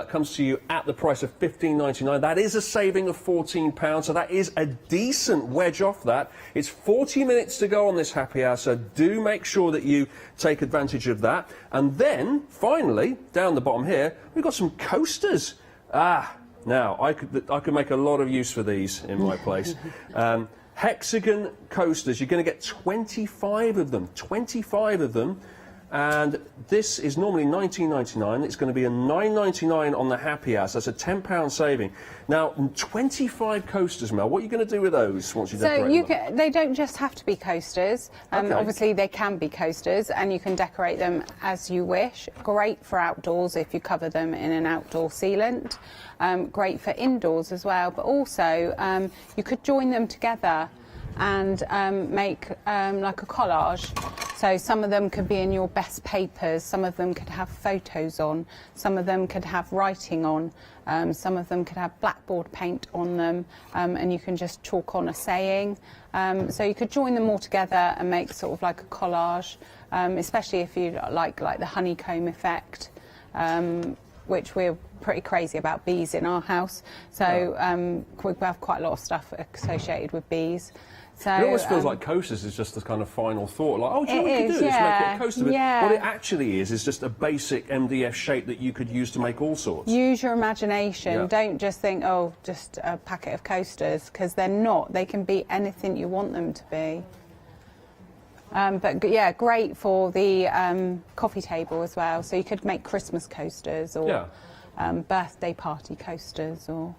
comes to you at the price of £15.99. That is a saving of £14, so that is a decent wedge off that. It's 40 minutes to go on this happy hour, so do make sure that you take advantage of that. And then, finally, down the bottom here, we've got some coasters. Now, I could make a lot of use for these in my place. Hexagon coasters, you're going to get 25 of them. 25 of them. And this is normally $19.99. It's going to be a $9.99 on the happy hour, so that's a £10 saving. Now, 25 coasters, Mel, what are you going to do with those once you decorate them? They don't just have to be coasters. Okay. Obviously, they can be coasters, and you can decorate them as you wish. Great for outdoors if you cover them in an outdoor sealant. Great for indoors as well, but also you could join them together and make like a collage. So some of them could be in your best papers, some of them could have photos on, some of them could have writing on, some of them could have blackboard paint on them, and you can just chalk on a saying. So you could join them all together and make sort of like a collage, especially if you like the honeycomb effect, which we're pretty crazy about bees in our house. So we have quite a lot of stuff associated with bees. So, it always feels like coasters is just the kind of final thought, like, oh, do you know what we could do? Let's make it a coaster. But what it actually is just a basic MDF shape that you could use to make all sorts. Use your imagination. Yeah. Don't just think, oh, just a packet of coasters, because they're not. They can be anything you want them to be. But yeah, great for the coffee table as well. So you could make Christmas coasters or birthday party coasters or...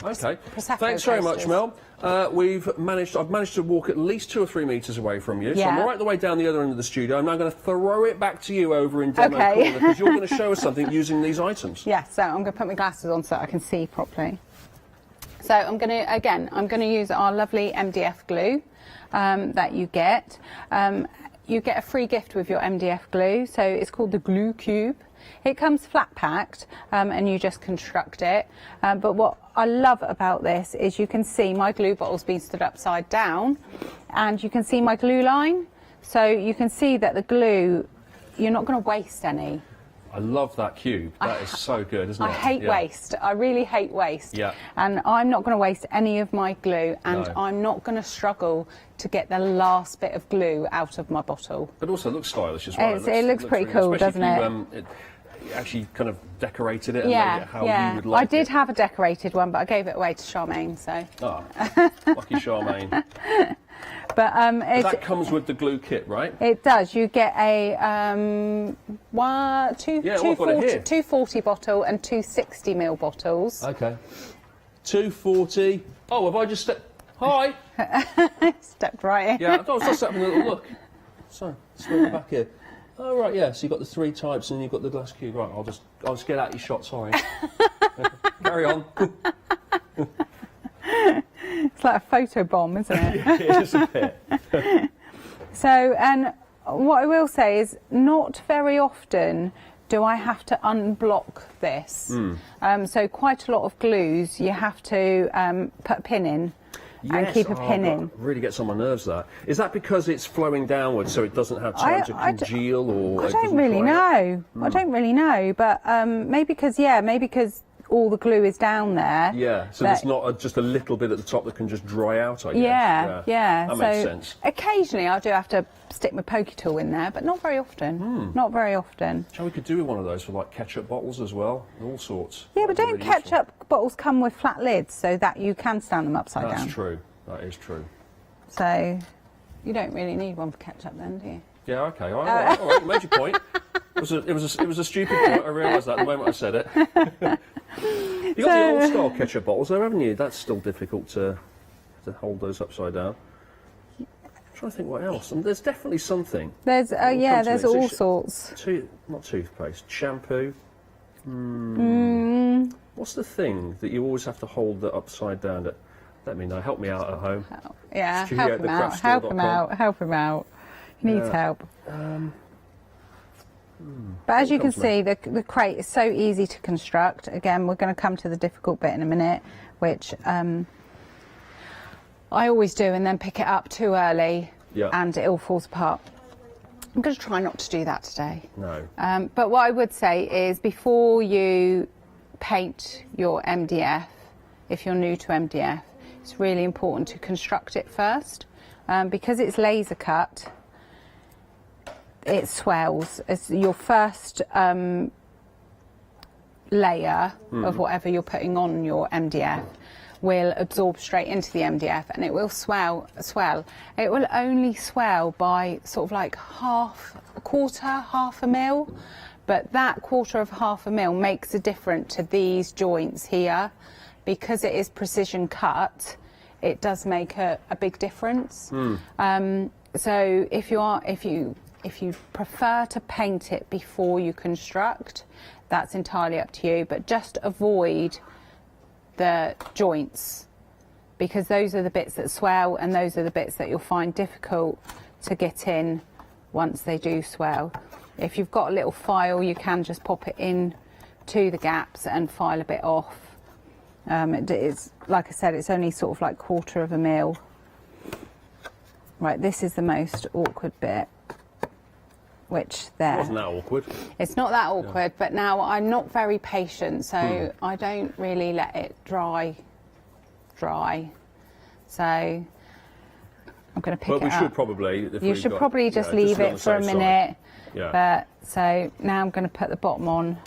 Okay. Prosecco Thanks very much, coasters. Mel. I've managed to walk at least 2 or 3 metres away from you. So Yeah. I'm right the way down the other end of the studio. I'm now going to throw it back to you over in demo corner because you're going to show us something using these items. Yeah, so I'm going to put my glasses on so I can see properly. So I'm going to use our lovely MDF glue that you get. You get a free gift with your MDF glue. So it's called the Glue Cube. It comes flat packed and you just construct it. But what I love about this is you can see my glue bottle's been stood upside down and you can see my glue line. So you can see that the glue, you're not going to waste any. I love that cube. That is so good, isn't it? I hate waste. I really hate waste. Yeah. And I'm not going to waste any of my glue, and No. I'm not going to struggle to get the last bit of glue out of my bottle. But also it looks stylish as well. It looks pretty cool, especially doesn't if you actually kind of decorated it and made Yeah, it how yeah. you would like I did have a decorated one, but I gave it away to Charmaine, so. Oh, lucky Charmaine. But that comes with the glue kit, right? it does. You get a 240 bottle and 260ml bottles. Okay. 240. Oh, have I just stepped? Hi. Stepped right in. Yeah, I thought I was just having a little look. So, swing back here. Oh right, yeah. So you've got the 3 types, and you've got the glass cube. Right, I'll just get out your shot. Sorry. Carry on. It's like a photo bomb, isn't it? It is a bit. So, and what I will say is not very often do I have to unblock this. So quite a lot of glues you have to put a pin in. And keep a pin in. Really gets on my nerves, that. Is that because it's flowing downwards so it doesn't have time to congeal, or I don't really know. I don't really know, but maybe because all the glue is down there. Yeah, so there's not just a little bit at the top that can just dry out, I guess. Yeah. That makes sense. Occasionally I do have to stick my pokey tool in there, but not very often. Not very often. Shall we could do with one of those for like ketchup bottles as well, all sorts. Yeah, but don't ketchup bottles come with flat lids so that you can stand them upside down? That's true. That is true. So you don't really need one for ketchup then, do you? Yeah, okay. All right, you made your point. It was a stupid point. I realised that the moment I said it. You got the old style ketchup bottles there, haven't you? That's still difficult to hold those upside down. I'm trying to think what else. There's definitely something. There's there's all sorts. Not toothpaste, shampoo. What's the thing that you always have to hold the upside down? Let me know. Help me out at home. Yeah, help him out. Help him out. Help him out. He needs help. But as you can see, the crate is so easy to construct. Again, we're going to come to the difficult bit in a minute, which I always do, and then pick it up too early, and it all falls apart. I'm going to try not to do that today. No. But what I would say is, before you paint your MDF, if you're new to MDF, it's really important to construct it first, because it's laser cut. It swells. It's your first layer of whatever you're putting on your MDF will absorb straight into the MDF, and it will swell. It will only swell by sort of like half a mil, but that quarter of half a mil makes a difference to these joints here. Because it is precision cut, it does make a big difference. So if you prefer to paint it before you construct, that's entirely up to you, but just avoid the joints, because those are the bits that swell, and those are the bits that you'll find difficult to get in once they do swell. If you've got a little file, you can just pop it in to the gaps and file a bit off. It is, like I said, it's only sort of like quarter of a mil. Right, this is the most awkward bit, which there. It wasn't that awkward. It's not that awkward, but now I'm not very patient, so I don't really let it dry. So I'm going to pick it up. But we should probably. You should probably just leave it for a minute. But so now I'm going to put the bottom on,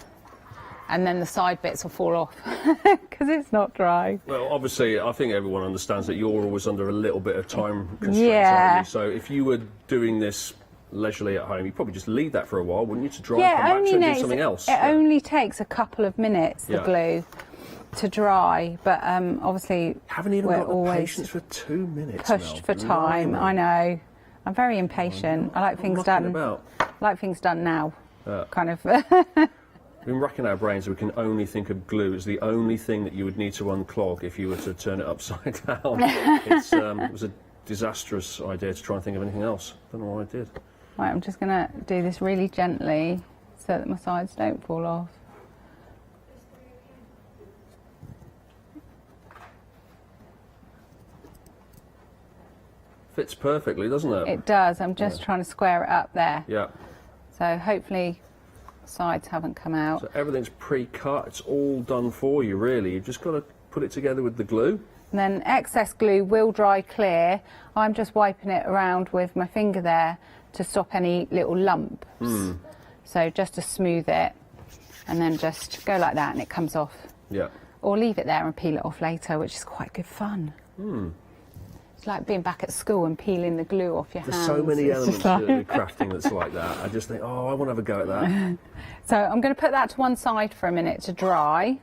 and then the side bits will fall off because it's not dry. Well, obviously, I think everyone understands that you're always under a little bit of time constraints, aren't you? So if you were doing this leisurely at home, you'd probably just leave that for a while, wouldn't you, to dry and come back to and do something else? It only takes a couple of minutes, the glue, to dry, but obviously haven't even got the patience for 2 minutes. Pushed for time. I know. I'm very impatient. I like things done. I like things done now. Kind of. We've been racking our brains. We can only think of glue. It's the only thing that you would need to unclog if you were to turn it upside down. It was a disastrous idea to try and think of anything else. Don't know what I did. Right, I'm just going to do this really gently so that my sides don't fall off. Fits perfectly, doesn't it? It does. I'm just trying to square it up there. Yeah. So hopefully sides haven't come out. So everything's pre-cut. It's all done for you, really. You've just got to put it together with the glue. And then excess glue will dry clear. I'm just wiping it around with my finger there to stop any little lumps. So just to smooth it, and then just go like that and it comes off. Yeah. Or leave it there and peel it off later, which is quite good fun. It's like being back at school and peeling the glue off your hands. There's so many elements to crafting that's like that. I just think, oh, I want to have a go at that. So I'm going to put that to one side for a minute to dry,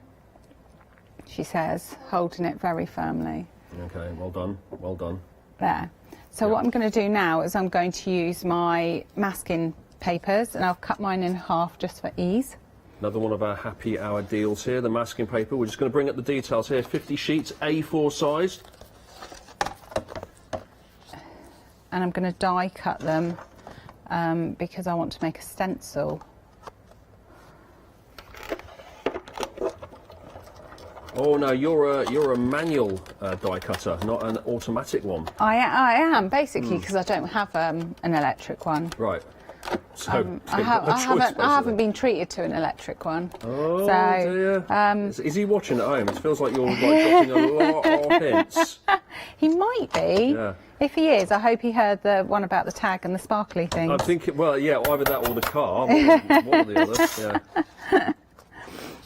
she says, holding it very firmly. Okay, well done, well done. There. So what I'm going to do now is I'm going to use my masking papers, and I'll cut mine in half just for ease. Another one of our happy hour deals here, the masking paper. We're just going to bring up the details here. 50 sheets, A4 sized. And I'm going to die cut them because I want to make a stencil. Oh no, you're a manual die cutter, not an automatic one. I am basically because I don't have an electric one. Right. So I haven't been treated to an electric one. Oh so, dear. Is he watching at home? It feels like you're like dropping a lot of hints. He might be. Yeah. If he is, I hope he heard the one about the tag and the sparkly things. I'm thinking, well, yeah, either that or the car. One or the other. Yeah.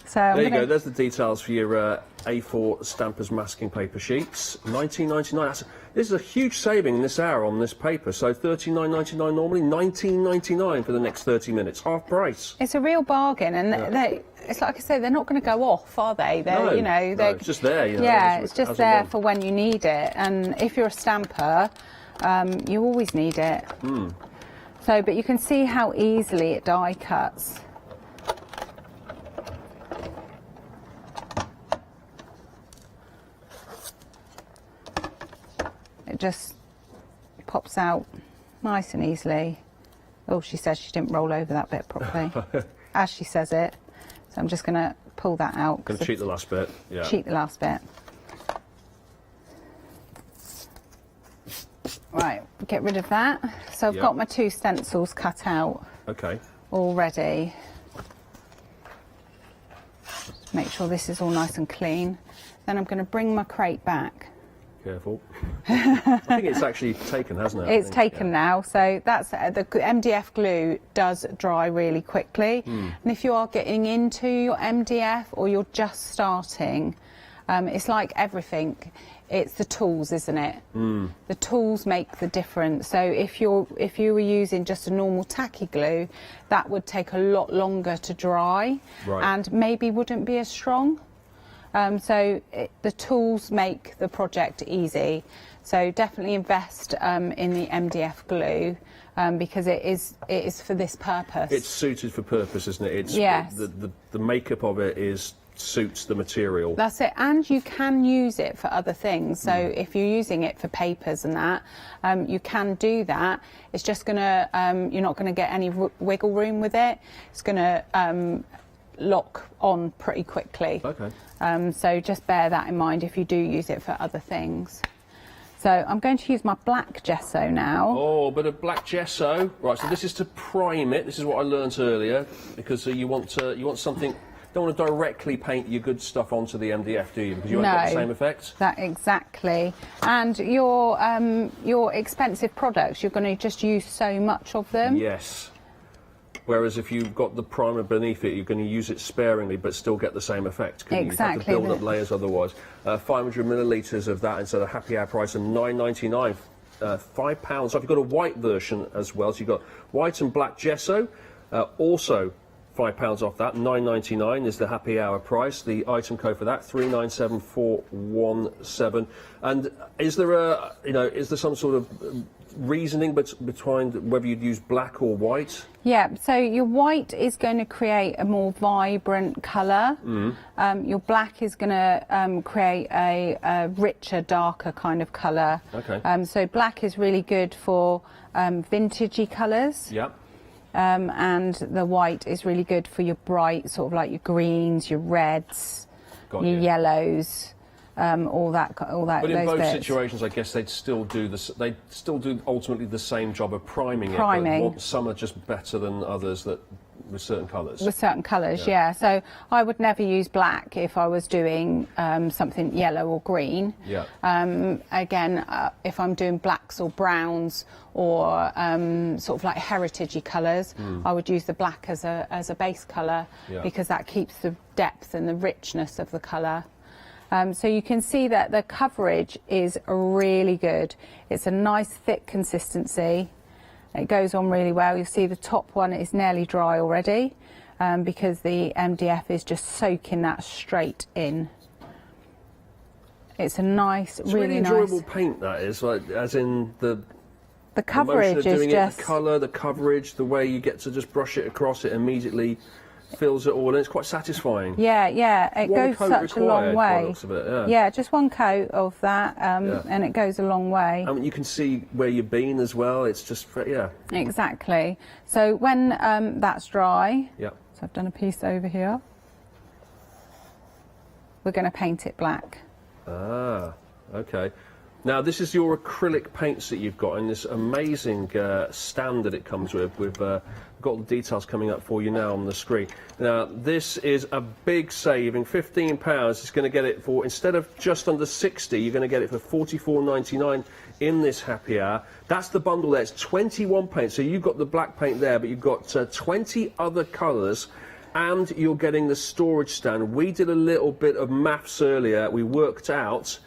So there you go. There's the details for your A4 Stampers masking paper sheets. £19.99. This is a huge saving in this hour on this paper. So £39.99 normally, £19.99 for the next 30 minutes, half price. It's a real bargain, and it's like I say, they're not going to go off, are they? No, it's just there. You know, yeah, it's just there for when you need it. And if you're a stamper, you always need it. So, but you can see how easily it die cuts. It just pops out nice and easily. Oh, she says she didn't roll over that bit properly, as she says it. So I'm just going to pull that out. Going to cheat the last bit. Yeah. Cheat the last bit. Right, get rid of that. So I've got my 2 stencils cut out. Okay. Already. Just make sure this is all nice and clean. Then I'm going to bring my crate back. Careful. I think it's actually taken, hasn't it? It's taken now, so that's the MDF glue does dry really quickly. And if you are getting into your MDF or you're just starting, it's like everything. It's the tools, isn't it? The tools make the difference. So if you were using just a normal tacky glue, that would take a lot longer to dry, and maybe wouldn't be as strong. So the tools make the project easy. So definitely invest in the MDF glue because it is for this purpose. It's suited for purpose, isn't it? It's, yes. The makeup of it suits the material. That's it, and you can use it for other things. So if you're using it for papers and that, you can do that. It's just gonna you're not going to get any wiggle room with it. It's going to lock on pretty quickly. Okay. So just bear that in mind if you do use it for other things. So I'm going to use my black gesso now. Oh, a bit of black gesso. Right, so this is to prime it. This is what I learnt earlier, because you want something. Don't want to directly paint your good stuff onto the MDF, do you? Because you won't get the same effect. That exactly. And your expensive products, you're going to just use so much of them. Yes. Whereas if you've got the primer beneath it, you're going to use it sparingly, but still get the same effect. Exactly. You have to build up layers otherwise. 500 millilitres of that instead of happy hour price of £9.99. £5. So if you've got a white version as well, so you've got white and black gesso, also £5 off that. £9.99 is the happy hour price. The item code for that 397417. And is there some sort of reasoning behind whether you'd use black or white? Yeah, so your white is going to create a more vibrant colour. Your black is going to create a richer, darker kind of colour. Okay. So black is really good for vintagey colours. Yeah. And the white is really good for your bright, sort of like your greens, your reds, your yellows. All that. But in both bits. situations, I guess they'd still do this. They'd still do ultimately the same job of priming it. But some are just better than others with certain colours. With certain colours, yeah. So I would never use black if I was doing something yellow or green. Yeah. Again, if I'm doing blacks or browns or sort of like heritagey colours, I would use the black as a base colour because that keeps the depth and the richness of the colour. So you can see that the coverage is really good. It's a nice thick consistency. It goes on really well. You'll see the top one is nearly dry already because the MDF is just soaking that straight in. It's a nice, really enjoyable paint, that is, like, as in the coverage is just the colour, the coverage, the way you get to just brush it across it immediately. fills it all in. It's quite satisfying. Yeah, yeah, it One goes coat such a long required by the way. looks of it, Yeah, just one coat of that, and it goes a long way. I mean, you can see where you've been as well. It's just, yeah. Exactly. So when that's dry, Yeah. so I've done a piece over here, we're going to paint it black. Ah, okay. Now, this is your acrylic paints that you've got in this amazing stand that it comes with. We've got the details coming up for you now on the screen. Now, this is a big saving, £15. It's going to get it for, instead of just under 60, you're going to get it for £44.99 in this happy hour. That's the bundle there. It's 21 paints. So you've got the black paint there, but you've got 20 other colours. And you're getting the storage stand. We did a little bit of maths earlier. We worked out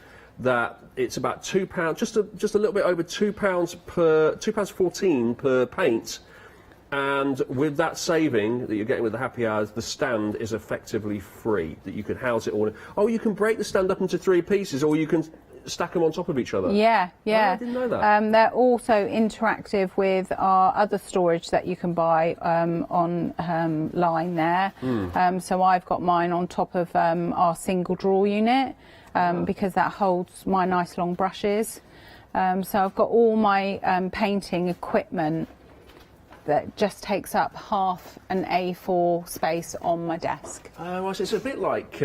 that it's about £2, just a little bit over £2 per £2.14 per paint. And with that saving that you're getting with the happy hours, the stand is effectively free. That you can house it all in. Oh, you can break the stand up into 3 pieces, or you can stack them on top of each other. Yeah, yeah. Oh, I didn't know that. They're also interactive with our other storage that you can buy online there. So I've got mine on top of our single drawer unit because that holds my nice long brushes. So I've got all my painting equipment that just takes up half an A4 space on my desk. Well, it's a bit like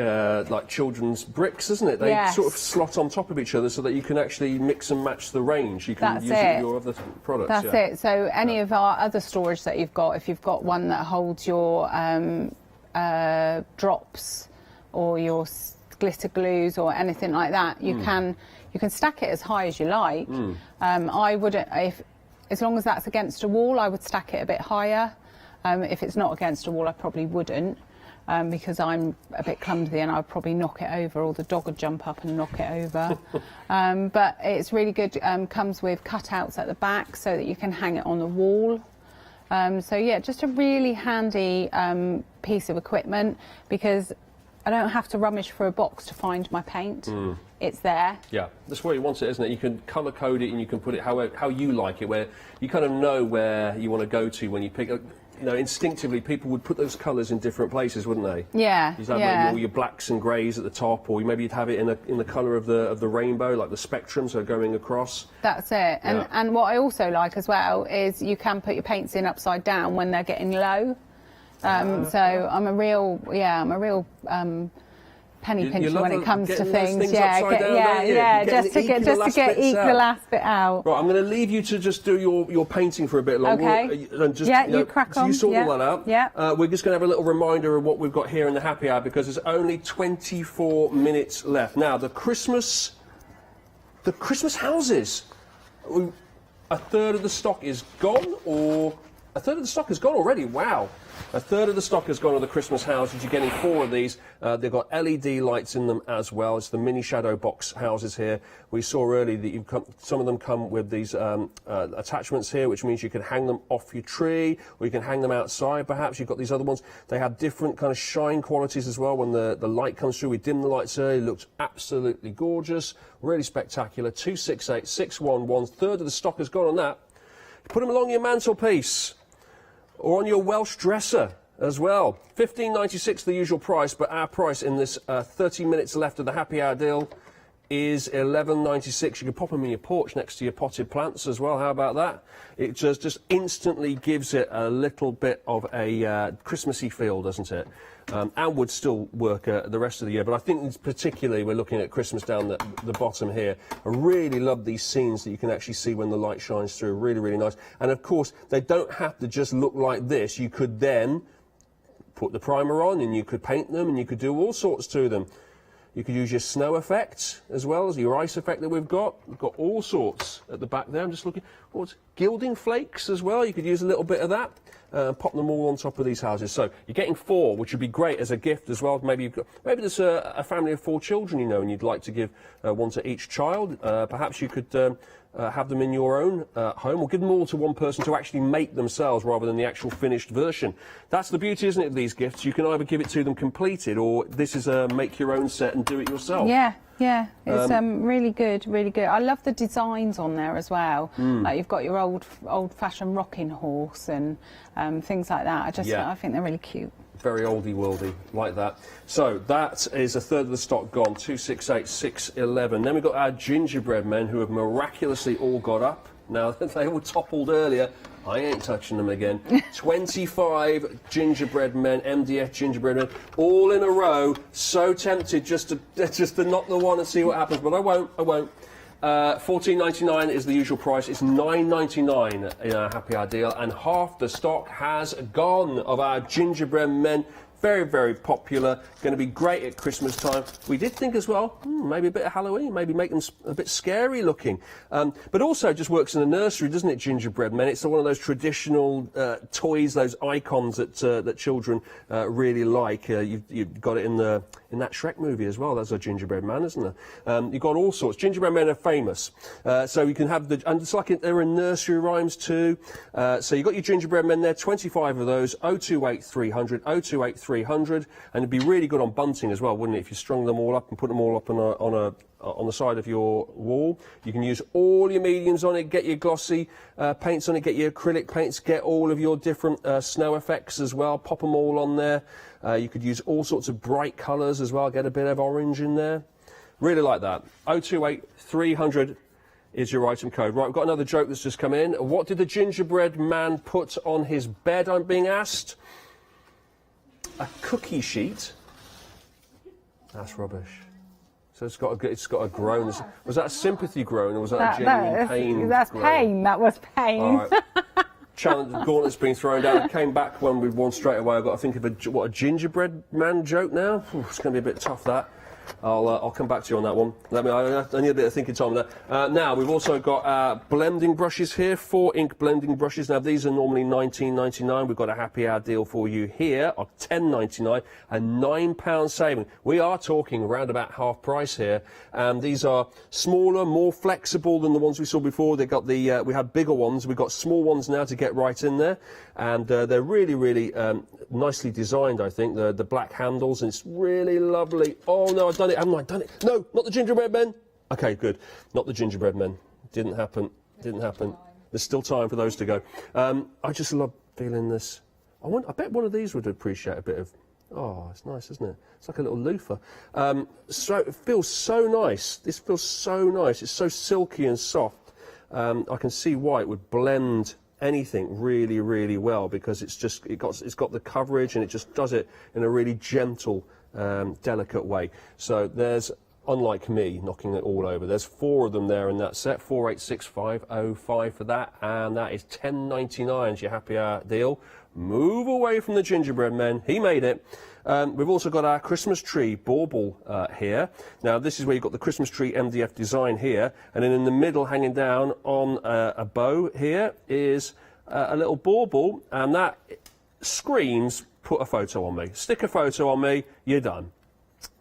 children's bricks, isn't it? They Yes. sort of slot on top of each other so that you can actually mix and match the range. You can That's use it. your other products. That's it. So any of our other storage that you've got, if you've got one that holds your drops or your glitter glues or anything like that, you can stack it as high as you like. I wouldn't, as long as that's against a wall, I would stack it a bit higher. If it's not against a wall, I probably wouldn't, because I'm a bit clumsy and I'd probably knock it over, or the dog would jump up and knock it over. But it's really good. Comes with cutouts at the back so that you can hang it on the wall. So yeah, just a really handy piece of equipment, because I don't have to rummage for a box to find my paint. It's there. Yeah, that's where you want it, isn't it? You can colour code it and you can put it how you like it, where you kind of know where you want to go to when you pick. You know, instinctively, people would put those colours in different places, wouldn't they? Yeah, You'd have all your blacks and greys at the top, or maybe you'd have it in the colour of the rainbow, like the spectrum, so going across. That's it. And what I also like as well is you can put your paints in upside down when they're getting low. So I'm a real penny pincher when it comes to things. Just to get the last bit out. Right, I'm going to leave you to just do your painting for a bit longer. Okay. And just, you crack on. You sort all that out. Yeah. We're just going to have a little reminder of what we've got here in the happy hour, because there's only 24 minutes left. Now, the Christmas houses. A third of the stock is gone, or a third of the stock has gone already. Wow. A third of the stock has gone to the Christmas houses. You're getting 4 of these. They've got LED lights in them as well. It's the mini shadow box houses here. We saw earlier that some of them come with these attachments here, which means you can hang them off your tree, or you can hang them outside perhaps. You've got these other ones. They have different kind of shine qualities as well. When the light comes through, we dim the lights early. It looks absolutely gorgeous. Really spectacular. 268611. Third of the stock has gone on that. Put them along your mantelpiece, or on your Welsh dresser as well. £15.96 the usual price, but our price in this 30 minutes left of the happy hour deal is £11.96. You can pop them in your porch next to your potted plants as well. How about that? It just instantly gives it a little bit of a Christmassy feel, doesn't it? And would still work the rest of the year. But I think particularly we're looking at Christmas down the bottom here. I really love these scenes that you can actually see when the light shines through. Really, really nice. And of course, they don't have to just look like this. You could then put the primer on, and you could paint them, and you could do all sorts to them. You could use your snow effect as well as your ice effect that we've got. We've got all sorts at the back there. I'm just looking. What's gilding flakes as well? You could use a little bit of that. Pop them all on top of these houses. So you're getting 4, which would be great as a gift as well. Maybe there's a family of 4 children, you know, and you'd like to give one to each child. Perhaps you could have them in your own home, or give them all to one person to actually make themselves rather than the actual finished version. That's the beauty, isn't it, of these gifts? You can either give it to them completed, or this is a make your own set and do it yourself. Yeah, it's really good, really good. I love the designs on there as well. Like you've got your old-fashioned rocking horse and things like that. I think they're really cute. very oldie worldy, like that. So that is a third of the stock gone, 268, 611. Then we've got our gingerbread men who have miraculously all got up. Now, they were toppled earlier. I ain't touching them again. 25 gingerbread men, MDF gingerbread men, all in a row. So tempted just to knock the one and see what happens, but I won't. $14.99 is the usual price. It's $9.99 in our happy hour deal, and half the stock has gone of our gingerbread men. Very, very popular. Going to be great at Christmas time. We did think as well, maybe a bit of Halloween, maybe make them a bit scary looking. But also just works in the nursery, doesn't it, gingerbread men? It's one of those traditional toys, those icons that children really like. You've got it in that Shrek movie as well. There's a gingerbread man, isn't there? You've got all sorts. Gingerbread men are famous. So you can have and it's like they're in nursery rhymes too. So you've got your gingerbread men there, 25 of those, 028 300, 028 300, and it'd be really good on bunting as well, wouldn't it, if you strung them all up and put them all up on the side of your wall. You can use all your mediums on it, get your glossy paints on it, get your acrylic paints, get all of your different snow effects as well, pop them all on there. You could use all sorts of bright colours as well, get a bit of orange in there. Really like that. 028 300 is your item code. Right, we've got another joke that's just come in. What did the gingerbread man put on his bed, I'm being asked? A cookie sheet. That's rubbish. So it's got a groan. Was that a sympathy groan, or was that a genuine pain? That's groan? pain. That was pain. All right. Challenge, the gauntlet's been thrown down. I came back when we'd won straight away. I've got to think of a gingerbread man joke now. It's going to be a bit tough, that. I'll come back to you on that one. I need a bit of thinking time on that. Now, we've also got blending brushes here, 4 ink blending brushes. Now, these are normally $19.99. We've got a happy hour deal for you here of $10.99, a £9 saving. We are talking around about half price here. These are smaller, more flexible than the ones we saw before. They got we had bigger ones. We've got small ones now to get right in there. And they're really, really nicely designed, I think. The black handles, and it's really lovely. Oh, no, I've done it. Haven't I done it? No, not the gingerbread men. Okay, good. Not the gingerbread men. Didn't happen. There's still time for those to go. I just love feeling this. I bet one of these would appreciate a bit of... Oh, it's nice, isn't it? It's like a little loofah. So it feels so nice. This feels so nice. It's so silky and soft. I can see why it would blend anything really, really well, because it's got the coverage, and it just does it in a really gentle, delicate way. So there's, unlike me knocking it all over, there's 4 of them there in that set. 486505 for that, and that is $10.99. Your happy hour deal. Move away from the gingerbread men. He made it. We've also got our Christmas tree bauble here. Now, this is where you've got the Christmas tree MDF design here, and then in the middle, hanging down on a bow here, is a little bauble, and that screams, put a photo on me. Stick a photo on me, you're done.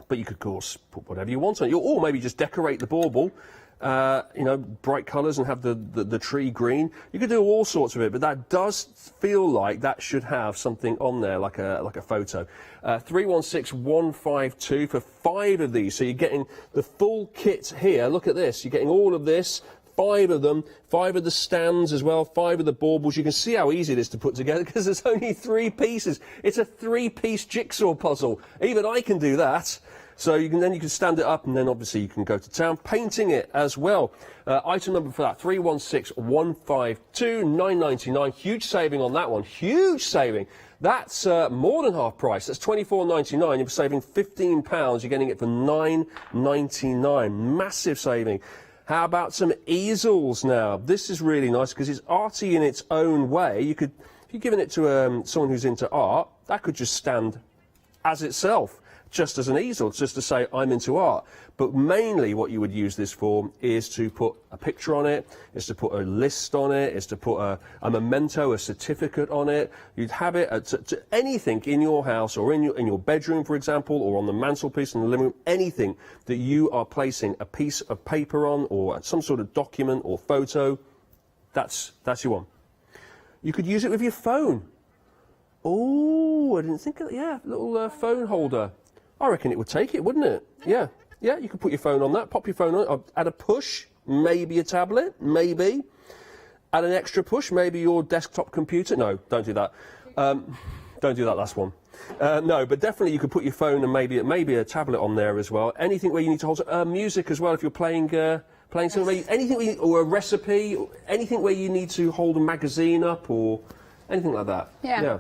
But you could, of course, put whatever you want on it. Or maybe just decorate the bauble, bright colours, and have the tree green. You could do all sorts of it, but that does feel like that should have something on there, like a photo. 316152 for 5 of these. So you're getting the full kit here. Look at this. You're getting all of this. 5 of them, 5 of the stands as well, 5 of the baubles. You can see how easy it is to put together because there's only 3 pieces. It's a 3-piece jigsaw puzzle. Even I can do that. So you can stand it up, and then obviously you can go to town painting it as well. Item number for that, 316152, $9.99. Huge saving on that one. Huge saving. That's more than half price. That's $24.99. You're saving £15. You're getting it for $9.99. Massive saving. How about some easels now? This is really nice because it's arty in its own way. If you're giving it to someone who's into art, that could just stand as itself, just as an easel, just to say, I'm into art. But mainly what you would use this for is to put a picture on it, is to put a list on it, is to put a memento, a certificate on it. You'd have it to anything in your house, or in your bedroom, for example, or on the mantelpiece in the living room, anything that you are placing a piece of paper on, or some sort of document or photo, that's your one. You could use it with your phone. Oh, I didn't think of that. Yeah, little phone holder. I reckon it would take it, wouldn't it? Yeah, you could put your phone on that, pop your phone on, add a push, maybe a tablet, maybe. Add an extra push, maybe your desktop computer. No, don't do that. Don't do that last one. No, but definitely you could put your phone and maybe a tablet on there as well. Anything where you need to hold music as well if you're playing something. Anything or a recipe, or anything where you need to hold a magazine up or anything like that. Yeah.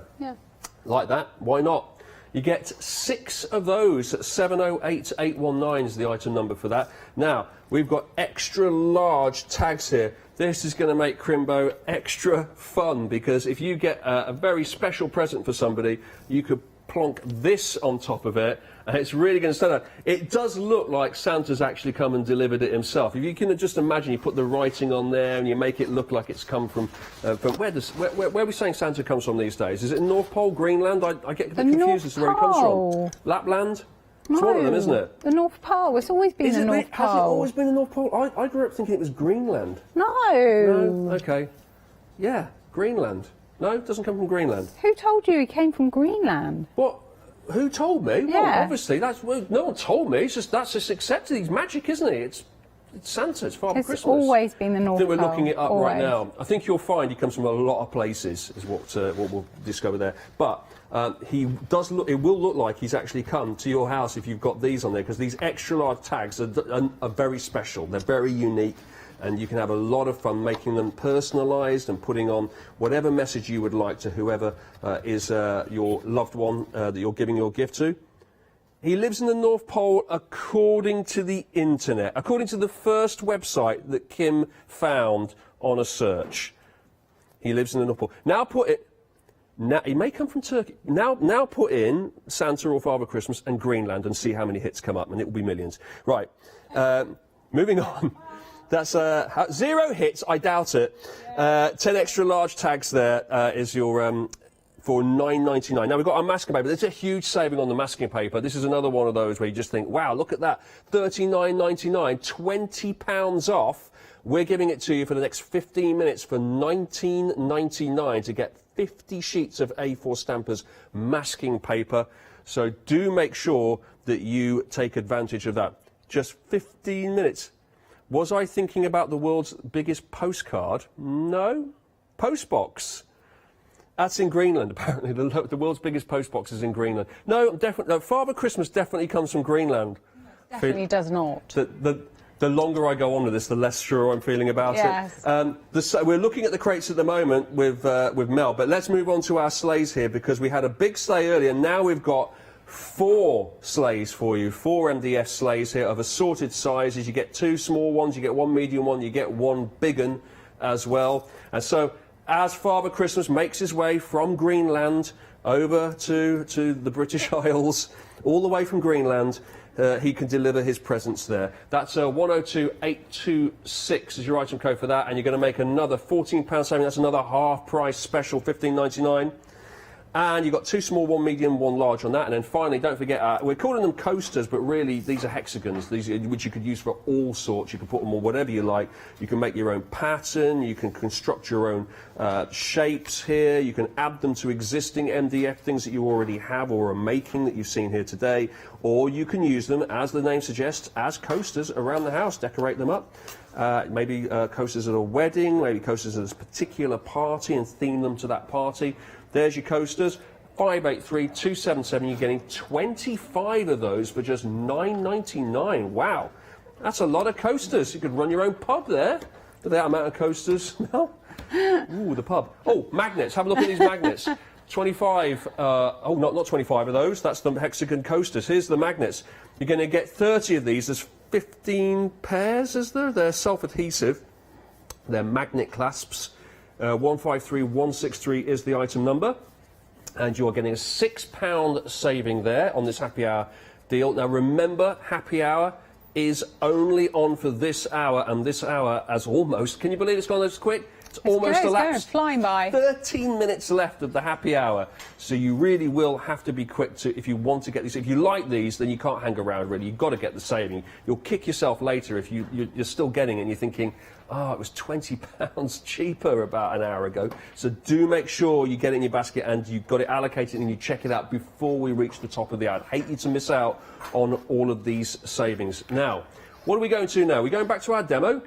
Like that. Why not? You get 6 of those. 708819 is the item number for that. Now, we've got extra large tags here. This is going to make Crimbo extra fun, because if you get a very special present for somebody, you could plonk this on top of it, and it's really going to stand out. It does look like Santa's actually come and delivered it himself. If you can just imagine, you put the writing on there and you make it look like it's come from where are we saying Santa comes from these days? Is it North Pole, Greenland? I get a bit confused as to where he comes from. Lapland? It's one of them, isn't it? The North Pole. It's always been the North Pole. Has it always been the North Pole? I grew up thinking it was Greenland. No. Okay. Yeah, Greenland. No, it doesn't come from Greenland. Who told you he came from Greenland? What? Who told me? Yeah. Well, obviously, no one told me. That's just accepted. He's magic, isn't he? It's Santa. It's Father Christmas. It's always been the North Pole. I think we're looking it up always. right now. I think you'll find he comes from a lot of places, is what we'll discover there. But he does look. It will look like he's actually come to your house if you've got these on there, because these extra large tags are very special. They're very unique. And you can have a lot of fun making them personalised and putting on whatever message you would like to whoever is your loved one that you're giving your gift to. He lives in the North Pole according to the internet, according to the first website that Kim found on a search. He lives in the North Pole. Now put it. Now, he may come from Turkey. Now put in Santa or Father Christmas and Greenland and see how many hits come up, and it will be millions. Right. Moving on. That's 0 hits, I doubt it. 10 extra large tags there is your for $9.99. Now we've got our masking paper. There's a huge saving on the masking paper. This is another one of those where you just think, wow, look at that. $39.99, £20 off. We're giving it to you for the next 15 minutes for $19.99 to get 50 sheets of A4 Stampers masking paper. So do make sure that you take advantage of that. Just 15 minutes. Was I thinking about the world's biggest postcard? No. Postbox. That's in Greenland, apparently. The world's biggest postbox is in Greenland. No, definitely. No, Father Christmas definitely comes from Greenland. Definitely does not. The longer I go on with this, the less sure I'm feeling about it. We're looking at the crates at the moment with Mel, but let's move on to our sleighs here, because we had a big sleigh earlier. Now we've got 4 sleighs for you, 4 MDF sleighs here of assorted sizes. You get 2 small ones, you get 1 medium one, you get 1 big one as well. And so as Father Christmas makes his way from Greenland over to the British Isles, all the way from Greenland, he can deliver his presents there. That's 102826 is your item code for that, and you're going to make another £14 saving. That's another half price special, $15.99. And you've got 2 small, 1 medium, 1 large on that. And then finally, don't forget, we're calling them coasters, but really these are hexagons, which you could use for all sorts. You can put them on whatever you like. You can make your own pattern. You can construct your own shapes here. You can add them to existing MDF things that you already have or are making that you've seen here today. Or you can use them, as the name suggests, as coasters around the house. Decorate them up. Maybe coasters at a wedding, maybe coasters at a particular party, and theme them to that party. There's your coasters, 583-277. You're getting 25 of those for just $9.99. Wow, that's a lot of coasters. You could run your own pub there for that amount of coasters. Well, ooh, the pub. Oh, magnets. Have a look at these magnets. 25. Not 25 of those. That's the hexagon coasters. Here's the magnets. You're going to get 30 of these. There's 15 pairs, is there? They're self-adhesive. They're magnet clasps. 153163 is the item number, and you're getting a £6 saving there on this happy hour deal. Now remember, happy hour is only on for this hour, and this hour as almost, can you believe it's gone this quick? It's almost elapsed. It's flying by. 13 minutes left of the happy hour. So you really will have to be quick to, if you want to get these. If you like these, then you can't hang around, really. You've got to get the saving. You'll kick yourself later if you're still getting it and you're thinking, oh, it was £20 cheaper about an hour ago. So do make sure you get it in your basket and you've got it allocated and you check it out before we reach the top of the hour. I'd hate you to miss out on all of these savings. Now, what are we going to now? Are we going back to our demo?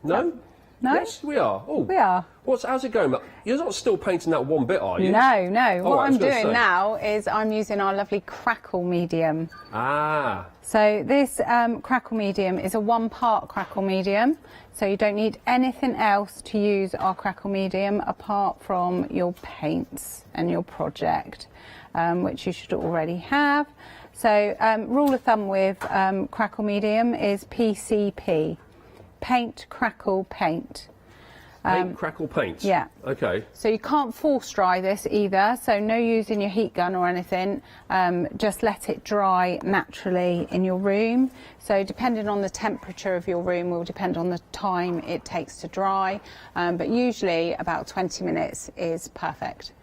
No? No? Yes, we are. Oh, We are. How's it going? You're not still painting that one bit, are you? No, no. Oh, What I was I'm gonna doing say. now is I'm using our lovely crackle medium. Ah. So this crackle medium is a 1-part crackle medium. So you don't need anything else to use our crackle medium apart from your paints and your project, which you should already have. So rule of thumb with crackle medium is PCP. Paint, crackle, paint. Paint, crackle, paint? Yeah. Okay. So you can't force dry this either, so no using your heat gun or anything, just let it dry naturally in your room. So depending on the temperature of your room will depend on the time it takes to dry, but usually about 20 minutes is perfect.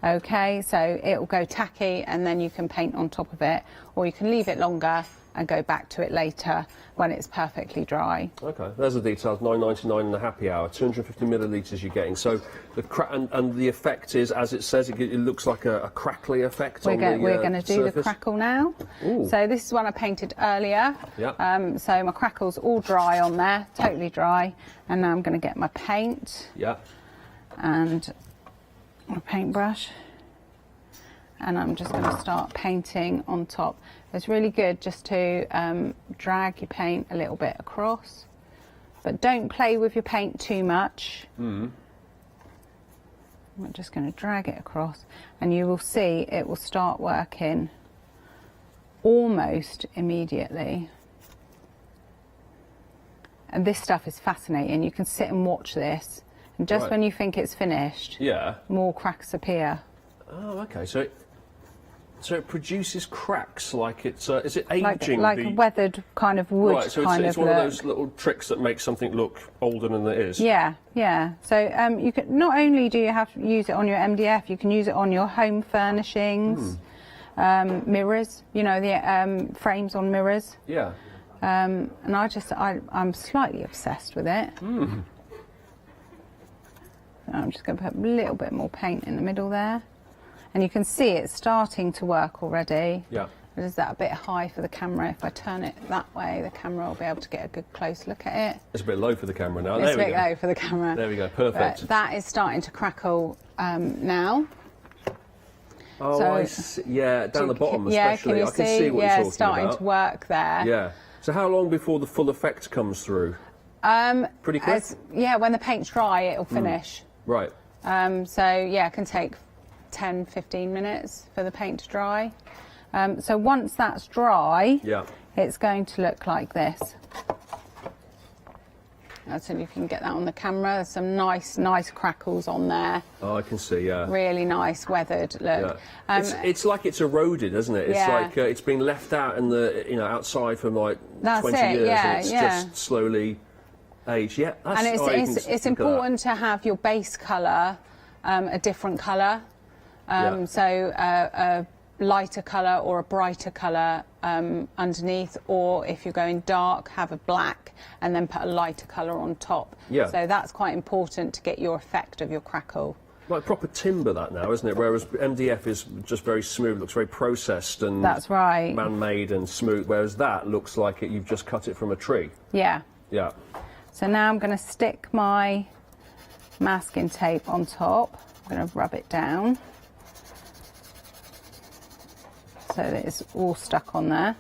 Okay, so it will go tacky and then you can paint on top of it, or you can leave it longer and go back to it later when it's perfectly dry. Okay, there's the details. $9.99 in the happy hour. 250 millilitres you're getting. So the and the effect is, as it says, it looks like a crackly effect. We're going to do surface. the crackle now. Ooh. So this is one I painted earlier. Yeah. So my crackle's all dry on there, totally dry. And now I'm going to get my paint. Yeah. And my paintbrush. And I'm just going to start painting on top. It's really good just to drag your paint a little bit across, but don't play with your paint too much. I'm just going to drag it across and you will see it will start working almost immediately. And this stuff is fascinating. You can sit and watch this, and just Right. when you think it's finished, Yeah. more cracks appear. Oh, okay. So it produces cracks like it's is it aging? Like a weathered kind of wood right, so kind it's of one look. of those little tricks that makes something look older than it is. Yeah, yeah. So you can not only do you have to use it on your MDF, you can use it on your home furnishings, mirrors. You know, the frames on mirrors. Yeah. And I'm slightly obsessed with it. So I'm just going to put a little bit more paint in the middle there. And you can see it's starting to work already. Yeah. Is that a bit high for the camera? If I turn it that way, the camera will be able to get a good close look at it. It's a bit low for the camera now. It's There a we bit go. low for the camera. There we go. Perfect. But that is starting to crackle now. Oh, So- I see. Yeah, down the bottom Yeah, especially. can you I can see? see what Yeah, you're talking it's starting about. to work there. Yeah. So how long before the full effect comes through? Pretty quick? Yeah, when the paint's dry, it'll finish. Right. So yeah, it can take 10, 15 minutes for the paint to dry. So once that's dry, Yeah. it's going to look like this. So you can get that on the camera. There's some nice crackles on there. Oh, I can see. Yeah. Really nice weathered look. Yeah. It's like it's eroded, isn't it? It's Yeah. like it's been left out in the outside for like That's 20 it, years, yeah, and it's yeah. just slowly aged. Yeah. That's, And oh, you can it's look at that. important to have your base colour a different colour. Yeah. So a lighter colour or a brighter colour underneath, or if you're going dark, have a black and then put a lighter colour on top. Yeah. So that's quite important to get your effect of your crackle. Like proper timber, that now, isn't it? Whereas MDF is just very smooth, looks very processed and That's right. man-made and smooth. Whereas that looks like you've just cut it from a tree. Yeah. Yeah. So now I'm going to stick my masking tape on top. I'm going to rub it down so that it's all stuck on there.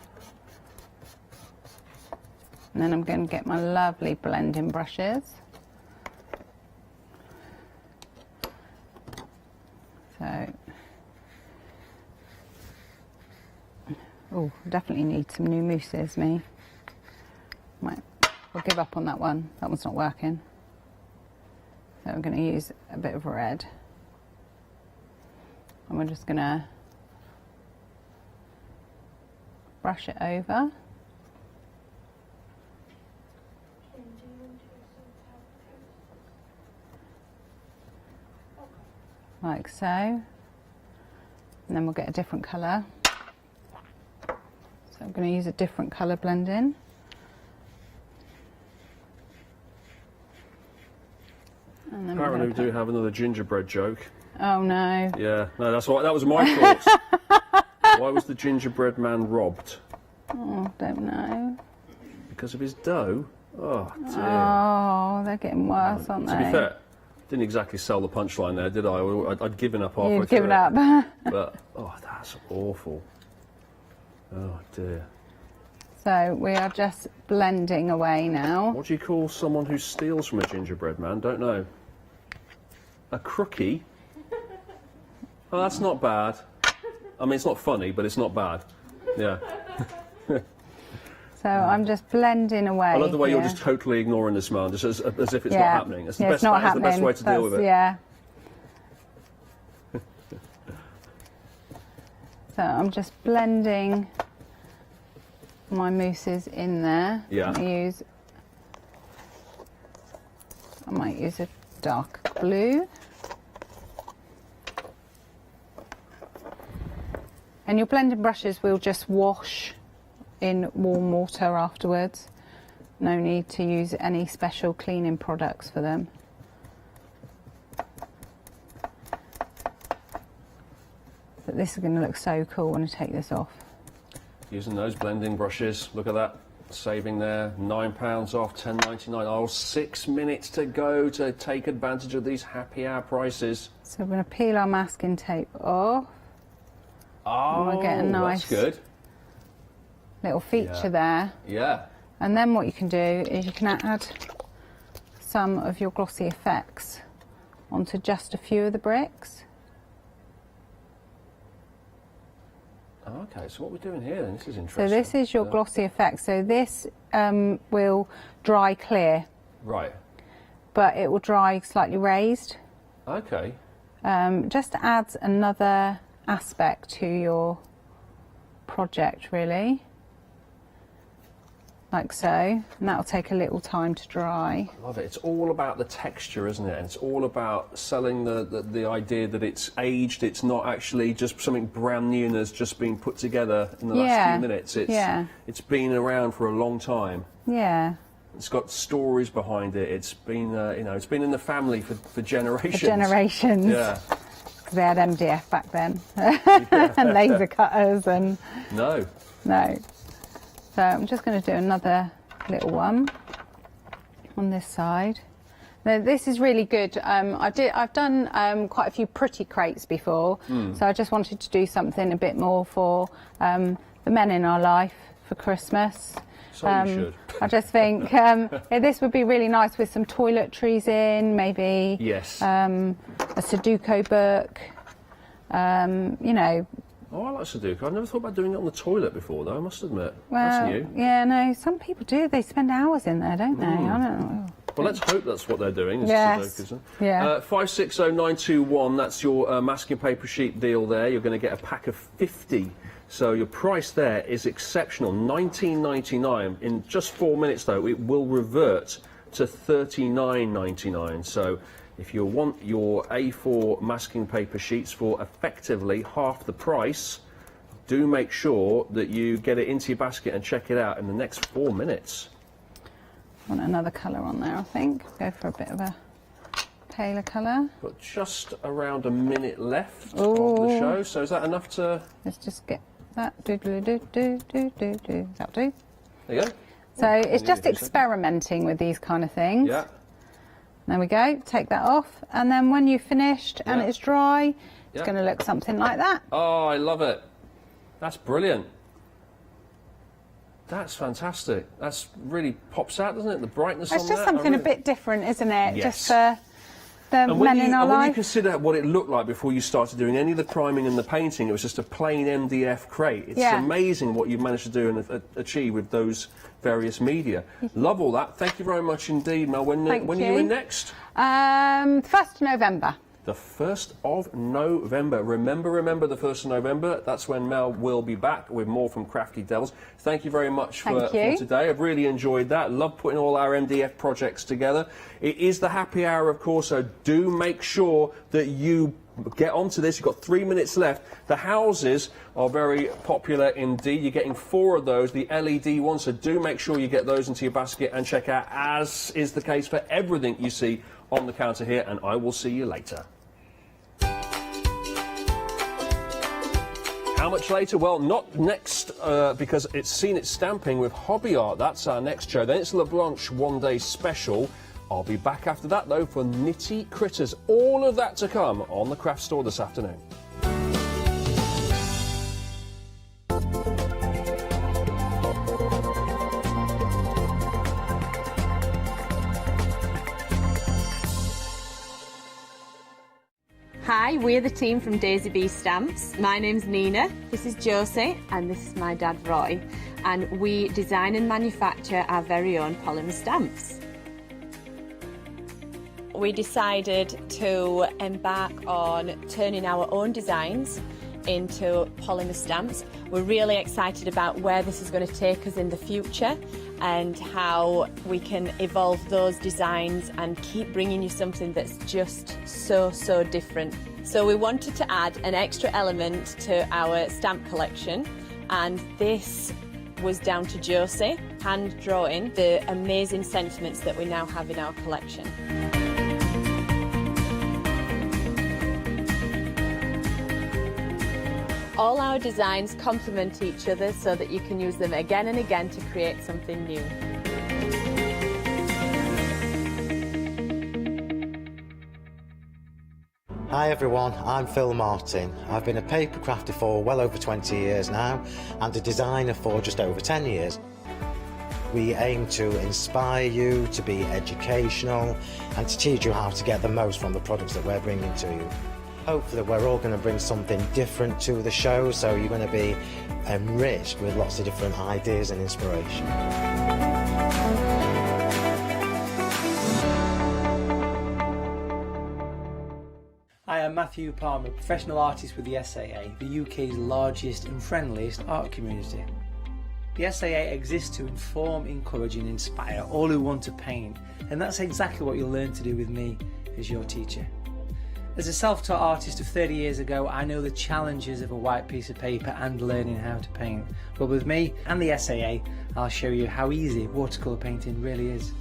And then I'm going to get my lovely blending brushes. So, oh, definitely need some new mousses, me. Right, I'll give up on that one. That one's not working. So I'm going to use a bit of red. And we're just going to brush it over. Like so. And then we'll get a different colour. So I'm going to use a different colour blending. And then we're Apparently we gonna do have another gingerbread joke. Oh no. Yeah, no, that's what that was my thoughts. Why was the gingerbread man robbed? Oh, don't know. Because of his dough? Oh, dear. Oh, they're getting worse, aren't they? To be fair, didn't exactly sell the punchline there, did I? I'd given up halfway You've through given it. up. But, oh, that's awful. Oh, dear. So we are just blending away now. What do you call someone who steals from a gingerbread man? Don't know. A crookie? Oh, that's not bad. I mean, it's not funny, but it's not bad. Yeah. So I'm just blending away. I love the way here. you're just totally ignoring the smile, just as if it's Yeah. not happening. That's the Yeah, best. it's not That is the best happening. way to deal with it. Yeah. So I'm just blending my mousses in there. Yeah. I might use a dark blue. And your blending brushes will just wash in warm water afterwards. No need to use any special cleaning products for them. But this is going to look so cool when I take this off. Using those blending brushes, look at that, saving there, £9 off, $10.99. Oh, 6 minutes to go to take advantage of these happy hour prices. So we're going to peel our masking tape off. Oh, we'll get a nice that's good. little feature there. Yeah. And then what you can do is you can add some of your glossy effects onto just a few of the bricks. Okay, so what we're doing here then, this is interesting. So this is your glossy effect. So this will dry clear. Right. But it will dry slightly raised. Okay. Just adds another aspect to your project, really. Like so. And that'll take a little time to dry. Love it. It's all about the texture, isn't it? And it's all about selling the idea that it's aged, it's not actually just something brand new and has just been put together in the last few minutes. It's been around for a long time. Yeah. It's got stories behind it. It's been, you know, it's been in the family for generations. For generations. Yeah. Because they had MDF back then. And laser cutters and... No. No. So I'm just going to do another little one on this side. Now, this is really good. I've done quite a few pretty crates before, so I just wanted to do something a bit more for the men in our life for Christmas. So you should. I just think this would be really nice with some toiletries in, maybe. Yes. A Sudoku book. You know. Oh, I like Sudoku. I've never thought about doing it on the toilet before, though, I must admit. Well, that's new. yeah, no, some people do. They spend hours in there, don't they? I don't know. Well, let's hope that's what they're doing. Is Yes. Sudokus, huh? Yeah. 560921, that's your masking paper sheet deal there. You're going to get a pack of 50. So your price there is exceptional, $19.99. In just 4 minutes, though, it will revert to $39.99. So if you want your A4 masking paper sheets for effectively half the price, do make sure that you get it into your basket and check it out in the next 4 minutes. Want another colour on there, I think. Go for a bit of a paler colour. Got just around a minute left of Ooh. the show, so is that enough to... Let's just get that. That'll do. There you go. So it's just experimenting with these kind of things. Yeah. There we go. Take that off. And then when you've finished and it's dry, it's going to look something like that. Oh, I love it. That's brilliant. That's fantastic. That's really pops out, doesn't it? The brightness on It's that. just something a bit different, isn't it? Yes. Just for the And when men in our when you life. consider what it looked like before you started doing any of the priming and the painting, it was just a plain MDF crate. It's amazing what you've managed to do and achieve with those various media. Love all that. Thank you very much indeed, Mel. When are you in next? 1st of November. The 1st of November. Remember the 1st of November. That's when Mel will be back with more from Crafty Devils. Thank you very much for today. I've really enjoyed that. Love putting all our MDF projects together. It is the happy hour, of course, so do make sure that you get onto this. You've got 3 minutes left. The houses are very popular indeed. You're getting 4 of those, the LED ones, so do make sure you get those into your basket and check out, as is the case for everything you see on the counter here, and I will see you later. How much later? Well, not next, because it's seen its stamping with Hobby Art. That's our next show. Then it's La Blanche one-day special. I'll be back after that, though, for Nitty Critters. All of that to come on the Craft Store this afternoon. Hi, we're the team from Daisy Bee Stamps. My name's Nina, this is Josie, and this is my dad Roy. And we design and manufacture our very own polymer stamps. We decided to embark on turning our own designs into polymer stamps. We're really excited about where this is going to take us in the future and how we can evolve those designs and keep bringing you something that's just so different. So we wanted to add an extra element to our stamp collection, and this was down to Josie hand drawing the amazing sentiments that we now have in our collection. All our designs complement each other so that you can use them again and again to create something new. Hi everyone, I'm Phil Martin. I've been a paper crafter for well over 20 years now and a designer for just over 10 years. We aim to inspire you, to be educational and to teach you how to get the most from the products that we're bringing to you. Hopefully we're all going to bring something different to the show, so you're going to be enriched with lots of different ideas and inspiration. Hi, I'm Matthew Palmer, professional artist with the SAA, the UK's largest and friendliest art community. The SAA exists to inform, encourage and inspire all who want to paint, and that's exactly what you'll learn to do with me as your teacher. As a self-taught artist of 30 years ago, I know the challenges of a white piece of paper and learning how to paint. But with me and the SAA, I'll show you how easy watercolour painting really is.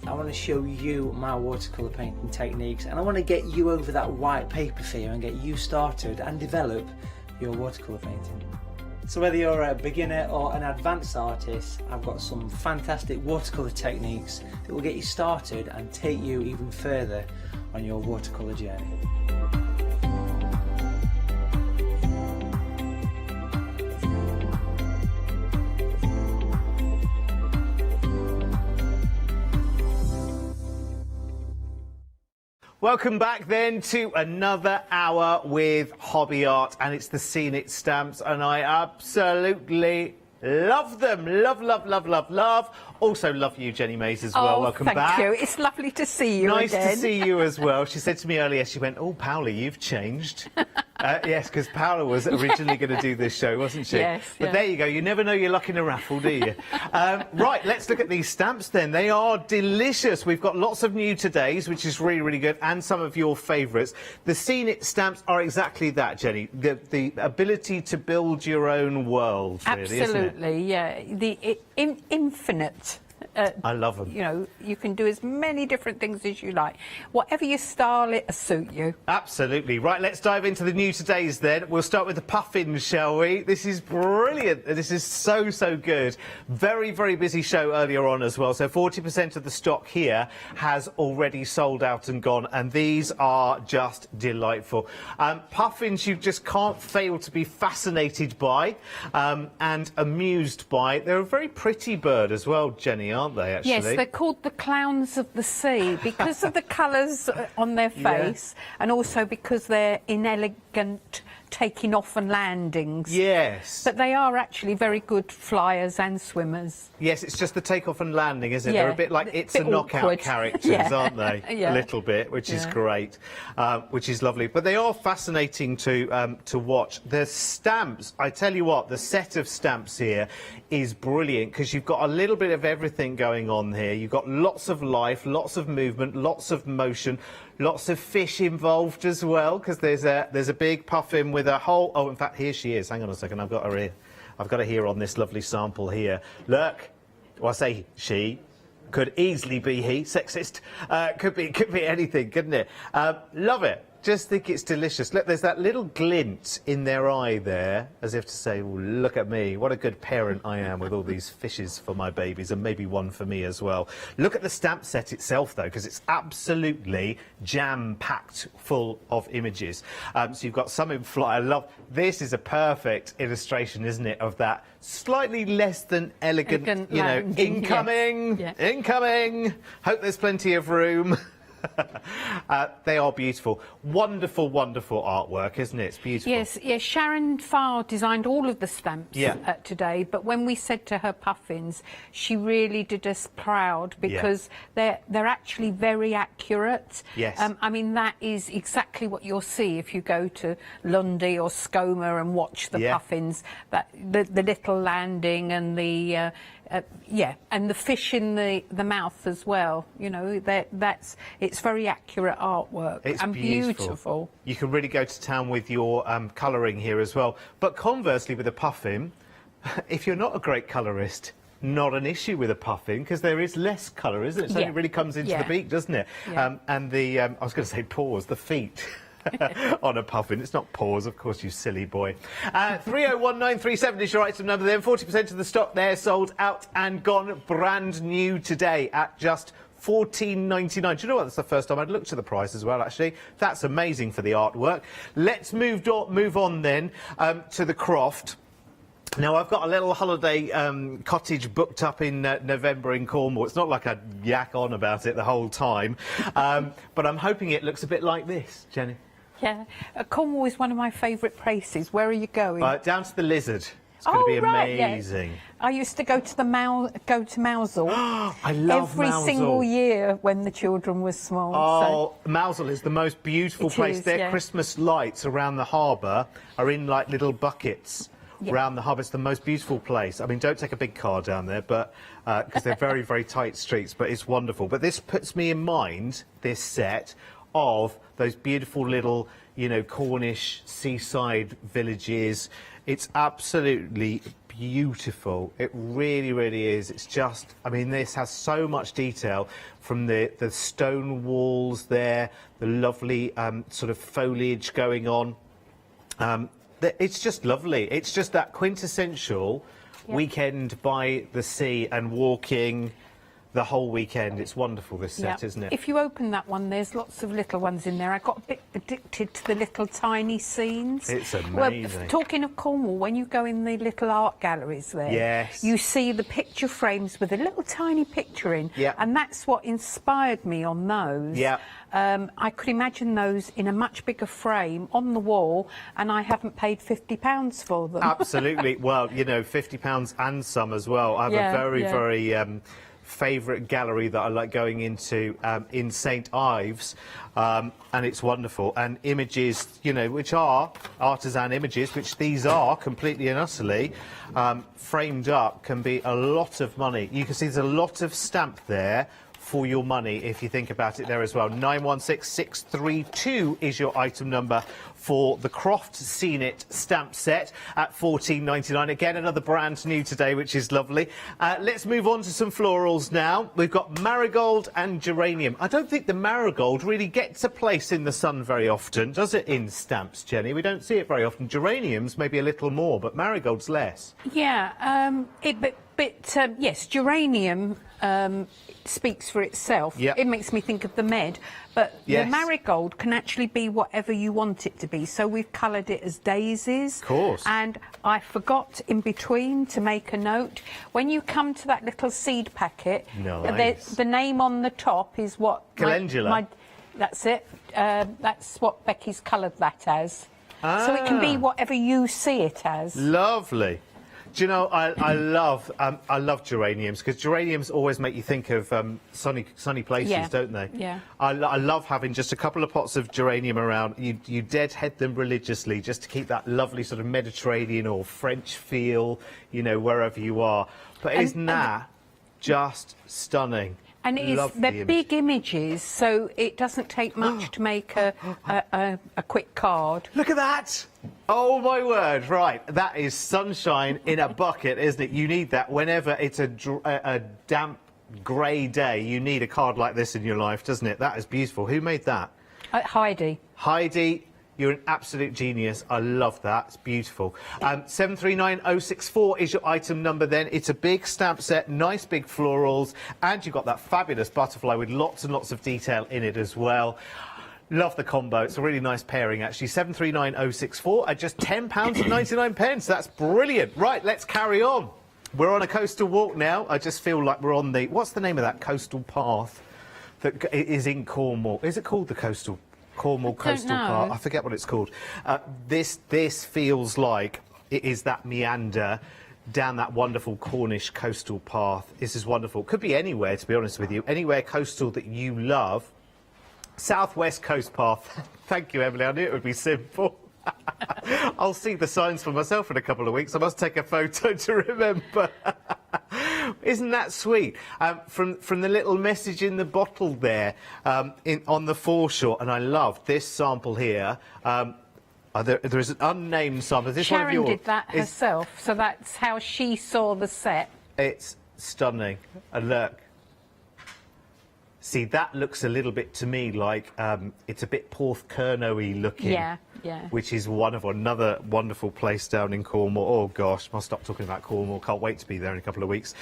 I want to show you my watercolour painting techniques, and I want to get you over that white paper fear and get you started and develop your watercolour painting. So whether you're a beginner or an advanced artist, I've got some fantastic watercolour techniques that will get you started and take you even further on your watercolour journey. Welcome back then to another hour with Hobby Art, and it's the Seen It stamps, and I absolutely love them. Love. Also love you, Jenny Mays, as well. Welcome back. Thank you. It's lovely to see you again. Nice to see you as well. She said to me earlier, she went, "Oh, Paula, you've changed." Yes, because Paula was originally going to do this show, wasn't she? Yes. But there you go. You never know your luck in a raffle, do you? Right, let's look at these stamps then. They are delicious. We've got lots of new todays, which is really good, and some of your favourites. The Seen It stamps are exactly that, Jenny. The ability to build your own world, really, Absolutely, isn't it? yeah. The infinite. I love them. You know, you can do as many different things as you like. Whatever you style, it'll suit you. Absolutely. Right, let's dive into the new todays then. We'll start with the puffins, shall we? This is brilliant. This is so good. Very busy show earlier on as well. So 40% of the stock here has already sold out and gone, and these are just delightful. Puffins you just can't fail to be fascinated by and amused by. They're a very pretty bird as well, Jenny, aren't they, actually? Yes, they're called the clowns of the sea because of the colours on their face, and also because they're inelegant taking off and landings. Yes. But they are actually very good flyers and swimmers. Yes, it's just the takeoff and landing, isn't it? Yeah, They're a bit like It's bit a Knockout awkward. characters, Yeah. aren't they? Yeah. A little bit, which is great, which is lovely. But they are fascinating to watch. The stamps, I tell you what, the set of stamps here is brilliant because you've got a little bit of everything going on here. You've got lots of life, lots of movement, lots of motion, lots of fish involved as well, because there's a big puffin with a whole... Oh, in fact, here she is. Hang on a second. I've got her here. I've got her here on this lovely sample here. Look. Well, I say she. Could easily be he. Sexist. Could be anything, couldn't it? Love it. Just think it's delicious. Look, there's that little glint in their eye there, as if to say, oh, look at me, what a good parent I am with all these fishes for my babies, and maybe one for me as well. Look at the stamp set itself, though, because it's absolutely jam-packed full of images. So you've got some in flight. I love, this is a perfect illustration, isn't it, of that slightly less than elegant, you know, incoming, yes. incoming, hope there's plenty of room. They are beautiful. Wonderful, wonderful artwork, isn't it? It's beautiful. Yes, yes. Sharon Farr designed all of the stamps today, but when we said to her puffins, she really did us proud because they're actually very accurate. Yes. I mean, that is exactly what you'll see if you go to Lundy or Skoma and watch the puffins. That the little landing and the and the fish in the mouth as well. You know, it's very accurate artwork. It's and beautiful. You can really go to town with your colouring here as well. But conversely, with a puffin, if you're not a great colourist, not an issue with a puffin because there is less colour, isn't it? So it really comes into the beak, doesn't it? Yeah. And the I was going to say paws, the feet. On a puffin. It's not paws, of course, you silly boy. 301937 is your item number then. 40% of the stock there sold out and gone. Brand new today at just $14.99. Do you know what? That's the first time I'd looked at the price as well, actually. That's amazing for the artwork. Let's move on then to the croft. Now, I've got a little holiday cottage booked up in November in Cornwall. It's not like I yak on about it the whole time, but I'm hoping it looks a bit like this, Jenny. Yeah, Cornwall is one of my favourite places. Where are you going? Down to the Lizard. It's going to be amazing. Yes. I used to go to Mousehole. I love every Mousehole. single year when the children were small. Oh, Mousehole is the most beautiful place. Their yeah. Christmas lights around the harbour are in like little buckets. Around the harbour. It's the most beautiful place. I mean, don't take a big car down there, but because they're very, very tight streets, but it's wonderful. But this puts me in mind, this set, of those beautiful little, you know, Cornish seaside villages. It's absolutely beautiful. It really, really is. It's just, I mean, this has so much detail from the stone walls there, the lovely sort of foliage going on. It's just lovely. It's just that quintessential weekend by the sea and walking the whole weekend. It's wonderful, this set, isn't it? If you open that one, there's lots of little ones in there. I got a bit addicted to the little tiny scenes. It's amazing. Well, talking of Cornwall, when you go in the little art galleries there, you see the picture frames with a little tiny picture in, and that's what inspired me on those. I could imagine those in a much bigger frame on the wall, and I haven't paid £50 for them. Absolutely. Well, you know, £50 and some as well. I have a very, very favourite gallery that I like going into in St Ives, and it's wonderful. And images, you know, which are artisan images, which these are completely and utterly, framed up, can be a lot of money. You can see there's a lot of stamp there for your money if you think about it there as well. 916632 is your item number for the Croft Seen It stamp set at $14.99. Again, another brand new today, which is lovely. Let's move on to some florals now. We've got marigold and geranium. I don't think the marigold really gets a place in the sun very often, does it, in stamps, Jenny? We don't see it very often. Geraniums maybe a little more, but marigold's less. Yeah, yes, geranium speaks for itself. It makes me think of the Med, but the marigold can actually be whatever you want it to be. So we've coloured it as daisies. Of course. And I forgot in between to make a note. When you come to that little seed packet, the name on the top is what... Calendula. That's it. That's what Becky's coloured that as. So it can be whatever you see it as. Lovely. Do you know, I love geraniums, because geraniums always make you think of sunny places, don't they? Yeah. I love having just a couple of pots of geranium around. You deadhead them religiously just to keep that lovely sort of Mediterranean or French feel, you know, wherever you are. But isn't that just stunning? And they're big images, so it doesn't take much to make a quick card. Look at that! Oh my word! Right, that is sunshine in a bucket, isn't it? You need that whenever it's a damp, grey day. You need a card like this in your life, doesn't it? That is beautiful. Who made that? Heidi. Heidi, you're an absolute genius. I love that. It's beautiful. 739064 is your item number then. It's a big stamp set, nice big florals, and you've got that fabulous butterfly with lots and lots of detail in it as well. Love the combo. It's a really nice pairing, actually. 739064 at just £10.99. That's brilliant. Right, let's carry on. We're on a coastal walk now. I just feel like we're on the... What's the name of that coastal path that is in Cornwall? Is it called the Cornwall Coastal Path? I forget what it's called. This feels like it is that meander down that wonderful Cornish coastal path. This is wonderful. Could be anywhere, to be honest with you. Anywhere coastal that you love. Southwest Coast Path. Thank you, Emily. I knew it would be simple. I'll see the signs for myself in a couple of weeks. I must take a photo to remember. Isn't that sweet? From the little message in the bottle there on the foreshore, and I love this sample here. There is an unnamed sample. Is this Sharon one of yours? did that herself, so that's how she saw the set. It's stunning. And look. See, that looks a little bit to me like it's a bit Porthcurno-y looking. Yeah, yeah. Which is another wonderful place down in Cornwall. Oh, gosh, I'll stop talking about Cornwall. Can't wait to be there in a couple of weeks.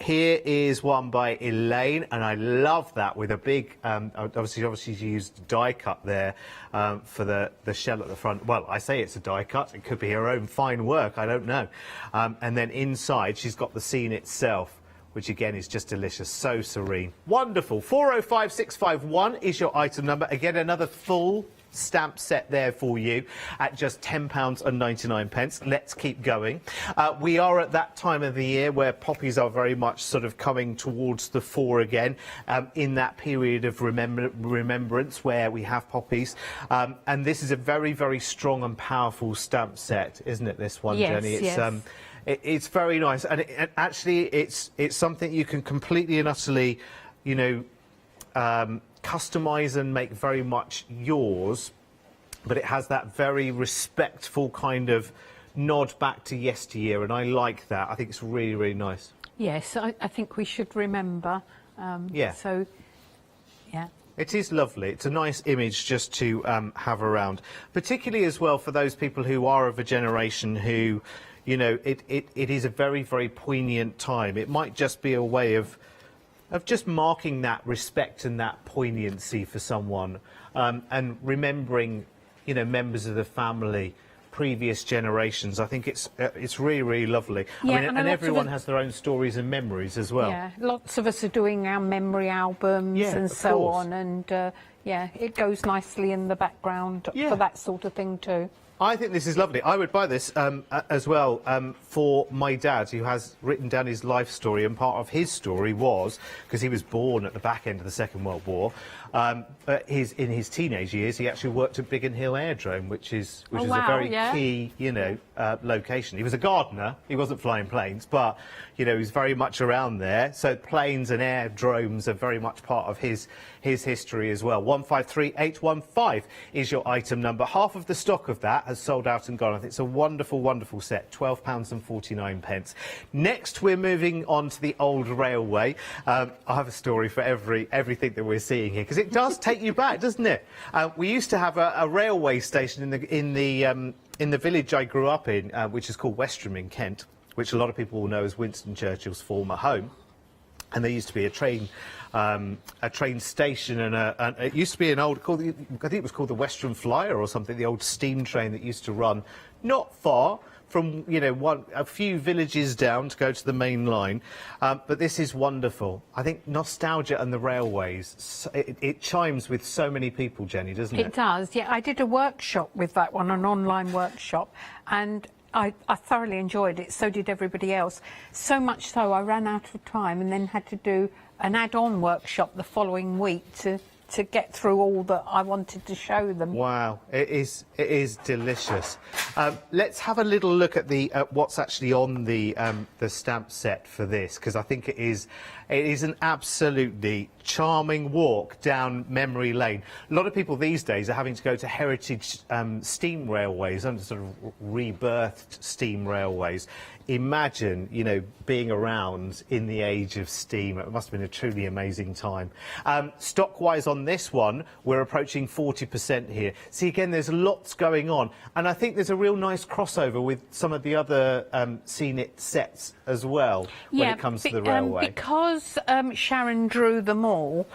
Here is one by Elaine, and I love that with a big... obviously, she used die cut there for the shell at the front. Well, I say it's a die cut. It could be her own fine work. I don't know. And then inside, she's got the scene itself, which again is just delicious, so serene. Wonderful. 405651 is your item number. Again, another full stamp set there for you at just £10.99. Let's keep going. We are at that time of the year where poppies are very much sort of coming towards the fore again, in that period of remembrance where we have poppies. And this is a very, very strong and powerful stamp set, isn't it, this one, yes, Jenny? It's, yes. It's very nice, and actually it's something you can completely and utterly, you know, customise and make very much yours, but it has that very respectful kind of nod back to yesteryear, and I like that. I think it's really, really nice. Yes, I think we should remember. Yeah. So, yeah. It is lovely. It's a nice image just to have around, particularly as well for those people who are of a generation who, you know, it is a very, very poignant time. It might just be a way of just marking that respect and that poignancy for someone, and remembering, you know, members of the family, previous generations. I think it's really, really lovely. Yeah, I mean, and everyone has their own stories and memories as well. Yeah, lots of us are doing our memory albums and so on, and yeah, it goes nicely in the background for that sort of thing too. I think this is lovely. I would buy this as well for my dad, who has written down his life story, and part of his story was, because he was born at the back end of the Second World War, but in his teenage years he actually worked at Biggin Hill Aerodrome, which is a very key, you know, location. He was a gardener. He wasn't flying planes, but, you know, he was very much around there. So planes and aerodromes are very much part of his history as well. 153815 is your item number. Half of the stock of that has sold out and gone. I think it's a wonderful, wonderful set. £12.49. Next, we're moving on to the old railway. I have a story for everything that we're seeing here, because it does take you back, doesn't it? We used to have a railway station in the village I grew up in, which is called Westerham in Kent, which a lot of people will know as Winston Churchill's former home. And there used to be a train station, and it used to be an old, I think it was called the Western Flyer or something, the old steam train that used to run not far from, you know, a few villages down to go to the main line. But this is wonderful. I think nostalgia and the railways, it chimes with so many people, Jenny, doesn't it? It does, yeah. I did a workshop with that one, an online workshop, and I thoroughly enjoyed it. So did everybody else. So much so I ran out of time and then had to do an add-on workshop the following week to get through all that I wanted to show them. Wow, it is delicious. Let's have a little look at what's actually on the stamp set for this, because I think it is an absolutely charming walk down memory lane. A lot of people these days are having to go to heritage steam railways, and sort of rebirthed steam railways. Imagine, you know, being around in the age of steam. It must have been a truly amazing time. Stock-wise on on this one, we're approaching 40% here. See, again, there's lots going on. And I think there's a real nice crossover with some of the other Scenic sets as well when it comes to the railway. Because Sharon drew them all,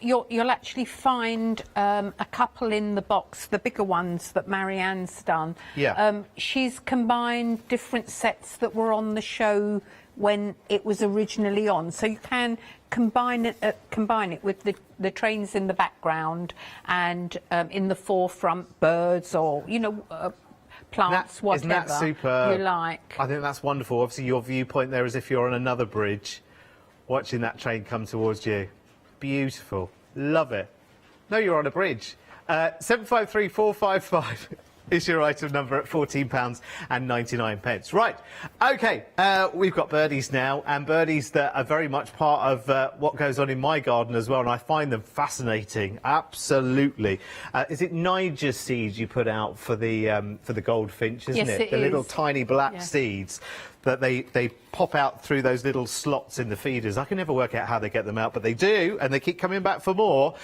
you'll actually find a couple in the box, the bigger ones that Marianne's done. Yeah. She's combined different sets that were on the show when it was originally on, so you can combine it with the trains in the background and in the forefront birds or plants, whatever isn't that super, you like. I think that's wonderful. Obviously, your viewpoint there is if you're on another bridge, watching that train come towards you. Beautiful. Love it. No, you're on a bridge. 753455 is your item number at £14.99. Right, OK, we've got birdies now, and birdies that are very much part of what goes on in my garden as well, and I find them fascinating, absolutely. Is it Niger seeds you put out for the goldfinch, isn't it? The little tiny black seeds that they pop out through those little slots in the feeders. I can never work out how they get them out, but they do, and they keep coming back for more.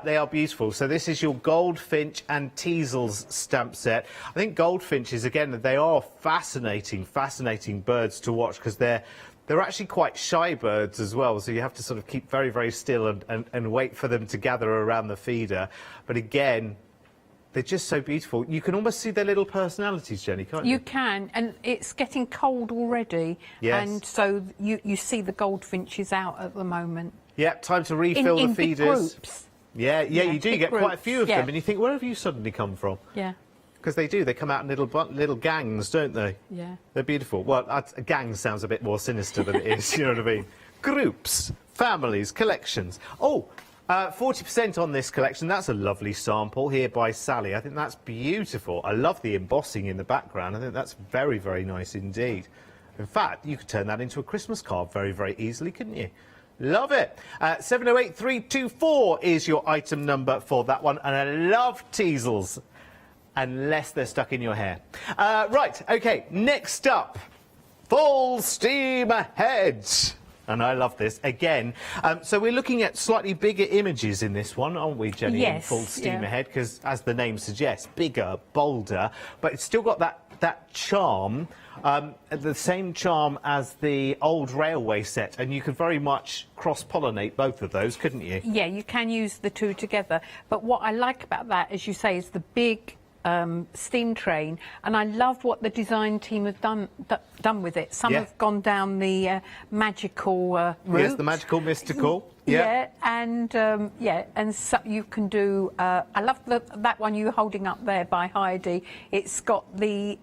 They are beautiful. So this is your goldfinch and teasels stamp set. I think goldfinches, again, they are fascinating birds to watch because they're actually quite shy birds as well, so you have to sort of keep very, very still and wait for them to gather around the feeder. But again, they're just so beautiful. You can almost see their little personalities, Jenny, can't you? You can, and it's getting cold already. Yes. And so you see the goldfinches out at the moment. Yeah, time to refill the feeders. Big groups. Yeah, you do get quite a few of yeah. them, and you think, where have you suddenly come from? Yeah. Because they do, they come out in little gangs, don't they? Yeah. They're beautiful. Well, gang sounds a bit more sinister than it is, you know what I mean? Groups, families, collections. Oh, 40% on this collection. That's a lovely sample here by Sally. I think that's beautiful. I love the embossing in the background. I think that's very, very nice indeed. In fact, you could turn that into a Christmas card very, very easily, couldn't you? Love it. 708324 is your item number for that one. And I love teasels, unless they're stuck in your hair. Right, OK, next up, full steam ahead. And I love this. Again, so we're looking at slightly bigger images in this one, aren't we, Jenny? Yes, Full steam ahead, because as the name suggests, bigger, bolder, but it's still got that charm, the same charm as the old railway set, and you could very much cross-pollinate both of those, couldn't you? Yeah, you can use the two together. But what I like about that, as you say, is the big steam train, and I love what the design team have done with it. Some have gone down the magical route. Yes, the magical, mystical. Yeah, and so you can do. I love that one you're holding up there by Heidi. It's got the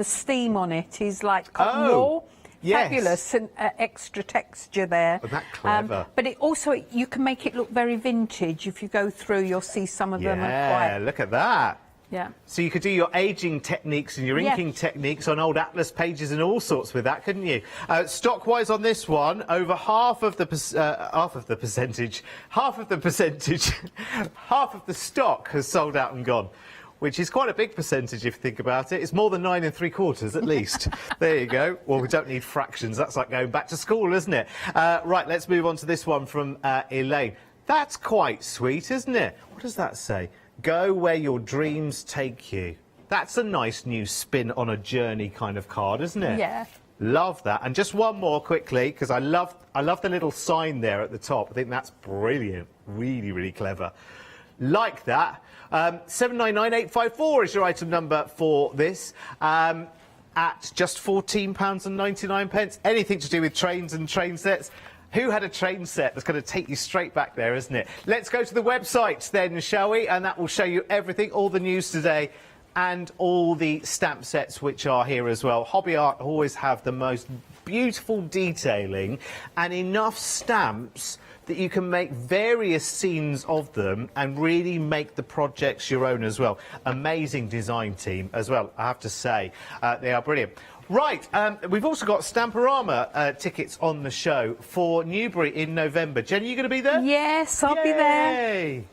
steam on it is like cotton wool. Yes. Fabulous and extra texture there. Isn't that clever? But it also, you can make it look very vintage. If you go through, you'll see some of them are Yeah, quite. look at that. Yeah. So you could do your ageing techniques and your inking techniques on old atlas pages and all sorts with that, couldn't you? Stock-wise on this one, over half of the stock has sold out and gone, which is quite a big percentage if you think about it. It's more than 9 3/4 at least. There you go. Well, we don't need fractions. That's like going back to school, isn't it? Right, let's move on to this one from Elaine. That's quite sweet, isn't it? What does that say? Go where your dreams take you. That's a nice new spin on a journey kind of card, isn't it? Yeah. Love that. And just one more quickly, because I love the little sign there at the top. I think that's brilliant. Really, really clever. Like that. 799854 is your item number for this. At just £14.99. Anything to do with trains and train sets. Who had a train set? That's going to take you straight back there, isn't it? Let's go to the website then, shall we? And that will show you everything, all the news today and all the stamp sets which are here as well. Hobby Art always have the most beautiful detailing and enough stamps that you can make various scenes of them and really make the projects your own as well. Amazing design team as well, I have to say. They are brilliant. Right, we've also got Stamporama tickets on the show for Newbury in November. Jenny, are you going to be there? Yes, I'll be there.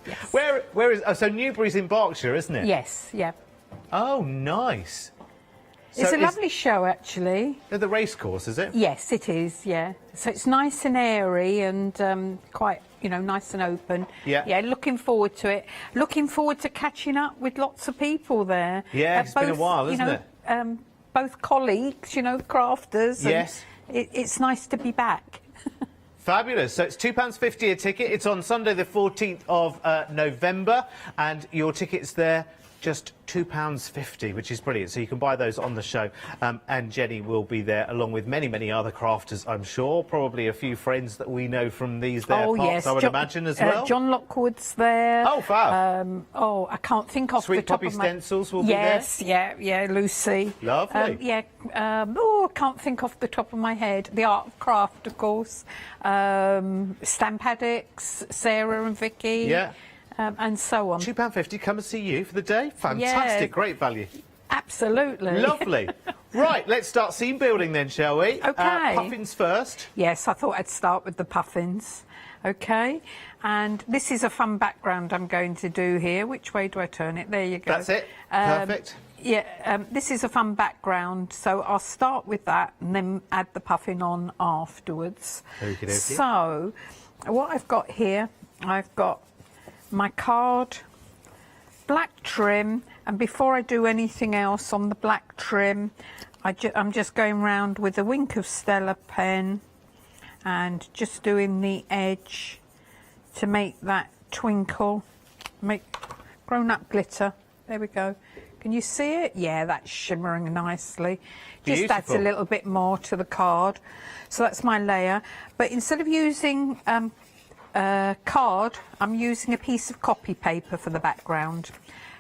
Yes. Where is... Oh, so Newbury's in Berkshire, isn't it? Yes, yeah. Oh, nice. It's a lovely show, actually. The race course, is it? Yes, it is, yeah. So it's nice and airy and quite, you know, nice and open. Yeah. Yeah, looking forward to it. Looking forward to catching up with lots of people there. Yeah, it's been a while, isn't it? Both colleagues, you know, crafters. Yes. It's nice to be back. Fabulous. So it's £2.50 a ticket. It's on Sunday the 14th of November, and your tickets there just £2.50, which is brilliant. So you can buy those on the show, and Jenny will be there along with many, many other crafters, I'm sure. Probably a few friends that we know from these parts, yes. I would imagine, as well. John Lockwood's there. Oh, fab. I can't think off Sweet the top Poppy of my... Stencils will be yes, there. yeah, Lucy. Lovely. I can't think off the top of my head. The Art of Craft, of course. Stamp Addicts, Sarah and Vicky. Yeah. And so on. £2.50, come and see you for the day. Fantastic, Yeah. great value. Absolutely. Lovely. Right, let's start scene building then, shall we? Okay. Puffins first. Yes, I thought I'd start with the puffins. Okay, and this is a fun background I'm going to do here. Which way do I turn it? There you go. That's it. Perfect. Yeah, this is a fun background, so I'll start with that and then add the puffin on afterwards. Okie dokie. So, what I've got here, I've got my card, black trim, and before I do anything else on the black trim, I'm just going round with a Wink of Stella pen and just doing the edge to make that twinkle, make grown-up glitter. There we go. Can you see it? Yeah, that's shimmering nicely. Just Beautiful. adds a little bit more to the card. So that's my layer. But instead of using card, I'm using a piece of copy paper for the background.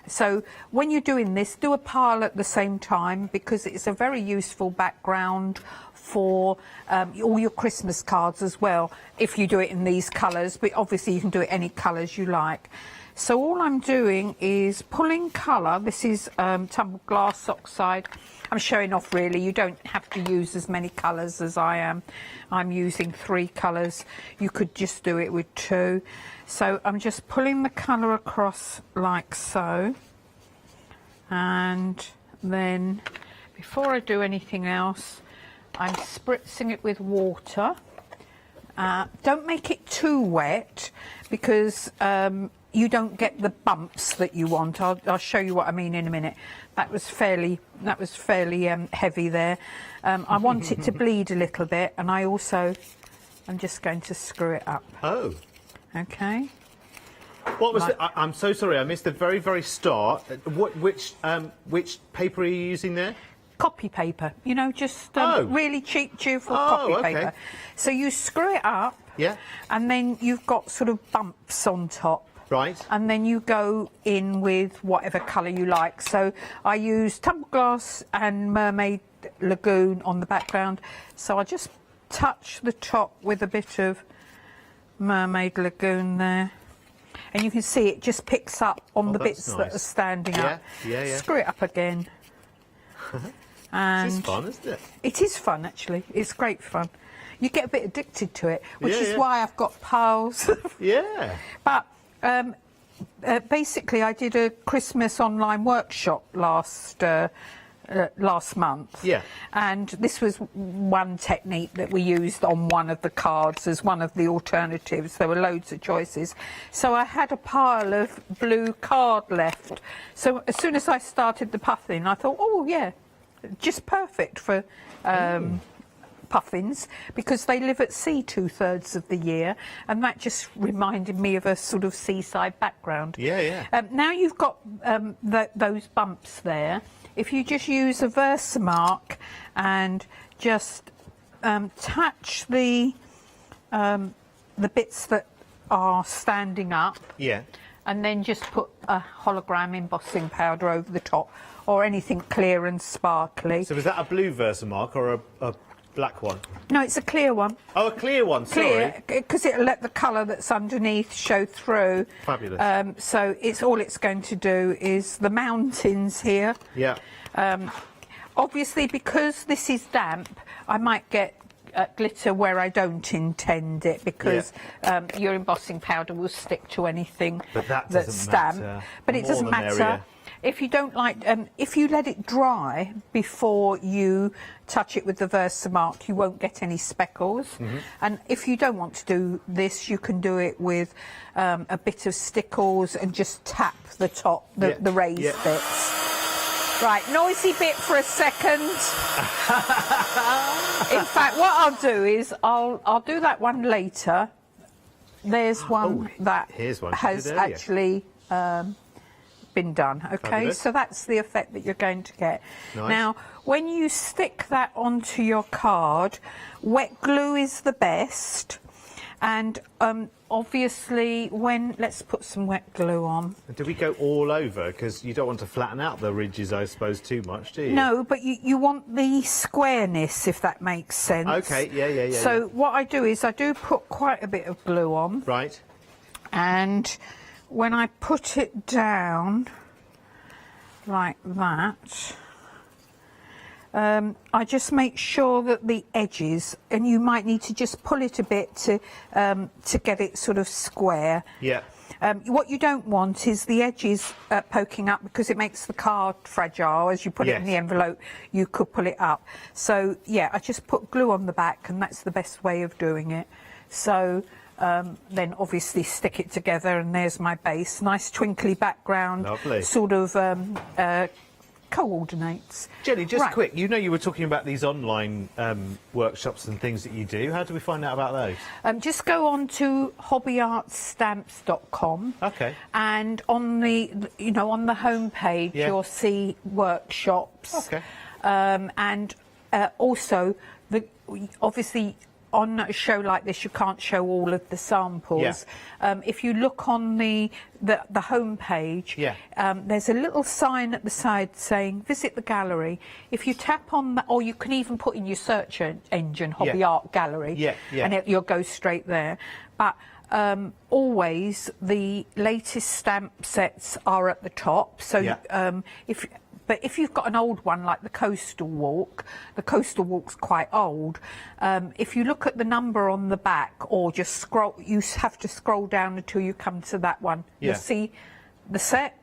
So when you're doing this, do a pile at the same time, because it's a very useful background for all your Christmas cards as well, if you do it in these colours, but obviously you can do it any colours you like. So all I'm doing is pulling colour. This is tumbled glass oxide. I'm showing off really. You don't have to use as many colours as I am. I'm using 3 colours. You could just do it with 2. So I'm just pulling the colour across like so. And then before I do anything else, I'm spritzing it with water. Don't make it too wet, because you don't get the bumps that you want. I'll show you what I mean in a minute. That was fairly heavy there. I want it to bleed a little bit, and I'm just going to screw it up. Oh. Okay. What was I'm so sorry, I missed the very, very start. Which paper are you using there? Copy paper, you know, just really cheap, cheerful copy paper. So you screw it up, yeah, and then you've got sort of bumps on top. Right. And then you go in with whatever colour you like. So I use tumbled glass and Mermaid Lagoon on the background. So I just touch the top with a bit of Mermaid Lagoon there. And you can see it just picks up on the bits that are standing up. Yeah. Screw it up again. And this is fun, isn't it? It is fun, actually. It's great fun. You get a bit addicted to it, which is yeah. why I've got piles. Yeah. But basically, I did a Christmas online workshop last month. Yeah. And this was one technique that we used on one of the cards as one of the alternatives. There were loads of choices. So I had a pile of blue card left. So as soon as I started the puffin, I thought, oh, yeah, just perfect for puffins, because they live at sea 2/3 of the year, and that just reminded me of a sort of seaside background. Yeah. Now you've got those bumps there. If you just use a Versamark and just touch the bits that are standing up, yeah, and then just put a hologram embossing powder over the top, or anything clear and sparkly. So is that a blue Versamark or a black one? No, it's a clear one. Oh, a clear one, sorry. Clear, because it'll let the colour that's underneath show through. Fabulous. So all it's going to do is the mountains here. Yeah. Obviously, because this is damp, I might get glitter where I don't intend it, because your embossing powder will stick to anything But that that's doesn't damp. matter. But it More doesn't the matter. merrier. if you don't like, if you let it dry before you touch it with the Versamark, you won't get any speckles. And if you don't want to do this, you can do it with a bit of stickles and just tap the top, the raised bits. Right, noisy bit for a second. In fact, what I'll do is I'll do that one later. There's one that has actually been done. Okay, Fabulous. so that's the effect that you're going to get. Nice. Now, when you stick that onto your card, wet glue is the best. And obviously, let's put some wet glue on. Do we go all over? Because you don't want to flatten out the ridges, I suppose, too much, do you? No, but you want the squareness, if that makes sense. Okay, yeah. So what I do is I do put quite a bit of glue on. Right. And when I put it down like that, I just make sure that the edges, and you might need to just pull it a bit to get it sort of square. Yeah. What you don't want is the edges poking up, because it makes the card fragile. As you put it in the envelope, you could pull it up. So yeah, I just put glue on the back, and that's the best way of doing it. So then obviously stick it together, and there's my base. Nice twinkly background. Lovely. Sort of coordinates. Jenny, just Right. quick, you know you were talking about these online workshops and things that you do. How do we find out about those? Just go on to hobbyartstamps.com. Okay. And on the on the homepage, you'll see workshops. Okay. And also, obviously, on a show like this, you can't show all of the samples. If you look on the homepage, there's a little sign at the side saying "Visit the gallery." If you tap on that, or you can even put in your search engine "Hobby Art Gallery," and you'll go straight there. But always the latest stamp sets are at the top. So But if you've got an old one like the Coastal Walk's quite old. If you look at the number on the back, or just scroll, you have to scroll down until you come to that one. You'll see the set,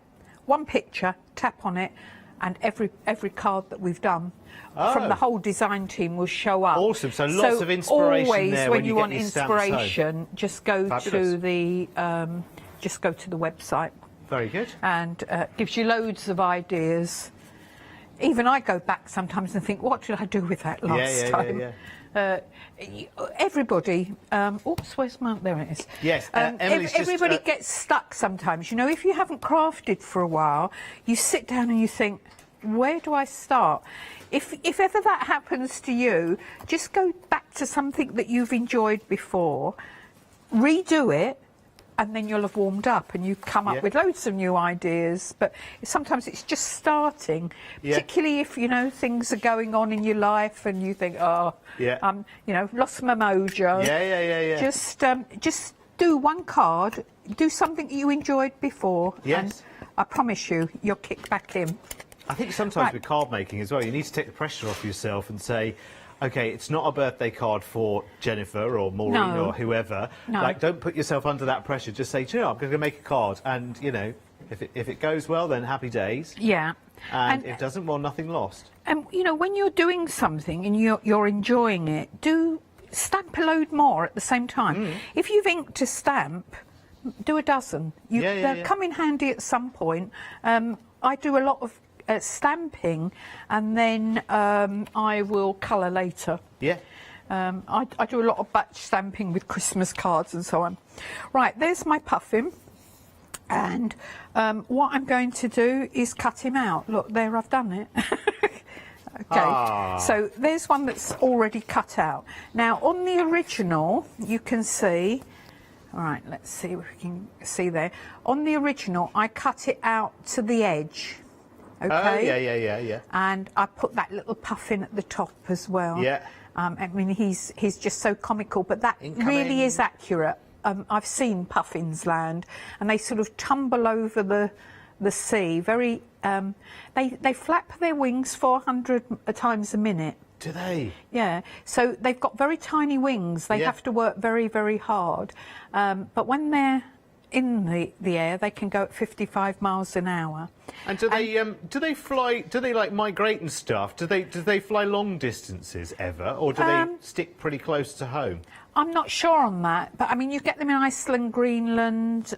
one picture, tap on it, and every card that we've done from the whole design team will show up. Awesome. So lots of inspiration always there when when you you want get your stamps home. inspiration, just go Fabulous. to the website. Very good. And gives you loads of ideas. Even I go back sometimes and think, what did I do with that last time? Everybody, oops, where's my, there it is. Yes, Emily's everybody just, gets stuck sometimes. You know, if you haven't crafted for a while, you sit down and you think, where do I start? If ever that happens to you, just go back to something that you've enjoyed before, redo it, and then you'll have warmed up and you come up with loads of new ideas. But sometimes it's just starting, particularly if, you know, things are going on in your life and you think, you know, lost my mojo. Just do one card, do something you enjoyed before, and I promise you, you'll kick back in. I think sometimes with card making as well, you need to take the pressure off yourself and say, OK, it's not a birthday card for Jennifer or Maureen or whoever. Like, don't put yourself under that pressure. Just say, you know, I'm going to make a card, and, you know, if it goes well, then happy days. And if it doesn't, well, nothing lost. And, you know, when you're doing something and you're enjoying it, do stamp a load more at the same time. If you've inked a stamp, do a dozen. They'll come in handy at some point. I do a lot of stamping, and then I will colour later. I do a lot of batch stamping with Christmas cards and so on. Right, there's my puffin, and what I'm going to do is cut him out. Look, there, I've done it. So there's one that's already cut out. Now, on the original, you can see, all right, let's see if we can see there. On the original, I cut it out to the edge. Okay. And I put that little puffin at the top as well. I mean, he's just so comical, but that really is accurate. I've seen puffins land, and they sort of tumble over the sea. Very, they flap their wings 400 times a minute. Do they? Yeah. So they've got very tiny wings. They have to work very, very hard. But when they're in the air, they can go at 55 miles an hour. And do they fly? Do they like migrate and stuff? Do they fly long distances ever, or do they stick pretty close to home? I'm not sure on that, but I mean, you get them in Iceland, Greenland,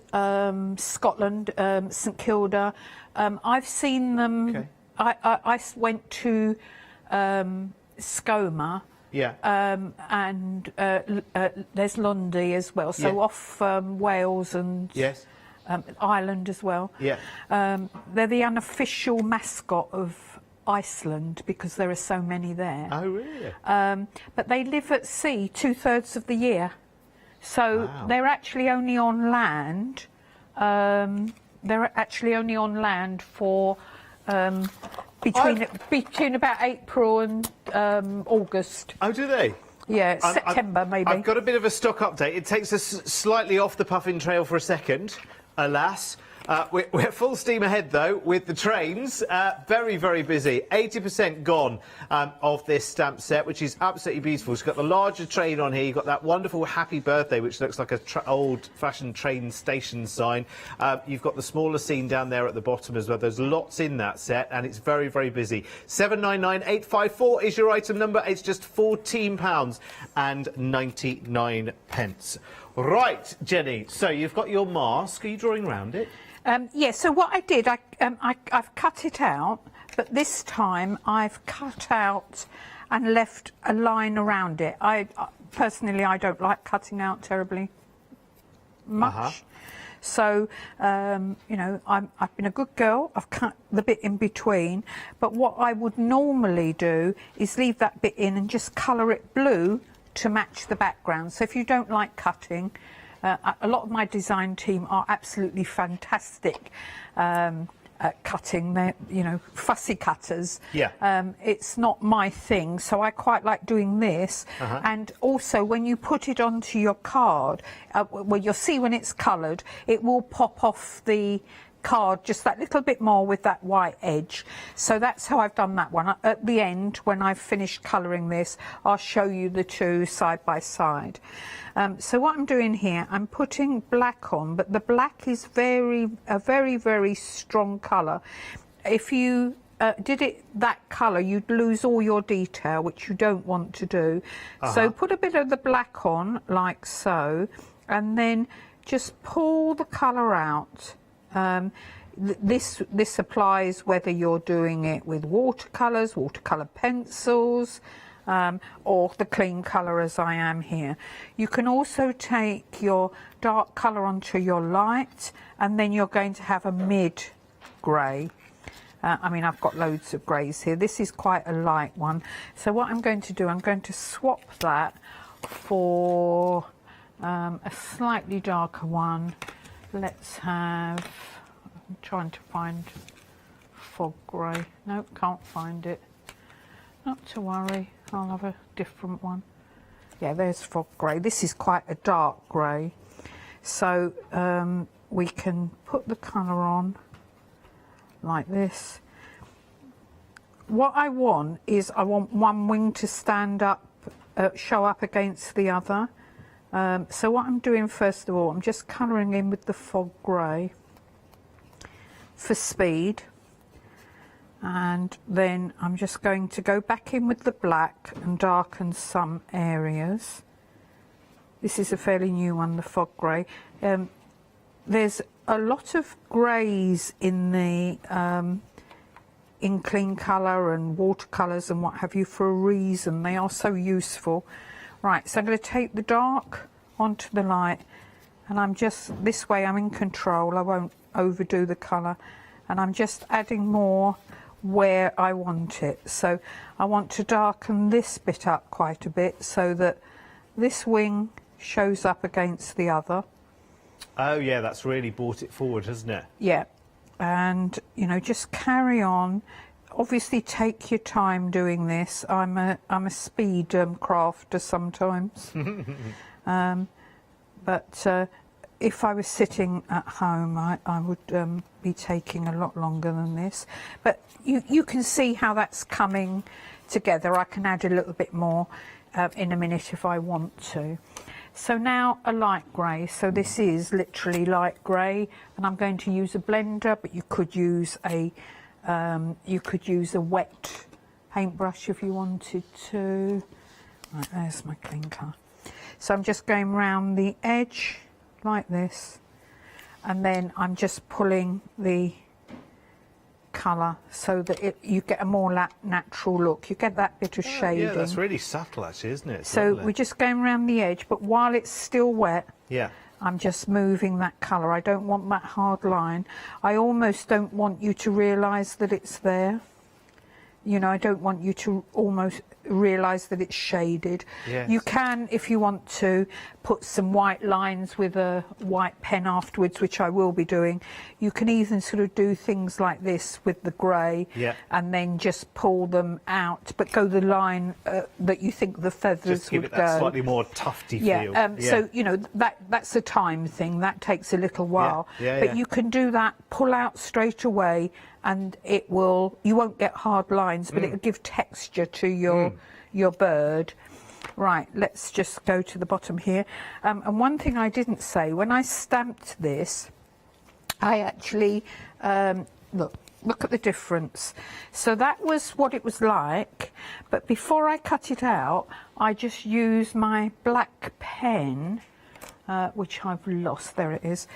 Scotland, St Kilda. I've seen them. Okay. I went to Skoma. Yeah. And there's Lundy as well, so Yeah. off Wales and Yes. Ireland as well. Yeah. They're the unofficial mascot of Iceland because there are so many there. Oh, really? But they live at sea 2/3 of the year, so Wow. they're actually only on land. They're actually only on land for between about April and August. Oh, do they? Yeah, September maybe. I've got a bit of a stock update. It takes us slightly off the puffin trail for a second, alas. We're full steam ahead, though, with the trains. Very, very busy. 80% gone of this stamp set, which is absolutely beautiful. It's got the larger train on here. You've got that wonderful happy birthday, which looks like a old-fashioned train station sign. You've got the smaller scene down there at the bottom as well. There's lots in that set, and it's very, very busy. 799854 is your item number. It's just £14.99. Right, Jenny, so you've got your mask. Are you drawing around it? Yeah, so what I did, I've cut it out, but this time I've cut out and left a line around it. Personally, I don't like cutting out terribly much. So, you know, I've been a good girl. I've cut the bit in between. But what I would normally do is leave that bit in and just colour it blue to match the background. So if you don't like cutting, a lot of my design team are absolutely fantastic at cutting. They're, you know, fussy cutters. Yeah. It's not my thing, so I quite like doing this. And also, when you put it onto your card, well, you'll see when it's coloured, it will pop off the card just that little bit more with that white edge. So that's how I've done that one. At the end, when I've finished colouring this, I'll show you the two side by side. So what I'm doing here, I'm putting black on, but the black is a very, very strong colour. If you did it that colour, you'd lose all your detail, which you don't want to do. So put a bit of the black on, like so, and then just pull the colour out. This applies whether you're doing it with watercolours, watercolour pencils, or the clean colour as I am here. You can also take your dark colour onto your light, and then you're going to have a mid grey. I mean, I've got loads of greys here. This is quite a light one. So what I'm going to do, I'm going to swap that for a slightly darker one. Let's have, I'm trying to find fog grey. Nope, can't find it. Not to worry, I'll have a different one. Yeah, there's fog grey. This is quite a dark grey. So we can put the colour on like this. What I want is I want one wing to stand up, show up against the other. So what I'm doing first of all, I'm just colouring in with the fog grey for speed, and then I'm just going to go back in with the black and darken some areas. This is a fairly new one, the fog grey. There's a lot of greys in the in clean colour and watercolours and what have you for a reason. They are so useful. Right, so I'm going to take the dark onto the light, and I'm just, this way I'm in control, I won't overdo the colour, and I'm just adding more where I want it. So I want to darken this bit up quite a bit so that this wing shows up against the other. Oh yeah, that's really brought it forward, hasn't it? Yeah, and you know, just carry on. Obviously take your time doing this. I'm a speed crafter sometimes. But if I was sitting at home, I would be taking a lot longer than this. But you can see how that's coming together. I can add a little bit more in a minute if I want to. So now a light grey. So this is literally light grey, and I'm going to use a blender, but you could use a wet paintbrush if you wanted to. Right, there's my clinker. So I'm just going round the edge like this, and then I'm just pulling the colour so that you get a more natural look. You get that bit of shading. Yeah, that's really subtle actually, isn't it? It's so lovely. we're just going around the edge, but while it's still wet, yeah, I'm just moving that colour. I don't want that hard line. I almost don't want you to realise that it's there. You know, I don't want you to almost realise that it's shaded. Yes. You can, if you want to, put some white lines with a white pen afterwards, which I will be doing. You can even sort of do things like this with the grey, yeah, and then just pull them out, but go the line that you think the feathers just give would it that go. slightly more tufty Yeah, feel. so, you know, that's a time thing. That takes a little while. Yeah, but yeah. you can do that, pull out straight away, and it will, you won't get hard lines, but it'll give texture to your bird. Right, let's just go to the bottom here. And one thing I didn't say, when I stamped this, I actually, look at the difference. So that was what it was like, but before I cut it out, I just used my black pen, which I've lost, there it is.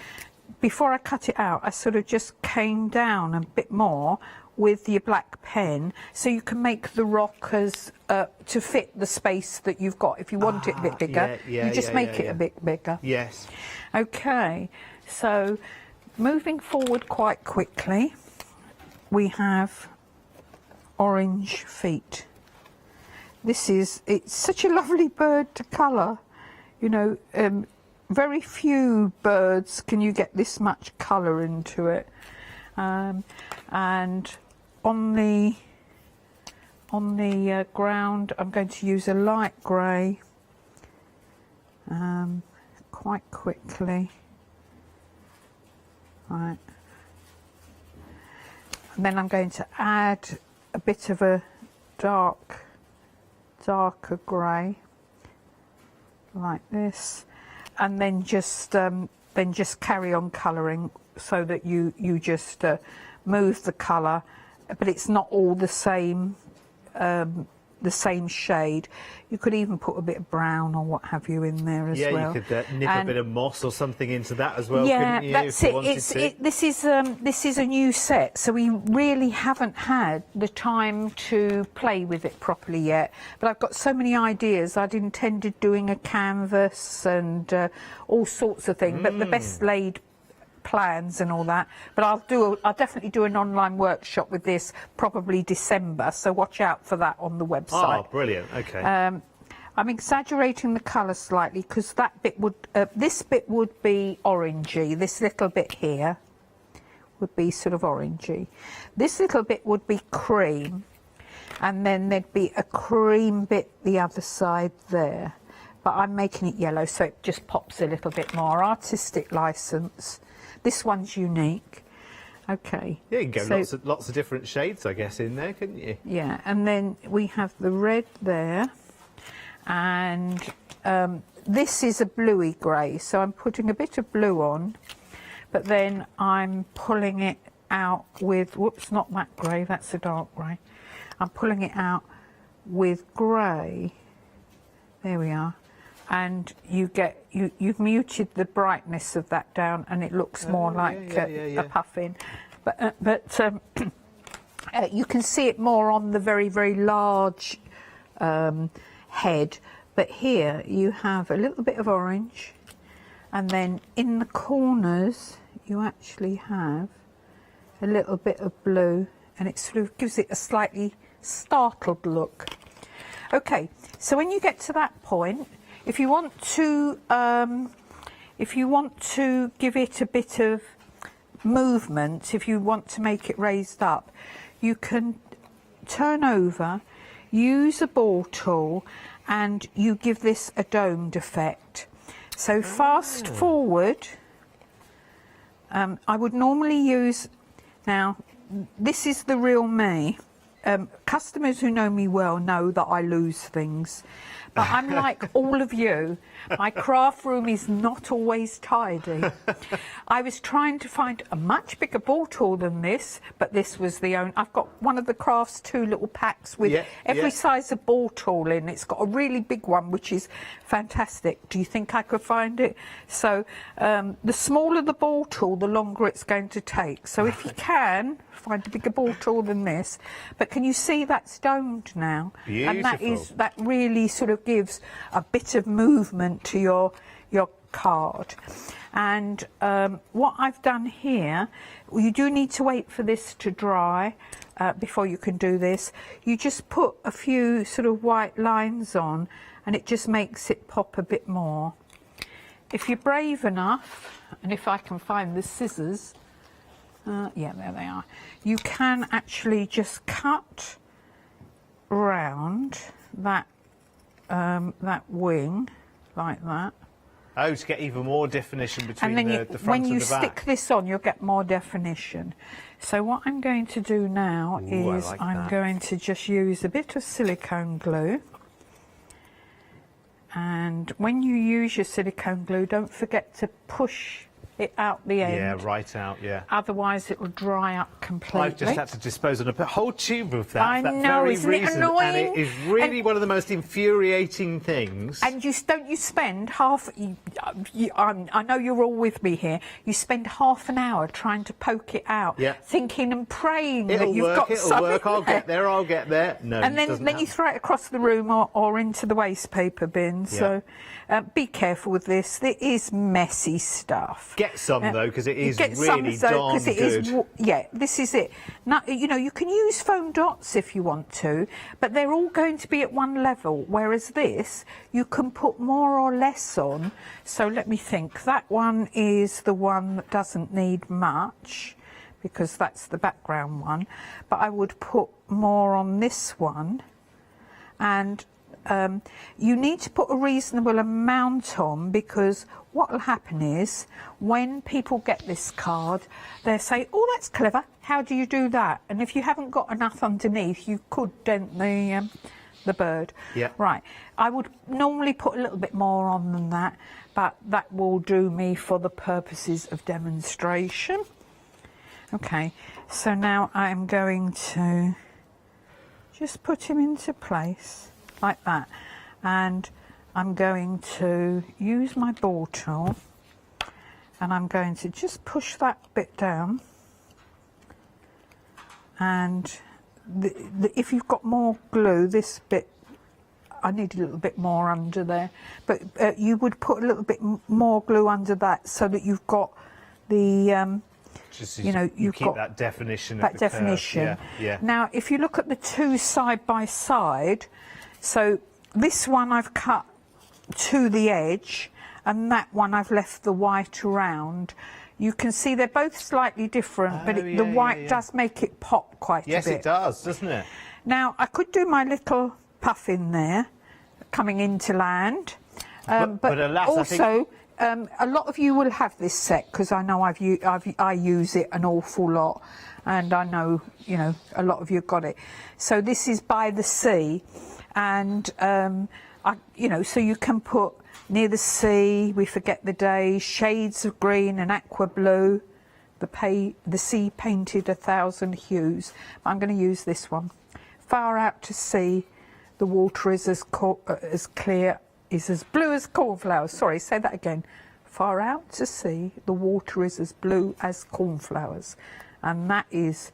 Before I cut it out, I sort of just came down a bit more with your black pen, so you can make the rockers to fit the space that you've got. If you want it a bit bigger, you just make it a bit bigger. Yes. Okay, so moving forward quite quickly, we have orange feet. It's such a lovely bird to colour, you know. Very few birds can you get this much colour into it, and on the ground I'm going to use a light grey quite quickly. Right, and then I'm going to add a bit of a darker grey like this. And then just carry on colouring so that you just move the colour, but it's not all the same shade. You could even put a bit of brown or what have you in there as well. Yeah, you could nip a bit of moss or something into that as well, couldn't you? Yeah, that's it. This is a new set, so we really haven't had the time to play with it properly yet. But I've got so many ideas. I'd intended doing a canvas and all sorts of things, but the best laid plans and all that. But I'll definitely do an online workshop with this, probably December. So watch out for that on the website. Oh, brilliant! Okay. I'm exaggerating the colour slightly because that bit would, this bit would be orangey. This little bit here would be sort of orangey. This little bit would be cream, and then there'd be a cream bit the other side there. But I'm making it yellow, so it just pops a little bit more. Artistic licence. This one's unique. Okay. Yeah, you can go lots of different shades, I guess, in there, couldn't you? Yeah, and then we have the red there. And this is a bluey grey, so I'm putting a bit of blue on, but then I'm pulling it out with, whoops, not that grey, that's a dark grey. I'm pulling it out with grey. There we are. And you've muted the brightness of that down, and it looks more like a puffin. But you can see it more on the very, very large head. But here you have a little bit of orange, and then in the corners you actually have a little bit of blue, and it sort of gives it a slightly startled look. Okay, so when you get to that point, if you want to give it a bit of movement, if you want to make it raised up, you can turn over, use a ball tool, and you give this a domed effect. So fast forward, I would normally use, now this is the real me, customers who know me well know that I lose things. But I'm like all of you. My craft room is not always tidy. I was trying to find a much bigger ball tool than this, but this was the only. I've got one of the Crafts 2 little packs with every size of ball tool in. It's got a really big one, which is fantastic. Do you think I could find it? So the smaller the ball tool, the longer it's going to take. So if you can, find a bigger ball tool than this. But can you see that's domed now? Beautiful. And that really sort of gives a bit of movement to your card. And what I've done here, you do need to wait for this to dry before you can do this. You just put a few sort of white lines on and it just makes it pop a bit more. If you're brave enough, and if I can find the scissors, yeah, there they are, you can actually just cut round that that wing like that. Oh, to get even more definition between and then the front and the back. when you stick this on, you'll get more definition. So what I'm going to do now is I'm going to just use a bit of silicone glue. And when you use your silicone glue, don't forget to push it out the end. Yeah, right out, yeah. Otherwise it will dry up completely. I've just had to dispose of a whole tube of that. I for that know, very isn't reason. it annoying? And it is really one of the most infuriating things. And don't you spend half, I know you're all with me here, you spend half an hour trying to poke it out, thinking and praying that you've got something. It'll work, I'll get there, I'll get there. No, and then you throw it across the room or into the waste paper bin. So be careful with this. There is messy stuff. Get some though, because it is really darn good. Yeah, this is it. Now, you know, you can use foam dots if you want to, but they're all going to be at one level, whereas this, you can put more or less on. So let me think. That one is the one that doesn't need much, because that's the background one. But I would put more on this one. And you need to put a reasonable amount on, because what will happen is when people get this card, they'll say, oh, that's clever, how do you do that? And if you haven't got enough underneath, you could dent the bird. Yeah. Right. I would normally put a little bit more on than that, but that will do me for the purposes of demonstration. Okay, so now I'm going to just put him into place like that, and I'm going to use my ball tool and I'm going to just push that bit down, and if you've got more glue, this bit, I need a little bit more under there, but you would put a little bit more glue under that so that you've got the you keep that definition of the definition. curve. Yeah. Now if you look at the two side by side, so this one I've cut to the edge and that one I've left the white around. You can see they're both slightly different, but the white does make it pop quite a bit. Yes, it does, doesn't it? Now I could do my little puffin there coming into land, but alas, also a lot of you will have this set, because I know I use it an awful lot, and I know a lot of you got it. So this is By the Sea, and so you can put Near the Sea, We Forget the Days, Shades of Green and Aqua Blue, The Sea Painted 1,000 Hues. I'm going to use this one. Far Out to Sea, the water is as clear, is as blue as cornflowers. Sorry, say that again. Far Out to Sea, the water is as blue as cornflowers. And that is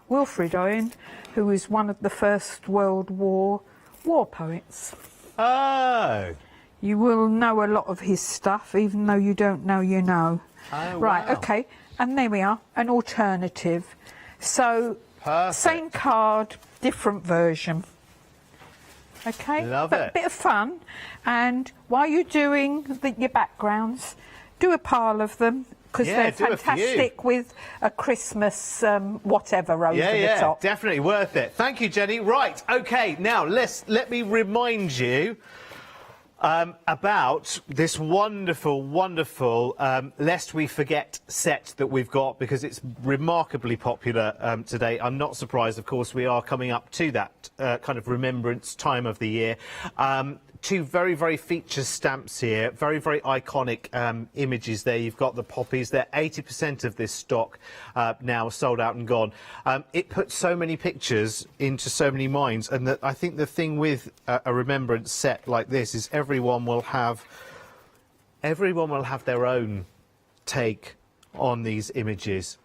Wilfred Owen, who is one of the First World War poets. Oh! You will know a lot of his stuff, even though you don't know you know. Oh, right, wow. okay, and there we are, an alternative. So, same card, different version. Okay, Love but it. A bit of fun. And while you're doing your backgrounds, do a pile of them, because they're fantastic with a Christmas whatever over the top. Definitely worth it. Thank you, Jenny. Right, okay, now let me remind you About this wonderful, wonderful Lest We Forget set that we've got, because it's remarkably popular today. I'm not surprised, of course, we are coming up to that kind of remembrance time of the year. Two very, very feature stamps here, very, very iconic images there. You've got the poppies there. 80% of this stock now sold out and gone. It puts so many pictures into so many minds, and I think the thing with a remembrance set like this is everyone will have their own take on these images,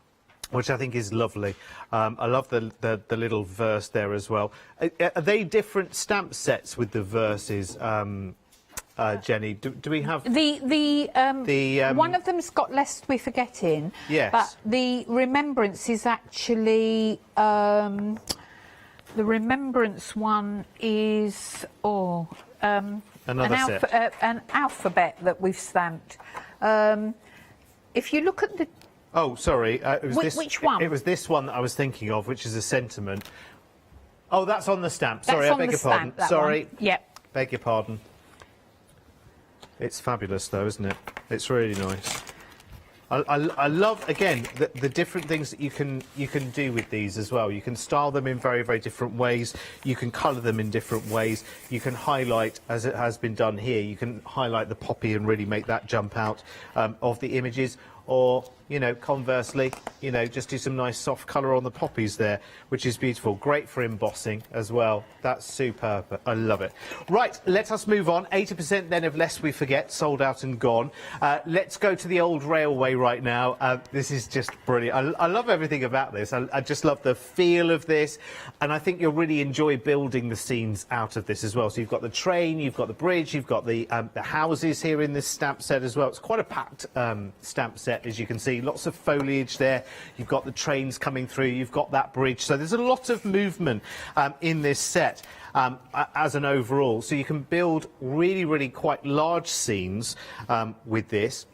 which I think is lovely. I love the little verse there as well. Are they different stamp sets with the verses, Jenny? Do we have the one of them's got Lest We Forget in, yes, but the remembrance is actually the remembrance one is another set, an alphabet that we've stamped. If you look at the oh, sorry. It was which one? It was this one that I was thinking of, which is a sentiment. Oh, that's on the stamp. Sorry, that's I beg your pardon. Sorry. Yep. Beg your pardon. It's fabulous, though, isn't it? It's really nice. I love, again, the different things that you can do with these as well. You can style them in very, very different ways. You can colour them in different ways. You can highlight, as it has been done here, you can highlight the poppy and really make that jump out of the images. Or, you know, conversely, you know, just do some nice soft colour on the poppies there, which is beautiful. Great for embossing as well. That's superb. I love it. Right, let us move on. 80% then of Lest We Forget, sold out and gone. Let's go to the old railway right now. This is just brilliant. I love everything about this. I just love the feel of this, and I think you'll really enjoy building the scenes out of this as well. So you've got the train, you've got the bridge, you've got the houses here in this stamp set as well. It's quite a packed stamp set, as you can see. Lots of foliage there. You've got the trains coming through. You've got that bridge. So there's a lot of movement in this set as an overall. So you can build really, really quite large scenes with this,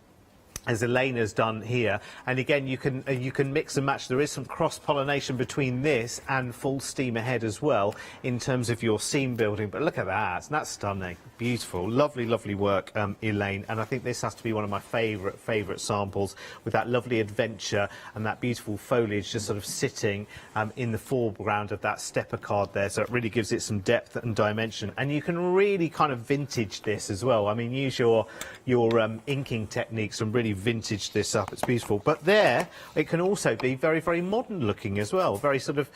as Elaine has done here. And again, you can mix and match. There is some cross-pollination between this and Full Steam Ahead as well in terms of your scene building. But look at that. That's stunning. Beautiful. Lovely, lovely work, Elaine. And I think this has to be one of my favourite samples, with that lovely adventure and that beautiful foliage just sort of sitting in the foreground of that stepper card there. So it really gives it some depth and dimension. And you can really kind of vintage this as well. I mean, use your inking techniques and really vintage this up. It's beautiful. But there, it can also be very, very modern looking as well. Very sort of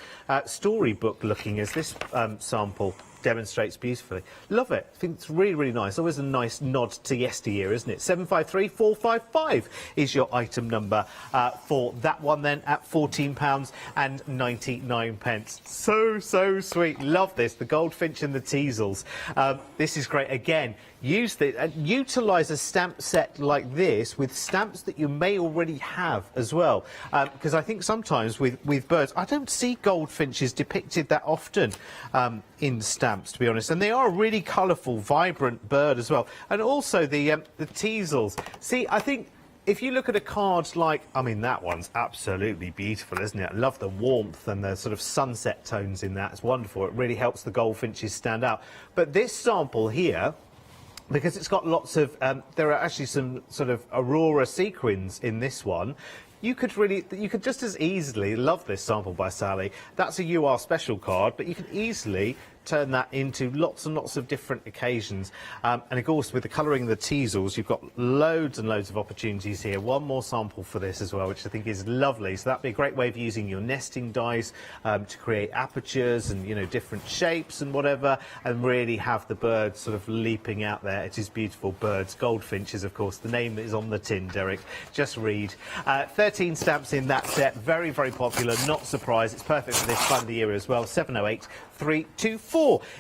storybook looking, as this sample demonstrates beautifully. Love it. I think it's really, really nice. Always a nice nod to yesteryear, isn't it? 753455 is your item number for that one then, at £14.99. So sweet. Love this. The goldfinch and the teasels. This is great. Again, use the utilise a stamp set like this with stamps that you may already have as well, because I think sometimes with birds, I don't see goldfinches depicted that often in stamps, to be honest, and they are a really colourful, vibrant bird as well. And also the teasels. See, I think if you look at a card like, I mean, that one's absolutely beautiful, isn't it? I love the warmth and the sort of sunset tones in that. It's wonderful. It really helps the goldfinches stand out. But this sample here, because it's got lots of, there are actually some sort of aurora sequins in this one. You could just as easily, love this sample by Sally. That's a UR special card, but you can easily turn that into lots and lots of different occasions. And of course, with the colouring of the teasels, you've got loads and loads of opportunities here. One more sample for this as well, which I think is lovely. So that'd be a great way of using your nesting dies to create apertures and, you know, different shapes and whatever, and really have the birds sort of leaping out there. It is beautiful. Birds, goldfinches, of course, the name that is on the tin, Derek. Just read. 13 stamps in that set. Very, very popular. Not surprised. It's perfect for this time of the year as well. 708324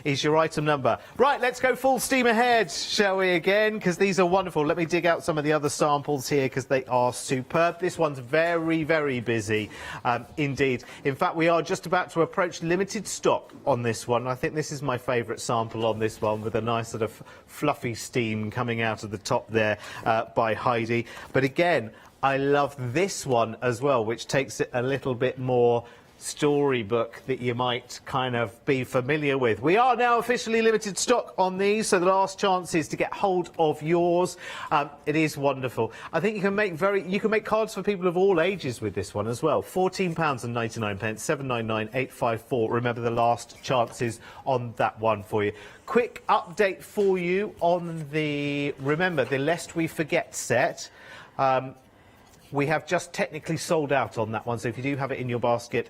is your item number. Right, let's go full steam ahead, shall we, again? Because these are wonderful. Let me dig out some of the other samples here, because they are superb. This one's very, very busy indeed. In fact, we are just about to approach limited stock on this one. I think this is my favourite sample on this one, with a nice sort of fluffy steam coming out of the top there by Heidi. But again, I love this one as well, which takes it a little bit more storybook that you might kind of be familiar with. We are now officially limited stock on these, so the last chance is to get hold of yours. It is wonderful. I think you can make cards for people of all ages with this one as well. £14.99, £799,854. Remember, the last chances on that one for you. Quick update for you on the Lest We Forget set. We have just technically sold out on that one, so if you do have it in your basket,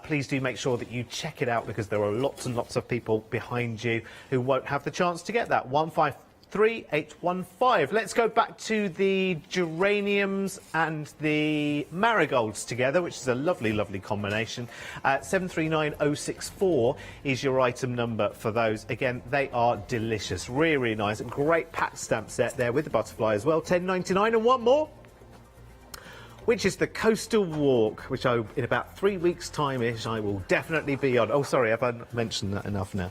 please do make sure that you check it out, because there are lots and lots of people behind you who won't have the chance to get that. 153815. Let's go back to the geraniums and the marigolds together, which is a lovely, lovely combination. 739064 is your item number for those. Again, they are delicious, really, really nice. Great packed stamp set there with the butterfly as well. £10.99, and one more, which is the Coastal Walk, which in about 3 weeks' time-ish I will definitely be on. Oh, sorry, have I mentioned that enough now?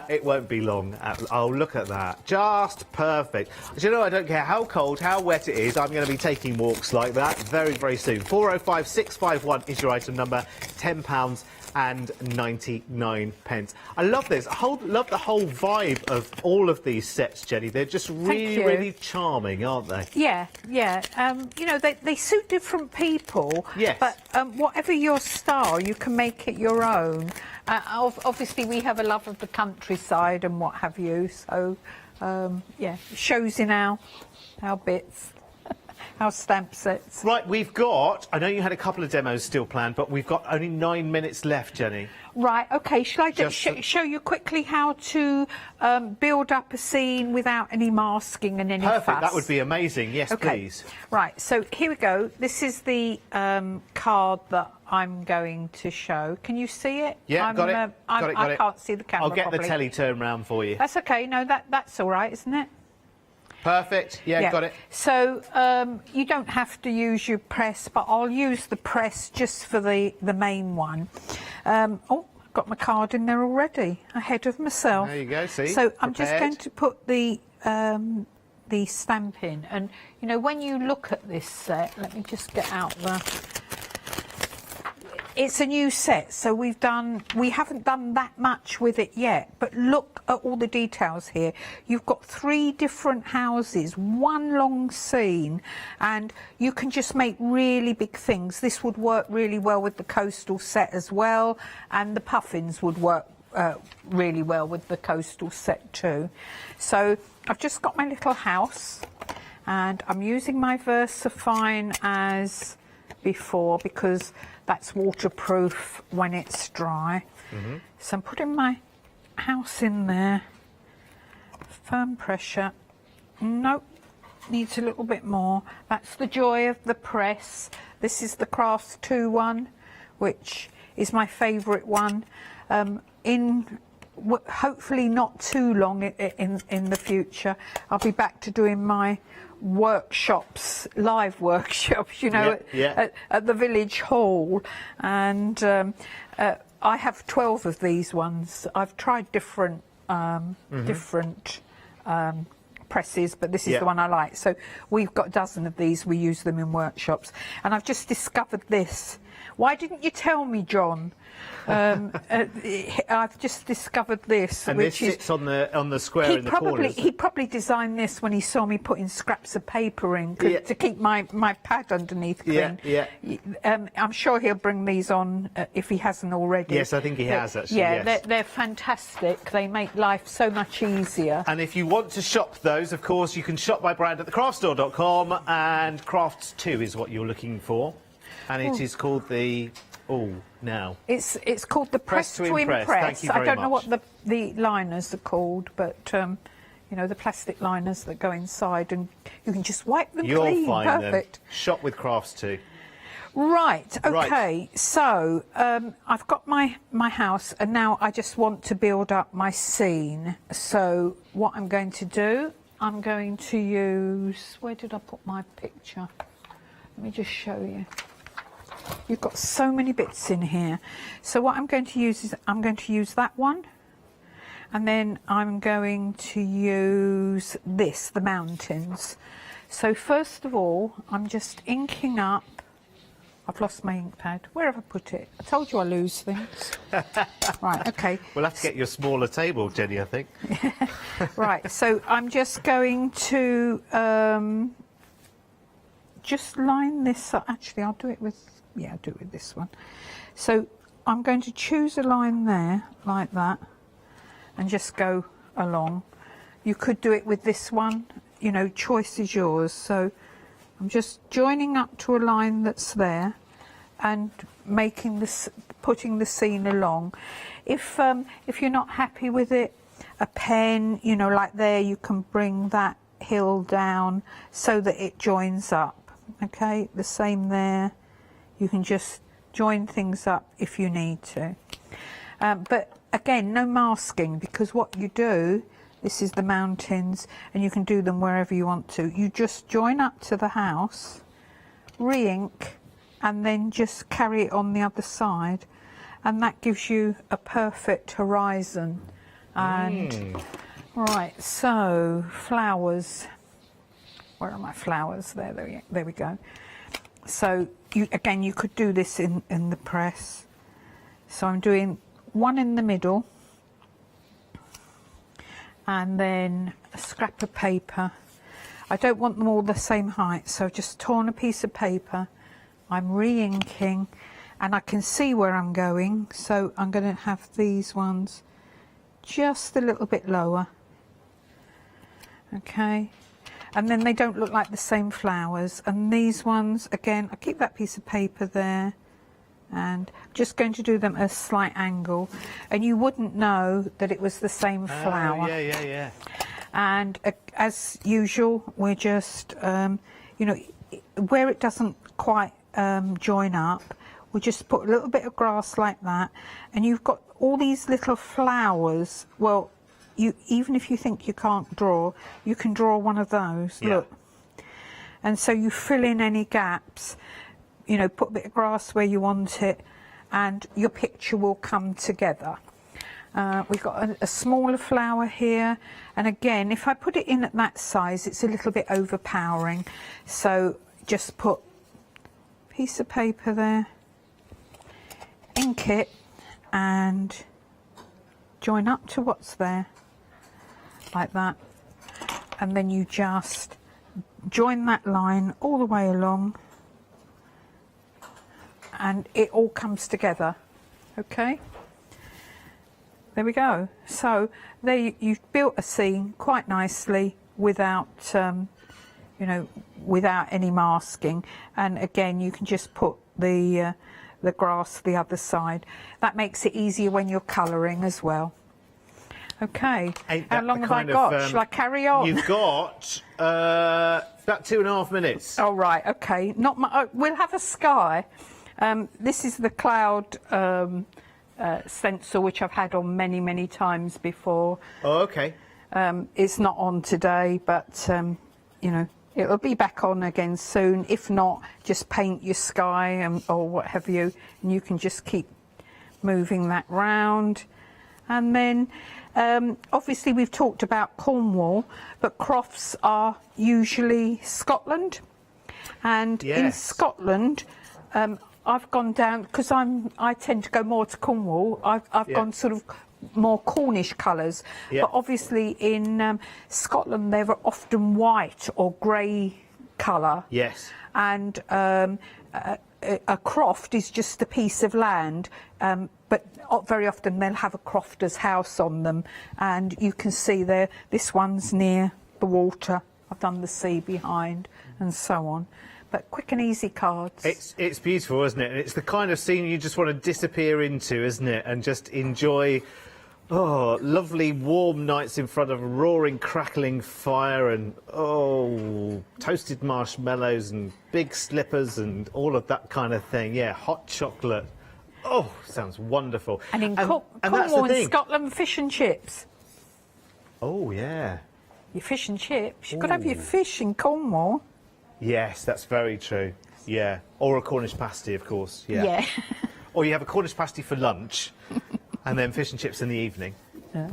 It won't be long. Oh, look at that. Just perfect. Do you know, I don't care how cold, how wet it is, I'm going to be taking walks like that very, very soon. 405651 is your item number, £10.99. I love this. Love the whole vibe of all of these sets, Jenny. They're just really, really charming, aren't they? Yeah, yeah. You know, they suit different people. Yes. But whatever your style, you can make it your own. Obviously, we have a love of the countryside and what have you. So, yeah, shows in our bits. Our stamp sets. Right, we've got, I know you had a couple of demos still planned, but we've got only 9 minutes left, Jenny. Right, OK, shall I show you quickly how to build up a scene without any masking and any Perfect, fuss? that would be amazing. Yes, okay. Please. Right, so here we go. This is the card that I'm going to show. Can you see it? Yeah, got it. I can't see the camera I'll get properly. the telly turned round for you. That's OK, no, that's all right, isn't it? Perfect. Yeah, got it. So you don't have to use your press, but I'll use the press just for the main one. Oh, I've got my card in there already, ahead of myself. There you go, see? So I'm just Prepared. going to put the stamp in. And, you know, when you look at this set, let me just get out the... It's a new set, so we haven't done that much with it yet, but look at all the details here. You've got 3 different houses, 1 long scene, and you can just make really big things. This would work really well with the coastal set as well, and the puffins would work really well with the coastal set too. So I've just got my little house, and I'm using my VersaFine as before, because that's waterproof when it's dry. So I'm putting my house in there. Firm pressure. Nope, needs a little bit more. That's the joy of the press. This is the Crafts 2 one, which is my favourite one. Hopefully not too long in the future, I'll be back to doing my workshops, live workshops, you know, at the village hall, and I have 12 of these ones. I've tried different presses, but this is the one I like. So we've got a dozen of these. We use them in workshops, and I've just discovered this. Why didn't you tell me, John? I've just discovered this. And which this sits on the square in the corner. He probably designed this when he saw me putting scraps of paper in to keep my pad underneath clean. I'm sure he'll bring these on if he hasn't already. Yes, I think he has actually. Yeah, they're fantastic. They make life so much easier. And if you want to shop those, of course, you can shop by brand at thecraftstore.com, and Crafts 2 is what you're looking for. And it is called the... now. It's called the Press to Impress. Thank you very I don't know much. what the liners are called, but you know, the plastic liners that go inside, and you can just wipe them clean. You'll find Perfect. them. Shop with Crafts 2. Right. Okay. So I've got my house, and now I just want to build up my scene. So what I'm going to do, I'm going to use... Where did I put my picture? Let me just show you. You've got so many bits in here. So what I'm going to use is I'm going to use that one, and then I'm going to use this, the mountains. So first of all, I'm just inking up I've lost my ink pad. Where have I put it? I told you I lose things. Right, okay. We'll have to get you a smaller table, Jenny, I think. Right, so I'm just going to just line this up. Actually, I'll do it with, yeah, I'll do it with this one. So I'm going to choose a line there, like that, and just go along. You could do it with this one, you know, choice is yours. So I'm just joining up to a line that's there and making this, putting the scene along. If you're not happy with it, a pen, you know, like there, you can bring that hill down so that it joins up. Okay, the same there. You can just join things up if you need to. But again, no masking, because what you do, this is the mountains, and you can do them wherever you want to. You just join up to the house, re-ink, and then just carry it on the other side, and that gives you a perfect horizon. And right, so flowers. Where are my flowers? There we go. So you, again, you could do this in the press. So I'm doing one in the middle, and then a scrap of paper. I don't want them all the same height, so I've just torn a piece of paper. I'm re-inking, and I can see where I'm going, so I'm going to have these ones just a little bit lower. Okay, and then they don't look like the same flowers. And these ones, again, I keep that piece of paper there, and I'm just going to do them at a slight angle, and you wouldn't know that it was the same flower. Yeah. And as usual, we're just, you know, where it doesn't quite join up, we just put a little bit of grass like that, and you've got all these little flowers. Well, you, even if you think you can't draw, you can draw one of those. Yeah. Look. And so you fill in any gaps, you know, put a bit of grass where you want it, and your picture will come together. We've got a smaller flower here, and again, if I put it in at that size, it's a little bit overpowering. So just put a piece of paper there, ink it, and join up to what's there, like that. And then you just join that line all the way along, and it all comes together. Okay, there we go. So there you've built a scene quite nicely without you know, without any masking. And again, you can just put the grass the other side. That makes it easier when you're colouring as well. Okay, how long have I got? Shall I carry on? You've got about 2.5 minutes. Oh, right, okay. Not my, we'll have a sky. This is the cloud stencil, which I've had on many, many times before. Oh, okay. It's not on today, but, you know, it'll be back on again soon. If not, just paint your sky or what have you, and you can just keep moving that round. And then, obviously, we've talked about Cornwall, but crofts are usually Scotland. And in Scotland, I've gone down, because I tend to go more to Cornwall. I've gone sort of more Cornish colours, but obviously in Scotland they're often white or grey colour. Yes. And a croft is just a piece of land, but very often they'll have a crofter's house on them, and you can see there, this one's near the water. I've done the sea behind, and so on. But quick and easy cards. It's beautiful, isn't it? And it's the kind of scene you just want to disappear into, isn't it? And just enjoy, oh, lovely warm nights in front of a roaring, crackling fire, and oh, toasted marshmallows and big slippers and all of that kind of thing. Yeah, hot chocolate. Oh, sounds wonderful. And in Cornwall and Scotland, fish and chips. Oh, yeah. Your fish and chips. You've got to have your fish in Cornwall. Yes, that's very true. Yeah. Or a Cornish pasty, of course. Yeah. Or you have a Cornish pasty for lunch and then fish and chips in the evening. Yeah.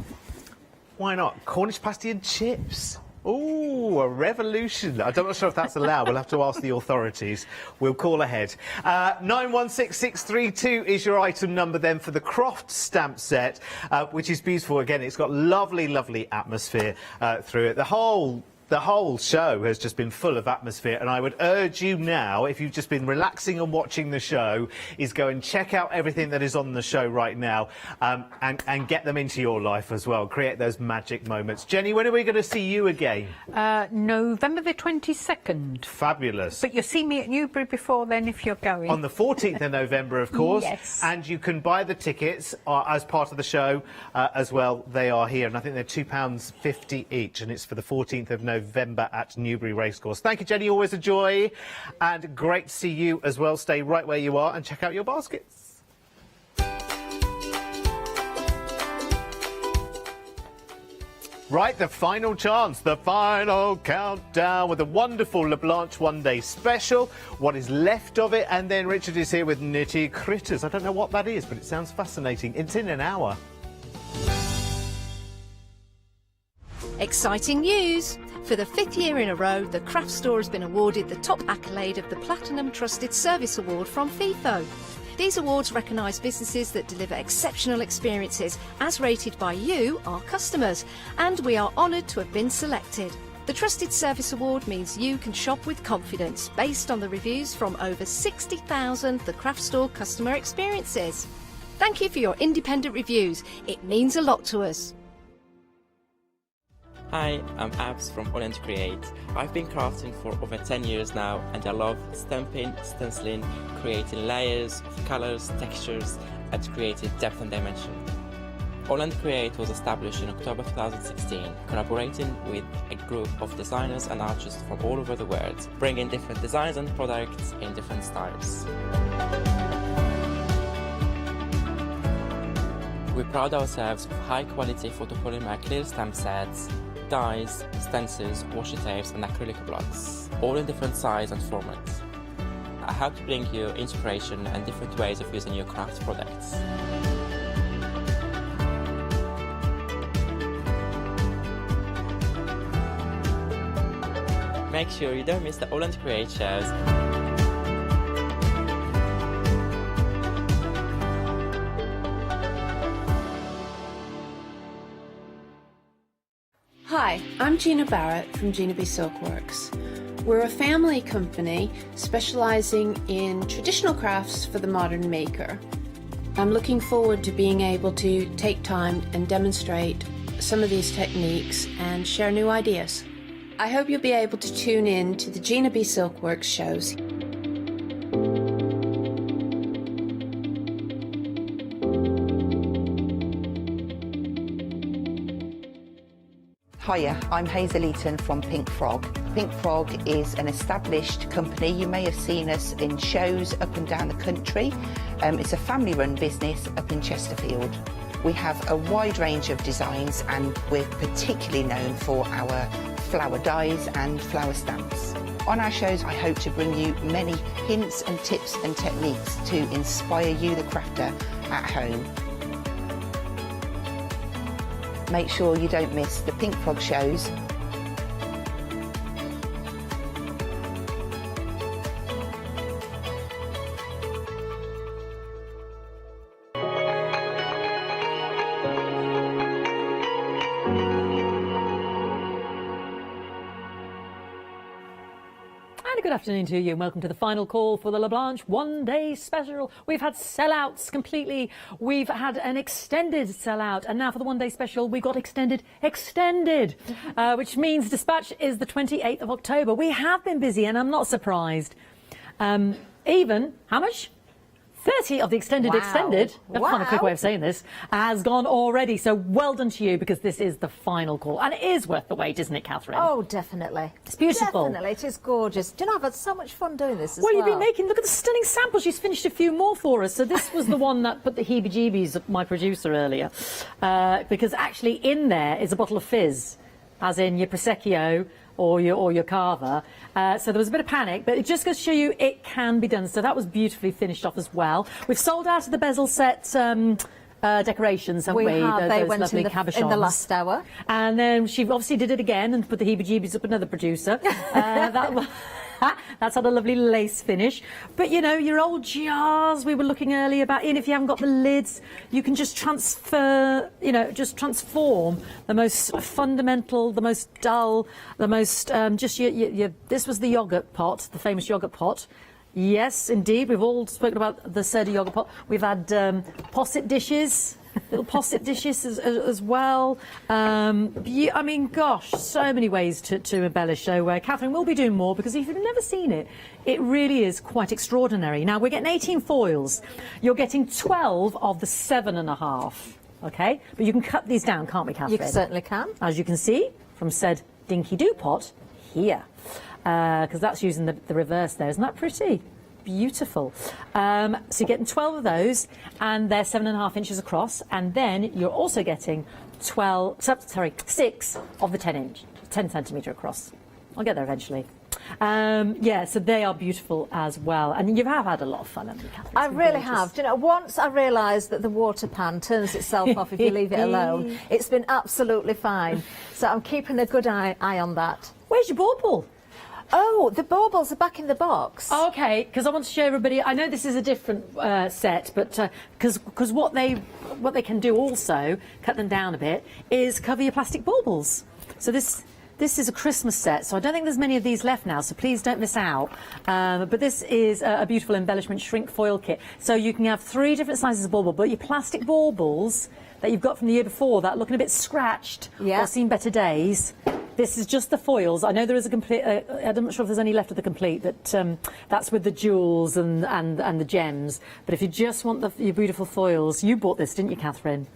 Why not? Cornish pasty and chips. Ooh. Oh, a revolution. I'm not sure if that's allowed. We'll have to ask the authorities. We'll call ahead. 916632 is your item number then for the Croft stamp set, which is beautiful. Again, it's got lovely, lovely atmosphere through it. The whole show has just been full of atmosphere, and I would urge you now, if you've just been relaxing and watching the show, is go and check out everything that is on the show right now, and get them into your life as well. Create those magic moments. Jenny, when are we going to see you again? November the 22nd. Fabulous. But you'll see me at Newbury before then if you're going. On the 14th of November, of course. Yes. And you can buy the tickets as part of the show as well. They are here, and I think they're £2.50 each, and it's for the 14th of November at Newbury Racecourse. Thank you, Jenny. Always a joy, and great to see you as well. Stay right where you are and check out your baskets. Right, the final chance, the final countdown with a wonderful LeBlanche One Day Special. What is left of it, and then Richard is here with Nitty Critters. I don't know what that is, but it sounds fascinating. It's in an hour. Exciting news! For the 5th year in a row, the craft store has been awarded the top accolade of the Platinum Trusted Service Award from FIFO. These awards recognise businesses that deliver exceptional experiences as rated by you, our customers, and we are honoured to have been selected. The Trusted Service Award means you can shop with confidence based on the reviews from over 60,000 The Craft Store customer experiences. Thank you for your independent reviews. It means a lot to us. Hi, I'm Abs from AALL Create. I've been crafting for over 10 years now, and I love stamping, stenciling, creating layers of colours, textures, and creating depth and dimension. AALL Create was established in October 2016, collaborating with a group of designers and artists from all over the world, bringing different designs and products in different styles. We pride ourselves with high-quality photopolymer clear stamp sets, dies, stencils, washi tapes and acrylic blocks, all in different sizes and formats. I hope to bring you inspiration and different ways of using your craft products. Make sure you don't miss the AALL Create shows. Hi, I'm Gina Barrett from Gina B Silkworks. We're a family company specialising in traditional crafts for the modern maker. I'm looking forward to being able to take time and demonstrate some of these techniques and share new ideas. I hope you'll be able to tune in to the Gina B Silkworks shows. Hiya, I'm Hazel Eaton from Pink Frog. Pink Frog is an established company. You may have seen us in shows up and down the country. It's a family-run business up in Chesterfield. We have a wide range of designs, and we're particularly known for our flower dies and flower stamps. On our shows, I hope to bring you many hints and tips and techniques to inspire you, the crafter, at home. Make sure you don't miss the Pink Frog shows. Good afternoon to you and welcome to the final call for the LeBlanche One Day Special. We've had sellouts completely, we've had an extended sellout, and now for the One Day Special we've got extended, which means dispatch is the 28th of October. We have been busy and I'm not surprised. Even, how much? 30 of the extended, that's kind of a quick way of saying this, has gone already. So well done to you, because this is the final call. And it is worth the wait, isn't it, Catherine? Oh, definitely. It's beautiful. Definitely, it is gorgeous. Do you know, I've had so much fun doing this as well. Well, you've been making, look at the stunning samples. She's finished a few more for us. So this was the one that put the heebie-jeebies of my producer earlier. Because actually in there is a bottle of fizz, as in your Prosecco, or your Cava. So there was a bit of panic, but it just goes to show you it can be done. So that was beautifully finished off as well. We've sold out of the bezel set decorations, haven't we? We have. They Those went lovely in the cabochons. last hour. And then she obviously did it again and put the heebie-jeebies up another producer. That's had a lovely lace finish. But, you know, your old jars we were looking earlier about, and if you haven't got the lids, you can just transfer, you know, just transform the most fundamental, the most dull, the most, this was the yoghurt pot, the famous yoghurt pot. Yes, indeed, we've all spoken about the Serda yoghurt pot. We've had posset dishes. Little posset dishes as well. I mean, gosh, so many ways to embellish. So Catherine will be doing more, because if you've never seen it, it really is quite extraordinary. Now, we're getting 18 foils. You're getting 12 of the 7.5, okay? But you can cut these down, can't we, Catherine? You certainly can. As you can see from said Dinky Doo pot here, because that's using the reverse there. Isn't that pretty? Beautiful. So you're getting 12 of those, and they're 7.5 inches across, and then you're also getting 6 of the 10 centimetre across. I'll get there eventually. Yeah, so they are beautiful as well, and you have had a lot of fun, haven't you, Catherine? I really have. Do you know, once I realised that the water pan turns itself off if you leave it alone, it's been absolutely fine. So I'm keeping a good eye on that. Where's your bauble? Oh, the baubles are back in the box. Oh, okay, because I want to show everybody. I know this is a different set, but because what they can do also, cut them down a bit, is cover your plastic baubles. So this is a Christmas set, so I don't think there's many of these left now, so please don't miss out. But this is a beautiful embellishment shrink foil kit. So you can have 3 different sizes of bauble, but your plastic baubles that you've got from the year before that looking a bit scratched or seen better days. This is just the foils. I know there is a complete. I'm not sure if there's any left of the complete, but that's with the jewels and the gems. But if you just want your beautiful foils, you bought this, didn't you, Catherine?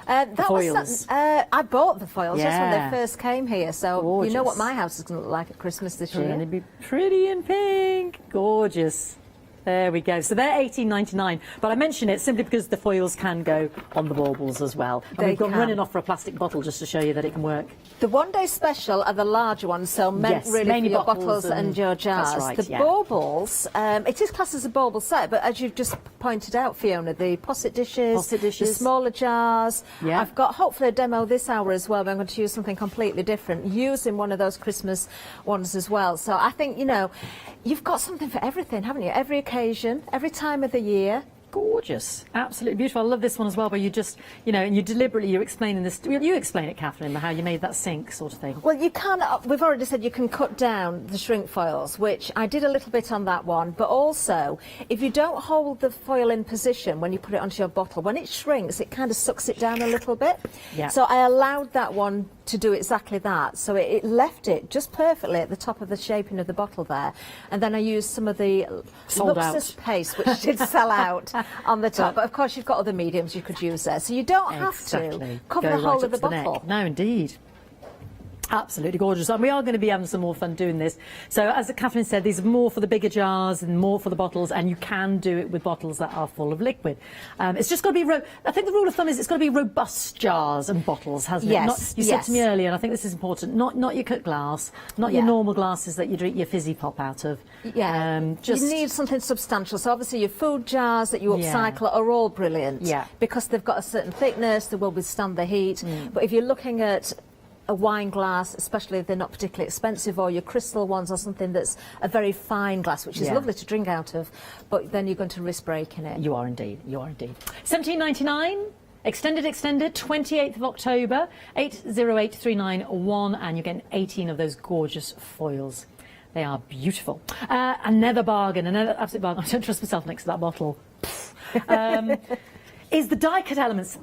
I bought the foils just when they first came here, so gorgeous. You know what my house is going to look like at Christmas this year. It's going to be pretty in pink. Gorgeous. There we go. So they're $18.99, but I mention it simply because the foils can go on the baubles as well. And we've got running off for a plastic bottle just to show you that it can work. The one-day special are the larger ones, so meant really for your bottles and your jars. That's right, the baubles, it is classed as a bauble set, but as you've just pointed out, Fiona, the posset dishes, the smaller jars. Yeah. I've got hopefully a demo this hour as well, but I'm going to use something completely different, using one of those Christmas ones as well. So I think, you know, you've got something for everything, haven't you? Every occasion, every time of the year. Gorgeous, absolutely beautiful. I love this one as well, where you just, you know, and you're explaining this. You explain it, Catherine, how you made that sink sort of thing. Well, you can. We've already said you can cut down the shrink foils, which I did a little bit on that one. But also, if you don't hold the foil in position when you put it onto your bottle, when it shrinks, it kind of sucks it down a little bit. Yeah. So I allowed that one to do exactly that. So it left it just perfectly at the top of the shaping of the bottle there. And then I used some of the Luxus paste, which did sell out on the top. But of course, you've got other mediums you could use there. So you don't have to cover the whole of the bottle. No, indeed. Absolutely gorgeous, and we are going to be having some more fun doing this. So as Catherine said, these are more for the bigger jars and more for the bottles, and you can do it with bottles that are full of liquid. It's just got to be, I think the rule of thumb is it's got to be robust jars and bottles, hasn't it? You said to me earlier, and I think this is important, not your cut glass, not your normal glasses that you drink your fizzy pop out of. You need something substantial. So obviously your food jars that you upcycle are all brilliant because they've got a certain thickness, they will withstand the heat. But if you're looking at a wine glass, especially if they're not particularly expensive, or your crystal ones, or something that's a very fine glass, which is lovely to drink out of, but then you're going to risk breaking it. You are indeed, you are indeed. $17.99, extended, 28th of October, 808391, and you're getting 18 of those gorgeous foils. They are beautiful. Another bargain, another absolute bargain. I don't trust myself next to that bottle. Is the die cut elements.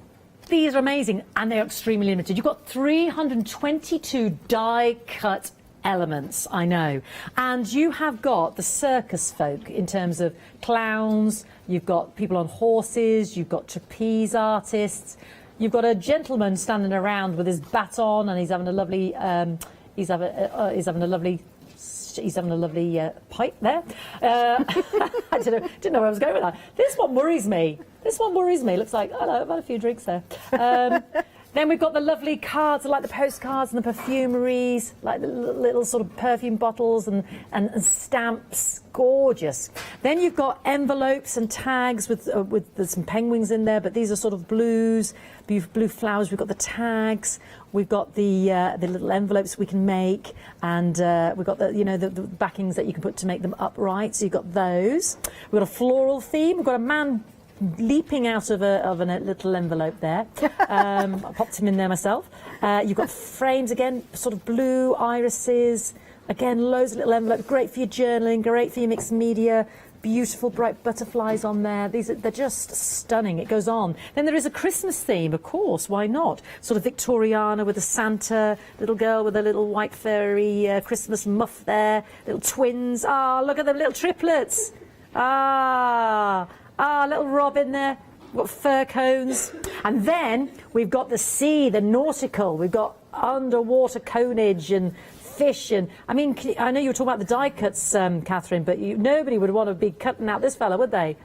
These are amazing, and they're extremely limited. You've got 322 die-cut elements, I know. And you have got the circus folk in terms of clowns, you've got people on horses, you've got trapeze artists, you've got a gentleman standing around with his baton, and he's having a lovely, he's having a lovely pipe there. I didn't know where I was going with that. This one worries me. Looks like, I don't know, I've had a few drinks there. Then we've got the lovely cards, like the postcards and the perfumeries, like the little sort of perfume bottles and stamps. Gorgeous. Then you've got envelopes and tags with there's some penguins in there, but these are sort of blues, blue flowers. We've got the tags. We've got the little envelopes we can make, and we've got the backings that you can put to make them upright. So you've got those. We've got a floral theme. We've got a man leaping out of a little envelope there. I popped him in there myself. You've got frames again, sort of blue irises. Again, loads of little envelopes. Great for your journaling, great for your mixed media. Beautiful bright butterflies on there. They're just stunning. It goes on. Then there is a Christmas theme, of course. Why not? Sort of Victoriana with a Santa, little girl with a little white furry Christmas muff there. Little twins. Ah, look at them, little triplets. Little Robin there. We've got fir cones. And then we've got the sea, the nautical. We've got underwater conage and fish. And I mean, I know you were talking about the die cuts, Catherine, but nobody would want to be cutting out this fella, would they?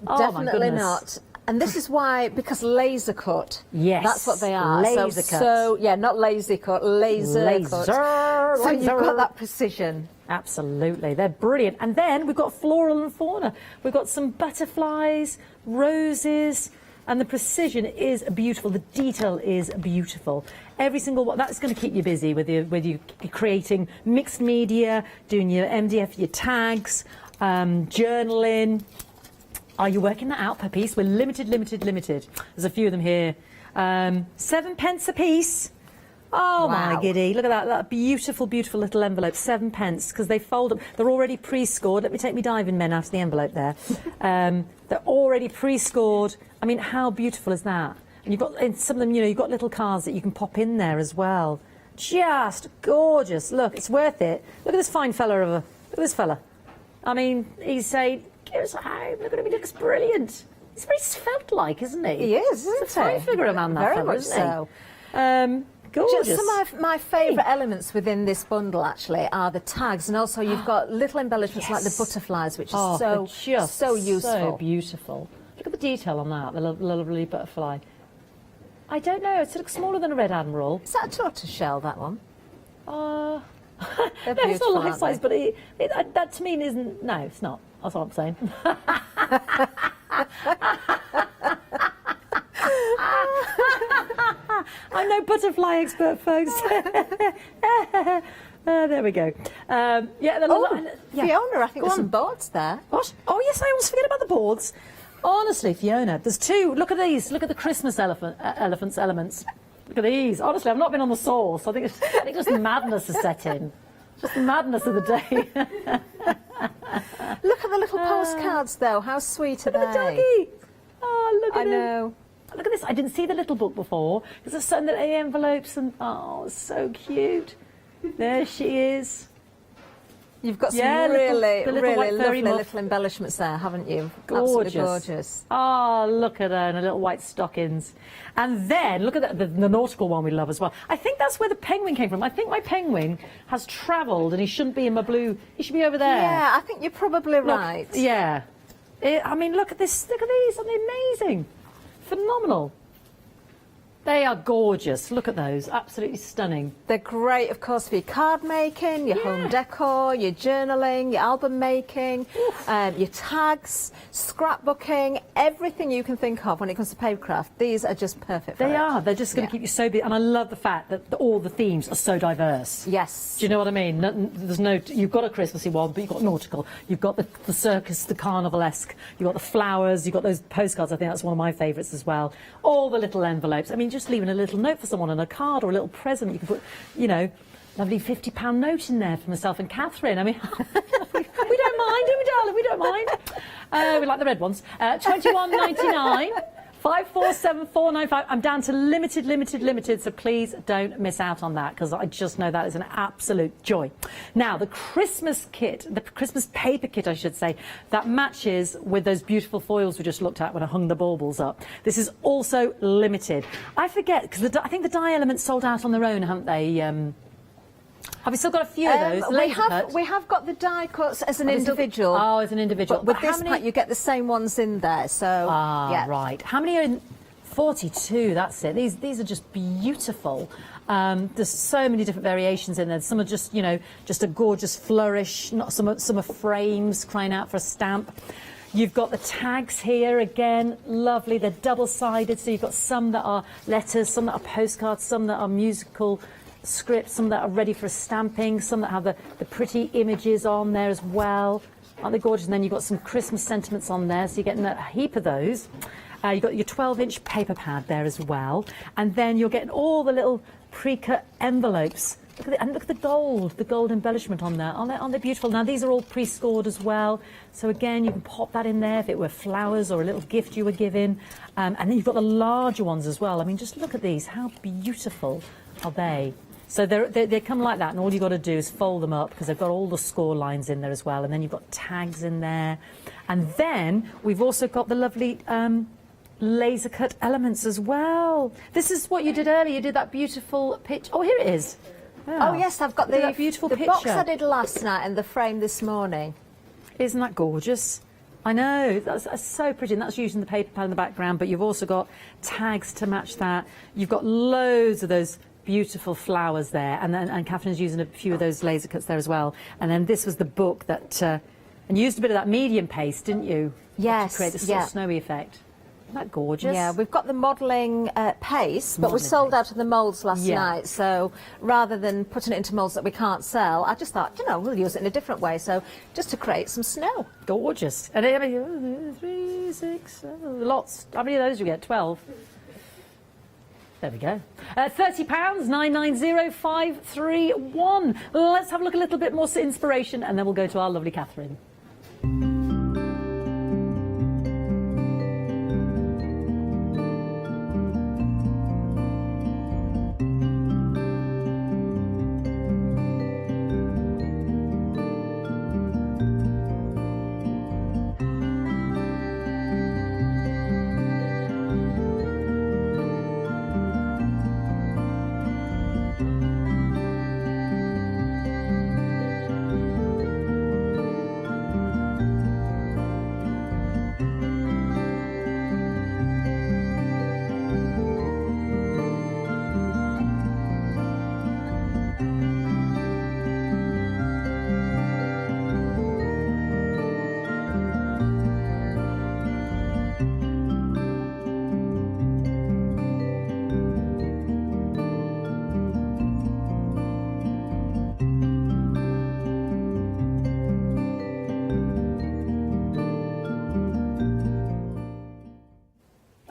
Oh, Definitely not. And this is why, because laser cut. Yes. That's what they are. Laser cut. So, yeah, not lazy cut, laser cut. So you've got that precision. Absolutely, they're brilliant. And then we've got floral and fauna. We've got some butterflies, roses, and the precision is beautiful. The detail is beautiful. Every single one, that's going to keep you busy with you creating mixed media, doing your MDF, your tags, journaling. Are you working that out per piece? We're limited. There's a few of them here. 7 pence a piece. Oh, wow. my giddy. Look at that beautiful, beautiful little envelope. 7 pence, because they fold them. They're already pre-scored. Let me take me diving men out of the envelope there. They're already pre-scored. I mean, how beautiful is that? And you've got, in some of them, you've got little cards that you can pop in there as well. Just gorgeous. Look, it's worth it. Look at this fine fella over. Look at this fella. I mean, he's saying, give us a home. Look at him, he looks brilliant. He's very svelte-like, isn't he? He is, isn't he? He's a fine figure of a man, that Very fella, much isn't so. he? Gorgeous. Some of my favourite elements within this bundle actually are the tags, and also you've got little embellishments like the butterflies, which is so useful. So beautiful. Look at the detail on that, the lovely butterfly. I don't know, it looks smaller than a red admiral. Is that a tortoise shell, that one? No, it's not life size, but that to me isn't. No, it's not. That's what I'm saying. I'm no butterfly expert, folks. There we go. Fiona, I think there's some boards there. What? Oh, yes, I always forget about the boards. Honestly, Fiona, there's two. Look at these. Look at the Christmas elements. Look at these. Honestly, I've not been on the sauce. I think just madness is set in. Just the madness of the day. Look at the little postcards, though. How sweet are they? Look at the doggy. Oh, look at I know. Look at this. I didn't see the little book before. There's so many envelopes and so cute. There she is. You've got some really lovely little embellishments there, haven't you? Gorgeous. Absolutely gorgeous. Oh, look at her in her little white stockings. And then, look at the nautical one we love as well. I think that's where the penguin came from. I think my penguin has travelled and he shouldn't be in my blue. He should be over there. Yeah, I think you're probably right. Yeah. I mean, look at this. Look at these. Aren't they amazing? Phenomenal. They are gorgeous. Look at those. Absolutely stunning. They're great, of course, for your card making, your home decor, your journaling, your album making, your tags, scrapbooking, everything you can think of when it comes to papercraft. These are just perfect for They are. They're just going to keep you so busy. And I love the fact that all the themes are so diverse. Yes. Do you know what I mean? You've got a Christmassy one, but you've got nautical. You've got the circus, the carnival-esque. You've got the flowers. You've got those postcards. I think that's one of my favourites as well. All the little envelopes. I mean, just leaving a little note for someone on a card or a little present. You can put, lovely £50 note in there for myself and Catherine. I mean, we don't mind, do we, darling? We don't mind. We like the red ones. £21.99. 547495. I'm down to limited, so please don't miss out on that, because I just know that is an absolute joy. Now, the Christmas kit, the Christmas paper kit, I should say, that matches with those beautiful foils we just looked at when I hung the baubles up. This is also limited. I forget, because I think the dye elements sold out on their own, haven't they? Have we still got a few of those? We have got the die cuts as an individual. As an individual. But with this pack, you get the same ones in there. So, right. How many are in 42, that's it. These are just beautiful. There's so many different variations in there. Some are just, you know, just a gorgeous flourish. Some are frames crying out for a stamp. You've got the tags here again, lovely. They're double-sided, so you've got some that are letters, some that are postcards, some that are musical scripts, some that are ready for stamping, some that have the pretty images on there as well. Aren't they gorgeous? And then you've got some Christmas sentiments on there, so you're getting a heap of those. You've got your 12-inch paper pad there as well. And then you're getting all the little pre-cut envelopes. Look at it, and look at the gold embellishment on there. Aren't they beautiful? Now, these are all pre-scored as well. So again, you can pop that in there if it were flowers or a little gift you were giving. And then you've got the larger ones as well. I mean, just look at these. How beautiful are they? So they come like that, and all you've got to do is fold them up because they've got all the score lines in there as well. And then you've got tags in there. And then we've also got the lovely laser cut elements as well. This is what you did earlier. You did that beautiful pitch. Oh, here it is. Oh yes, I've got the beautiful the picture. box I did last night and the frame this morning. Isn't that gorgeous? I know, that's so pretty, and that's using the paper pad in the background, but you've also got tags to match that. You've got loads of those beautiful flowers there, and Catherine's using a few of those laser cuts there as well. And then this was the book that, and you used a bit of that medium paste, didn't you? Yes, to create the sort of snowy effect. Isn't that gorgeous? Yeah, we've got the modelling paste, but we sold out of the moulds last night. So rather than putting it into moulds that we can't sell, I just thought, you know, we'll use it in a different way. So just to create some snow. Gorgeous. And I mean, 3, 6, lots. How many of those do you get? 12. There we go. £30, 990531. Let's have a look a little bit more inspiration, and then we'll go to our lovely Catherine.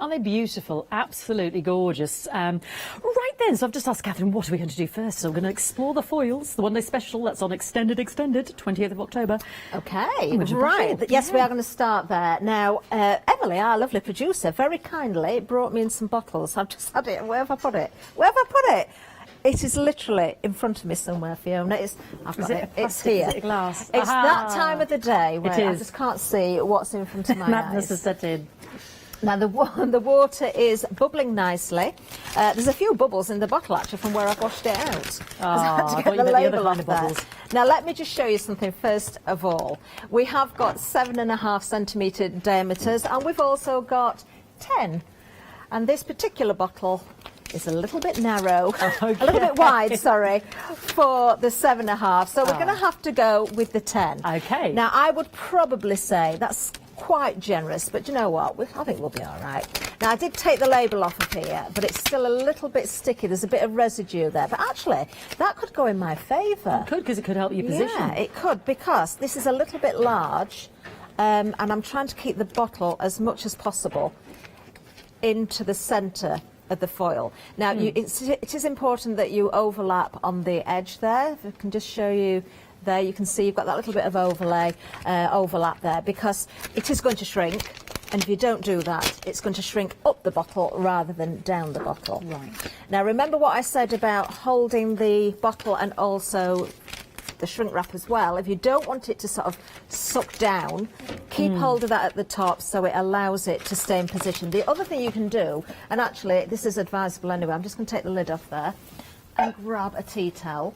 Aren't they beautiful? Absolutely gorgeous. Right then, so I've just asked Catherine, what are we going to do first? So we're going to explore the foils, the one-day special that's on Extended, 20th of October. Okay, right. Yes, we are going to start there. Now, Emily, our lovely producer, very kindly brought me in some bottles. I've just had it. Where have I put it? Where have I put it? It is literally in front of me somewhere, Fiona. I've got it. It's here. Is it glass? It's that time of the day where I is. just can't see what's in front of my Madness eyes. has set in. Now the water is bubbling nicely. There's a few bubbles in the bottle actually from where I've washed it out. I To get the label off there. Now let me just show you something first of all. We have got 7.5 centimetre diameters, and we've also got 10. And this particular bottle is a little bit narrow, a little bit wide, sorry, for the 7.5. So we're going to have to go with the 10. Okay. Now I would probably say that's quite generous, but you know what? I think we'll be all right. Now I did take the label off of here, but it's still a little bit sticky. There's a bit of residue there, but actually that could go in my favour. It could, because it could help your position. Yeah, it could, because this is a little bit large, and I'm trying to keep the bottle as much as possible into the centre of the foil. Now it is important that you overlap on the edge there. If I can just show you there, you can see you've got that little bit of overlap there, because it is going to shrink, and if you don't do that, it's going to shrink up the bottle rather than down the bottle. Right. Now remember what I said about holding the bottle and also the shrink wrap as well. If you don't want it to sort of suck down, keep hold of that at the top so it allows it to stay in position. The other thing you can do, and actually this is advisable anyway, I'm just going to take the lid off there and grab a tea towel.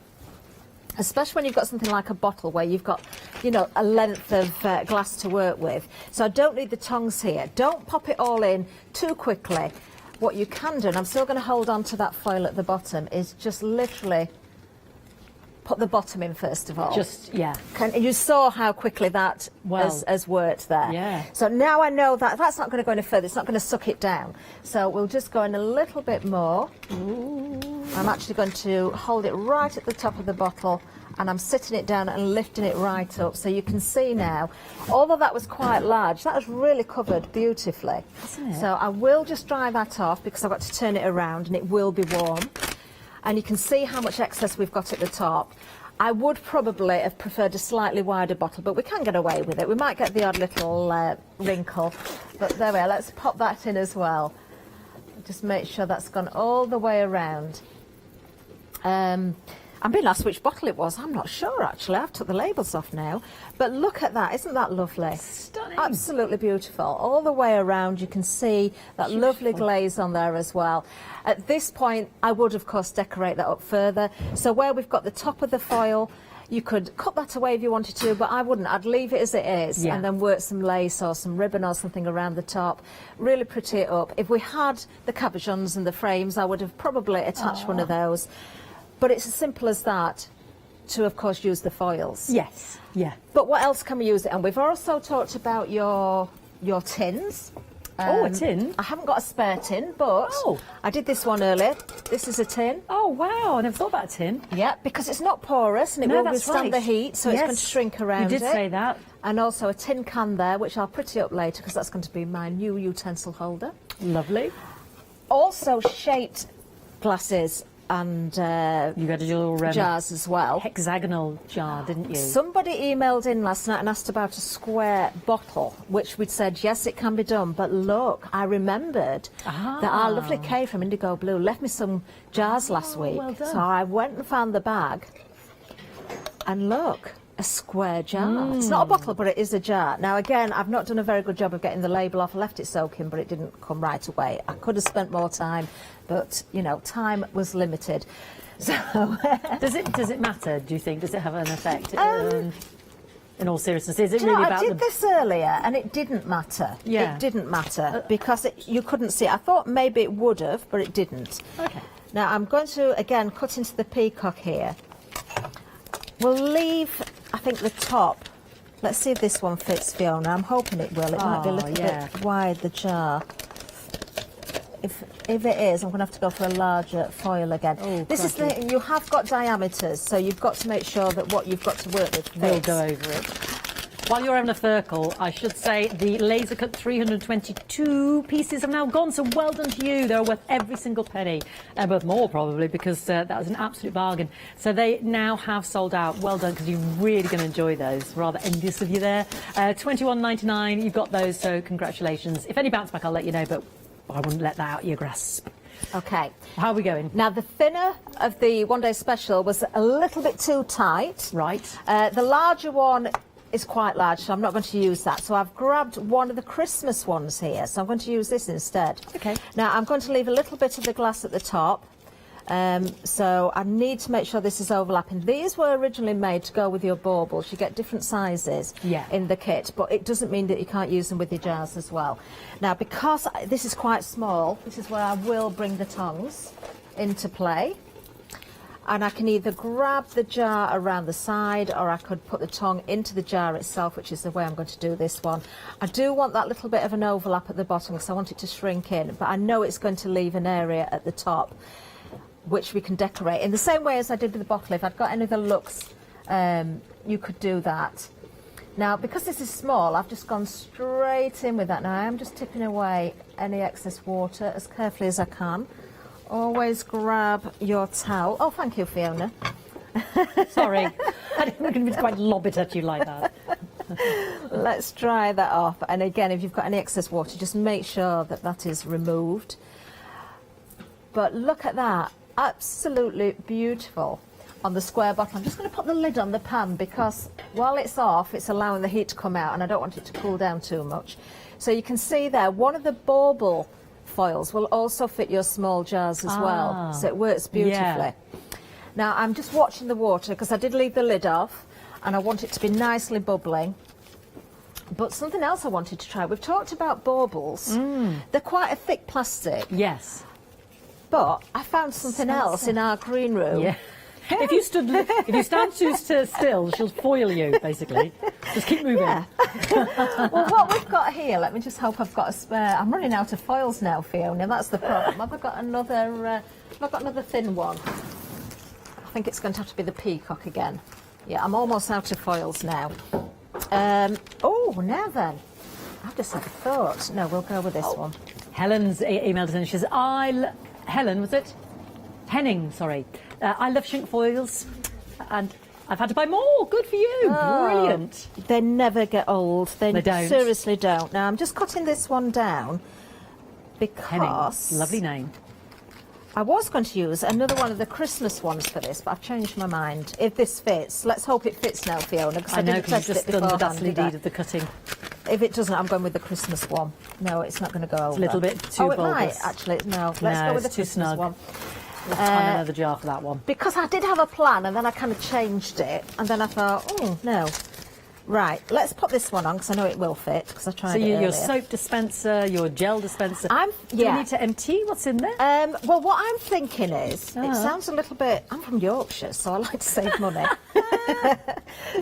Especially when you've got something like a bottle where you've got, you know, a length of glass to work with. So I don't need the tongs here. Don't pop it all in too quickly. what you can do, and I'm still going to hold on to that foil at the bottom, is just literally put the bottom in first of all. Just, yeah. You saw how quickly that has worked there. Yeah. So now I know that that's not going to go any further. It's not going to suck it down. So we'll just go in a little bit more. Ooh. I'm actually going to hold it right at the top of the bottle, and I'm sitting it down and lifting it right up. So you can see now, although that was quite large, that was really covered beautifully. Isn't it? So I will just dry that off because I've got to turn it around and it will be warm. And you can see how much excess we've got at the top. I would probably have preferred a slightly wider bottle, but we can get away with it. We might get the odd little wrinkle, but there we are. Let's pop that in as well. Just make sure that's gone all the way around. I'm being asked which bottle it was. I'm not sure, actually. I've took the labels off now. But look at that. Isn't that lovely? Stunning. Absolutely beautiful. All the way around, you can see that lovely glaze on there as well. At this point, I would, of course, decorate that up further. So where we've got the top of the foil, you could cut that away if you wanted to, but I wouldn't. I'd leave it as it is and then work some lace or some ribbon or something around the top. Really pretty it up. If we had the cabochons and the frames, I would have probably attached one of those. But it's as simple as that to, of course, use the foils. Yes, yeah. But what else can we use it? And we've also talked about your tins. Oh, a tin? I haven't got a spare tin, but I did this one earlier. This is a tin. Oh, wow. I never thought about a tin. Yeah, because it's not porous and it will withstand the heat, so it's going to shrink around it. You did say that. And also a tin can there, which I'll pretty up later because that's going to be my new utensil holder. Lovely. Also shaped glasses and you got a little jars as well. Hexagonal jar, didn't you? Somebody emailed in last night and asked about a square bottle, which we'd said yes, it can be done. But look, I remembered that our lovely Kay from Indigo Blue left me some jars last week. Well done. So I went and found the bag, and look. A square jar. It's not a bottle, but it is a jar. Now, again, I've not done a very good job of getting the label off. I left it soaking, but it didn't come right away. I could have spent more time, but, you know, time was limited. So, does it matter, do you think? Does it have an effect? In all seriousness, is it really about I did this earlier, and it didn't matter. Yeah. It didn't matter, because you couldn't see it. I thought maybe it would have, but it didn't. Okay. Now, I'm going to, again, cut into the peacock here. We'll leave, I think, the top. Let's see if this one fits, Fiona. I'm hoping it will. It might be a little bit wide, the jar. If it is, I'm going to have to go for a larger foil again. Oh, this is the, you have got diameters, so you've got to make sure that what you've got to work with We'll fits. go over it. While you're having a circle, I should say the laser cut 322 pieces have now gone, so well done to you. They're worth every single penny, and worth more probably, because that was an absolute bargain. So they now have sold out. Well done, because you're really going to enjoy those. Rather envious of you there. $21.99, you've got those, so congratulations. If any bounce back, I'll let you know, but I wouldn't let that out of your grasp. Okay. How are we going? Now, the thinner of the one-day special was a little bit too tight. Right. The larger one is quite large, so I'm not going to use that. So I've grabbed one of the Christmas ones here, so I'm going to use this instead. Okay. Now, I'm going to leave a little bit of the glass at the top. So I need to make sure this is overlapping. These were originally made to go with your baubles. You get different sizes in the kit, but it doesn't mean that you can't use them with your jars as well. Now, because this is quite small, this is where I will bring the tongs into play. And I can either grab the jar around the side, or I could put the tongue into the jar itself, which is the way I'm going to do this one. I do want that little bit of an overlap at the bottom because I want it to shrink in, but I know it's going to leave an area at the top which we can decorate in the same way as I did with the bottle. If I'd got any of the looks, you could do that. Now, because this is small, I've just gone straight in with that. Now, I am just tipping away any excess water as carefully as I can. Always grab your towel. Oh, thank you, Fiona. Sorry, I didn't quite lob it at you like that. Let's dry that off. And again, if you've got any excess water, just make sure that that is removed. But look at that. Absolutely beautiful on the square bottle. I'm just going to put the lid on the pan because while it's off, it's allowing the heat to come out and I don't want it to cool down too much. So you can see there, one of the bauble foils will also fit your small jars as well. So it works beautifully. Yeah. Now, I'm just watching the water because I did leave the lid off and I want it to be nicely bubbling. But something else I wanted to try. We've talked about baubles. They're quite a thick plastic. Yes. But I found something else in our green room. Yeah. If you stand too still, she'll foil you, basically. Just keep moving. Yeah. Well, what we've got here, let me just hope I've got a spare. I'm running out of foils now, Fiona. That's the problem. Have I got another? Have I got another thin one? I think it's going to have to be the peacock again. Yeah, I'm almost out of foils now. Oh, now then. I've just had a thought. No, we'll go with this one. Helen's emailed us and she says, Helen, was it? Henning, sorry. I love shrink foils and I've had to buy more. Good for you. Brilliant. They never get old. They don't. Seriously don't. Now, I'm just cutting this one down because... Henning, lovely name. I was going to use another one of the Christmas ones for this, but I've changed my mind. If this fits, let's hope it fits now, Fiona, because I didn't test it beforehand. You've just done the deed of the cutting. If it doesn't, I'm going with the Christmas one. No, it's not going to go over. It's a little bit too it bulbous. might, actually. No, let's go with the Christmas snug. one. Let's find another jar for that one. Because I did have a plan, and then I kind of changed it, and then I thought, oh, no. Right, let's put this one on, because I know it will fit, because I tried it earlier. So your soap dispenser, your gel dispenser. Do we need to empty? What's in there? Well, what I'm thinking is, it sounds a little bit... I'm from Yorkshire, so I like to save money.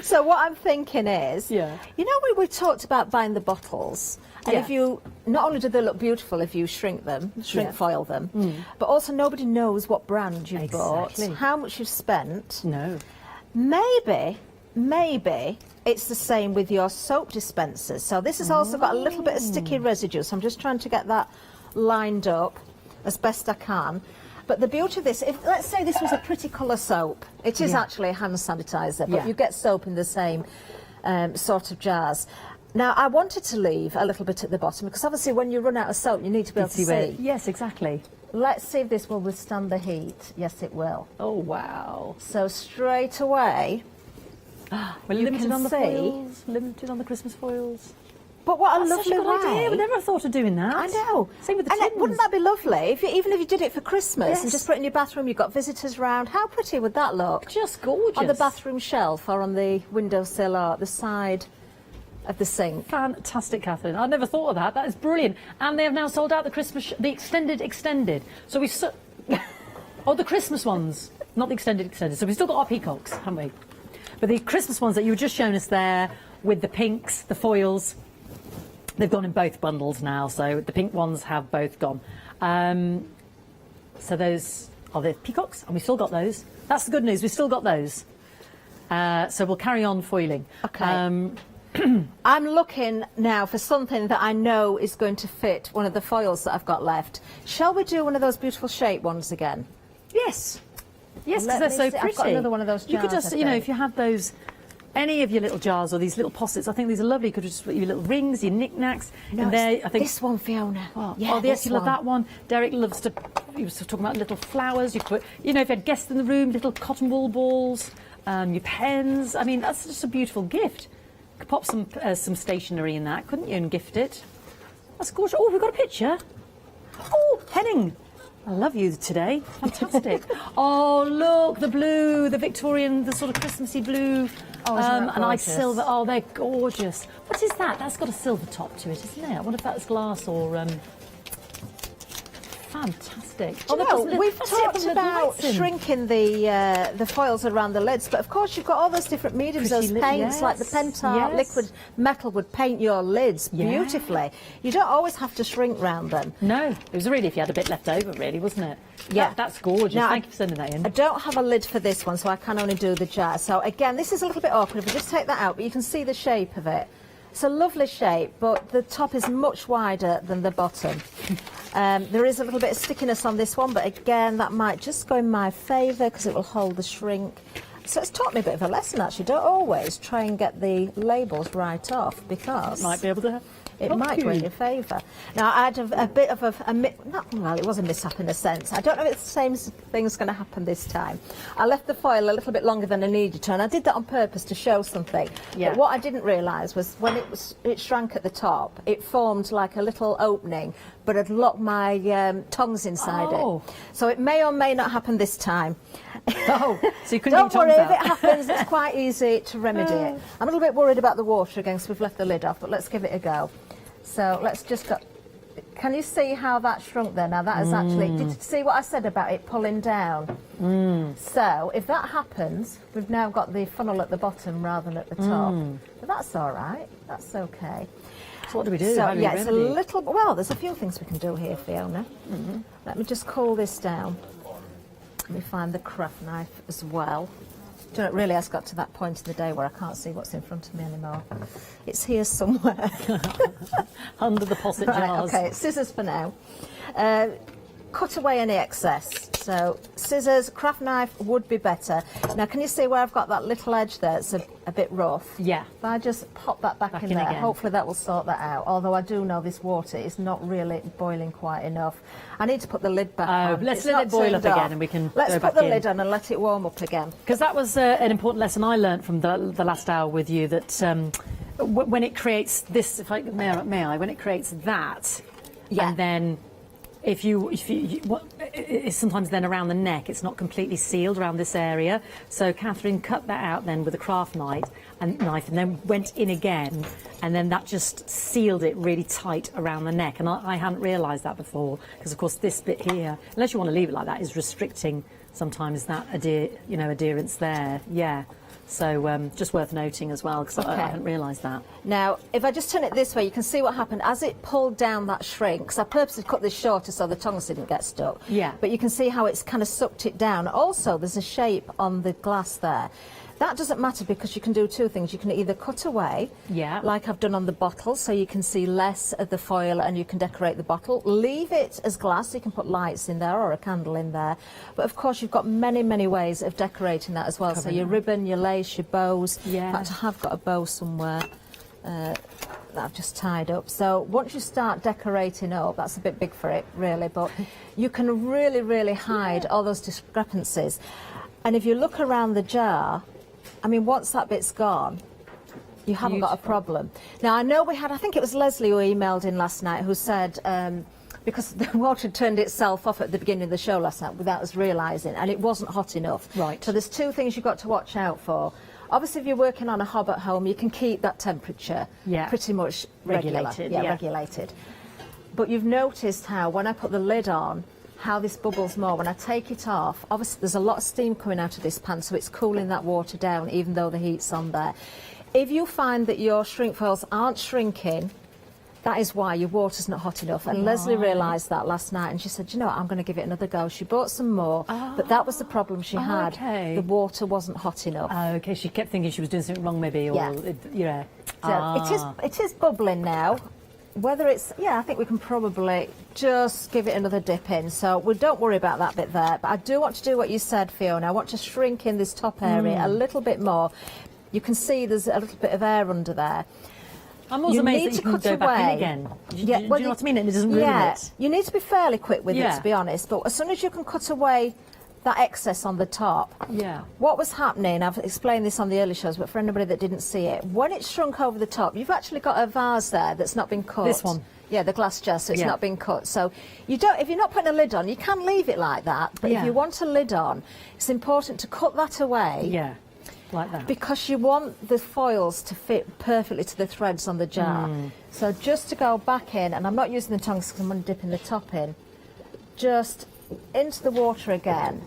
So what I'm thinking is, you know we talked about buying the bottles, and if you... Not only do they look beautiful if you shrink foil them, but also nobody knows what brand you've bought, how much you've spent. No. Maybe it's the same with your soap dispensers. So this has also got a little bit of sticky residue, so I'm just trying to get that lined up as best I can. But the beauty of this, if let's say this was a pretty colour soap, it is actually a hand sanitizer, but you get soap in the same sort of jars. Now, I wanted to leave a little bit at the bottom, because obviously when you run out of soap, you need to be able to see. Yes, exactly. Let's see if this will withstand the heat. Yes, it will. Oh, wow. So straight away... We're limited on the foils, limited on the Christmas foils. But what a That's lovely such a good way. idea. We never thought of doing that. I know. Same with the tins. Wouldn't that be lovely? Even if you did it for Christmas and just put it in your bathroom, you've got visitors round. How pretty would that look? Just gorgeous. On the bathroom shelf or on the windowsill or at the side of the sink. Fantastic, Catherine. I never thought of that. That is brilliant. And they have now sold out the Christmas, the extended. So we... oh, the Christmas ones. Not the extended. So we've still got our peacocks, haven't we? But the Christmas ones that you were just showing us there, with the pinks, the foils, they've gone in both bundles now, so the pink ones have both gone. So those are the peacocks, and we've still got those. That's the good news, we've still got those. So we'll carry on foiling. Okay. I'm looking now for something that I know is going to fit one of the foils that I've got left. Shall we do one of those beautiful shape ones again? Yes. Yes, because they're so pretty. I've got another one of those jars. You could just, you know, if you have those, any of your little jars or these little possets, I think these are lovely. You could just put your little rings, your knickknacks. No, and there, I think this one, Fiona. Oh, yeah, yes, you love that one. Derek loves to. He was talking about little flowers. You put, you know, if you had guests in the room, little cotton wool balls, your pens. I mean, that's just a beautiful gift. You could pop some stationery in that, couldn't you, and gift it? That's gorgeous. Oh, we've got a picture. Oh, Henning. I love you today. Fantastic. Oh, look, the blue, the Victorian, the sort of Christmassy blue. Oh, isn't that and I gorgeous? silver. Oh, they're gorgeous. What is that? That's got a silver top to it, isn't it? I wonder if that's glass or... Fantastic. Oh, no, we've talked about shrinking the foils around the lids, but of course you've got all those different mediums, those paints, like the Pentel liquid metal would paint your lids beautifully. You don't always have to shrink round them. No, it was really if you had a bit left over, really, wasn't it? Yeah. That's gorgeous. Now, Thank you for sending that in. I don't have a lid for this one, so I can only do the jar. So again, this is a little bit awkward. If we just take that out, but you can see the shape of it. It's a lovely shape, but the top is much wider than the bottom. There is a little bit of stickiness on this one, but again, that might just go in my favour because it will hold the shrink. So it's taught me a bit of a lesson, actually. Don't always try and get the labels right off, because... Might be able to... It might go in your favour. Now, I had a bit of well, it was a mishap in a sense. I don't know if it's the same thing's going to happen this time. I left the foil a little bit longer than I needed to, and I did that on purpose to show something. Yeah. But what I didn't realise was when it shrank at the top, it formed like a little opening but I'd locked my tongs inside it. So it may or may not happen this time. Oh, so you couldn't Don't get your worry, tongs if out. it happens, it's quite easy to remedy it. I'm a little bit worried about the water again, so we've left the lid off, but let's give it a go. So let's just go. Can you see how that shrunk there? Now that is actually, did you see what I said about it pulling down? So if that happens, we've now got the funnel at the bottom rather than at the top. But that's all right, that's okay. So what do we do? So How do we yeah, it's a remedy? little, well, there's a few things we can do here, Fiona. Let me just cool this down. Let me find the craft knife as well. Do you know, it really has got to that point in the day where I can't see what's in front of me anymore. It's here somewhere. Under the posset Right, jars. okay, scissors for now. Cut away any excess. So scissors, craft knife would be better. Now can you see where I've got that little edge there? It's a bit rough. Yeah. If I just pop that back in there, again. hopefully that will sort that out. Although I do know this water is not really boiling quite enough. I need to put the lid back on. Let's It's let not it boil up turned again off. and we can Let's go put back the in. lid on and let it warm up again. Because that was an important lesson I learned from the last hour with you, that when it creates this, if I may I, when it creates that, and then if you it's sometimes then around the neck, it's not completely sealed around this area. So Catherine cut that out then with a craft knife and then went in again, and then that just sealed it really tight around the neck. And I hadn't realised that before, because of course this bit here, unless you want to leave it like that, is restricting sometimes that adherence there. Yeah. So just worth noting as well, because I hadn't realised that. Now, if I just turn it this way, you can see what happened as it pulled down that shrink, because I purposely cut this shorter so the tongs didn't get stuck. Yeah. But you can see how it's kind of sucked it down. Also, there's a shape on the glass there. That doesn't matter, because you can do two things. You can either cut away, like I've done on the bottle, so you can see less of the foil and you can decorate the bottle. Leave it as glass, so you can put lights in there or a candle in there. But of course, you've got many, many ways of decorating that as well. So your ribbon, your lace, your bows. Yeah. In fact, I have got a bow somewhere that I've just tied up. So once you start decorating up, that's a bit big for it, really, but you can really, really hide all those discrepancies. And if you look around the jar, I mean, once that bit's gone, you haven't got a problem. Now, I know we had, I think it was Leslie who emailed in last night, who said, because the water turned itself off at the beginning of the show last night without us realising, and it wasn't hot enough. Right. So there's two things you've got to watch out for. Obviously, if you're working on a hob at home, you can keep that temperature pretty much Regulated, regulated. But you've noticed how, when I put the lid on, how this bubbles more. When I take it off, obviously there's a lot of steam coming out of this pan, so it's cooling that water down even though the heat's on there. If you find that your shrink foils aren't shrinking, that is why your water's not hot enough. And Leslie realised that last night, and she said, you know what, I'm going to give it another go. She bought some more, but that was the problem she had. Okay. The water wasn't hot enough. Okay, she kept thinking she was doing something wrong maybe, or So it is bubbling now. Whether it's, I think we can probably just give it another dip in. So we don't worry about that bit there. But I do want to do what you said, Fiona. I want to shrink in this top area a little bit more. You can see there's a little bit of air under there. I'm also amazed that you can go back in again. Do you know what I mean? It doesn't ruin it. You need to be fairly quick with it, to be honest. But as soon as you can cut away that excess on the top. What was happening, I've explained this on the early shows, but for anybody that didn't see it, when it's shrunk over the top, you've actually got a vase there that's not been cut. This one. Yeah, the glass jar, so it's not been cut. So you don't, if you're not putting a lid on, you can leave it like that. But if you want a lid on, it's important to cut that away. Yeah, like that. Because you want the foils to fit perfectly to the threads on the jar. So just to go back in, and I'm not using the tongs because I'm going to dip in the top in, just into the water again,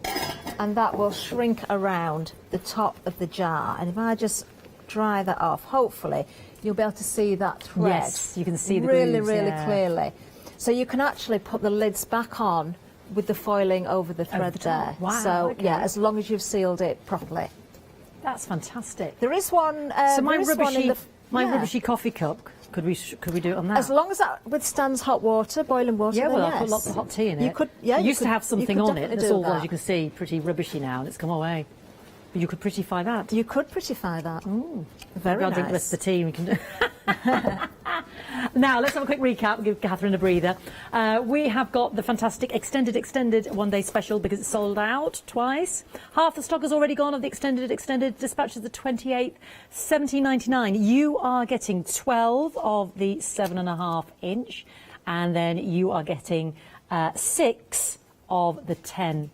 and that will shrink around the top of the jar. And if I just dry that off, hopefully you'll be able to see that thread. Yes, you can see the really, grooves, really clearly. So you can actually put the lids back on with the foiling over the thread there. Wow, so as long as you've sealed it properly. That's fantastic. There is one. So my my rubbishy coffee cup. Could we do it on that? As long as that withstands hot water, boiling water. Yeah, then well, yes. I put lots of hot tea in it. You could, it used to have something on it. Definitely It's do all, that. as you can see, pretty rubbishy now, and it's come away. But you could prettify that. You could prettify that. Ooh, very I'll nice. drink less of the tea. We can do. Now let's have a quick recap. Give Catherine a breather. We have got the fantastic extended one-day special because it's sold out twice. Half the stock has already gone of the extended dispatches the 28th, £17.99. You are getting 12 of the 7.5 inch. and then you are getting 6 of the 10,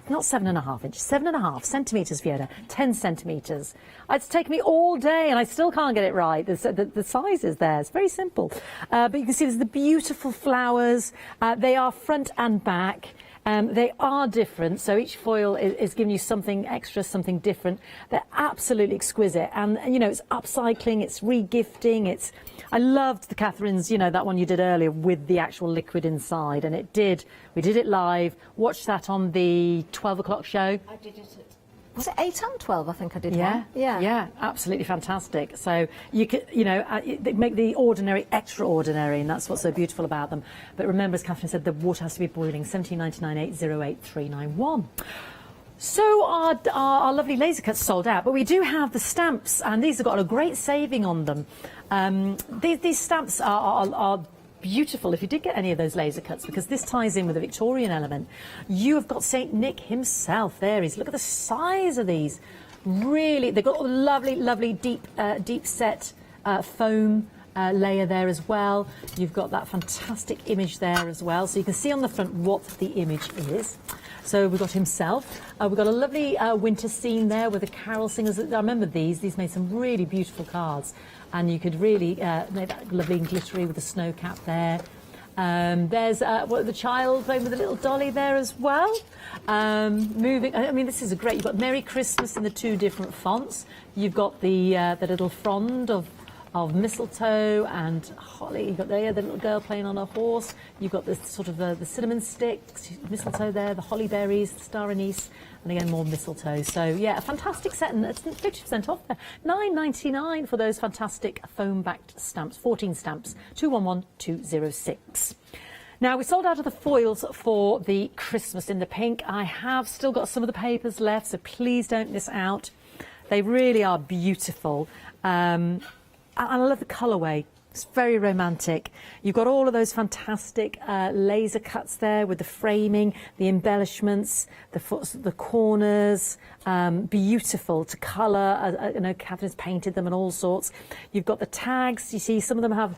not 7.5 inches, 7.5 centimetres, Fiona, 10 centimetres. It's taken me all day and I still can't get it right. The size is there. It's very simple. But you can see there's the beautiful flowers. They are front and back. They are different, so each foil is giving you something extra, something different. They're absolutely exquisite, and you know, it's upcycling, it's re-gifting. I loved the Catherine's, you know, that one you did earlier with the actual liquid inside, and we did it live. Watched that on the 12 o'clock show. I did it at, was it 8 and 12? I think I did Yeah, one. Yeah, absolutely fantastic. So you could, you know, they make the ordinary extraordinary, and that's what's so beautiful about them. But remember, as Catherine said, the water has to be boiling. 1799-808-391. So our lovely laser cuts sold out, but we do have the stamps, and these have got a great saving on them. These stamps are beautiful if you did get any of those laser cuts, because this ties in with the Victorian element. You have got Saint Nick himself. There he is. Look at the size of these. Really, they've got a lovely deep set foam layer there as well. You've got that fantastic image there as well, so you can see on the front what the image is. So we've got himself. We've got a lovely winter scene there with the carol singers. I remember these made some really beautiful cards, and you could really make that lovely and glittery with the snow cap there. There's the child playing with the little dolly there as well. Moving, I mean, this is great. You've got Merry Christmas in the 2 different fonts. You've got the little frond of mistletoe and holly. You've got the little girl playing on a horse. You've got the sort of the cinnamon sticks, mistletoe there, the holly berries, the star anise, and again more mistletoe. So yeah, a fantastic set, and it's 50% off there. £9.99 for those fantastic foam-backed stamps, 14 stamps, 211206. Now, we sold out of the foils for the Christmas in the pink. I have still got some of the papers left, so please don't miss out. They really are beautiful. And I love the colourway. It's very romantic. You've got all of those fantastic laser cuts there with the framing, the embellishments, the corners. Beautiful to colour. I know Catherine's painted them and all sorts. You've got the tags. You see some of them have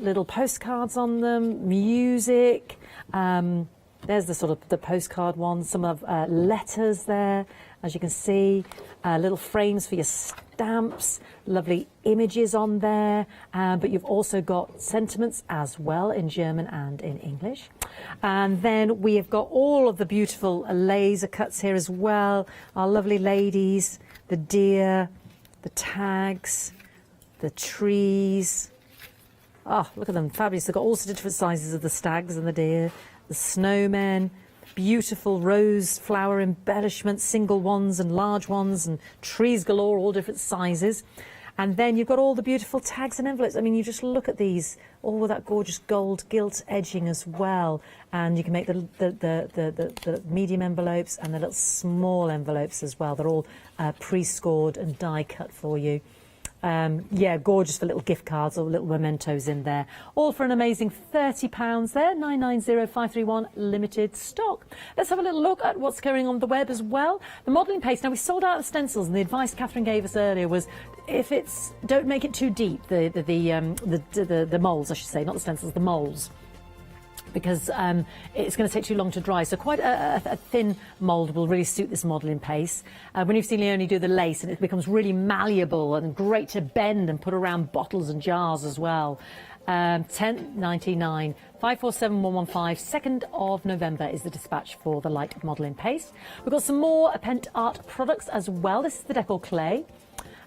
little postcards on them, music. There's the sort of the postcard ones. Some of letters there, as you can see. Little frames for your stamps, lovely images on there, but you've also got sentiments as well in German and in English. And then we have got all of the beautiful laser cuts here as well. Our lovely ladies, the deer, the tags, the trees. Oh, look at them, fabulous. They've got all sorts of different sizes of the stags and the deer, the snowmen. Beautiful rose flower embellishments, single ones and large ones, and trees galore, all different sizes. And then you've got all the beautiful tags and envelopes. I mean, you just look at these, all with that gorgeous gold gilt edging as well. And you can make the medium envelopes and the little small envelopes as well. They're all pre-scored and die cut for you. Yeah, gorgeous for little gift cards or little mementos in there. All for an amazing £30 there, 990531, limited stock. Let's have a little look at what's going on the web as well. The modelling paste, now we sold out the stencils, and the advice Catherine gave us earlier was don't make it too deep, the moulds, I should say, not the stencils, the moulds, because it's going to take too long to dry. So quite a thin mould will really suit this modelling paste. When you've seen Leonie do the lace, and it becomes really malleable and great to bend and put around bottles and jars as well. £10.99, 547115. 2nd of November is the dispatch for the light modelling paste. We've got some more Pent Art products as well. This is the Decor Clay.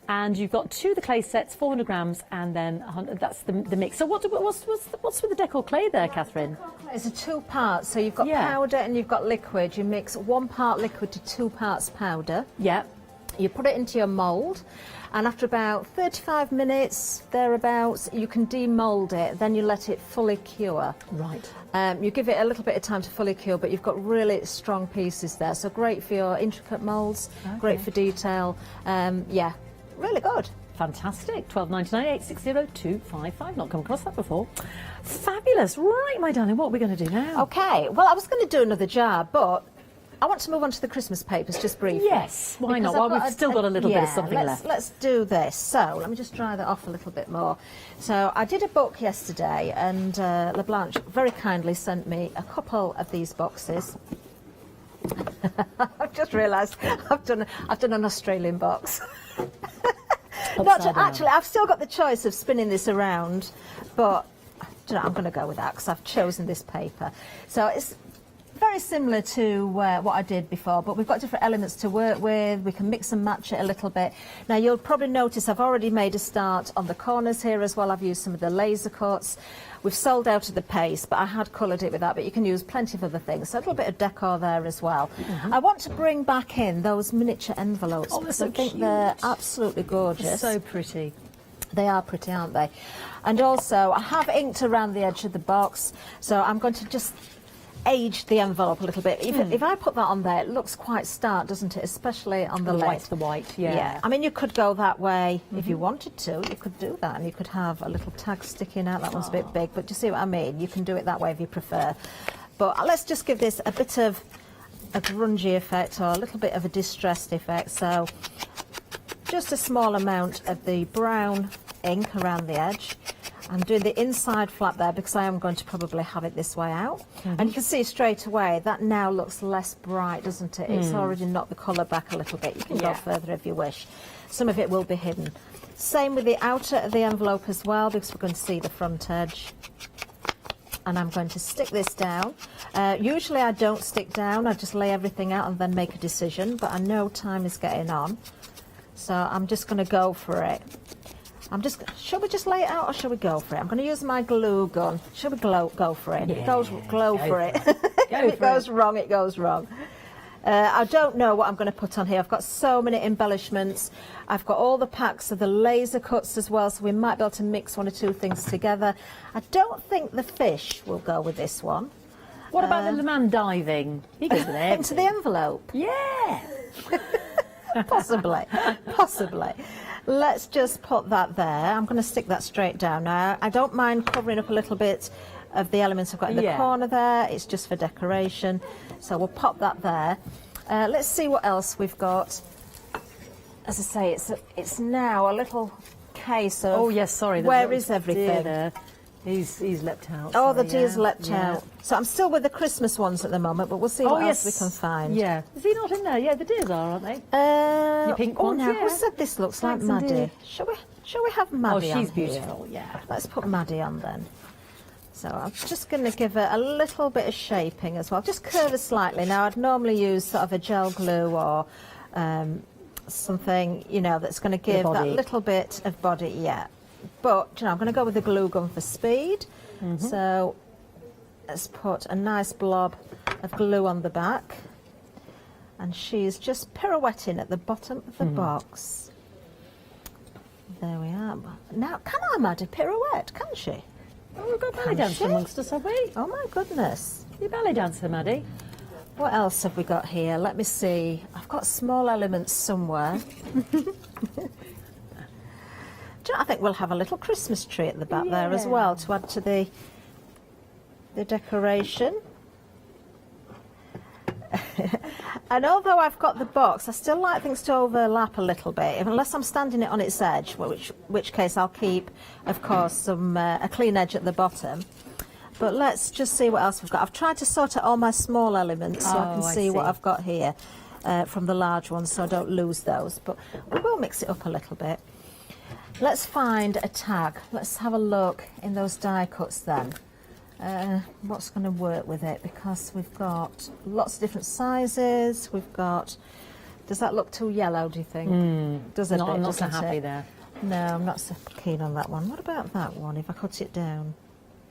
And you've got 2 of the clay sets, 400 grams, and then 100, that's the mix. So what's with the Decor Clay there, Catherine? It's a 2 parts, so you've got powder and you've got liquid. You mix 1 part liquid to 2 parts powder. Yeah. You put it into your mould, and after about 35 minutes, thereabouts, you can demould it. Then you let it fully cure. Right. You give it a little bit of time to fully cure, but you've got really strong pieces there. So great for your intricate moulds, great for detail. Yeah. Really good. Fantastic. £12.99, 860 Not come across that before. Fabulous. Right, my darling, what are we going to do now? Okay, well, I was going to do another jar, but I want to move on to the Christmas papers just briefly. Yes, why not? Well, we've still got a little bit of something left. Let's do this. So let me just dry that off a little bit more. So I did a book yesterday, and LeBlanche very kindly sent me a couple of these boxes. I've just realised I've done an Australian box. Actually, I've still got the choice of spinning this around, but do you know, I'm going to go with that because I've chosen this paper. So it's very similar to what I did before, but we've got different elements to work with. We can mix and match it a little bit. Now you'll probably notice I've already made a start on the corners here as well. I've used some of the laser cuts. We've sold out of the paste, but I had coloured it with that, but you can use plenty of other things. So a little bit of decor there as well. I want to bring back in those miniature envelopes because I think they're absolutely gorgeous. So pretty. They are pretty, aren't they? And also, I have inked around the edge of the box, so I'm going to just age the envelope a little bit. If I put that on there, it looks quite stark, doesn't it? Especially on the lid. The white, yeah. I mean, you could go that way if you wanted to. You could do that, and you could have a little tag sticking out. That one's a bit big, but do you see what I mean? You can do it that way if you prefer. But let's just give this a bit of a grungy effect or a little bit of a distressed effect. So just a small amount of the brown ink around the edge. I'm doing the inside flap there because I am going to probably have it this way out. And you can see straight away that now looks less bright, doesn't it? It's already knocked the colour back a little bit. You can go further if you wish. Some of it will be hidden. Same with the outer of the envelope as well, because we're going to see the front edge. And I'm going to stick this down. Usually I don't stick down, I just lay everything out and then make a decision, but I know time is getting on. So I'm just going to go for it. Shall we just lay it out or shall we go for it? I'm going to use my glue gun. Shall we go for it? Yeah, Go for it. If it goes wrong, it goes wrong. I don't know what I'm going to put on here. I've got so many embellishments. I've got all the packs of the laser cuts as well, so we might be able to mix one or two things together. I don't think the fish will go with this one. What about the man diving? He goes with it. Into the envelope? Yeah. Possibly. Let's just put that there. I'm going to stick that straight down now. I don't mind covering up a little bit of the elements I've got in the corner there. It's just for decoration. So we'll pop that there. Let's see what else we've got. As I say, it's now a little case of... Oh, yes, sorry. Where is everything? He's leapt out. Oh, the deer's leapt out. So I'm still with the Christmas ones at the moment, but we'll see what else we can find. Yeah. Is he not in there? Yeah, the deers are, aren't they? Your pink ones, ones, who said this looks like Maddie? Shall we have Maddie on? Oh, she's here? beautiful, yeah. Let's put Maddie on then. So I'm just going to give it a little bit of shaping as well. Just curve her slightly. Now, I'd normally use sort of a gel glue or something, you know, that's going to give that little bit of body, But, you know, I'm going to go with the glue gun for speed. So let's put a nice blob of glue on the back. And she's just pirouetting at the bottom of the box. There we are. Now, can our Maddie pirouette, can she? Oh, we've got ballet dancer amongst us, have we? Oh, my goodness. You ballet dancer, Maddie. What else have we got here? Let me see. I've got small elements somewhere. Do you know, I think we'll have a little Christmas tree at the back there as well to add to the decoration. And although I've got the box, I still like things to overlap a little bit, unless I'm standing it on its edge, which case I'll keep, of course, a clean edge at the bottom. But let's just see what else we've got. I've tried to sort out all my small elements so I can see what I've got here from the large ones, so I don't lose those. But we will mix it up a little bit. Let's find a tag. Let's have a look in those die cuts then. What's going to work with it, because we've got lots of different sizes. We've got... Does that look too yellow, do you think? Does it? No, I'm not so happy there. No, I'm not so keen on that one. What about that one, if I cut it down?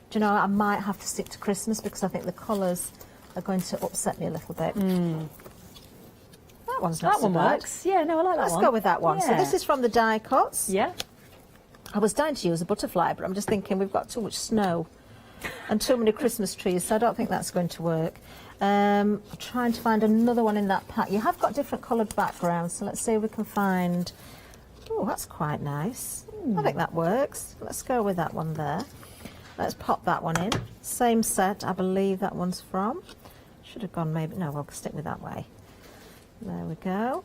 Do you know, I might have to stick to Christmas because I think the colours are going to upset me a little bit. That one's not so bad. That one works. Yeah, no, I like that one. Let's go with that one. Yeah. So this is from the die cuts. Yeah. I was dying to use a butterfly, but I'm just thinking we've got too much snow and too many Christmas trees, so I don't think that's going to work. I'm trying to find another one in that pack. You have got different coloured backgrounds, so let's see if we can find... Oh, that's quite nice. I think that works. Let's go with that one there. Let's pop that one in. Same set, I believe that one's from. Should have gone maybe, no, we'll stick with that way. There we go.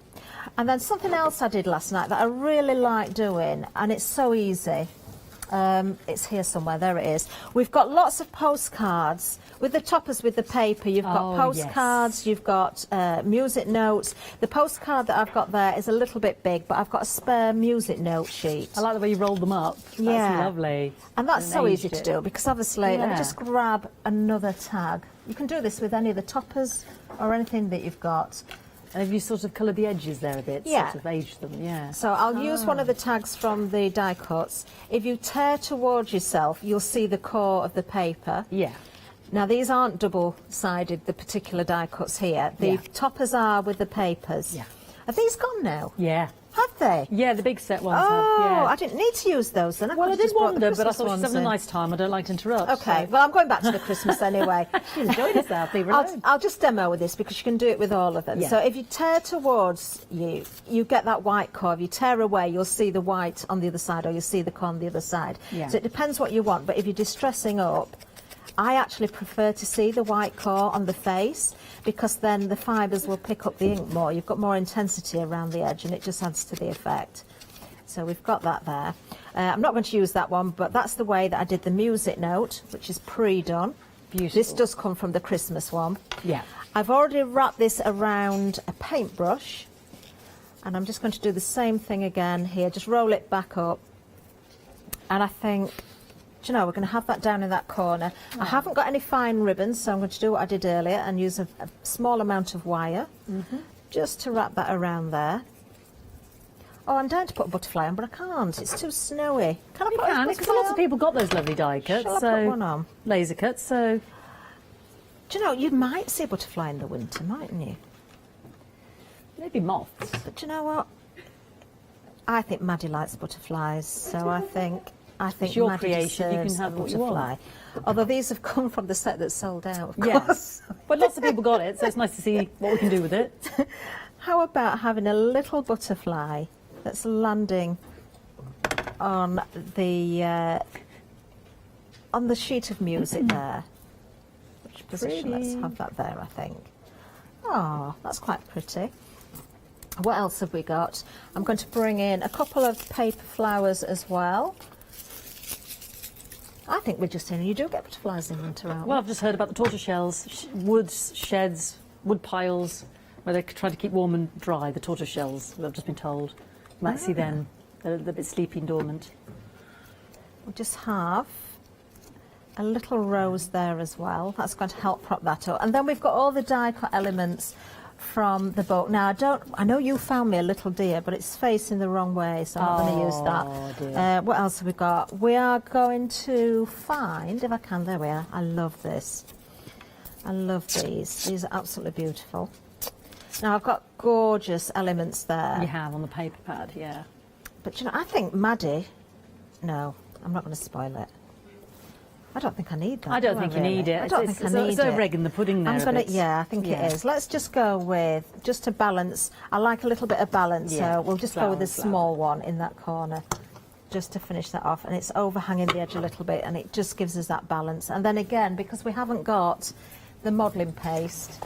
And then something else I did last night that I really like doing, and it's so easy. It's here somewhere, there it is. We've got lots of postcards with the toppers with the paper. You've got postcards, you've got music notes. The postcard that I've got there is a little bit big, but I've got a spare music note sheet. I like the way you rolled them up. That's lovely. And that's so easy to do because obviously, let me just grab another tag. You can do this with any of the toppers or anything that you've got. And have you sort of coloured the edges there a bit? Yeah. Sort of aged them, yeah. So I'll use one of the tags from the die cuts. If you tear towards yourself, you'll see the core of the paper. Yeah. Now, these aren't double-sided, the particular die cuts here. The toppers are with the papers. Yeah. Are these gone now? Yeah. Have they? Yeah, the big set ones Oh, have, yeah. I didn't need to use those then. Well, I did wonder, but I thought she's ones having a in. nice time. I don't like to interrupt. Okay, so. well, I'm going back to the Christmas anyway. She's enjoying herself, leave her alone. I'll just demo with this because you can do it with all of them. Yeah. So if you tear towards you, you get that white core. If you tear away, you'll see the white on the other side, or you'll see the core on the other side. Yeah. So it depends what you want, but if you're distressing up, I actually prefer to see the white core on the face because then the fibres will pick up the ink more. You've got more intensity around the edge and it just adds to the effect. So we've got that there. I'm not going to use that one, but that's the way that I did the music note, which is pre-done. Beautiful. This does come from the Christmas one. Yeah. I've already wrapped this around a paintbrush, and I'm just going to do the same thing again here. Just roll it back up, and I think, do you know, we're going to have that down in that corner. I haven't got any fine ribbons, so I'm going to do what I did earlier and use a small amount of wire just to wrap that around there. Oh, I'm down to put a butterfly on, but I can't. It's too snowy. Can I put a butterfly because lots on? of people got those lovely die cuts. Shall I so put one on? Laser cuts, so... Do you know, you might see a butterfly in the winter, mightn't you? Maybe moths. But do you know what? I think Maddie likes butterflies, so I think It's your Maddie creation, you can deserves have a what you butterfly. want. Although these have come from the set that's sold out, of Yes. course. But lots of people got it, so it's nice to see what we can do with it. How about having a little butterfly that's landing on the sheet of music there? Which position? Let's have that there, I think. Oh, that's quite pretty. What else have we got? I'm going to bring in a couple of paper flowers as well. I think we're just in, you do get butterflies in winter, aren't we? Well, I've just heard about the tortoise shells, woods, sheds, wood piles, where they try to keep warm and dry, the tortoise shells, I've just been told. You might see them. They're a bit sleepy and dormant. We'll just have a little rose there as well. That's going to help prop that up. And then we've got all the die cut elements from the book. Now, I know you found me a little deer, but it's facing the wrong way, so I'm not going to use that. Dear. What else have we got? We are going to find, if I can, there we are. I love this. I love these. These are absolutely beautiful. Now, I've got gorgeous elements there. You have on the paper pad, yeah. But, you know, I think Maddie... No, I'm not going to spoil it. I don't think I need that. I don't think you need it. I don't think I need it. It's over egg in the pudding there. I'm gonna, yeah, I think it is. Let's just go with, just to balance, I like a little bit of balance, so we'll just go with a small one in that corner, just to finish that off. And it's overhanging the edge a little bit, and it just gives us that balance. And then again, because we haven't got the modelling paste,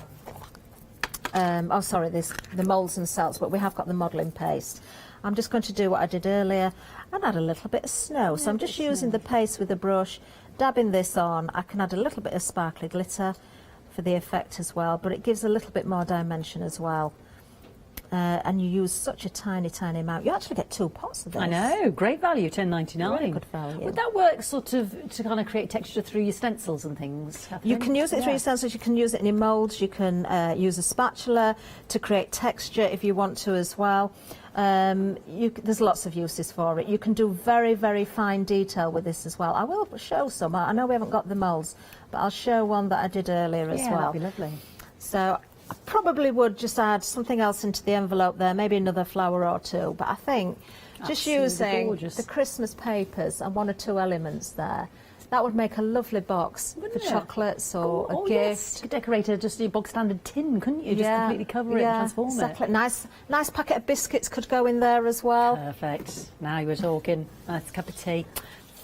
the moulds and cells, but we have got the modelling paste. I'm just going to do what I did earlier and add a little bit of snow. So I'm just using the paste with the brush, dabbing this on. I can add a little bit of sparkly glitter for the effect as well, but it gives a little bit more dimension as well. And you use such a tiny, tiny amount. You actually get 2 pots of this. I know, great value, $10.99. Really good value. Would that work sort of to kind of create texture through your stencils and things? You can use it through your stencils, you can use it in your moulds, you can use a spatula to create texture if you want to as well. There's lots of uses for it. You can do very, very fine detail with this as well. I will show some. I know we haven't got the moulds, but I'll show one that I did earlier as well. Yeah, that'd be lovely. So I probably would just add something else into the envelope there, maybe another flower or two, but I think just using the Christmas papers and 1 or 2 elements there, that would make a lovely box for chocolates or a gift. Yes. You could decorate just your bog standard tin, couldn't you? Just completely cover it and transform exactly. it. Nice packet of biscuits could go in there as well. Perfect. Now you were talking. Nice cup of tea.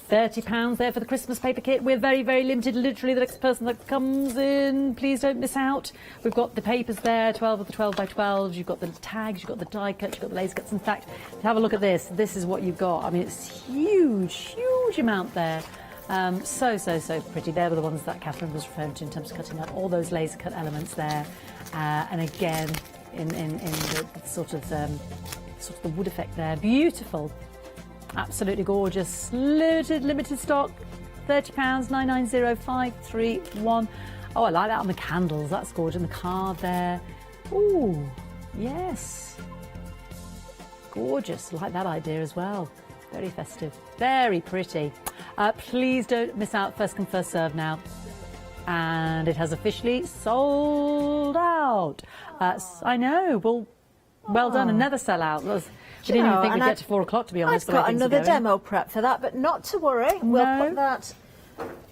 £30 there for the Christmas paper kit. We're very, very limited. Literally, the next person that comes in, please don't miss out. We've got the papers there, 12 of the 12 by 12s. You've got the tags, you've got the die cuts, you've got the laser cuts. In fact, have a look at this. This is what you've got. I mean, it's huge, huge amount there. So pretty. They were the ones that Catherine was referring to in terms of cutting out all those laser cut elements there. And again, in the sort of the wood effect there. Beautiful. Absolutely gorgeous. Limited stock. £30, 990531. Oh, I like that on the candles. That's gorgeous. And the card there. Ooh, yes. Gorgeous. I like that idea as well. Very festive. Very pretty. Please don't miss out. First come, first serve now. And it has officially sold out. I know. Well done. Another sellout. We didn't even think we'd get to 4 o'clock, to be honest. I've got another demo prep for that, but not to worry. We'll put that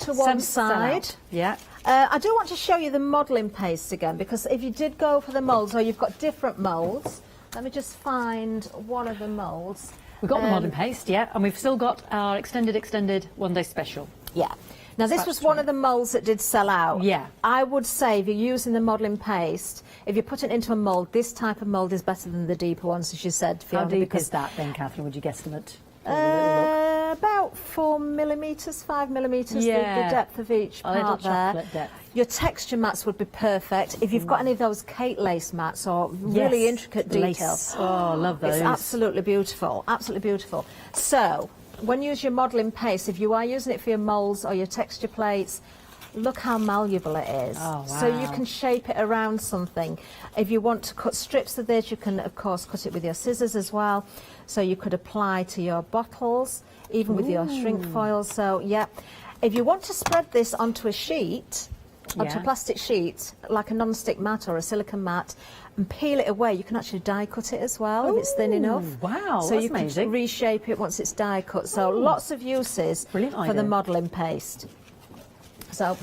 to one side. Yeah. I do want to show you the modelling paste again, because if you did go for the moulds, or you've got different moulds, let me just find one of the moulds. We've got the modelling paste, yeah, and we've still got our extended one-day special. Yeah. Now, this was one of the moulds that did sell out. Yeah. I would say if you're using the modelling paste, if you put it into a mould, this type of mould is better than the deeper ones, as you said, Fiona. How deep is that then, Catherine? Would you guesstimate? About 4 millimetres, 5 millimetres, the depth of each part little there. chocolate depth. Your texture mats would be perfect. If you've got any of those Kate lace mats or really intricate details. Oh, I love those. It's absolutely beautiful, absolutely beautiful. So, when you use your modelling paste, if you are using it for your moulds or your texture plates, look how malleable it is. Oh, wow. So you can shape it around something. If you want to cut strips of this, you can, of course, cut it with your scissors as well. So you could apply to your bottles, even with your shrink foil. So, yeah. If you want to spread this onto a sheet, onto a plastic sheet, like a non-stick mat or a silicone mat, and peel it away, you can actually die cut it as well if it's thin enough. Wow, so that's you amazing. can reshape it once it's die cut. So lots of uses for the modelling paste. So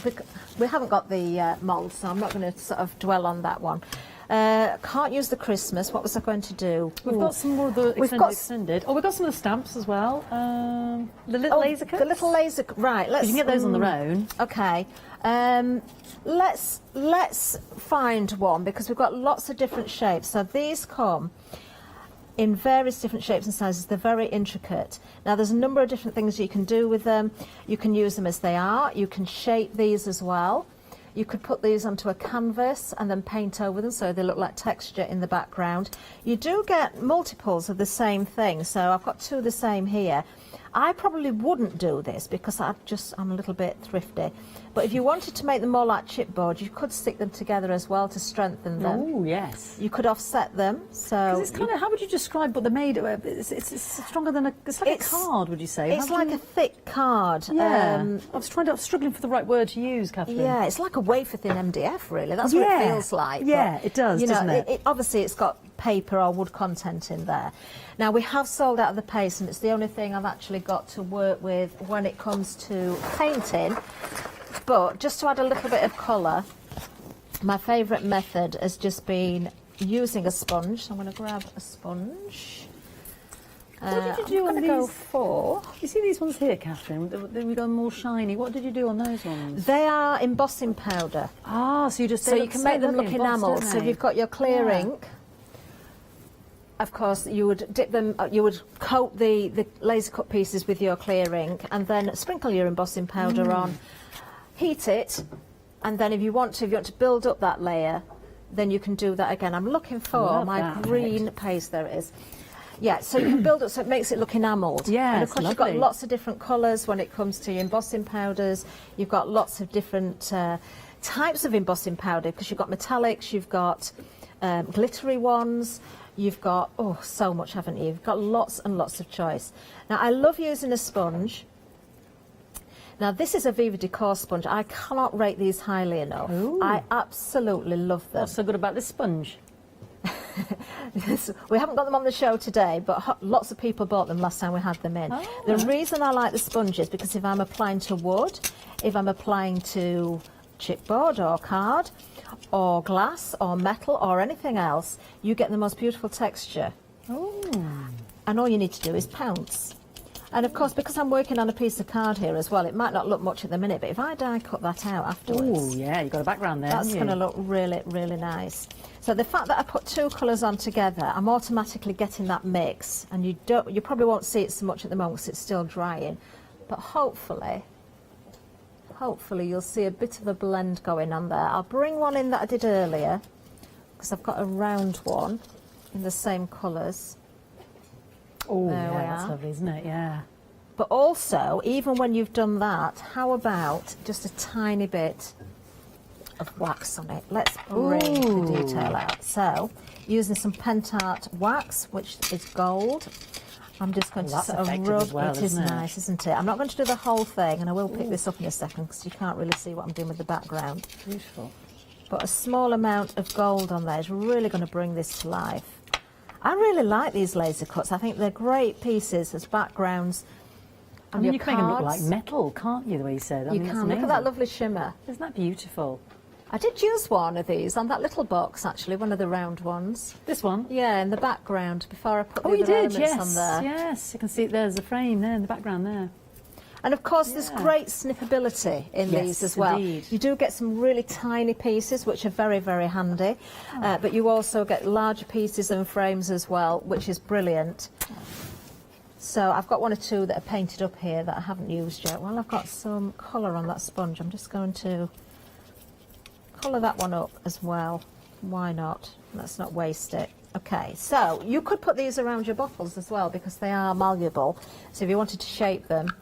we haven't got the mould, so I'm not going to sort of dwell on that one. Can't use the Christmas. What was I going to do? We've got some more of the extended. Oh, we've got some of the stamps as well. The little laser cuts. The little laser. Right. You can get those on their own. Okay. Let's find one, because we've got lots of different shapes. So these come in various different shapes and sizes. They're very intricate. Now, there's a number of different things you can do with them. You can use them as they are. You can shape these as well. You could put these onto a canvas and then paint over them so they look like texture in the background. You do get multiples of the same thing, so I've got two of the same here. I probably wouldn't do this because I'm a little bit thrifty. But if you wanted to make them more like chipboard, you could stick them together as well to strengthen them. Oh, yes. You could offset them. So it's kind of, how would you describe what they're made of? It's stronger than it's like a card, would you say? It's like a thick card. Yeah. I was struggling for the right word to use, Catherine. Yeah, it's like a wafer thin MDF, really. That's what it feels like. Yeah, but, it does, doesn't it? Obviously, it's got paper or wood content in there. Now, we have sold out of the paste, and it's the only thing I've actually got to work with when it comes to painting. But just to add a little bit of colour, my favourite method has just been using a sponge. So I'm going to grab a sponge. What did you do on these? Go for. You see these ones here, Catherine? They've gone more shiny. What did you do on those ones? They are embossing powder. Ah, so you just you can make them look enamelled. So if you've got your clear ink, of course, you would dip them. You would coat the laser cut pieces with your clear ink, and then sprinkle your embossing powder on. Heat it, and then if you want to build up that layer, then you can do that again. I'm looking for my green paste. There it is. Yeah, so you can build up so it makes it look enamelled. Yeah, and of course you've got lots of different colours when it comes to your embossing powders. You've got lots of different types of embossing powder, because you've got metallics, you've got glittery ones. You've got so much, haven't you? You've got lots and lots of choice. Now, I love using a sponge. Now, this is a Viva Decor sponge. I cannot rate these highly enough. Ooh. I absolutely love them. What's so good about this sponge? We haven't got them on the show today, but lots of people bought them last time we had them in. The reason I like the sponge is because if I'm applying to wood, if I'm applying to chipboard or card or glass or metal or anything else, you get the most beautiful texture. Ooh. And all you need to do is pounce. And of course, because I'm working on a piece of card here as well, it might not look much at the minute, but if I die cut that out afterwards... Oh, yeah, you've got a background there, that's going to look really, really nice. So the fact that I put two colours on together, I'm automatically getting that mix, and you probably won't see it so much at the moment because it's still drying, but hopefully you'll see a bit of a blend going on there. I'll bring one in that I did earlier, because I've got a round one in the same colours. Oh, yeah, that's lovely, isn't it? Yeah. But also, even when you've done that, how about just a tiny bit of wax on it? Let's bring the detail out. So, using some Pentel wax, which is gold, I'm just going to sort of rub. Well, it is nice, isn't it? I'm not going to do the whole thing, and I will pick this up in a second because you can't really see what I'm doing with the background. Beautiful. But a small amount of gold on there is really going to bring this to life. I really like these laser cuts. I think they're great pieces as backgrounds. I mean, you can make them look like metal, can't you, the way you said? You can. Look at that lovely shimmer. Isn't that beautiful? I did use one of these on that little box, actually, one of the round ones. This one? Yeah, in the background, before I put the you other did, elements on there. Yes, you can see there's a frame there in the background there. And of course, there's great snippability in these as well. Indeed. You do get some really tiny pieces, which are very, very handy. But you also get larger pieces and frames as well, which is brilliant. So I've got one or two that are painted up here that I haven't used yet. Well, I've got some colour on that sponge. I'm just going to colour that one up as well. Why not? Let's not waste it. Okay, so you could put these around your bottles as well because they are malleable. So if you wanted to shape them,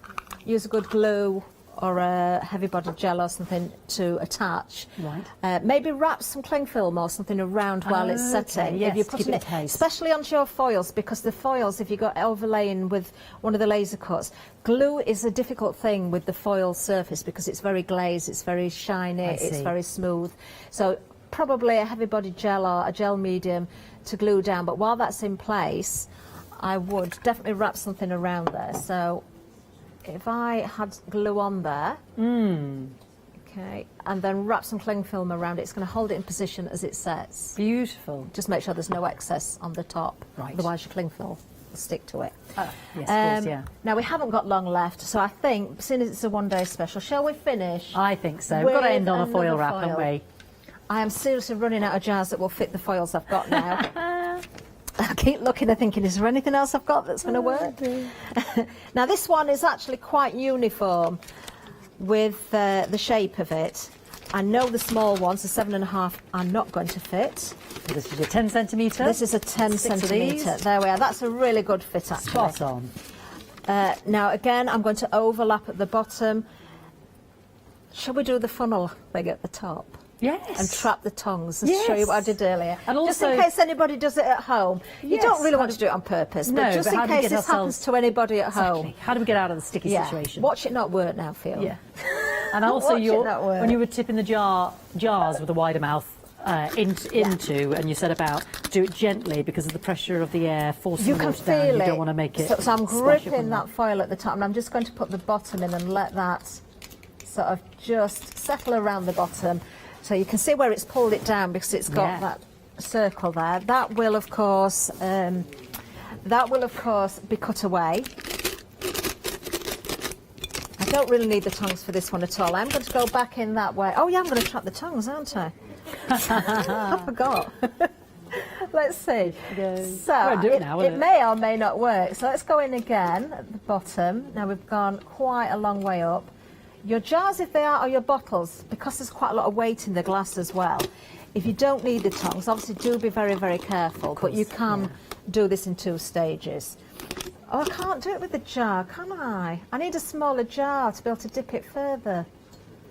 use a good glue or a heavy-bodied gel or something to attach. Right. Maybe wrap some cling film or something around while it's setting. Yes, if you put keep it it in especially onto your foils, because the foils, if you got overlaying with one of the laser cuts, glue is a difficult thing with the foil surface because it's very glazed, it's very shiny, it's very smooth. So probably a heavy-bodied gel or a gel medium to glue down. But while that's in place, I would definitely wrap something around there. So if I had glue on there, okay, and then wrap some cling film around it, it's going to hold it in position as it sets. Beautiful. Just make sure there's no excess on the top, right? Otherwise your cling film will stick to it. Yes, of course, yeah. Now we haven't got long left, so I think, seeing as it's a one-day special, shall we finish? I think so. We've got to end on a foil wrap, haven't we? I am seriously running out of jars that will fit the foils I've got now. I keep looking and thinking, is there anything else I've got that's going to work? Now this one is actually quite uniform with the shape of it. I know the small ones, the 7.5, are not going to fit. So this is a 10 centimetre? This is a 10 centimetre. There we are. That's a really good fit, actually. Spot on. Now again, I'm going to overlap at the bottom. Shall we do the funnel thing at the top? Yes. And trap the tongues and show you what I did earlier. And also, just in case anybody does it at home. You don't really want to do it on purpose, but just in case this happens to anybody at home. How do we get out of the sticky situation? Watch it not work now, Phil. Yeah. And also, when you were tipping the jars with a wider mouth into, and you said about do it gently because of the pressure of the air forcing the water down. You don't want to make it. So I'm gripping that foil at the top, and I'm just going to put the bottom in and let that sort of just settle around the bottom. So you can see where it's pulled it down because it's got that circle there. That will, of course, be cut away. I don't really need the tongues for this one at all. I'm going to go back in that way. Oh yeah, I'm going to trap the tongues, aren't I? I forgot. Let's see. So it may or may not work. So let's go in again at the bottom. Now we've gone quite a long way up. Your jars, if they are, or your bottles, because there's quite a lot of weight in the glass as well, if you don't need the tongs, obviously do be very, very careful, but you can do this in 2 stages. Oh, I can't do it with the jar, can I? I need a smaller jar to be able to dip it further.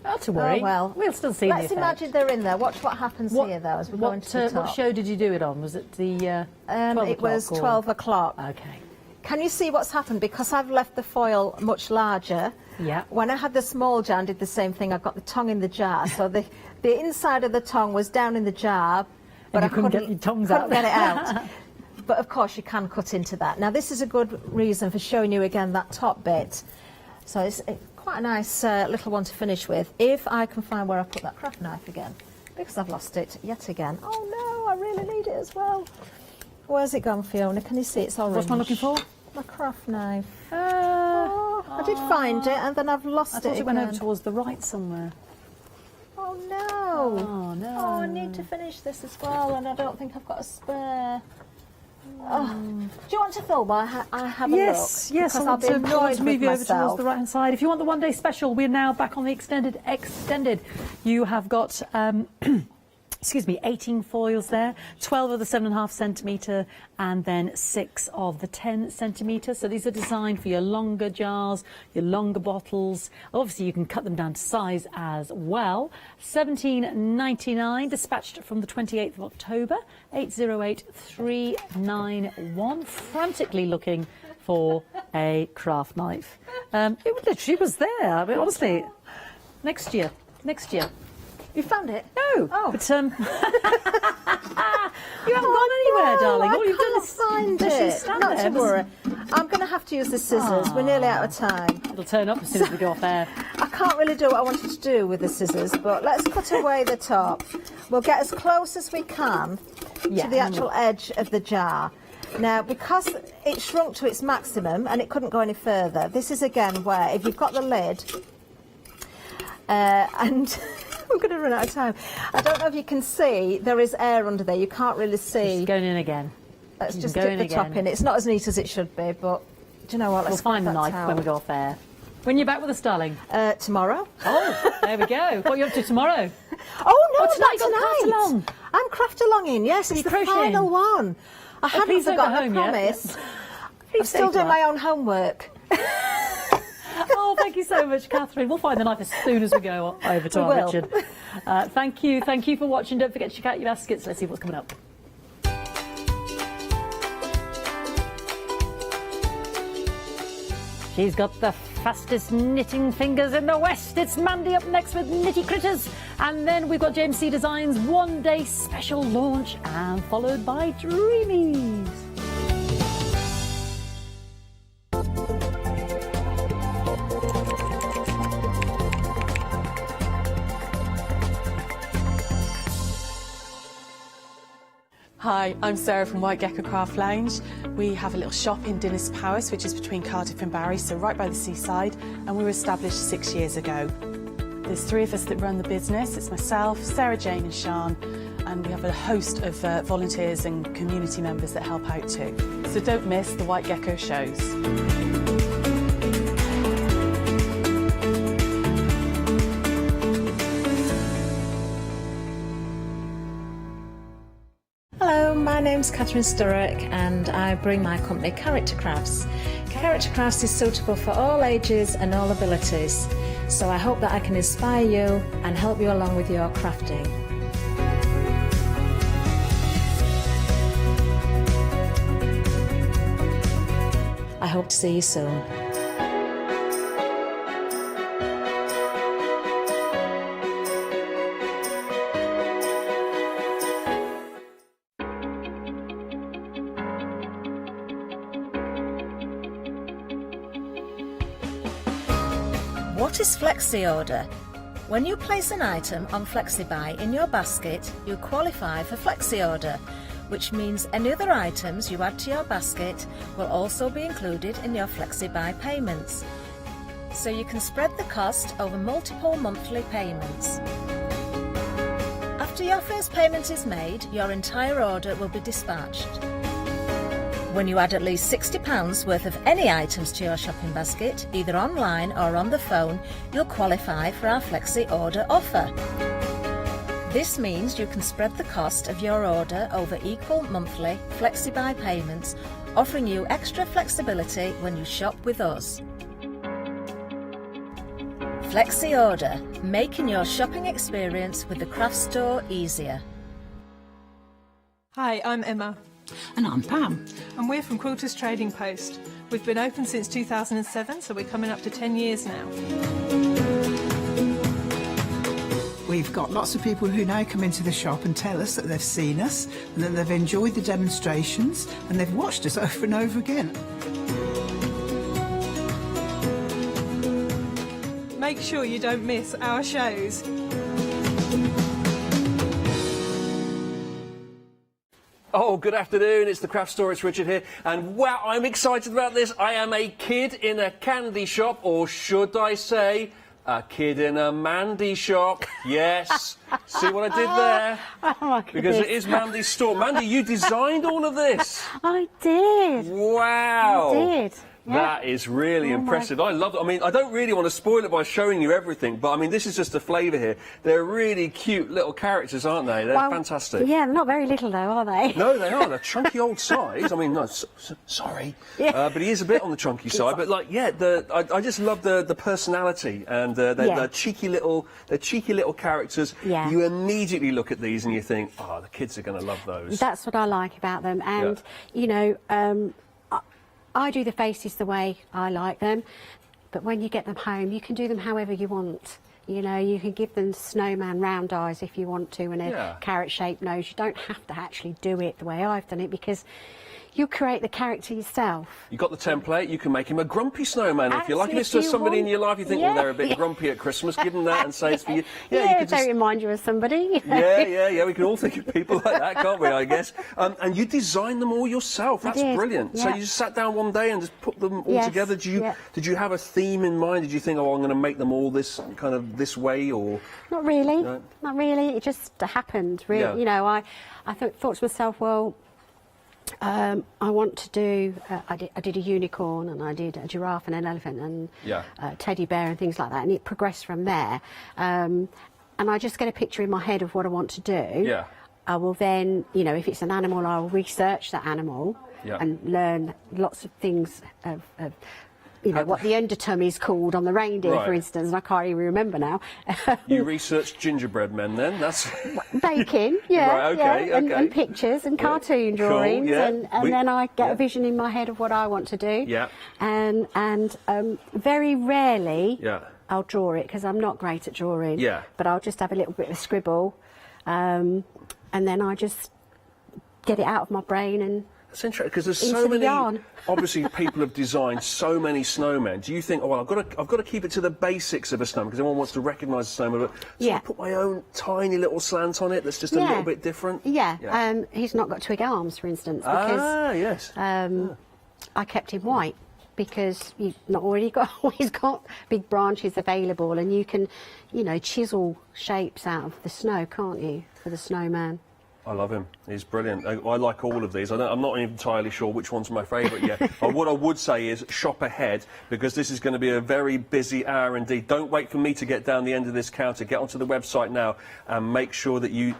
Not to worry. Oh, well, we'll still see Let's imagine they're in there. Watch what happens here, though, as we go into the top. What show did you do it on? Was it the 12 o'clock? It was 12 o'clock. Okay. Can you see what's happened? Because I've left the foil much larger. Yeah. When I had the small jar and did the same thing, I've got the tongue in the jar. So the inside of the tongue was down in the jar, but I couldn't get your tongues out. Get it out. But of course you can cut into that. Now this is a good reason for showing you again that top bit. So it's quite a nice little one to finish with. If I can find where I put that craft knife again, because I've lost it yet again. Oh no, I really need it as well. Where's it gone, Fiona? Can you see it's orange? What's one looking for? My craft knife. Oh, I did find it, and then I've lost I it thought it went over again. towards the right somewhere. Oh no! Oh no! Oh, I need to finish this as well, and I don't think I've got a spare. Oh. Do you want to film while I have a look? Yes, Because I I'll want be to annoyed move with you over myself. towards the right-hand side. If you want the one-day special, we're now back on the extended. You have got, excuse me, 18 foils there, 12 of the 7.5 centimetre, and then 6 of the 10 centimetre. So these are designed for your longer jars, your longer bottles. Obviously, you can cut them down to size as well. £17.99, dispatched from the 28th of October, 808391. Frantically looking for a craft knife. It literally was there. I mean, honestly, next year. You found it? No. Oh. But, you haven't gone anywhere, darling. All I you've done can't is find literally it. stand Not there. to worry. I'm going to have to use the scissors. We're nearly out of time. It'll turn up as soon as we go off air. I can't really do what I wanted to do with the scissors, but let's cut away the top. We'll get as close as we can to the actual edge of the jar. Now, because it shrunk to its maximum and it couldn't go any further, this is again where if you've got the lid, and we're going to run out of time. I don't know if you can see, there is air under there. You can't really see. It's going in again. Let's You just can go dip the in top again. in. It's not as neat as it should be, but do you know what? We'll Let's find the get that knife when we towel. go off air. When you're back with us, darling? Tomorrow. Oh, there we go. What are you up to tomorrow? Oh, no, tonight not you got craft along. I'm craft alonging, yes. It's the crocheting? final one. I haven't please don't go forgotten, home I yet. promise. Please I'm still say doing that. my own homework. Oh, thank you so much, Catherine. We'll find the knife as soon as we go over to We our will. Richard. Thank you for watching. Don't forget to check out your baskets. Let's see what's coming up. She's got the fastest knitting fingers in the West. It's Mandy up next with Nitty Critters. And then we've got James C Designs' one-day special launch, and followed by Dreamies. Hi, I'm Sarah from White Gecko Craft Lounge. We have a little shop in Dinas Powys, which is between Cardiff and Barry, so right by the seaside, and we were established 6 years ago. There's 3 of us that run the business. It's myself, Sarah Jane and Sian, and we have a host of volunteers and community members that help out too. So don't miss the White Gecko shows. Hello, my name's Catherine Sturrock and I bring my company Character Crafts. Character Crafts is suitable for all ages and all abilities, so I hope that I can inspire you and help you along with your crafting. I hope to see you soon. What is Flexi Order? When you place an item on FlexiBuy in your basket, you qualify for Flexi Order, which means any other items you add to your basket will also be included in your FlexiBuy payments. So you can spread the cost over multiple monthly payments. After your first payment is made, your entire order will be dispatched. When you add at least £60 worth of any items to your shopping basket, either online or on the phone, you'll qualify for our Flexi Order offer. This means you can spread the cost of your order over equal monthly FlexiBuy payments, offering you extra flexibility when you shop with us. Flexi Order, making your shopping experience with the craft store easier. Hi, I'm Emma. And I'm Pam. And we're from Quilters Trading Post. We've been open since 2007, so we're coming up to 10 years now. We've got lots of people who now come into the shop and tell us that they've seen us and that they've enjoyed the demonstrations and they've watched us over and over again. Make sure you don't miss our shows. Oh, good afternoon. It's the Craft Store. It's Richard here. And wow, I'm excited about this. I am a kid in a candy shop, or should I say, a kid in a Mandy shop. Yes. See what I did there? Oh, my goodness. Because it is Mandy's store. Mandy, you designed all of this. I did. Wow. I did. Yeah. That is really impressive. I love it. I mean, I don't really want to spoil it by showing you everything, but I mean, this is just a flavour here. They're really cute little characters, aren't they? They're fantastic. Yeah, not very little though, are they? No, they are. They're chunky old size. I mean, no, sorry, but he is a bit on the chunky side. But like, yeah, I just love the personality and they're cheeky little characters. Yeah. You immediately look at these and you think, oh, the kids are going to love those. That's what I like about them, and you know. I do the faces the way I like them, but when you get them home, you can do them however you want. You know, you can give them snowman round eyes if you want to, and a carrot-shaped nose. You don't have to actually do it the way I've done it, because you create the character yourself. You got the template, you can make him a grumpy snowman if you like. If it's just somebody in your life you think, well, they're a bit grumpy at Christmas, give them that and say it's for you. Yeah, you could just remind you of somebody. Yeah, we can all think of people like that, can't we, I guess? And you designed them all yourself. That's brilliant. So you just sat down one day and just put them all together. Did you have a theme in mind? Did you think, oh, I'm going to make them all this kind of this way, or? Not really. No? Not really. It just happened, really. Yeah. You know, I thought to myself, well, I want to do. I did a unicorn, and I did a giraffe and an elephant and a teddy bear and things like that, and it progressed from there. And I just get a picture in my head of what I want to do. Yeah. I will then, you know, if it's an animal, I'll research that animal and learn lots of things of you know, what the undertummy is called on the reindeer, for instance, and I can't even remember now. You researched gingerbread men then? That's baking, and pictures and cartoon drawings, and then I get a vision in my head of what I want to do. Yeah. And very rarely I'll draw it, because I'm not great at drawing. Yeah. But I'll just have a little bit of scribble, and then I just get it out of my brain and. That's interesting, because there's so many. Obviously, people have designed so many snowmen. Do you think, oh, well, I've got to keep it to the basics of a snowman, because everyone wants to recognise a snowman, but so I put my own tiny little slant on it that's just a little bit different? Yeah. He's not got twig arms, for instance, because I kept him white, because you've not always got big branches available, and you can, you know, chisel shapes out of the snow, can't you, for the snowman? I love him. He's brilliant. I like all of these. I'm not entirely sure which one's my favourite yet. What I would say is shop ahead, because this is going to be a very busy hour indeed. Don't wait for me to get down the end of this counter. Get onto the website now and make sure that you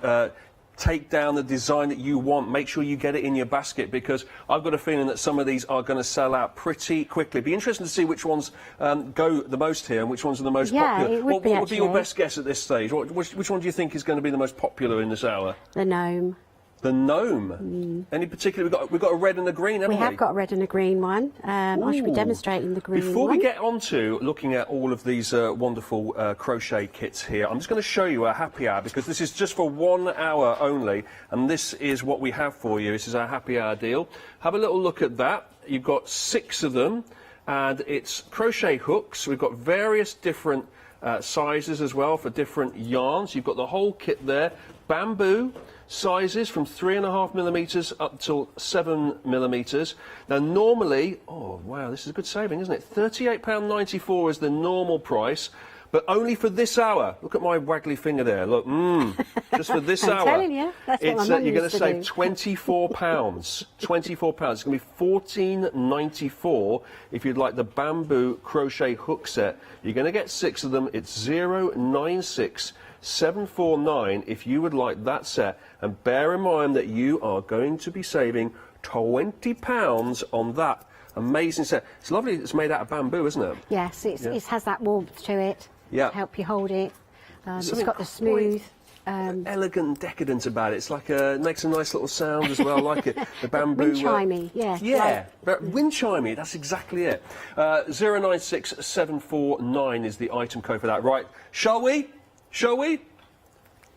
take down the design that you want. Make sure you get it in your basket, because I've got a feeling that some of these are going to sell out pretty quickly. It'd be interesting to see which ones go the most here and which ones are the most popular. What would be your best guess at this stage? Which one do you think is going to be the most popular in this hour? The gnome. The gnome? Any particular? We've got a red and a green, haven't we? We have got a red and a green one. I should be demonstrating the green Before one. we get on to looking at all of these wonderful crochet kits here, I'm just going to show you a happy hour, because this is just for 1 hour only, and this is what we have for you. This is our happy hour deal. Have a little look at that. You've got 6 of them, and it's crochet hooks. We've got various different sizes as well for different yarns. You've got the whole kit there. Bamboo sizes from 3.5mm up till 7mm. Now normally, oh wow, this is a good saving, isn't it? £38.94 is the normal price, but only for this hour. Look at my waggly finger there. Look, just for this hour. I'm telling you, that's what my mum you're going used to to save do. £24. £24. It's going to be $14.94 if you'd like the bamboo crochet hook set. You're going to get 6 of them. It's 096749 if you would like that set. And bear in mind that you are going to be saving £20 on that amazing set. It's lovely. It's made out of bamboo, isn't it? Yes, it has that warmth to it. Yeah. To help you hold it. It's got the smooth. Elegant and decadent about it. It's like it makes a nice little sound as well. I like it. The bamboo. Wind chimey, Yeah, wind chimey. That's exactly it. 096749 is the item code for that. Right? Shall we? Shall we?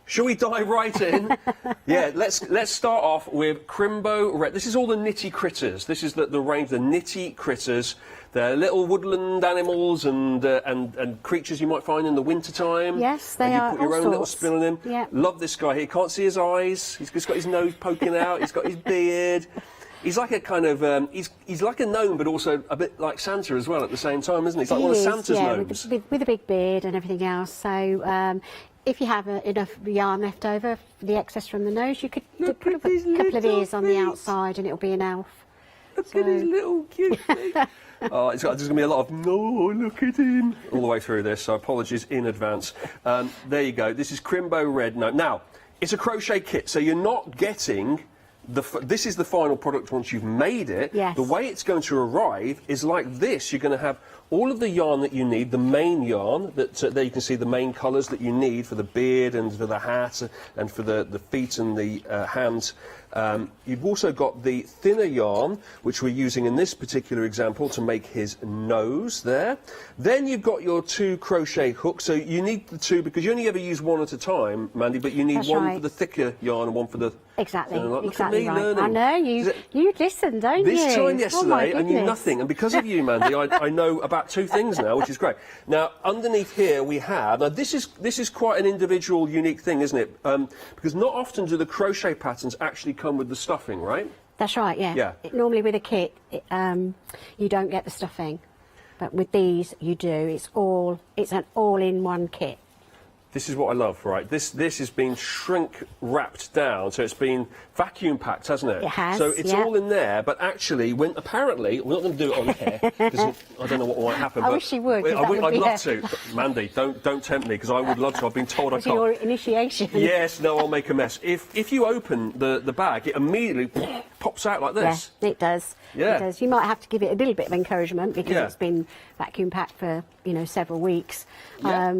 Shall we dive right in? Yeah, let's start off with Crimbo Red. This is all the Nitty Critters. This is the range, the Nitty Critters. They're little woodland animals and creatures you might find in the winter time. Yes, they and you are. put your own little spin on them. Yeah. Love this guy here. Can't see his eyes. He's just got his nose poking out. He's got his beard. He's like a kind of he's like a gnome, but also a bit like Santa as well at the same time, isn't he? He's like one of Santa's gnomes. With a big beard and everything else. So if you have enough yarn left over, the excess from the nose, you could put a couple of ears on the outside, and it'll be an elf. Look at his little cute thing. Oh, there's going to be a lot of, no, look at him, all the way through this, so apologies in advance. There you go. This is Crimbo Red Gnome. Now, it's a crochet kit, so you're not getting... this is the final product once you've made it. Yes. The way it's going to arrive is like this. You're going to have all of the yarn that you need, the main yarn, that there you can see the main colours that you need for the beard and for the hat and for the feet and the hands. You've also got the thinner yarn, which we're using in this particular example to make his nose there. Then you've got your 2 crochet hooks. So you need the 2 because you only ever use one at a time, Mandy, but you need That's one right. for the thicker yarn and one for the... Exactly, look exactly at me right. learning. I know, you listen, don't you? This time Oh my yesterday, I knew goodness. nothing, and because of you, Mandy, I know about 2 things now, which is great. Now, underneath here we have... Now, this is quite an individual, unique thing, isn't it? Because not often do the crochet patterns actually come with the stuffing, right? That's right, yeah. Yeah. Normally with a kit, you don't get the stuffing. But with these, you do. It's an all-in-one kit. This is what I love, right? This has been shrink wrapped down, so it's been vacuum packed, hasn't it? It has, So it's yeah. all in there, but actually, apparently, we're not going to do it on here, because I don't know what might happen. I but wish you would, 'cause that would I'd be love a- to. But Mandy, don't tempt me, because I would love to. I've been told I It's can't. your initiation. Yes, no, I'll make a mess. If you open the bag, it immediately pops out like this. Yeah, it does. Yeah. It does. You might have to give it a little bit of encouragement because Yeah. it's been vacuum packed for, several weeks. Yeah.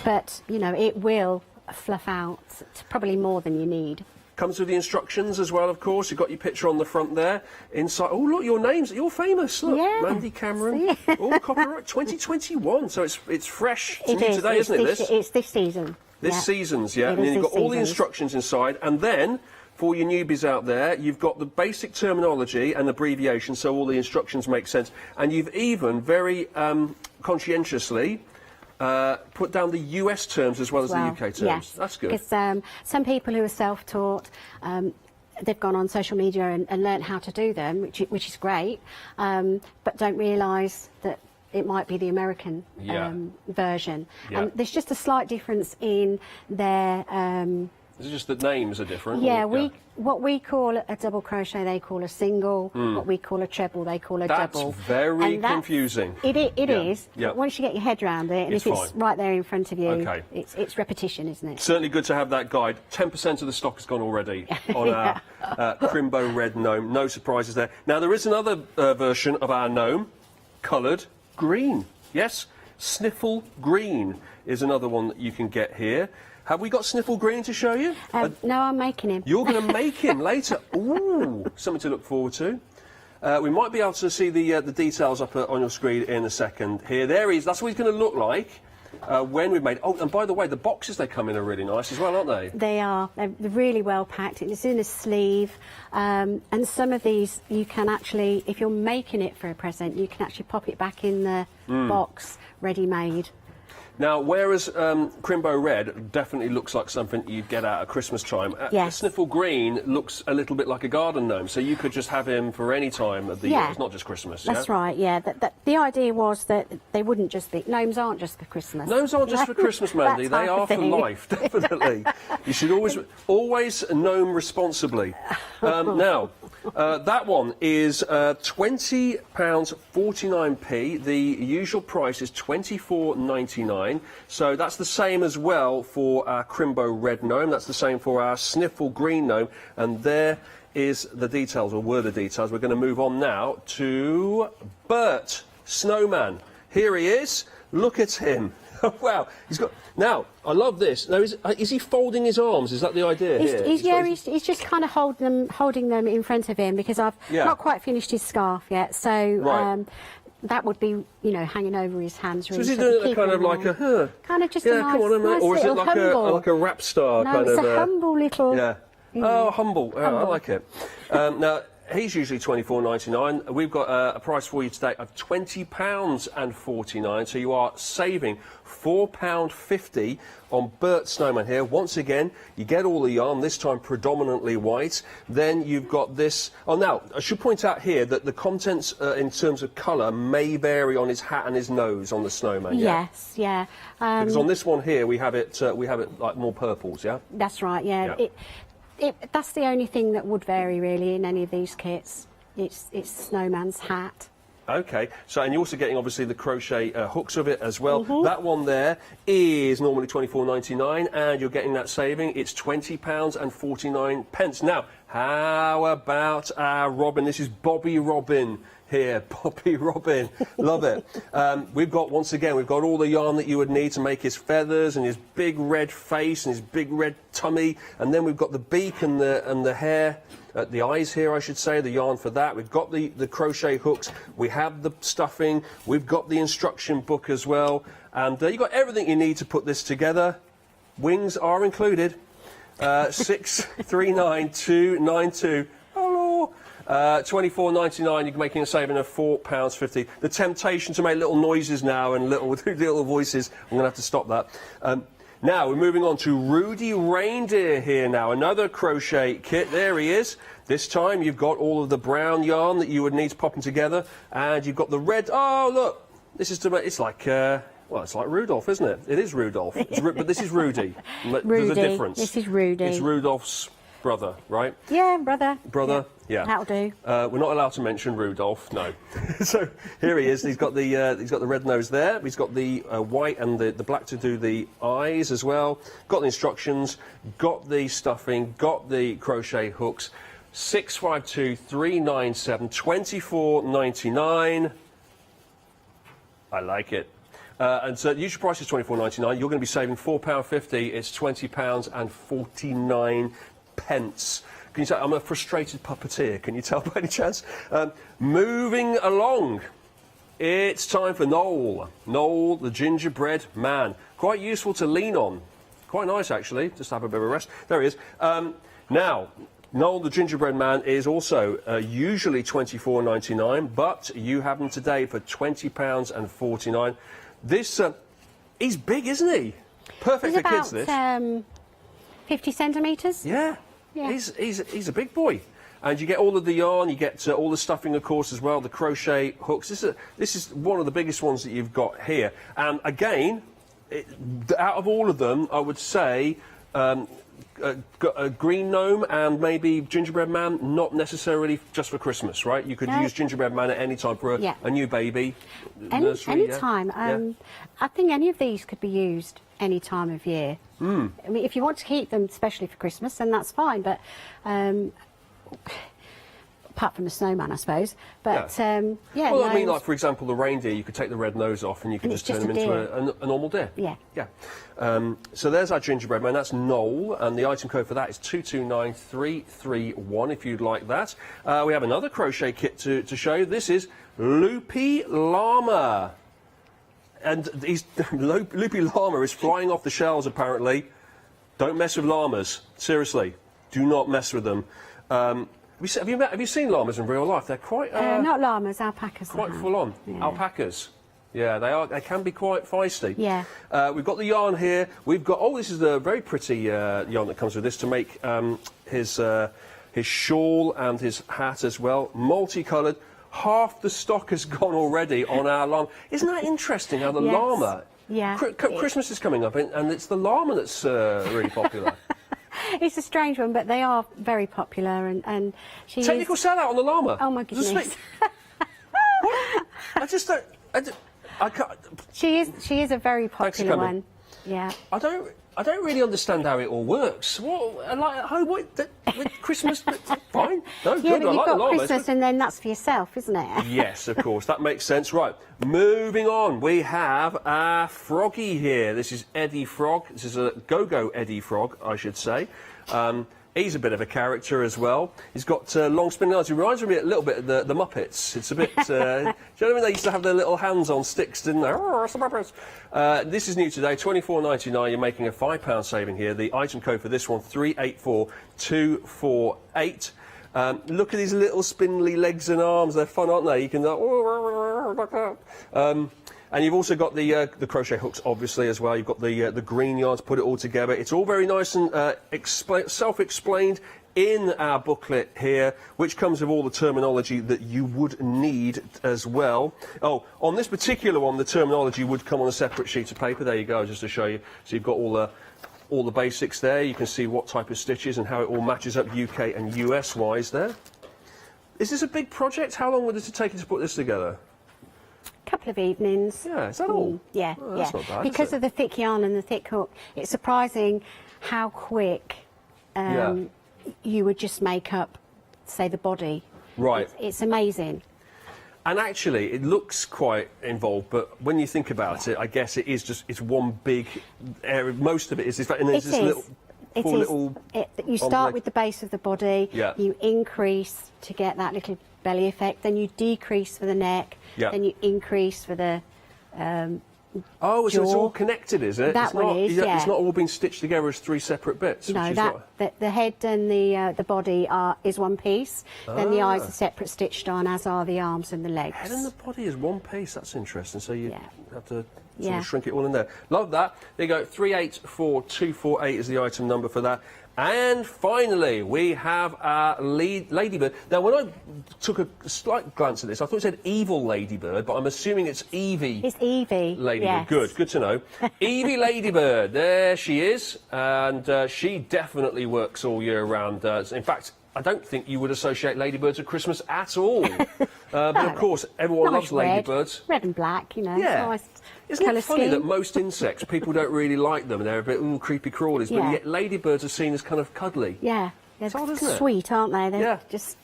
But, it will fluff out probably more than you need. Comes with the instructions as well, of course. You've got your picture on the front there. Inside, oh look, your names. You're famous. Look, Yeah. Mandy Cameron. Oh, copyright 2021. So it's fresh. It's It new is. today, It's isn't it? This It's this season. this Yeah. season's, yeah. It And then is you've got this all the season's. instructions inside, and then for your newbies out there, you've got the basic terminology and abbreviations, so all the instructions make sense. And you've even very conscientiously put down the US terms as well as the UK terms. Yes. That's good. Because some people who are self-taught, they've gone on social media and learnt how to do them, which is great, but don't realise that it might be the American version. Yeah. And there's just a slight difference in their... Is it just that names are different? Yeah, or- what we call a double crochet, they call a single. What we call a treble, they call a That's double. very And that's- confusing. It is. Yeah. But once you get your head around it, and It's if it's fine. right there in front of you, Okay. it's repetition, isn't it? Certainly good to have that guide. 10% of the stock has gone already on our Crimbo Red Gnome. No surprises there. Now, there is another version of our gnome, coloured green. Yes, Sniffle Green is another one that you can get here. Have we got Sniffle Green to show you? No, I'm making him. You're going to make him later. Ooh, something to look forward to. We might be able to see the details up on your screen in a second. Here, there he is. That's what he's going to look like when we've made... Oh, and by the way, the boxes they come in are really nice as well, aren't they? They are. They're really well packed. It's in a sleeve. And some of these, you can actually, if you're making it for a present, you can actually pop it back in the box, ready-made. Now, whereas Crimbo Red definitely looks like something you'd get out at Christmas time, Yes. Sniffle Green looks a little bit like a garden gnome, so you could just have him for any time of the year. It's not just Christmas, That's yeah? right, yeah. The idea was that they wouldn't just be... Gnomes aren't just for Christmas. Gnomes aren't just for Christmas, Mandy. That They type are of for thing. life, definitely. You should always gnome responsibly. Now, that one is £20.49p. The usual price is £24.99. So that's the same as well for our Crimbo Red Gnome. That's the same for our Sniffle Green Gnome. And there is the details, or were the details. We're going to move on now to Bert Snowman. Here he is. Look at him. Wow, he's got... Now, I love this. Now, is he folding his arms? Is that the idea here? He's just kind of holding them in front of him because I've Yeah. not quite finished his scarf yet. So Right. that would be, you know, hanging over his hands. So Really, is he so doing keep it kind of him like warm. a, kind of just yeah, a nice, come on, nice or is it little like a rap star no, kind it's of? a humble little. Yeah. You know, Oh, humble. Oh, I like it. Now, he's usually £24.99. We've got a price for you today of £20.49. So you are saving £4.50 on Bert Snowman here. Once again, you get all the yarn, this time predominantly white. Then you've got this. Oh, now, I should point out here that the contents in terms of colour may vary on his hat and his nose on the snowman. Yeah? Yes, yeah. Because on this one here, we have it like more purples, yeah? That's right, yeah. That's the only thing that would vary really in any of these kits. It's Snowman's hat. Okay, so and you're also getting obviously the crochet hooks of it as well. That one there is normally £24.99, and you're getting that saving. It's £20.49. Now, how about our Robin? This is Bobby Robin here, Bobby Robin. Love it. We've got, once again, we've got all the yarn that you would need to make his feathers and his big red face and his big red tummy, and then we've got the beak and the hair. The eyes here, I should say, the yarn for that. We've got the crochet hooks. We have the stuffing. We've got the instruction book as well. And you've got everything you need to put this together. Wings are included. 639292. Hello. £24.99. You're making a saving of £4.50. The temptation to make little noises now and little voices. I'm going to have to stop that. Now, we're moving on to Rudy Reindeer here now. Another crochet kit. There he is. This time you've got all of the brown yarn that you would need to pop them together. And you've got the red. Oh, look. This is it's like... well, it's like Rudolph, isn't it? It is Rudolph. But this is Rudy. Rudy. There's a difference. This is Rudy. It's Rudolph's brother, right? Yeah, brother. Brother, yeah. That'll do. We're not allowed to mention Rudolph, no. So here he is. He's got the red nose there. He's got the white and the black to do the eyes as well. Got the instructions. Got the stuffing. Got the crochet hooks. 652397 £24.99. I like it. And so the usual price is £24.99. You're going to be saving £4.50. It's £20.49. Can you tell I'm a frustrated puppeteer? Can you tell by any chance? Moving along, it's time for Noel. Noel, the gingerbread man. Quite useful to lean on. Quite nice, actually. Just have a bit of a rest. There he is. Now, Noel, the gingerbread man, is also usually £24.99, but you have him today for £20.49. This, he's big, isn't he? Perfect for kids, this. 50 centimetres? Yeah. He's a big boy. And you get all of the yarn, you get all the stuffing, of course, as well, the crochet hooks. This is one of the biggest ones that you've got here. And again, out of all of them, I would say a green gnome and maybe gingerbread man, not necessarily just for Christmas, right? You could use gingerbread man at any time for a new baby. Any time. I think any of these could be used any time of year. I mean, if you want to keep them especially for Christmas, then that's fine, but apart from the snowman, I suppose. But well, I mean, like for example, the reindeer, you could take the red nose off and you could just turn them into a normal deer. Yeah. So there's our gingerbread man. That's Noel, and the item code for that is 229331 if you'd like that. We have another crochet kit to show you. This is Loopy Llama. And Loopy Llama is flying off the shelves, apparently. Don't mess with llamas. Seriously, do not mess with them. Have you seen llamas in real life? They're quite... not llamas, alpacas. Quite full on. Yeah. Alpacas. Yeah, they are. They can be quite feisty. Yeah. We've got the yarn here. We've got... Oh, this is a very pretty yarn that comes with this to make his shawl and his hat as well. Multicoloured. Half the stock has gone already on our llama. Isn't that interesting how the llama... Yeah. Christmas is coming up and it's the llama that's really popular. It's a strange one, but they are very popular and she Technical sellout on the llama. Oh my goodness. I just don't... I can't... She is a very popular one. Yeah. I don't really understand how it all works. With Christmas, fine. No, yeah, good. but you've got llama. Christmas and then that's for yourself, isn't it? Yes, of course. That makes sense. Right. Moving on, we have our Froggy here. This is Eddie Frog. This is a Go-Go Eddie Frog, I should say. He's a bit of a character as well. He's got long spinning arms. He reminds me a little bit of the Muppets. It's a bit... do you know what I mean? They used to have their little hands on sticks, didn't they? This is new today, £24.99. You're making a £5 saving here. The item code for this one, 384248. Look at these little spindly legs and arms. They're fun, aren't they? You can... and you've also got the crochet hooks, obviously, as well. You've got the green yarn to put it all together. It's all very nice and self-explained in our booklet here, which comes with all the terminology that you would need as well. Oh, on this particular one, the terminology would come on a separate sheet of paper. There you go, just to show you. So you've got all the basics there. You can see what type of stitches and how it all matches up UK and US wise there. Is this a big project? How long would it take you to put this together? Couple of evenings. Yeah, is that all? Yeah, oh, that's not bad, because of the thick yarn and the thick hook, it's surprising how quick you would just make up, say, the body. Right. It's amazing. And actually, it looks quite involved, but when you think about it, I guess it is it's one big area. Most of it is, and there's this little. You start with the base of the body, yeah. You increase to get that little belly effect, then you decrease for the neck, yeah. Then you increase for the so it's jaw. all connected, is it? That one is, yeah. It's not all been stitched together as 3 separate bits. No, the head and the body is one piece, then the eyes are separate stitched on, as are the arms and the legs. Head and the body is one piece, that's interesting, so you have to sort of shrink it all in there. Love that. There you go, 384248 is the item number for that. And finally, we have our ladybird. Now, when I took a slight glance at this, I thought it said evil ladybird, but I'm assuming it's Evie. It's Evie. Ladybird. Yes. Good to know. Evie Ladybird, there she is, and she definitely works all year round. In fact, I don't think you would associate ladybirds with Christmas at all. But of course, everyone loves ladybirds. Red and black, you know. Yeah. Nice. Isn't it funny that most insects, people don't really like them, and they're a bit creepy crawlies, but yet ladybirds are seen as kind of cuddly. Yeah, they're odd, isn't it? sweet, aren't they? They're just...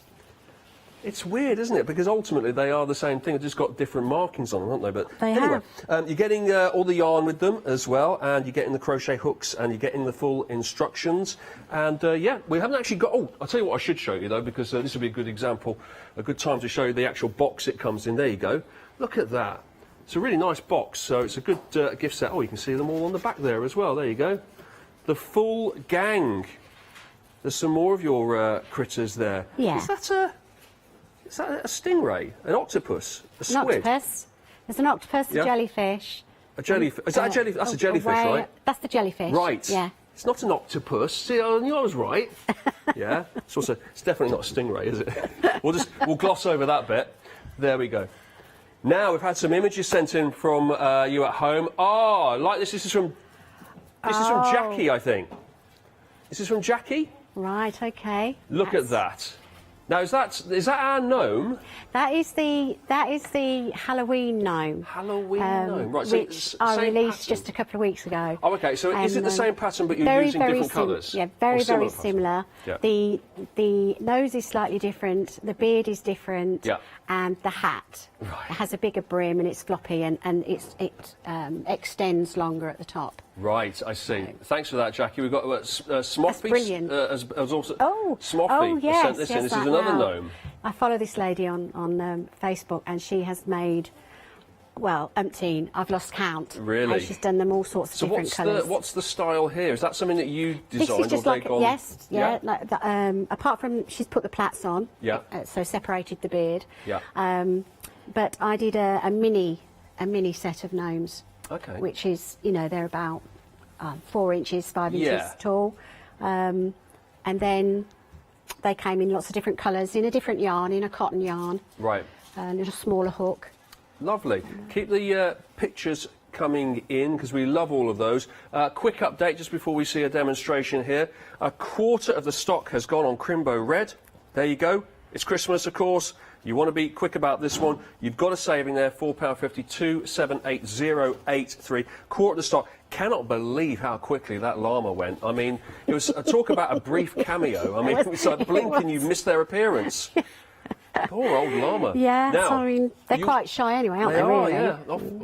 It's weird, isn't it? Because ultimately they are the same thing. They've just got different markings on them, haven't they? But anyway, you're getting all the yarn with them as well, and you're getting the crochet hooks, and you're getting the full instructions. And yeah, we haven't actually got... Oh, I'll tell you what I should show you, though, because this will be a good example, a good time to show you the actual box it comes in. There you go. Look at that. It's a really nice box, so it's a good gift set. Oh, you can see them all on the back there as well. There you go. The full gang. There's some more of your critters there. Yeah. Is that a stingray? An octopus? A squid? An octopus. There's an octopus, a jellyfish. A jellyfish. Is that a jellyfish? That's a jellyfish, right? That's the jellyfish. Right. Yeah. It's not an octopus. See, I knew I was right. Yeah. It's definitely not a stingray, is it? We'll gloss over that bit. There we go. Now, we've had some images sent in from you at home. Oh, like this. This is from Jackie, I think. This is from Jackie? Right, OK. Look at that. Now, is that our gnome? That is the Halloween gnome. Halloween gnome, right? So which I released just a couple of weeks ago. Oh, OK. So is it the same pattern, but you're using different colours? Yeah, very similar. Yeah. The nose is slightly different. The beard is different. Yeah. And the hat has a bigger brim and it's floppy and it extends longer at the top. Right, I see. Thanks for that, Jackie. We've got Smoffy. Brilliant. As also Smoffy yes, sent this in. This is another gnome. I follow this lady on Facebook, and she has made, well, umpteen. I've lost count. Really? And she's done them all sorts of different colours. What's the style here? Is that something that you designed? This is just like apart from she's put the plaits on. Yeah. So separated the beard. Yeah. But I did a mini set of gnomes. Okay. Which is, they're about 4 inches, 5 inches tall. And then they came in lots of different colours, in a different yarn, in a cotton yarn. Right. And a little smaller hook. Lovely. Keep the pictures coming in, because we love all of those. Quick update just before we see a demonstration here. A quarter of the stock has gone on Crimbo Red. There you go. It's Christmas, of course. You want to be quick about this one. You've got a saving there, £4.50, 278083. Quarter of the stock. Cannot believe how quickly that llama went. I mean, it was talk about a brief cameo. I mean, it's like blink and you've missed their appearance. Poor old llama. Yeah, Now, so, I mean, they're quite shy anyway, aren't they, really? yeah.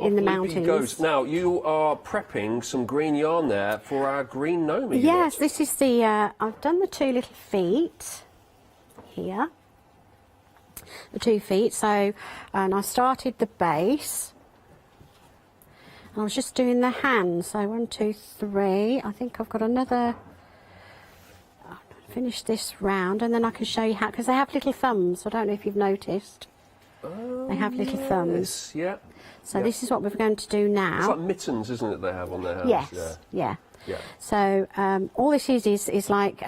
In the mountains. Goes. Now, you are prepping some green yarn there for our green gnome. Yes, this is the, I've done the 2 little feet here. The 2 feet, so, and I started the base. I was just doing the hands, so 1, 2, 3. I think I've got another. I'll finish this round, and then I can show you how, because they have little thumbs. I don't know if you've noticed. They have little thumbs. Yeah. So this is what we're going to do now. It's like mittens, isn't it? They have on their hands. Yes. Yeah. Yeah. So all this is like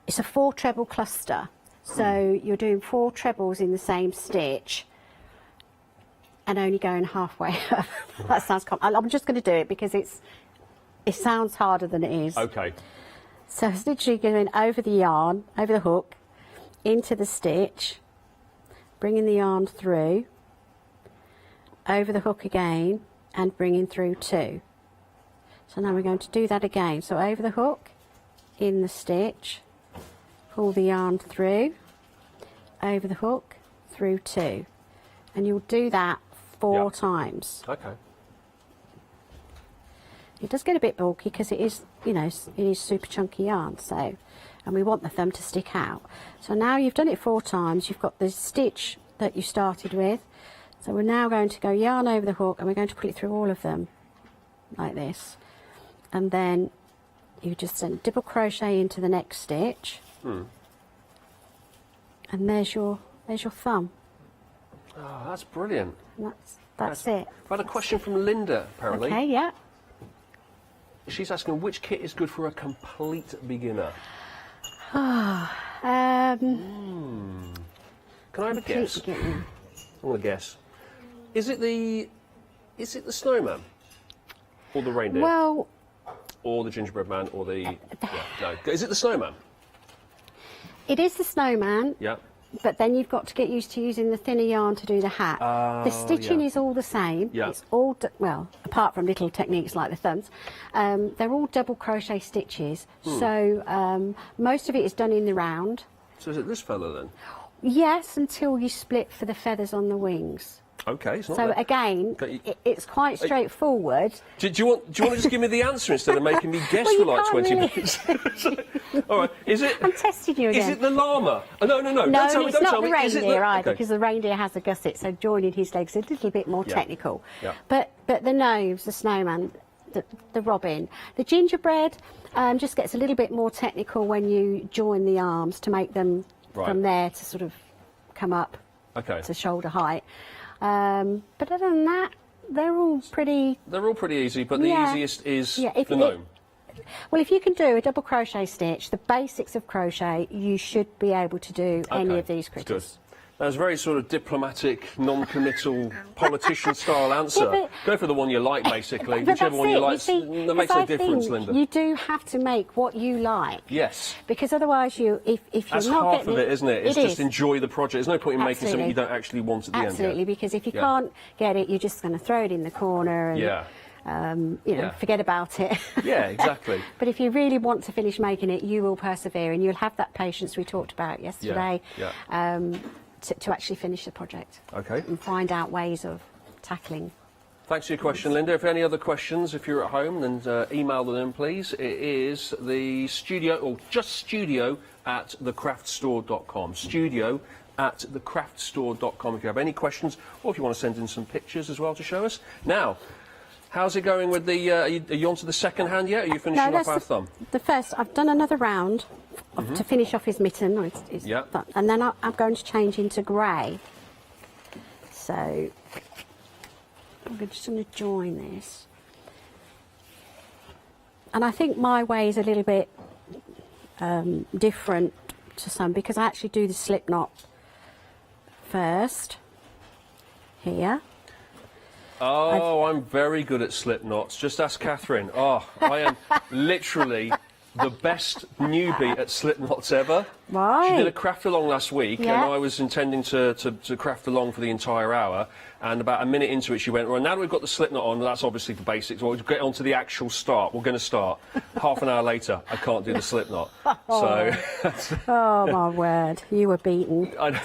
it's a 4 treble cluster. So you're doing 4 trebles in the same stitch. And only going halfway up. That sounds I'm just going to do it because it sounds harder than it is. Okay. So it's literally going over the yarn, over the hook, into the stitch, bringing the yarn through, over the hook again, and bringing through 2. So now we're going to do that again. So over the hook, in the stitch, pull the yarn through, over the hook, through 2. And you'll do that 4 times. Okay. It does get a bit bulky because it is, you know, it is super chunky yarn, so, and we want the thumb to stick out. So now you've done it 4 times, you've got the stitch that you started with. So we're now going to go yarn over the hook and we're going to put it through all of them, like this. And then you just then double crochet into the next stitch. And there's your thumb. Oh, that's brilliant. And that's it. I've had a question from Linda, apparently. Okay, yeah. She's asking which kit is good for a complete beginner. Can I have a guess? Beginner. I want to guess. Is it the snowman, or the reindeer, Well, or the gingerbread man, or the no? Is it the snowman? it is the snowman. Yeah. But then you've got to get used to using the thinner yarn to do the hat. The stitching is all the same. Yeah. It's all, well, apart from little techniques like the thumbs, they're all double crochet stitches. So most of it is done in the round. So is it this fella then? Yes, until you split for the feathers on the wings. Okay, it's not So that. again, it's quite straightforward. Do you want to just give me the answer instead of making me guess Well, for you like can't 20 really. minutes? All right, is it? I'm testing you again. Is it the llama? Oh, no. No, Don't tell me, it's don't not tell the me. Is it reindeer either, okay. because the reindeer has a gusset, so joining his legs is a little bit more Yeah. technical. Yeah. But the gnomes, the snowman, the robin, the gingerbread just gets a little bit more technical when you join the arms to make them from there to sort of come up to shoulder height. But other than that, they're all pretty... They're all pretty easy, but the easiest is the gnome. Well, if you can do a double crochet stitch, the basics of crochet, you should be able to do any of these critters. Good. That was a very sort of diplomatic, non-committal, politician-style answer. Yeah, Go for the one you like, basically. But Whichever that's one you it, like. see, That makes because no I difference, think Linda. you do have to make what you like. Yes. Because otherwise, if you're That's not half getting of it, isn't it? It's It just is. enjoy the project. There's no point in making something Absolutely. you don't actually want at the Absolutely, end. because if you can't get it, you're just going to throw it in the corner and you know, forget about it. Yeah, exactly. But if you really want to finish making it, you will persevere and you'll have that patience we talked about yesterday to actually finish the project. Okay. And find out ways of tackling. Thanks for your question, Linda. If any other questions, if you're at home, then email them in, please. It is the studio, or just studio at thecraftstore.com. Studio at thecraftstore.com if you have any questions, or if you want to send in some pictures as well to show us. Now, how's it going with the, are you on to the second hand yet, or are you finishing off our thumb? The first, I've done another round to finish off his mitten, and then I'm going to change into grey. So, I'm just going to join this. And I think my way is a little bit different to some, because I actually do the slip knot first, here. Oh, I'm very good at slip knots. Just ask Catherine. Oh, I am literally the best newbie at slip knots ever. Right. She did a craft along last week, Yeah. and I was intending to craft along for the entire hour. And about a minute into it, she went, well, now that we've got the slip knot on, that's obviously for basics. We'll get on to the actual start. We're going to start. Half an hour later, I can't do the slip knot. So, Oh, my word. You were beaten. I'm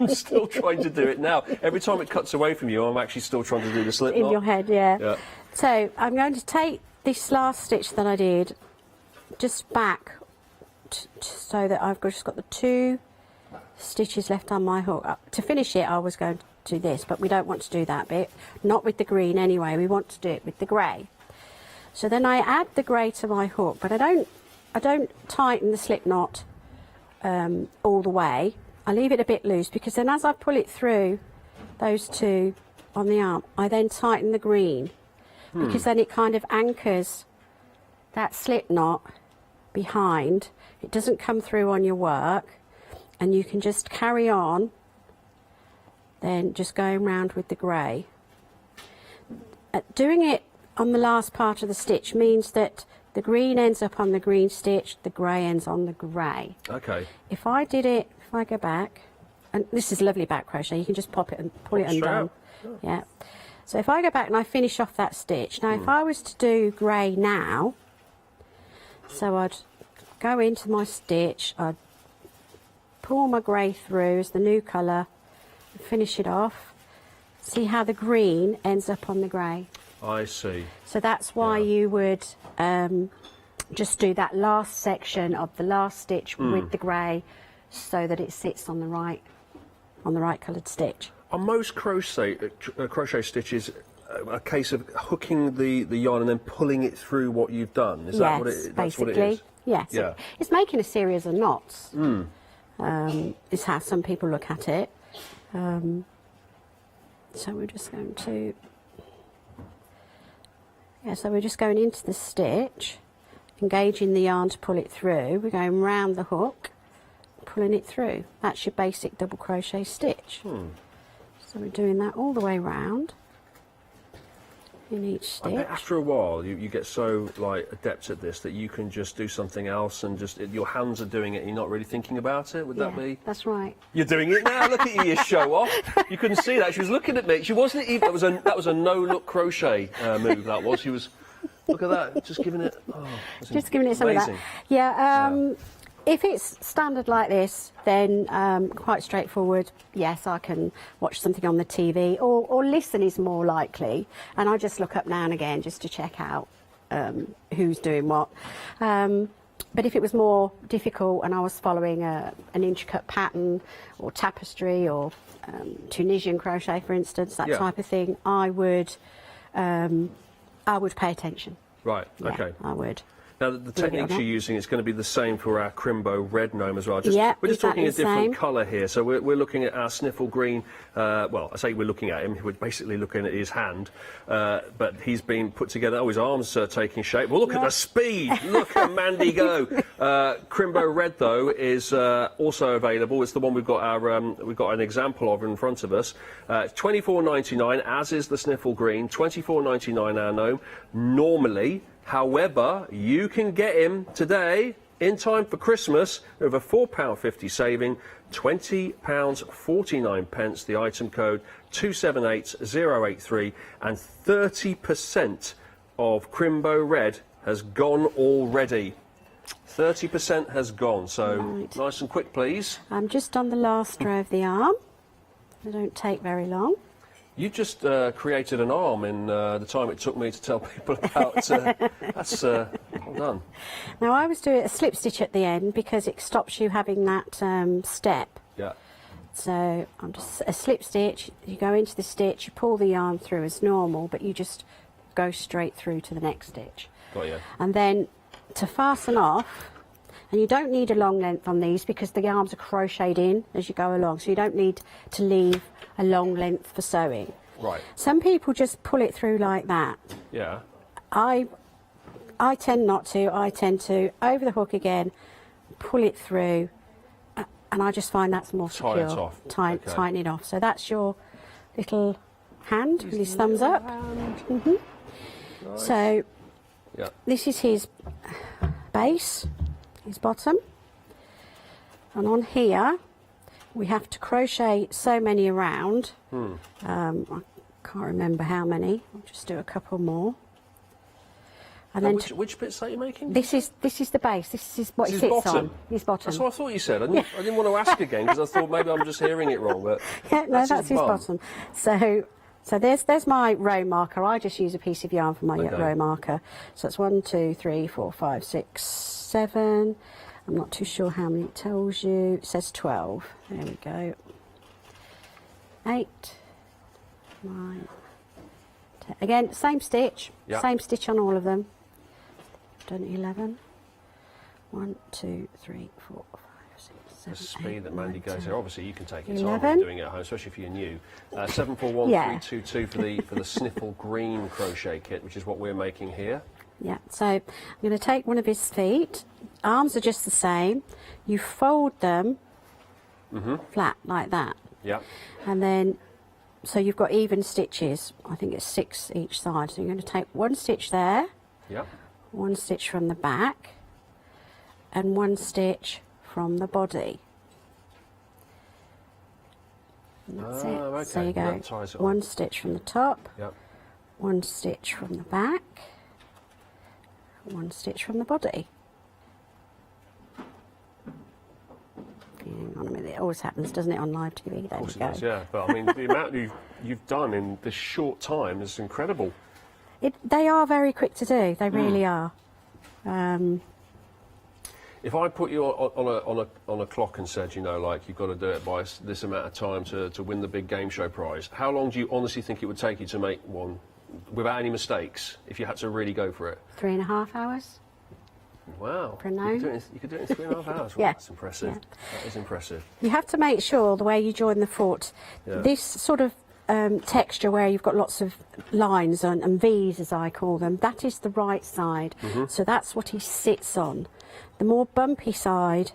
still trying to do it now. Every time it cuts away from you, I'm actually still trying to do the slip knot. In your head, yeah. Yeah. So I'm going to take this last stitch that I did just back so that I've just got the 2 stitches left on my hook. To finish it, I was going to do this, but we don't want to do that bit. Not with the green anyway. We want to do it with the grey. So then I add the grey to my hook, but I don't tighten the slip knot all the way. I leave it a bit loose because then as I pull it through those 2 on the arm, I then tighten the green because then it kind of anchors that slip knot behind. It doesn't come through on your work, and you can just carry on then just going round with the grey. Doing it on the last part of the stitch means that the green ends up on the green stitch, the grey ends on the grey. Okay. If I go back, and this is lovely back crochet, you can just pop it and pull it undone. Yeah. So if I go back and I finish off that stitch, now if I was to do grey now, so I'd go into my stitch, I'd pull my grey through as the new colour, finish it off. See how the green ends up on the grey. I see. So that's why you would just do that last section of the last stitch with the grey, so that it sits on the right coloured stitch. Are most crochet stitches a case of hooking the yarn and then pulling it through what you've done? Is that what it, that's what it is? Yes. Yeah. It's making a series of knots. Is how some people look at it. So we're just going to, so we're just going into the stitch, engaging the yarn to pull it through. We're going round the hook, pulling it through. That's your basic double crochet stitch. So we're doing that all the way round in each stitch. I bet after a while you get so adept at this that you can just do something else and just your hands are doing it and you're not really thinking about it. Would that be? That's right. You're doing it now. Look at you show off. You couldn't see that. She was looking at me. She wasn't even. That was a no-look crochet move. That was. She was. Look at that. Just giving it. Oh, just giving it some of that. Yeah. If it's standard like this, then quite straightforward. Yes, I can watch something on the TV, or listen is more likely. And I just look up now and again just to check out who's doing what. But if it was more difficult and I was following an intricate pattern or tapestry or Tunisian crochet, for instance, that type of thing, I would pay attention. Right. Yeah, okay. I would. Now, the techniques you're using, it's going to be the same for our Crimbo red gnome as well. We're just talking a different colour here. So we're looking at our sniffle green. Well, I say we're looking at him. We're basically looking at his hand. But he's been put together. Oh, his arms are taking shape. Well, look at the speed. Look at Mandy go. Crimbo red, though, is also available. It's the one we've got an example of in front of us. $24.99, as is the sniffle green. $24.99 our gnome. Normally. However, you can get him today in time for Christmas with a £4.50 saving, £20.49, the item code 278083, and 30% of Crimbo Red has gone already. 30% has gone, so nice and quick, please. I'm just on the last row of the arm. They don't take very long. You just created an arm in the time it took me to tell people about. That's well done. Now I was doing a slip stitch at the end because it stops you having that step. Yeah. So I'm just a slip stitch. You go into the stitch, you pull the yarn through as normal, but you just go straight through to the next stitch. Got you. And then to fasten off, and you don't need a long length on these because the arms are crocheted in as you go along, so you don't need to leave a long length for sewing. Right. Some people just pull it through like that. Yeah. I tend not to. I tend to over the hook again, pull it through, and I just find that's more secure. Tie it off. Tighten it off. So that's your little hand with his thumbs up. Nice. So this is his base, his bottom, and on here we have to crochet so many around. I can't remember how many. I'll just do a couple more. And then which bits are you making? This is the base. This is what This it is sits bottom? on. His bottom. That's what I thought you said. I didn't want to ask again because I thought maybe I'm just hearing it wrong. But Yeah, no, that's his bottom. So there's my row marker. I just use a piece of yarn for my row marker. So it's 1, 2, 3, 4, 5, 6, 7. I'm not too sure how many it tells you. It says 12. There we go. 8, 9, 10. Again, same stitch. Yep. Same stitch on all of them. Done 11. 1, 2, 3, 4, 5, 6, 7, the speed that Mandy 8, goes 9, there. Obviously, you can take your time 11. when you're doing it at home, especially if you're new. 741322 for the Sniffle Green crochet kit, which is what we're making here. Yeah, so I'm going to take one of his feet. Arms are just the same. You fold them flat like that. Yeah. And then, so you've got even stitches. I think it's 6 each side. So you're going to take one stitch there, Yeah. one stitch from the back, and one stitch from the body. And that's it. Okay. So you go That ties it on. one stitch from the top, Yep. one stitch from the back, one stitch from the body. Hang on a minute, it always happens, doesn't it, on live TV? There Of course we it go. does, yeah. But I mean, the amount you've done in this short time is incredible. They are very quick to do, they really are. If I put you on a clock and said, you know, like you've got to do it by this amount of time to win the big game show prize, how long do you honestly think it would take you to make one without any mistakes if you had to really go for it? 3.5 hours. Wow. For now. You could do it in 3.5 hours. Well, Yeah. That's impressive. Yeah. That is impressive. You have to make sure the way you join the foot, Yeah. this sort of texture where you've got lots of lines and V's as I call them, that is the right side. So that's what he sits on. The more bumpy side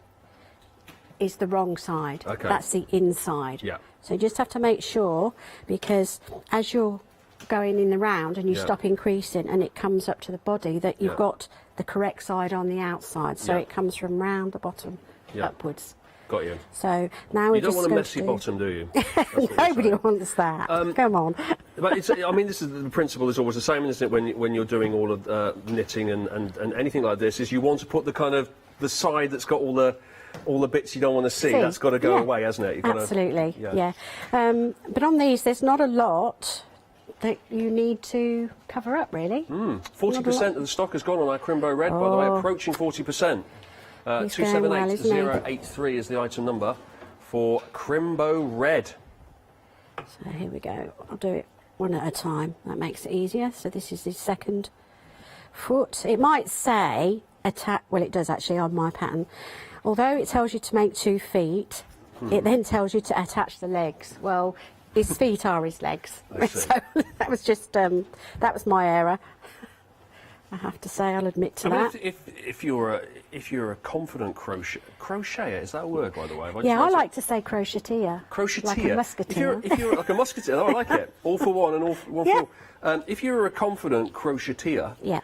is the wrong side. Okay. That's the inside. Yeah. So you just have to make sure, because as you're going in the round and you Yeah. stop increasing and it comes up to the body, that you've Yeah. got the correct side on the outside. So Yeah. it comes from round the bottom Yeah. upwards. Got you. So now we You don't just want a go messy to- bottom, do you? That's what you're Nobody saying. wants that. Come on. But it's, I mean, this is the principle is always the same, isn't it? When you're doing all of knitting and anything like this, is you want to put the kind of the side that's got all the bits you don't want to see. That's got to go Yeah. away, hasn't it? You've gotta- Absolutely. Yeah. But on these, there's not a lot that you need to cover up, really. 40% of the stock has gone on our Crimbo Red, by the way, Oh. approaching 40%. He's going well, isn't he? 278083 is the item number for Crimbo Red. So here we go. I'll do it one at a time. That makes it easier. So this is his second foot. It might say attach. Well, it does actually on my pattern. Although it tells you to make 2 feet, it then tells you to attach the legs. Well, his feet are his legs. I see. So that was just that was my error. I have to say, I'll admit to I mean, that. if you're a confident crocheter, is that a word, by the way? Have Yeah, I just- like to say crocheteer. Crocheteer. Like a musketeer. If you're like a musketeer, oh, I like it. All for one and all for one Yeah. for all. If you're a confident crocheteer, Yeah.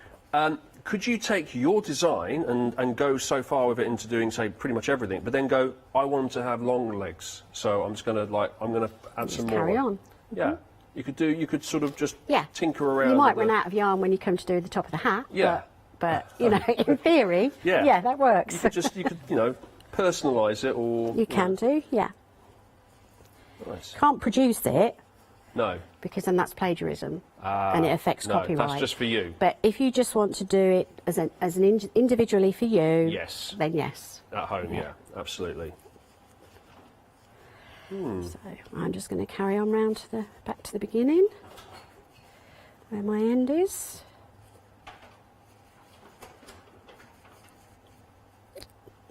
could you take your design and go so far with it into doing, say, pretty much everything, but then go, I want them to have long legs, so I'm just going to add some more. Carry on. Yeah. You could sort of just Yeah. tinker around. You might with run out of yarn when you come to do the top of the hat. Yeah. But you know, in theory, Yeah. that works. You could personalise it or. You can do, yeah. Nice. Can't produce it No. because then that's plagiarism and it affects no, copyright. that's just for you. But if you just want to do it as individually for you, Yes. then yes. At home, yeah, absolutely. So I'm just going to carry on round back to the beginning, where my end is.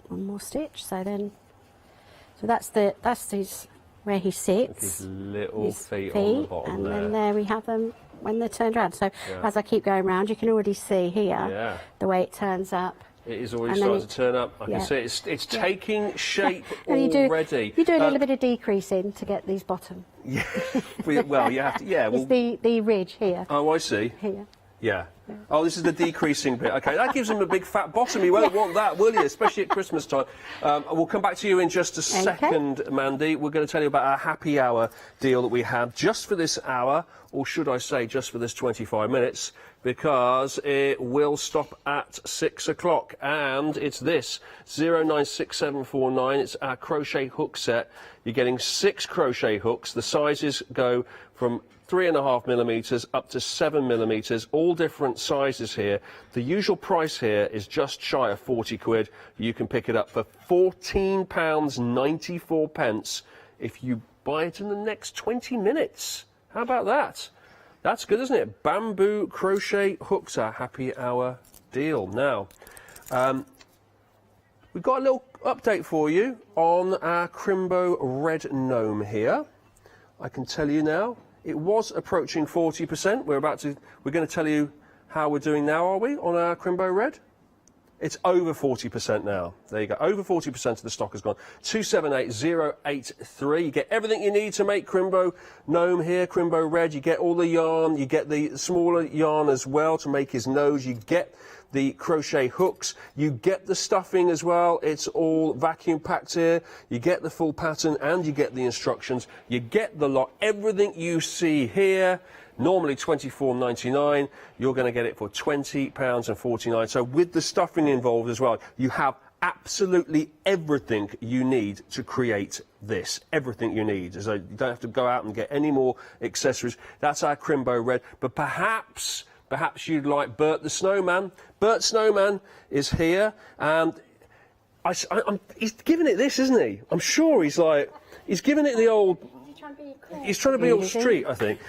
One more stitch. So that's his where he sits. His little his feet on the bottom and there. then there we have them when they're turned around. So Yeah. as I keep going round, you can already see here Yeah. the way it turns up. It is already And then starting to turn up. I yeah. can see it's taking shape And already. you do a little bit of decreasing to get these bottom. Well, you have to. Yeah. It's Well. the ridge here. Oh, I see. Here. Yeah. Oh, this is the decreasing bit. Okay, that gives him a big fat bottom. You won't want that, will you? Especially at Christmas time. We'll come back to you in just a second, Mandy. We're going to tell you about our happy hour deal that we have just for this hour, or should I say just for this 25 minutes, because it will stop at 6 o'clock. And it's this, 096749. It's our crochet hook set. You're getting 6 crochet hooks. The sizes go from 3.5 millimetres up to 7 millimetres, all different sizes here. The usual price here is just shy of 40 quid. You can pick it up for £14.94 if you buy it in the next 20 minutes. How about that? That's good, isn't it? Bamboo crochet hooks, our happy hour deal. Now, we've got a little update for you on our Crimbo Red Gnome here. I can tell you now, it was approaching 40%. We're going to tell you how we're doing now, are we, on our Crimbo Red? It's over 40% now. There you go. Over 40% of the stock has gone. 278083. You get everything you need to make Crimbo Gnome here, Crimbo Red. You get all the yarn. You get the smaller yarn as well to make his nose. You get the crochet hooks. You get the stuffing as well. It's all vacuum packed here. You get the full pattern and you get the instructions. You get the lot. Everything you see here, normally £24.99, you're going to get it for £20.49. So with the stuffing involved as well, you have absolutely everything you need to create this. Everything you need. So you don't have to go out and get any more accessories. That's our Crimbo Red. But perhaps you'd like Bert the Snowman. Bert Snowman is here, and he's giving it this, isn't he? I'm sure he's giving it the old... He's trying to be all street, I think.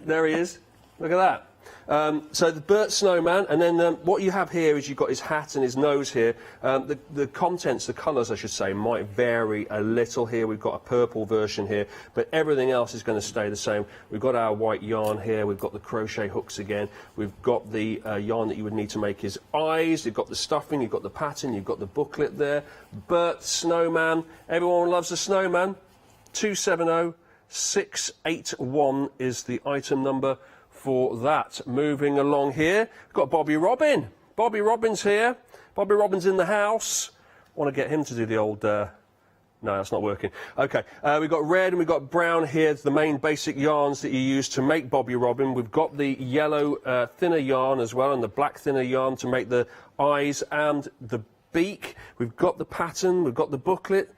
There he is. Look at that. So the Bert Snowman, and then what you have here is you've got his hat and his nose here. The contents, the colours, I should say, might vary a little here. We've got a purple version here, but everything else is going to stay the same. We've got our white yarn here. We've got the crochet hooks again. We've got the yarn that you would need to make his eyes. You've got the stuffing. You've got the pattern. You've got the booklet there. Bert Snowman. Everyone loves a snowman. 270681 is the item number for that. Moving along here, we've got Bobby Robin. Bobby Robin's here. Bobby Robin's in the house. I want to get him to do the old... No, that's not working. OK, we've got red and we've got brown here, the main basic yarns that you use to make Bobby Robin. We've got the yellow thinner yarn as well, and the black thinner yarn to make the eyes and the beak. We've got the pattern, we've got the booklet.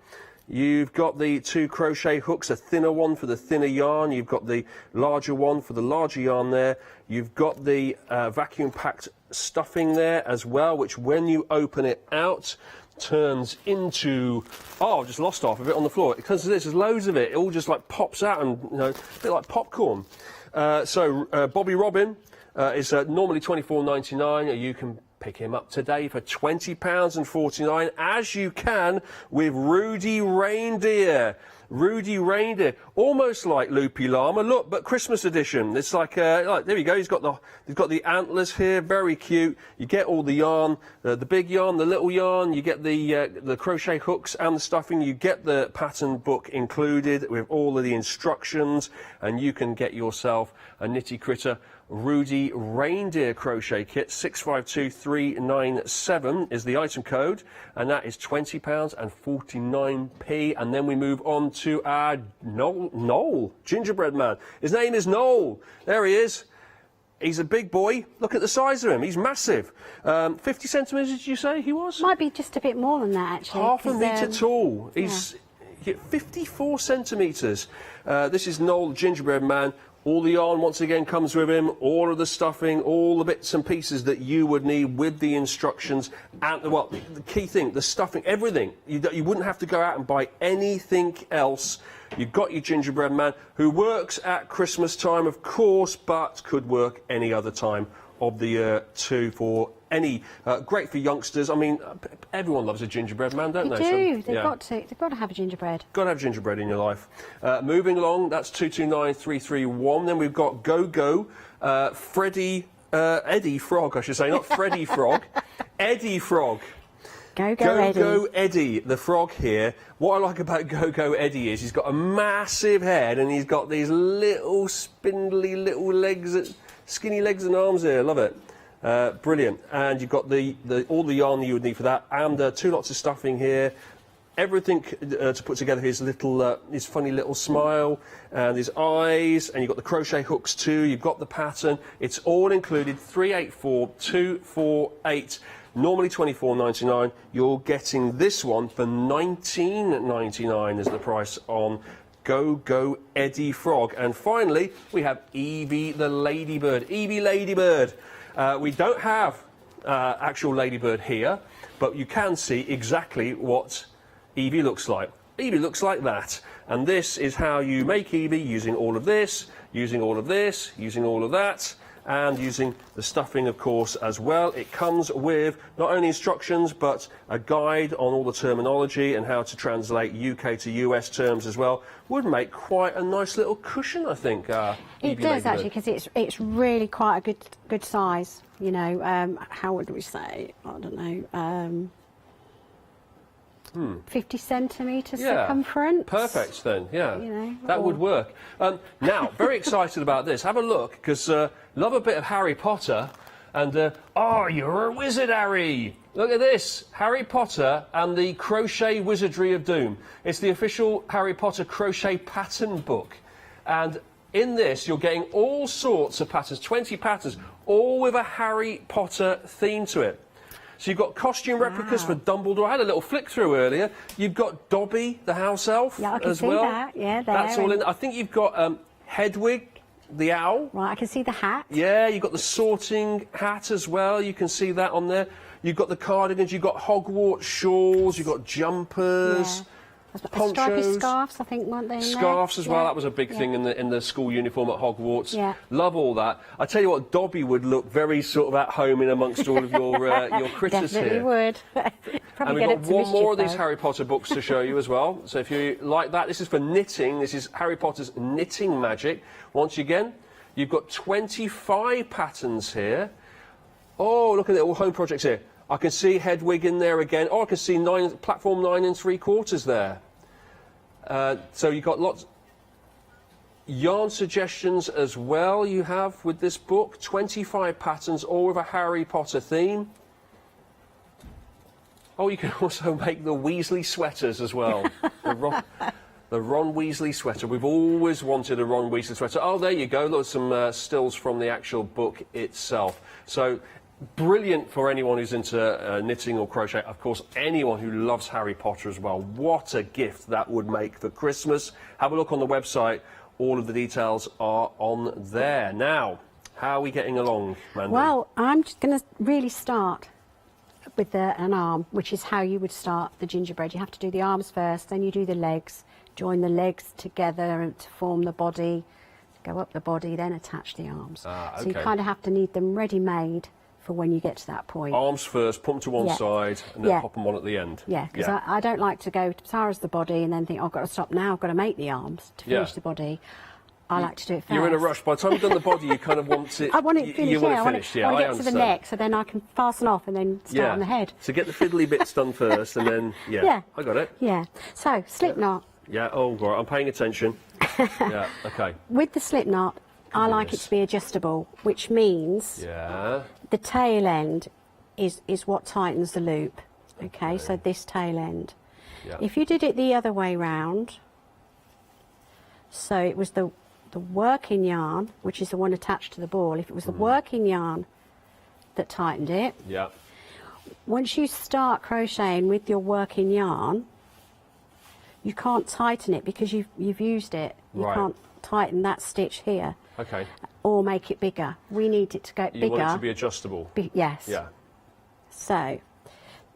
You've got the 2 crochet hooks, a thinner one for the thinner yarn. You've got the larger one for the larger yarn there. You've got the vacuum-packed stuffing there as well, which when you open it out, turns into... Oh, I've just lost half of it on the floor. Because there's loads of it. It all just like pops out and, you know, a bit like popcorn. Bobby Robin is normally £24.99. You can pick him up today for £20.49, as you can with Rudy Reindeer. Rudy Reindeer, almost like Loopy Llama, look, but Christmas edition. It's like there you go. He's got the antlers here, very cute. You get all the yarn, the big yarn, the little yarn. You get the crochet hooks and the stuffing. You get the pattern book included with all of the instructions, and you can get yourself a Nitty Critter Rudy Reindeer crochet kit. 652397 is the item code, and that is £20.49. And then we move on to our Noel gingerbread man. His name is Noel. There he is. He's a big boy. Look at the size of him. He's massive. 50 centimetres, did you say he was? Might be just a bit more than that, actually. Half a metre tall. He's 54 centimetres. This is Noel gingerbread man. All the yarn, once again, comes with him, all of the stuffing, all the bits and pieces that you would need with the instructions, and, well, the key thing, the stuffing, everything. You wouldn't have to go out and buy anything else. You've got your gingerbread man, who works at Christmas time, of course, but could work any other time of the year too, for any... great for youngsters. I mean, everyone loves a gingerbread man, don't they? They do. They've got to have a gingerbread. Got to have gingerbread in your life. Moving along, that's 229331. Then we've got Go-Go, Eddie Frog, I should say, not Freddy Frog. Eddie Frog. Go-Go Eddie, the frog here. What I like about Go-Go Eddie is he's got a massive head and he's got these little spindly little legs that skinny legs and arms here. Love it. Brilliant. And you've got all the yarn you would need for that, and 2 lots of stuffing here. Everything to put together his funny little smile and his eyes, and you've got the crochet hooks too. You've got the pattern. It's all included. 384,248. Normally £24.99. You're getting this one for £19.99 as the price on Go Eddie Frog. And finally, we have Evie the Ladybird. Evie Ladybird. We don't have actual Ladybird here, but you can see exactly what Evie looks like. Evie looks like that. And this is how you make Evie, using all of this, using all of this, using all of that, and using the stuffing, of course, as well. It comes with not only instructions, but a guide on all the terminology and how to translate UK to US terms as well. Would make quite a nice little cushion, I think. It does, actually, because it's really quite a good size. You know, how would we say? I don't know. 50 centimetres circumference. Perfect then, yeah. You know, that would work. Now, very excited about this. Have a look, because love a bit of Harry Potter. And, oh, you're a wizard, Harry. Look at this. Harry Potter and the Crochet Wizardry of Doom. It's the official Harry Potter crochet pattern book. And in this, you're getting all sorts of patterns, 20 patterns, all with a Harry Potter theme to it. So you've got costume replicas for Dumbledore. I had a little flick through earlier. You've got Dobby, the house elf, I can as see well. that. Yeah, there. That's all in. I think you've got Hedwig, the owl. Right, I can see the hat. Yeah, you've got the sorting hat as well. You can see that on there. You've got the cardigans. You've got Hogwarts shawls. You've got jumpers. Yeah. Ponchos, stripy scarves, I think, weren't they? Scarves as well. That was a big thing in the school uniform at Hogwarts. Yeah. Love all that. I tell you what, Dobby would look very sort of at home in amongst all of your critters Definitely here. would. And we've got one more of these Harry Potter books to show you as well. So if you like that, this is for knitting. This is Harry Potter's Knitting Magic. Once again, you've got 25 patterns here. Oh, look at it, all home projects here. I can see Hedwig in there again. Oh, I can see platform 9 3/4 there. So you've got lots yarn suggestions as well. You have with this book 25 patterns, all with a Harry Potter theme. Oh, you can also make the Weasley sweaters as well. The Ron Weasley sweater. We've always wanted a Ron Weasley sweater. Oh, there you go. Look, some stills from the actual book itself. So brilliant for anyone who's into knitting or crochet. Of course, anyone who loves Harry Potter as well. What a gift that would make for Christmas. Have a look on the website. All of the details are on there. Now, how are we getting along, Mandy? Well, I'm just going to really start with an arm, which is how you would start the gingerbread. You have to do the arms first, then you do the legs, join the legs together to form the body, go up the body, then attach the arms. Okay. So you kind of have to need them ready-made for when you get to that point. Arms first, put them to one side, and then pop them on at the end. Yeah, because I don't like to go as far as the body and then think, oh, I've got to stop now, I've got to make the arms to finish the body. I like to do it first. You're in a rush. By the time you've done the body, you kind of want it... I want it finished, you want it finished, I want to get to the neck, so then I can fasten off and then start on the head. So get the fiddly bits done first, and then, I got it. Yeah. So, slip knot. Yeah, oh, right, I'm paying attention. Yeah, okay. With the slip knot, I like it to be adjustable, which means the tail end is what tightens the loop. Okay, so this tail end. Yeah. If you did it the other way round, so it was the working yarn, which is the one attached to the ball, if it was the working yarn that tightened it, once you start crocheting with your working yarn, you can't tighten it because you've used it. You can't tighten that stitch here. Okay. Or make it bigger. We need it to go bigger. You want it to be adjustable. Yes. Yeah. So,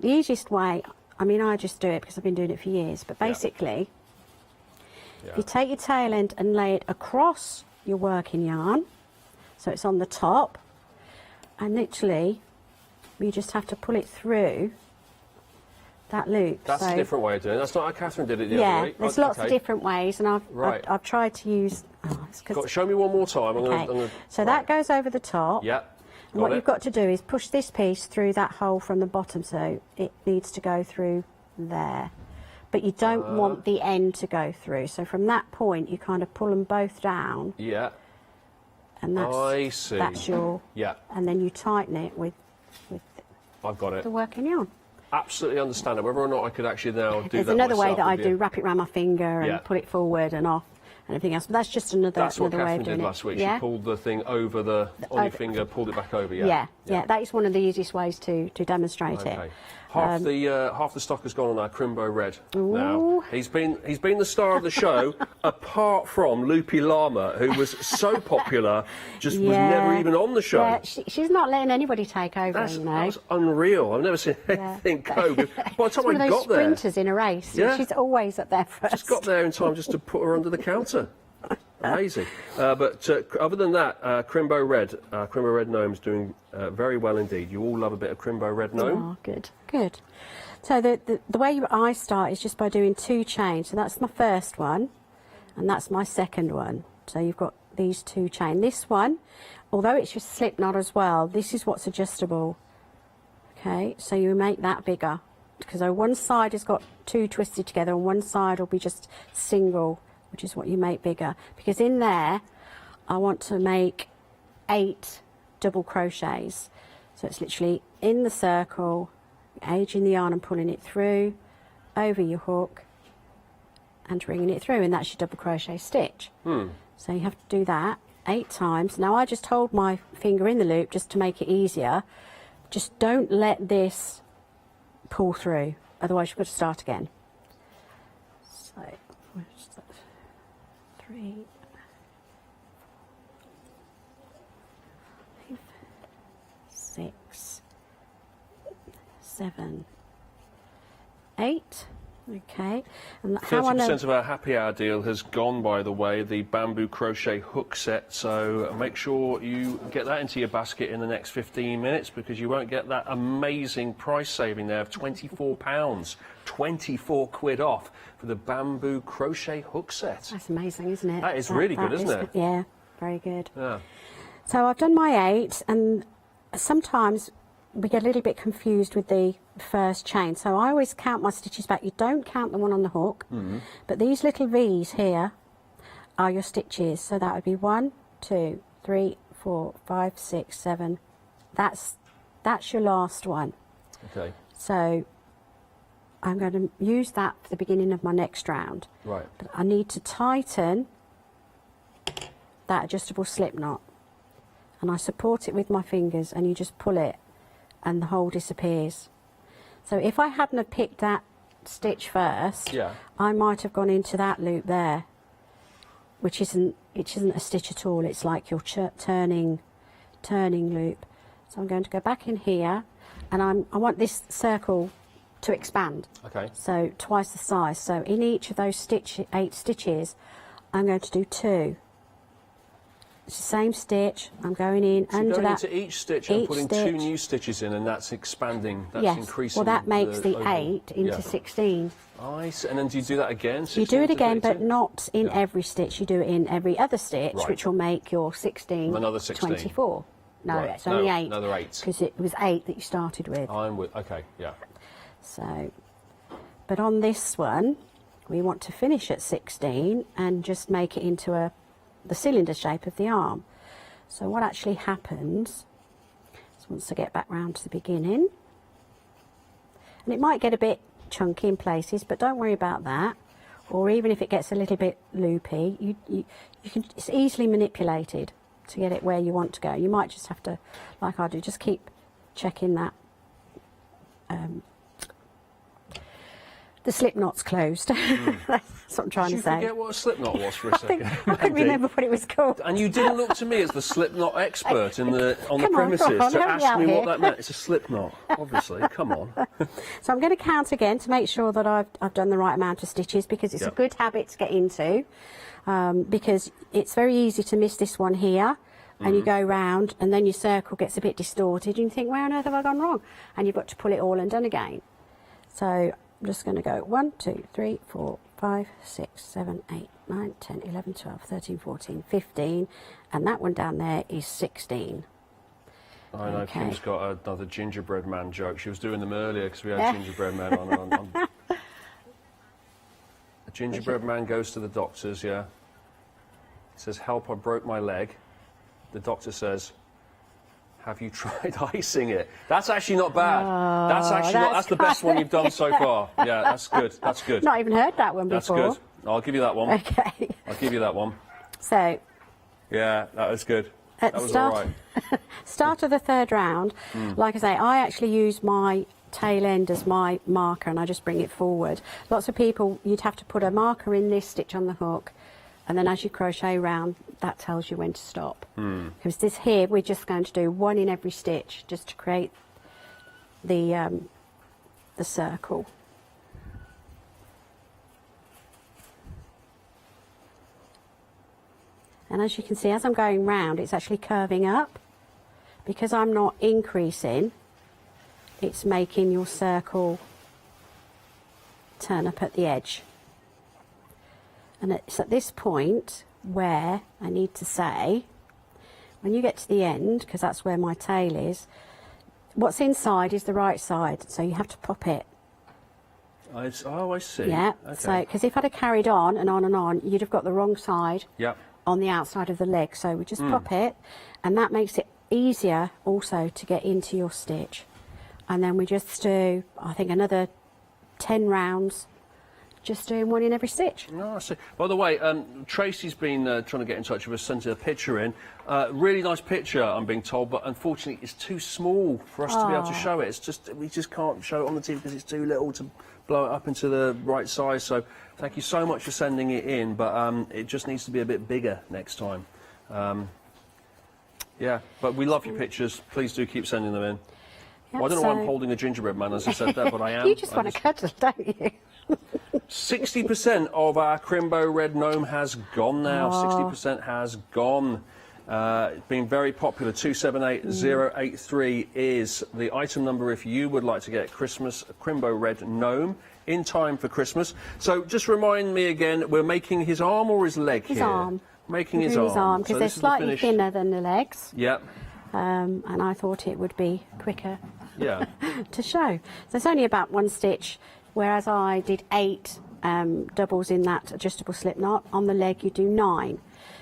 the easiest way, I mean, I just do it because I've been doing it for years, but basically, you take your tail end and lay it across your working yarn, so it's on the top, and literally, you just have to pull it through that loop. That's a different way of doing it. That's not how Catherine did it the other week. Yeah, there's lots of different ways, and I've tried to use... show me one more time. So that goes over the top. Yeah. And what you've got to do is push this piece through that hole from the bottom, so it needs to go through there. But you don't want the end to go through. So from that point, you kind of pull them both down. Yeah. and that's I see. that's your Yeah. and then you tighten it with I've got it. the working yarn. Absolutely understand it. Whether or not I could actually now do There's that another way myself that I would be do, wrap it around my finger and Yeah. pull it forward and off and everything else. But that's just another, That's what another way Catherine of doing did it. last week. Yeah? She pulled the thing over the on your finger, pulled it back over. Yeah, that is one of the easiest ways to demonstrate Okay. it. Half the stock has gone on our Crimbo Red Ooh. now. He's been the star of the show, apart from Loopy Llama, who was so popular, just was never even on the show. Yeah, she's not letting anybody take over, That you know. was unreal. I've never seen anything go. By the She's time one I of those got there, sprinters in a race. Yeah. She's always up there first. just got there in time just to put her under the counter. Amazing. But other than that, Crimbo Red Gnome's doing very well indeed. You all love a bit of Crimbo Red Gnome. Oh, good, good. So the way I start is just by doing 2 chains. So that's my first one, and that's my second one. So you've got these 2 chains. This one, although it's just slip knot as well, this is what's adjustable. Okay, so you make that bigger because one side has got 2 twisted together, and one side will be just single, which is what you make bigger. Because in there, I want to make 8 double crochets. So it's literally in the circle, aging the yarn and pulling it through, over your hook, and bringing it through, and that's your double crochet stitch. So you have to do that 8 times. Now I just hold my finger in the loop just to make it easier. Just don't let this pull through, otherwise you've got to start again. So, where's that? 3, 5, 6, 7, 8. Okay. And how I know 30% of our happy hour deal has gone, by the way, the bamboo crochet hook set. So make sure you get that into your basket in the next 15 minutes, because you won't get that amazing price saving there of £24. 24 quid off for the bamboo crochet hook set. That's amazing, isn't it? That is really good, isn't it? Yeah, very good. Yeah. So I've done my 8, and sometimes we get a little bit confused with the first chain. So I always count my stitches back. You don't count the one on the hook, but these little V's here are your stitches. So that would be 1, 2, 3, 4, 5, 6, 7. That's your last one. Okay. So I'm going to use that for the beginning of my next round. Right. But I need to tighten that adjustable slip knot, and I support it with my fingers, and you just pull it and the hole disappears. So if I hadn't have picked that stitch first, I might have gone into that loop there, which isn't a stitch at all. It's like your turning loop. So I'm going to go back in here, and I want this circle to expand. Okay. So twice the size. So in each of those 8 stitches, I'm going to do 2. It's the same stitch. I'm going in So under going that. into each stitch and putting 2 stitch. new stitches in, and that's expanding, that's Yes. increasing. Well, that makes the overall- 8 into 16. I see. And then do you do that again? You do 16 it to again, but 32? not in every stitch. You do it in every other stitch, Right. which will make your 16, Another 16. 24. No, Right. it's only No, 8. another 8. Because it was 8 that you started with. I'm with. Okay. Yeah. So, but on this one, we want to finish at 16 and just make it into the cylinder shape of the arm. So what actually happens is, once I get back round to the beginning, and it might get a bit chunky in places, but don't worry about that. Or even if it gets a little bit loopy, you can, it's easily manipulated to get it where you want to go. You might just have to, like I do, just keep checking that the slip knot's closed. That's what I'm trying to say. Did you forget what a slip knot was for a second? I couldn't remember what it was called. And you didn't look to me as the slip knot expert on the Come on, premises come on, to help me ask out me what here. that meant. It's a slip knot, obviously. Come on. So I'm going to count again to make sure that I've done the right amount of stitches, because it's a good habit to get into, because it's very easy to miss this one here, and you go round and then your circle gets a bit distorted and you think, where on earth have I gone wrong? And you've got to pull it all undone again. So I'm just going to go 1, 2, 3, 4, 5, 6, 7, 8, 9, 10, 11, 12, 13, 14, 15, and that one down there is 16. I know Okay. Kim's got another gingerbread man joke. She was doing them earlier because we had gingerbread men on. A gingerbread man goes to the doctors, yeah. He says, help, I broke my leg. the doctor says, have you tried icing it? That's actually not bad. Oh, That's the best one you've done so far. Yeah, that's good. That's good. Not even heard that one That's before. good. I'll give you that one. Okay. I'll give you that one. So, Yeah, that was good. at That the was all right. start of the third round, like I say, I actually use my tail end as my marker and I just bring it forward. Lots of people, you'd have to put a marker in this stitch on the hook, and then as you crochet round, that tells you when to stop. Because this here, we're just going to do one in every stitch just to create the circle. And as you can see, as I'm going round, it's actually curving up. Because I'm not increasing, it's making your circle turn up at the edge. And it's at this point where I need to say, when you get to the end, because that's where my tail is, what's inside is the right side, so you have to pop it. I see. Yeah, Okay. so, because if I'd have carried on, you'd have got the wrong side Yep. on the outside of the leg. So we just pop it, and that makes it easier also to get into your stitch. And then we just do, I think, another 10 rounds, just doing one in every stitch. No, I see. By the way, Tracy's been trying to get in touch with us, sent a picture in. Really nice picture, I'm being told, but unfortunately it's too small for us to be able to show it. It's just, we just can't show it on the TV because it's too little to blow it up into the right size. So thank you so much for sending it in, but it just needs to be a bit bigger next time. Yeah, but we love your pictures. Please do keep sending them in. Yep, Well, I don't know why I'm holding a gingerbread man as I said that, but I am. You just want to cuddle, don't you? 60% of our Crimbo Red Gnome has gone now. 60% has gone. It's been very popular. 278083 is the item number if you would like to get Christmas Crimbo Red Gnome in time for Christmas. So just remind me again, we're making his arm or his leg His here? arm. Making his arm. because So they're this is the slightly finished- thinner than the legs. Yep. And I thought it would be quicker Yeah. to show. So it's only about one stitch, whereas I did 8 doubles in that adjustable slip knot. On the leg you do 9.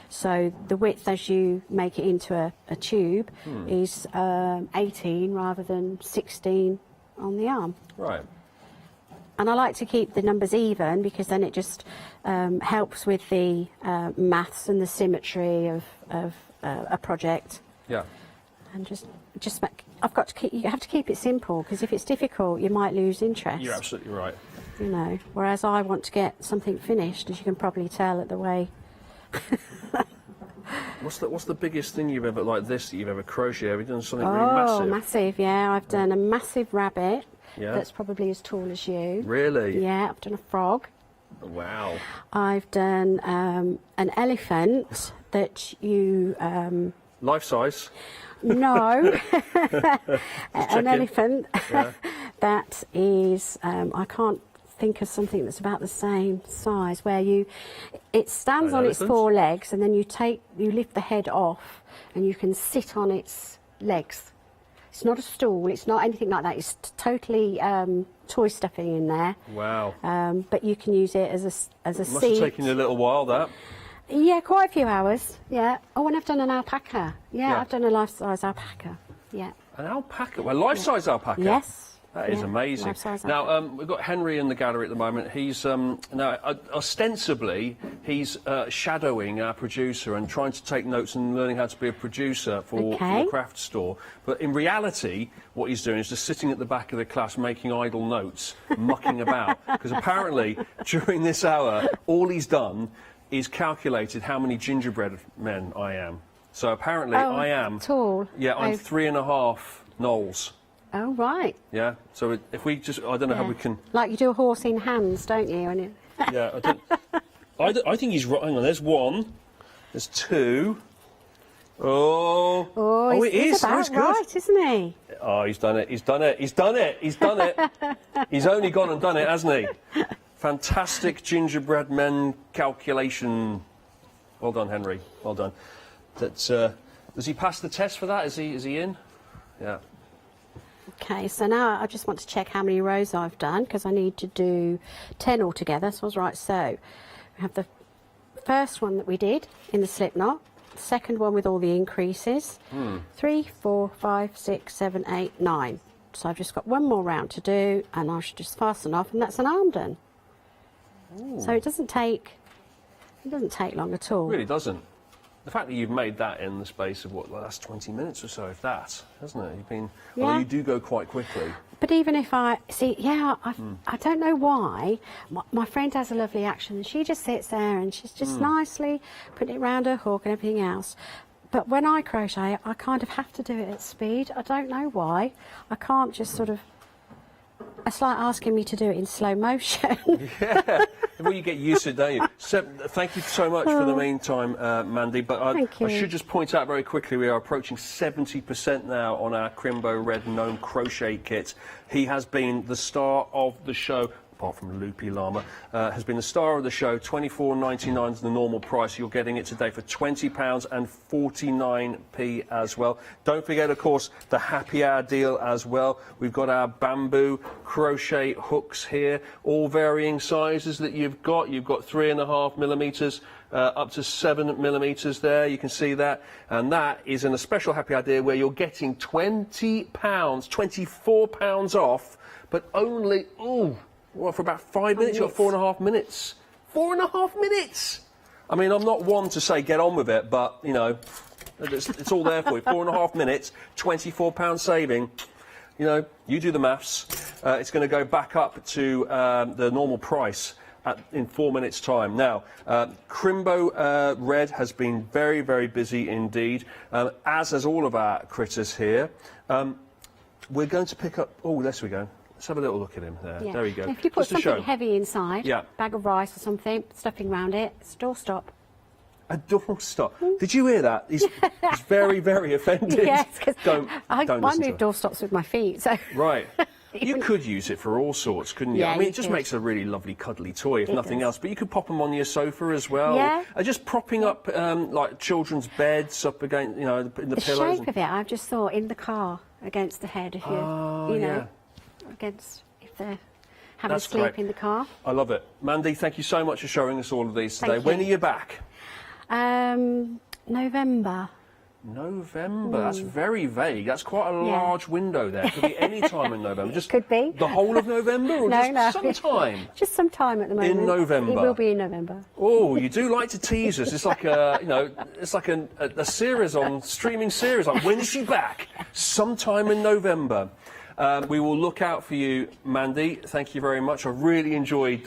So the width as you make it into a tube is 18 rather than 16 on the arm. Right. And I like to keep the numbers even because then it just helps with the maths and the symmetry of a project. Yeah. And just I've got to keep. You have to keep it simple because if it's difficult, you might lose interest. You're absolutely right. You know. Whereas I want to get something finished, as you can probably tell at the way. What's the biggest thing you've ever, like this, that you've ever crocheted? Have you done something really massive? Massive! Yeah, I've done a massive rabbit. Yeah. That's probably as tall as you. Really? Yeah, I've done a frog. Wow. I've done an elephant that you. Life size? No, an checking. elephant Yeah. that is, I can't think of something that's about the same size, where it stands An on its elephant? 4 legs and then you lift the head off and you can sit on its legs. It's not a stool, it's not anything like that, it's totally toy stuffing in there. Wow. But you can use it as a Must seat. have taken you a little while, that. Yeah, quite a few hours. Yeah. Oh, and I've done an alpaca. Yeah. I've done a life-size alpaca. Yeah. An alpaca? Well, life-size alpaca? Yes. That is Yeah, amazing. life-size Now, we've got Henry in the gallery at the moment. He's, now, ostensibly, he's shadowing our producer and trying to take notes and learning how to be a producer for the craft store. But in reality, what he's doing is just sitting at the back of the class making idle notes, mucking about. Because apparently, during this hour, all he's done is calculated how many gingerbread men I am. So apparently I am tall. Yeah, I'm 3.5 Knowles. Oh right. Yeah. So if we just, I don't know how we can. Like you do a horse in hands, don't you? And Yeah. I think he's right. Hang on. There's 1. There's 2. Oh. he's, it is. he's about It's good. right, isn't he? Oh, he's done it. He's done it. He's done it. He's done it. He's only gone and done it, hasn't he? Fantastic gingerbread men calculation. Well done, Henry. Well done. That's. Does he pass the test for that? Is he in? Yeah. Okay, so now I just want to check how many rows I've done because I need to do 10 altogether. So I was right. So we have the first one that we did in the slip knot. the second one with all the increases. 3, 4, 5, 6, 7, 8, 9. So I've just got one more round to do, and I should just fasten off, and that's an arm done. So it doesn't take long at all. It really doesn't. The fact that you've made that in the space of, what, the last 20 minutes or so, if that, hasn't it? You've been, although you do go quite quickly. But even if I I don't know why. My friend has a lovely action, and she just sits there and she's just nicely putting it around her hook and everything else. But when I crochet, I kind of have to do it at speed. I don't know why. I can't just sort of. It's like asking me to do it in slow motion. Yeah, well, you get used to it, don't you? So, thank you so much for the meantime, Mandy. But I should just point out very quickly, we are approaching 70% now on our Crimbo Red Gnome crochet kit. He has been the star of the show. Apart from Loopy Llama, has been the star of the show. £24.99 is the normal price. You're getting it today for £20 and 49p as well. Don't forget, of course, the happy hour deal as well. We've got our bamboo crochet hooks here, all varying sizes that you've got. You've got 3.5 millimetres. Up to 7 millimetres there, you can see that, and that is in a special happy idea where you're getting £20, £24 off, but only, well, for about 5 minutes, you've got 4.5 minutes. 4.5 minutes! I mean, I'm not one to say get on with it, but, you know, it's all there for you. 4.5 minutes, £24 saving. You know, you do the maths. It's going to go back up to the normal price in 4 minutes' time. Now, Crimbo Red has been very, very busy indeed, as has all of our critters here. We're going to pick up... Oh, there we go. Let's have a little look at him there. Yeah. There we go. If you put something heavy inside, bag of rice or something, stuffing around it, it's doorstop. A doorstop. Did you hear that? He's very, very offended. Yes, because I listen to move doorstops with my feet, so... Right. You could use it for all sorts, couldn't you? Yeah, I mean, you it just could. makes a really lovely, cuddly toy, if nothing does. else. But you could pop them on your sofa as well. Yeah. Just propping up, like, children's beds up against, you know, in the pillows. The shape of it, I've just thought, in the car, against the head, if you, you know, against... if they're having a sleep great. in the car. I love it. Mandy, thank you so much for showing us all of these today. Thank When you. are you back? November. November. That's very vague. That's quite a large window there. Could be any time in November. Just could be. The whole of November, or just sometime? Just some time at the moment. In November. It will be in November. Oh, you do like to tease us. It's like a, you know, it's like a series on streaming series. Like, when is she back? Sometime in November. We will look out for you, Mandy. Thank you very much. I really enjoyed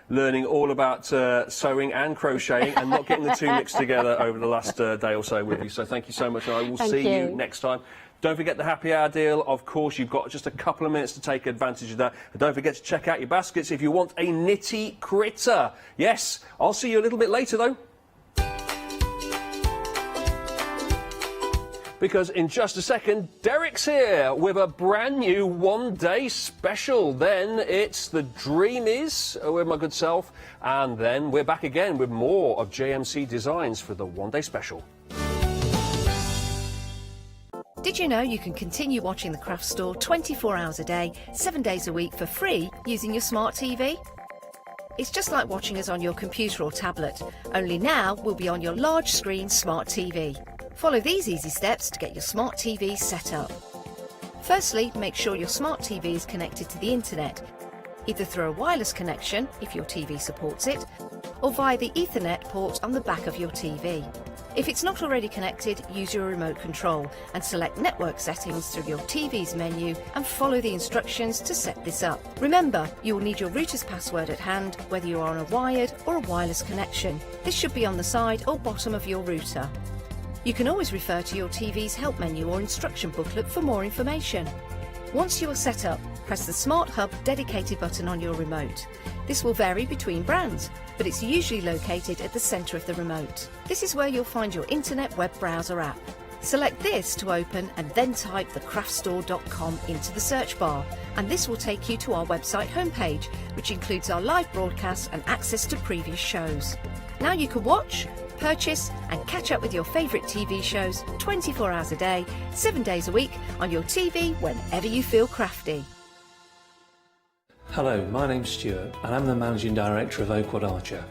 learning all about sewing and crocheting and not getting the two mixed together over the last day or so with you. So thank you so much, and I will see you next time. Don't forget the happy hour deal. Of course, you've got just a couple of minutes to take advantage of that. And don't forget to check out your baskets if you want a nitty critter. Yes, I'll see you a little bit later, though. Because in just a second, Derek's here with a brand new one-day special. Then it's The Dream Is with my good self. And then we're back again with more of JMC Designs for the one-day special. Did you know you can continue watching the Craft Store 24 hours a day, 7 days a week for free using your smart TV? It's just like watching us on your computer or tablet, only now we'll be on your large screen smart TV. Follow these easy steps to get your smart TV set up. Firstly, make sure your smart TV is connected to the internet, either through a wireless connection, if your TV supports it, or via the Ethernet port on the back of your TV. If it's not already connected, use your remote control and select network settings through your TV's menu and follow the instructions to set this up. Remember, you will need your router's password at hand, whether you are on a wired or a wireless connection. This should be on the side or bottom of your router. You can always refer to your TV's help menu or instruction booklet for more information. Once you are set up, press the Smart Hub dedicated button on your remote. This will vary between brands, but it's usually located at the centre of the remote. This is where you'll find your internet web browser app. Select this to open and then type thecraftstore.com into the search bar, and this will take you to our website homepage, which includes our live broadcasts and access to previous shows. Now you can watch, purchase and catch up with your favourite TV shows 24 hours a day, 7 days a week on your TV whenever you feel crafty. Hello, my name's Stuart and I'm the Managing Director of Oakwood Archer.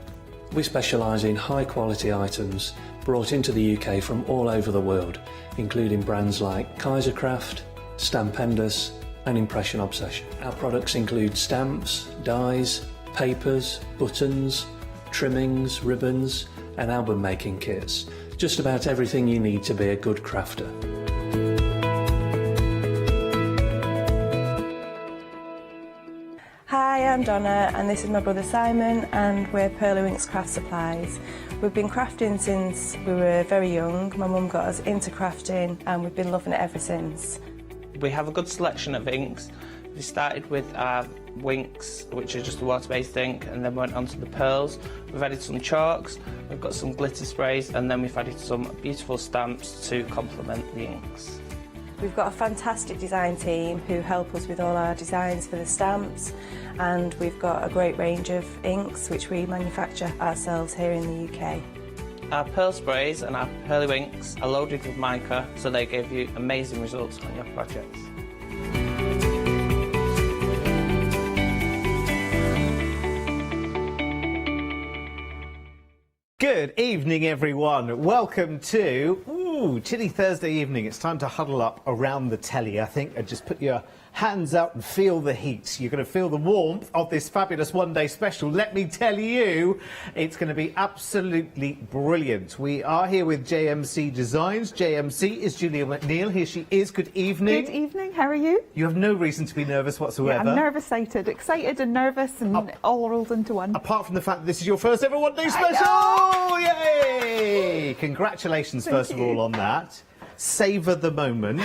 We specialise in high-quality items brought into the UK from all over the world, including brands like Kaisercraft, Stampendous and Impression Obsession. Our products include stamps, dies, papers, buttons, trimmings, ribbons and album making kits. Just about everything you need to be a good crafter. Hi, I'm Donna and this is my brother Simon and we're Pearly Winks Craft Supplies. We've been crafting since we were very young. My mum got us into crafting and we've been loving it ever since. We have a good selection of inks. We started with our Winks, which are just a water-based ink, and then went on to the pearls. We've added some chalks, we've got some glitter sprays, and then we've added some beautiful stamps to complement the inks. We've got a fantastic design team who help us with all our designs for the stamps, and we've got a great range of inks which we manufacture ourselves here in the UK. Our pearl sprays and our Pearly Winks are loaded with mica, so they give you amazing results on your projects. Good evening, everyone. Welcome to chilly Thursday evening. It's time to huddle up around the telly, I think, and just put your hands out and feel the heat. You're going to feel the warmth of this fabulous one-day special. Let me tell you, it's going to be absolutely brilliant. We are here with JMC Designs. JMC is Julia McNeil. Here she is. Good evening. Good evening. How are you? You have no reason to be nervous whatsoever. Yeah, I'm nervous-sighted, excited and nervous and all rolled into one. Apart from the fact that this is your first ever one-day special! Yay! Congratulations, first of all, on that. Savour the moment,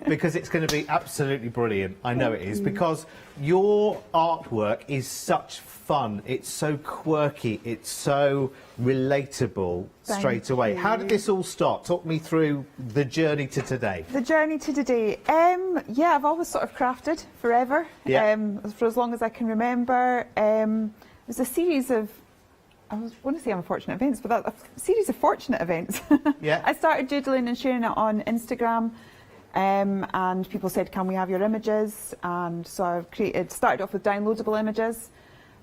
because it's going to be absolutely brilliant. I know it is, because your artwork is such fun. It's so quirky. It's so relatable straight away. How did this all start? Talk me through the journey to today. The journey to today. Yeah, I've always sort of crafted forever, for as long as I can remember. It was a series of, I want to say unfortunate events, but a series of fortunate events. Yeah. I started doodling and sharing it on Instagram, and people said, "Can we have your images?" And so I've started off with downloadable images,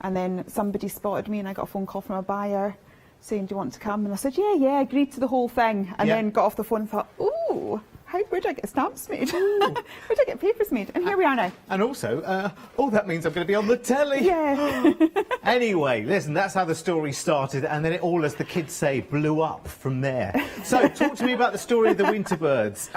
and then somebody spotted me, and I got a phone call from a buyer saying, "Do you want to come?" And I said, "Yeah, yeah." I agreed to the whole thing, and then got off the phone and thought, "Ooh, where do I get stamps made? Where do I get papers made?" And here we are now. And also, that means I'm going to be on the telly. Yeah. Anyway, listen, that's how the story started, and then it all, as the kids say, blew up from there. So, talk to me about the story of the Winterbirds.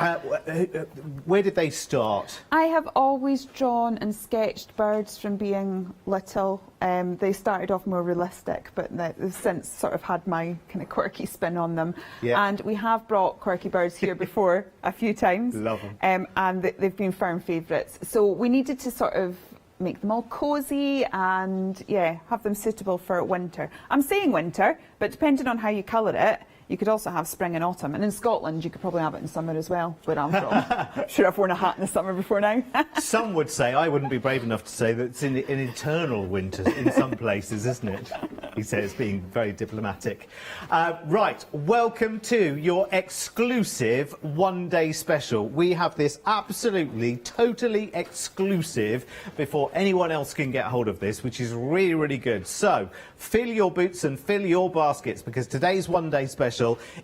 Where did they start? I have always drawn and sketched birds from being little. They started off more realistic, but they've since sort of had my kind of quirky spin on them. Yeah. And we have brought quirky birds here before a few times. Love them. And they've been firm favourites. So we needed to sort of make them all cosy and, yeah, have them suitable for winter. I'm saying winter, but depending on how you colour it, you could also have spring and autumn. And in Scotland, you could probably have it in summer as well, where I'm from. I'm sure I've worn a hat in the summer before now. Some would say, I wouldn't be brave enough to say that it's an eternal winter in some places, isn't it? He says, being very diplomatic. Right, welcome to your exclusive one-day special. We have this absolutely, totally exclusive before anyone else can get hold of this, which is really, really good. So, fill your boots and fill your baskets, because today's one-day special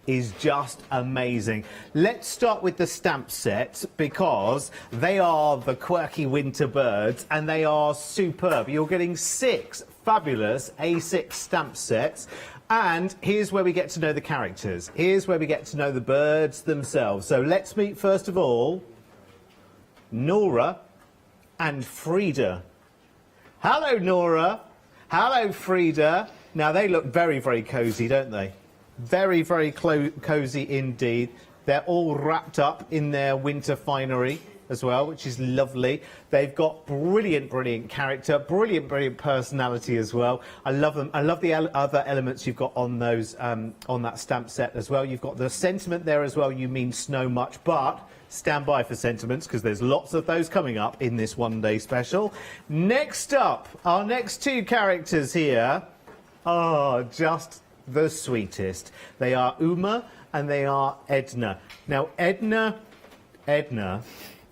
is just amazing. Let's start with the stamp set, because they are the quirky winter birds and they are superb. You're getting 6 fabulous A6 stamp sets, and here's where we get to know the characters. Here's where we get to know the birds themselves. So let's meet, first of all, Nora and Frida. Hello, Nora. Hello, Frida. Now, they look very, very cosy, don't they? Very, very cosy indeed. They're all wrapped up in their winter finery as well, which is lovely. They've got brilliant, brilliant character, brilliant, brilliant personality as well. I love them. I love the other elements you've got on those, on that stamp set as well. You've got the sentiment there as well. You mean snow much, but stand by for sentiments, because there's lots of those coming up in this one-day special. Next up, our next 2 characters here are just the sweetest. They are Uma and they are Edna. Now, Edna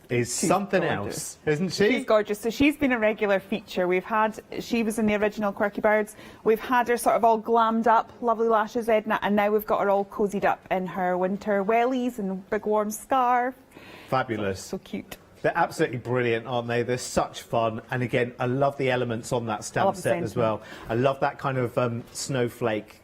is something else, isn't she? She's gorgeous. So she's been a regular feature. She was in the original Quirky Birds. We've had her sort of all glammed up, lovely lashes, Edna, and now we've got her all cozied up in her winter wellies and big warm scarf. Fabulous. So cute. They're absolutely brilliant, aren't they? They're such fun. And again, I love the elements on that stamp set as well. I love that kind of snowflake.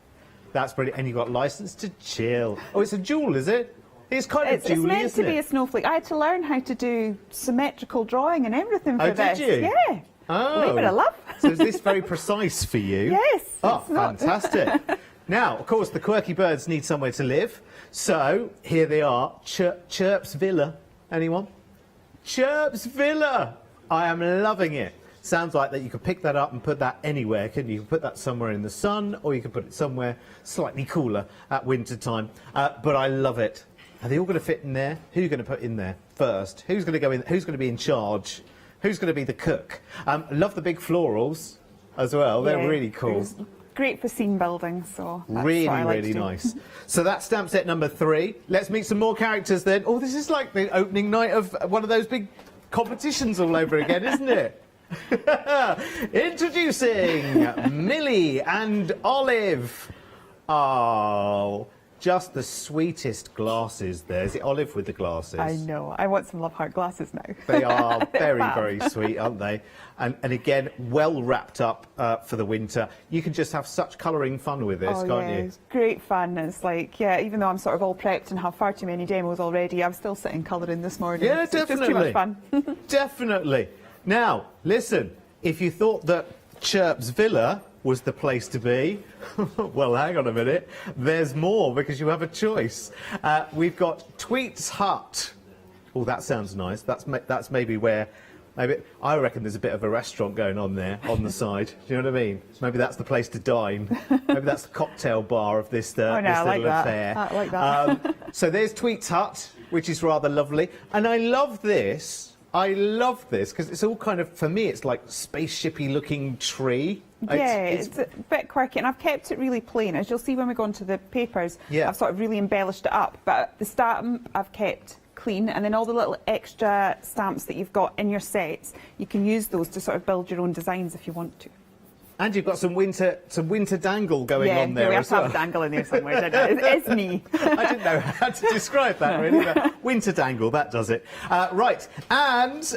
That's brilliant. And you've got License to Chill. Oh, it's a jewel, is it? It's kind of jewelry, It's meant isn't to be it? a snowflake. I had to learn how to do symmetrical drawing and everything for this. Did you? Yeah. Oh. Labor of love. So is this very precise for you? Yes. Oh, it's not. fantastic. Now, of course, the quirky birds need somewhere to live. So here they are. Chirp's Villa. Anyone? Chirp's Villa. I am loving it. Sounds like that you could pick that up and put that anywhere, couldn't you? You could put that somewhere in the sun, or you could put it somewhere slightly cooler at winter time. But I love it. Are they all going to fit in there? Who are you going to put in there first? Who's going to go in? Who's going to be in charge? Who's going to be the cook? Love the big florals as well. They're really cool. It's great for scene building, so that's Really, what I like really to do. nice. So that's stamp set number 3. Let's meet some more characters then. Oh, this is like the opening night of one of those big competitions all over again, isn't it? Introducing Millie and Olive. Oh, just the sweetest glasses there. Is it Olive with the glasses? I know. I want some Love Heart glasses now. They are very, fab. very sweet, aren't they? And again, well wrapped up for the winter. You can just have such colouring fun with this, can't you? It's great fun. It's like, yeah, even though I'm sort of all prepped and have far too many demos already, I'm still sitting colouring this morning. Yeah, It's just too much fun. Definitely. Now, listen, if you thought that Chirp's Villa was the place to be, well, hang on a minute. There's more, because you have a choice. We've got Tweet's Hut. Oh, that sounds nice. That's maybe where... I reckon there's a bit of a restaurant going on there on the side. Do you know what I mean? Maybe that's the place to dine. Maybe that's the cocktail bar of this, Oh, no, this I like little that. affair. I like that. So there's Tweet's Hut, which is rather lovely. And I love this. I love this because it's all kind of, for me, it's like spaceshipy looking tree. Yeah, it's a bit quirky, and I've kept it really plain. As you'll see when we go into the papers, I've sort of really embellished it up. But the stamp I've kept clean, and then all the little extra stamps that you've got in your sets, you can use those to sort of build your own designs if you want to. And you've got some winter dangle going on there we have as to well. have a dangle in there somewhere, didn't it? It's me. I didn't know how to describe that, really. But winter dangle, that does it. Right, and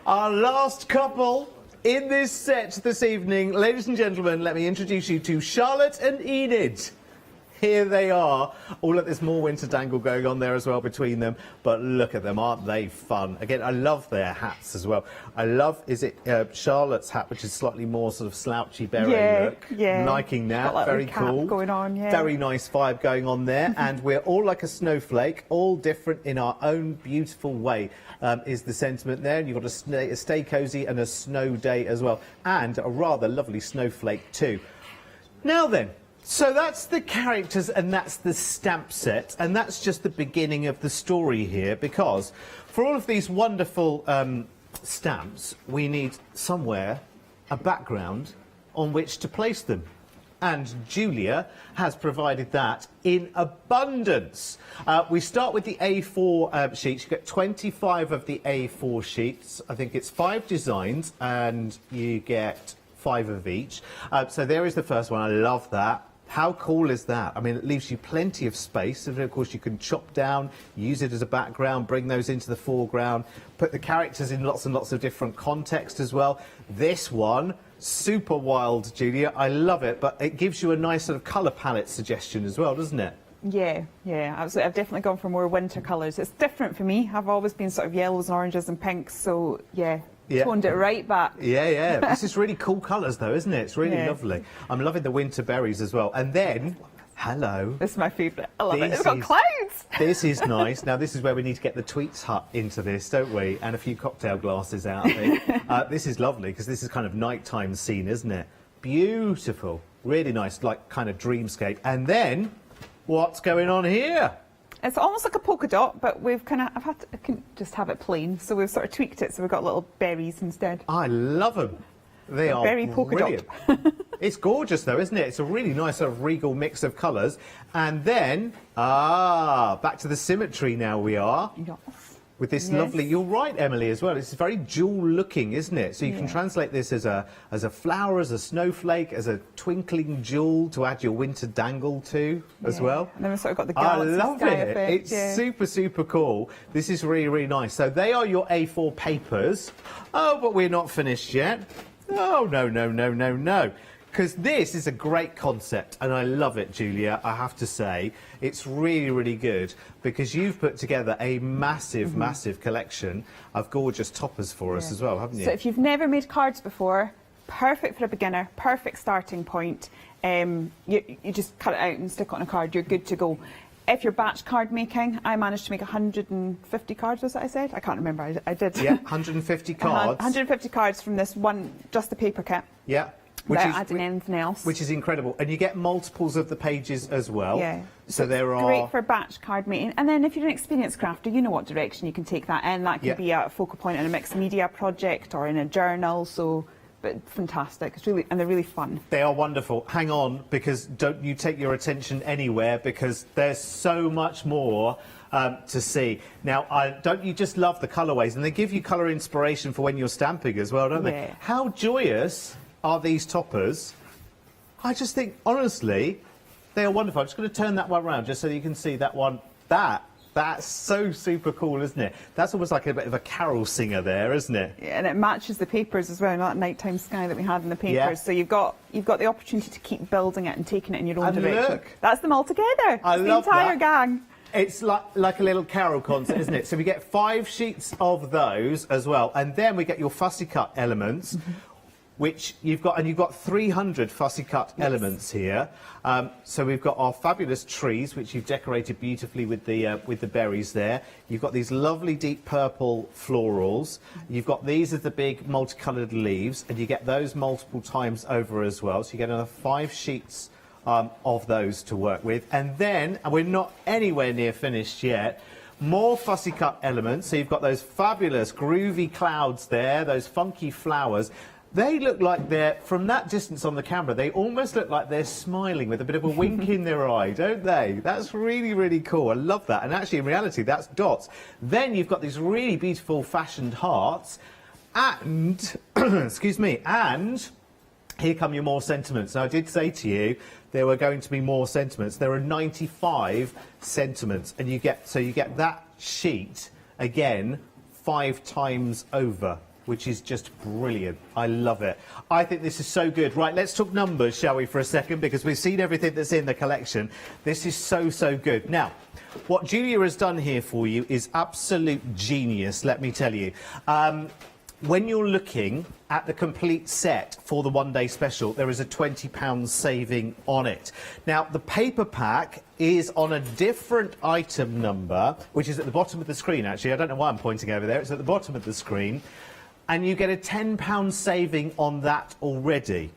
our last couple in this set this evening. Ladies and gentlemen, let me introduce you to Charlotte and Enid. Here they are. Oh, look, there's more winter dangle going on there as well between them. But look at them, aren't they fun? Again, I love their hats as well. I love, is it Charlotte's hat, which is slightly more sort of slouchy beret look. Yeah. Liking that, Got very like a cap cool. going on, yeah. Very nice vibe going on there. And we're all like a snowflake, all different in our own beautiful way, is the sentiment there. And you've got a stay cosy and a snow day as well. And a rather lovely snowflake too. Now then, so that's the characters and that's the stamp set, and that's just the beginning of the story here, because for all of these wonderful stamps, we need somewhere a background on which to place them. And Julia has provided that in abundance. We start with the A4 sheets. You get 25 of the A4 sheets. I think it's 5 designs, and you get 5 of each. So there is the first one. I love that. How cool is that? I mean, it leaves you plenty of space. And of course, you can chop down, use it as a background, bring those into the foreground, put the characters in lots and lots of different context as well. This one, super wild, Julia. I love it, but it gives you a nice sort of colour palette suggestion as well, doesn't it? Yeah, absolutely. I've definitely gone for more winter colours. It's different for me. I've always been sort of yellows and oranges and pinks, so yeah. Toned it right back. Yeah. This is really cool colours, though, isn't it? It's really lovely. I'm loving the winter berries as well. And then, hello. This is my favourite. I love it. It's got clouds. This is nice. Now, this is where we need to get the Tweets Hut into this, don't we? And a few cocktail glasses out, I think. This is lovely, because this is kind of nighttime scene, isn't it? Beautiful. Really nice, like, kind of dreamscape. And then, what's going on here? It's almost like a polka dot, but we've kind of, I can just have it plain, so we've sort of tweaked it, so we've got little berries instead. I love them. They are very polka brilliant. It's gorgeous, though, isn't it? It's a really nice sort of regal mix of colours. And then, back to the symmetry now we are. Yes. with this lovely, you're right, Emily, as well. It's very jewel-looking, isn't it? So you can translate this as a flower, as a snowflake, as a twinkling jewel to add your winter dangle to as well. And then we've sort of got the galaxy I love sky it. effect. It's super, super cool. This is really, really nice. So they are your A4 papers. Oh, but we're not finished yet. Oh, no, no, no, no, no. Because this is a great concept, and I love it, Julia, I have to say. It's really, really good, because you've put together a massive, massive collection of gorgeous toppers for us as well, haven't you? So if you've never made cards before, perfect for a beginner, perfect starting point. You just cut it out and stick it on a card, you're good to go. If you're batch card making, I managed to make 150 cards, was that I said? I can't remember, I did. Yeah, 150 cards. 150 cards from this one, just the paper kit. Yeah. Without adding anything else. Which is incredible. And you get multiples of the pages as well. Yeah. So there are... Great for batch card making. And then if you're an experienced crafter, you know what direction you can take that in. That could be a focal point in a mixed media project or in a journal. So, but fantastic. It's really, and they're really fun. They are wonderful. Hang on, because don't you take your attention anywhere, because there's so much more to see. Now, don't you just love the colourways? And they give you colour inspiration for when you're stamping as well, don't they? How joyous are these toppers? I just think, honestly, they are wonderful. I'm just going to turn that one around just so you can see that one. That's so super cool, isn't it? That's almost like a bit of a carol singer there, isn't it? Yeah, and it matches the papers as well, that nighttime sky that we had in the papers. So you've got the opportunity to keep building it and taking it in your own direction. Look, that's them all together. I love the entire that. gang. It's like a little carol concert, isn't it? So we get 5 sheets of those as well, and then we get your fussy cut elements. Which you've got 300 fussy cut elements here. So we've got our fabulous trees, which you've decorated beautifully with the berries there. You've got these lovely deep purple florals. You've got these as the big multicoloured leaves, and you get those multiple times over as well. So you get another 5 sheets of those to work with. And then, and we're not anywhere near finished yet, more fussy cut elements. So you've got those fabulous groovy clouds there, those funky flowers. They look like they're, from that distance on the camera, they almost look like they're smiling with a bit of a wink in their eye, don't they? That's really, really cool. I love that. And actually, in reality, that's dots. Then you've got these really beautiful fashioned hearts. And, excuse me, and here come your more sentiments. Now, I did say to you there were going to be more sentiments. There are 95 sentiments. And you get that sheet, again, 5 times over, which is just brilliant. I love it. I think this is so good. Right, let's talk numbers, shall we, for a second, because we've seen everything that's in the collection. This is so, so good. Now, what Julia has done here for you is absolute genius, let me tell you. When you're looking at the complete set for the one-day special, there is a £20 saving on it. Now, the paper pack is on a different item number, which is at the bottom of the screen, actually. I don't know why I'm pointing over there. It's at the bottom of the screen. And you get a £10 saving on that already,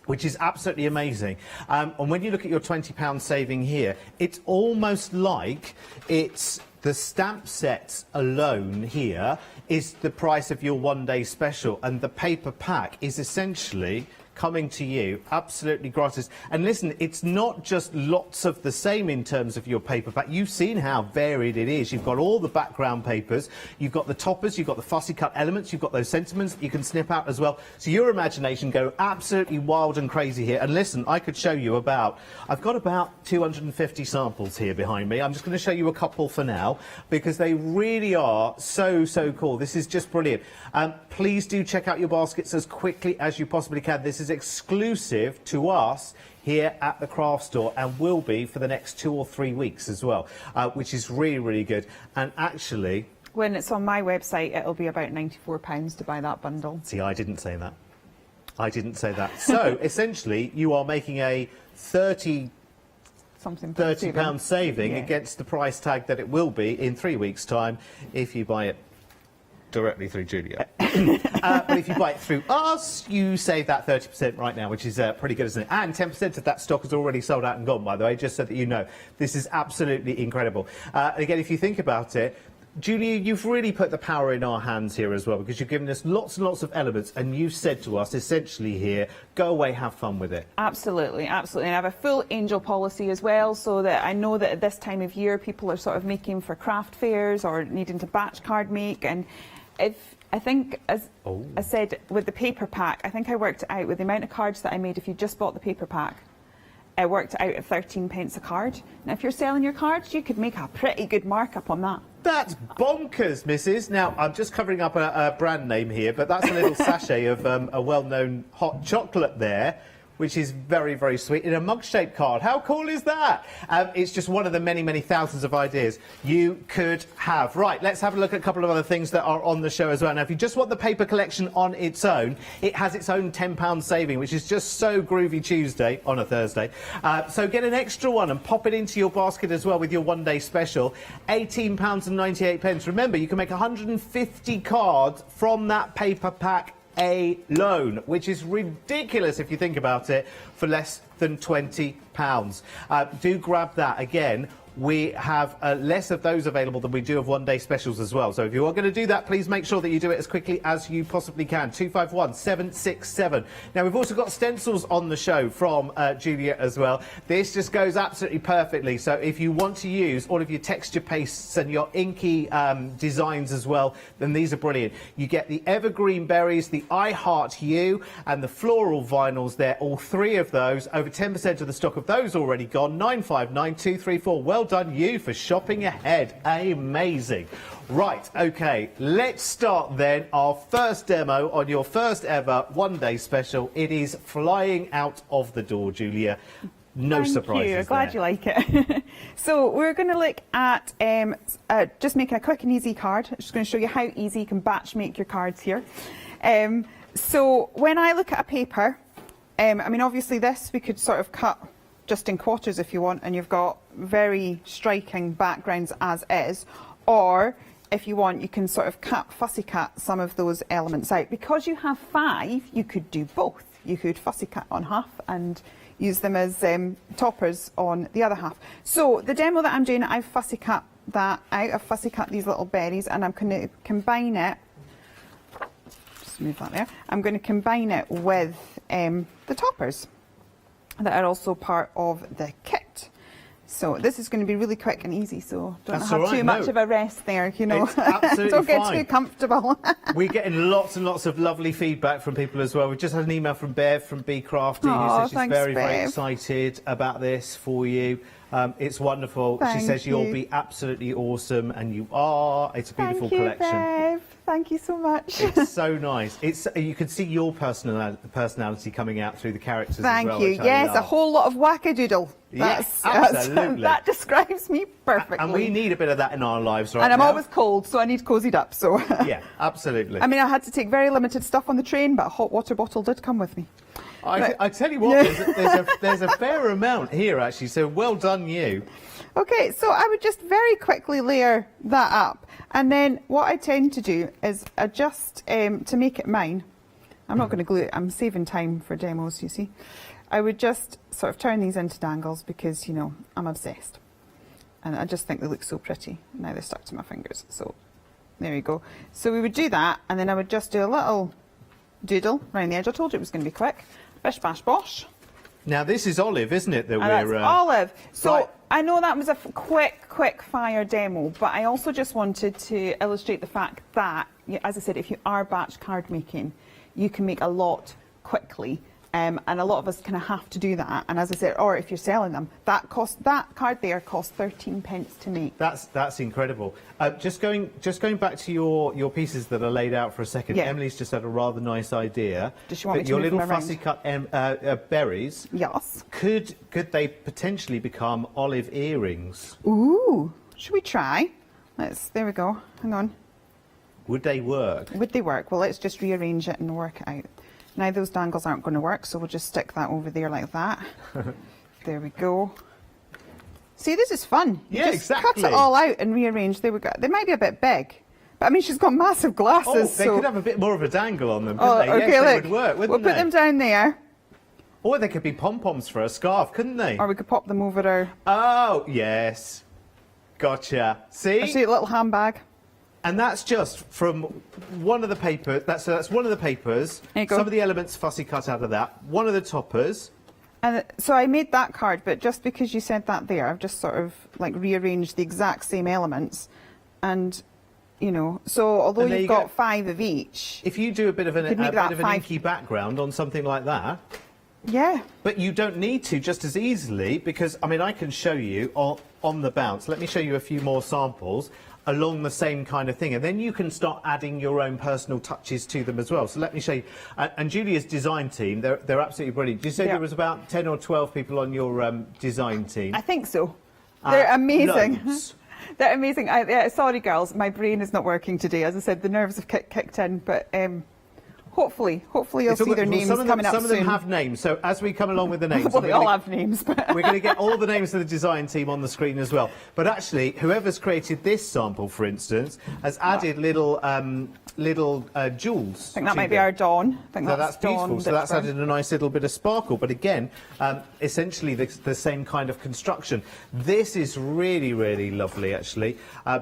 which is absolutely amazing. And when you look at your £20 saving here, it's almost like it's the stamp sets alone here is the price of your one-day special, and the paper pack is essentially coming to you absolutely gratis. And listen, it's not just lots of the same in terms of your paper pack. You've seen how varied it is. You've got all the background papers, you've got the toppers, you've got the fussy cut elements, you've got those sentiments that you can snip out as well. So your imagination go absolutely wild and crazy here. And listen, I could show you I've got about 250 samples here behind me. I'm just going to show you a couple for now, because they really are so, so cool. This is just brilliant. Please do check out your baskets as quickly as you possibly can. This is exclusive to us here at the craft store, and will be for the next 2 or 3 weeks as well, which is really, really good. And actually, when it's on my website, it'll be about £94 to buy that bundle. See, I didn't say that. I didn't say that. So essentially, you are making a £30 saving against the price tag that it will be in 3 weeks' time if you buy it directly through Julia. But if you buy it through us, you save that 30% right now, which is pretty good, isn't it? And 10% of that stock is already sold out and gone, by the way, just so that you know. This is absolutely incredible. Again, if you think about it, Julia, you've really put the power in our hands here as well, because you've given us lots and lots of elements, and you've said to us essentially here, go away, have fun with it. Absolutely, absolutely. And I have a full angel policy as well, so that I know that at this time of year people are sort of making for craft fairs or needing to batch card make. And I think, as I said, with the paper pack, I think I worked it out with the amount of cards that I made if you just bought the paper pack. I worked it out at 13p a card. Now, if you're selling your cards, you could make a pretty good markup on that. That's bonkers, Mrs. Now, I'm just covering up a brand name here, but that's a little sachet of a well-known hot chocolate there, which is very, very sweet, in a mug-shaped card. How cool is that? It's just one of the many, many thousands of ideas you could have. Right, let's have a look at a couple of other things that are on the show as well. Now, if you just want the paper collection on its own, it has its own £10 saving, which is just so groovy Tuesday on a Thursday. So get an extra one and pop it into your basket as well with your one-day special. £18.98. Remember, you can make 150 cards from that paper pack alone, which is ridiculous if you think about it, for less than £20. Do grab that. Again, we have less of those available than we do of one-day specials as well. So if you are going to do that, please make sure that you do it as quickly as you possibly can. 251 767. Now, we've also got stencils on the show from Julia as well. This just goes absolutely perfectly. So if you want to use all of your texture pastes and your inky designs as well, then these are brilliant. You get the evergreen berries, the I Heart You, and the floral vinyls there. All three of those. Over 10% of the stock of those already gone. 959234. Well done you for shopping ahead. Amazing. Right, okay, let's start then our first demo on your first ever one-day special. It is flying out of the door, Julia. No surprises. Thank you. Glad you like it. So we're going to look at just making a quick and easy card. I'm just going to show you how easy you can batch make your cards here. So when I look at a paper, I mean, obviously this we could sort of cut just in quarters if you want, and you've got very striking backgrounds as is, or if you want, you can sort of fussy cut some of those elements out. Because you have 5, you could do both. You could fussy cut on half and use them as toppers on the other half. So the demo that I'm doing, I've fussy cut that out. I've fussy cut these little berries, and I'm going to combine it. Just move that there. I'm going to combine it with the toppers that are also part of the kit. So this is going to be really quick and easy, so don't have too much of a rest there, you know. Don't get too comfortable. We're getting lots and lots of lovely feedback from people as well. We've just had an email from Bev from Bee Crafty, who says she's very, very excited about this for you. It's wonderful. She says you'll be absolutely awesome, and you are. It's a beautiful collection. Bev. Thank you so much. It's so nice. You can see your personality coming out through the characters as well. Thank you. Yes, a whole lot of wackadoodle. Yes, absolutely. That describes me perfectly. And we need a bit of that in our lives right now. And I'm always cold, so I need cozied up. So yeah, absolutely. I mean, I had to take very limited stuff on the train, but a hot water bottle did come with me. I tell you what, there's a fair amount here actually, so well done you. Okay, so I would just very quickly layer that up, and then what I tend to do is adjust to make it mine. I'm not going to glue it, I'm saving time for demos, you see. I would just sort of turn these into dangles because, you know, I'm obsessed. And I just think they look so pretty. Now they're stuck to my fingers, so there you go. So we would do that, and then I would just do a little doodle around the edge. I told you it was going to be quick. Bish, bash, bosh. Now this is olive, isn't it? That's olive. So right. I know that was a quick fire demo, but I also just wanted to illustrate the fact that, as I said, if you are batch card making, you can make a lot quickly. And a lot of us kind of have to do that. And as I said, or if you're selling them, that card there costs 13p to make. That's incredible. Just going back to your pieces that are laid out for a second. Yeah. Emily's just had a rather nice idea. Does she want me to your move little them around? fussy cut berries. Yes. Could they potentially become olive earrings? Ooh, should we try? There we go. Hang on. Would they work? Would they work? Well, let's just rearrange it and work it out. Now those dangles aren't going to work, so we'll just stick that over there like that. There we go. See, this is fun. You just exactly. Cut it all out and rearrange. There we go. They might be a bit big, but I mean, she's got massive glasses. They could have a bit more of a dangle on them, couldn't they? Okay, yes, look, they would work, wouldn't we'll put them down there. Or they could be pom-poms for a scarf, couldn't they? Or we could pop them over our... Oh, yes. Gotcha. See? Actually, a little handbag. And that's just from one of the papers. That's one of the papers. There you go. Some of the elements fussy cut out of that. One of the toppers. And so I made that card, but just because you said that there, I've just sort of like rearranged the exact same elements. And, you know, so although you've got 5 of each. If you do a bit of an inky background on something like that. Yeah. But you don't need to just as easily, because, I mean, I can show you on the bounce. Let me show you a few more samples along the same kind of thing, and then you can start adding your own personal touches to them as well. So let me show you. And Julia's design team, they're absolutely brilliant. Did you say there was about 10 or 12 people on your design team? I think so. They're amazing. Loads. They're amazing. Sorry, girls, my brain is not working today. As I said, the nerves have kicked in, but hopefully you'll see their names coming up soon. Some of them have names, so as we come along with the names... well, they all have names, but... we're going to get all the names of the design team on the screen as well. But actually, whoever's created this sample, for instance, has added little jewels. I think that might be our Dawn. I think that's beautiful. So that's added a nice little bit of sparkle. But again, essentially the same kind of construction. This is really, really lovely, actually,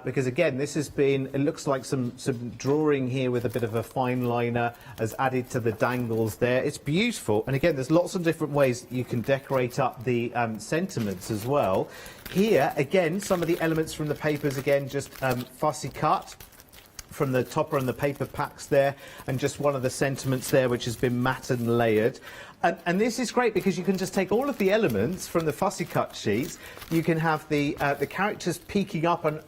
because again, this has been... It looks like some drawing here with a bit of a fine liner has added to the dangles there. It's beautiful. And again, there's lots of different ways you can decorate up the sentiments as well. Here, again, some of the elements from the papers, again, just fussy cut from the topper and the paper packs there, and just one of the sentiments there, which has been matte and layered. And this is great because you can just take all of the elements from the fussy cut sheets. You can have the characters peeking up and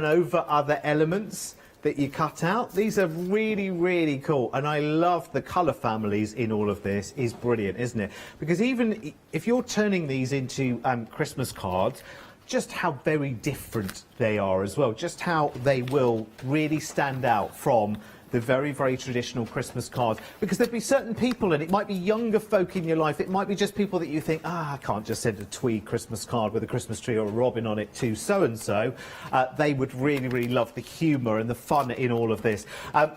over other elements that you cut out. These are really, really cool, and I love the colour families in all of this. Is brilliant, isn't it? Because even if you're turning these into Christmas cards, just how very different they are as well, just how they will really stand out from the very, very traditional Christmas cards, because there'd be certain people, and it might be younger folk in your life, it might be just people that you think, I can't just send a tweed Christmas card with a Christmas tree or a robin on it to so-and-so. They would really, really love the humour and the fun in all of this.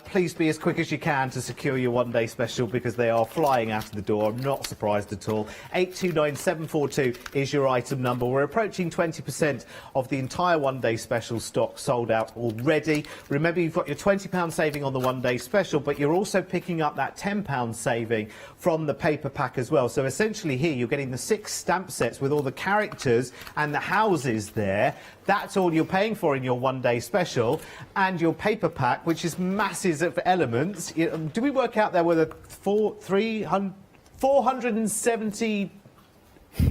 Please be as quick as you can to secure your one-day special, because they are flying out of the door. I'm not surprised at all. 829742 is your item number. We're approaching 20% of the entire one-day special stock sold out already. Remember, you've got your £20 saving on the one-day special, but you're also picking up that £10 saving from the paper pack as well. So essentially here you're getting the 6 stamp sets with all the characters and the houses there. That's all you're paying for in your one-day special, and your paper pack, which is masses of elements. Do we work out there whether 470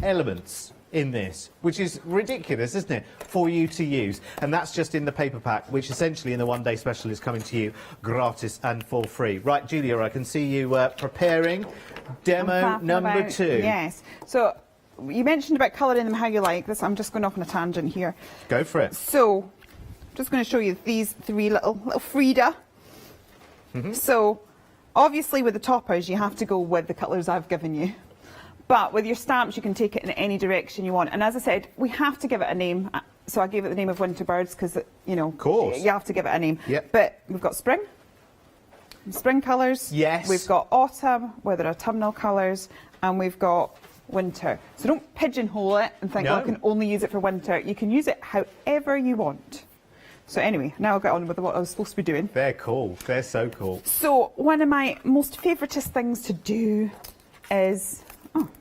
elements in this, which is ridiculous, isn't it, for you to use? And that's just in the paper pack, which essentially in the one-day special is coming to you gratis and for free. Right, Julia, I can see you preparing demo number 2. Yes. So you mentioned about colouring them how you like this. I'm just going off on a tangent here. Go for it. So I'm just going to show you these 3 little Frida. So obviously with the toppers you have to go with the colours I've given you. But with your stamps, you can take it in any direction you want. And as I said, we have to give it a name. So I gave it the name of Winter Birds because, you know, of course, you have to give it a name. Yep. But we've got spring colours. Yes. We've got autumn, where there are autumnal colours, and we've got winter. So don't pigeonhole it and think, oh, I can only use it for winter. You can use it however you want. So anyway, now I'll get on with what I was supposed to be doing. They're cool. They're so cool. So one of my most favouritest things to do is...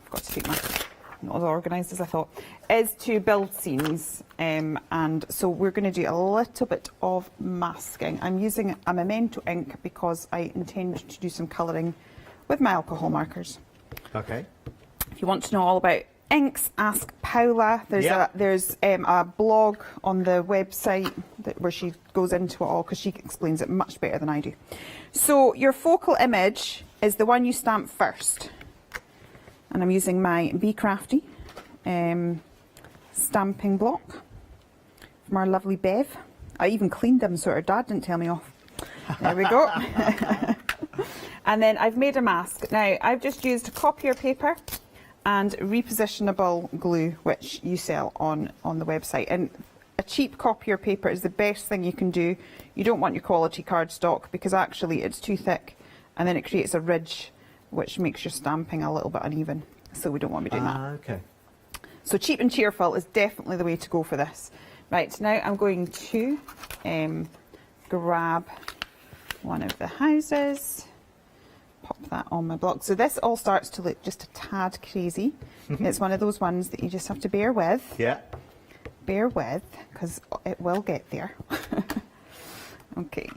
forgot to take my, not as organised as I thought, is to build scenes. And so we're going to do a little bit of masking. I'm using a Memento ink because I intend to do some colouring with my alcohol markers. Okay. If you want to know all about inks, ask Paula. There's a blog on the website where she goes into it all, because she explains it much better than I do. So your focal image is the one you stamp first. And I'm using my Be Crafty stamping block from our lovely Bev. I even cleaned them so her dad didn't tell me off. There we go. And then I've made a mask. Now, I've just used copier paper and repositionable glue, which you sell on the website. And a cheap copier paper is the best thing you can do. You don't want your quality cardstock, because actually it's too thick and then it creates a ridge, which makes your stamping a little bit uneven. So we don't want to be doing that. Okay. So cheap and cheerful is definitely the way to go for this. Right, now I'm going to grab one of the houses, pop that on my block. So this all starts to look just a tad crazy. It's one of those ones that you just have to bear with. Yeah. Bear with, because it will get there. Okay.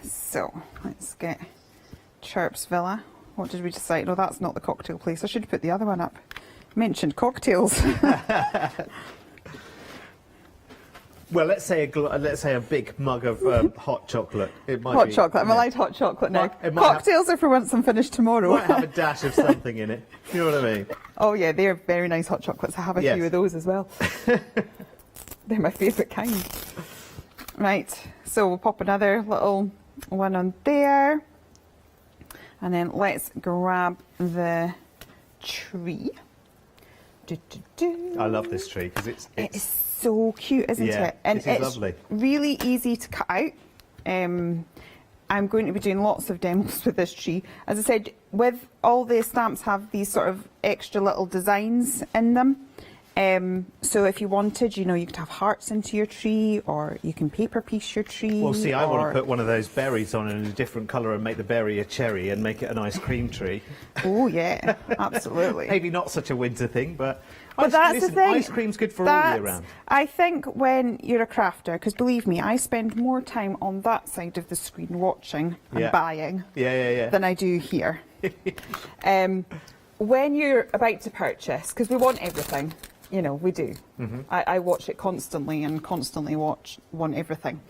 So let's get Chirp's Villa. What did we decide? Oh, that's not the cocktail place. I should have put the other one up. Mentioned cocktails. Well, let's say a big mug of hot chocolate. It might Hot be, chocolate. I'm allowed hot chocolate now. It might Cocktails are for once I'm finished tomorrow. might have a dash of something in it. You know what I mean? Oh yeah, they're very nice hot chocolates. I have a Yes. few of those as well. They're my favourite kind. Right, so we'll pop another little one on there. And then let's grab the tree. I love this tree because it's so cute, isn't Yeah, it? And it is it's lovely. really easy to cut out. I'm going to be doing lots of demos with this tree. As I said, with all the stamps have these sort of extra little designs in them. So if you wanted, you could have hearts into your tree, or you can paper piece your tree. Well, see, I want to put one of those berries on in a different colour and make the berry a cherry and make it an ice cream tree. Oh yeah, absolutely. Maybe not such a winter thing, but that's the thing. Ice cream's good for all year round. I think when you're a crafter, because believe me, I spend more time on that side of the screen watching and buying than I do here. When you're about to purchase, because we want everything. We do. I watch it constantly and constantly want everything.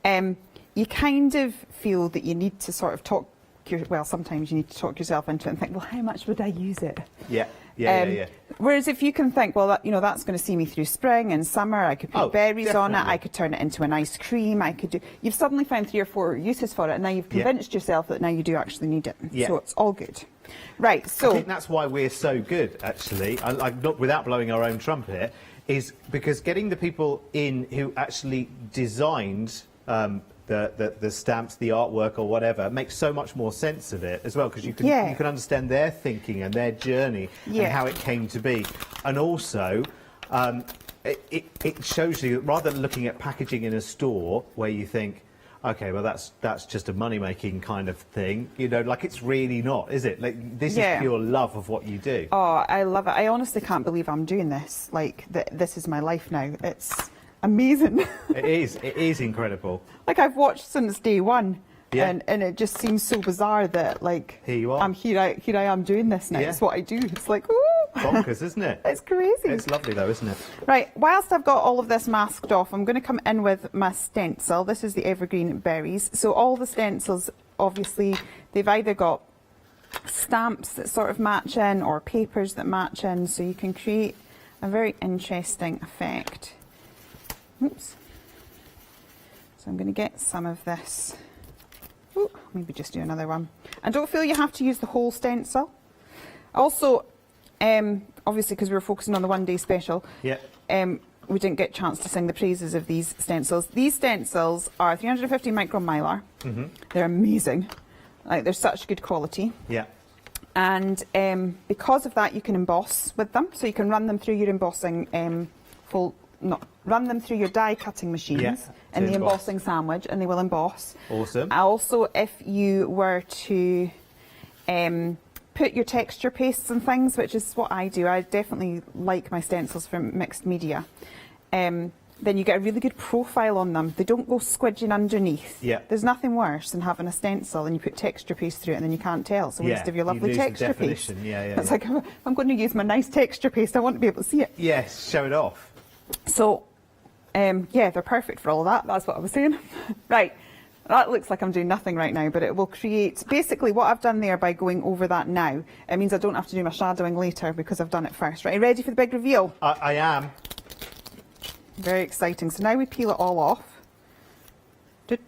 You kind of feel that you need to sort of sometimes you need to talk yourself into it and think, well, how much would I use it? Yeah. Whereas if you can think, well, that's going to see me through spring and summer, I could put berries on it, I could turn it into an ice cream, you've suddenly found 3 or 4 uses for it, and now you've convinced yourself that now you do actually need it. Yeah. So it's all good. Right, so... I think that's why we're so good, actually, not without blowing our own trumpet, is because getting the people in who actually designed the stamps, the artwork or whatever, makes so much more sense of it as well, because you can understand their thinking and their journey and how it came to be. And also, it shows you, rather than looking at packaging in a store where you think, okay, well that's just a money-making kind of thing, it's really not, is it? This is pure love of what you do. Oh, I love it. I honestly can't believe I'm doing this. This is my life now. It's amazing. It is incredible. I've watched since day one, and it just seems so bizarre that here you are. I'm here I am doing this now. It's what I do. It's like, ooh. Bonkers, isn't it? It's crazy. It's lovely though, isn't it? Right, whilst I've got all of this masked off, I'm going to come in with my stencil. This is the Evergreen Berries. So all the stencils, obviously, they've either got stamps that sort of match in or papers that match in, so you can create a very interesting effect. Oops. So I'm going to get some of this. Ooh, maybe just do another one. And don't feel you have to use the whole stencil. Also, obviously because we were focusing on the one-day special, we didn't get a chance to sing the praises of these stencils. These stencils are 350 micron mylar. They're amazing. They're such good quality. Yeah. And because of that, you can emboss with them. So you can run them through your embossing run them through your die cutting machines in the embossing sandwich, and they will emboss. Awesome. Also, if you were to put your texture pastes and things, which is what I do, I definitely like my stencils from mixed media, then you get a really good profile on them. They don't go squidging underneath. Yeah. There's nothing worse than having a stencil and you put texture paste through it and then you can't tell. It's a waste of your lovely texture paste. It's like, if I'm going to use my nice texture paste, I want to be able to see it. Yes, show it off. So, they're perfect for all of that. That's what I was saying. Right. That looks like I'm doing nothing right now, but it will create... Basically, what I've done there by going over that now, it means I don't have to do my shadowing later because I've done it first. Right, ready for the big reveal? I am. Very exciting. So now we peel it all off. I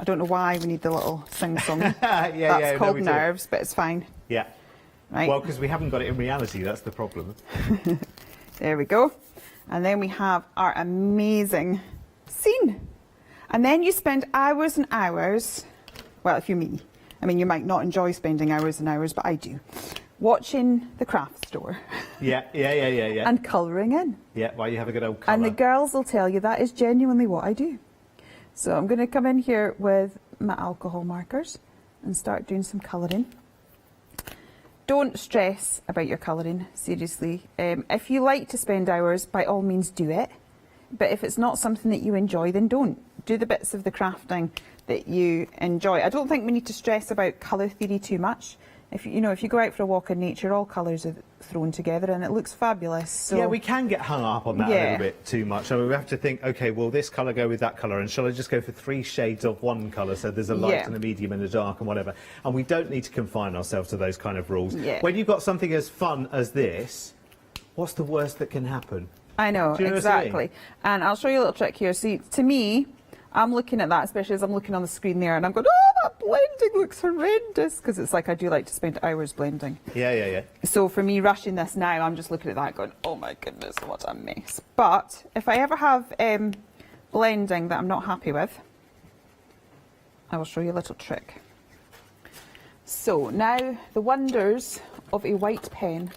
don't know why we need the little sing-song. That's called nerves, but it's fine. Yeah. Right. Well, because we haven't got it in reality, that's the problem. There we go. And then we have our amazing scene. And then you spend hours and hours, well, if you're me, I mean, you might not enjoy spending hours and hours, but I do. watching the craft store Yeah. and colouring in. Yeah, while you have a good old colour. And the girls will tell you that is genuinely what I do. So I'm going to come in here with my alcohol markers and start doing some colouring. Don't stress about your colouring, seriously. If you like to spend hours, by all means do it. But if it's not something that you enjoy, then don't. Do the bits of the crafting that you enjoy. I don't think we need to stress about colour theory too much. If you go out for a walk in nature, all colours are thrown together and it looks fabulous. So yeah, we can get hung up on that a little bit too much. So we have to think, okay, will this colour go with that colour? And shall I just go for 3 shades of one colour? So there's a light and a medium and a dark and whatever. And we don't need to confine ourselves to those kind of rules. Yeah. When you've got something as fun as this, what's the worst that can happen? I know, Do you know exactly. what I mean? And I'll show you a little trick here. See, to me, I'm looking at that, especially as I'm looking on the screen there, and I'm going, oh, that blending looks horrendous, because it's like I do like to spend hours blending. Yeah. So for me, rushing this now, I'm just looking at that going, oh my goodness, what a mess. But if I ever have blending that I'm not happy with, I will show you a little trick. So now, the wonders of a white pen.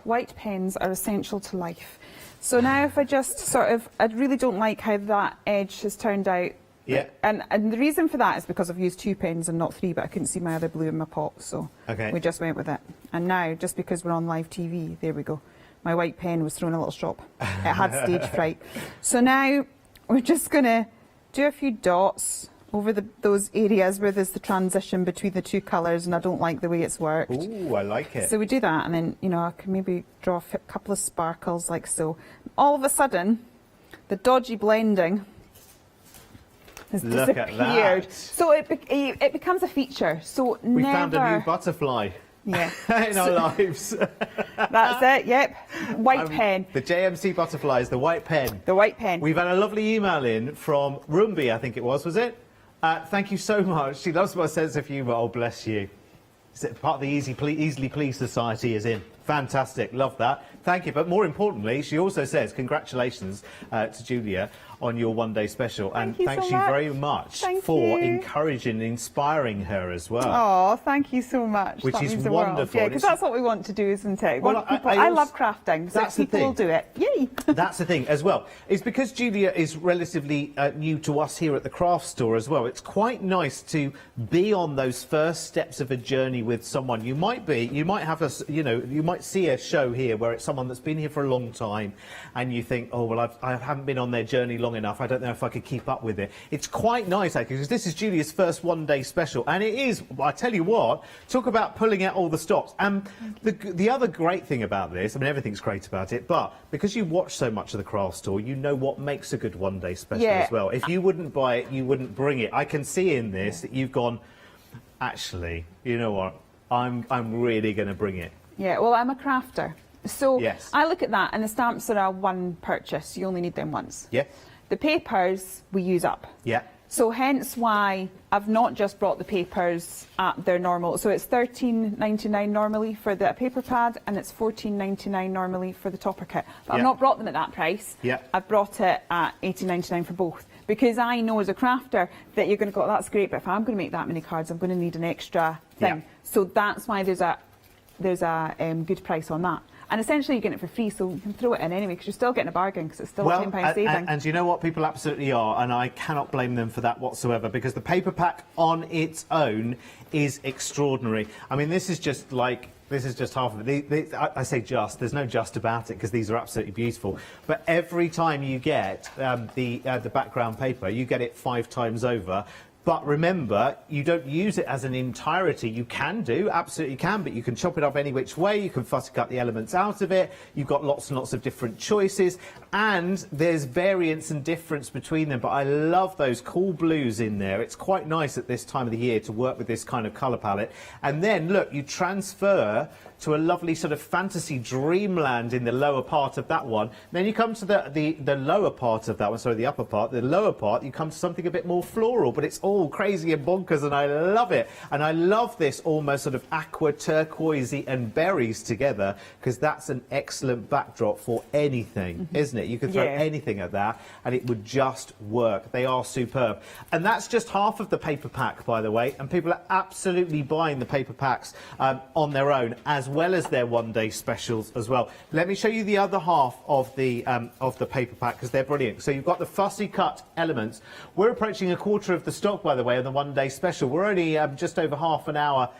White pens are essential to life. So now if I just I really don't like how that edge has turned out. Yeah. And the reason for that is because I've used 2 pens and not 3, but I couldn't see my other blue in my pot, so we just went with it. And now, just because we're on live TV, there we go. My white pen was thrown a little shop. It had stage fright. So now we're just going to do a few dots over those areas where there's the transition between the 2 colours, and I don't like the way it's worked. Ooh, I like it. So we do that, and then, I can maybe draw a couple of sparkles like so. All of a sudden, the dodgy blending has Look at disappeared. that. So it becomes a feature. So We found a new butterfly. Yeah. In our lives. That's it, yep. White pen. The JMC butterflies, the white pen. The white pen. We've had a lovely email in from Rumbi, I think it was it? Thank you so much. She loves my sense of humour. Oh, bless you. Part of the Easily Pleased Society is in. Fantastic. Love that. Thank you. But more importantly, she also says congratulations to Julia on your one-day special. And thanks you very much for encouraging and inspiring her as well. Oh, thank you so much. Which that is means the wonderful. World. Yeah, because that's what we want to do, isn't it? Well, I love crafting, so people will do it. Yay! That's the thing as well. It's because Julia is relatively new to us here at the craft store as well. It's quite nice to be on those first steps of a journey with someone. You might have you might see a show here where it's someone that's been here for a long time, and you think, oh well, I haven't been on their journey long enough. I don't know if I could keep up with it. It's quite nice, actually, because this is Julia's first one-day special, and it is. I tell you what, talk about pulling out all the stops. And the other great thing about this, I mean, everything's great about it, but because you watch so much of the craft store, you know what makes a good one-day special as well. If you wouldn't buy it, you wouldn't bring it. I can see in this that you've gone, actually, you know what? I'm really going to bring it. Yeah, well, I'm a crafter. So yes. I look at that, and the stamps are a one purchase. You only need them once. Yeah. The papers we use up. Yeah. So hence why I've not just brought the papers at their normal. So it's £13.99 normally for the paper pad, and it's £14.99 normally for the topper kit. But I've not brought them at that price. Yeah. I've brought it at £18.99 for both, because I know as a crafter that you're going to go, that's great, but if I'm going to make that many cards, I'm going to need an extra thing. Yeah. So that's why there's a good price on that. And essentially you're getting it for free, so you can throw it in anyway, because you're still getting a bargain, because it's still a £10 saving. And you know what? People absolutely are, and I cannot blame them for that whatsoever, because the paper pack on its own is extraordinary. I mean, this is just half of it. I say just, there's no just about it, because these are absolutely beautiful. But every time you get the background paper, you get it 5 times over. But remember, you don't use it as an entirety. You can do, absolutely can, but you can chop it up any which way. You can fussy cut the elements out of it. You've got lots and lots of different choices. And there's variance and difference between them. But I love those cool blues in there. It's quite nice at this time of the year to work with this kind of colour palette. And then, look, you transfer to a lovely sort of fantasy dreamland in the lower part of that one. Then you come to the lower part of that one, sorry, the upper part, the lower part, you come to something a bit more floral, but it's all crazy and bonkers, and I love it. And I love this almost sort of aqua, turquoisey and berries together, because that's an excellent backdrop for anything, isn't it? You could throw anything at that and it would just work. They are superb. And that's just half of the paper pack, by the way, and people are absolutely buying the paper packs on their own as as well as their one-day specials as well. Let me show you the other half of the paper pack, because they're brilliant. So you've got the fussy cut elements. We're approaching a quarter of the stock, by the way, on the one-day special. We're only just over half an hour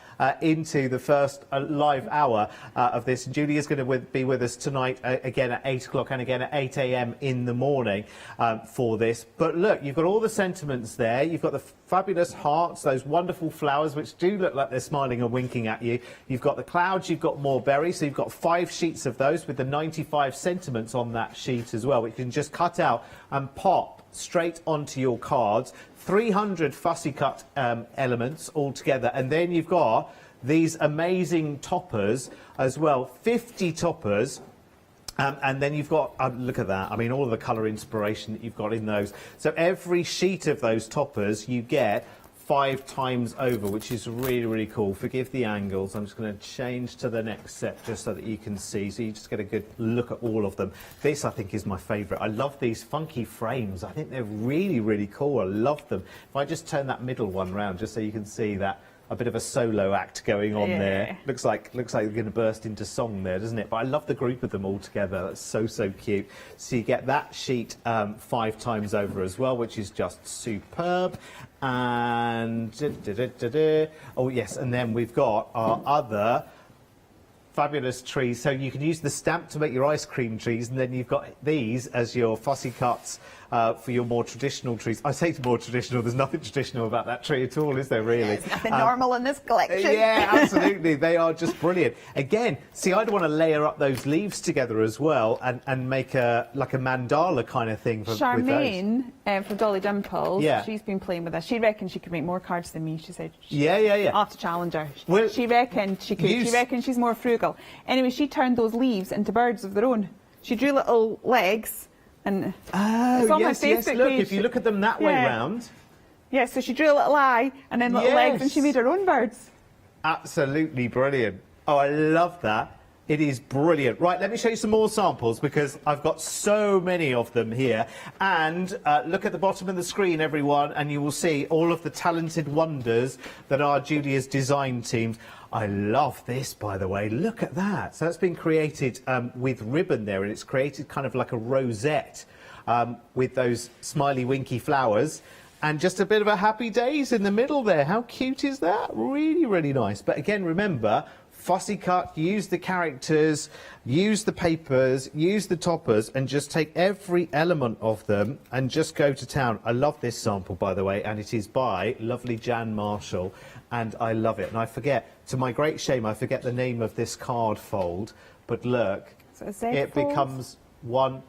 into the first live hour of this. Julie is going to be with us tonight again at 8 o'clock and again at 8 a.m. in the morning for this. But look, you've got all the sentiments there. You've got the fabulous hearts, those wonderful flowers which do look like they're smiling and winking at you. You've got the clouds, you've got more berries, so you've got 5 sheets of those with the 95 sentiments on that sheet as well, which you can just cut out and pop straight onto your cards. 300 fussy cut elements altogether, and then you've got these amazing toppers as well, 50 toppers. And then you've got, look at that, I mean, all of the colour inspiration that you've got in those. So every sheet of those toppers you get 5 times over, which is really, really cool. Forgive the angles. I'm just going to change to the next set just so that you can see. So you just get a good look at all of them. This, I think, is my favourite. I love these funky frames. I think they're really, really cool. I love them. If I just turn that middle one round just so you can see that, a bit of a solo act going on there. Looks like they're going to burst into song there, doesn't it? But I love the group of them all together. That's so, so cute. So you get that sheet 5 times over as well, which is just superb. And oh yes, and then we've got our other fabulous trees. So you can use the stamp to make your ice cream trees, and then you've got these as your fussy cuts for your more traditional trees. I say more traditional, there's nothing traditional about that tree at all, is there really? There's nothing normal in this collection. Yeah, absolutely. They are just brilliant. Again, see, I'd want to layer up those leaves together as well and make like a mandala kind of thing. Charmaine from Dolly Dimples, yeah, she's been playing with us. She reckons she could make more cards than me, she said. Yeah. I'll have to challenge her. Well, she reckons she could. She reckons she's more frugal. Anyway, she turned those leaves into birds of their own. She drew little legs. And it's on my Facebook look, page. if you look at them that way round. Yeah, so she drew a little eye and then little legs, and she made her own birds. Absolutely brilliant. Oh, I love that. It is brilliant. Right, let me show you some more samples because I've got so many of them here. And look at the bottom of the screen, everyone, and you will see all of the talented wonders that are Julia's design teams. I love this, by the way. Look at that. So that's been created with ribbon there, and it's created kind of like a rosette with those smiley, winky flowers. And just a bit of a happy days in the middle there. How cute is that? Really, really nice. But again, remember, fussy cut, use the characters, use the papers, use the toppers, and just take every element of them and just go to town. I love this sample, by the way, and it is by lovely Jan Marshall, and I love it. And I forget, to my great shame, I forget the name of this card fold, but look, it becomes one...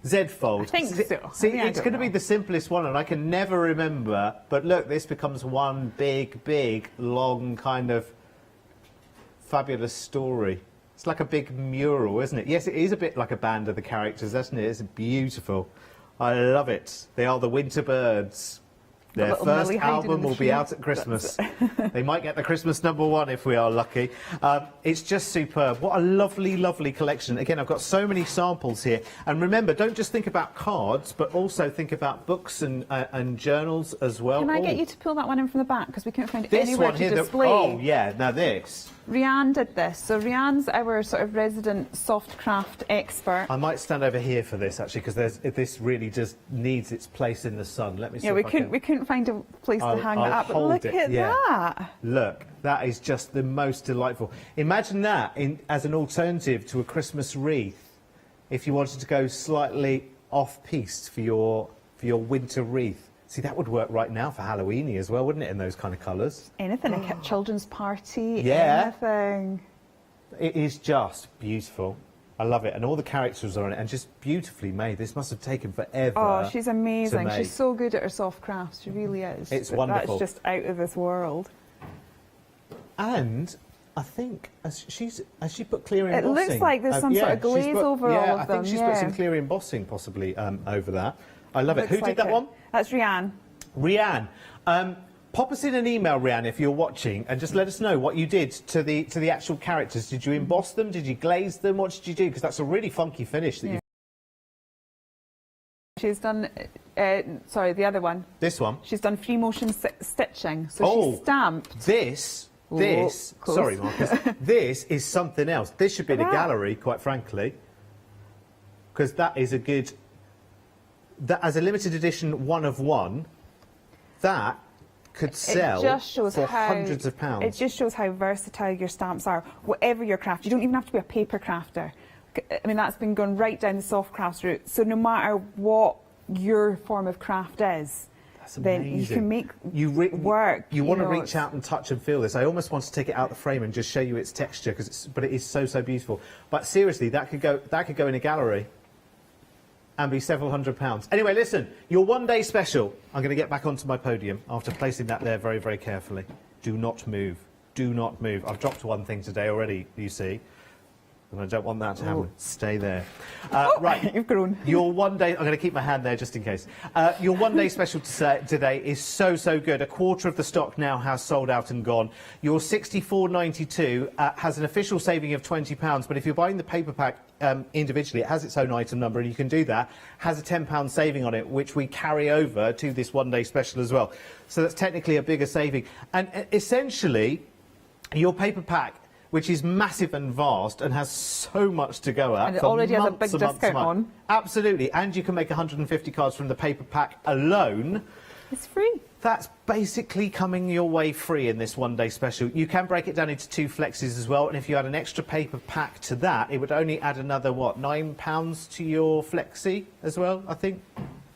Z-fold. I think so. See, it's going to be the simplest one, and I can never remember, but look, this becomes one big, long kind of fabulous story. It's like a big mural, isn't it? Yes, it is a bit like a band of the characters, isn't it? It's beautiful. I love it. They are the Winter Birds. Their first album will be out at Christmas. They might get the Christmas #1 if we are lucky. It's just superb. What a lovely, lovely collection. Again, I've got so many samples here. And remember, don't just think about cards, but also think about books and journals as well. Can I get you to pull that one in from the back? Because we couldn't find it anywhere to display. Oh, yeah, now this. Rianne did this. So Rianne's our sort of resident soft craft expert. I might stand over here for this, actually, because this really just needs its place in the sun. Let me see. Yeah, we couldn't find a place to hang that up. But look at that. Look, that is just the most delightful. Imagine that as an alternative to a Christmas wreath. If you wanted to go slightly off-piste for your winter wreath. See, that would work right now for Halloweeny as well, wouldn't it, in those kind of colours? Anything, a children's party, anything. It is just beautiful. I love it. And all the characters are on it, and just beautifully made. This must have taken forever. Oh, she's amazing. She's so good at her soft crafts. She really is. It's wonderful. That's just out of this world. And I think, has she put clear embossing? It looks like there's some sort of glaze over all of them. I think she's put some clear embossing possibly over that. I love it. Who did that one? That's Rianne. Rianne. Pop us in an email, Rianne, if you're watching, and just let us know what you did to the actual characters. Did you emboss them? Did you glaze them? What did you do? Because that's a really funky finish that you've... She's done, sorry, the other one. This one? She's done free motion stitching. So she stamped. This This, close. sorry Marcus, this is something else. This should be in a gallery, quite frankly, because that is a good, that as a limited edition one of one, that could sell for hundreds of pounds. It just shows how versatile your stamps are. Whatever your craft, you don't even have to be a paper crafter. I mean, that's been gone right down the soft crafts route. So no matter what your form of craft is, then you can make work. You want to reach out and touch and feel this. I almost want to take it out the frame and just show you its texture, but it is so beautiful. But seriously, that could go in a gallery and be several £100s. Anyway, listen, your one-day special. I'm going to get back onto my podium after placing that there very carefully. Do not move. Do not move. I've dropped one thing today already, you see. And I don't want that to happen. Stay there. Right. You've grown. Your one day... I'm going to keep my hand there just in case. Your one day special today is so good. A quarter of the stock now has sold out and gone. Your £64.92 has an official saving of £20, but if you're buying the paper pack individually, it has its own item number, and you can do that. Has a £10 saving on it, which we carry over to this one day special as well. So that's technically a bigger saving. And essentially, your paper pack, which is massive and vast and has so much to go at. And it already has a big discount on. Absolutely, and you can make 150 cards from the paper pack alone. It's free. That's basically coming your way free in this one-day special. You can break it down into 2 flexes as well, and if you add an extra paper pack to that, it would only add another, what, £9 to your flexi as well, I think?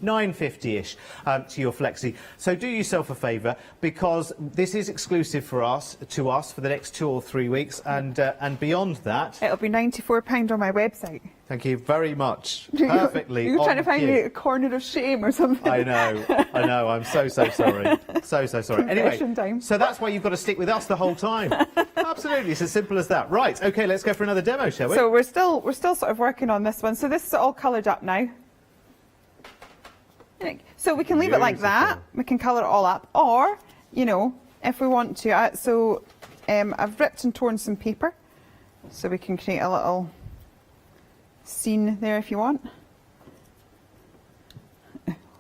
£9.50-ish to your flexi. So do yourself a favour, because this is exclusive for us for the next 2 or 3 weeks, and beyond that, it'll be £94 on my website. Thank you very much. Perfectly. You're trying to find me a corner of shame or something. I know. I'm so sorry. So sorry. Anyway, so that's why you've got to stick with us the whole time. Absolutely, it's as simple as that. Right. Okay, let's go for another demo, shall we? So we're still sort of working on this one. So this is all coloured up now. So we can leave it like that. We can colour it all up, or you know, if we want to. I've ripped and torn some paper, so we can create a little scene there if you want.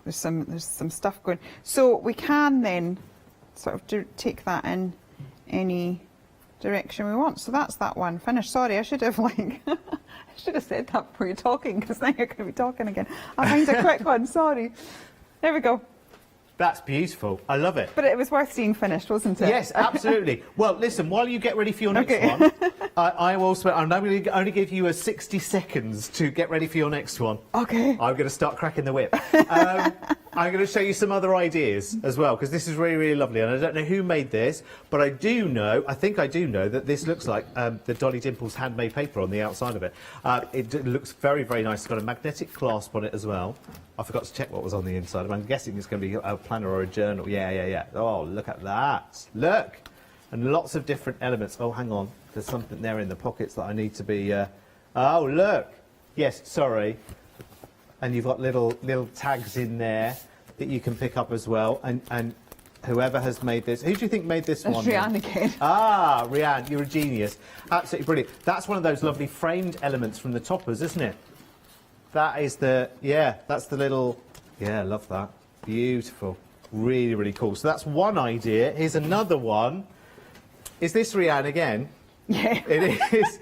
There's some stuff going. So we can then sort of take that in any direction we want. So that's that one finished. Sorry, I should have I should have said that before you're talking, because now you're going to be talking again. I'll find a quick one. Sorry. There we go. That's beautiful. I love it. But it was worth seeing finished, wasn't it? Yes, absolutely. Well, listen, while you get ready for your next one, I'm now going to only give you 60 seconds to get ready for your next one. Okay. I'm going to start cracking the whip. I'm going to show you some other ideas as well, because this is really lovely. And I don't know who made this, but I think I do know that this looks like the Dolly Dimples handmade paper on the outside of it. It looks very nice. It's got a magnetic clasp on it as well. I forgot to check what was on the inside, but I'm guessing it's going to be a planner or a journal. Yeah. Oh, look at that. Look! And lots of different elements. Oh, hang on. There's something there in the pockets that I need to be... Oh, look! Yes, sorry. And you've got little tags in there that you can pick up as well. And whoever has made this... Who do you think made this one? Rhiannon again. Ah, Rhiannon, you're a genius. Absolutely brilliant. That's one of those lovely framed elements from the toppers, isn't it? That is the... Yeah, that's the little... Yeah, love that. Beautiful. Really cool. So that's one idea. Here's another one. Is this Rhiannon again? Yeah. It is.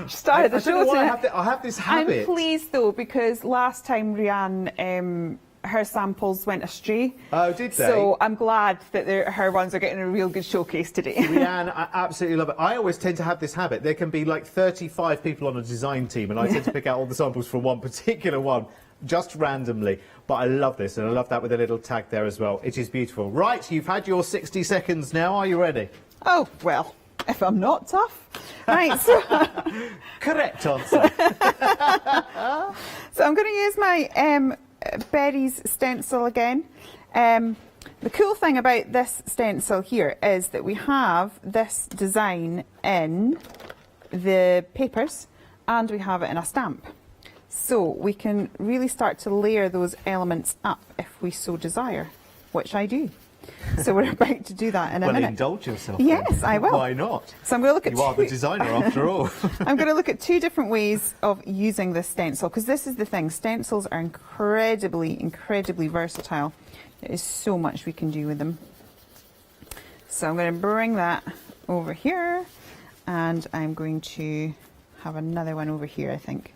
Started the show. I have this habit. I'm pleased though, because last time Rhiannon, her samples went astray. Oh, did they? So I'm glad that her ones are getting a real good showcase today. Rhiannon, I absolutely love it. I always tend to have this habit. There can be like 35 people on a design team, and I tend to pick out all the samples from one particular one, just randomly. But I love this, and I love that with a little tag there as well. It is beautiful. Right, you've had your 60 seconds now. Are you ready? Oh, well, if I'm not tough. Right, so... Correct answer. So I'm going to use my Berries stencil again. The cool thing about this stencil here is that we have this design in the papers, and we have it in a stamp. So we can really start to layer those elements up if we so desire, which I do. So we're about to do that in a minute. Well, indulge yourself. Yes, I will. Why not? So I'm going to look at You are the designer, after all. I'm going to look at 2 different ways of using this stencil, because this is the thing. Stencils are incredibly versatile. There is so much we can do with them. So I'm going to bring that over here, and I'm going to have another one over here, I think.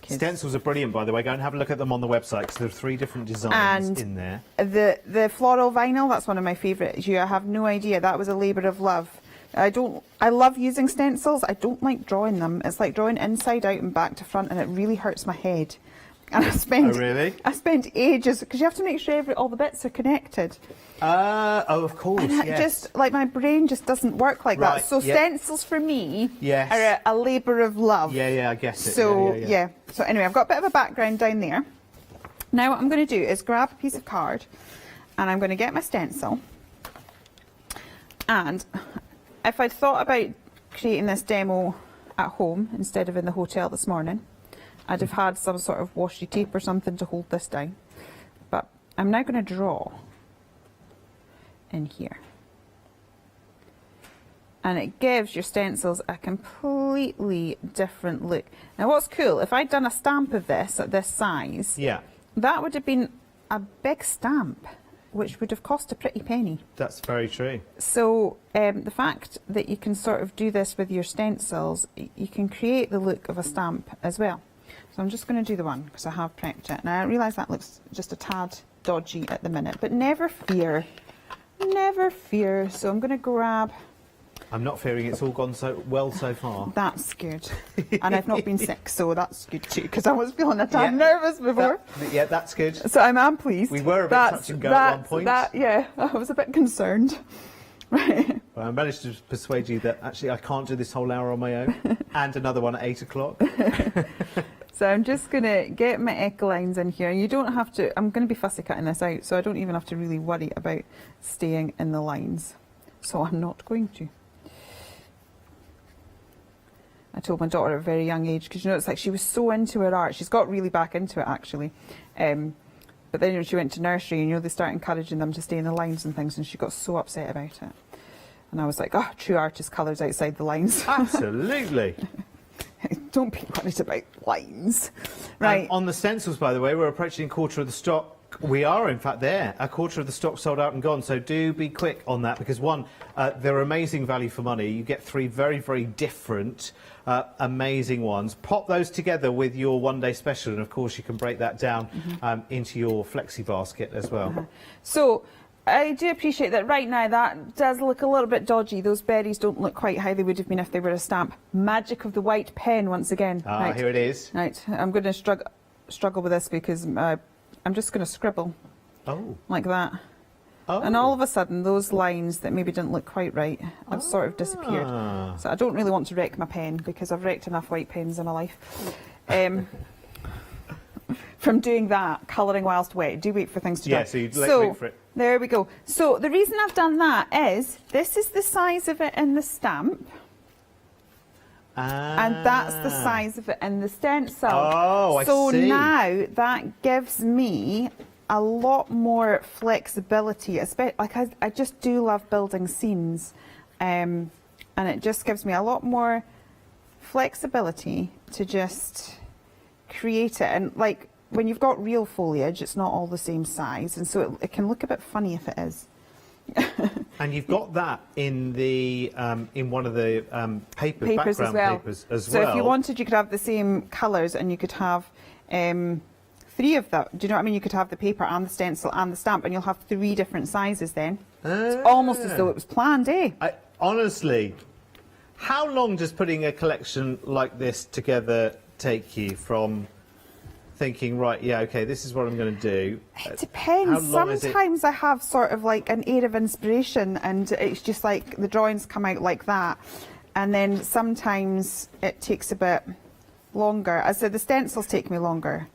Stencils are brilliant, by the way. Go and have a look at them on the website, because there are 3 different designs in there. The floral vinyl, that's one of my favourites. You have no idea, that was a labour of love. I love using stencils. I don't like drawing them. It's like drawing inside out and back to front, and it really hurts my head. And I spent ages, because you have to make sure all the bits are connected. Oh, of course, and just like my brain just doesn't work like that. So stencils for me are a labour of love. Yeah, I guess it. So So anyway, I've got a bit of a background down there. Now what I'm going to do is grab a piece of card, and I'm going to get my stencil. And if I'd thought about creating this demo at home instead of in the hotel this morning, I'd have had some sort of washi tape or something to hold this down. But I'm now going to draw in here. And it gives your stencils a completely different look. Now what's cool, if I'd done a stamp of this at this size, that would have been a big stamp, which would have cost a pretty penny. That's very true. So the fact that you can sort of do this with your stencils, you can create the look of a stamp as well. So I'm just going to do the one, because I have prepped it. Now I realise that looks just a tad dodgy at the minute, but never fear. Never fear. So I'm going to grab... I'm not fearing, it's all gone so well so far. That's good. And I've not been sick, so that's good too, because I was feeling a tad nervous before. That's good. So I'm pleased. We were a bit touch and go at one point. I was a bit concerned. Right. Well, I managed to persuade you that actually I can't do this whole hour on my own, and another one at 8 o'clock. So I'm just going to get my eck lines in here. You don't have to, I'm going to be fussy cutting this out, so I don't even have to really worry about staying in the lines. So I'm not going to. I told my daughter at a very young age, because it's like she was so into her art. She's got really back into it actually. But then when she went to nursery, they start encouraging them to stay in the lines and things, and she got so upset about it. And I was like, oh, true artist colours outside the lines. Absolutely. Don't be worried about lines. Right. On the stencils, by the way, we're approaching a quarter of the stock. We are, in fact, there. A quarter of the stock sold out and gone. So do be quick on that, because one, they're amazing value for money. You get 3 very, very different, amazing ones. Pop those together with your one-day special, and of course you can break that down into your flexi basket as well. So I do appreciate that right now that does look a little bit dodgy. Those berries don't look quite how they would have been if they were a stamp. Magic of the white pen once again. Right. Here it is. Right, I'm going to struggle with this, because I'm just going to scribble like that. And all of a sudden those lines that maybe didn't look quite right have sort of disappeared. So I don't really want to wreck my pen, because I've wrecked enough white pens in my life. From doing that, colouring whilst wet. Do wait for things to dry. Yeah, so you wait for it. There we go. So the reason I've done that is, this is the size of it in the stamp. And that's the size of it in the stencil. Oh, I see. So now that gives me a lot more flexibility. I just do love building scenes, and it just gives me a lot more flexibility to just create it. And like when you've got real foliage, it's not all the same size, and so it can look a bit funny if it is. And you've got that in the in one of the papers as well. Papers as so well. If you wanted, you could have the same colours, and you could have 3 of them. Do you know what I mean? You could have the paper and the stencil and the stamp, and you'll have 3 different sizes then. It's almost as though it was planned, eh? Honestly, how long does putting a collection like this together take you from thinking, right, yeah, okay, this is what I'm going to do? It depends. Sometimes I have sort of like an air of inspiration, and it's just like the drawings come out like that. And then sometimes it takes a bit longer. As I said, the stencils take me longer.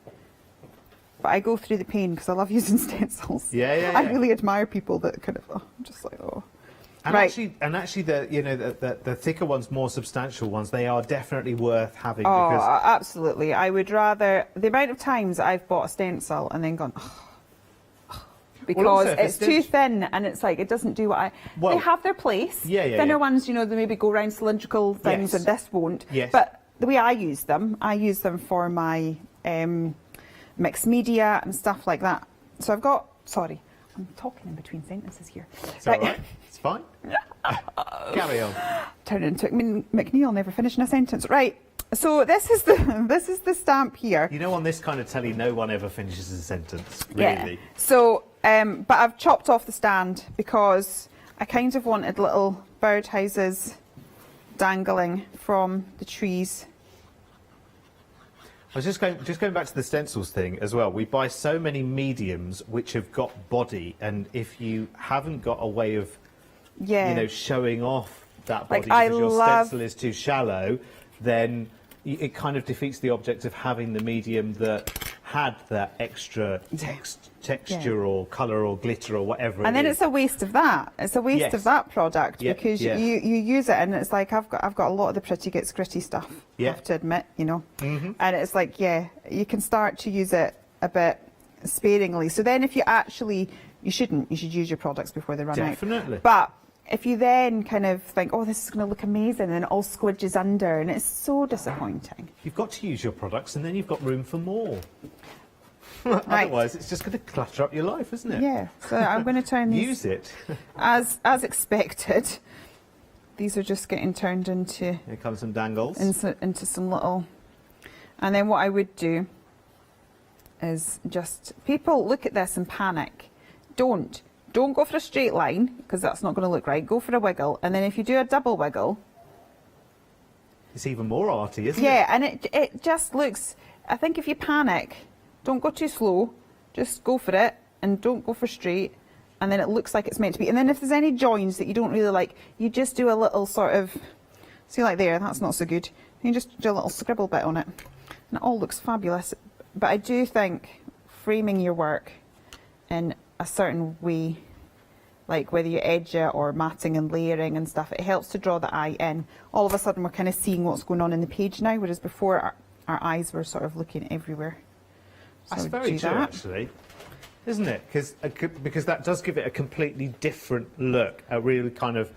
But I go through the pain because I love using stencils. Yeah. I really admire people that kind of, I'm just like, oh. And actually, the thicker ones, more substantial ones, they are definitely worth having. Oh, because absolutely. I would rather, the amount of times I've bought a stencil and then gone, because it's too thin, and it's like, it doesn't do what they have their place. Thinner ones, they maybe go around cylindrical things, and this won't. But the way I use them for my mixed media and stuff like that. So I've got, sorry, I'm talking in between sentences here. It's all right. It's fine. Carry on. Turn it into McNeil, never finishing a sentence. Right. So this is the stamp here. You know, on this kind of telly, no one ever finishes a sentence, really. Yeah. So, but I've chopped off the stand because I kind of wanted little birdhouses dangling from the trees. I was just going back to the stencils thing as well. We buy so many mediums which have got body, and if you haven't got a way of, you know, showing off that body because your stencil is too shallow, then it kind of defeats the object of having the medium that had that extra texture or colour or glitter or whatever. And then it's a waste of that. It's a waste of that product because you use it, and it's like I've got a lot of the pretty gets gritty stuff. I have to admit, you know. And it's like you can start to use it a bit sparingly. So then, if you should use your products before they run out. Definitely. But if you then kind of think, oh, this is going to look amazing, and it all squidges under, and it's so disappointing. You've got to use your products, and then you've got room for more. Otherwise, it's just going to clutter up your life, isn't it? Yeah. So I'm going to turn these. Use it. as expected. These are just getting turned into. Here comes some dangles. Into some little. And then what I would do is just people look at this and panic. Don't go for a straight line because that's not going to look right. Go for a wiggle, and then if you do a double wiggle, it's even more arty, isn't it? Yeah, and it just looks. I think if you panic, don't go too slow. Just go for it, and don't go for straight, and then it looks like it's meant to be. And then if there's any joins that you don't really like, you just do a little sort of. See, like there, that's not so good. You just do a little scribble bit on it, and it all looks fabulous. But I do think framing your work in a certain way, like whether you edge it or matting and layering and stuff, it helps to draw the eye in. All of a sudden we're kind of seeing what's going on in the page now, whereas before our eyes were sort of looking everywhere. So that's very true, actually, isn't it? Because that does give it a completely different look, a really kind of...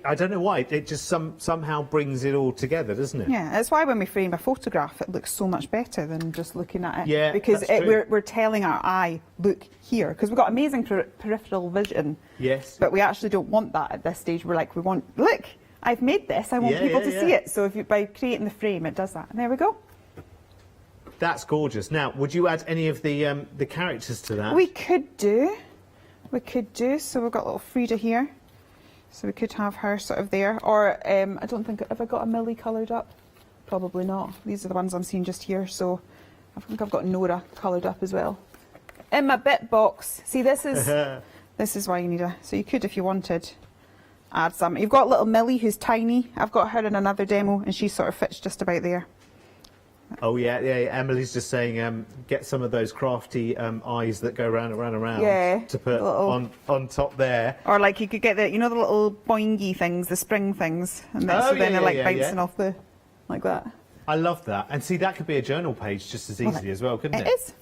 I don't know why, it just somehow brings it all together, doesn't it? Yeah, that's why when we frame a photograph, it looks so much better than just looking at it. Yeah, because we're telling our eye, look here, because we've got amazing peripheral vision. Yes. But we actually don't want that at this stage. We're like, look, I've made this, I want people to see it. So by creating the frame, it does that. And there we go. That's gorgeous. Now, would you add any of the characters to that? We could do. So we've got little Frida here. So we could have her sort of there, or I don't think, have I got a Millie coloured up? Probably not. These are the ones I'm seeing just here, so I think I've got Nora coloured up as well. In my bit box, see this is why you need so you could, if you wanted, add some. You've got little Millie who's tiny. I've got her in another demo, and she sort of fits just about there. Oh yeah. Emily's just saying, get some of those crafty eyes that go round and round and round. Yeah, to put on top there. Or like you could get the the little boingy things, the spring things, and then, then they're like bouncing off the, like that. I love that, and see that could be a journal page just as easily as well, couldn't it? It is.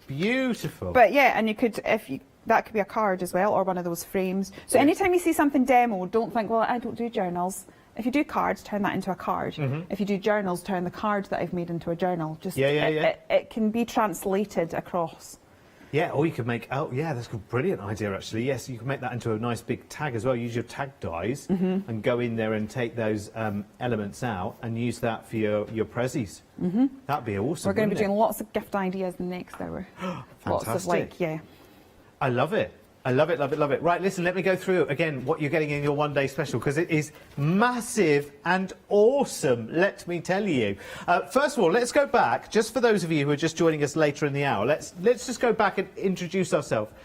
Beautiful. But yeah, and you could that could be a card as well, or one of those frames. So anytime you see something demo, don't think, well, I don't do journals. If you do cards, turn that into a card. If you do journals, turn the card that I've made into a journal. Just it can be translated across. Yeah, or you could make, that's a brilliant idea actually. Yes, you can make that into a nice big tag as well. Use your tag dies and go in there and take those elements out and use that for your prezzies. That'd be awesome. We're going to be doing lots of gift ideas in the next hour. Fantastic. Lots of I love it. I love it, love it, love it. Right, listen, let me go through again what you're getting in your one-day special, because it is massive and awesome, let me tell you. First of all, let's go back, just for those of you who are just joining us later in the hour, let's just go back and introduce ourselves.